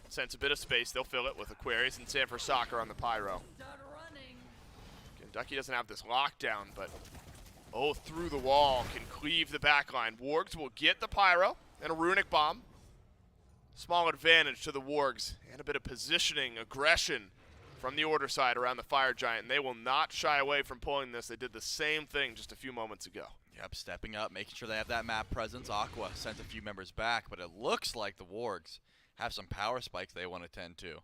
sense a bit of space. They'll fill it with Aquarius and Sanford Soccer on the Pyro. Kentucky doesn't have this lockdown, but Oath through the wall can cleave the backline. Wargs will get the Pyro and a Runic Bomb. Small advantage to the Wargs and a bit of positioning, aggression from the Order side around the Fire Giant. And they will not shy away from pulling this. They did the same thing just a few moments ago. Yep, stepping up, making sure they have that map presence. Aqua sent a few members back, but it looks like the Wargs have some power spikes they want to tend to.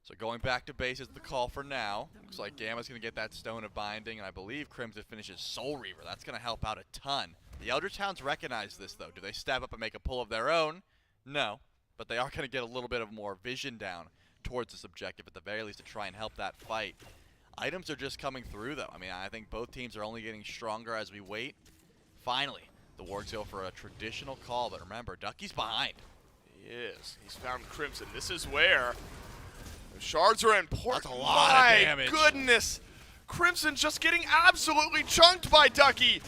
So going back to base is the call for now. Looks like Gamma's going to get that Stone of Binding, and I believe Crimson finishes Soul Reaver. That's going to help out a ton. The Eldritch Hounds recognize this, though. Do they step up and make a pull of their own? No, but they are going to get a little bit of more vision down towards this objective, at the very least, to try and help that fight. Items are just coming through, though. I mean, I think both teams are only getting stronger as we wait. Finally, the Wargs go for a traditional call, but remember, Ducky's behind. He is. He's found Crimson. This is where the shards are important. That's a lot of damage. My goodness. Crimson just getting absolutely chunked by Ducky.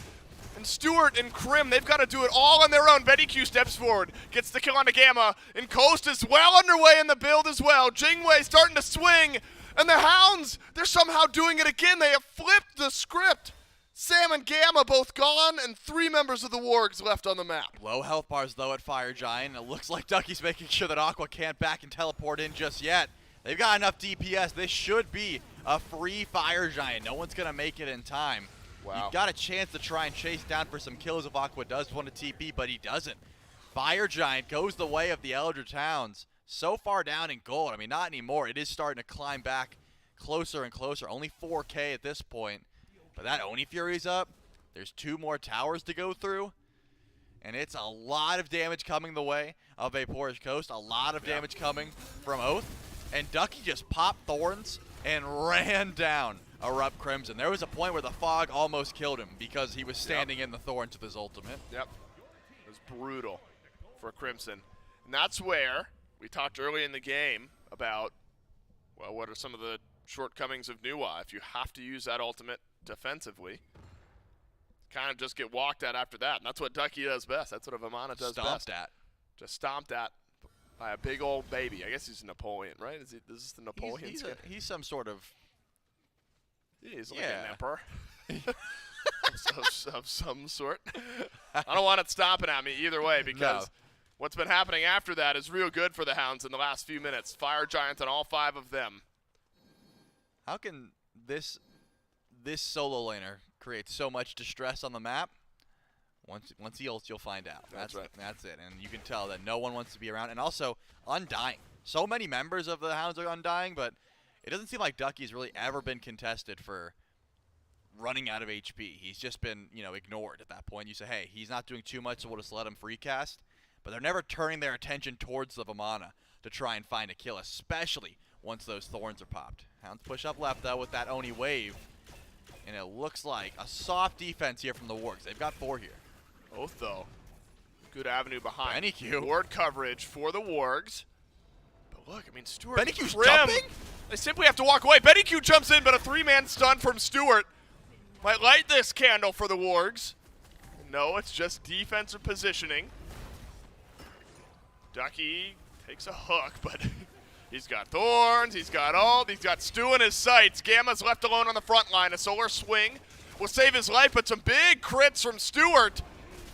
And Stewart and Krim, they've got to do it all on their own. Betty Q steps forward, gets the kill on the Gamma, and Coast is well underway in the build as well. Jingwei starting to swing, and the Hounds, they're somehow doing it again. They have flipped the script. Sam and Gamma both gone, and 3 members of the Wargs left on the map. Low health bars, though, at Fire Giant. It looks like Ducky's making sure that Aqua can't back and teleport in just yet. They've got enough DPS. This should be a free Fire Giant. No one's going to make it in time. Wow. You've got a chance to try and chase down for some kills if Aqua does want to TP, but he doesn't. Fire Giant goes the way of the Eldritch Hounds. So far down in gold. I mean, not anymore. It is starting to climb back closer and closer. Only 4K at this point. But that Oni Fury's up. There's 2 more towers to go through. And it's a lot of damage coming the way of Vaporish Coast. A lot of damage coming from Oath. And Ducky just popped Thorns and ran down Erupt Crimson. There was a point where the fog almost killed him because he was standing in the Thorns with his ultimate. Yep. It was brutal for Crimson. And that's where we talked early in the game about, well, what are some of the shortcomings of Nuwa? If you have to use that ultimate defensively, kind of just get walked at after that. And that's what Ducky does best. That's what Avamana does best. Stomped at. Just stomped at by a big old baby. I guess he's Napoleon, right? Is this the Napoleon skin? He's some sort of... He's like an emperor. of some sort. I don't want it stomping at me either way because what's been happening after that is real good for the Hounds in the last few minutes. Fire Giants on all 5 of them. How can this solo laner create so much distress on the map? Once he ults, you'll find out. That's right. That's it. And you can tell that no one wants to be around. And also, Undying. So many members of the Hounds are Undying, but it doesn't seem like Ducky's really ever been contested for running out of HP. He's just been, ignored at that point. You say, hey, he's not doing too much, so we'll just let him free cast. But they're never turning their attention towards the Vamana to try and find a kill, especially once those thorns are popped. Hounds push up left, though, with that Oni wave. And it looks like a soft defense here from the Wargs. They've got 4 here. Both, though. Good avenue behind. BennyQ. Ward coverage for the Wargs. But look, I mean, Stewart. BennyQ's Krim, jumping? They simply have to walk away. BennyQ jumps in, but a 3-man stun from Stewart might light this candle for the Wargs. No, it's just defensive positioning. Ducky takes a hook, but he's got thorns, he's got ult, he's got Stu in his sights. Gamma's left alone on the front line. A solar swing will save his life, but some big crits from Stewart.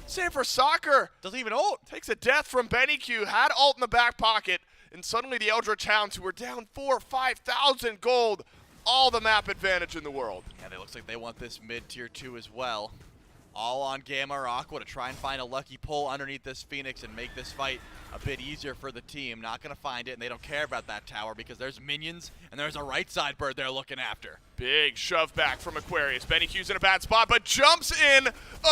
Save for Soccer. Doesn't even ult. Takes a death from BennyQ, had ult in the back pocket, and suddenly the Eldritch Hounds, who were down 4,000 or 5,000 gold, all the map advantage in the world. And it looks like they want this mid tier 2 as well. All on Gamma or Aqua to try and find a lucky pull underneath this Phoenix and make this fight a bit easier for the team. Not going to find it, and they don't care about that tower because there's minions and there's a right side bird they're looking after. Big shove back from Aquarius. BennyQ's in a bad spot, but jumps in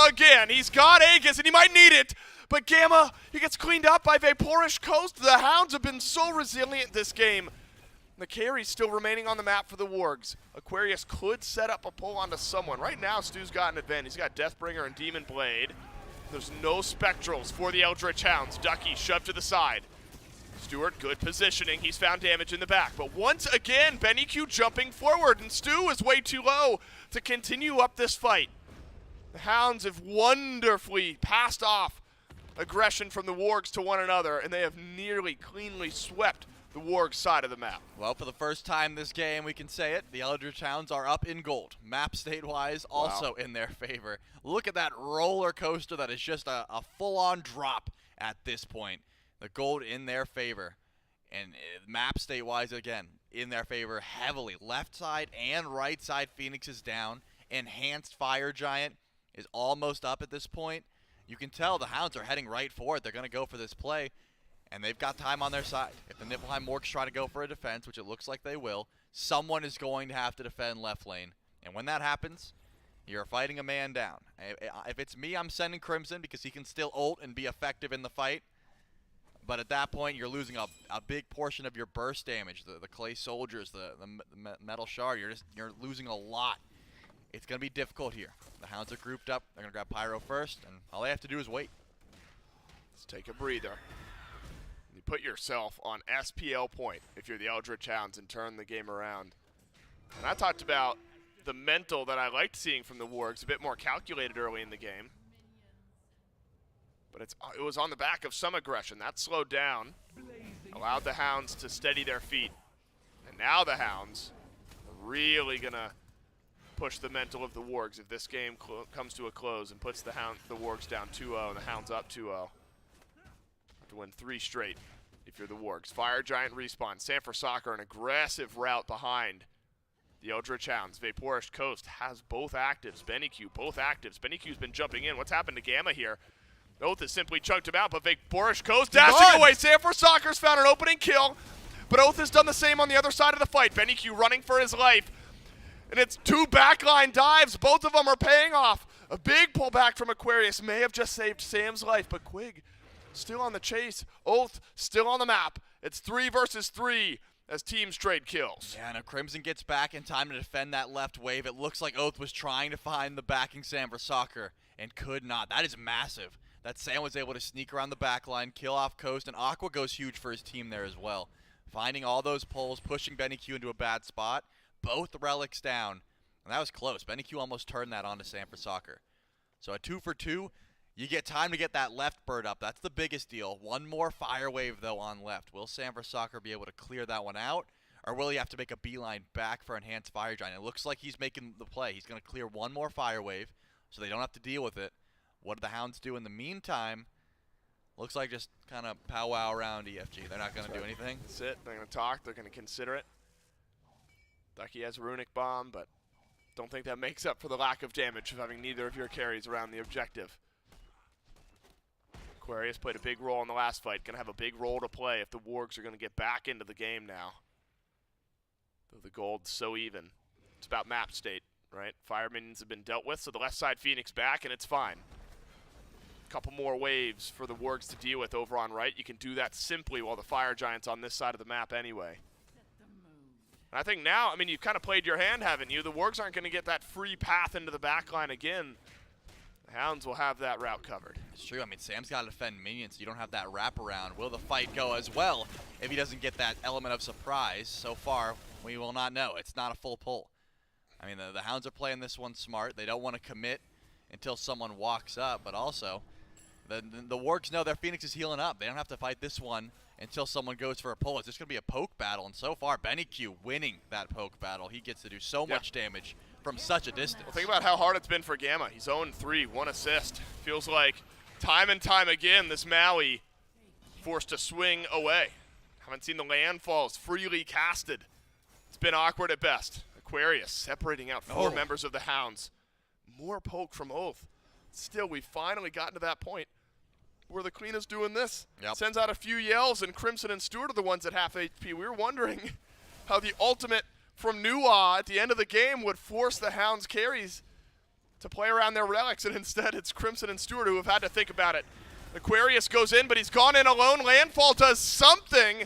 again. He's got Aegis, and he might need it. But Gamma, he gets cleaned up by Vaporish Coast. The Hounds have been so resilient this game. The carry's still remaining on the map for the Wargs. Aquarius could set up a pull onto someone. Right now, Stu's got an advantage. He's got Deathbringer and Demon Blade. There's no Spectrals for the Eldritch Hounds. Ducky shoved to the side. Stewart, good positioning. He's found damage in the back. But once again, BennyQ jumping forward, and Stu is way too low to continue up this fight. The Hounds have wonderfully passed off aggression from the Wargs to one another, and they have nearly cleanly swept the Wargs side of the map. Well, for the first time this game, we can say it, the Eldritch Hounds are up in gold. Map state-wise, also in their favor. Look at that roller coaster that is just a full-on drop at this point. The gold in their favor. And map state-wise, again, in their favor heavily. Left side and right side, Phoenix is down. Enhanced Fire Giant is almost up at this point. You can tell the Hounds are heading right for it. They're going to go for this play. And they've got time on their side. If the Niflheim Orcs try to go for a defense, which it looks like they will, someone is going to have to defend left lane. And when that happens, you're fighting a man down. If it's me, I'm sending Crimson because he can still ult and be effective in the fight. But at that point, you're losing a big portion of your burst damage. The clay soldiers, the metal shard, you're losing a lot. It's going to be difficult here. The Hounds are grouped up. They're going to grab Pyro first, and all they have to do is wait. Let's take a breather. You put yourself on SPL point if you're the Eldritch Hounds and turn the game around. And I talked about the mental that I liked seeing from the Wargs, a bit more calculated early in the game. But it was on the back of some aggression. That slowed down, allowed the Hounds to steady their feet. And now the Hounds are really going to push the mental of the Wargs if this game comes to a close and puts the Wargs down 2-0 and the Hounds up 2-0. To win 3 straight if you're the Wargs. Fire Giant respawn. Sanford Soccer, an aggressive route behind the Eldritch Hounds. Vaporish Coast has both actives. BennyQ, both actives. BennyQ's been jumping in. What's happened to Gamma here? Oath has simply chunked him out, but Vaporish Coast dashing away. Sanford Soccer's found an opening kill, but Oath has done the same on the other side of the fight. BennyQ running for his life, and it's 2 backline dives. Both of them are paying off. A big pullback from Aquarius may have just saved Sam's life, but Quig still on the chase. Oath still on the map. It's 3 versus 3 as teams trade kills. Yeah, and if Crimson gets back in time to defend that left wave, it looks like Oath was trying to find the backing Sam for Soccer and could not. That is massive. That Sam was able to sneak around the back line, kill off Coast, and Aqua goes huge for his team there as well. Finding all those pulls, pushing BennyQ into a bad spot. Both relics down. And that was close. BennyQ almost turned that onto Sam for Soccer. So a 2 for 2. You get time to get that left bird up. That's the biggest deal. One more fire wave, though, on left. Will Sanford Soccer be able to clear that one out? Or will he have to make a beeline back for Enhanced Fire Giant? It looks like he's making the play. He's going to clear one more fire wave so they don't have to deal with it. What do the Hounds do in the meantime? Looks like just kind of powwow around EFG. They're not going to do anything. That's it. They're going to talk. They're going to consider it. Ducky has a Runic Bomb, but don't think that makes up for the lack of damage of having neither of your carries around the objective. Aquarius played a big role in the last fight. Going to have a big role to play if the Wargs are going to get back into the game now. Though the gold's so even. It's about map state. right? Fire minions have been dealt with, so the left side Phoenix back, and it's fine. Couple more waves for the Wargs to deal with over on right. You can do that simply while the Fire Giant's on this side of the map anyway. And I think now, I mean, you've kind of played your hand, haven't you? The Wargs aren't going to get that free path into the backline again. The Hounds will have that route covered. It's true. I mean, Sam's got to defend minions. You don't have that wraparound. Will the fight go as well if he doesn't get that element of surprise? So far, we will not know. It's not a full pull. I mean, the Hounds are playing this one smart. They don't want to commit until someone walks up, but also the Wargs know their Phoenix is healing up. They don't have to fight this one until someone goes for a pull. It's just going to be a poke battle, and so far, Benny Q winning that poke battle. He gets to do so much damage from such a distance. Well, think about how hard it's been for Gamma. He's 0-3, 1 assist. Feels like time and time again this Maui forced to swing away. Haven't seen the landfalls freely casted. It's been awkward at best. Aquarius separating out 4 members of the Hounds. More poke from Oath. Still, we've finally gotten to that point where the Queen is doing this. Sends out a few yells, and Crimson and Stewart are the ones at half HP. We were wondering how the ultimate from Nuwa at the end of the game would force the Hounds carries to play around their relics, and instead it's Crimson and Stewart who have had to think about it. Aquarius goes in, but he's gone in alone. Landfall does something,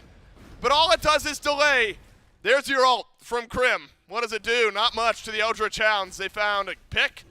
but all it does is delay. There's your ult from Crim. What does it do? Not much to the Eldritch Hounds. They found a pick.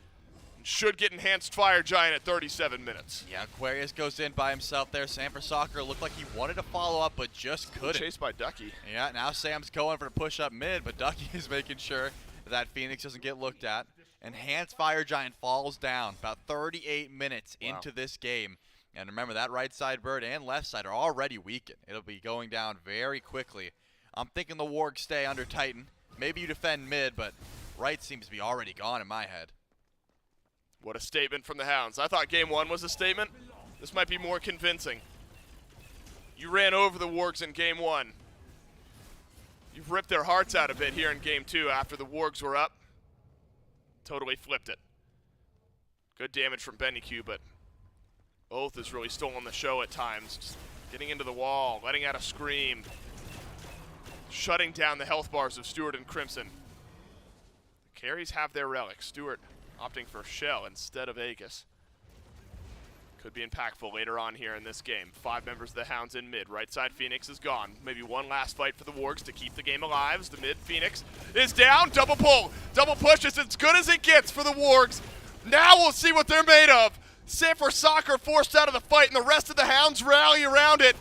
Should get enhanced Fire Giant at 37 minutes. Yeah, Aquarius goes in by himself there. Sam for Soccer looked like he wanted to follow up, but just couldn't. Chased by Ducky. Yeah, now Sam's going for the push up mid, but Ducky is making sure that Phoenix doesn't get looked at. Enhanced Fire Giant falls down about 38 minutes into this game. And remember, that right side bird and left side are already weakened. It'll be going down very quickly. I'm thinking the Wargs stay under Titan. Maybe you defend mid, but right seems to be already gone in my head. What a statement from the Hounds. I thought game 1 was a statement. This might be more convincing. You ran over the Wargs in game 1. You've ripped their hearts out a bit here in game 2 after the Wargs were up. Totally flipped it. Good damage from Benny Q, but Oath has really stolen the show at times. Just getting into the wall, letting out a scream. Shutting down the health bars of Stewart and Crimson. The carries have their relics. Stewart opting for Shell instead of Aegis. Could be impactful later on here in this game. 5 members of the Hounds in mid. Right side Phoenix is gone. Maybe one last fight for the Wargs to keep the game alive. As the mid Phoenix is down. Double pull. Double push is as good as it gets for the Wargs. Now we'll see what they're made of. Sam for Soccer forced out of the fight, and the rest of the Hounds rally around it.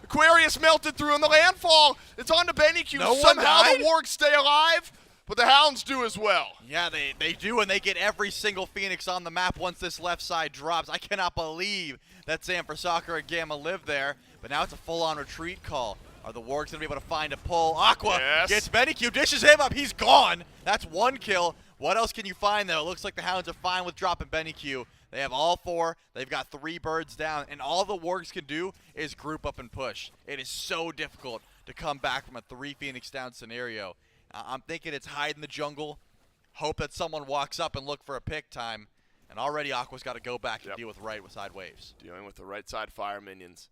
Aquarius melted through, and the landfall. It's on to Benny Q. Somehow the Wargs stay alive. But the Hounds do as well. Yeah, they do, and they get every single Phoenix on the map once this left side drops. I cannot believe that Sam for Soccer and Gamma live there, but now it's a full-on retreat call. Are the Wargs going to be able to find a pull? Aqua gets Benny Q, dishes him up. He's gone. That's 1 kill. What else can you find, though? It looks like the Hounds are fine with dropping Benny Q. They have all 4. They've got 3 birds down, and all the Wargs can do is group up and push. It is so difficult to come back from a 3 Phoenix down scenario. I'm thinking it's hide in the jungle, hope that someone walks up and look for a pick time, and already Aqua's got to go back and deal with right side waves. Dealing with the right side fire minions.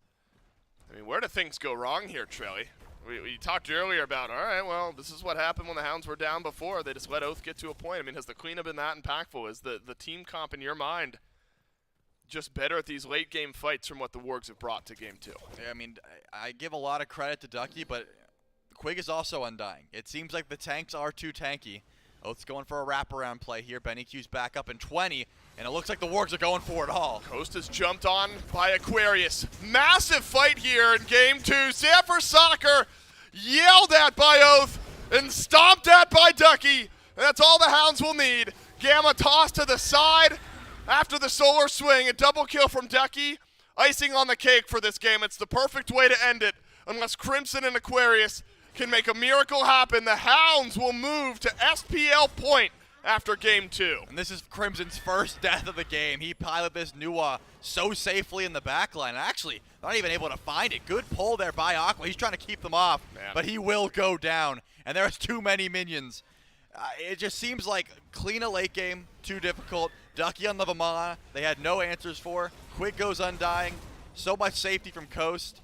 I mean, where do things go wrong here, Trelly? We talked earlier about, all right, well, this is what happened when the Hounds were down before. They just let Oath get to a point. I mean, has the cleanup been that impactful? Is the team comp in your mind just better at these late game fights from what the Wargs have brought to game 2? Yeah, I mean, I give a lot of credit to Ducky, but Quig is also undying. It seems like the tanks are too tanky. Oath's going for a wraparound play here. Benny Q's back up in 20, and it looks like the Wargs are going for it all. Coast is jumped on by Aquarius. Massive fight here in game 2. Sam for Soccer yelled at by Oath and stomped at by Ducky. And that's all the Hounds will need. Gamma tossed to the side after the solar swing. A double kill from Ducky. Icing on the cake for this game. It's the perfect way to end it, unless Crimson and Aquarius can make a miracle happen. The Hounds will move to SPL point after game 2. And this is Crimson's first death of the game. He piloted this Nuwa so safely in the backline. Actually, not even able to find it. Good pull there by Aqua. He's trying to keep them off, but he will go down. And there's too many minions. It just seems like clean a late game, too difficult. Ducky on the Vamana, they had no answers for. Quig goes undying. So much safety from Coast.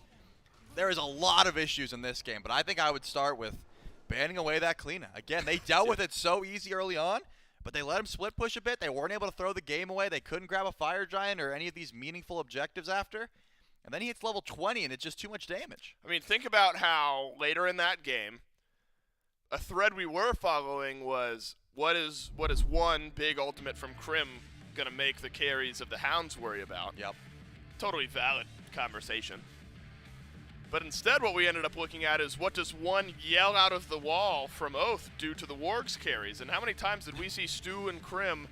There is a lot of issues in this game, but I think I would start with banning away that Kleena. Again, they dealt with it so easy early on, but but they let him split push a bit. They weren't able to throw the game away. They couldn't grab a Fire Giant or any of these meaningful objectives after. And then he hits level 20, and it's just too much damage. I mean, think about how later in that game, a thread we were following was what is one big ultimate from Krim going to make the carries of the Hounds worry about? Yep. Totally valid conversation. But instead what we ended up looking at is what does one yell out of the wall from Oath do to the Warg's carries? And how many times did we see Stu and Krim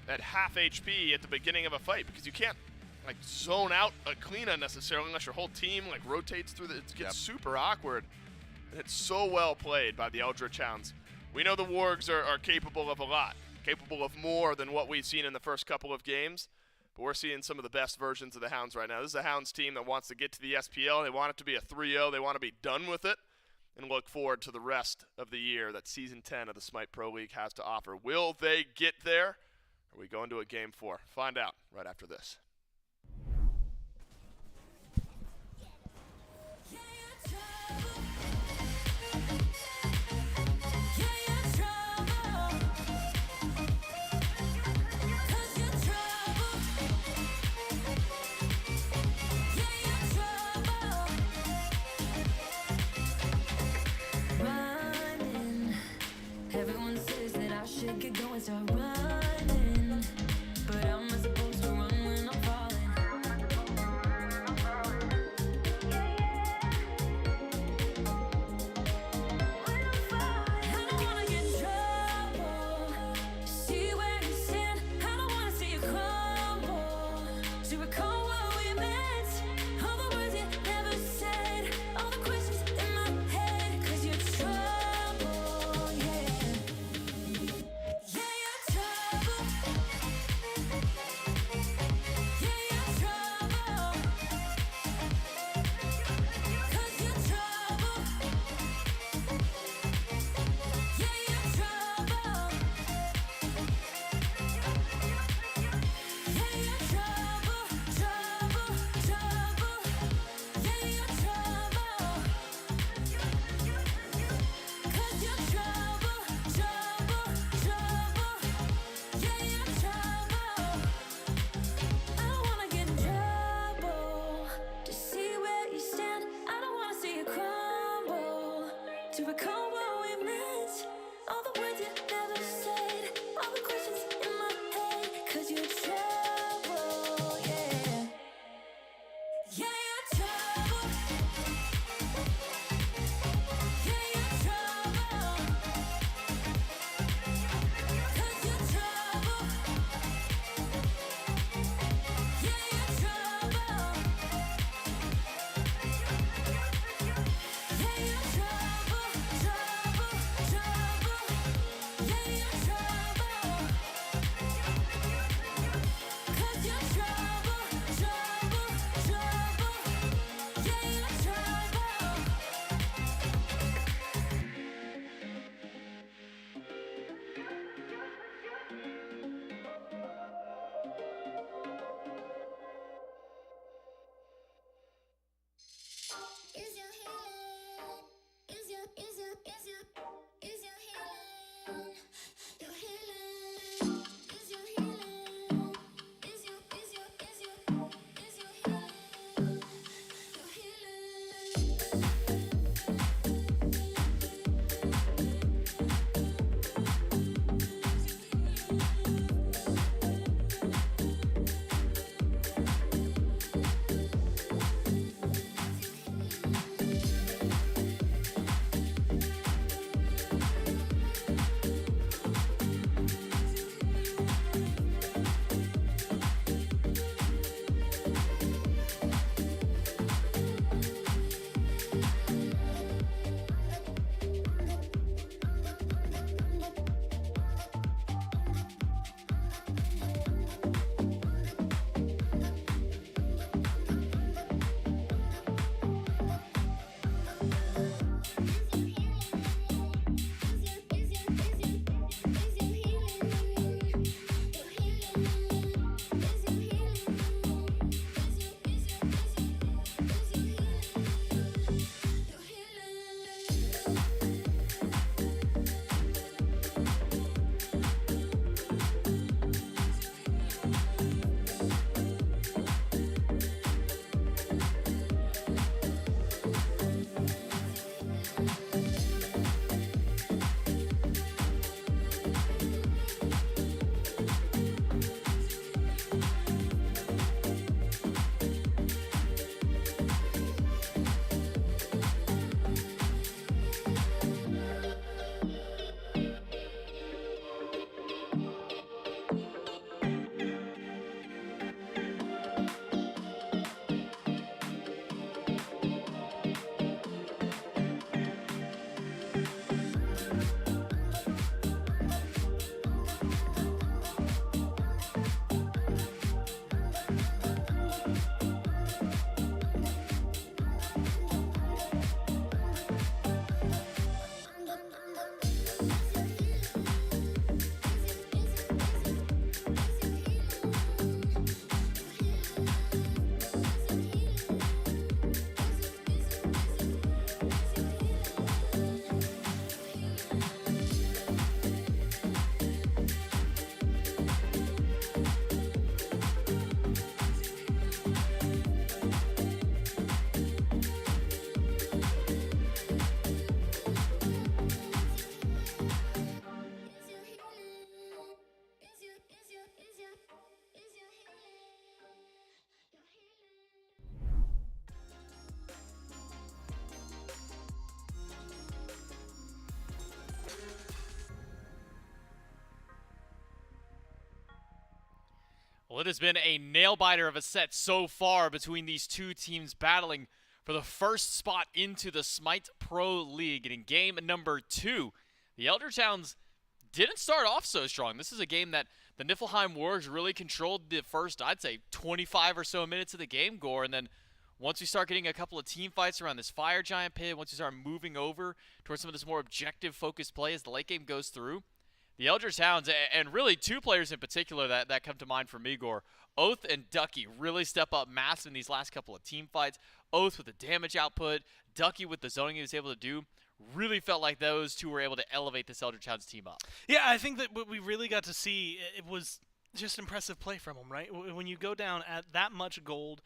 at half HP at the beginning of a fight? Because you can't like zone out a Kleena necessarily unless your whole team like rotates through it gets super awkward. And it's so well played by the Eldritch Hounds. We know the Wargs are capable of a lot, capable of more than what we've seen in the first couple of games. But we're seeing some of the best versions of the Hounds right now. This is a Hounds team that wants to get to the SPL. They want it to be a 3-0. They want to be done with it and look forward to the rest of the year that Season 10 of the Smite Pro League has to offer. Will they get there? Are we going to a Game 4? Find out right after this. Everyone says that I should get going, start running, but I'm not supposed to run when I'm Well, it has been a nail-biter of a set so far between these two teams battling for the first spot into the Smite Pro League. And in game number 2, the Elder Towns didn't start off so strong. This is a game that the Niflheim Wargs really controlled the first, I'd say, 25 or so minutes of the game, Gore. And then once we start getting a couple of team fights around this Fire Giant pit, once we start moving over towards some of this more objective-focused play as the late game goes through, the Elder Towns, and really two players in particular that come to mind for me, Gore, Oath and Ducky really step up massive in these last couple of team fights. Oath with the damage output, Ducky with the zoning he was able to do. Really felt like those two were able to elevate this Elder Towns team up. Yeah, I think that what we really got to see, it was just impressive play from them, right? When you go down at that much gold,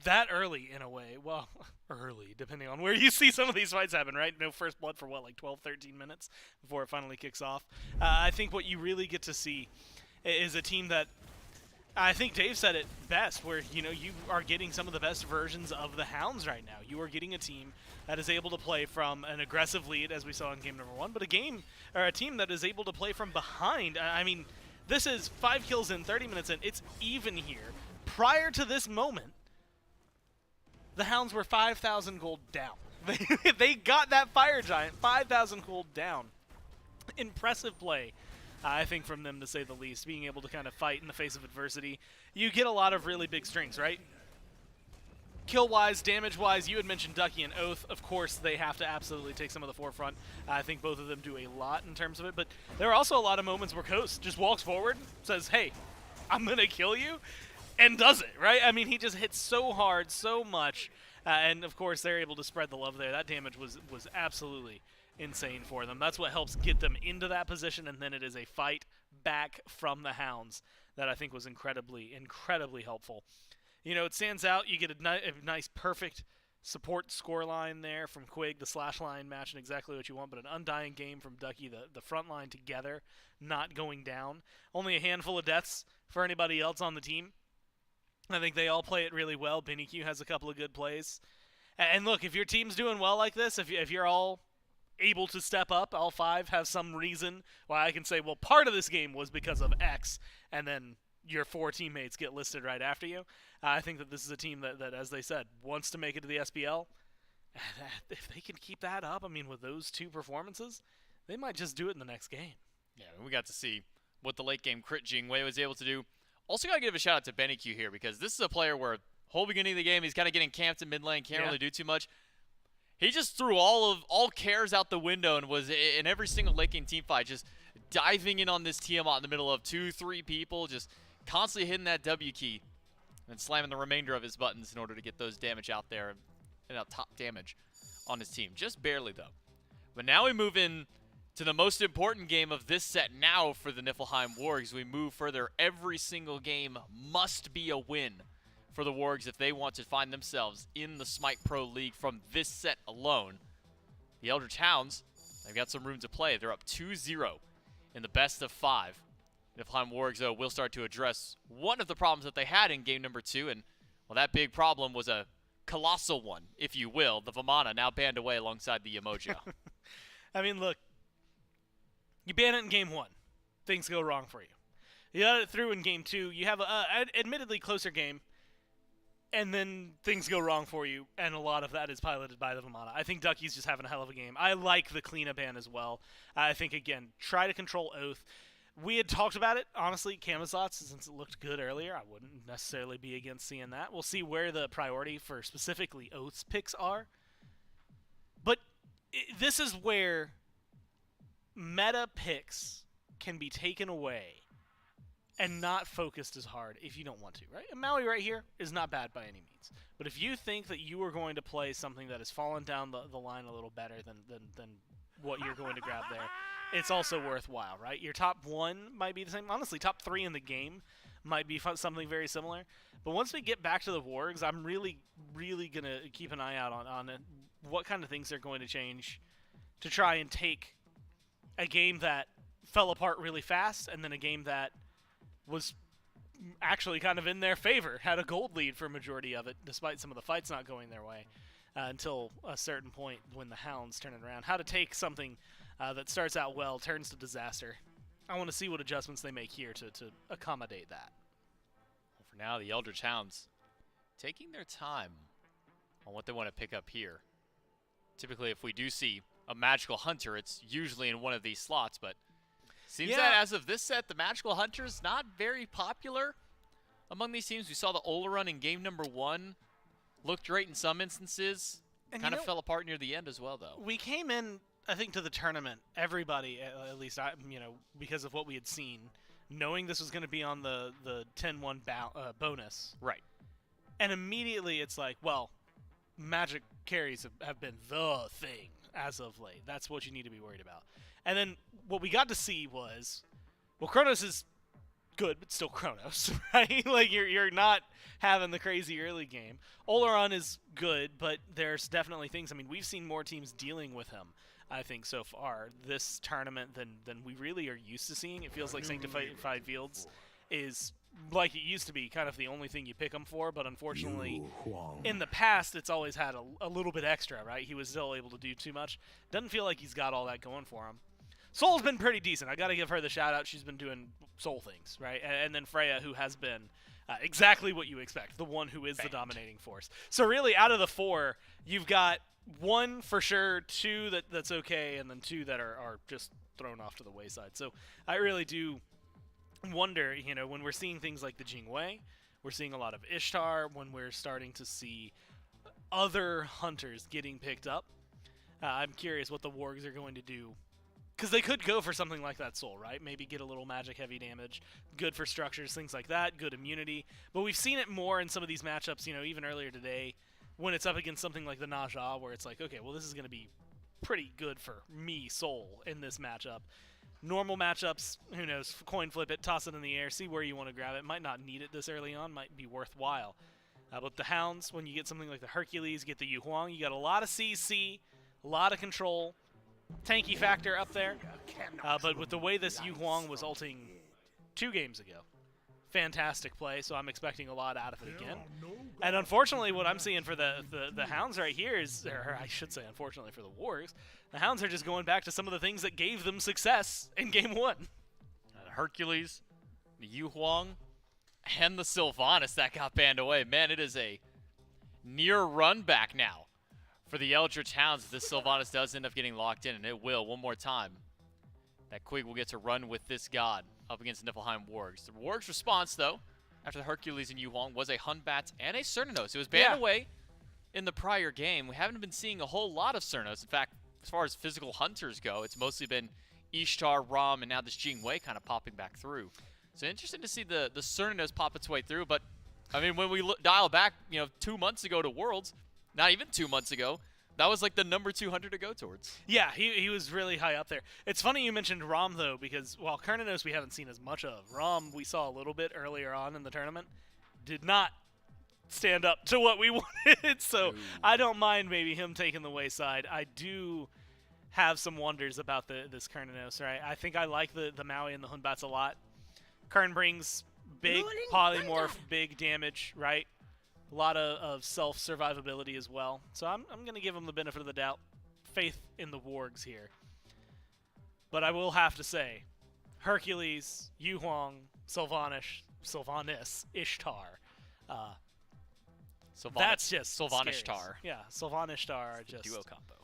that early in a way, well, early, depending on where you see some of these fights happen, right? No first blood for what, like 12, 13 minutes before it finally kicks off. I think what you really get to see is a team that, I think Dave said it best, where, you are getting some of the best versions of the Hounds right now. You are getting a team that is able to play from an aggressive lead, as we saw in game number 1, but a team that is able to play from behind. I mean, this is 5 kills in, 30 minutes in. It's even here. Prior to this moment, the Hounds were 5,000 gold down. They got that Fire Giant 5,000 gold down. Impressive play, I think, from them, to say the least, being able to kind of fight in the face of adversity. You get a lot of really big strings, right? Kill-wise, damage-wise, you had mentioned Ducky and Oath. Of course, they have to absolutely take some of the forefront. I think both of them do a lot in terms of it, but there are also a lot of moments where Coast just walks forward, says, hey, I'm going to kill you, and does it, right? I mean, he just hits so hard, so much, and of course, they're able to spread the love there. That damage was absolutely insane for them. That's what helps get them into that position, and then it is a fight back from the Hounds that I think was incredibly, incredibly helpful. It stands out. You get a nice, perfect support scoreline there from Quig, the slash line matching exactly what you want, but an undying game from Ducky, the front line together, not going down. Only a handful of deaths for anybody else on the team. I think they all play it really well. Benny Q has a couple of good plays. And look, if your team's doing well like this, if you're all able to step up, all 5 have some reason why I can say, well, part of this game was because of X, and then your 4 teammates get listed right after you. I think that this is a team that, as they said, wants to make it to the SPL. If they can keep that up, I mean, with those 2 performances, they might just do it in the next game. Yeah, we got to see what the late game Crit Jingwei was able to do. Also got to give a shout out to Benny Q here, because this is a player where whole beginning of the game he's kind of getting camped in mid lane, can't really do too much. He just threw all cares out the window and was in every single late game team fight just diving in on this Tiamat in the middle of 2-3 people, just constantly hitting that W key and slamming the remainder of his buttons in order to get those damage out there and out top damage on his team. Just barely, though. But now we move in to the most important game of this set now for the Niflheim Wargs. We move further. Every single game must be a win for the Wargs if they want to find themselves in the Smite Pro League from this set alone. The Elder Towns, they've got some room to play. They're up 2-0 in the best of 5. Niflheim Wargs, though, will start to address one of the problems that they had in game number 2, and, well, that big problem was a colossal one, if you will. The Vamana now banned away alongside the Emoji. I mean, look, you ban it in game 1. Things go wrong for you. You let it through in game 2. You have an admittedly closer game, and then things go wrong for you, and a lot of that is piloted by the Vamana. I think Ducky's just having a hell of a game. I like the cleanup ban as well. I think, again, try to control Oath. We had talked about it, honestly, Camisots, since it looked good earlier. I wouldn't necessarily be against seeing that. We'll see where the priority for specifically Oath's picks are. But this is where meta picks can be taken away and not focused as hard if you don't want to, right? And Maui right here is not bad by any means. But if you think that you are going to play something that has fallen down the line a little better than what you're going to grab there, it's also worthwhile, right? Your top 1 might be the same. Honestly, top 3 in the game might be something very similar. But once we get back to the Wargs, I'm really, really going to keep an eye out on what kind of things they're going to change to try and take a game that fell apart really fast and then a game that was actually kind of in their favor, had a gold lead for a majority of it, despite some of the fights not going their way until a certain point when the Hounds turn it around. How to take something that starts out well, turns to disaster. I want to see what adjustments they make here to accommodate that. now the Eldritch Hounds taking their time on what they want to pick up here. Typically, if we do see a Magical Hunter, it's usually in one of these slots, but seems that as of this set, the Magical Hunter's not very popular among these teams. We saw the Oleron in game number 1. Looked great in some instances. And kind of fell apart near the end as well, though. We came in, I think, to the tournament, everybody, at least, because of what we had seen, knowing this was going to be on the 10-1 bonus. Right. And immediately it's like, well, Magic carries have been the thing as of late. That's what you need to be worried about. And then what we got to see was, well, Chronos is good, but still Chronos, right? Like, you're not having the crazy early game. Oleron is good, but there's definitely things. I mean, we've seen more teams dealing with him, I think, so far this tournament than we really are used to seeing. It feels like Sanctified Fields is, like it used to be, kind of the only thing you pick him for, but unfortunately, in the past, it's always had a little bit extra, right? He was still able to do too much. Doesn't feel like he's got all that going for him. Soul's been pretty decent. I got to give her the shout-out. She's been doing Soul things, right? And then Freya, who has been exactly what you expect, the one who is the dominating force. So really, out of the 4, you've got 1 for sure, 2 that's okay, and then 2 that are just thrown off to the wayside. So I really do wonder, when we're seeing things like the Jingwei, we're seeing a lot of Ishtar, when we're starting to see other hunters getting picked up. I'm curious what the Wargs are going to do. Because they could go for something like that Soul, right? Maybe get a little magic heavy damage, good for structures, things like that, good immunity. But we've seen it more in some of these matchups, even earlier today, when it's up against something like the Naja, where it's like, okay, well, this is going to be pretty good for me, Soul, in this matchup. Normal matchups, who knows, coin flip it, toss it in the air, see where you want to grab it. Might not need it this early on, might be worthwhile. But the Hounds, when you get something like the Hercules, get the Yu Huang, you got a lot of CC, a lot of control. Tanky factor up there, but with the way this Yu Huang was ulting 2 games ago, fantastic play, so I'm expecting a lot out of it again. And unfortunately, what I'm seeing for the Hounds right here is, or I should say unfortunately for the Wargs, the Hounds are just going back to some of the things that gave them success in game 1. Hercules, the Yu Huang, and the Sylvanas that got banned away. Man, it is a near run back now for the Eldritch Hounds. This Sylvanas does end up getting locked in, and it will one more time. That Quig will get to run with this god up against the Niflheim Wargs. The Wargs' response, though, after the Hercules and Yu Huang, was a Hunbat and a Cernanos. It was banned away in the prior game. We haven't been seeing a whole lot of Cernos. In fact, as far as physical hunters go, it's mostly been Ishtar, Ram, and now this Jingwei kind of popping back through. So interesting to see the Cernanos pop its way through. But, I mean, when we dial back, 2 months ago to Worlds, not even 2 months ago, that was like the number 200 to go towards. Yeah, he was really high up there. It's funny you mentioned Rom, though, because while Kernanos we haven't seen as much of, Rom we saw a little bit earlier on in the tournament, did not stand up to what we wanted. So I don't mind maybe him taking the wayside. I do have some wonders about this Kernanos, right? I think I like the Maui and the Hunbats a lot. Kern brings big polymorph, big damage, right? A lot of self-survivability as well. So I'm going to give him the benefit of the doubt. Faith in the Wargs here. But I will have to say, Hercules, Yu Huang, Sylvanas, Ishtar. That's just Sylvanishtar. Yeah, Sylvanishtar are just duo combo.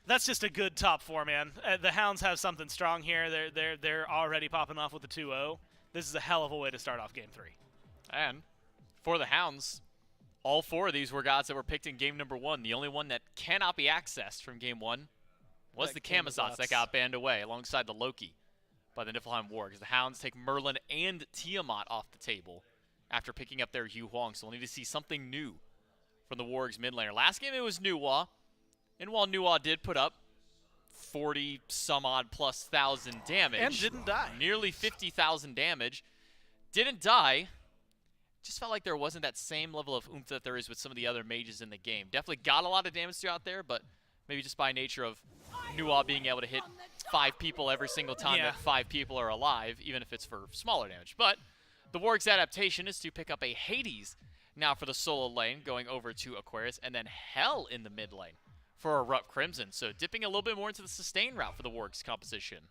That's just a good top 4, man. The Hounds have something strong here. They're already popping off with the 2-0. This is a hell of a way to start off game 3. And for the Hounds, all 4 of these were gods that were picked in game number 1. The only one that cannot be accessed from game 1 was the Camazotz that got banned away alongside the Loki by the Niflheim Wargs. The Hounds take Merlin and Tiamat off the table after picking up their Yu Huang. So we'll need to see something new from the Wargs mid laner. Last game it was Nuwa. And while Nuwa did put up 40 some odd plus thousand damage. And didn't die. Nearly 50,000 damage. Didn't die. Just felt like there wasn't that same level of oomph that there is with some of the other mages in the game. Definitely got a lot of damage throughout there, but maybe just by nature of Nuwa being able to hit 5 people every single time that 5 people are alive, even if it's for smaller damage. But the Warg's adaptation is to pick up a Hades now for the solo lane, going over to Aquarius, and then Hell in the mid lane for Erupt Crimson. So dipping a little bit more into the sustain route for the Warg's composition.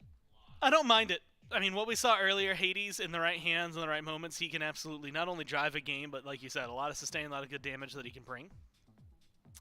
I don't mind it. I mean, what we saw earlier, Hades in the right hands, in the right moments, he can absolutely not only drive a game, but like you said, a lot of sustain, a lot of good damage that he can bring.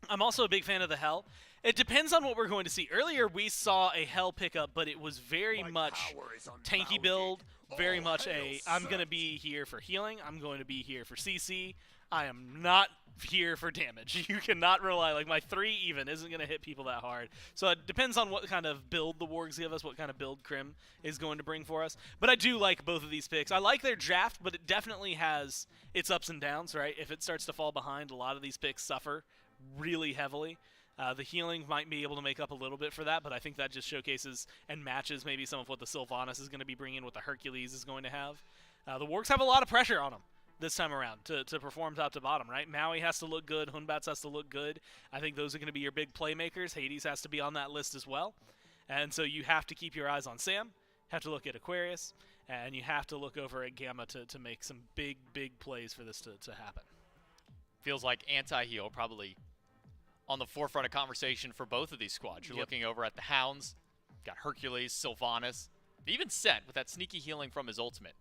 I'm also a big fan of the Hell. It depends on what we're going to see. Earlier, we saw a Hell pickup, but it was very much tanky build, very much I'm going to be here for healing, I'm going to be here for CC, I am not here for damage. You cannot rely, like my 3 even isn't going to hit people that hard. So it depends on what kind of build the Wargs give us, what kind of build Crim is going to bring for us. But I do like both of these picks. I like their draft, but it definitely has its ups and downs, right? If it starts to fall behind, a lot of these picks suffer really heavily. The healing might be able to make up a little bit for that, but I think that just showcases and matches maybe some of what the Sylvanas is going to be bringing, what the Hercules is going to have. The Wargs have a lot of pressure on them this time around to perform top to bottom, right? Maui has to look good. Hunbats has to look good. I think those are going to be your big playmakers. Hades has to be on that list as well. And so you have to keep your eyes on Sam, have to look at Aquarius, and you have to look over at Gamma to make some big, big plays for this to happen. Feels like anti-heal probably on the forefront of conversation for both of these squads. You're looking over at the Hounds, got Hercules, Sylvanas, even Set with that sneaky healing from his ultimate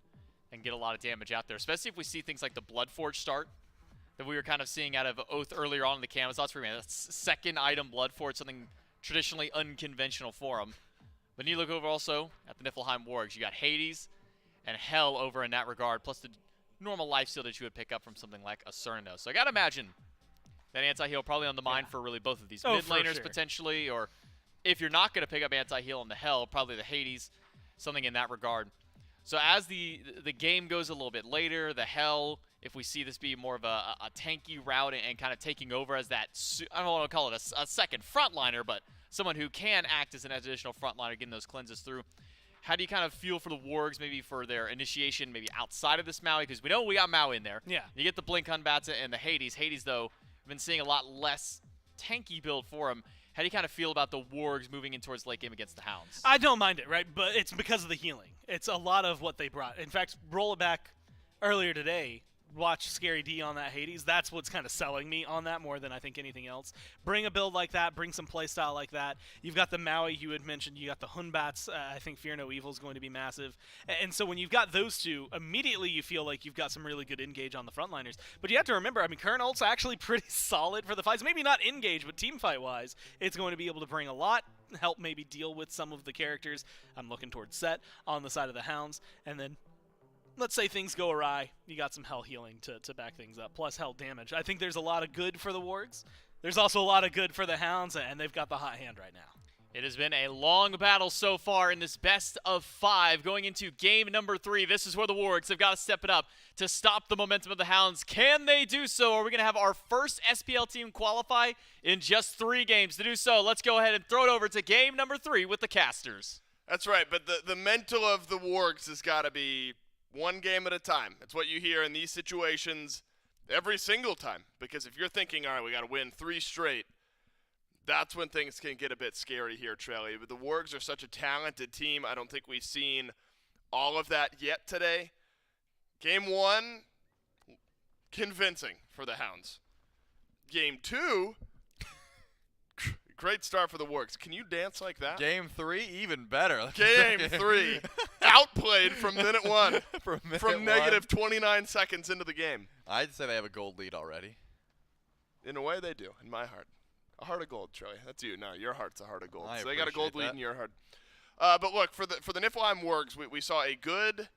and get a lot of damage out there, especially if we see things like the Bloodforge start that we were kind of seeing out of Oath earlier on in the canvas. That's second item Bloodforge, something traditionally unconventional for him. But you look over also at the Niflheim Wargs. You got Hades and Hell over in that regard, plus the normal lifesteal that you would pick up from something like a Cernos. So I got to imagine that anti-heal probably on the mind for really both of these mid laners potentially, or if you're not going to pick up anti-heal on the Hell, probably the Hades, something in that regard. So as the game goes a little bit later, the Hell, if we see this be more of a tanky route and kind of taking over as that, I don't want to call it a second frontliner, but someone who can act as an additional frontliner, getting those cleanses through. How do you kind of feel for the Wargs, maybe for their initiation, maybe outside of this Maui? Because we know we got Maui in there. Yeah. You get the Blink Hunbats and the Hades. Hades, though, we've been seeing a lot less tanky build for him. How do you kind of feel about the Wargs moving in towards late game against the Hounds? I don't mind it, right? But it's because of the healing. It's a lot of what they brought. In fact, roll it back earlier today. Watch Scary D on that Hades. That's what's kind of selling me on that more than I think anything else. Bring a build like that. Bring some playstyle like that. You've got the Maui you had mentioned. You got the Hunbats. I think Fear No Evil is going to be massive. And so when you've got those two, immediately you feel like you've got some really good engage on the frontliners. But you have to remember, I mean, current ult's actually pretty solid for the fights. Maybe not engage, but team fight-wise, it's going to be able to bring a lot, help maybe deal with some of the characters. I'm looking towards Set on the side of the Hounds. And then let's say things go awry, you got some Hell healing to back things up, plus Hell damage. I think there's a lot of good for the Wargs. There's also a lot of good for the Hounds, and they've got the hot hand right now. It has been a long battle so far in this best of 5. Going into game number 3, this is where the Wargs have got to step it up to stop the momentum of the Hounds. Can they do so? Are we going to have our first SPL team qualify in just 3 games? To do so, let's go ahead and throw it over to game number 3 with the casters. That's right, but the mental of the Wargs has got to be one game at a time. It's what you hear in these situations every single time. Because if you're thinking, all right, we got to win 3 straight, that's when things can get a bit scary here, Trelly. But the Wargs are such a talented team. I don't think we've seen all of that yet today. Game 1, convincing for the Hounds. Game 2, great start for the Wargs. Can you dance like that? Game 3, even better. Game 3, outplayed from minute 1. From negative 29 seconds into the game. I'd say they have a gold lead already. In a way, they do, in my heart. A heart of gold, Troy. That's you. No, your heart's a heart of gold. I So they got a gold appreciate lead that. in your heart. But look, for the Niflheim Wargs, we saw a good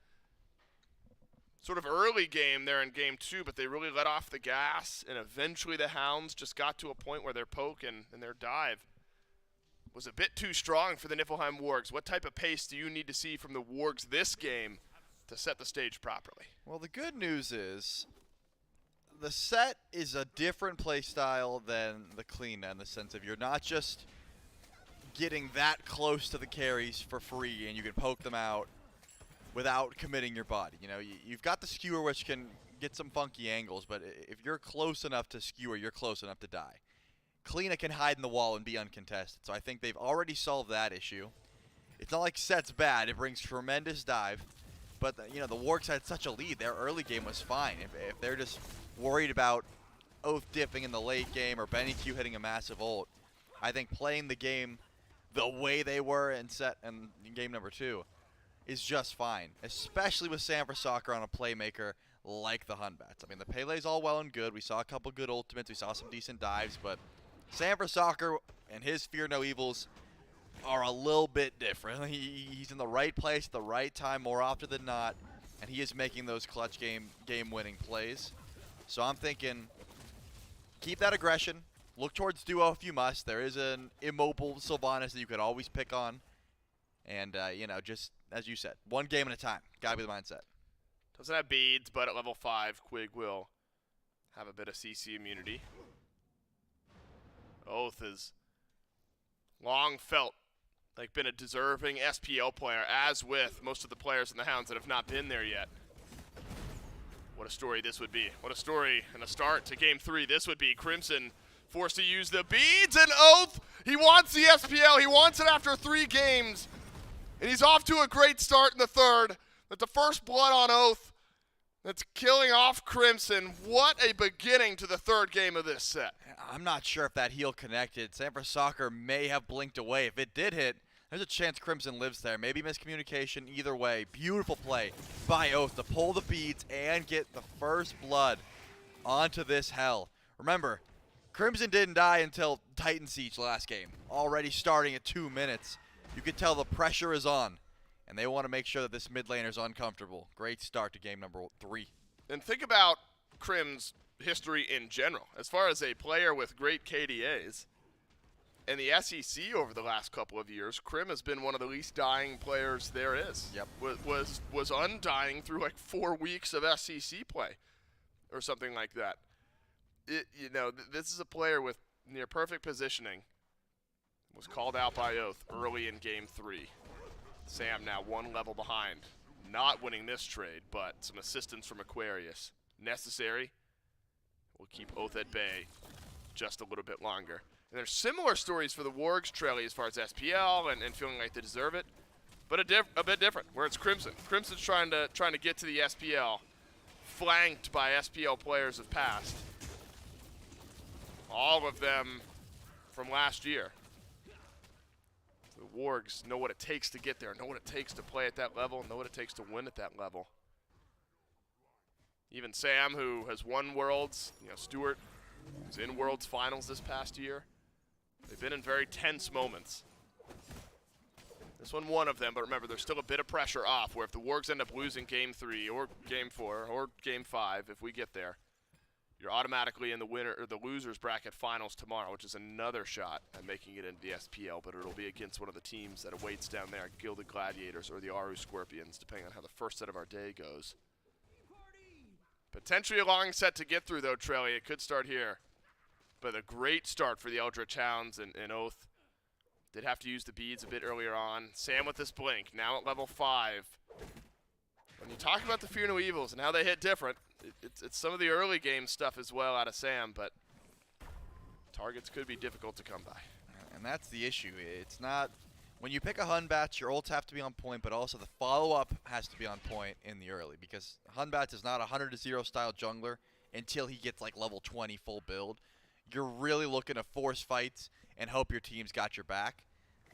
sort of early game there in game 2, but they really let off the gas, and eventually the Hounds just got to a point where their poke and their dive was a bit too strong for the Niflheim Wargs. What type of pace do you need to see from the Wargs this game to set the stage properly? Well, the good news is the Set is a different play style than the Clean in the sense of you're not just getting that close to the carries for free and you can poke them out without committing your body. You know, you've got the skewer, which can get some funky angles, but if you're close enough to skewer, you're close enough to die. Kalina can hide in the wall and be uncontested, so I think they've already solved that issue. It's not like Set's bad. It brings tremendous dive, but the Wargs had such a lead. Their early game was fine. If they're just worried about Oath dipping in the late game or Benny Q hitting a massive ult, I think playing the game the way they were in game number 2, is just fine, especially with Sam for Soccer on a playmaker like the Hunbats. I mean, the Pele's all well and good. We saw a couple good ultimates. We saw some decent dives, but Sam for Soccer and his Fear No Evils are a little bit different. He's in the right place at the right time more often than not, and he is making those clutch game-winning plays. So I'm thinking, keep that aggression. Look towards duo if you must. There is an immobile Sylvanas that you could always pick on. And, you know, just as you said, one game at a time. Gotta be the mindset. Doesn't have beads, but at level 5, Quig will have a bit of CC immunity. Oath has long felt like been a deserving SPL player, as with most of the players in the Hounds that have not been there yet. What a story this would be. What a story and a start to Game 3 this would be. Crimson forced to use the beads, and Oath, he wants the SPL. He wants it after 3 games. And he's off to a great start in the third. With the first blood on Oath, that's killing off Crimson. What a beginning to the third game of this set. I'm not sure if that heal connected. San for Soccer may have blinked away. If it did hit, there's a chance Crimson lives there. Maybe miscommunication. Either way, beautiful play by Oath to pull the beads and get the first blood onto this hell. Remember, Crimson didn't die until Titan Siege last game. Already starting at 2 minutes. You could tell the pressure is on, and they want to make sure that this mid laner is uncomfortable. Great start to game number 3. And think about Crim's history in general. As far as a player with great KDAs, in the SEC over the last couple of years, Crim has been one of the least dying players there is. Yep. Was undying through like 4 weeks of SEC play or something like that. This is a player with near perfect positioning. Was called out by Oath early in Game 3. Sam now 1 level behind. Not winning this trade, but some assistance from Aquarius. Necessary. Will keep Oath at bay just a little bit longer. And there's similar stories for the Wargs, Trelly, as far as SPL and feeling like they deserve it. But a bit different, where it's Crimson. Crimson's trying to get to the SPL, flanked by SPL players of past. All of them from last year. The Wargs know what it takes to get there, know what it takes to play at that level, know what it takes to win at that level. Even Sam, who has won Worlds, Stuart was in Worlds finals this past year. They've been in very tense moments. This one of them, but remember, there's still a bit of pressure off, where if the Wargs end up losing Game 3 or Game 4 or Game 5, if we get there, you're automatically in the winner or the losers bracket finals tomorrow, which is another shot at making it into the SPL, but it'll be against one of the teams that awaits down there, Gilded Gladiators or the Aru Scorpions, depending on how the first set of our day goes. Potentially a long set to get through, though, Trelly. It could start here. But a great start for the Eldritch Hounds and Oath. Did have to use the beads a bit earlier on. Sam with this blink, now at level 5. When you talk about the Fear No Evils and how they hit different, it's some of the early game stuff as well out of Sam, but targets could be difficult to come by. And that's the issue. It's not, when you pick a Hunbats, your ults have to be on point, but also the follow-up has to be on point in the early, because Hunbats is not a 100-0 style jungler until he gets like level 20 full build. You're really looking to force fights and hope your team's got your back.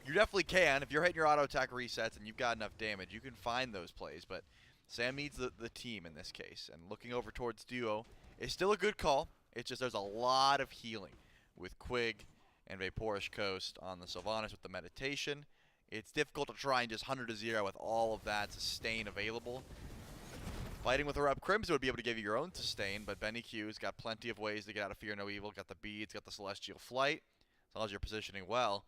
You definitely can. If you're hitting your auto attack resets and you've got enough damage, you can find those plays, but Sam needs the team in this case, and looking over towards duo is still a good call. It's just there's a lot of healing with Quig and Vaporish Coast on the Sylvanas with the meditation. It's difficult to try and just 100-0 with all of that sustain available. Fighting with a rep Crimson would be able to give you your own sustain, but Benny Q's got plenty of ways to get out of Fear No Evil. Got the beads, got the Celestial Flight, as long as you're positioning well.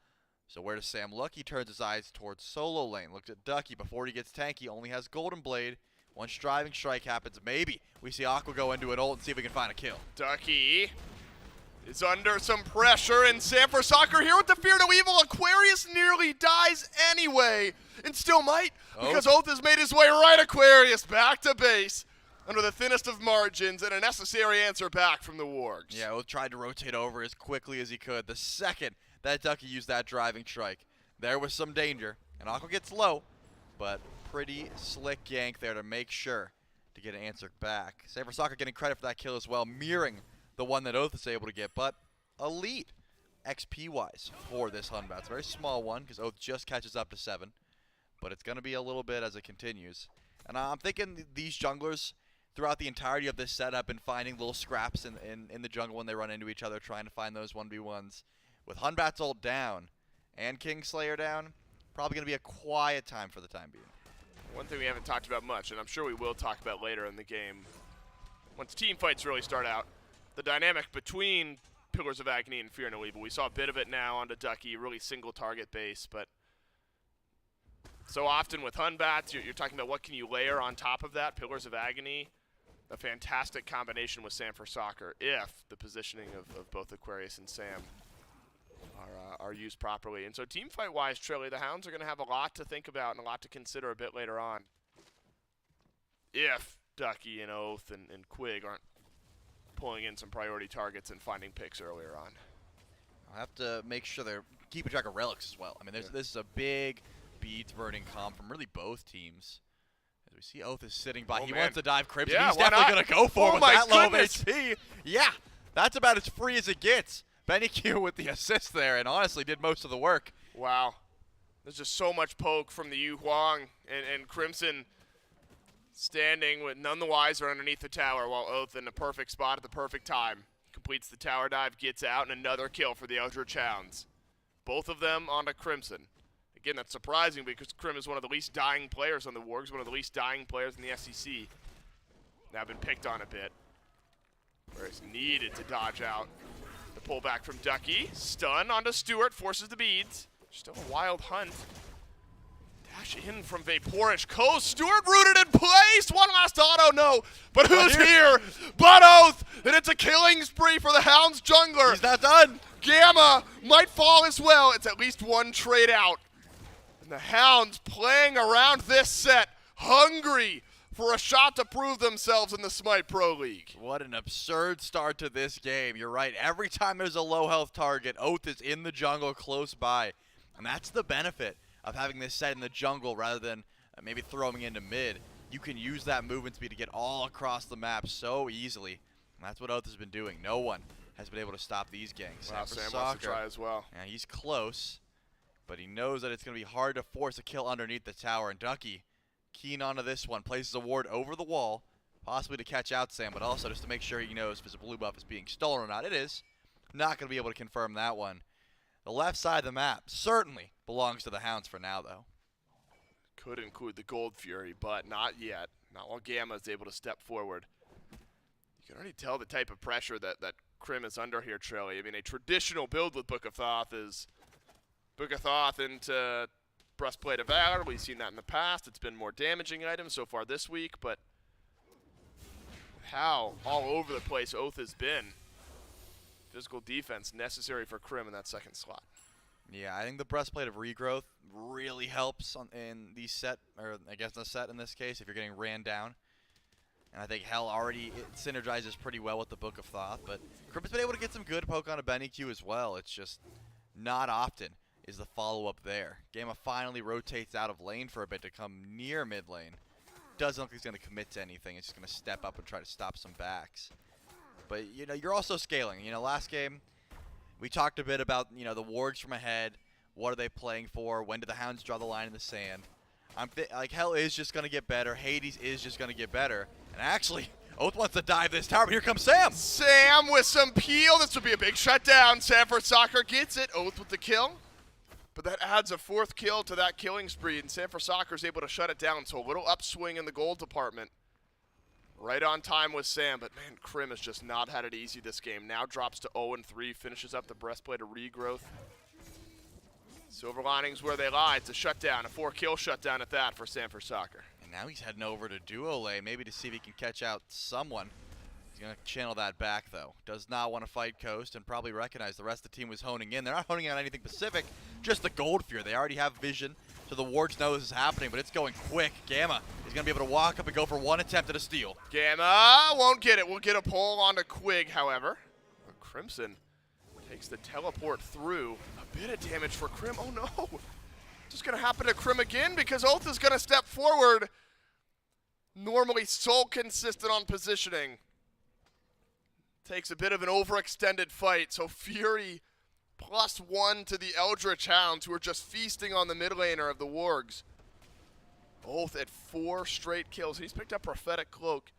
So where does Sam look? He turns his eyes towards solo lane. Looks at Ducky before he gets tanky. Only has Golden Blade. Once driving strike happens, maybe we see Aqua go into an ult and see if we can find a kill. Ducky is under some pressure, and Sam for Soccer here with the Fear No Evil. Aquarius nearly dies anyway, and still might, because Oath has made his way right. Aquarius back to base under the thinnest of margins, and a necessary answer back from the Wargs. Yeah, Oath tried to rotate over as quickly as he could. The second that Ducky used that driving strike, there was some danger, and Aqua gets low, but pretty slick yank there to make sure to get an answer back. Sam for Soccer getting credit for that kill as well, mirroring the one that Oath is able to get, but a lead XP-wise for this Hunbats. Very small one, because Oath just catches up to 7. but it's going to be a little bit as it continues. And I'm thinking these junglers throughout the entirety of this set have been finding little scraps in the jungle when they run into each other, trying to find those 1v1s. With Hunbat's ult down and Kingslayer down, probably going to be a quiet time for the time being. One thing we haven't talked about much, and I'm sure we will talk about later in the game, once team fights really start out, the dynamic between Pillars of Agony and Fear No Evil. We saw a bit of it now onto Ducky, really single target base, but so often with Hunbats, you're talking about what can you layer on top of that. Pillars of Agony, a fantastic combination with Sam for Soccer if the positioning of both Aquarius and Sam are used properly. And so team fight-wise, Trilly, the Hounds are going to have a lot to think about and a lot to consider a bit later on if Ducky and Oath and Quig aren't pulling in some priority targets and finding picks earlier on. I'll have to make sure they're keeping track of relics as well. I mean, this is a big beads burning comp from really both teams. As we see Oath is sitting by. He wants to dive Crimson. Yeah, he's definitely going to go for it with that low of goodness. HP. Yeah, that's about as free as it gets. Benny Q with the assist there and honestly did most of the work. Wow. There's just so much poke from the Yu Huang and Crimson standing with none the wiser underneath the tower while Oath in the perfect spot at the perfect time. Completes the tower dive, gets out, and another kill for the Eldritch Hounds. Both of them onto Crimson. Again, that's surprising because Crim is one of the least dying players on the Wargs, one of the least dying players in the SEC. Now been picked on a bit. Whereas needed to dodge out. The pullback from Ducky. Stun onto Stewart, forces the beads. Still a wild hunt. Dash in from Vaporish Coast. Stewart rooted in place. One last auto, no. But who's here? But Oath. And it's a killing spree for the Hounds jungler. He's not done. Gamma might fall as well. It's at least one trade out. And the Hounds playing around this set. Hungry for a shot to prove themselves in the Smite Pro League. What an absurd start to this game. You're right. Every time there's a low health target, Oath is in the jungle close by. And that's the benefit of having this set in the jungle rather than maybe throwing into mid. You can use that movement speed to get all across the map so easily. And that's what Oath has been doing. No one has been able to stop these gangs. Wow, Sam wants to try as well. Yeah, he's close, but he knows that it's going to be hard to force a kill underneath the tower. And Ducky, keen onto this one, places a ward over the wall, possibly to catch out Sam, but also just to make sure he knows if his blue buff is being stolen or not. It is. Not going to be able to confirm that one. The left side of the map certainly belongs to the Hounds for now, though. Could include the Gold Fury, but not yet. Not while Gamma is able to step forward. You can already tell the type of pressure that Crim is under here, Trilly. I mean, a traditional build with Book of Thoth is Book of Thoth into Breastplate of Valor. We've seen that in the past. It's been more damaging items so far this week, but how all over the place Oath has been. Physical defense necessary for Crim in that second slot. Yeah, I think the Breastplate of Regrowth really helps in the set, or I guess the set in this case, if you're getting ran down. And I think Hell already it synergizes pretty well with the Book of Thoth, but Crim's been able to get some good poke on a Benny Q as well. It's just not often is the follow-up there. Gamma finally rotates out of lane for a bit to come near mid lane. Doesn't look like he's going to commit to anything. It's just going to step up and try to stop some backs. But, you know, you're also scaling. You know, last game, we talked a bit about, you know, the wards from ahead. What are they playing for? When do the Hounds draw the line in the sand? Like, Hell is just going to get better. Hades is just going to get better. And actually, Oath wants to dive this tower, but here comes Sam. Sam with some peel. This would be a big shutdown. Sam for Soccer gets it. Oath with the kill. But that adds a fourth kill to that killing spree, and Sam for Soccer is able to shut it down. So a little upswing in the gold department. Right on time with Sam, but man, Crim has just not had it easy this game. Now drops to 0-3, finishes up the Breastplate of Regrowth. Silver linings where they lie. It's a shutdown, a 4-kill shutdown at that for Sam for Soccer. And now he's heading over to duo lane, maybe to see if he can catch out someone. He's going to channel that back, though. Does not want to fight Coast and probably recognize the rest of the team was honing in. They're not honing on anything Pacific, just the Gold Fear. They already have vision, so the wards know this is happening, but it's going quick. Gamma is going to be able to walk up and go for one attempt at a steal. Gamma won't get it. We'll get a pull onto Quig, however. But Crimson takes the teleport through. A bit of damage for Crim. Oh, no. Just going to happen to Crim again because Oath is going to step forward. Normally so consistent on positioning. Takes a bit of an overextended fight, so Fury +1 to the Eldritch Hounds, who are just feasting on the mid laner of the Wargs. Oath at 4 straight kills. He's picked up Prophetic Cloak,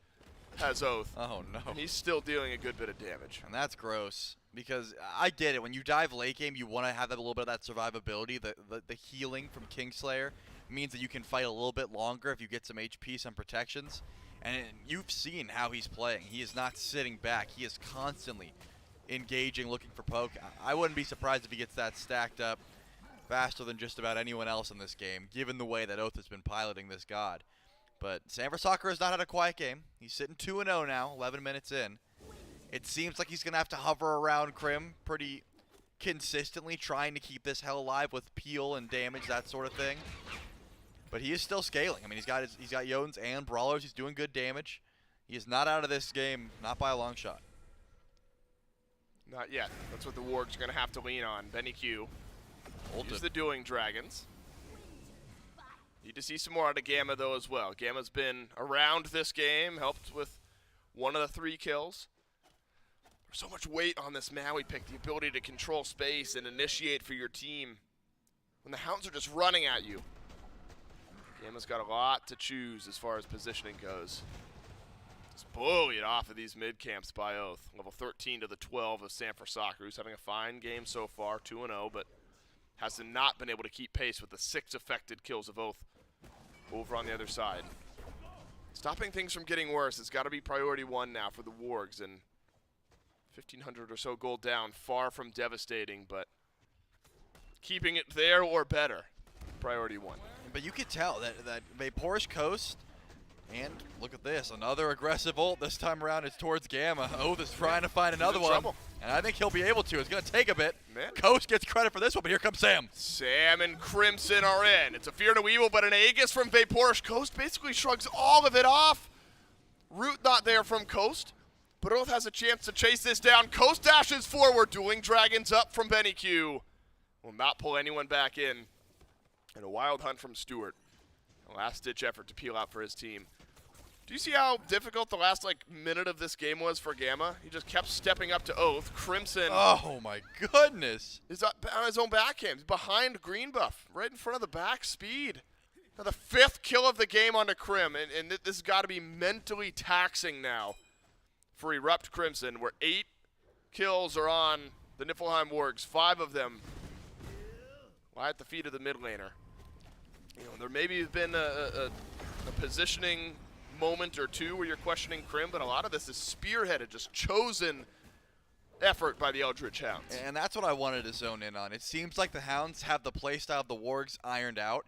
has Oath. Oh, no. And he's still dealing a good bit of damage. And that's gross. Because I get it. When you dive late game, you want to have a little bit of that survivability. The healing from Kingslayer means that you can fight a little bit longer if you get some HP, some protections. And you've seen how he's playing. He is not sitting back. He is constantly engaging, looking for poke. I wouldn't be surprised if he gets that stacked up faster than just about anyone else in this game, given the way that Oath has been piloting this god. But Sanford has not had a quiet game. He's sitting 2-0 now, 11 minutes in. It seems like he's going to have to hover around Crim pretty consistently, trying to keep this hell alive with peel and damage, that sort of thing. But he is still scaling. I mean, he's got Yones and Brawlers. He's doing good damage. He is not out of this game, not by a long shot. Not yet. That's what the Wargs are going to have to lean on. Benny Q. Use the Dueling Dragons. Need to see some more out of Gamma, though, as well. Gamma's been around this game, helped with 1 of the 3 kills. There's so much weight on this Maui pick, the ability to control space and initiate for your team when the Hounds are just running at you. Gamma's got a lot to choose as far as positioning goes. Just bullied off of these mid camps by Oath. Level 13 to the 12 of Sanford Soccer, who's having a fine game so far, 2-0, but has not been able to keep pace with the 6 affected kills of Oath over on the other side. Stopping things from getting worse has got to be priority 1 now for the Wargs, and 1,500 or so gold down, far from devastating, but keeping it there or better, priority 1. But you could tell that Vaporish Coast, and look at this, another aggressive ult. This time around it's towards Gamma. Oath is trying to find another one, trouble. and I think he'll be able to. It's going to take a bit. Man. Coast gets credit for this one, but here comes Sam. Sam and Crimson are in. It's a Fear No Evil, but an Aegis from Vaporish Coast basically shrugs all of it off. Root not there from Coast, but Oath has a chance to chase this down. Coast dashes forward, Dueling Dragons up from Benny Q. Will not pull anyone back in. And a wild hunt from Stewart. A last-ditch effort to peel out for his team. Do you see how difficult the last minute of this game was for Gamma? He just kept stepping up to Oath. Crimson. Oh my goodness. Is on his own backhand. He's behind Green Buff, right in front of the back speed. Now the 5th kill of the game onto Crim, and this has got to be mentally taxing now for Erupt Crimson, where 8 kills are on the Niflheim Wargs. 5 of them lie at the feet of the mid laner. You know, there maybe has been a positioning moment or two where you're questioning Crim, but a lot of this is spearheaded, just chosen effort by the Eldritch Hounds. And that's what I wanted to zone in on. It seems like the Hounds have the playstyle of the Wargs ironed out.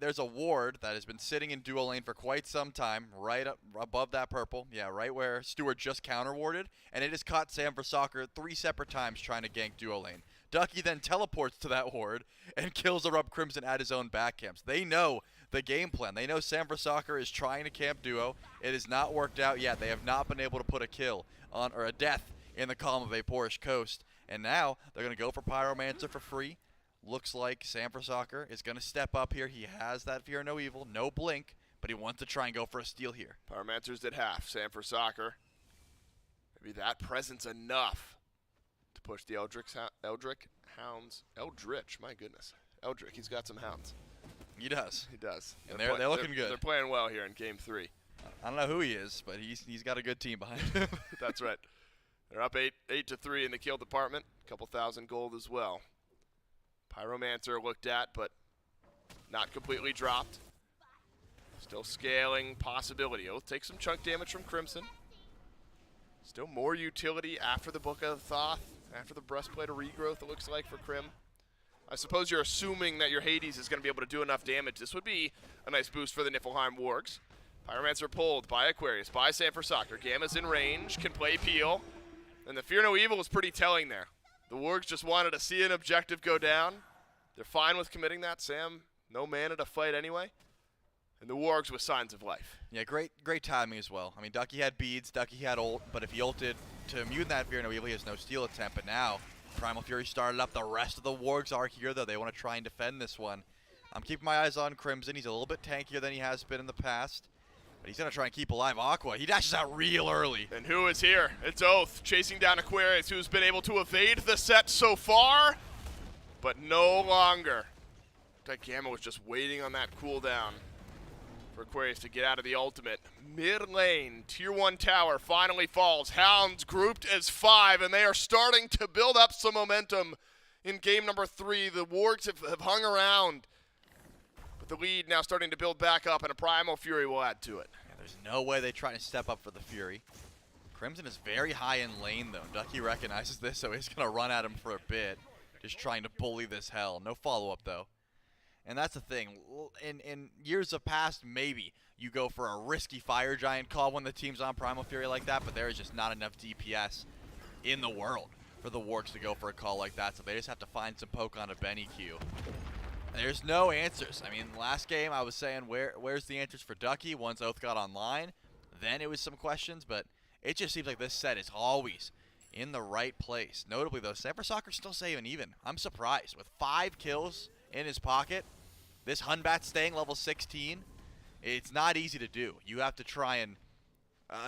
There's a ward that has been sitting in duo lane for quite some time, right up above that purple. Yeah, right where Stewart just counter-warded, and it has caught Sam for Soccer 3 separate times trying to gank duo lane. Ducky then teleports to that ward and kills Erupt Crimson at his own back camps. They know the game plan. They know Sam for Soccer is trying to camp duo. It has not worked out yet. They have not been able to put a kill on, or a death in the column of Vaporish Coast. And now they're going to go for Pyromancer for free. Looks like Sam for Soccer is going to step up here. He has that Fear No Evil, no blink, but he wants to try and go for a steal here. Pyromancer's at half. Sam for Soccer. Maybe that presence enough to push the Eldritch Hounds. Eldritch, my goodness. Eldritch, he's got some hounds. He does. He does. And they're looking good. They're playing well here in Game 3. I don't know who he is, but he's got a good team behind him. That's right. They're up 8-3 in the kill department. A couple thousand gold as well. Pyromancer looked at, but not completely dropped. Still scaling possibility. Oath takes some chunk damage from Crimson. Still more utility after the Book of Thoth, after the Breastplate of Regrowth, it looks like, for Crim. I suppose you're assuming that your Hades is going to be able to do enough damage. This would be a nice boost for the Niflheim Wargs. Pyromancer pulled by Aquarius, by Sanford Soccer. Gamma's in range, can play Peel. And the Fear No Evil was pretty telling there. The Wargs just wanted to see an objective go down. They're fine with committing that. Sam, no mana to fight anyway. And the Wargs with signs of life. Yeah, great timing as well. I mean, Ducky had beads, Ducky had ult, but if he ulted to immune that Fear No Evil, he has no steal attempt. But now, Primal Fury started up. The rest of the Wargs are here, though. They want to try and defend this one. I'm keeping my eyes on Crimson. He's a little bit tankier than he has been in the past. But he's going to try and keep alive Aqua. He dashes out real early. And who is here? It's Oath chasing down Aquarius, who's been able to evade the set so far, but no longer. That Gamma was just waiting on that cooldown. for Aquarius to get out of the ultimate. Mid lane, tier 1 tower finally falls. Hounds grouped as 5, and they are starting to build up some momentum in game number 3. The Wargs have hung around, but the lead now starting to build back up, and a Primal Fury will add to it. Yeah, there's no way they try to step up for the Fury. Crimson is very high in lane, though. Ducky recognizes this, so he's going to run at him for a bit, just trying to bully this hell. No follow-up, though. And that's the thing. In years of past, maybe you go for a risky Fire Giant call when the team's on Primal Fury like that, but there is just not enough DPS in the world for the Wargs to go for a call like that, so they just have to find some poke on a Benny Q. There's no answers. I mean, last game I was saying, where's the answers for Ducky once Oath got online? Then it was some questions, but it just seems like this set is always in the right place. Notably, though, Sanford Soccer's still saving even. I'm surprised. With 5 kills in his pocket, this Hunbat staying level 16, it's not easy to do. You have to try and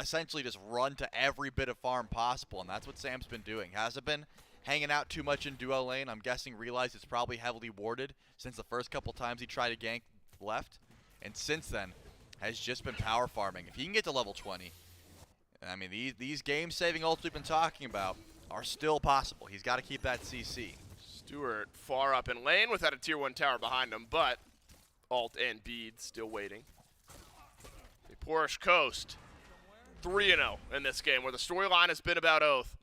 essentially just run to every bit of farm possible, and that's what Sam's been doing. Hasn't been hanging out too much in duo lane. I'm guessing realized it's probably heavily warded since the first couple times he tried to gank left, and since then has just been power farming. If he can get to level 20, I mean, these game-saving ults we've been talking about are still possible. He's got to keep that CC. Stewart far up in lane without a tier 1 tower behind him, but Alt and Bead still waiting. The Porsche Coast 3-0 in this game, where the storyline has been about Oath.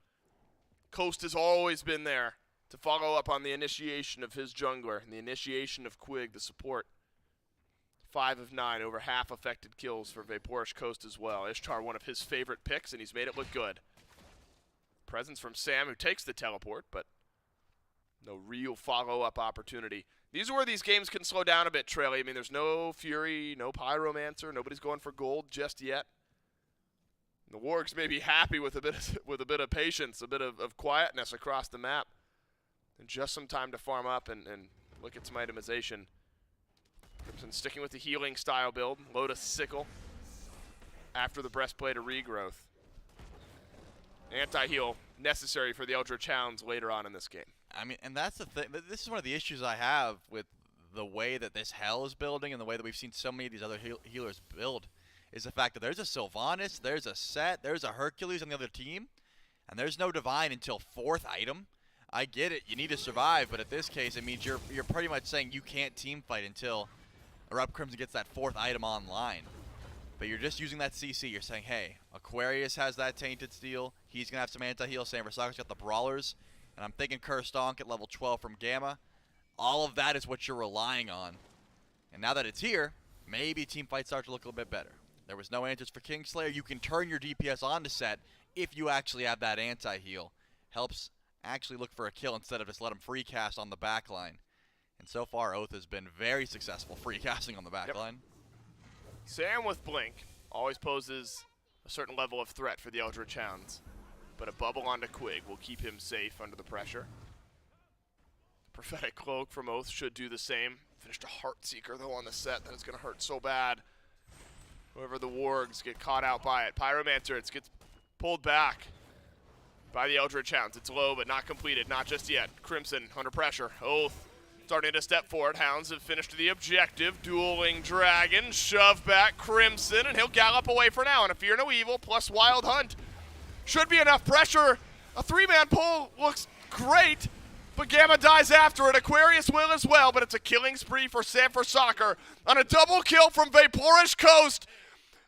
Coast has always been there to follow up on the initiation of his jungler and the initiation of Quig, the support. 5 of 9, over half affected kills for Vaporish Coast as well. Ishtar, one of his favorite picks, and he's made it look good. Presence from Sam, who takes the teleport, but no real follow-up opportunity. These are where these games can slow down a bit, Trelly. I mean, there's no Fury, no Pyromancer, nobody's going for gold just yet. The Wargs may be happy with a bit of patience, a bit of quietness across the map, and just some time to farm up and look at some itemization. Crimson sticking with the healing style build. Lotus Sickle after the Breastplate of Regrowth. Anti-heal necessary for the Eldritch Hounds later on in this game. I mean, and that's the thing. This is one of the issues I have with the way that this hell is building and the way that we've seen so many of these other healers build, is the fact that there's a Sylvanas, there's a Set, there's a Hercules on the other team, and there's no Divine until 4th item. I get it, you need to survive, but in this case, it means you're pretty much saying you can't team fight until Erupt Crimson gets that 4th item online. But you're just using that CC. You're saying, hey, Aquarius has that Tainted Steel. He's going to have some anti-heal. Sanford Soccer's got the Brawlers. And I'm thinking Cursed Donk at level 12 from Gamma. All of that is what you're relying on. And now that it's here, maybe team fights start to look a little bit better. There was no answers for Kingslayer. You can turn your DPS on to Set if you actually have that anti-heal. Helps actually look for a kill instead of just let him free cast on the back line. And so far, Oath has been very successful free casting on the back line. Sam with Blink always poses a certain level of threat for the Eldritch Hounds, but a bubble onto Quig will keep him safe under the pressure. Prophetic Cloak from Oath should do the same. Finished a Heartseeker, though, on the Set. That is going to hurt so bad. However, the Wargs get caught out by it. Pyromancer, it gets pulled back by the Eldritch Hounds. It's low, but not completed. Not just yet. Crimson under pressure. Oath starting to step forward. Hounds have finished the objective. Dueling Dragon. Shove back Crimson, and he'll gallop away for now. And a Fear No Evil plus Wild Hunt should be enough pressure. A 3-man pull looks great, but Gamma dies after it. Aquarius will as well, but it's a killing spree for Sanford Soccer on a double kill from Vaporish Coast.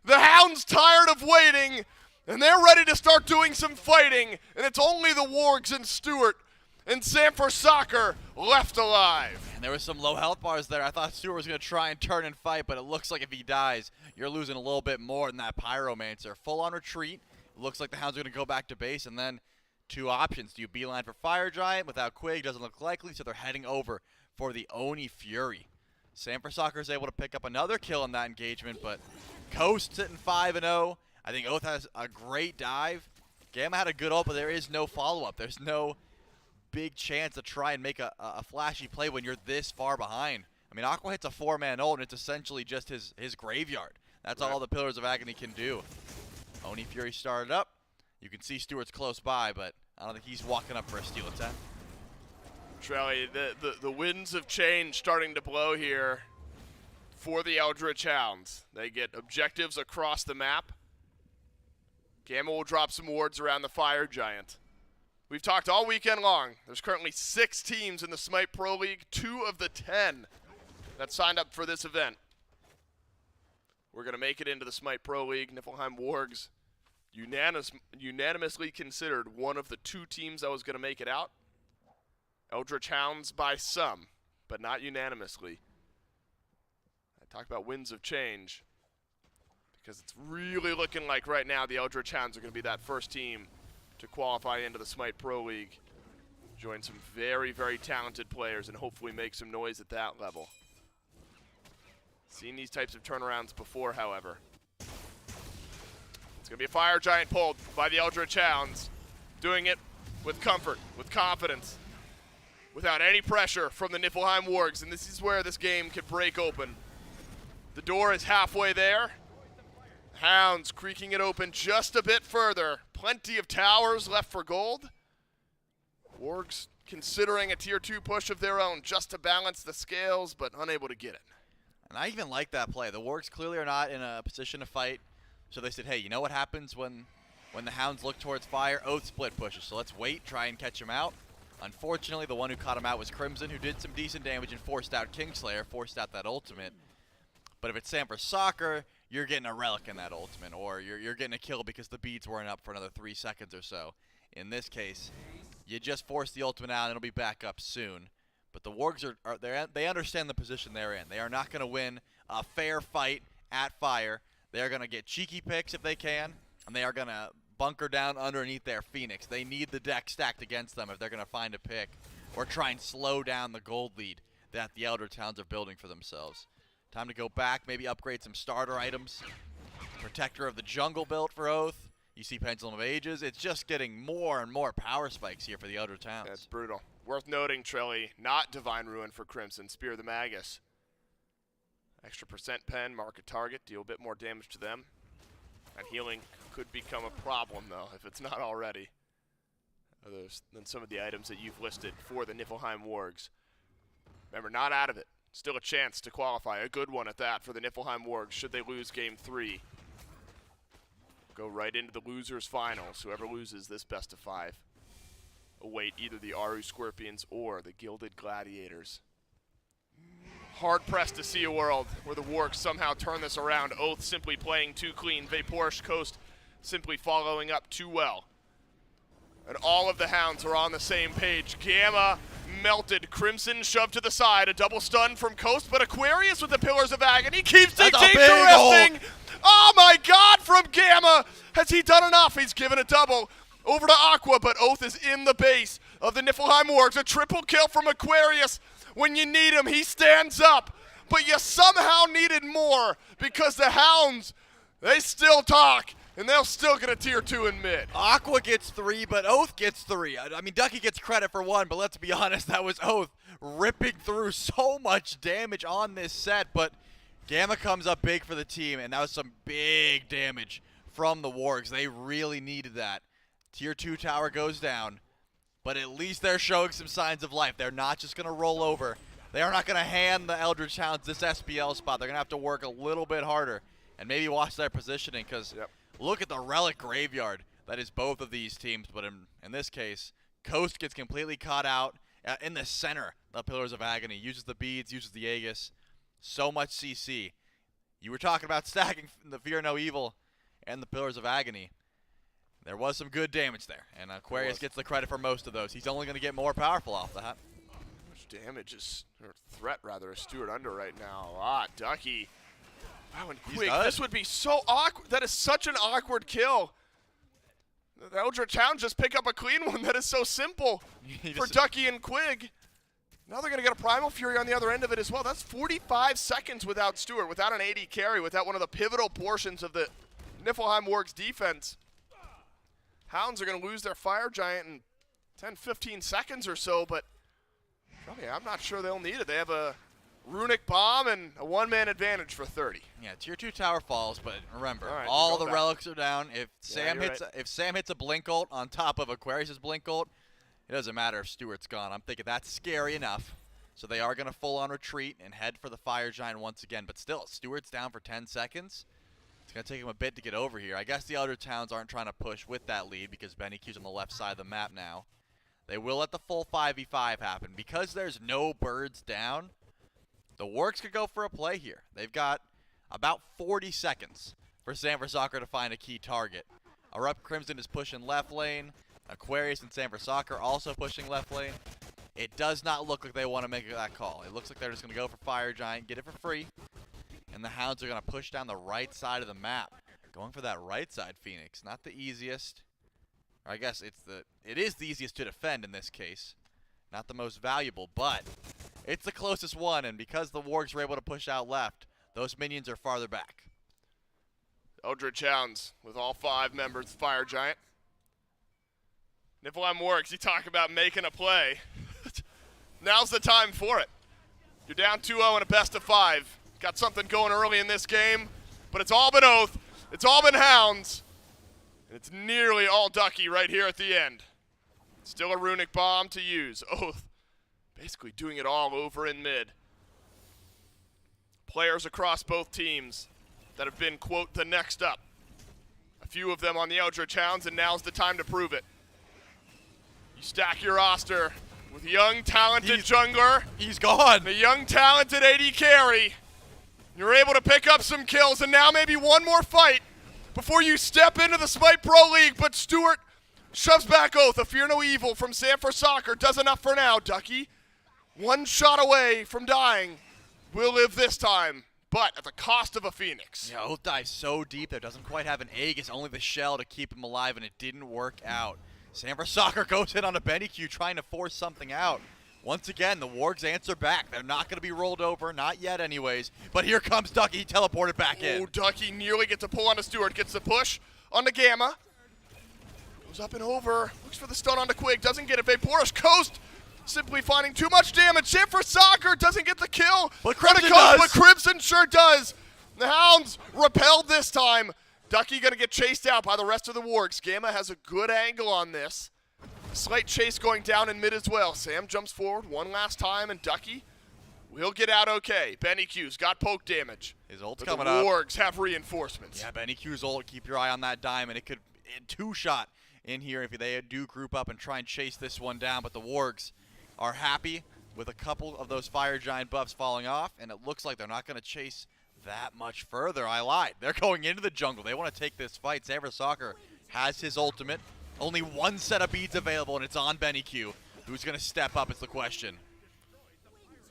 The Hounds tired of waiting, and they're ready to start doing some fighting, and it's only the Wargs and Stewart and Sanford Soccer left alive. And there was some low health bars there. I thought Stewart was going to try and turn and fight, but it looks like if he dies, you're losing a little bit more than that Pyromancer. Full on retreat. Looks like the Hounds are going to go back to base, and then 2 options. Do you beeline for Fire Giant? Without Quig, doesn't look likely, so they're heading over for the Oni Fury. Sanford Soccer is able to pick up another kill in that engagement, but Coast sitting 5-0. I think Oath has a great dive. Gamma had a good ult, but there is no follow-up. There's no big chance to try and make a flashy play when you're this far behind. I mean, Aqua hits a 4-man ult, and it's essentially just his graveyard. That's all the Pillars of Agony can do. Oni Fury started up. You can see Stewart's close by, but I don't think he's walking up for a steal attack. Trelly, the winds of change starting to blow here for the Eldritch Hounds. They get objectives across the map. Gamma will drop some wards around the Fire Giant. We've talked all weekend long. There's currently 6 teams in the Smite Pro League, 2 of the 10 that signed up for this event. We're going to make it into the Smite Pro League. Niflheim Wargs unanimously considered one of the 2 teams that was going to make it out. Eldritch Hounds by some, but not unanimously. I talk about winds of change because it's really looking like right now the Eldritch Hounds are going to be that first team to qualify into the Smite Pro League. Join some very, very talented players and hopefully make some noise at that level. Seen these types of turnarounds before, however. It's going to be a Fire Giant pulled by the Eldritch Hounds. Doing it with comfort, with confidence, without any pressure from the Niflheim Wargs. And this is where this game could break open. The door is halfway there. Hounds creaking it open just a bit further. Plenty of towers left for gold. Wargs considering a tier 2 push of their own just to balance the scales, but unable to get it. And I even like that play. The Wargs clearly are not in a position to fight. So they said, hey, you know what happens when the Hounds look towards fire? Oath split pushes. So let's wait, try and catch him out. Unfortunately, the one who caught him out was Crimson, who did some decent damage and forced out Kingslayer, forced out that ultimate. But if it's Sam for Soccer, you're getting a relic in that ultimate, or you're getting a kill because the beads weren't up for another 3 seconds or so. In this case, you just force the ultimate out and it'll be back up soon. But the Wargs they understand the position they're in. They are not going to win a fair fight at fire. They're going to get cheeky picks if they can, and they are going to bunker down underneath their Phoenix. They need the deck stacked against them if they're going to find a pick or try and slow down the gold lead that the Eldritch Hounds are building for themselves. Time to go back, maybe upgrade some starter items. Protector of the Jungle built for Oath. You see Pendulum of Ages. It's just getting more and more power spikes here for the Eldritch Hounds. That's brutal. Worth noting, Trilly, not Divine Ruin for Crimson. Spear the Magus. Extra percent pen, mark a target, deal a bit more damage to them. And healing could become a problem, though, if it's not already. Other than some of the items that you've listed for the Niflheim Wargs. Remember, not out of it. Still a chance to qualify. A good one at that for the Niflheim Wargs should they lose Game 3. Go right into the losers finals. Whoever loses this best of 5 await either the Aru Scorpions or the Gilded Gladiators. Hard-pressed to see a world where the Wargs somehow turn this around. Oath simply playing too clean. Vaporish Coast simply following up too well. And all of the Hounds are on the same page. Gamma melted. Crimson shoved to the side. A double stun from Coast, but Aquarius with the Pillars of Agony keeps it interesting. Oh my God, from Gamma. Has he done enough? He's given a double over to Aqua, but Oath is in the base of the Niflheim Wargs. A triple kill from Aquarius. When you need him, he stands up. But you somehow needed more because the Hounds, they still talk. And they'll still get a tier 2 in mid. Aqua gets 3, but Oath gets 3. I mean, Ducky gets credit for 1, but let's be honest, that was Oath ripping through so much damage on this set. But Gamma comes up big for the team, and that was some big damage from the Wargs. They really needed that. Tier 2 tower goes down, but at least they're showing some signs of life. They're not just going to roll over. They are not going to hand the Eldritch Hounds this SPL spot. They're going to have to work a little bit harder and maybe watch their positioning because look at the relic graveyard that is both of these teams. But in this case, Coast gets completely caught out in the center of Pillars of Agony. Uses the beads, uses the Aegis. So much CC. You were talking about stacking the Fear No Evil and the Pillars of Agony. There was some good damage there, and Aquarius gets the credit for most of those. He's only going to get more powerful off that. How much damage is, or threat rather, is Stewart under right now? Ah, Ducky. Wow, and quick. This would be so awkward. That is such an awkward kill. The Eldritch Hounds just pick up a clean one. That is so simple for Ducky and Quig. Now they're going to get a Primal Fury on the other end of it as well. That's 45 seconds without Stewart, without an AD carry, without one of the pivotal portions of the Niflheim Wargs defense. Hounds are going to lose their Fire Giant in 10-15 seconds or so, but probably I'm not sure they'll need it. They have a Runic Bomb and a one-man advantage for 30. Yeah, tier 2 tower falls, but remember, right, all the relics are down. If Sam hits a blink ult on top of Aquarius' blink ult, it doesn't matter if Stewart's gone. I'm thinking that's scary enough. So they are going to full-on retreat and head for the Fire Giant once again. But still, Stewart's down for 10 seconds. It's going to take him a bit to get over here. I guess the other towns aren't trying to push with that lead because BennyQ's on the left side of the map now. They will let the full 5v5 happen. Because there's no birds down, the Wargs could go for a play here. They've got about 40 seconds for San Francisco to find a key target. Erupt Crimson is pushing left lane. Aquarius and San Francisco also pushing left lane. It does not look like they want to make that call. It looks like they're just going to go for Fire Giant, get it for free. And the Hounds are going to push down the right side of the map. Going for that right side Phoenix. Not the easiest. Or I guess it is the easiest to defend in this case. Not the most valuable, but it's the closest one. And because the Wargs were able to push out left, those minions are farther back. Eldritch Hounds with all 5 members of Fire Giant. Niflheim Wargs, you talk about making a play. Now's the time for it. You're down 2-0 in a best of 5. Got something going early in this game, but it's all been Oath. It's all been Hounds. And it's nearly all Ducky right here at the end. Still a runic bomb to use. Oath basically doing it all over in mid. Players across both teams that have been, quote, the next up. A few of them on the Eldritch Hounds, and now's the time to prove it. You stack your roster with young, talented jungler. He's gone. The young, talented AD carry. You're able to pick up some kills, and now maybe one more fight before you step into the Smite Pro League. But Stewart shoves back Oath. A Fear No Evil from Sanford Soccer does enough for now. Ducky, one shot away from dying. Will live this time, but at the cost of a Phoenix. Yeah, Oath dives so deep there, doesn't quite have an Aegis, only the shell to keep him alive, and it didn't work out. Sanford Soccer goes in on a BennyQ trying to force something out. Once again, the Wargs answer back. They're not going to be rolled over, not yet anyways. But here comes Ducky, he teleported back in. Oh, Ducky nearly gets a pull onto Stewart, gets the push on the Gamma. Goes up and over, looks for the stun onto Quig, doesn't get it. Vaporous Coast simply finding too much damage. Sanford Soccer doesn't get the kill. But Crimson does. But Crimson sure does. The Hounds repelled this time. Ducky going to get chased out by the rest of the Wargs. Gamma has a good angle on this. Slight chase going down in mid as well. Sam jumps forward one last time, and Ducky will get out okay. BennyQ's got poke damage. His ult's but coming the up. Wargs have reinforcements. Yeah, BennyQ's ult. Keep your eye on that diamond. It could two-shot in here if they do group up and try and chase this one down. But the Wargs are happy with a couple of those Fire Giant buffs falling off, and it looks like they're not going to chase that much further. I lied. They're going into the jungle. They want to take this fight. Sanford Soccer has his ultimate. Only one set of beads available, and it's on BennyQ. Who's going to step up is the question.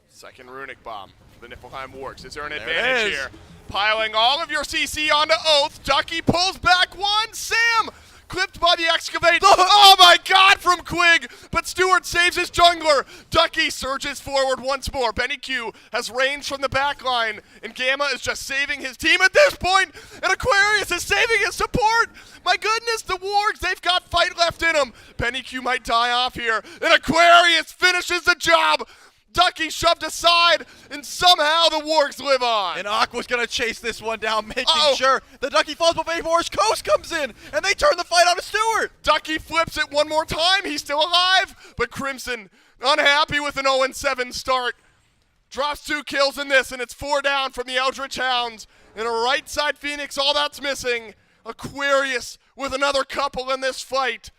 Second runic bomb for the Niflheim Wargs. Is there an There advantage it is. here? Piling all of your CC onto Oath. Ducky pulls back one. Sam clipped by the excavate. Oh my god from Quig, but Stewart saves his jungler. Ducky surges forward once more. BennyQ has range from the back line, and Gamma is just saving his team at this point, and Aquarius is saving his support. My goodness, the Wargs, they've got fight left in them. BennyQ might die off here, and Aquarius finishes the job. Ducky shoved aside, and somehow the Wargs live on. And Aqua's going to chase this one down, making sure the Ducky falls, but Vaporous Coast comes in, and they turn the fight on to Stewart. Ducky flips it one more time. He's still alive, but Crimson, unhappy with an 0-7 start, drops 2 kills in this, and it's 4 down from the Eldritch Hounds. And a right side Phoenix, all that's missing. Aquarius with another couple in this fight.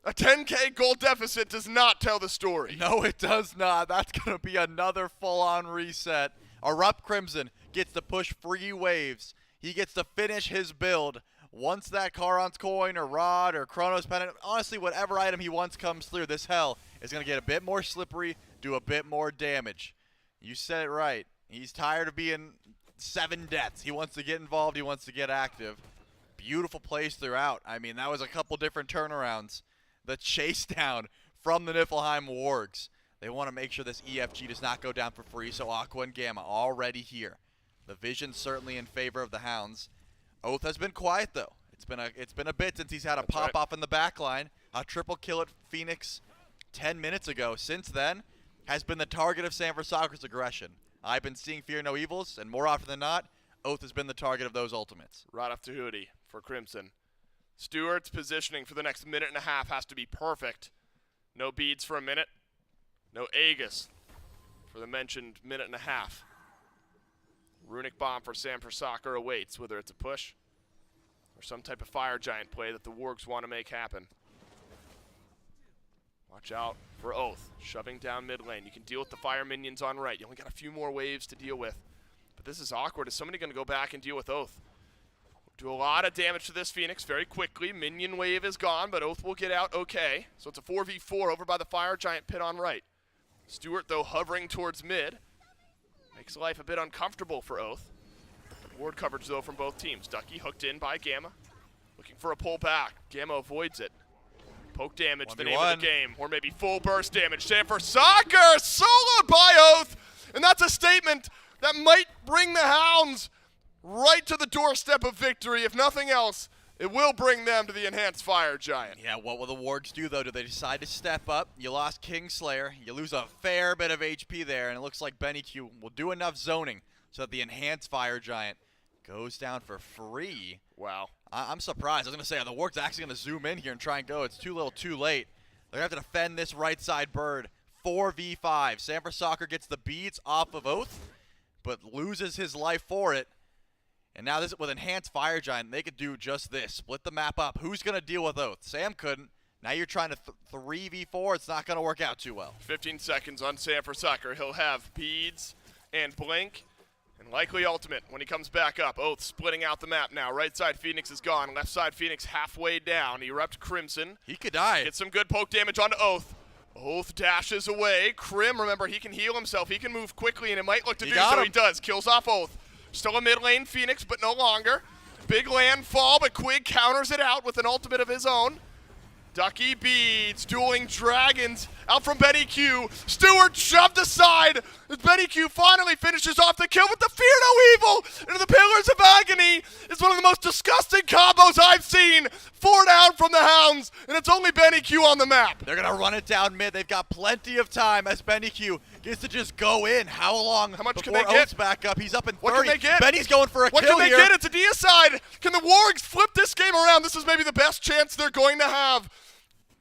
A 10K gold deficit does not tell the story. No, it does not. That's going to be another full-on reset. Erupt Crimson gets to push free waves. He gets to finish his build. Once that Charon's coin or rod or Chronos pendant, honestly, whatever item he wants comes through, this hell is going to get a bit more slippery, do a bit more damage. You said it right. He's tired of being 7 deaths. He wants to get involved. He wants to get active. Beautiful plays throughout. I mean, that was a couple different turnarounds. The chase down from the Niflheim Wargs. They want to make sure this EFG does not go down for free, so Aqua and Gamma already here. The vision certainly in favor of the Hounds. Oath has been quiet, though. It's been a bit since he's had a pop-off in the back line. A triple kill at Phoenix 10 minutes ago. Since then, has been the target of Sanford Soccer's aggression. I've been seeing Fear No Evils, and more often than not, Oath has been the target of those ultimates. Right off to Hootie for Crimson. Stewart's positioning for the next minute and a half has to be perfect. No beads for a minute. No Aegis for the mentioned minute and a half. Runic Bomb for Sam for Soccer awaits, whether it's a push or some type of Fire Giant play that the Wargs want to make happen. Watch out for Oath, shoving down mid lane. You can deal with the fire minions on right. You only got a few more waves to deal with. But this is awkward. Is somebody going to go back and deal with Oath? Do a lot of damage to this Phoenix very quickly. Minion wave is gone, but Oath will get out okay. So it's a 4v4 over by the Fire Giant pit on right. Stewart, though, hovering towards mid. Makes life a bit uncomfortable for Oath. Ward coverage, though, from both teams. Ducky hooked in by Gamma. Looking for a pull back. Gamma avoids it. Poke damage, the name of the game. Or maybe full burst damage. Sam for Soccer, soloed by Oath. And that's a statement that might bring the Hounds right to the doorstep of victory. If nothing else, it will bring them to the enhanced Fire Giant. Yeah, what will the Wargs do, though? Do they decide to step up? You lost Kingslayer. You lose a fair bit of HP there, and it looks like Benny Q will do enough zoning so that the enhanced Fire Giant goes down for free. Wow. I'm surprised. I was going to say, are the Wargs actually going to zoom in here and try and go? It's too little too late. They're going to have to defend this right side bird. 4v5. Sam for Soccer gets the beads off of Oath, but loses his life for it. And now this with enhanced Fire Giant, they could do just this. Split the map up. Who's going to deal with Oath? Sam couldn't. Now you're trying to 3v4. It's not going to work out too well. 15 seconds on Sam for Soccer. He'll have beads and blink and likely ultimate when he comes back up. Oath splitting out the map now. Right side Phoenix is gone. Left side Phoenix halfway down. Erupt Crimson. He could die. Get some good poke damage onto Oath. Oath dashes away. Crim, remember, he can heal himself. He can move quickly, and it might look to do so. He does. Kills off Oath. Still a mid lane Phoenix, but no longer. Big landfall, but Quig counters it out with an ultimate of his own. Ducky beads, dueling dragons, out from Benny Q. Stewart shoved aside as Benny Q finally finishes off the kill with the Fear No Evil into the Pillars of Agony. It's one of the most disgusting combos I've seen. 4 down from the Hounds, and it's only Benny Q on the map. They're going to run it down mid. They've got plenty of time as Benny Q gets to just go in. How long? How much before can they get? Oath's back up? He's up in 30. What can they get? Benny's going for a what kill can they here. get? It's a deicide. Can the Wargs flip this game around? This is maybe the best chance they're going to have.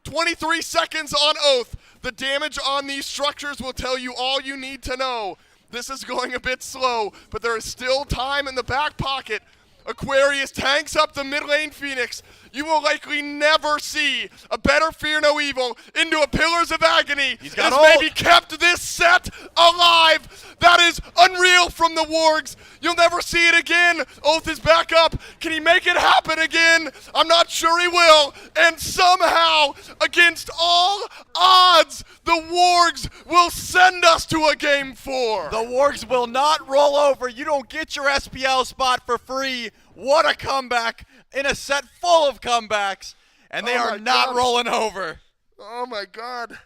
23 seconds on Oath. The damage on these structures will tell you all you need to know. This is going a bit slow, but there is still time in the back pocket. Aquarius tanks up the mid lane Phoenix. You will likely never see a better Fear No Evil into a Pillars of Agony. He's got it has maybe kept this set alive. That is unreal from the Wargs. You'll never see it again. Oath is back up. Can he make it happen again? I'm not sure he will. And somehow, against all odds, the Wargs will send us to a Game 4. The Wargs will not roll over. You don't get your SPL spot for free. What a comeback in a set full of comebacks. And they are not rolling over. Oh, my God.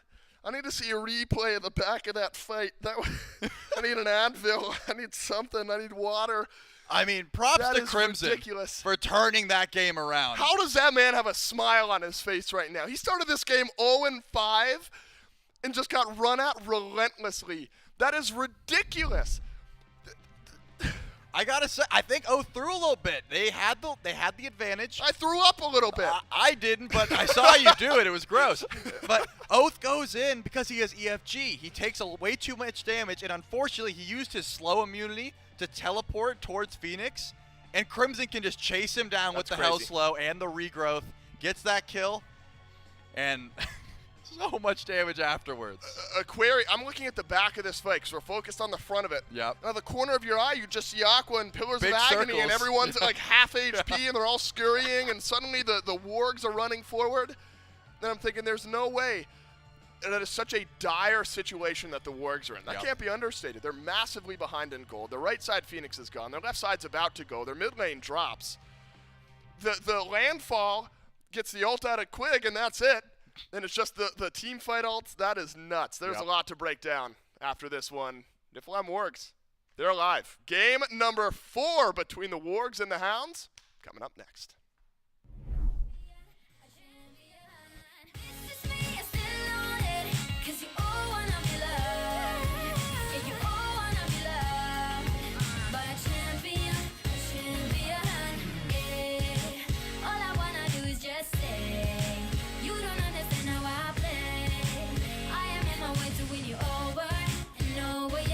I need to see a replay of the back of that fight. I need an Advil. I need something. I need water. I mean, props that to is Crimson ridiculous. for turning that game around. How does that man have a smile on his face right now? He started this game 0-5 and just got run at relentlessly. That is ridiculous. I gotta say, I think Oath threw a little bit. They had the advantage. I threw up a little bit. I didn't, but I saw you do it. It was gross. But Oath goes in because he has EFG. He takes way too much damage, and unfortunately, he used his slow immunity to teleport towards Phoenix, and Crimson can just chase him down with the Hell Slow and the regrowth. Gets that kill, and so much damage afterwards. I'm looking at the back of this fight because we're focused on the front of it. Yep. Now, the corner of your eye, you just see Aqua and Pillars Big of Agony, circles. and everyone's at like half HP, and they're all scurrying, and suddenly the Wargs are running forward. Then I'm thinking, there's no way. That is such a dire situation that the Wargs are in. That can't be understated. They're massively behind in gold. Their right side Phoenix is gone. Their left side's about to go. Their mid lane drops. The landfall gets the ult out of Quig, and that's it. Then it's just the team fight ults. That is nuts. There's a lot to break down after this one. Niflheim Wargs, they're alive. Game number 4 between the Wargs and the Hounds coming up next. Know what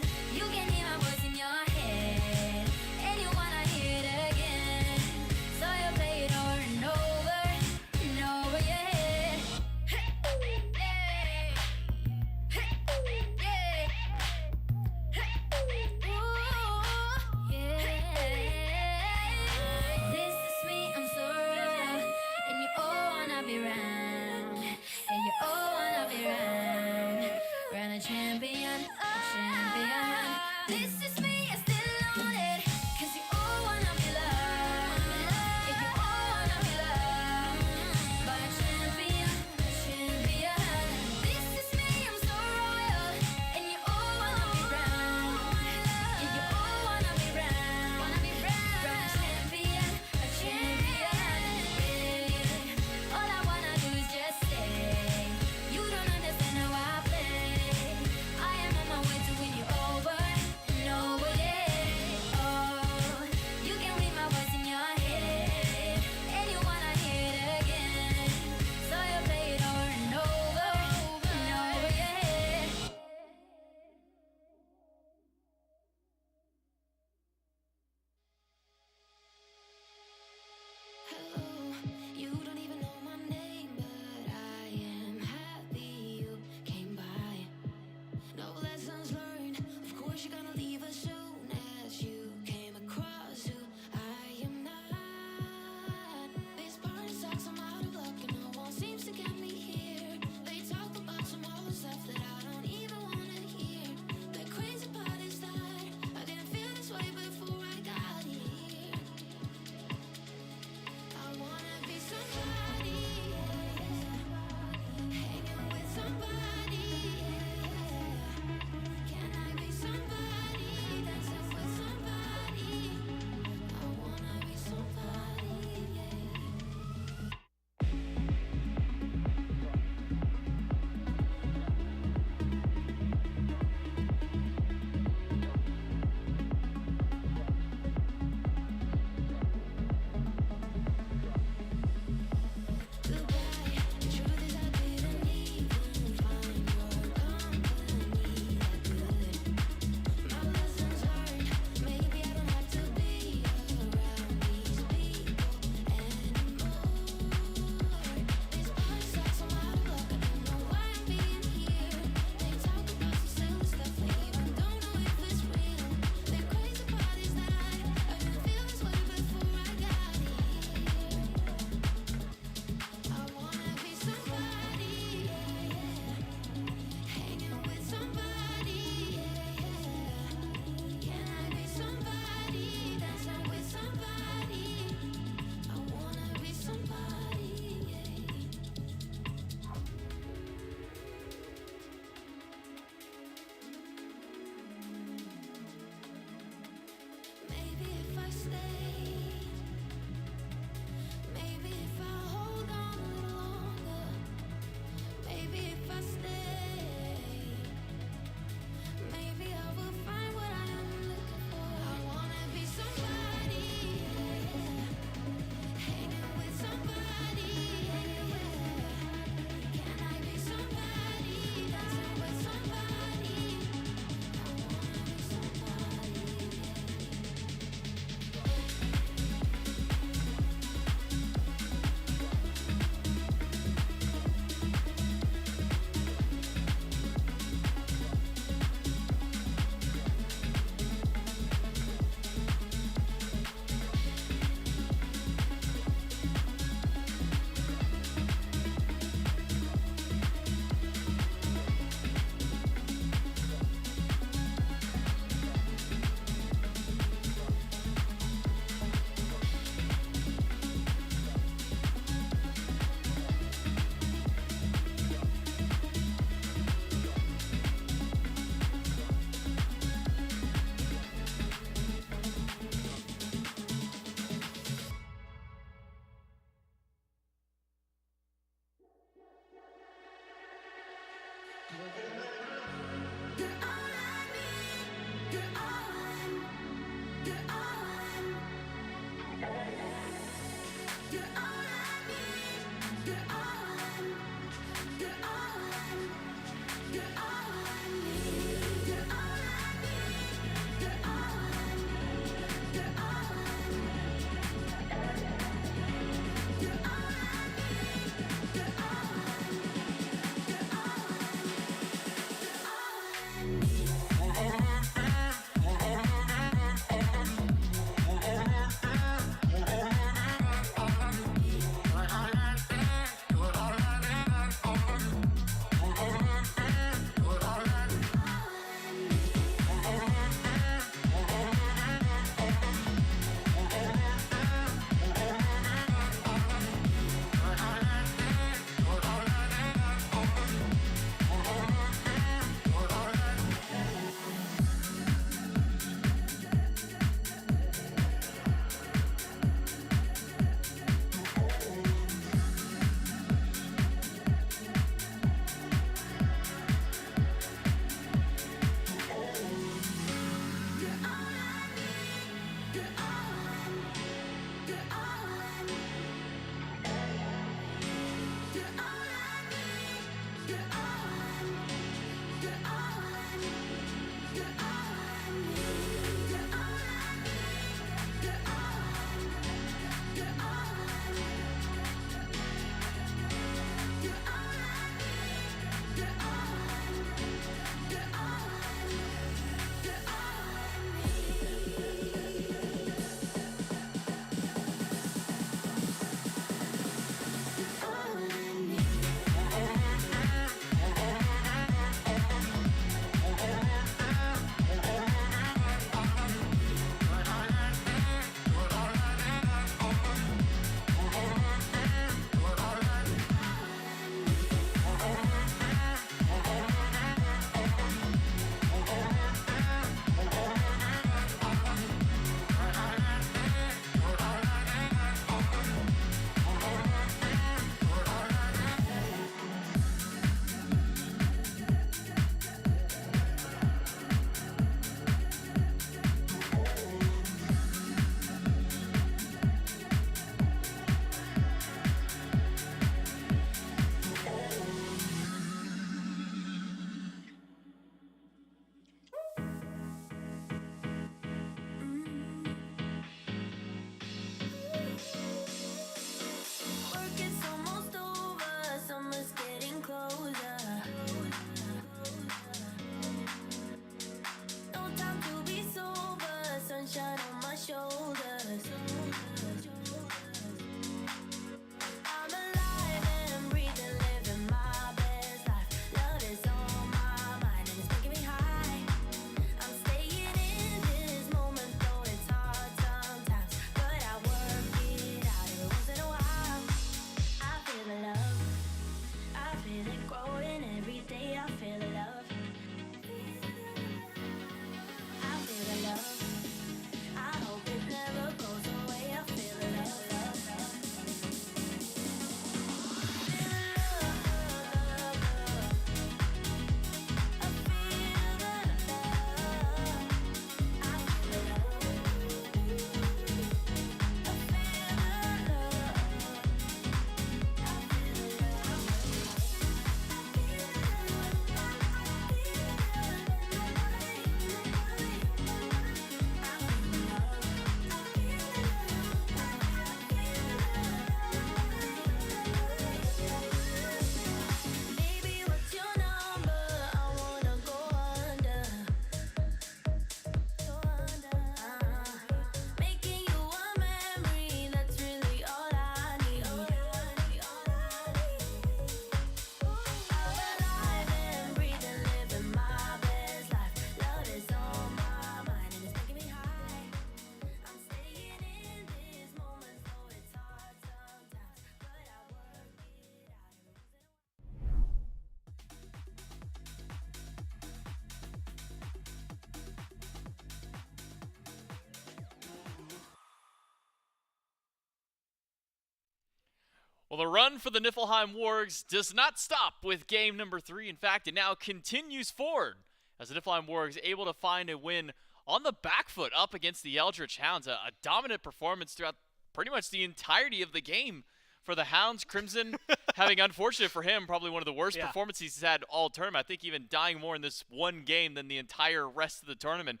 Well, the run for the Niflheim Wargs does not stop with game number 3. In fact, it now continues forward as the Niflheim Wargs able to find a win on the back foot up against the Eldritch Hounds. A dominant performance throughout pretty much the entirety of the game for the Hounds. Crimson having, unfortunate for him, probably one of the worst performances he's had all tournament. I think even dying more in this one game than the entire rest of the tournament.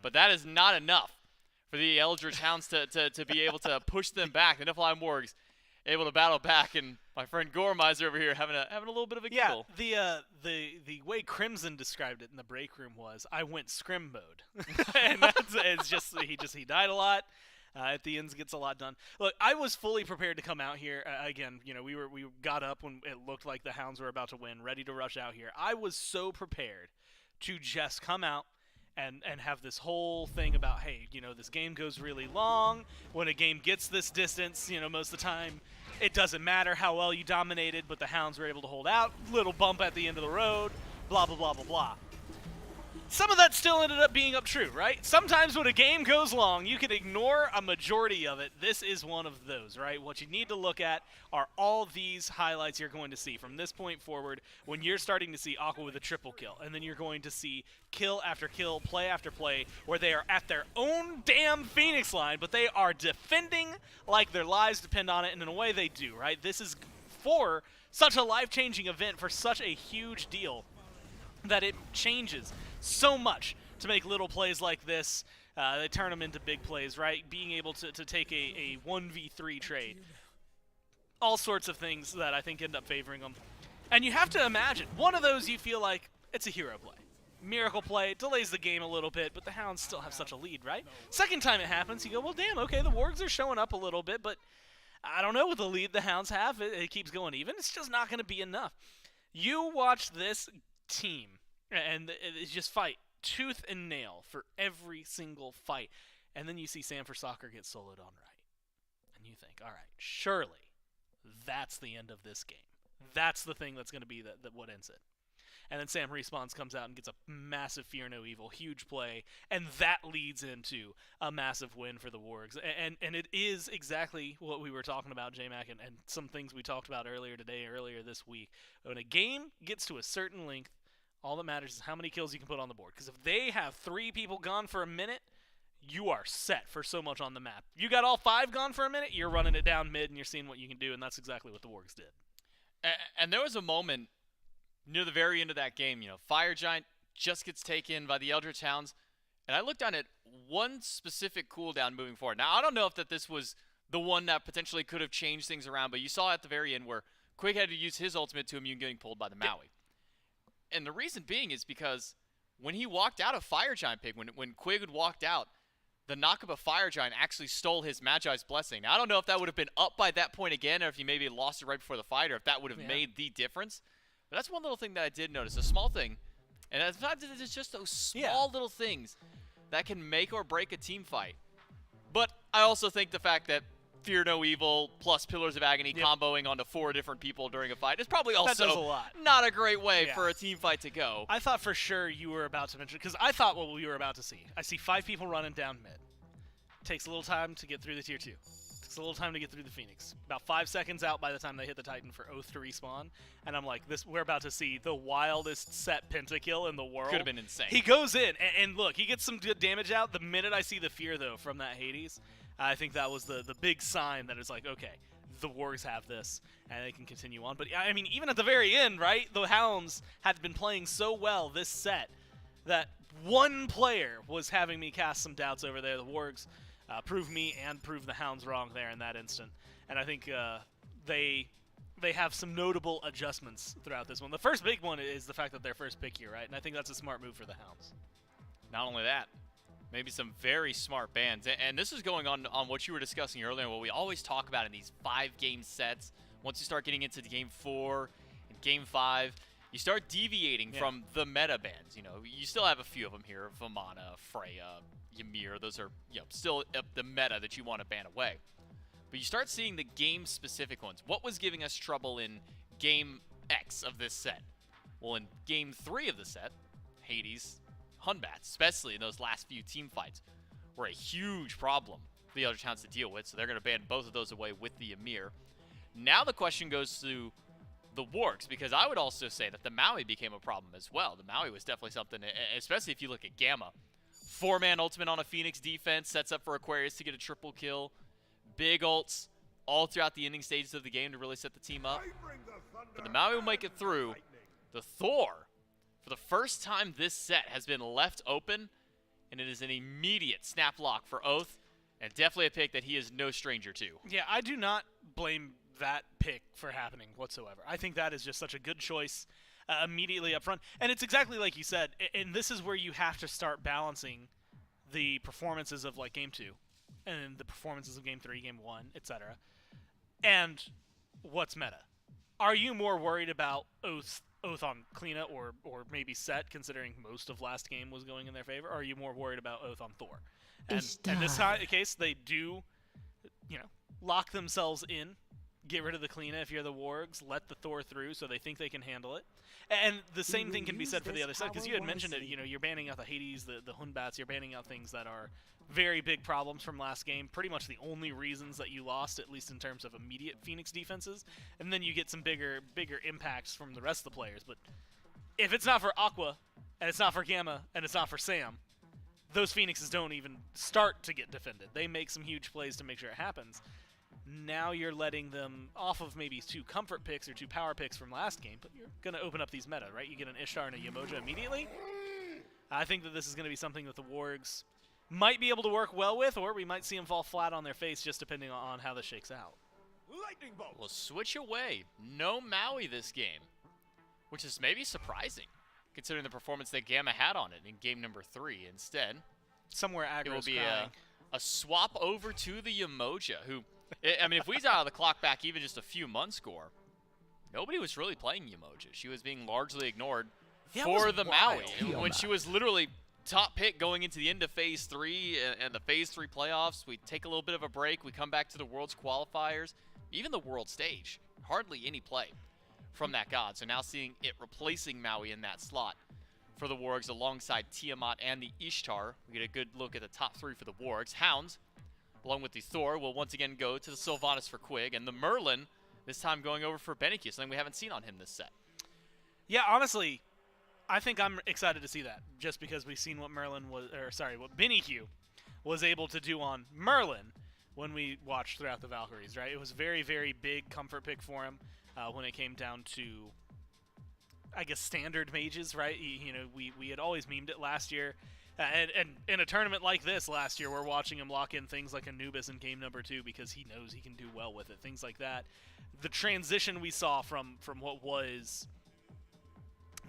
But that is not enough for the Eldritch Hounds to be able to push them back. The Niflheim Wargs able to battle back, and my friend Gormizer over here having a little bit of a giggle. The way Crimson described it in the break room was, I went scrim mode, and it's just he died a lot. At the ends, gets a lot done. Look, I was fully prepared to come out here again. You know, we got up when it looked like the Hounds were about to win, ready to rush out here. I was so prepared to just come out and have this whole thing about, hey, you know, this game goes really long. When a game gets this distance, you know, most of the time it doesn't matter how well you dominated, but the Hounds were able to hold out. Little bump at the end of the road, blah, blah, blah, blah, blah. Some of that still ended up being up true, right? Sometimes when a game goes long, you can ignore a majority of it. This is one of those, right? What you need to look at are all these highlights you're going to see from this point forward when you're starting to see Aqua with a triple kill. And then you're going to see kill after kill, play after play, where they are at their own damn Phoenix line, but they are defending like their lives depend on it, and in a way they do, right? This is for such a life-changing event, for such a huge deal, that it changes so much to make little plays like this. They turn them into big plays, right? Being able to take a 1v3 trade. All sorts of things that I think end up favoring them. And you have to imagine, one of those you feel like it's a hero play. Miracle play, delays the game a little bit, but the Hounds still have such a lead, right? Second time it happens, you go, well, damn, okay, the Wargs are showing up a little bit, but I don't know, with the lead the Hounds have, it keeps going even. It's just not going to be enough. You watch this team, and it's just fight tooth and nail for every single fight. And then you see Sanford Soccer get soloed on right. And you think, all right, surely that's the end of this game. That's the thing that's going to be what ends it. And then Sam Respawns comes out and gets a massive Fear No Evil, huge play, and that leads into a massive win for the Wargs. And it is exactly what we were talking about, J-Mac, and some things we talked about earlier this week. When a game gets to a certain length, all that matters is how many kills you can put on the board. Because if they have 3 people gone for a minute, you are set for so much on the map. You got all 5 gone for a minute, you're running it down mid, and you're seeing what you can do, and that's exactly what the Wargs did. And there was a moment near the very end of that game, you know, Fire Giant just gets taken by the Eldritch Hounds, and I looked on at one specific cooldown moving forward. Now, I don't know if this was the one that potentially could have changed things around, but you saw at the very end where Quig had to use his ultimate to immune getting pulled by the Maui. And the reason being is because when he walked out of Fire Giant Pig, when Quig had walked out, the Nakaba Fire Giant actually stole his Magi's Blessing. Now, I don't know if that would have been up by that point again, or if he maybe lost it right before the fight, or if that would have made the difference. But that's one little thing that I did notice, a small thing. And sometimes it's just those small little things that can make or break a team fight. But I also think the fact that Fear No Evil plus Pillars of Agony comboing onto 4 different people during a fight is probably also not a great way for a team fight to go. I thought for sure you were about to mention, because I thought what we were about to see. I see 5 people running down mid. Takes a little time to get through the tier 2. Takes a little time to get through the Phoenix. About 5 seconds out by the time they hit the Titan for Oath to respawn. And I'm like, we're about to see the wildest set pentakill in the world. Could have been insane. He goes in, and look, he gets some good damage out. The minute I see the fear, though, from that Hades, I think that was the big sign that it's like, okay, the Wargs have this, and they can continue on. But, I mean, even at the very end, right, the Hounds had been playing so well this set that one player was having me cast some doubts over there. The Wargs proved me and proved the Hounds wrong there in that instant. And I think they have some notable adjustments throughout this one. The first big one is the fact that they're first pick here, right? And I think that's a smart move for the Hounds. Not only that, maybe some very smart bans. And this is going on what you were discussing earlier, what we always talk about in these 5-game sets. Once you start getting into Game 4 and Game 5, you start deviating from the meta bans. You know, you still have a few of them here, Vamana, Freya, Ymir. Those are still the meta that you want to ban away. But you start seeing the game-specific ones. What was giving us trouble in Game X of this set? Well, in Game 3 of the set, Hades, Hunbats, especially in those last few team fights, were a huge problem for the Eldritch Hounds to deal with, so they're going to ban both of those away with the Ymir. Now the question goes to the Wargs, because I would also say that the Maui became a problem as well. The Maui was definitely something, especially if you look at Gamma. 4-man ultimate on a Phoenix defense, sets up for Aquarius to get a triple kill. Big ults all throughout the ending stages of the game to really set the team up. But the Maui will make it through. The Thor, for the first time this set, has been left open, and it is an immediate snap lock for Oath, and definitely a pick that he is no stranger to. Yeah, I do not blame that pick for happening whatsoever. I think that is just such a good choice immediately up front. And it's exactly like you said, and this is where you have to start balancing the performances of like Game 2 and the performances of Game 3, Game 1, etc. And what's meta. Are you more worried about Oath on Kleena or maybe Set, considering most of last game was going in their favor? Or are you more worried about Oath on Thor? And in this case, they do, lock themselves in. Get rid of the Kleena if you're the Wargs. Let the Thor through, so they think they can handle it. And the same thing can be said for the other side, because you had mentioned it. You're banning out the Hades, the Hunbats. You're banning out things that are very big problems from last game. Pretty much the only reasons that you lost, at least in terms of immediate Phoenix defenses. And then you get some bigger impacts from the rest of the players. But if it's not for Aqua, and it's not for Gamma, and it's not for Sam, those Phoenixes don't even start to get defended. They make some huge plays to make sure it happens. Now you're letting them off of maybe 2 comfort picks or 2 power picks from last game, but you're going to open up these meta, right? You get an Ishtar and a Yamoja immediately. I think that this is going to be something that the Wargs might be able to work well with, or we might see them fall flat on their face just depending on how this shakes out. Lightning bolt. We'll switch away. No Maui this game, which is maybe surprising, considering the performance that Gamma had on it in game number 3. Instead, somewhere it will be a swap over to the Yamoja, who... I mean, if we dial the clock back even just a few months ago, nobody was really playing Yamoja. She was being largely ignored for the Maui. When she was literally top pick going into the end of Phase 3 and the Phase 3 playoffs, we take a little bit of a break. We come back to the World's qualifiers, even the World stage. Hardly any play from that god. So now seeing it replacing Maui in that slot for the Wargs alongside Tiamat and the Ishtar. We get a good look at the top 3 for the Wargs. Hounds, along with the Thor, will once again go to the Sylvanas for Quig, and the Merlin, this time going over for Benikyu, something we haven't seen on him this set. Yeah, honestly, I think I'm excited to see that, just because we've seen what what Benikyu was able to do on Merlin when we watched throughout the Valkyries, right? It was a very, very big comfort pick for him when it came down to, I guess, standard mages, right? We had always memed it last year. And in a tournament like this last year, we're watching him lock in things like Anubis in game number 2 because he knows he can do well with it. Things like that. The transition we saw from what was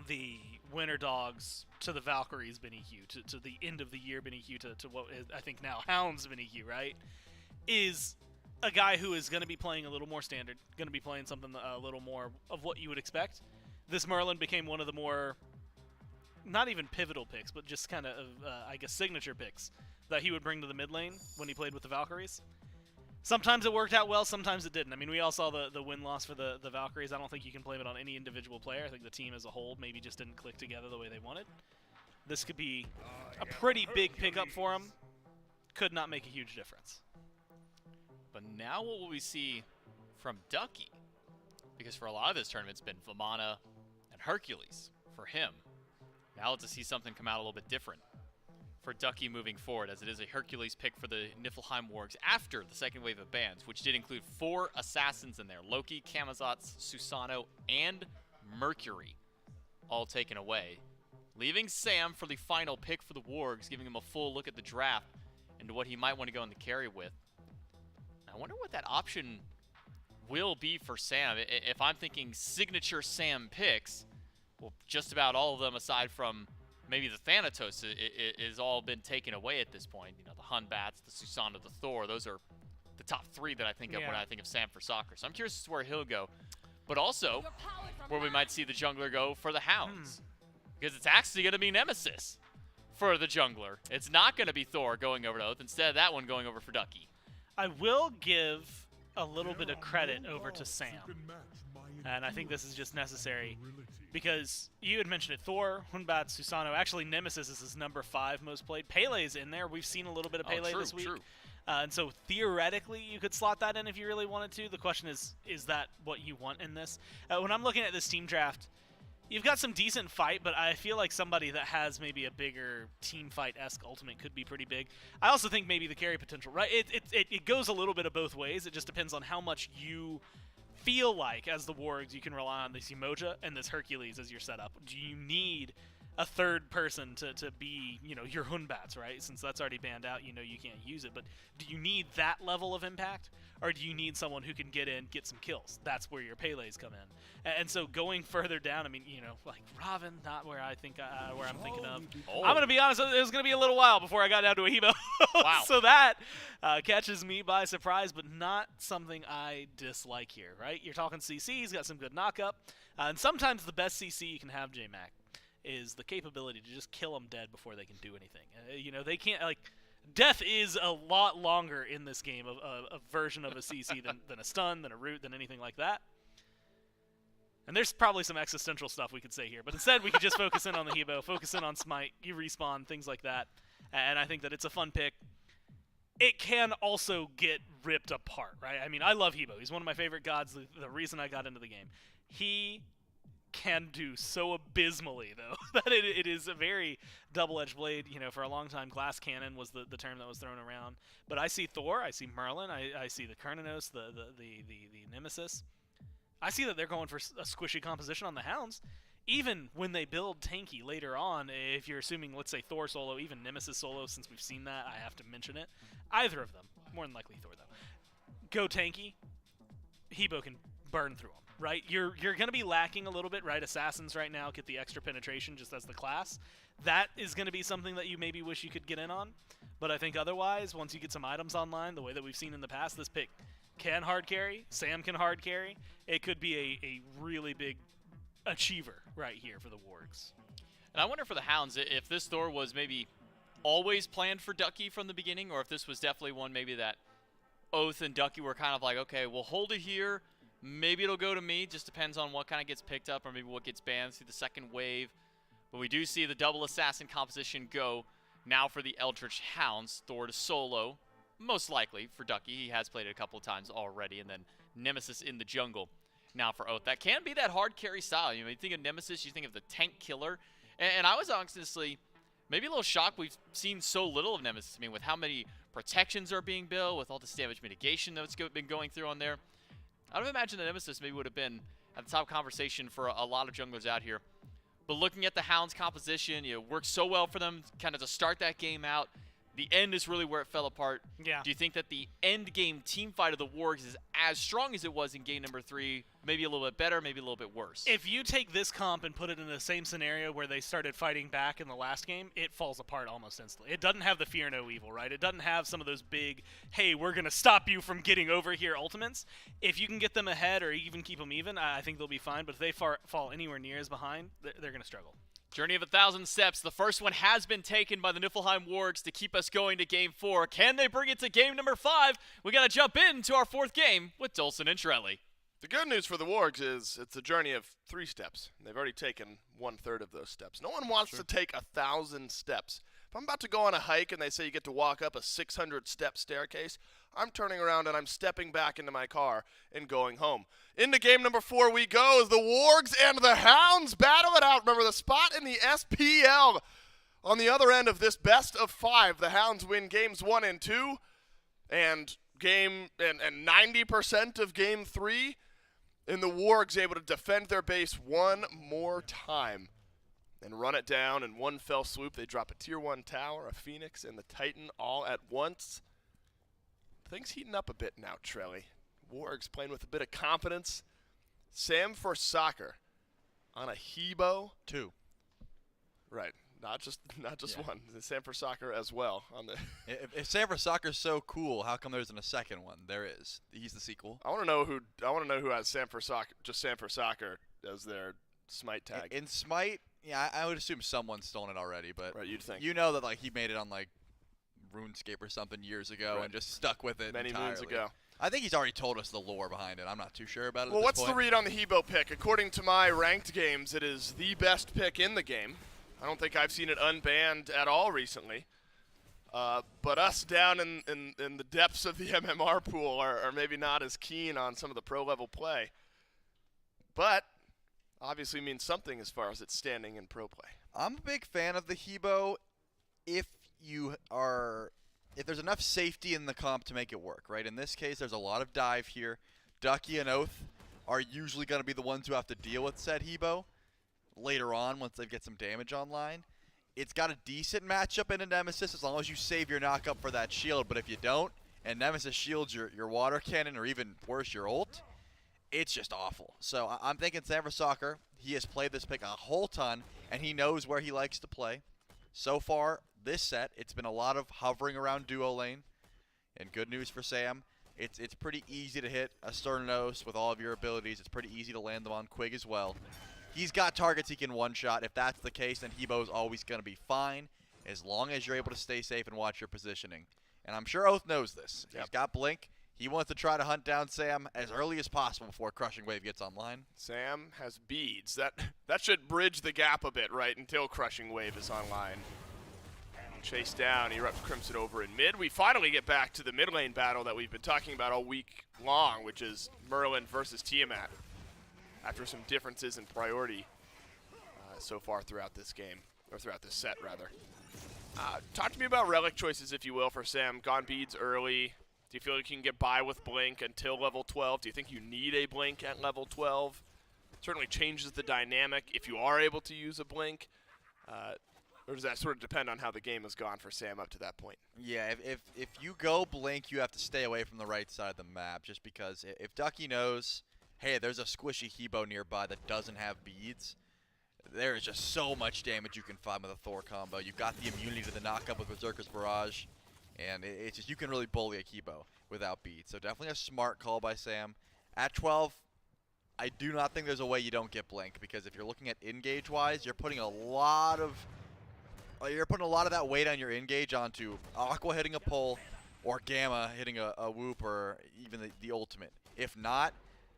the Winter Dogs to the Valkyries Benikyu, to the end of the year Benikyu, to what is, I think now, Hounds Benikyu, right? Is a guy who is going to be playing a little more standard, going to be playing something a little more of what you would expect. This Merlin became one of the more... not even pivotal picks, but just kind of, I guess, signature picks that he would bring to the mid lane when he played with the Valkyries. Sometimes it worked out well, sometimes it didn't. I mean, we all saw the win-loss for the Valkyries. I don't think you can blame it on any individual player. I think the team as a whole maybe just didn't click together the way they wanted. This could be a pretty big pickup for him. Could not make a huge difference. But now what will we see from Ducky? Because for a lot of this tournament, it's been Vamana and Hercules for him. Now let's see something come out a little bit different for Ducky moving forward, as it is a Hercules pick for the Niflheim Wargs after the second wave of bans, which did include 4 assassins in there. Loki, Camazotz, Susano, and Mercury all taken away, leaving Sam for the final pick for the Wargs, giving him a full look at the draft and what he might want to go in the carry with. I wonder what that option will be for Sam. If I'm thinking signature Sam picks, well, just about all of them, aside from maybe the Thanatos, is all been taken away at this point. You know, the Hunbats, the Susanna, the Thor, those are the top 3 that I think of when I think of Sam for soccer. So I'm curious as to where he'll go, but also where we might see the jungler go for the Hounds, because it's actually going to be Nemesis for the jungler. It's not going to be Thor going over to Oath. Instead, that one going over for Ducky. I will give a little bit of credit over to Sam, and I think this is just necessary. Because you had mentioned it, Thor, Hunbat, Susano. Actually, Nemesis is his number 5 most played. Pele's in there. We've seen a little bit of Pele this week. And so theoretically, you could slot that in if you really wanted to. The question is that what you want in this? When I'm looking at this team draft, you've got some decent fight, but I feel like somebody that has maybe a bigger team fight-esque ultimate could be pretty big. I also think maybe the carry potential, right? It goes a little bit of both ways. It just depends on how much you feel like, as the Wargs, you can rely on this Umoja and this Hercules as your setup. Do you need a third person to be, your Hunbats, right? Since that's already banned out, you can't use it. But do you need that level of impact? Or do you need someone who can get in, get some kills? That's where your Pele's come in. And so going further down, I mean, like Robin, not where I think where I'm thinking of. I'm gonna be honest, it was gonna be a little while before I got down to a Hebo. Wow. So that catches me by surprise, but not something I dislike here, right? You're talking CC, he's got some good knockup, and sometimes the best CC you can have, J-Mac, is the capability to just kill them dead before they can do anything. They can't, like, death is a lot longer in this game, a version of a CC than a stun, than a root, than anything like that. And there's probably some existential stuff we could say here, but instead we could just focus in on the Hebo, focus in on Smite, you respawn, things like that. And I think that it's a fun pick. It can also get ripped apart, right? I mean, I love Hebo. He's one of my favorite gods, the reason I got into the game. He can do so abysmally, though, that it is a very double-edged blade. For a long time, glass cannon was the term that was thrown around. But I see Thor, I see Merlin, I see the Kernanos, the Nemesis. I see that they're going for a squishy composition on the Hounds. Even when they build tanky later on, if you're assuming, let's say, Thor solo, even Nemesis solo, since we've seen that, I have to mention it. Either of them, more than likely Thor, though. Go tanky, Hebo can burn through them. Right, you're going to be lacking a little bit, right? Assassins right now get the extra penetration just as the class. That is going to be something that you maybe wish you could get in on. But I think otherwise, once you get some items online, the way that we've seen in the past, this pick can hard carry. Sam can hard carry. It could be a really big achiever right here for the Wargs. And I wonder for the Hounds, if this Thor was maybe always planned for Ducky from the beginning, or if this was definitely one maybe that Oath and Ducky were kind of like, okay, we'll hold it here. Maybe it'll go to me. Just depends on what kind of gets picked up or maybe what gets banned through the second wave. But we do see the double assassin composition go now for the Eldritch Hounds. Thor to solo, most likely for Ducky. He has played it a couple of times already. And then Nemesis in the jungle now for Oath. That can be that hard carry style. You think of Nemesis, you think of the tank killer. And I was honestly maybe a little shocked we've seen so little of Nemesis. I mean, with how many protections are being built, with all this damage mitigation that's been going through on there. I would imagine the Nemesis maybe would have been at the top conversation for a lot of junglers out here. But looking at the Hounds composition, worked so well for them kind of to start that game out. The end is really where it fell apart. Yeah. Do you think that the end game team fight of the Wargs is as strong as it was in game number 3? Maybe a little bit better, maybe a little bit worse. If you take this comp and put it in the same scenario where they started fighting back in the last game, it falls apart almost instantly. It doesn't have the fear no evil, right? It doesn't have some of those big, hey, we're going to stop you from getting over here ultimates. If you can get them ahead or even keep them even, I think they'll be fine. But if they fall anywhere near as behind, they're going to struggle. Journey of 1,000 steps. The first one has been taken by the Niflheim Wargs to keep us going to game 4. Can they bring it to game number 5? We got to jump into our 4th game with Dolson and Trelly. The good news for the Wargs is it's a journey of 3 steps. They've already taken 1/3 of those steps. No one wants to take 1,000 steps. If I'm about to go on a hike and they say you get to walk up a 600-step staircase, I'm turning around and I'm stepping back into my car and going home. Into game number 4 we go as the Wargs and the Hounds battle it out. Remember, the spot in the SPL on the other end of this best of 5. The Hounds win games 1 and 2, and 90% of game 3. And the Wargs able to defend their base one more time and run it down in one fell swoop. They drop a tier 1 tower, a Phoenix, and the Titan all at once. Things heating up a bit now, Trelly. Wargs playing with a bit of confidence. Sam for soccer on a Hebo. 2. Right. Not just one. Sam for soccer as well. On the if Sam for soccer's so cool, how come there isn't a second one? There is. He's the sequel. I want to know who has Sam for soccer, just Sam for soccer as their Smite tag. In Smite, yeah, I would assume someone's stolen it already, but right, you'd think. You know that he made it on RuneScape or something years ago and just stuck with it many entirely. moons ago. I think he's already told us the lore behind it. I'm not too sure about it. Well, what's the read on the Hebo pick? According to my ranked games, it is the best pick in the game. I don't think I've seen it unbanned at all recently. But us down in the depths of the MMR pool are maybe not as keen on some of the pro-level play. But obviously means something as far as its standing in pro play. I'm a big fan of the Hebo if there's enough safety in the comp to make it work, right? In this case, there's a lot of dive here. Ducky and Oath are usually going to be the ones who have to deal with said Hebo later on once they get some damage online. It's got a decent matchup in a Nemesis as long as you save your knockup for that shield, but if you don't, and Nemesis shields your water cannon or even worse, your ult, it's just awful. So I'm thinking Sam for Soccer. He has played this pick a whole ton, and he knows where he likes to play. So far, this set, it's been a lot of hovering around duo lane. And good news for Sam, it's pretty easy to hit a Sternos with all of your abilities. It's pretty easy to land them on Quig as well. He's got targets he can one-shot. If that's the case, then Hebo's always going to be fine as long as you're able to stay safe and watch your positioning. And I'm sure Oath knows this. Yep. He's got Blink. He wants to try to hunt down Sam as early as possible before Crushing Wave gets online. Sam has beads. That should bridge the gap a bit, right, until Crushing Wave is online. Chase down, he erupts Crimson over in mid. We finally get back to the mid lane battle that we've been talking about all week long, which is Merlin versus Tiamat, after some differences in priority so far throughout this game, or throughout this set, rather. Talk to me about relic choices, if you will, for Sam. Gone beads early. Do you feel like you can get by with Blink until level 12? Do you think you need a Blink at level 12? Certainly changes the dynamic if you are able to use a Blink. Or does that sort of depend on how the game has gone for Sam up to that point? Yeah, if you go Blink, you have to stay away from the right side of the map, just because if Ducky knows, hey, there's a squishy Hebo nearby that doesn't have beads, there is just so much damage you can find with a Thor combo. You've got the immunity to the knockup with Berserker's Barrage, and it's just, you can really bully a Hebo without beads. So definitely a smart call by Sam. At 12, I do not think there's a way you don't get Blink, because if you're looking at engage wise, you're putting a lot of that weight on your engage onto Aqua hitting a pull or Gamma hitting a whoop or even the ultimate. If not,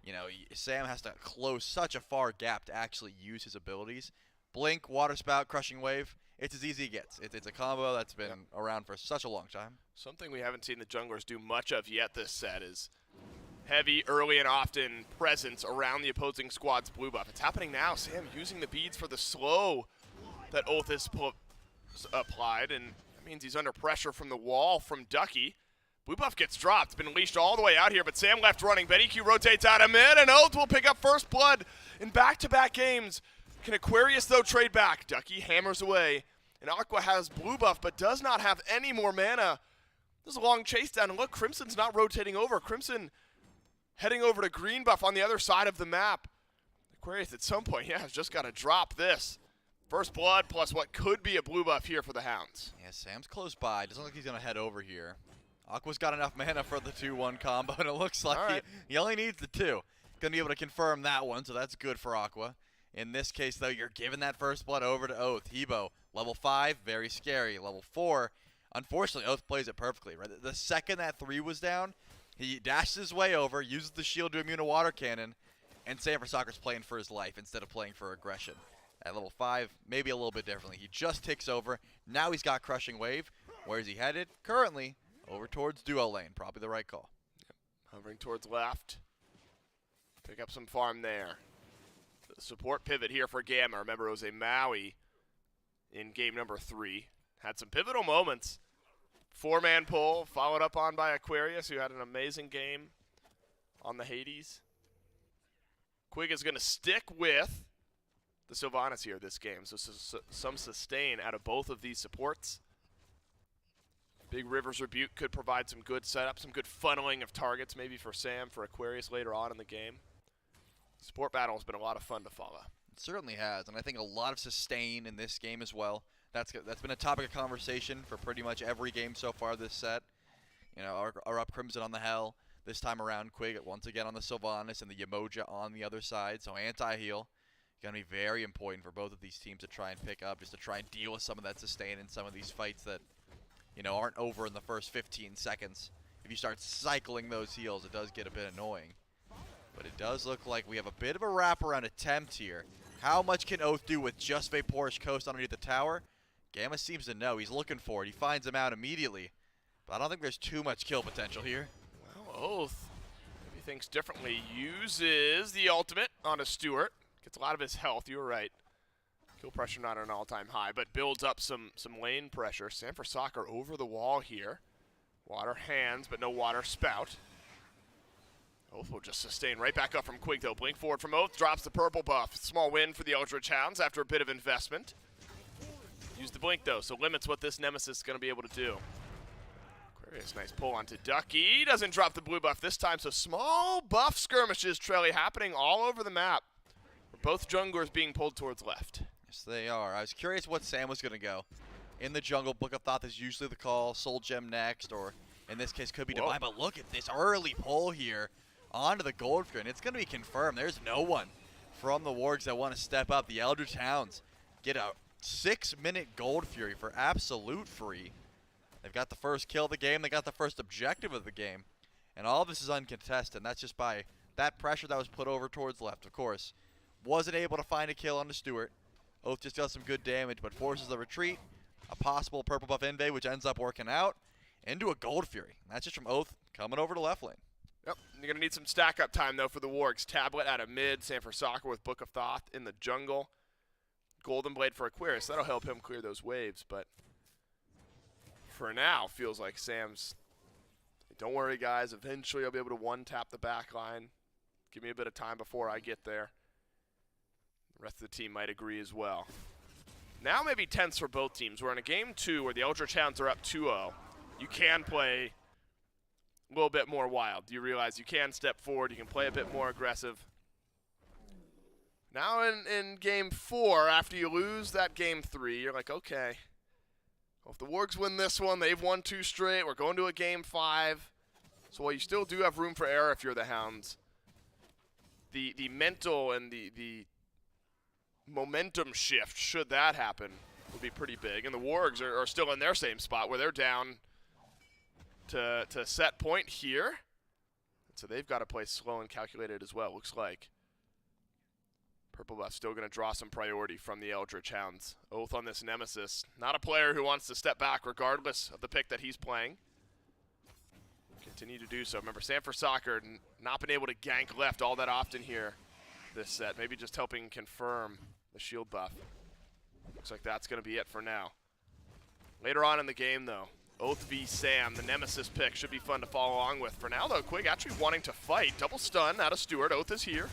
you know, Sam has to close such a far gap to actually use his abilities. Blink, Water Spout, Crushing Wave, it's as easy as it gets. It's a combo that's been around for such a long time. Something we haven't seen the junglers do much of yet this set is heavy, early, and often presence around the opposing squad's blue buff. It's happening now. Sam using the beads for the slow that Oath has applied, and that means he's under pressure from the wall from Ducky. Blue buff gets dropped. It's been unleashed all the way out here, but Sam left running. BetEQ rotates out of mid, and Oath will pick up first blood in back-to-back games. Can Aquarius, though, trade back? Ducky hammers away, and Aqua has blue buff, but does not have any more mana. This is a long chase down, and look, Crimson's not rotating over. Crimson heading over to green buff on the other side of the map. Aquarius, at some point, has just got to drop this. First blood plus what could be a blue buff here for the Hounds. Yeah, Sam's close by. Doesn't look like he's going to head over here. Aqua's got enough mana for the 2-1 combo, and it looks like he only needs the 2. Going to be able to confirm that one, so that's good for Aqua. In this case, though, you're giving that first blood over to Oath. Hebo, level 5, very scary. Level 4, unfortunately, Oath plays it perfectly. Right? The second that 3 was down, he dashes his way over, uses the shield to immune a water cannon, and Sam for Soccer's playing for his life instead of playing for aggression. At level 5, maybe a little bit differently. He just ticks over. Now he's got Crushing Wave. Where is he headed? Currently, over towards duo lane. Probably the right call. Yep. Hovering towards left. Pick up some farm there. The support pivot here for Gamma. Remember, it was a Maui in game number 3. Had some pivotal moments. 4-man pull, followed up on by Aquarius, who had an amazing game on the Hades. Quig is going to stick with the Sylvanas here this game, so some sustain out of both of these supports. Big River's Rebuke could provide some good setup, some good funneling of targets maybe for Sam, for Aquarius later on in the game. Support battle has been a lot of fun to follow. It certainly has, and I think a lot of sustain in this game as well. That's been a topic of conversation for pretty much every game so far this set. You know, our up Crimson on the Hell. This time around, Quig once again on the Sylvanas and the Yemoja on the other side, so anti-heal. Going to be very important for both of these teams to try and pick up, just to try and deal with some of that sustain in some of these fights that, you know, aren't over in the first 15 seconds. If you start cycling those heals, it does get a bit annoying. But it does look like we have a bit of a wraparound attempt here. How much can Oath do with just Vaporish Coast underneath the tower? Gamma seems to know. He's looking for it. He finds him out immediately. But I don't think there's too much kill potential here. Well, Oath maybe thinks differently. Uses the ultimate on a Stewart. Gets a lot of his health. You were right. Kill pressure not at an all-time high, but builds up some lane pressure. Sam for Soccer over the wall here. Water hands, but no water spout. Oath will just sustain right back up from Quig, though. Blink forward from Oath, drops the purple buff. Small win for the Eldritch Hounds after a bit of investment. Use the blink, though, so limits what this Nemesis is going to be able to do. Aquarius, nice pull onto Ducky. Doesn't drop the blue buff this time, so small buff skirmishes, Trelly, happening all over the map. Both junglers being pulled towards left. Yes, they are. I was curious what Sam was going to go. In the jungle, Book of Thoth is usually the call. Soul Gem next, or in this case, could be Divine. But look at this early pull here onto the Gold Fury, and it's going to be confirmed. There's no one from the Wargs that want to step up. The Eldritch Hounds get a 6-minute Gold Fury for absolute free. They've got the first kill of the game. They got the first objective of the game. And all of this is uncontested. And that's just by that pressure that was put over towards left, of course. Wasn't able to find a kill on the Stewart. Oath just does some good damage, but forces the retreat. A possible purple buff invade, which ends up working out. Into a Gold Fury. And that's just from Oath coming over to left lane. Yep, you're going to need some stack-up time, though, for the Wargs. Tablet out of mid, Sam for Soccer with Book of Thoth in the jungle. Golden Blade for Aquarius. That'll help him clear those waves, but for now, feels like Sam's, don't worry, guys. Eventually, I'll be able to one-tap the back line. Give me a bit of time before I get there. The rest of the team might agree as well. Now maybe tense for both teams. We're in a game 2 where the Eldritch Hounds are up 2-0. You can play a little bit more wild. You realize you can step forward. You can play a bit more aggressive. Now in game 4, after you lose that game 3, you're like, okay, well, if the Wargs win this one, they've won 2 straight. We're going to a game 5. So while you still do have room for error if you're the Hounds, the mental and the momentum shift, should that happen, would be pretty big. And the Wargs are still in their same spot where they're down to set point here. So they've got to play slow and calculated as well, looks like. Purple buff still going to draw some priority from the Eldritch Hounds. Oath on this Nemesis. Not a player who wants to step back regardless of the pick that he's playing. Continue to do so. Remember, Sam for Soccer not been able to gank left all that often here this set. Maybe just helping confirm the shield buff. Looks like that's going to be it for now. Later on in the game, though, Oath v Sam, the Nemesis pick, should be fun to follow along with. For now, though, Quig actually wanting to fight. Double stun out of Stewart. Oath is here.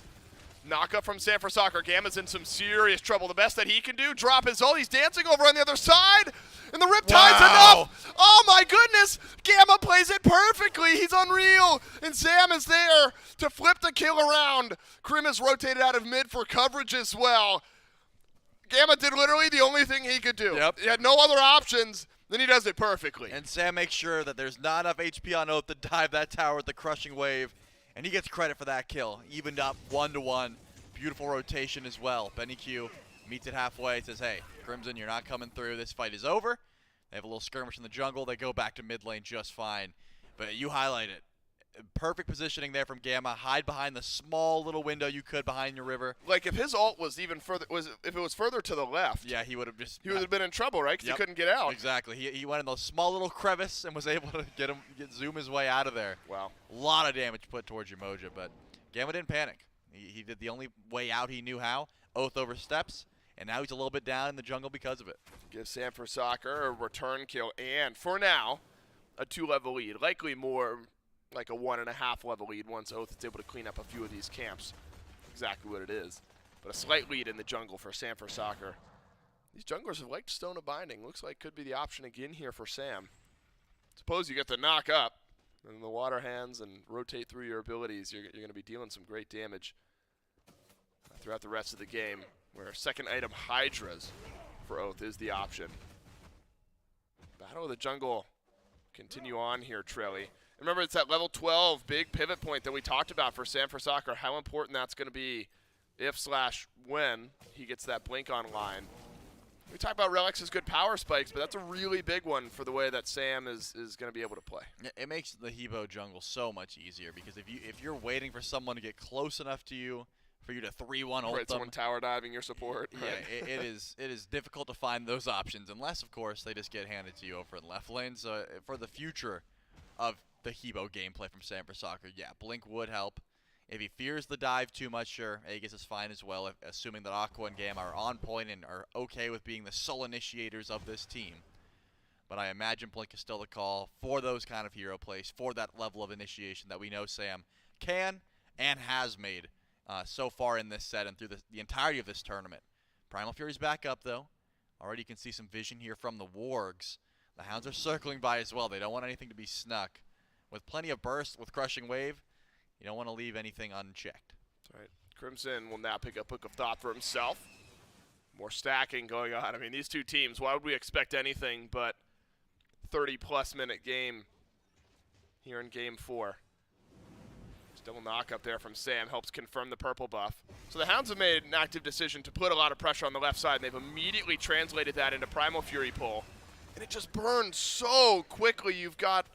Knock up from Sam for Soccer. Gamma's in some serious trouble. The best that he can do, drop his ult. He's dancing over on the other side, and the Riptide's enough. Oh my goodness! Gamma plays it perfectly. He's unreal, and Sam is there to flip the kill around. Krim is rotated out of mid for coverage as well. Gamma did literally the only thing he could do. Yep. He had no other options. Then he does it perfectly. And Sam makes sure that there's not enough HP on Oath to dive that tower with the crushing wave. And he gets credit for that kill. Evened up 1-1. Beautiful rotation as well. Benny Q meets it halfway. Says, hey, Crimson, you're not coming through. This fight is over. They have a little skirmish in the jungle. They go back to mid lane just fine. But you highlight it. Perfect positioning there from Gamma. Hide behind the small little window you could behind your river. Like if his ult was even further, if it was further to the left. Yeah, he would have just. He would have been in trouble, right? Because he couldn't get out. Exactly. He went in those small little crevice and was able to zoom his way out of there. Wow. A lot of damage put towards your Moja, but Gamma didn't panic. He did the only way out he knew how. Oath oversteps, and now he's a little bit down in the jungle because of it. Give Sam for Soccer a return kill, and for now, a 2-level lead. Likely more like a 1.5 level lead once Oath is able to clean up a few of these camps. Exactly what it is. But a slight lead in the jungle for Sam for Soccer. These junglers have liked Stone of Binding. Looks like could be the option again here for Sam. Suppose you get the knock up, and the water hands and rotate through your abilities. You're going to be dealing some great damage throughout the rest of the game, where second item Hi-Rez for Oath is the option. Battle of the Jungle continue on here, Trelly. Remember, it's that level 12 big pivot point that we talked about for Sam for Soccer, how important that's going to be if/when he gets that blink online. We talk about Relix's good power spikes, but that's a really big one for the way that Sam is going to be able to play. It makes the Hebo jungle so much easier because if you're waiting for someone to get close enough to you for you to 3-1 ult Right, them. someone tower diving your support. Yeah, it is difficult to find those options unless, of course, they just get handed to you over in left lane. So for the future of the Hebo gameplay from Sanford Soccer, yeah, Blink would help. If he fears the dive too much, sure, Aegis is fine as well, assuming that Aqua and Gamma are on point and are okay with being the sole initiators of this team. But I imagine Blink is still the call for those kind of hero plays, for that level of initiation that we know Sam can and has made so far in this set and through the entirety of this tournament. Primal Fury's back up, though. Already you can see some vision here from the Wargs. The Hounds are circling by as well. They don't want anything to be snuck. With plenty of burst, with Crushing Wave, you don't want to leave anything unchecked. That's right. Crimson will now pick up Book of Thought for himself. More stacking going on. I mean, these two teams, why would we expect anything but 30-plus minute game here in Game 4? Still a knock up there from Sam, helps confirm the purple buff. So the Hounds have made an active decision to put a lot of pressure on the left side, and they've immediately translated that into Primal Fury pull. And it just burns so quickly. You've got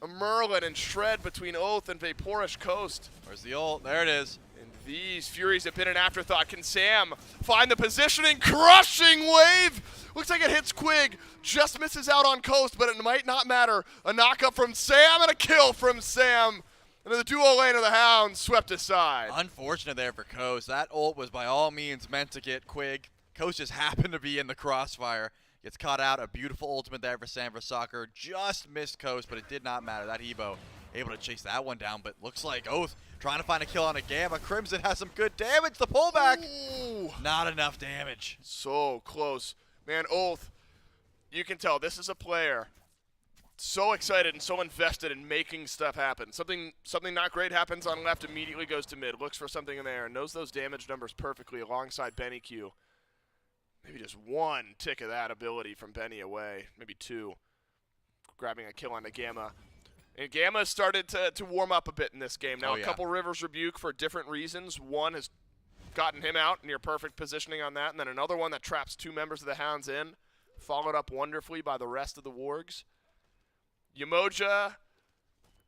a Merlin and Shred between Oath and Vaporish Coast. Where's the ult? There it is. And these Furies have been an afterthought. Can Sam find the positioning? Crushing Wave! Looks like it hits Quig. Just misses out on Coast, but it might not matter. A knock up from Sam and a kill from Sam. And then the duo lane of the Hounds swept aside. Unfortunate there for Coast. That ult was by all means meant to get Quig. Coast just happened to be in the crossfire. Gets caught out. A beautiful ultimate there for Sanford Soccer. Just missed Coast, but it did not matter. That Hebo able to chase that one down, but looks like Oath trying to find a kill on a Gamma. Crimson has some good damage. The pullback. Ooh. Not enough damage. So close. Man, Oath, you can tell this is a player so excited and so invested in making stuff happen. Something not great happens on left, immediately goes to mid, looks for something in there, and knows those damage numbers perfectly alongside Benny Q. Maybe just one tick of that ability from Benny away, maybe two, grabbing a kill on the Gamma. And Gamma started to warm up a bit in this game. Now, yeah. A couple Rivers Rebuke for different reasons. One has gotten him out, near perfect positioning on that, and then another one that traps two members of the Hounds in, followed up wonderfully by the rest of the Wargs. Yamoja,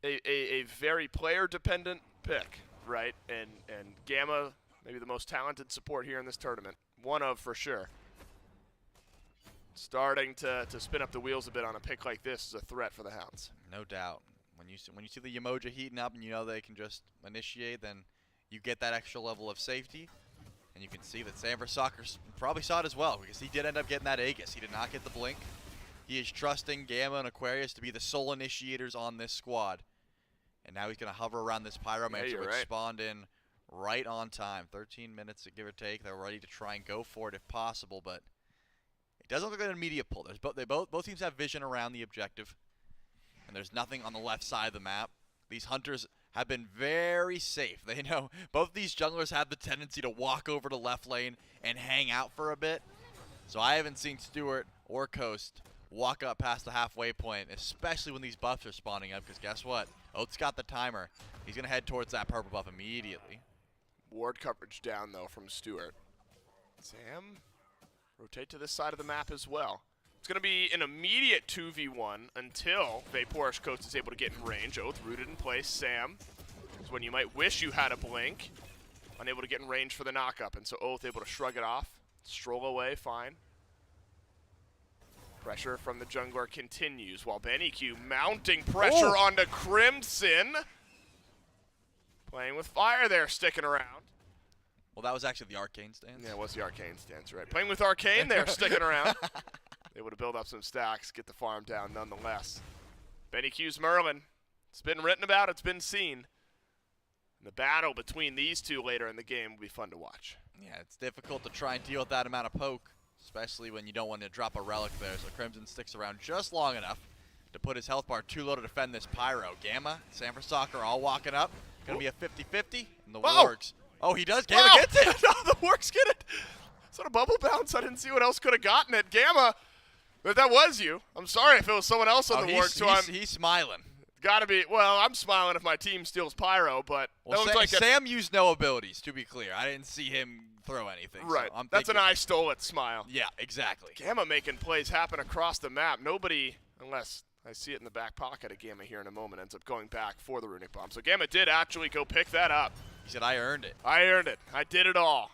a very player-dependent pick, right? And Gamma, maybe the most talented support here in this tournament. One of, for sure. Starting to spin up the wheels a bit on a pick like this is a threat for the Hounds. No doubt. When you see the Yamoja heating up and you know they can just initiate, then you get that extra level of safety. And you can see that Sanford Soccer probably saw it as well, because he did end up getting that Aegis. He did not get the blink. He is trusting Gamma and Aquarius to be the sole initiators on this squad. And now he's going to hover around this Pyromancer, which spawned in right on time. 13 minutes, give or take. They're ready to try and go for it if possible, but it doesn't look like an immediate pull. Both teams have vision around the objective, and there's nothing on the left side of the map. These hunters have been very safe. They know both these junglers have the tendency to walk over to left lane and hang out for a bit. So I haven't seen Stewart or Coast walk up past the halfway point, especially when these buffs are spawning up, because guess what? Oath's got the timer. He's going to head towards that purple buff immediately. Ward coverage down, though, from Stewart. Sam, rotate to this side of the map as well. It's going to be an immediate 2v1 until Vaporish Coast is able to get in range. Oath rooted in place. Sam is when you might wish you had a blink. Unable to get in range for the knockup, and so Oath able to shrug it off. Stroll away, fine. Pressure from the jungler continues while Benny Q mounting pressure onto Crimson. Playing with fire there, sticking around. Well, that was actually the Arcane stance. Yeah, it was the Arcane stance, right. Playing with Arcane there, sticking around. Able to build up some stacks, get the farm down nonetheless. Benny Q's Merlin. It's been written about, it's been seen. The battle between these two later in the game will be fun to watch. Yeah, it's difficult to try and deal with that amount of poke, especially when you don't want to drop a relic there. So Crimson sticks around just long enough to put his health bar too low to defend this Pyro. Gamma, Sanford Soccer all walking up. Going to be a 50-50, and the Wargs. Oh, he does. Gamma gets it. No, the Wargs get it. Is that a bubble bounce? I didn't see what else could have gotten it. Gamma, if that was you. I'm sorry if it was someone else on the Wargs. He's smiling. Gotta be. Well, I'm smiling if my team steals Pyro, but well, that looks like Sam used no abilities, to be clear. I didn't see him throw anything. Right. So That's an I stole it smile. Yeah, exactly. Gamma making plays happen across the map. Nobody, unless I see it in the back pocket of Gamma here in a moment, ends up going back for the Runic Bomb. So Gamma did actually go pick that up. He said, I earned it. I earned it. I did it all.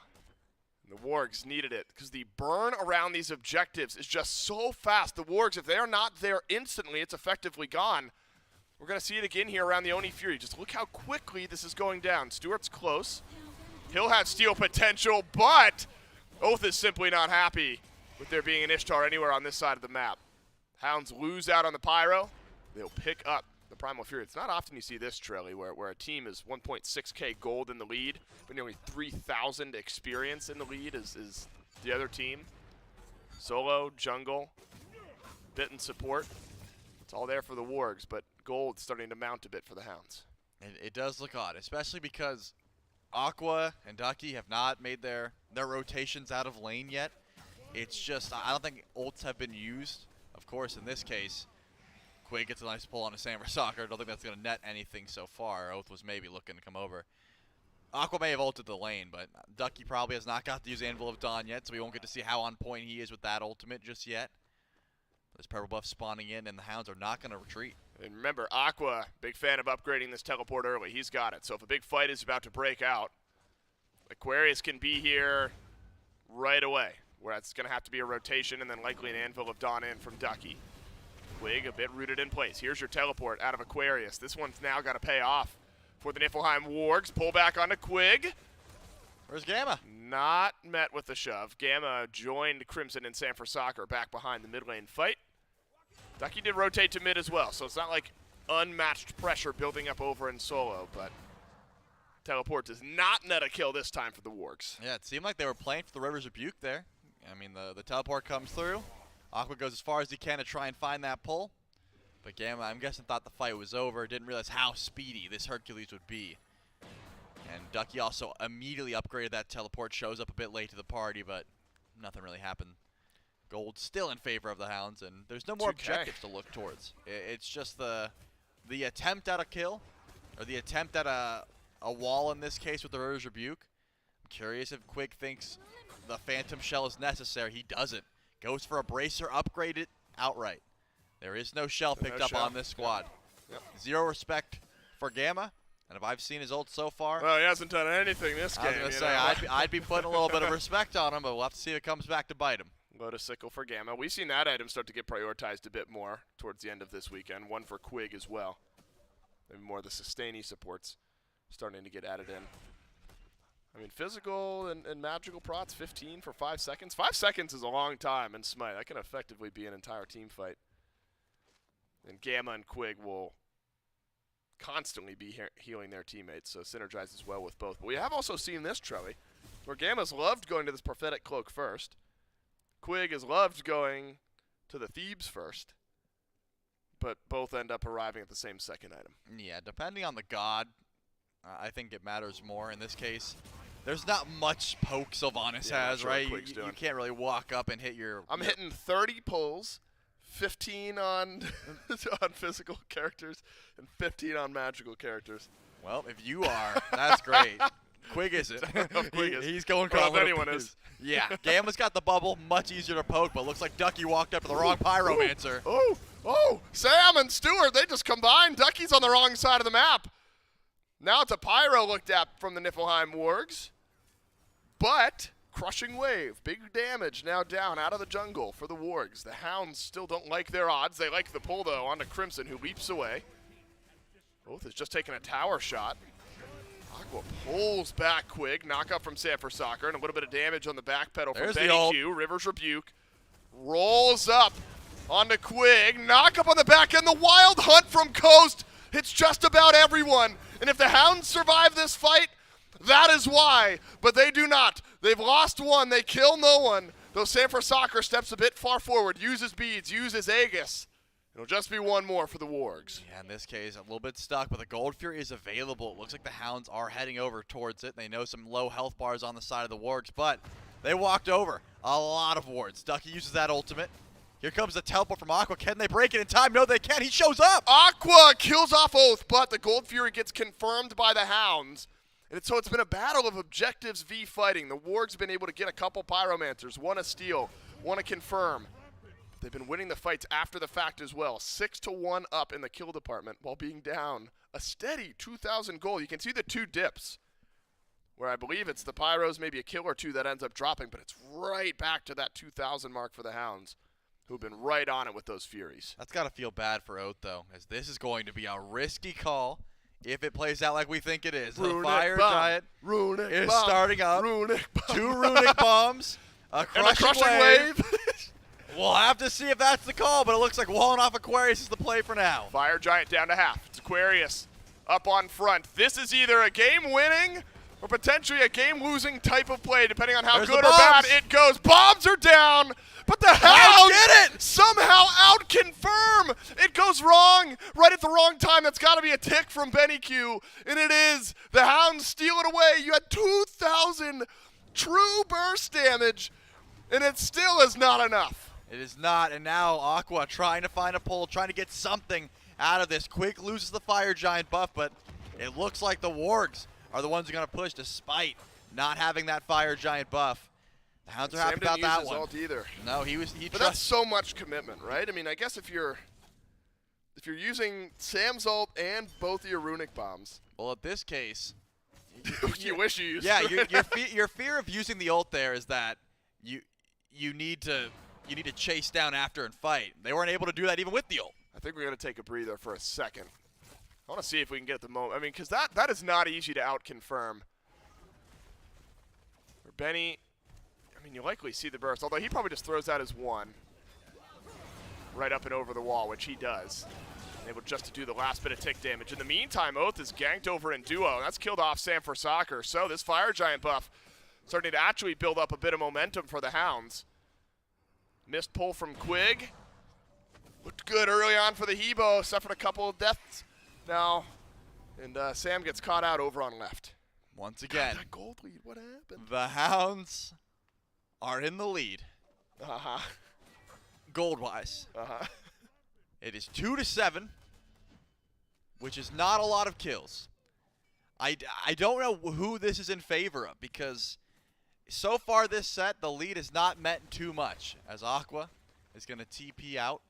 And the Wargs needed it because the burn around these objectives is just so fast. The Wargs, if they're not there instantly, it's effectively gone. We're going to see it again here around the Oni Fury. Just look how quickly this is going down. Stewart's close. He'll have steal potential, but Oath is simply not happy with there being an Ishtar anywhere on this side of the map. Hounds lose out on the Pyro. They'll pick up the Primal Fury. It's not often you see this, Trelly, where a team is 1.6k gold in the lead, but nearly 3,000 experience in the lead is the other team. Solo, jungle, bit and support. It's all there for the Wargs, but gold's starting to mount a bit for the Hounds. It does look odd, especially because Aqua and Ducky have not made their rotations out of lane yet. It's just, I don't think ults have been used. Of course, in this case, Quig gets a nice pull on a Samver Soccer. I don't think that's going to net anything so far. Oath was maybe looking to come over. Aqua may have ulted the lane, but Ducky probably has not got to use Anvil of Dawn yet, so we won't get to see how on point he is with that ultimate just yet. There's purple buff spawning in, and the Hounds are not going to retreat. And remember, Aqua, big fan of upgrading this teleport early. He's got it. So if a big fight is about to break out, Aquarius can be here right away, where it's going to have to be a rotation and then likely an Anvil of Dawn in from Ducky. Quig a bit rooted in place. Here's your teleport out of Aquarius. This one's now got to pay off for the Niflheim Wargs. Pull back onto Quig. Where's Gamma? Not met with the shove. Gamma joined Crimson and Sanford Soccer back behind the mid lane fight. Ducky did rotate to mid as well, so it's not like unmatched pressure building up over in solo, but teleport does not net a kill this time for the Wargs. Yeah, it seemed like they were playing for the River's Rebuke there. I mean, the teleport comes through. Aqua goes as far as he can to try and find that pull. But Gamma, I'm guessing, thought the fight was over. Didn't realize how speedy this Hercules would be. And Ducky also immediately upgraded that teleport. Shows up a bit late to the party, but nothing really happened. Gold still in favor of the Hounds, and there's no more 2K. objectives to look towards. It's just the attempt at a kill, or the attempt at a wall in this case with the River's Rebuke. I'm curious if Quig thinks the Phantom Shell is necessary. He doesn't. Goes for a Bracer, upgrade it outright. There is no shell picked up on this squad. Yep. Zero respect for Gamma, and if I've seen his ult so far, Well, he hasn't done anything this game. I was going to say, I'd be putting a little bit of respect on him, but we'll have to see if it comes back to bite him. Lotus Sickle for Gamma. We've seen that item start to get prioritized a bit more towards the end of this weekend. One for Quig as well. Maybe more of the sustaining supports starting to get added in. I mean, physical and magical prots, 15 for 5 seconds. 5 seconds is a long time in Smite. That can effectively be an entire team fight. And Gamma and Quig will constantly be healing their teammates, so synergizes well with both. But we have also seen this, Trelly, where Gamma's loved going to this Prophetic Cloak first. Quig has loved going to the Thebes first, but both end up arriving at the same second item. Yeah, depending on the god, I think it matters more. In this case, there's not much poke Sylvanas has, sure right? Quig's You doing. can't really walk up and hit your... I'm hitting 30 pulls, 15 on on physical characters, and 15 on magical characters. Well, if you are, that's great. Quig isn't. Quig is. He's going Well, crawling. if anyone is. Yeah, Gamma's got the bubble, much easier to poke, but looks like Ducky walked up to the wrong Pyromancer. Oh, Sam and Stewart, they just combined. Ducky's on the wrong side of the map. Now it's a Pyro looked at from the Niflheim Wargs. But, crushing wave, big damage now down out of the jungle for the Wargs. The Hounds still don't like their odds. They like the pull, though, onto Crimson, who leaps away. Oath has just taken a tower shot. Aqua pulls back Quig, knock up from Sanford Soccer, and a little bit of damage on the back pedal from There's Benny the ult. Q. River's Rebuke rolls up onto Quig, knock up on the back end. The wild hunt from Coast hits just about everyone. And if the Hounds survive this fight, that is why. But they do not. They've lost one. They kill no one. Though Sanford Soccer steps a bit far forward, uses beads, uses Aegis. It'll just be one more for the Wargs. Yeah, in this case, a little bit stuck, but the Gold Fury is available. It looks like the Hounds are heading over towards it. They know some low health bars on the side of the Wargs, but they walked over a lot of wards. Ducky uses that ultimate. Here comes the teleport from Aqua. Can they break it in time? No, they can't. He shows up. Aqua kills off Oath, but the Gold Fury gets confirmed by the Hounds. And so it's been a battle of objectives v fighting. The Wargs have been able to get a couple Pyromancers, one a steal, one a confirm. They've been winning the fights after the fact as well. 6-1 up in the kill department while being down a steady 2,000 gold. You can see the two dips where I believe it's the Pyros, maybe a kill or two that ends up dropping, but it's right back to that 2,000 mark for the Hounds, who've been right on it with those Furies. That's got to feel bad for Oath, though, as this is going to be a risky call if it plays out like we think it is. The Fire Giant is starting up. Two Runic Bombs, a crushing wave. We'll have to see if that's the call, but it looks like walling off Aquarius is the play for now. Fire Giant down to half. It's Aquarius up on front. This is either a game-winning or potentially a game-losing type of play, depending on how good or bad it goes. Bombs are down, but the Hounds somehow out-confirm. It goes wrong right at the wrong time. That's got to be a tick from Benny Q, and it is. The Hounds steal it away. You had 2,000 true burst damage, and it still is not enough. It is not, and now Aqua trying to find a pull, trying to get something out of this. Quick loses the Fire Giant buff, but it looks like the Wargs are the ones who are going to push despite not having that Fire Giant buff. The Hounds are happy about that one. Ult either. No, he But that's so much commitment, right? I mean, I guess if you're using Sam's ult and both of your Runic Bombs. Well, in this case, you wish you used your fear of using the ult there is that you need to chase down after and fight. They weren't able to do that even with the ult. I think we're going to take a breather for a second. I want to see if we can get the moment. I mean, because that is not easy to out-confirm. For Benny, I mean, you likely see the burst, although he probably just throws that as one. Right up and over the wall, which he does. Able just to do the last bit of tick damage. In the meantime, Oath is ganked over in duo. That's killed off Sam for Soccer. So this Fire Giant buff starting to actually build up a bit of momentum for the Hounds. Missed pull from Quig. Looked good early on for the Hebo. Suffered a couple of deaths now. And Sam gets caught out over on left. Once again, that gold lead, what happened? The Hounds are in the lead. Gold-wise. It is 2-7, which is not a lot of kills. I don't know who this is in favor of, because so far this set, the lead has not meant too much, as Aqua is going to TP out,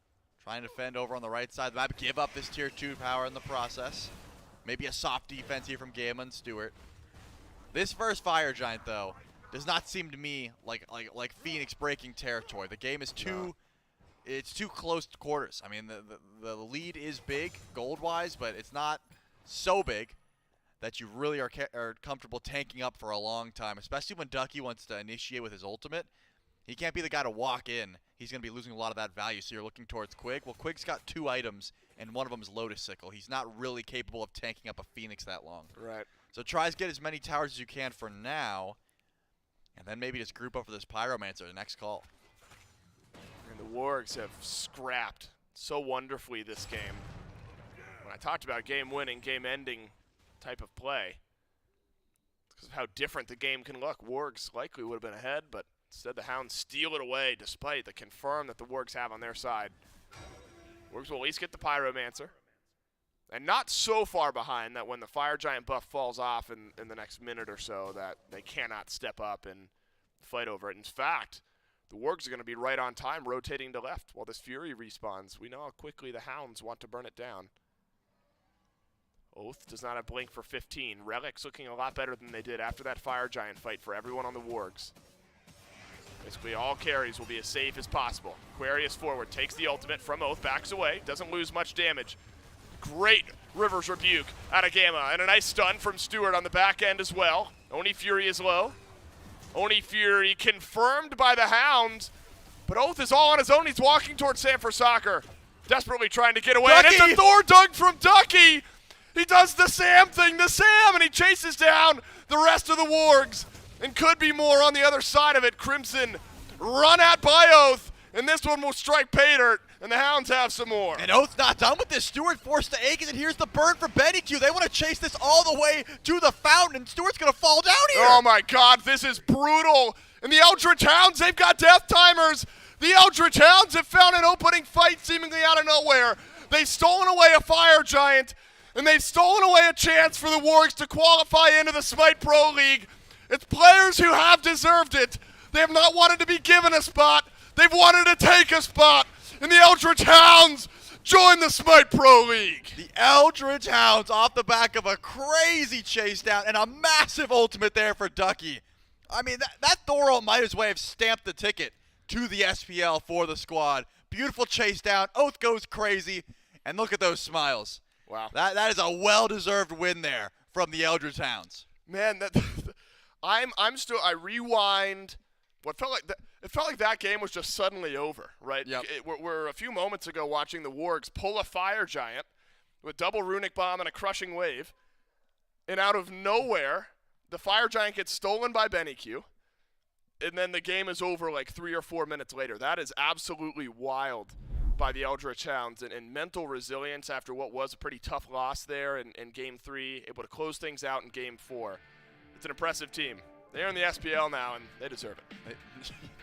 trying to fend over on the right side of the map, give up this tier 2 power in the process. Maybe a soft defense here from Gamma and Stewart. This first Fire Giant, though, does not seem to me like Phoenix breaking territory. The game is it's too close to quarters. I mean, the lead is big gold-wise, but it's not so big that you really are comfortable tanking up for a long time, especially when Ducky wants to initiate with his ultimate. He can't be the guy to walk in. He's going to be losing a lot of that value, so you're looking towards Quig. Well, Quig's got 2 items, and one of them is Lotus Sickle. He's not really capable of tanking up a Phoenix that long. Right. So try to get as many towers as you can for now, and then maybe just group up for this Pyromancer, the next call. And the Wargs have scrapped so wonderfully this game. When I talked about game-winning, game-ending type of play, because of how different the game can look. Wargs likely would have been ahead, but instead the Hounds steal it away despite the confirm that the Wargs have on their side. Wargs will at least get the Pyromancer. And not so far behind that when the Fire Giant buff falls off in the next minute or so that they cannot step up and fight over it. In fact, the Wargs are going to be right on time rotating to left while this Fury respawns. We know how quickly the Hounds want to burn it down. Oath does not have Blink for 15. Relic's looking a lot better than they did after that Fire Giant fight for everyone on the Wargs. Basically all carries will be as safe as possible. Aquarius forward, takes the ultimate from Oath, backs away, doesn't lose much damage. Great River's Rebuke out of Gamma, and a nice stun from Stewart on the back end as well. Oni Fury is low. Oni Fury confirmed by the Hounds, but Oath is all on his own. He's walking towards Sam for Soccer, desperately trying to get away. Ducky! And it's a Thor dunk from Ducky. He does the Sam thing to Sam, and he chases down the rest of the Wargs. And could be more on the other side of it. Crimson run at by Oath, and this one will strike pay dirt, and the Hounds have some more. And Oath's not done with this. Stewart forced to Aikens, and here's the burn from Benny Q. They want to chase this all the way to the fountain, and Stewart's going to fall down here. Oh my God, this is brutal. And the Eldritch Hounds, they've got death timers. The Eldritch Hounds have found an opening fight seemingly out of nowhere. They've stolen away a Fire Giant, and they've stolen away a chance for the Wargs to qualify into the Smite Pro League. It's players who have deserved it. They have not wanted to be given a spot. They've wanted to take a spot. And the Eldritch Hounds join the Smite Pro League. The Eldritch Hounds off the back of a crazy chase down and a massive ultimate there for Ducky. I mean, that Thor might as well have stamped the ticket to the SPL for the squad. Beautiful chase down. Oath goes crazy. And look at those smiles. Wow. That is a well-deserved win there from the Eldritch Hounds. Man, I rewind. It felt like that game was just suddenly over, right? Yep. We're a few moments ago watching the Wargs pull a Fire Giant with double Runic Bomb and a Crushing Wave, and out of nowhere, the Fire Giant gets stolen by BennyQ, and then the game is over like 3 or 4 minutes later. That is absolutely wild by the Eldritch Hounds, and mental resilience after what was a pretty tough loss there in Game 3, able to close things out in Game 4. It's an impressive team. They're in the SPL now, and they deserve it.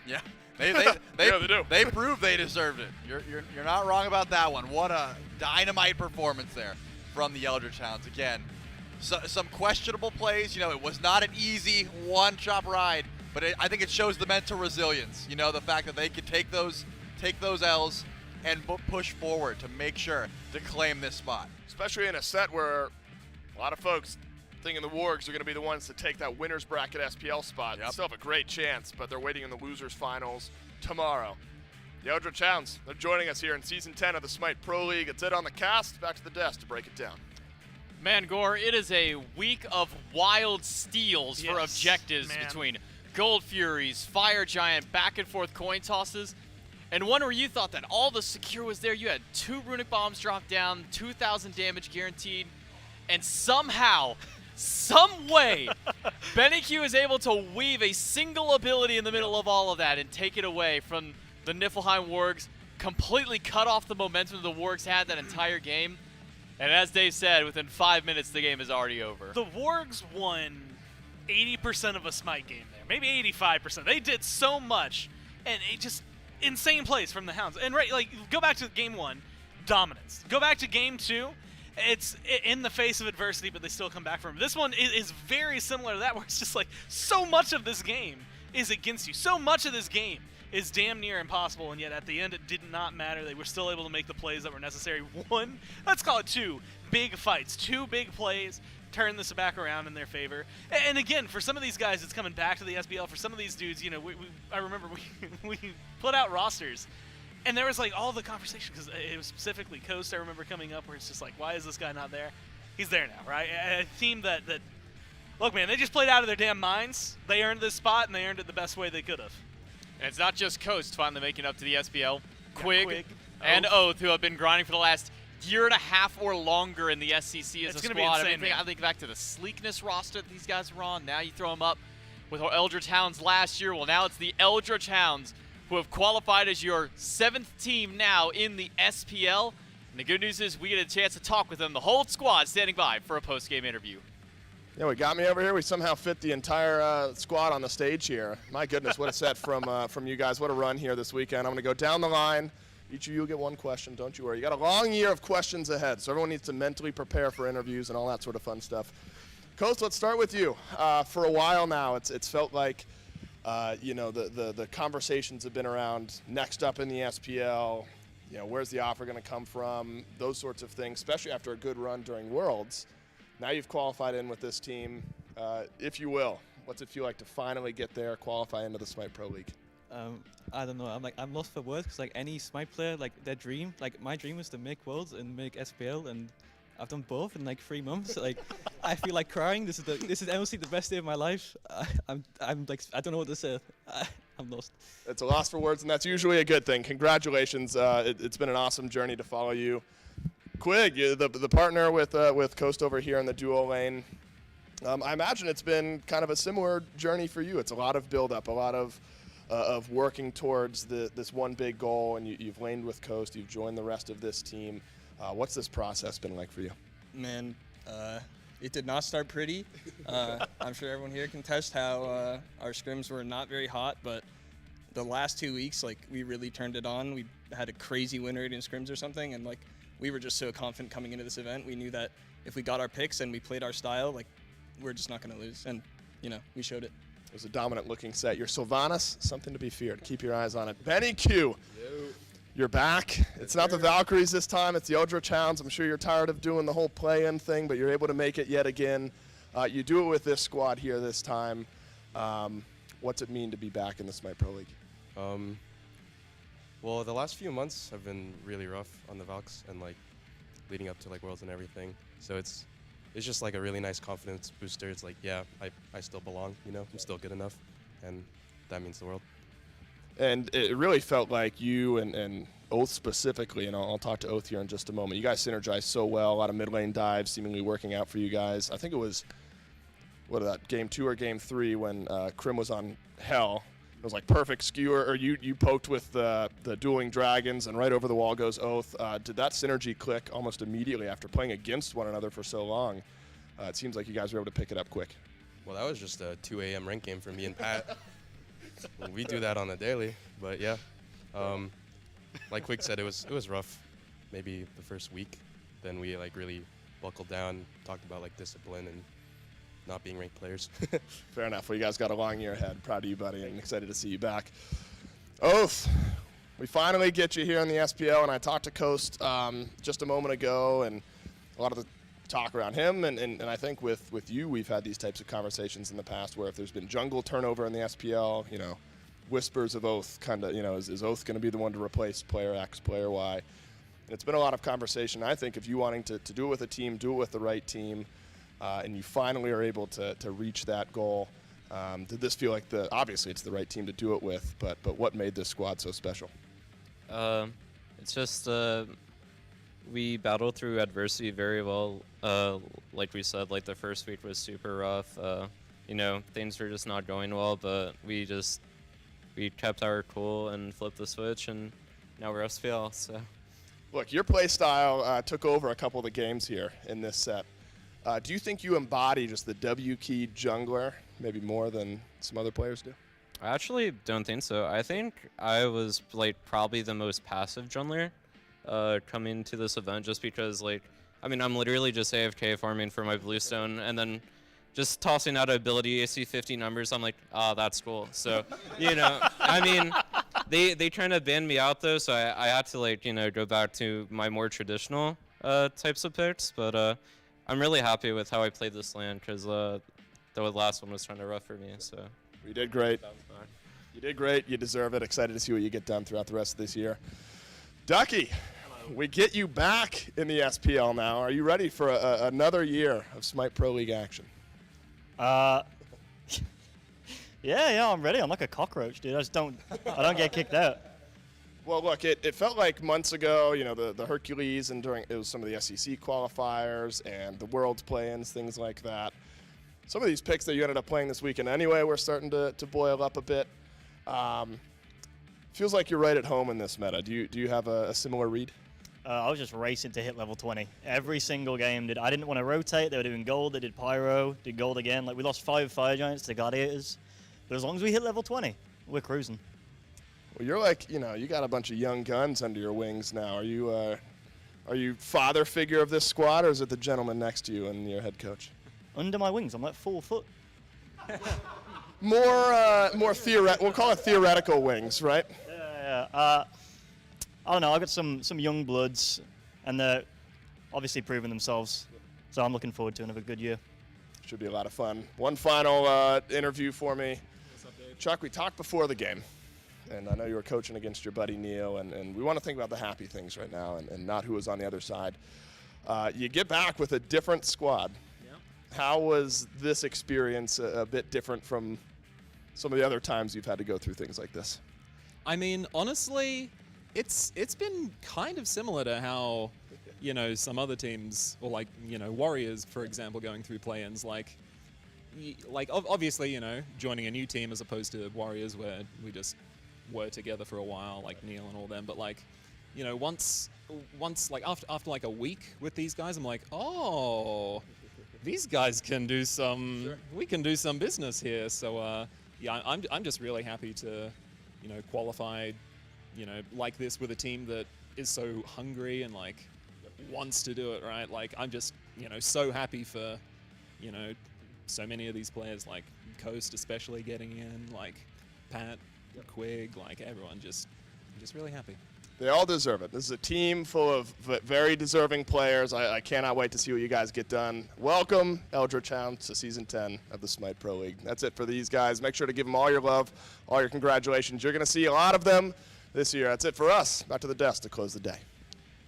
Yeah, they do. They proved they deserved it. You're not wrong about that one. What a dynamite performance there from the Eldritch Hounds. Again, some questionable plays. It was not an easy one-shot ride, but I think it shows the mental resilience. The fact that they could take those L's and push forward to make sure to claim this spot. Especially in a set where a lot of folks thinking the Wargs are going to be the ones to take that winner's bracket SPL spot. Yep. They still have a great chance, but they're waiting in the losers finals tomorrow. The Eldritch Hounds, they're joining us here in Season 10 of the Smite Pro League. It's it on the cast. Back to the desk to break it down. Man, Gore, it is a week of wild steals for objectives between Gold Furies, Fire Giant, back and forth coin tosses, and one where you thought that all the secure was there. You had 2 Runic Bombs drop down, 2,000 damage guaranteed, and somehow, some way, BennyQ is able to weave a single ability in the middle of all of that and take it away from the Niflheim Wargs, completely cut off the momentum the Wargs had that entire game. And as Dave said, within 5 minutes, the game is already over. The Wargs won 80% of a Smite game there, maybe 85%. They did so much, and it just insane plays from the Hounds. And go back to Game 1, dominance. Go back to Game 2. It's in the face of adversity, but they still come back from it. This one is very similar to that, where it's just like so much of this game is against you. So much of this game is damn near impossible, and yet at the end it did not matter. They were still able to make the plays that were necessary. Let's call it 2 big fights, 2 big plays, turn this back around in their favor. And again, for some of these guys, it's coming back to the SBL. For some of these dudes, I remember we put out rosters, and there was all the conversation, because it was specifically Coast I remember coming up, where it's just like, why is this guy not there? He's there now, right? A team that look, man, they just played out of their damn minds. They earned this spot, and they earned it the best way they could have. And it's not just Coast finally making up to the SPL. Quig and Oath, who have been grinding for the last year and a half or longer in the SCC as a squad. I think back to the sleekness roster that these guys were on. Now you throw them up with our Eldritch Hounds last year. Well, now it's the Eldritch Hounds, who have qualified as your 7th team now in the SPL. And the good news is we get a chance to talk with them. The whole squad standing by for a post-game interview. Yeah, we got me over here. We somehow fit the entire squad on the stage here. My goodness, what a set from you guys. What a run here this weekend. I'm going to go down the line. Each of you will get one question, don't you worry. You got a long year of questions ahead, so everyone needs to mentally prepare for interviews and all that sort of fun stuff. Coast, let's start with you. For a while now, it's felt like the conversations have been around next up in the SPL. Where's the offer going to come from? Those sorts of things, especially after a good run during Worlds. Now you've qualified in with this team, if you will. What's it feel like to finally get there, qualify into the Smite Pro League? I don't know. I'm lost for words, because any Smite player, their dream, my dream was to make Worlds and make SPL, and I've done both in 3 months. I feel like crying. This is honestly the best day of my life. I don't know what to say. I'm lost. It's a loss for words, and that's usually a good thing. Congratulations. It's been an awesome journey to follow you. Quig, the partner with Coast over here in the duo lane. I imagine it's been kind of a similar journey for you. It's a lot of build-up, a lot of working towards this one big goal, and you've laned with Coast. You've joined the rest of this team. What's this process been like for you? Man, it did not start pretty. I'm sure everyone here can test how our scrims were not very hot, but the last 2 weeks, we really turned it on. We had a crazy win rate in scrims or something, and we were just so confident coming into this event. We knew that if we got our picks and we played our style, we're just not going to lose. And, we showed it. It was a dominant-looking set. Your Sylvanas, something to be feared. Keep your eyes on it. BennyQ, You're back. It's not the Valkyries this time. It's the Eldritch Hounds. I'm sure you're tired of doing the whole play-in thing, but you're able to make it yet again. You do it with this squad here this time. What's it mean to be back in the Smite Pro League? Well, the last few months have been really rough on the Valks and like leading up to like Worlds and everything. So it's just like a really nice confidence booster. It's like, yeah, I still belong, you know, I'm still good enough, and that means the world. And it really felt like you and Oath specifically, and I'll talk to Oath here in just a moment. You guys synergized so well, a lot of mid lane dives seemingly working out for you guys. I think it was, what was that, game 2 or game 3 when Krim was on Hell. It was like perfect skewer, or you poked with the dueling dragons, and right over the wall goes Oath. Did that synergy click almost immediately after playing against one another for so long? It seems like you guys were able to pick it up quick. Well, that was just a 2 a.m. rank game for me and Pat. We do that on a daily, but yeah. Like Quick said, it was rough maybe the first week. Then we like really buckled down, talked about like discipline and not being ranked players. Fair enough. Well, you guys got a long year ahead. Proud of you, buddy, and excited to see you back. Oath, we finally get you here in the SPL, and I talked to Coast just a moment ago, and a lot of the talk around him, and I think with you, we've had these types of conversations in the past where if there's been jungle turnover in the SPL, you know, whispers of Oath kind of, you know, is Oath going to be the one to replace player X, player Y? And it's been a lot of conversation. I think if you wanting to do it with a team, do it with the right team, and you finally are able to reach that goal, did this feel like obviously it's the right team to do it with, but what made this squad so special? It's just we battled through adversity very well. Like we said, like the first week was super rough. You know, things were just not going well, but we kept our cool and flipped the switch, and now we're SPL. So, look, your play style took over a couple of the games here in this set. Do you think you embody just the W key jungler maybe more than some other players do? I actually don't think so. I think I was like probably the most passive jungler coming to this event, just because like, I mean, I'm literally just AFK farming for my bluestone and then just tossing out ability AC 50 numbers. I'm like, oh, that's cool. So, you know, I mean, they trying to ban me out though, so I had to like, you know, go back to my more traditional types of picks. But I'm really happy with how I played this lane, because the last one was trying to rough for me. So you did great. You did great. You deserve it. Excited to see what you get done throughout the rest of this year. Ducky, we get you back in the SPL now. Are you ready for another year of Smite Pro League action? Yeah, I'm ready. I'm like a cockroach, dude. I don't get kicked out. Well, look, it felt like months ago, you know, the Hercules, and it was some of the SEC qualifiers and the Worlds play-ins, things like that. Some of these picks that you ended up playing this weekend anyway were starting to boil up a bit. Feels like you're right at home in this meta. Do you have a similar read? I was just racing to hit level 20. Every single game, I didn't want to rotate. They were doing gold, they did pyro, did gold again. Like, we lost 5 fire giants to gladiators. But as long as we hit level 20, we're cruising. Well, you're like, you know, you got a bunch of young guns under your wings now. Are you father figure of this squad, or is it the gentleman next to you and your head coach? Under my wings, I'm like 4 foot. More theoretical. We'll call it theoretical wings, right? Yeah. I don't know. I got some young bloods, and they're obviously proving themselves. So I'm looking forward to another good year. Should be a lot of fun. One final interview for me. What's up, Dave? Chuck, we talked before the game, and I know you were coaching against your buddy Neil, and we want to think about the happy things right now and not who was on the other side. You get back with a different squad. Yeah. How was this experience a bit different from some of the other times you've had to go through things like this? I mean, honestly, it's been kind of similar to how, you know, some other teams, or like, you know, Warriors, for example, going through play-ins, like obviously, you know, joining a new team as opposed to Warriors where we just were together for a while, like Neil and all them. But like, you know, once like after like a week with these guys, I'm like, oh, these guys can do some, we can do some business here. So yeah, I'm just really happy to, you know, qualify, you know, like this with a team that is so hungry and like wants to do it, right? Like, I'm just, you know, so happy for, you know, so many of these players, like Coast especially getting in, like Pat, Quig, like everyone, just really happy. They all deserve it. This is a team full of very deserving players. I cannot wait to see what you guys get done. Welcome, Eldritch Hounds, to Season 10 of the Smite Pro League. That's it for these guys. Make sure to give them all your love, all your congratulations. You're going to see a lot of them this year. That's it for us. Back to the desk to close the day.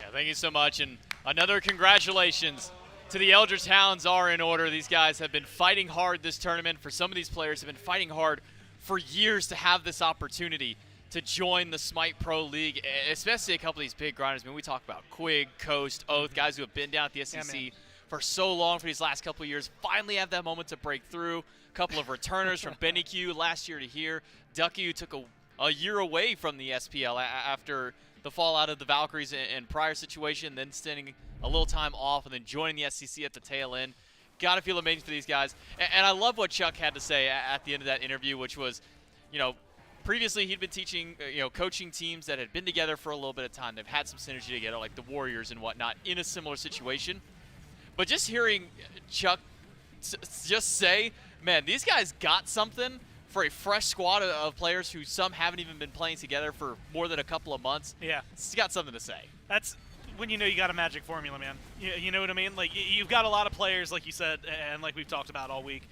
Yeah, thank you so much. And another congratulations to the Eldritch Hounds are in order. These guys have been fighting hard this tournament. For some of these players have been fighting hard for years to have this opportunity to join the Smite Pro League, especially a couple of these big grinders. I mean, we talk about Quig, Coast, Oath, guys who have been down at the SEC for so long for these last couple of years, finally have that moment to break through. A couple of returners from Benny Q last year to here. Ducky, who took a year away from the SPL after the fallout of the Valkyries in prior situation, then spending a little time off and then joining the SEC at the tail end. Got to feel amazing for these guys. And I love what Chuck had to say at the end of that interview, which was, you know, previously he'd been teaching, coaching teams that had been together for a little bit of time. They've had some synergy together, like the Warriors and whatnot, in a similar situation. But just hearing Chuck just say, man, these guys got something for a fresh squad of players who some haven't even been playing together for more than a couple of months. Yeah. He's got something to say. That's when you know you got a magic formula, man. You know what I mean? Like, you've got a lot of players, like you said, and like we've talked about all week.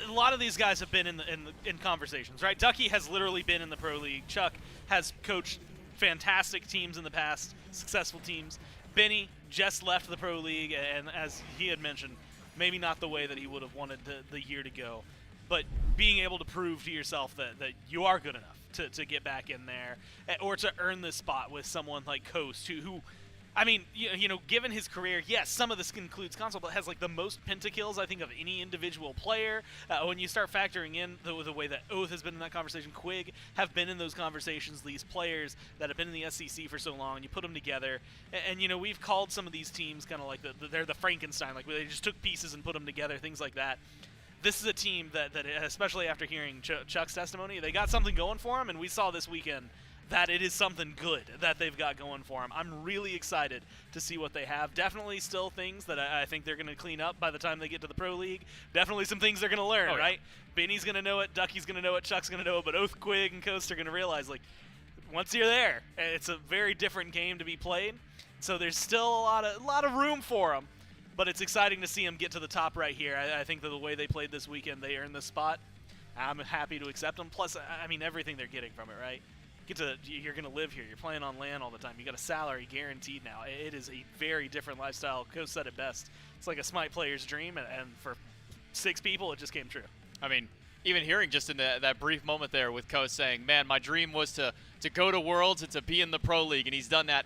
A lot of these guys have been in conversations, right? Ducky has literally been in the Pro League. Chuck has coached fantastic teams in the past, successful teams. Benny just left the Pro League, and as he had mentioned, maybe not the way that he would have wanted the year to go. But being able to prove to yourself that you are good enough to get back in there, or to earn this spot with someone like Coast, who I mean, given his career, yes, some of this includes console, but has like the most pentakills, I think, of any individual player. When you start factoring in the way that Oath has been in that conversation, Quig have been in those conversations, these players that have been in the SEC for so long, you put them together, and we've called some of these teams kind of like they're the Frankenstein, like they just took pieces and put them together, things like that. This is a team that especially after hearing Chuck's testimony, they got something going for them, and we saw this weekend that it is something good that they've got going for them. I'm really excited to see what they have. Definitely still things that I think they're going to clean up by the time they get to the Pro League. Definitely some things they're going to learn, right? Benny's going to know it, Ducky's going to know it, Chuck's going to know it, but Oath, Quig, and Coast are going to realize, like, once you're there, it's a very different game to be played. So there's still a lot of room for them, but it's exciting to see them get to the top right here. I think that the way they played this weekend, they earned this spot. I'm happy to accept them. Plus, I mean, everything they're getting from it, right? You're going to live here. You're playing on land all the time. You got a salary guaranteed now. It is a very different lifestyle. Coach said it best. It's like a Smite player's dream, and for 6 people, it just came true. I mean, even hearing just in that brief moment there with Coach saying, man, my dream was to go to Worlds and to be in the Pro League, and he's done that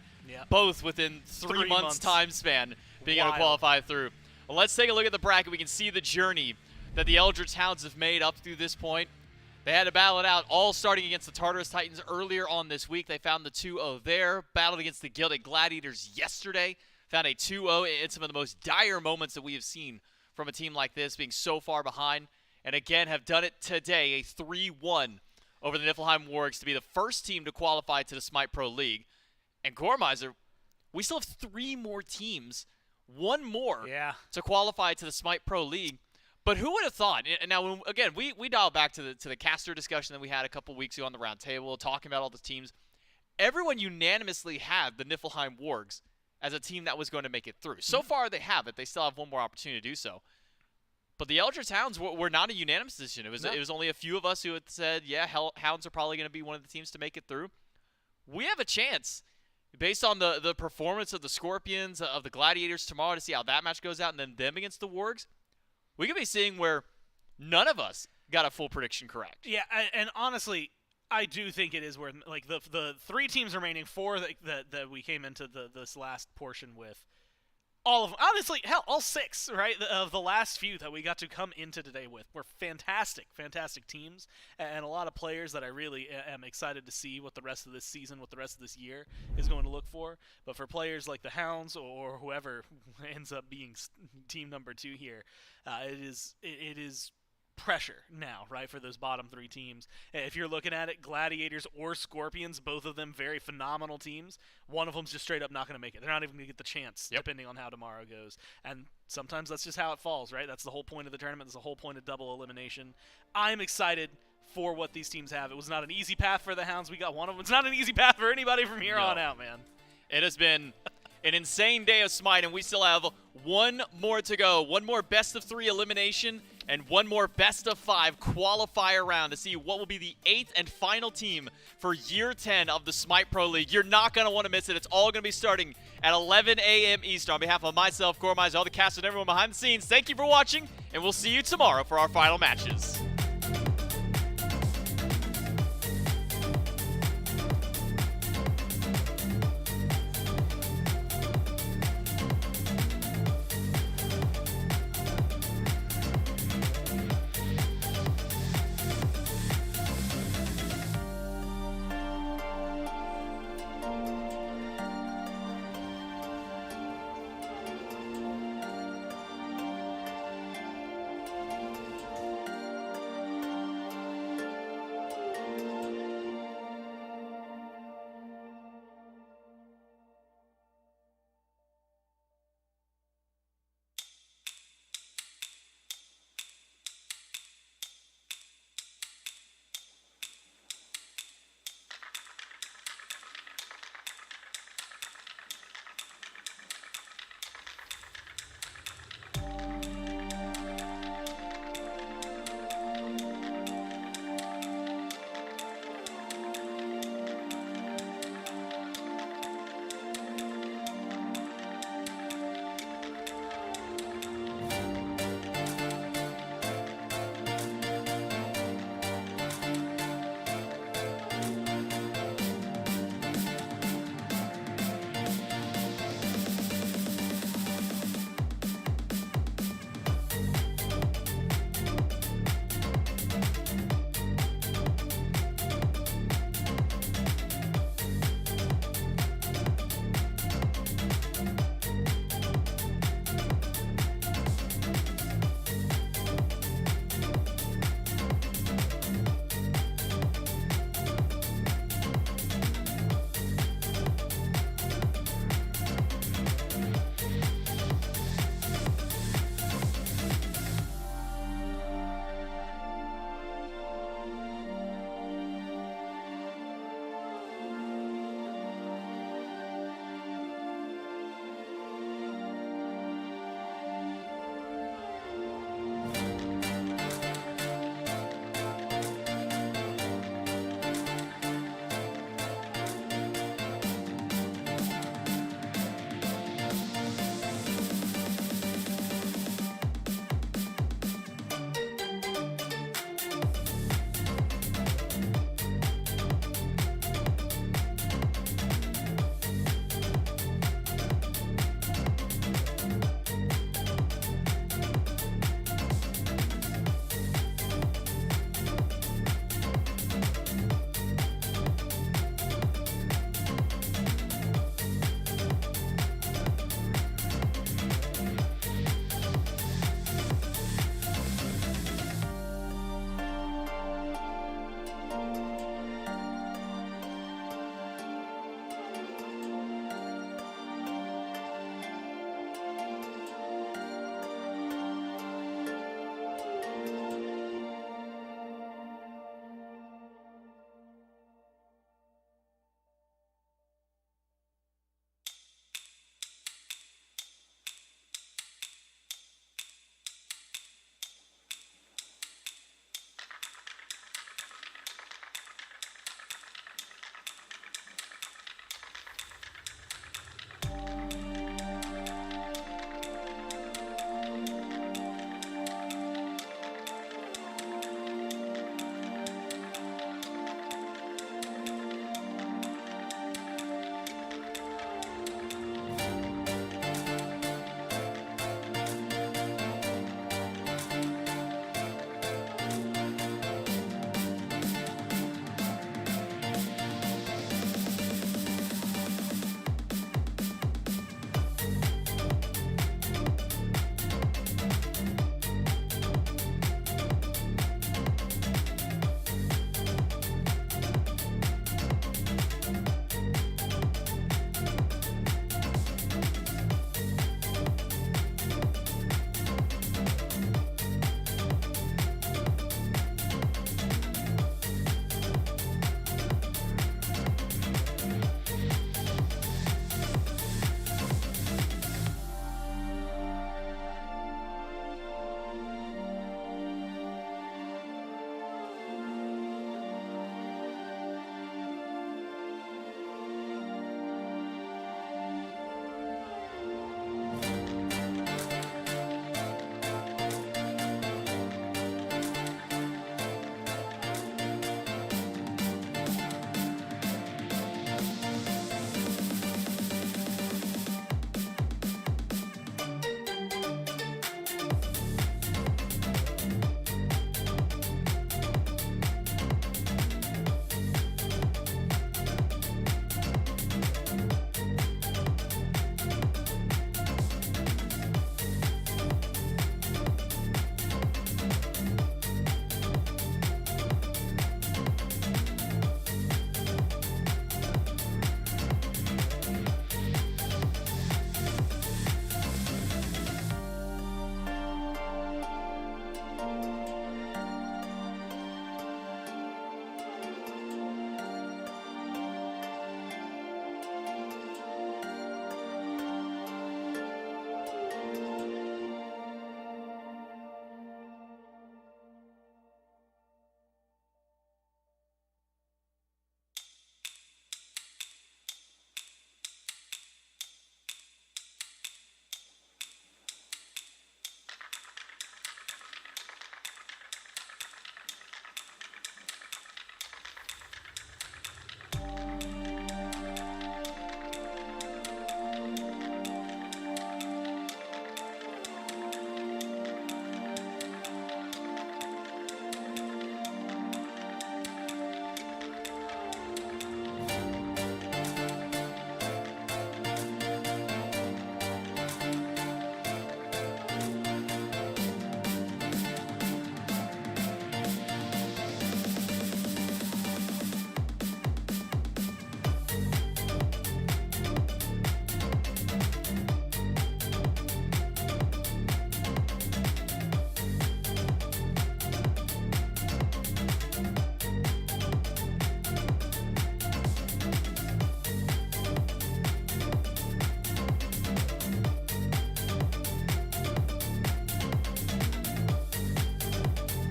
both within 3 months time span, being able to qualify through. Well, let's take a look at the bracket. We can see the journey that the Eldritch Hounds have made up through this point. They had to battle it out, all starting against the Tartarus Titans earlier on this week. They found the 2-0 there, battled against the Gilded Gladiators yesterday, found a 2-0 in some of the most dire moments that we have seen from a team like this, being so far behind, and again have done it today, a 3-1 over the Niflheim Wargs to be the first team to qualify to the Smite Pro League. And Gormizer, we still have 3 more teams, 1 more to qualify to the Smite Pro League. But who would have thought? And now, again, we dial back to the caster discussion that we had a couple weeks ago on the round table, talking about all the teams. Everyone unanimously had the Niflheim Wargs as a team that was going to make it through. So far, they have it. They still have 1 more opportunity to do so. But the Eldritch Hounds were not a unanimous decision. It was only a few of us who had said, yeah, Hounds are probably going to be one of the teams to make it through. We have a chance, based on the performance of the Scorpions, of the Gladiators tomorrow, to see how that match goes out, and then them against the Wargs. We could be seeing where none of us got a full prediction correct. Yeah, and honestly, I do think it is where, like, the 3 teams remaining, 4 that we came into this last portion with, all of them, honestly, hell, all 6, right, of the last few that we got to come into today with were fantastic teams, and a lot of players that I really am excited to see what the rest of this season, what the rest of this year is going to look for. But for players like the Hounds or whoever ends up being team number 2 here, it is pressure now, right, for those bottom 3 teams. If you're looking at it, Gladiators or Scorpions, both of them very phenomenal teams. One of them's just straight up not going to make it. They're not even going to get the chance, depending on how tomorrow goes. And sometimes that's just how it falls, right? That's the whole point of the tournament. That's the whole point of double elimination. I'm excited for what these teams have. It was not an easy path for the Hounds. We got one of them. It's not an easy path for anybody from here on out, man. It has been an insane day of Smite, and we still have one more to go. One more best of 3 elimination and one more best of 5 qualifier round to see what will be the 8th and final team for year 10 of the Smite Pro League. You're not going to want to miss it. It's all going to be starting at 11 a.m. Eastern. On behalf of myself, Gormize, all the cast, and everyone behind the scenes, thank you for watching, and we'll see you tomorrow for our final matches.